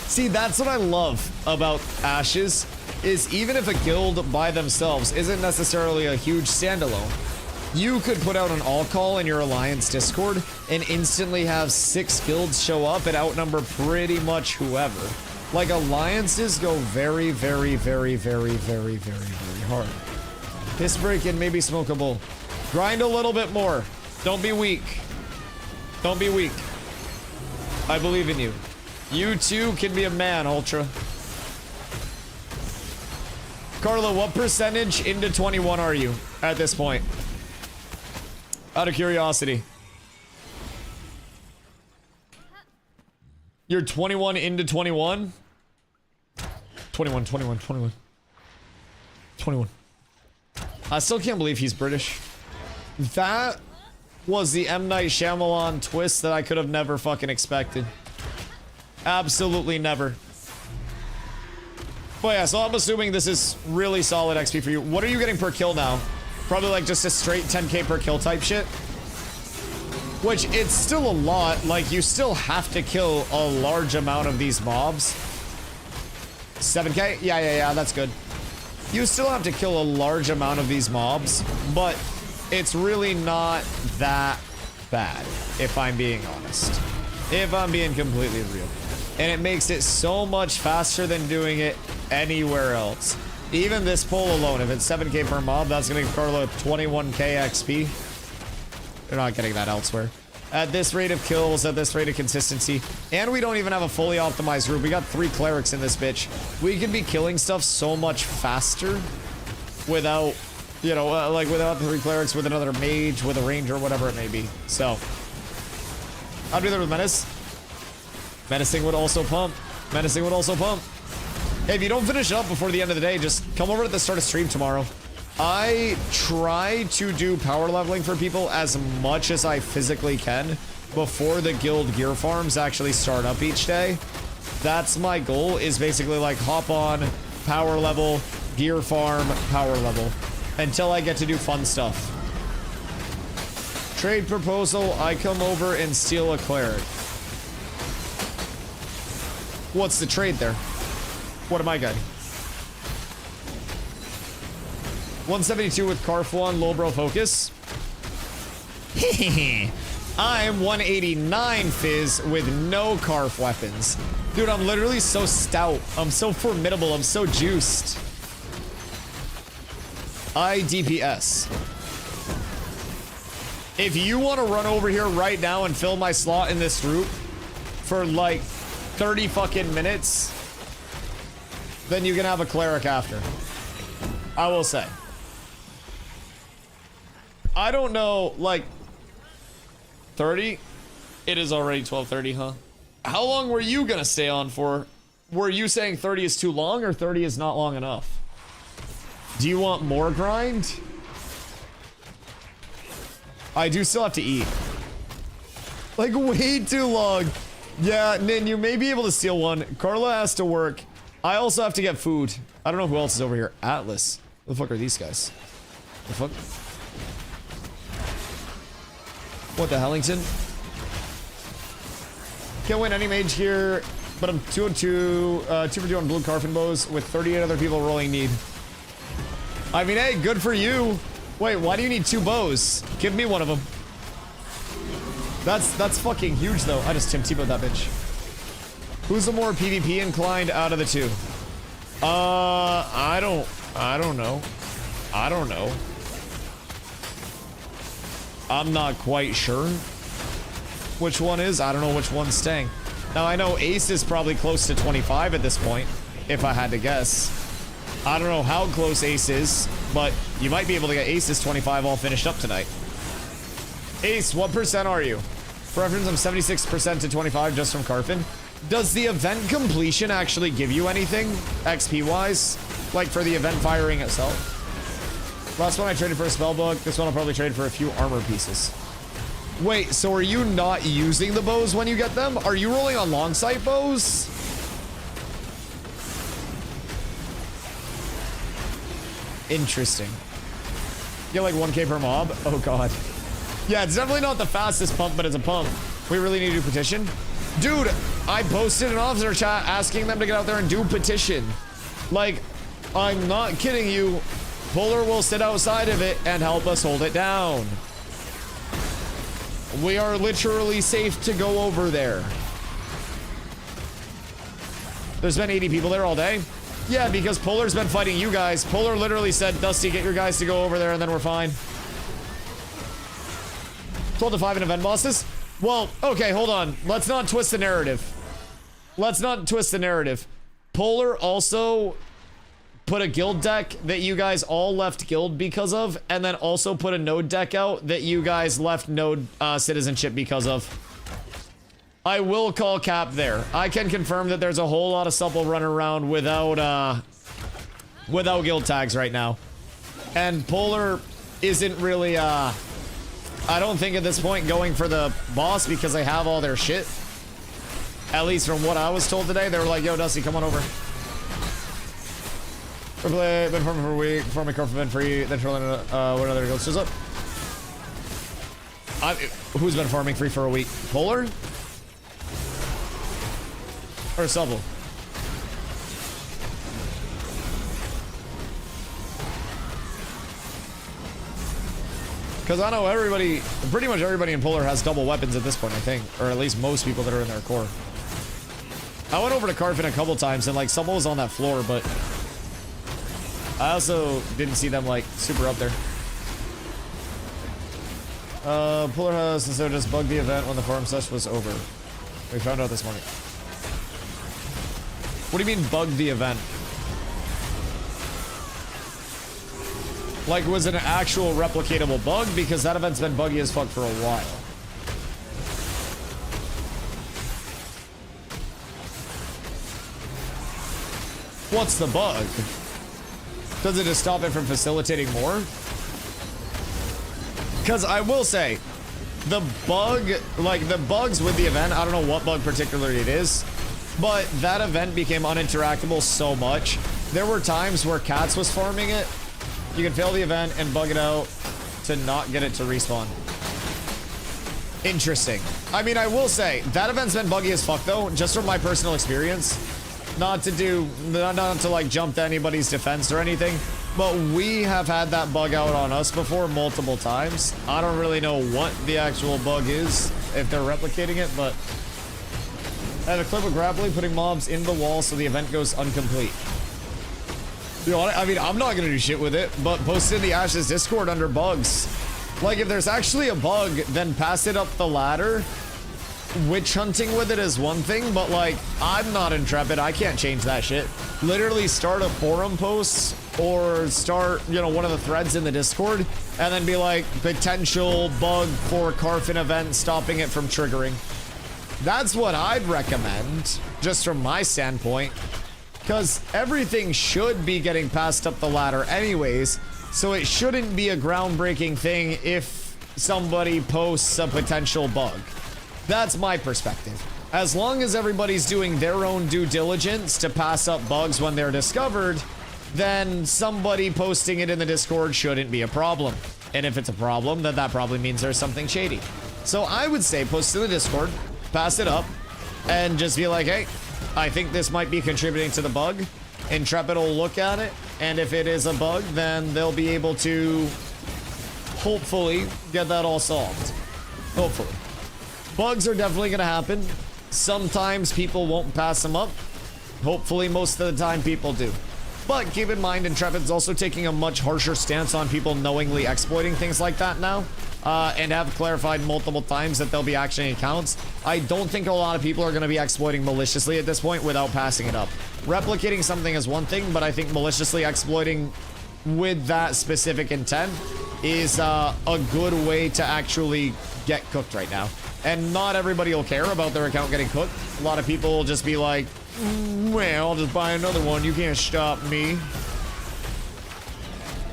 See, that's what I love about Ashes, is even if a guild by themselves isn't necessarily a huge standalone, you could put out an all call in your Alliance Discord and instantly have 6 guilds show up and outnumber pretty much whoever. Like, alliances go very hard. Piss break and maybe smokable. Grind a little bit more. Don't be weak. Don't be weak. I believe in you. You too can be a man, Ultra. Carla, what percentage into 21 are you at this point? Out of curiosity. You're 21 into 21? 21. I still can't believe he's British. That was the M. Night Shyamalan twist that I could have never fucking expected. Absolutely never. But yeah, so I'm assuming this is really solid XP for you. What are you getting per kill now? Probably like just a straight 10k per kill type shit. Which, it's still a lot. Like, you still have to kill a large amount of these mobs. 7k? Yeah, that's good. You still have to kill a large amount of these mobs, but it's really not that bad, if I'm being honest. If I'm being completely real. And it makes it so much faster than doing it anywhere else. Even this pull alone, if it's 7k per mob, that's gonna give Carlo 21k XP. You're not getting that elsewhere. At this rate of kills, at this rate of consistency. And we don't even have a fully optimized group. We got 3 clerics in this bitch. We can be killing stuff so much faster without, you know, like without the 3 clerics, with another mage, with a ranger, whatever it may be. So, I'd do that with Menace. Menacing would also pump. Menacing would also pump. Hey, if you don't finish up before the end of the day, just come over at the start of stream tomorrow. I try to do power leveling for people as much as I physically can before the guild gear farms actually start up each day. That's my goal, is basically like hop on, power level, gear farm, power level, until I get to do fun stuff. Trade proposal, I come over and steal a cleric. What's the trade there? What am I getting? 172 with Carflon, Lowbro focus. I'm 189 Fizz with no Carf weapons. Dude, I'm literally so stout. I'm so formidable. I'm so juiced. I DPS. If you want to run over here right now and fill my slot in this route for like 30 fucking minutes, then you can have a cleric after. I will say. I don't know, like 30? It is already 12:30, huh? How long were you gonna stay on for? Were you saying 30 is too long or 30 is not long enough? Do you want more grind? I do still have to eat. Like way too long. Yeah, Nin, you may be able to steal one. Carla has to work. I also have to get food. I don't know who else is over here. Atlas. What the fuck are these guys? The fuck? What the Hellington? Can't win any mage here, but I'm 202, 2 for 2 on blue Carfin bows with 38 other people rolling need. I mean, hey, good for you. Wait, why do you need 2 bows? Give me one of them. That's fucking huge, though. I just Tim Tebow'd that bitch. Who's the more PvP inclined out of the 2? I don't know. I don't know. I'm not quite sure which one is. I don't know which one's staying. Now, I know Ace is probably close to 25 at this point, if I had to guess. I don't know how close Ace is, but you might be able to get Ace's 25 all finished up tonight. Ace, what percent are you? For reference, I'm 76% to 25 just from Carfin. Does the event completion actually give you anything, XP-wise? Like for the event firing itself? Last one I traded for a spellbook. This one I'll probably trade for a few armor pieces. Wait, so are you not using the bows when you get them? Are you rolling on long sight bows? Interesting. Get like 1k per mob? Oh god. Yeah, it's definitely not the fastest pump, but it's a pump. We really need to do petition. Dude, I posted an officer chat asking them to get out there and do petition. Like, I'm not kidding you. Polar will sit outside of it and help us hold it down. We are literally safe to go over there. There's been 80 people there all day. Yeah, because Polar's been fighting you guys. Polar literally said, Dusty, get your guys to go over there and then we're fine. 12 to 5 in event bosses? Well, okay, hold on. Let's not twist the narrative. Let's not twist the narrative. Polar also put a guild deck that you guys all left guild because of, and then also put a node deck out that you guys left node citizenship because of. I will call cap there. I can confirm that there's a whole lot of supple running around without guild tags right now. And Polar isn't really, I don't think at this point going for the boss because they have all their shit. At least from what I was told today, they were like, yo, Dusty, come on over. Been farming for a week, farming car for been free, then trolling when another guild shows up. Who's been farming free for a week? Polar? Or Subble? Because I know everybody, pretty much everybody in Polar has double weapons at this point, I think. Or at least most people that are in their core. I went over to Carfin a couple times and like Subble was on that floor, but I also didn't see them like super up there. Puller has so just bugged the event when the forum sesh was over. We found out this morning. What do you mean bugged the event? Like, was it an actual replicatable bug? Because that event's been buggy as fuck for a while. What's the bug? Does it just stop it from facilitating more? Because I will say, the bug, like the bugs with the event, I don't know what bug particularly it is, but that event became uninteractable so much. There were times where Cats was farming it. You can fail the event and bug it out to not get it to respawn. Interesting. I mean, I will say, that event's been buggy as fuck though, just from my personal experience. Not to like jump to anybody's defense or anything, but we have had that bug out on us before multiple times. I don't really know what the actual bug is, if they're replicating it, but I had a clip of Grappling putting mobs in the wall so the event goes incomplete. You know, I mean, I'm not gonna do shit with it, but post it in the Ashes Discord under bugs. Like, if there's actually a bug, then pass it up the ladder. Witch hunting with it is one thing, but like, I'm not Intrepid. I can't change that shit. Literally start a forum post or start, you know, one of the threads in the Discord and then be like, potential bug for Carfin event, stopping it from triggering. That's what I'd recommend, just from my standpoint, because everything should be getting passed up the ladder anyways, so it shouldn't be a groundbreaking thing if somebody posts a potential bug. That's my perspective. As long as everybody's doing their own due diligence to pass up bugs when they're discovered, then somebody posting it in the Discord shouldn't be a problem. And if it's a problem, then that probably means there's something shady. So I would say post in the Discord, pass it up, and just be like, hey, I think this might be contributing to the bug. Intrepid will look at it, and if it is a bug, then they'll be able to hopefully get that all solved. Hopefully. Bugs are definitely going to happen. Sometimes people won't pass them up. Hopefully, most of the time, people do. But keep in mind, Intrepid's also taking a much harsher stance on people knowingly exploiting things like that now. And have clarified multiple times that they'll be actioning accounts. I don't think a lot of people are going to be exploiting maliciously at this point without passing it up. Replicating something is one thing, but I think maliciously exploiting with that specific intent is a good way to actually get cooked right now. And not everybody will care about their account getting cooked. A lot of people will just be like, well, I'll just buy another one. You can't stop me.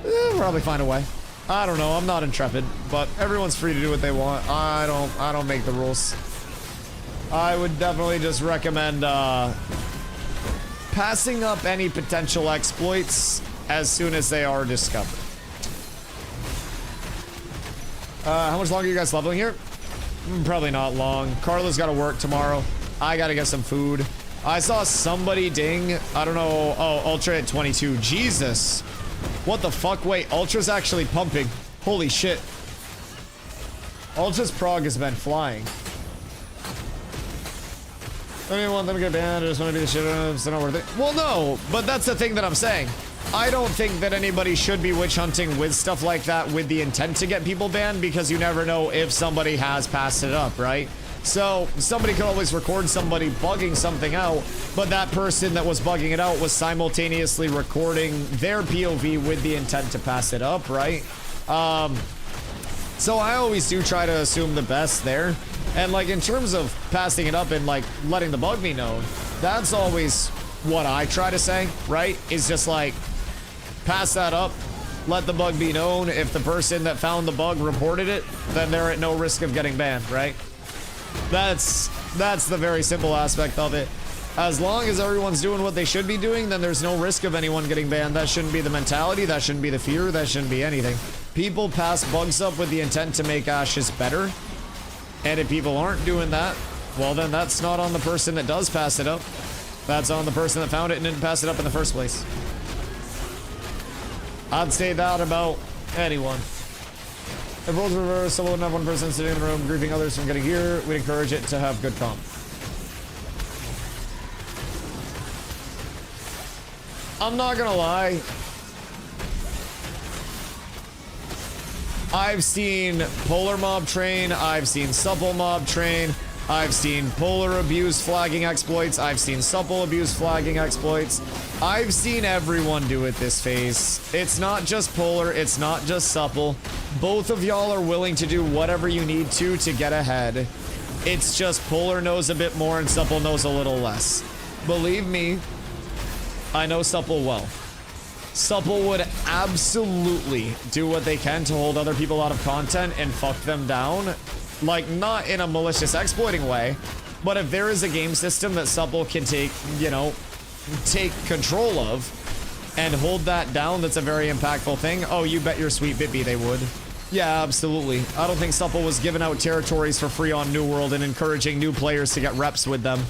They'll probably find a way. I don't know. I'm not Intrepid, but everyone's free to do what they want. I don't make the rules. I would definitely just recommend passing up any potential exploits as soon as they are discovered. How much longer are you guys leveling here? Probably not long. Carla's got to work tomorrow. I got to get some food. I saw somebody ding. I don't know. Oh, Ultra at 22. Jesus. What the fuck? Wait, Ultra's actually pumping. Holy shit. Ultra's prog has been flying. I didn't want them to get banned. I just want to be the shit. It's not worth it. Well, no, but that's the thing that I'm saying. I don't think that anybody should be witch hunting with stuff like that with the intent to get people banned, because you never know if somebody has passed it up, right? So somebody could always record somebody bugging something out, but that person that was bugging it out was simultaneously recording their POV with the intent to pass it up, right? So I always do try to assume the best there. And like in terms of passing it up and like letting the bug be known, that's always what I try to say, right? Is just like, pass that up, let the bug be known. If the person that found the bug reported it, then they're at no risk of getting banned, right? That's the very simple aspect of it. As long as everyone's doing what they should be doing, then there's no risk of anyone getting banned. That shouldn't be the mentality, that shouldn't be the fear, that shouldn't be anything. People pass bugs up with the intent to make Ashes better. And if people aren't doing that, well then that's not on the person that does pass it up. That's on the person that found it and didn't pass it up in the first place. I'd say that about anyone. If roles were reversed, someone wouldn't have one person sitting in the room grieving others from getting here. We'd encourage it to have good comp. I'm not gonna lie. I've seen Polar mob train, I've seen Supple mob train, I've seen Polar abuse flagging exploits, I've seen Supple abuse flagging exploits. I've seen everyone do it this phase. It's not just Polar, it's not just Supple. Both of y'all are willing to do whatever you need to get ahead. It's just Polar knows a bit more and Supple knows a little less. Believe me, I know Supple well. Supple would absolutely do what they can to hold other people out of content and fuck them down. Like, not in a malicious exploiting way, but if there is a game system that Supple can take, you know, take control of and hold that down, that's a very impactful thing. Oh, you bet your sweet Bippy they would. Yeah, absolutely. I don't think Supple was giving out territories for free on New World and encouraging new players to get reps with them.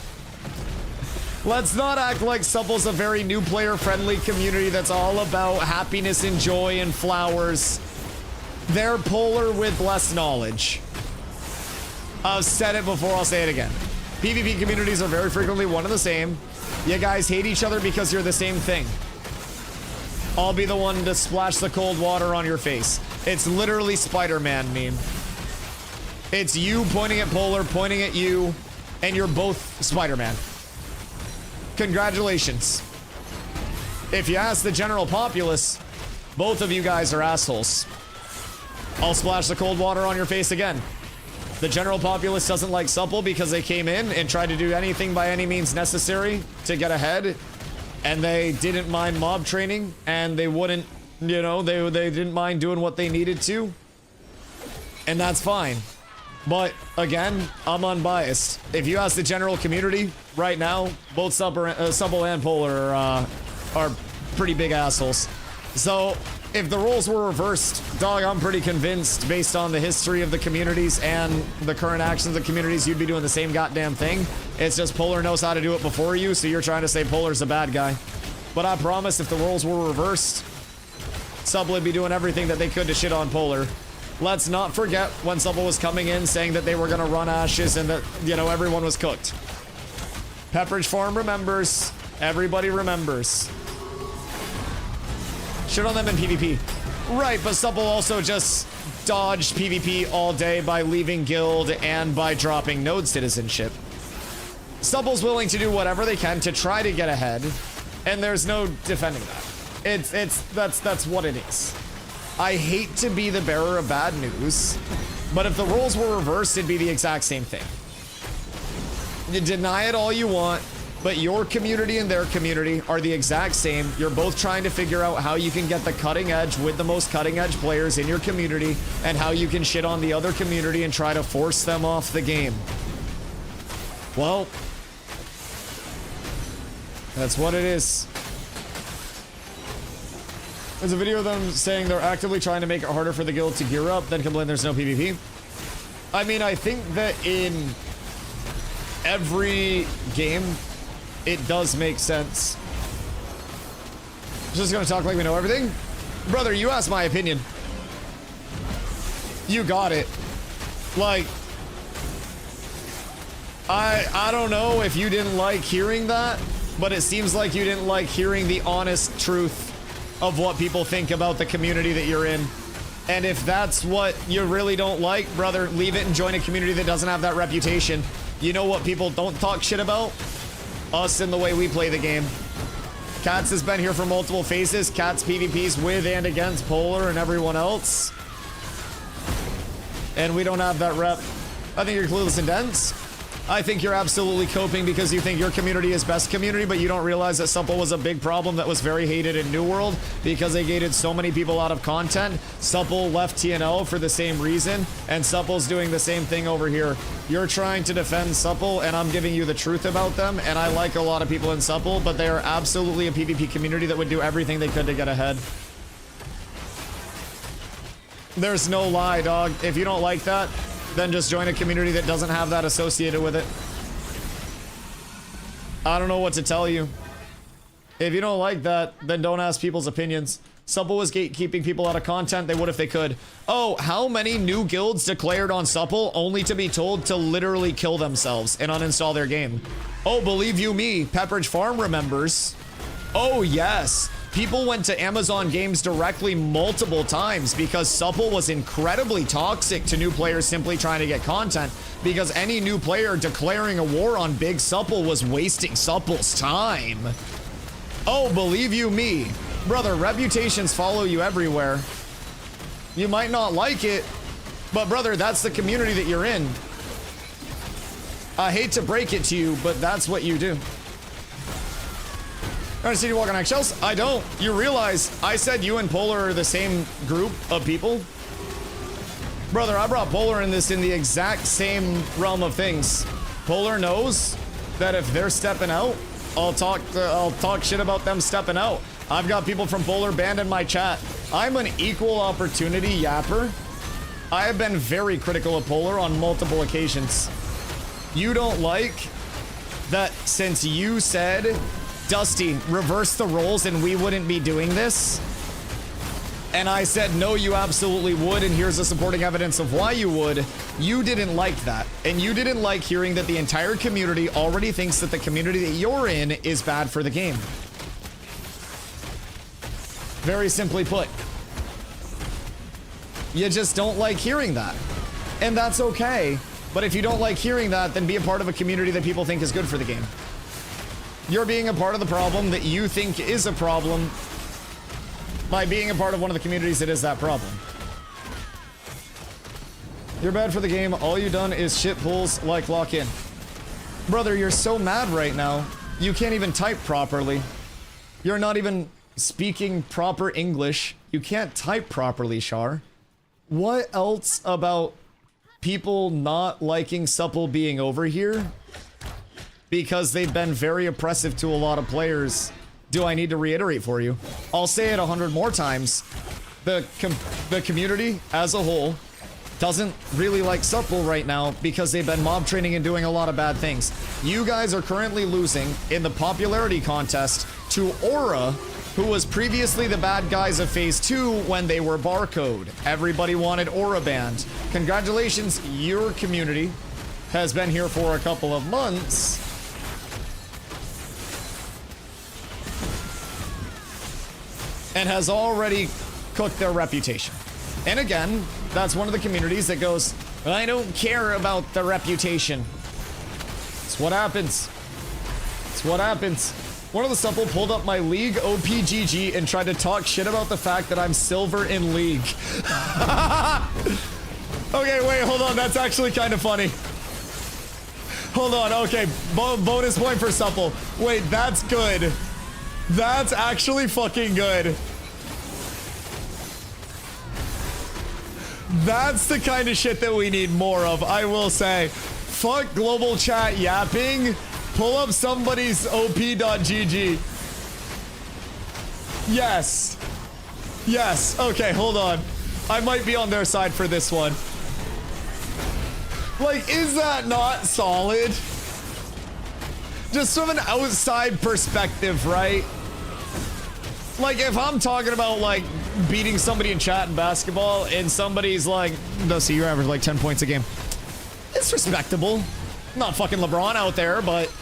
Let's not act like Supple's a very new player-friendly community that's all about happiness and joy and flowers. They're Polar with less knowledge. I've said it before, I'll say it again. PvP communities are very frequently one and the same. You guys hate each other because you're the same thing. I'll be the one to splash the cold water on your face. It's literally Spider-Man meme. It's you pointing at Polar, pointing at you, and you're both Spider-Man. Congratulations. If you ask the general populace, both of you guys are assholes. I'll splash the cold water on your face again. The general populace doesn't like Supple because they came in and tried to do anything by any means necessary to get ahead. And they didn't mind mob training, and they wouldn't, you know, they didn't mind doing what they needed to. And that's fine. But again, I'm unbiased. If you ask the general community right now, both Supple and Polar are pretty big assholes. So if the roles were reversed, dog, I'm pretty convinced based on the history of the communities and the current actions of the communities, you'd be doing the same goddamn thing. It's just Polar knows how to do it before you, so you're trying to say Polar's a bad guy. But I promise if the roles were reversed, Supple would be doing everything that they could to shit on Polar. Let's not forget when Supple was coming in saying that they were gonna run Ashes and that, you know, everyone was cooked. Pepperidge Farm remembers. Everybody remembers. Shit on them in PvP. Right, but Supple also just dodged PvP all day by leaving guild and by dropping node citizenship. Supple's willing to do whatever they can to try to get ahead, and there's no defending that. That's what it is. I hate to be the bearer of bad news, but if the roles were reversed, it'd be the exact same thing. You deny it all you want, but your community and their community are the exact same. You're both trying to figure out how you can get the cutting edge with the most cutting edge players in your community and how you can shit on the other community and try to force them off the game. Well, that's what it is. There's a video of them saying they're actively trying to make it harder for the guild to gear up, then complain there's no PvP. I mean, I think that in every game, it does make sense. Just gonna talk like we know everything? Brother, you asked my opinion. You got it. Like, I don't know if you didn't like hearing that, but it seems like you didn't like hearing the honest truth of what people think about the community that you're in. And if that's what you really don't like, brother, leave it and join a community that doesn't have that reputation. You know what people don't talk shit about? Us and the way we play the game. Cats has been here for multiple phases. Cats PvPs with and against Polar and everyone else. And we don't have that rep. I think you're clueless and dense. I think you're absolutely coping because you think your community is best community, but you don't realize that Supple was a big problem that was very hated in New World because they gated so many people out of content. Supple left TNL for the same reason, and Supple's doing the same thing over here. You're trying to defend Supple, and I'm giving you the truth about them, and I like a lot of people in Supple, but they are absolutely a PvP community that would do everything they could to get ahead. There's no lie, dog. If you don't like that, then just join a community that doesn't have that associated with it. I don't know what to tell you. If you don't like that, then don't ask people's opinions. Supple was gatekeeping people out of content. They would if they could. Oh, how many new guilds declared on Supple only to be told to literally kill themselves and uninstall their game? Oh, believe you me, Pepperidge Farm remembers. Oh, yes. People went to Amazon Games directly multiple times because Supple was incredibly toxic to new players simply trying to get content, because any new player declaring a war on Big Supple was wasting Supple's time. Oh, believe you me. Brother, reputations follow you everywhere. You might not like it, but brother, that's the community that you're in. I hate to break it to you, but that's what you do. I see you walking on eggshells? I don't. You realize I said you and Polar are the same group of people? Brother, I brought Polar in the exact same realm of things. Polar knows that if they're stepping out, I'll talk shit about them stepping out. I've got people from Polar banned in my chat. I'm an equal opportunity yapper. I have been very critical of Polar on multiple occasions. You don't like that since you said, Dusty, reverse the roles and we wouldn't be doing this? And I said, no, you absolutely would, and here's the supporting evidence of why you would. You didn't like that. And you didn't like hearing that the entire community already thinks that the community that you're in is bad for the game. Very simply put. You just don't like hearing that. And that's okay. But if you don't like hearing that, then be a part of a community that people think is good for the game. You're being a part of the problem that you think is a problem by being a part of one of the communities that is that problem. You're bad for the game. All you done is shit pulls like lock in. Brother, you're so mad right now. You can't even type properly. You're not even speaking proper English. You can't type properly, Char. What else about people not liking Supple being over here? Because they've been very oppressive to a lot of players. Do I need to reiterate for you? I'll say it 100 more times. The community as a whole doesn't really like Supple right now because they've been mob training and doing a lot of bad things. You guys are currently losing in the popularity contest to Aura, who was previously the bad guys of Phase 2 when they were Barcode. Everybody wanted Aura banned. Congratulations, your community has been here for a couple of months. And has already cooked their reputation. And again, that's one of the communities that goes, I don't care about the reputation. It's what happens. It's what happens. One of the Supple pulled up my League OPGG and tried to talk shit about the fact that I'm silver in League. Okay, wait, hold on. That's actually kind of funny. Hold on, okay. Bonus point for Supple. Wait, that's good. That's actually fucking good. That's the kind of shit that we need more of, I will say. Fuck global chat yapping. Pull up somebody's op.gg. Yes. Yes. Okay, hold on. I might be on their side for this one. Like, is that not solid? Just from an outside perspective, right? Like, if I'm talking about, like, beating somebody in chat in basketball and somebody's like, Dusty, you average like 10 points a game. It's respectable. Not fucking LeBron out there, but...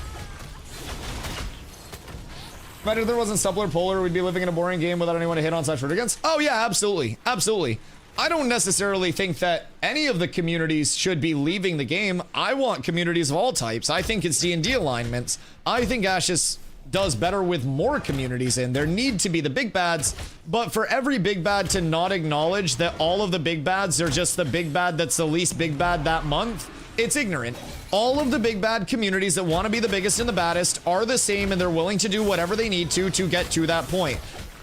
Imagine if there wasn't Supple or Polar, we'd be living in a boring game without anyone to hit on / root against. Oh yeah, absolutely. Absolutely. I don't necessarily think that any of the communities should be leaving the game. I want communities of all types. I think it's D&D alignments. I think Ashes does better with more communities in. There need to be the big bads, but for every big bad to not acknowledge that all of the big bads are just the big bad that's the least big bad that month, it's ignorant. All of the big bad communities that want to be the biggest and the baddest are the same, and they're willing to do whatever they need to get to that point.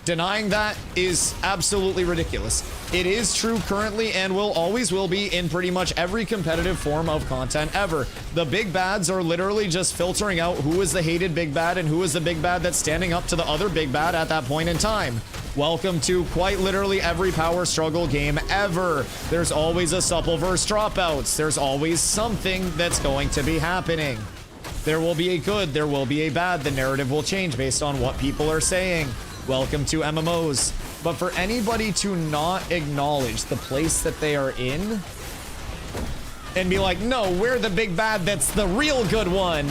Denying that is absolutely ridiculous. It is true currently and always will be in pretty much every competitive form of content ever. The big bads are literally just filtering out who is the hated big bad and who is the big bad that's standing up to the other big bad at that point in time. Welcome to quite literally every power struggle game ever. There's always a Supple versus dropouts. There's always something that's going to be happening. There will be a good, there will be a bad. The narrative will change based on what people are saying. Welcome to MMOs. But for anybody to not acknowledge the place that they are in and be like, no, we're the big bad that's the real good one.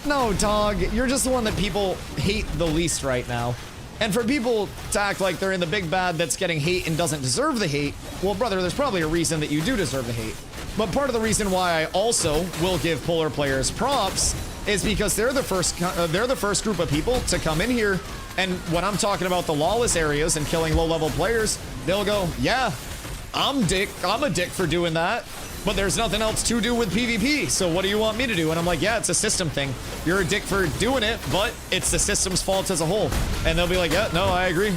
No, dog, you're just the one that people hate the least right now. And for people to act like they're in the big bad that's getting hate and doesn't deserve the hate, well, brother, there's probably a reason that you do deserve the hate. But part of the reason why I also will give Polar players props is because they're the first group of people to come in here, and when I'm talking about the lawless areas and killing low-level players, they'll go, yeah, I'm a dick for doing that, but there's nothing else to do with PvP, so what do you want me to do? And I'm like, yeah, it's a system thing. You're a dick for doing it, but it's the system's fault as a whole. And they'll be like, yeah, no, I agree.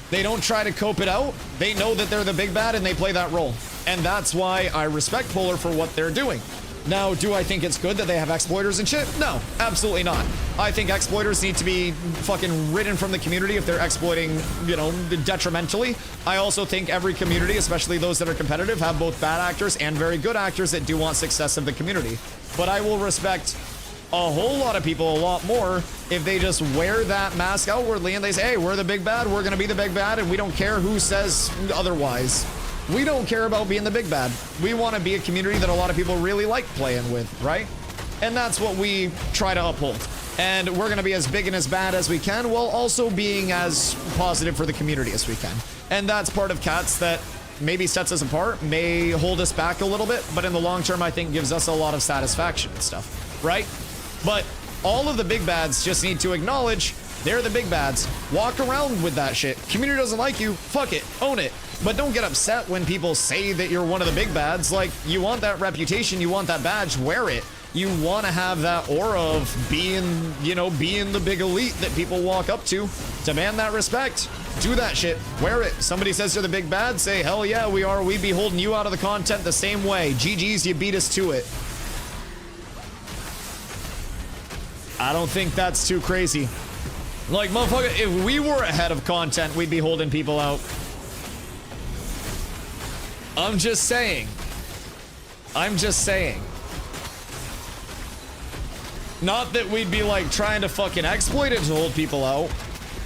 They don't try to cope it out. They know that they're the big bad and they play that role. And that's why I respect Polar for what they're doing. Now, do I think it's good that they have exploiters and shit? No, absolutely not. I think exploiters need to be fucking ridden from the community if they're exploiting, you know, detrimentally. I also think every community, especially those that are competitive, have both bad actors and very good actors that do want success of the community. But I will respect a whole lot of people a lot more if they just wear that mask outwardly and they say, hey, we're the big bad, we're gonna be the big bad, and we don't care who says otherwise. We don't care about being the big bad. We want to be a community that a lot of people really like playing with, right? And that's what we try to uphold. And we're going to be as big and as bad as we can while also being as positive for the community as we can. And that's part of Cats that maybe sets us apart, may hold us back a little bit, but in the long term, I think gives us a lot of satisfaction and stuff, right? But all of the big bads just need to acknowledge they're the big bads. Walk around with that shit. Community doesn't like you, fuck it, own it. But don't get upset when people say that you're one of the big bads. Like, you want that reputation, you want that badge, wear it. You want to have that aura of being, you know, being the big elite that people walk up to. Demand that respect. Do that shit. Wear it. Somebody says you're the big bad, say, hell yeah, we are. We'd be holding you out of the content the same way. GG's, you beat us to it. I don't think that's too crazy. Like, motherfucker, if we were ahead of content, we'd be holding people out. I'm just saying. I'm just saying. Not that we'd be like trying to fucking exploit it to hold people out,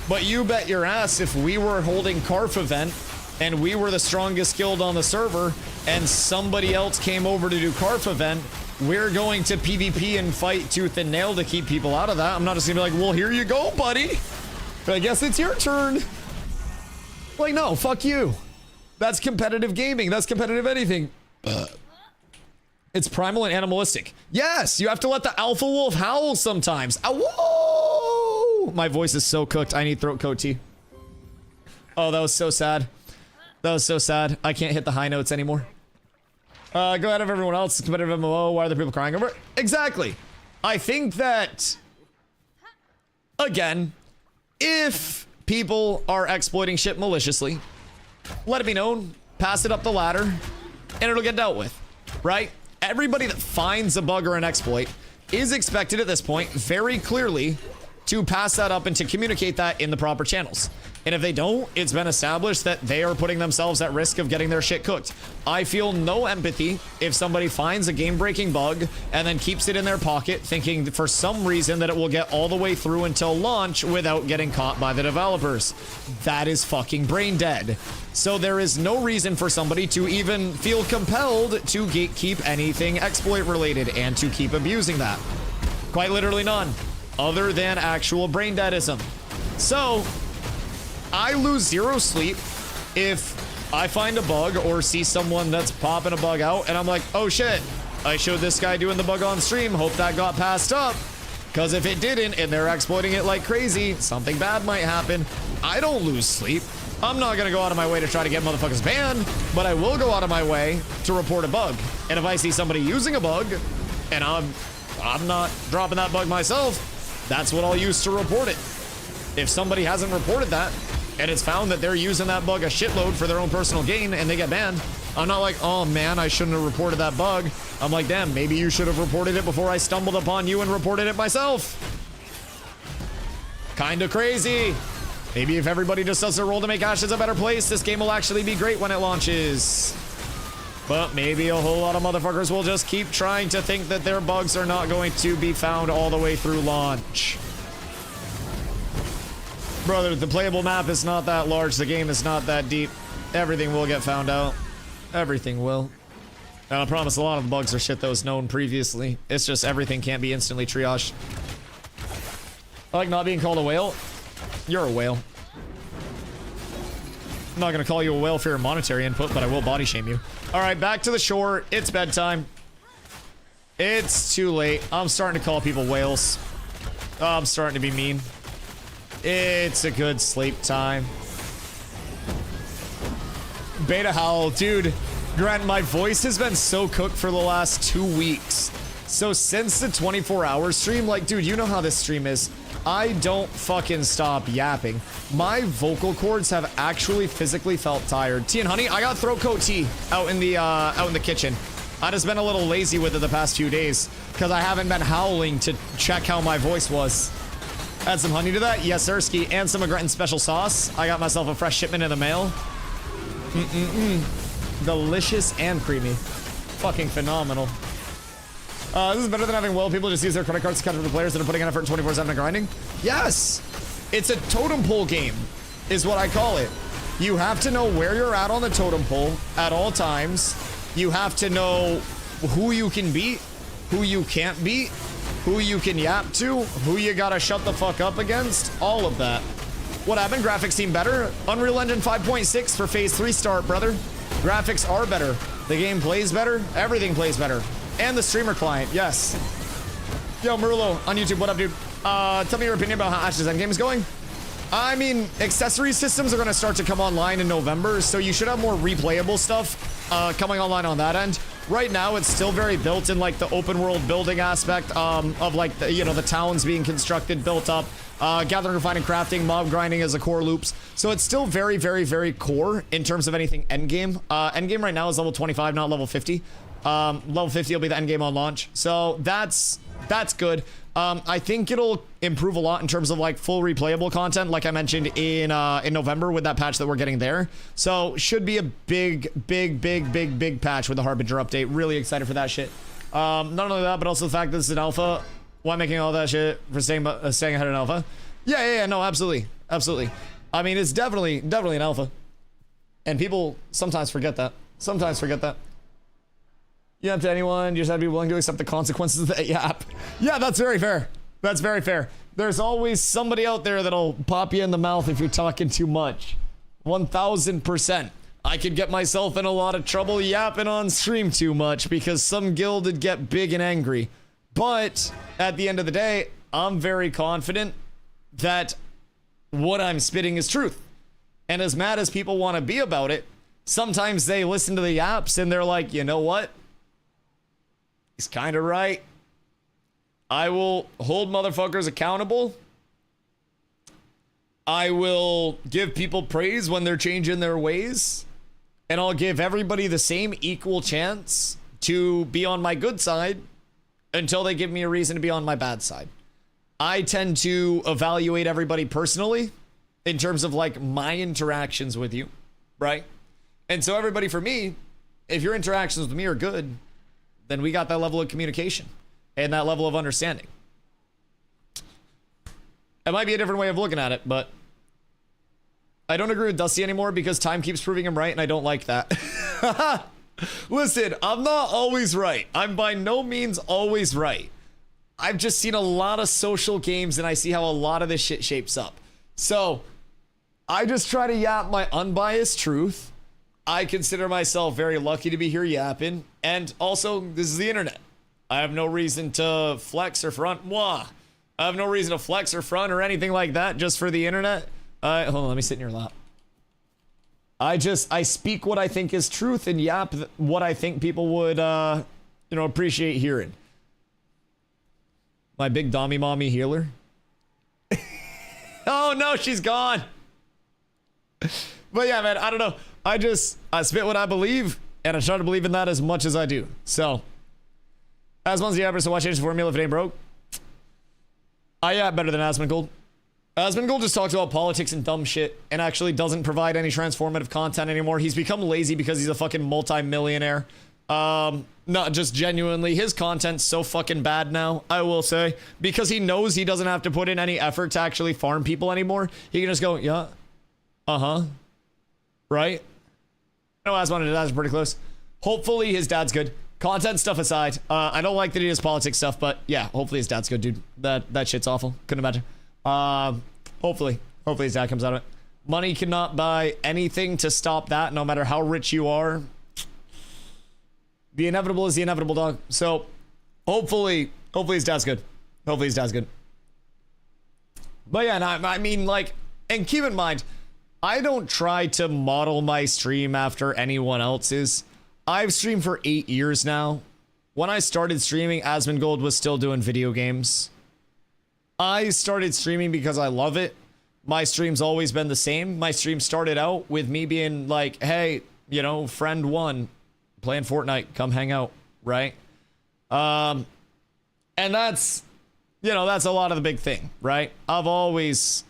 but you bet your ass if we were holding Carf event and we were the strongest guild on the server and somebody else came over to do Carf event, we're going to PvP and fight tooth and nail to keep people out of that. I'm not just gonna be like, well, here you go, buddy. But I guess it's your turn. Like, no, fuck you. That's competitive gaming. That's competitive anything. It's primal and animalistic. Yes, you have to let the alpha wolf howl sometimes. Whoa! My voice is so cooked. I need throat coat tea. Oh, that was so sad. That was so sad. I can't hit the high notes anymore. Go ahead of everyone else. Competitive MMO. Why are the people crying over it? Exactly. I think that, again, if people are exploiting shit maliciously, let it be known, pass it up the ladder, and it'll get dealt with, right? Everybody that finds a bug or an exploit is expected at this point very clearly to pass that up and to communicate that in the proper channels. And if they don't, it's been established that they are putting themselves at risk of getting their shit cooked. I feel no empathy if somebody finds a game-breaking bug and then keeps it in their pocket thinking for some reason that it will get all the way through until launch without getting caught by the developers. That is fucking brain dead. So there is no reason for somebody to even feel compelled to gatekeep anything exploit related and to keep abusing that. Quite literally none, other than actual brain deadism. So I lose zero sleep if I find a bug or see someone that's popping a bug out and I'm like, oh shit, I showed this guy doing the bug on stream, hope that got passed up. Because if it didn't and they're exploiting it like crazy, something bad might happen. I don't lose sleep. I'm not gonna go out of my way to try to get motherfuckers banned, but I will go out of my way to report a bug. And if I see somebody using a bug and I'm not dropping that bug myself, that's what I'll use to report it. If somebody hasn't reported that and it's found that they're using that bug a shitload for their own personal gain and they get banned, I'm not like, oh man, I shouldn't have reported that bug. I'm like, damn, maybe you should have reported it before I stumbled upon you and reported it myself. Kinda crazy. Maybe if everybody just does their role to make Ashes a better place, this game will actually be great when it launches. But maybe a whole lot of motherfuckers will just keep trying to think that their bugs are not going to be found all the way through launch. Brother, the playable map is not that large. The game is not that deep. Everything will get found out. Everything will. And I promise a lot of the bugs are shit that was known previously. It's just everything can't be instantly triaged. I like not being called a whale. You're a whale. I'm not gonna call you a whale for your monetary input, but I will body shame you. All right, back to the shore. It's bedtime. It's too late. I'm starting to call people whales. I'm starting to be mean. It's a good sleep time. Beta Howl, dude. Grant, my voice has been so cooked for the last 2 weeks. So since the 24-hour stream, like, dude, you know how this stream is. I don't fucking stop yapping. My vocal cords have actually physically felt tired. Tea and honey, I got throat coat tea out in the kitchen. I just been a little lazy with it the past few days because I haven't been howling to check how my voice was. Add some honey to that, yes, Sirski, and some Gretton special sauce. I got myself a fresh shipment in the mail. Delicious and creamy. Fucking phenomenal. This is better than having well people just use their credit cards to catch up to players that are putting in effort 24/7 and grinding. Yes! It's a totem pole game, is what I call it. You have to know where you're at on the totem pole at all times. You have to know who you can beat, who you can't beat, who you can yap to, who you gotta shut the fuck up against, all of that. What happened? Graphics seem better? Unreal Engine 5.6 for Phase 3 start, brother. Graphics are better. The game plays better. Everything plays better. And the streamer client, yes. Yo, Murillo on YouTube, what up, dude? Tell me your opinion about how Ash's Endgame is going. I mean, accessory systems are gonna start to come online in November, so you should have more replayable stuff coming online on that end. Right now, it's still very built in like the open world building aspect of like the, you know, the towns being constructed, built up, gathering, refining, crafting, mob grinding as the core loops. So it's still very, very, very core in terms of anything endgame. Endgame right now is level 25, not level 50. Level 50 will be the endgame on launch. So that's good. I think it'll improve a lot in terms of like full replayable content, like I mentioned in November with that patch that we're getting there. So should be a big patch with the Harbinger update. Really excited for that shit. Not only that, but also the fact that this is an alpha. Why making all that shit for staying ahead of an alpha? Yeah, no, absolutely. I mean, it's definitely an alpha, and people sometimes forget that. You have to anyone, you just have to be willing to accept the consequences of the yap. Yeah, that's very fair. There's always somebody out there that'll pop you in the mouth if you're talking too much. 1000%. I could get myself in a lot of trouble yapping on stream too much because some guild would get big and angry. But at the end of the day, I'm very confident that what I'm spitting is truth. And as mad as people want to be about it, sometimes they listen to the yaps and they're like, you know what? He's kind of right. I will hold motherfuckers accountable. I will give people praise when they're changing their ways. And I'll give everybody the same equal chance to be on my good side until they give me a reason to be on my bad side. I tend to evaluate everybody personally in terms of like my interactions with you, right? And so everybody, for me, if your interactions with me are good, then we got that level of communication and that level of understanding. It might be a different way of looking at it, but I don't agree with Dusty anymore because time keeps proving him right, and I don't like that. Listen, I'm not always right. I'm by no means always right. I've just seen a lot of social games, and I see how a lot of this shit shapes up. So I just try to yap my unbiased truth. I consider myself very lucky to be here yapping. And also, this is the internet. I have no reason to flex or front. Mwah. I have no reason to flex or front or anything like that just for the internet. Hold on, let me sit in your lap. I speak what I think is truth and yap what I think people would, appreciate hearing. My big Dommy Mommy healer. Oh no, she's gone. But yeah, man, I don't know. I spit what I believe, and I try to believe in that as much as I do. So, as one's the average to watch Asian Formula if it ain't broke. I yap better than Asmongold. Asmongold just talks about politics and dumb shit and actually doesn't provide any transformative content anymore. He's become lazy because he's a fucking multi-millionaire. Not just genuinely. His content's so fucking bad now, I will say. Because he knows he doesn't have to put in any effort to actually farm people anymore. He can just go, yeah, right? I know Asmon and Dad's pretty close. Hopefully his dad's good. Content stuff aside, I don't like that he does politics stuff, but yeah, hopefully his dad's good, dude. That shit's awful. Couldn't imagine. Hopefully Hopefully his dad comes out of it. Money cannot buy anything to stop that, no matter how rich you are. The inevitable is the inevitable, dog. So hopefully his dad's good. Hopefully his dad's good. But yeah, no, I mean, like, and keep in mind, I don't try to model my stream after anyone else's. I've streamed for 8 years now. When I started streaming, Asmongold was still doing video games. I started streaming because I love it. My stream's always been the same. My stream started out with me being like, hey, you know, friend one, playing Fortnite, come hang out, right? And that's, you know, that's a lot of the big thing, right? I've always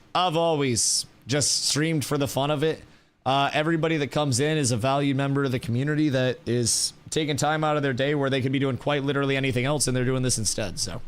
just streamed for the fun of it. Everybody that comes in is a valued member of the community that is taking time out of their day where they could be doing quite literally anything else, and they're doing this instead. So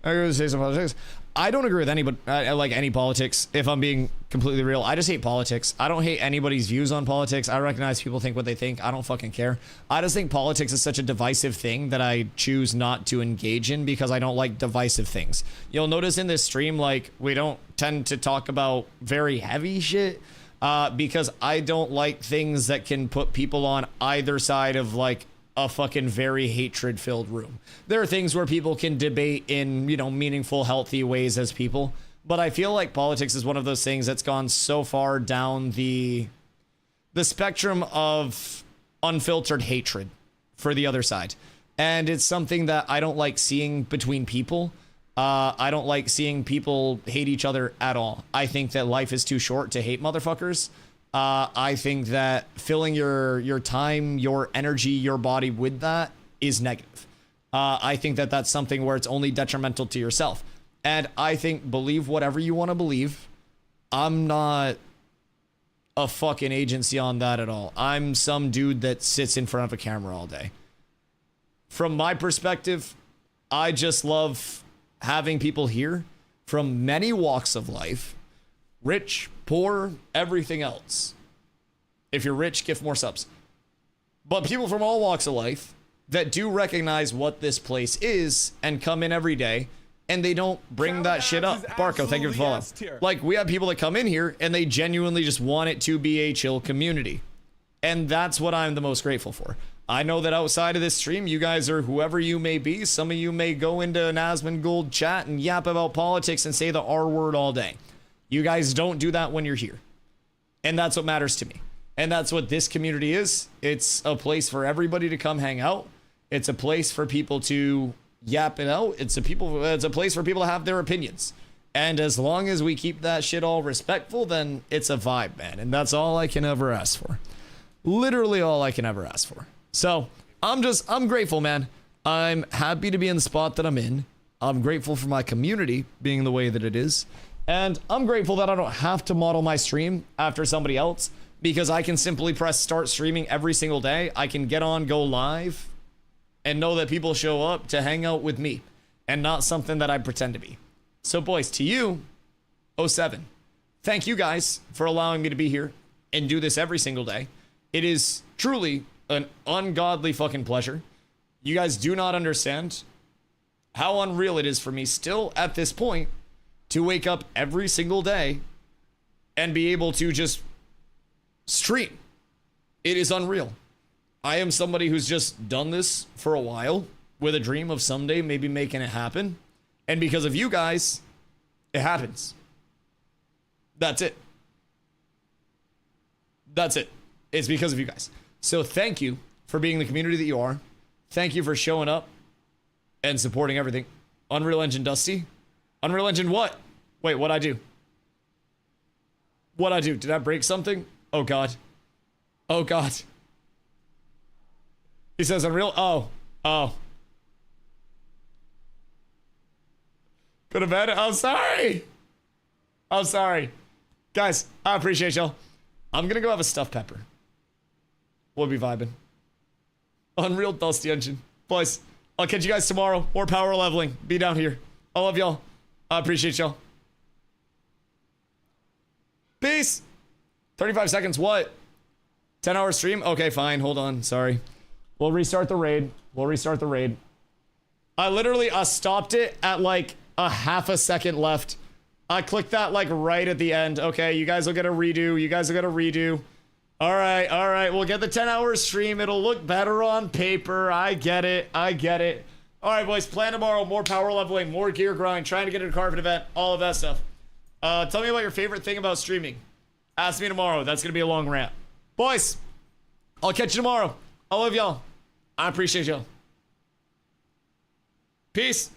I'm going to say some politics. I don't agree with anybody, like any politics, if I'm being completely real. I just hate politics. I don't hate anybody's views on politics. I recognize people think what they think. I don't fucking care. I just think politics is such a divisive thing that I choose not to engage in because I don't like divisive things. You'll notice in this stream, like, we don't tend to talk about very heavy shit because I don't like things that can put people on either side of, like, a fucking very hatred-filled room. There are things where people can debate in, you know, meaningful, healthy ways as people, but I feel like politics is one of those things that's gone so far down the spectrum of unfiltered hatred for the other side. And it's something that I don't like seeing between people. I don't like seeing people hate each other at all. I think that life is too short to hate motherfuckers. I think that filling your time, your energy, your body with that is negative. I think that that's something where it's only detrimental to yourself. And I think believe whatever you want to believe. I'm not a fucking agency on that at all. I'm some dude that sits in front of a camera all day. From my perspective, I just love having people here from many walks of life. Rich, poor, everything else. If you're rich, gift more subs. But people from all walks of life that do recognize what this place is and come in every day, and they don't bring that shit up. Barco, thank you for the follow. Like, we have people that come in here and they genuinely just want it to be a chill community. And that's what I'm the most grateful for. I know that outside of this stream, you guys are whoever you may be. Some of you may go into an Asmongold chat and yap about politics and say the R word all day. You guys don't do that when you're here. And that's what matters to me. And that's what this community is. It's a place for everybody to come hang out. It's a place for people to yap it out. It's a place for people to have their opinions. And as long as we keep that shit all respectful, then it's a vibe, man. And that's all I can ever ask for. Literally all I can ever ask for. So I'm grateful, man. I'm happy to be in the spot that I'm in. I'm grateful for my community being the way that it is. And I'm grateful that I don't have to model my stream after somebody else because I can simply press start streaming every single day. I can get on, go live, and know that people show up to hang out with me and not something that I pretend to be. So boys, to you, 07, thank you guys for allowing me to be here and do this every single day. It is truly an ungodly fucking pleasure. You guys do not understand how unreal it is for me still at this point to wake up every single day and be able to just stream. It is unreal. I am somebody who's just done this for a while with a dream of someday maybe making it happen. And because of you guys, it happens. That's it. That's it. It's because of you guys. So thank you for being the community that you are. Thank you for showing up and supporting everything. Unreal Engine Dusty. Unreal Engine what? Wait, what'd I do? What'd I do? Did I break something? Oh, God. Oh, God. He says Unreal. Oh. Oh. Could have been. I'm sorry. I'm sorry. Guys, I appreciate y'all. I'm going to go have a stuffed pepper. We'll be vibing. Unreal Dusty Engine. Boys, I'll catch you guys tomorrow. More power leveling. Be down here. I love y'all. I appreciate y'all. Peace. 35 seconds. What? 10-hour stream? Okay, fine. Hold on. Sorry. We'll restart the raid. We'll restart the raid. I literally stopped it at like a half a second left. I clicked that like right at the end. Okay, you guys will get a redo. You guys will get a redo. All right. We'll get the 10-hour stream. It'll look better on paper. I get it. All right, boys. Plan tomorrow. More power leveling, more gear grind, trying to get a carpet event, all of that stuff. Tell me about your favorite thing about streaming. Ask me tomorrow. That's gonna be a long rant. Boys, I'll catch you tomorrow. I love y'all. I appreciate y'all. Peace.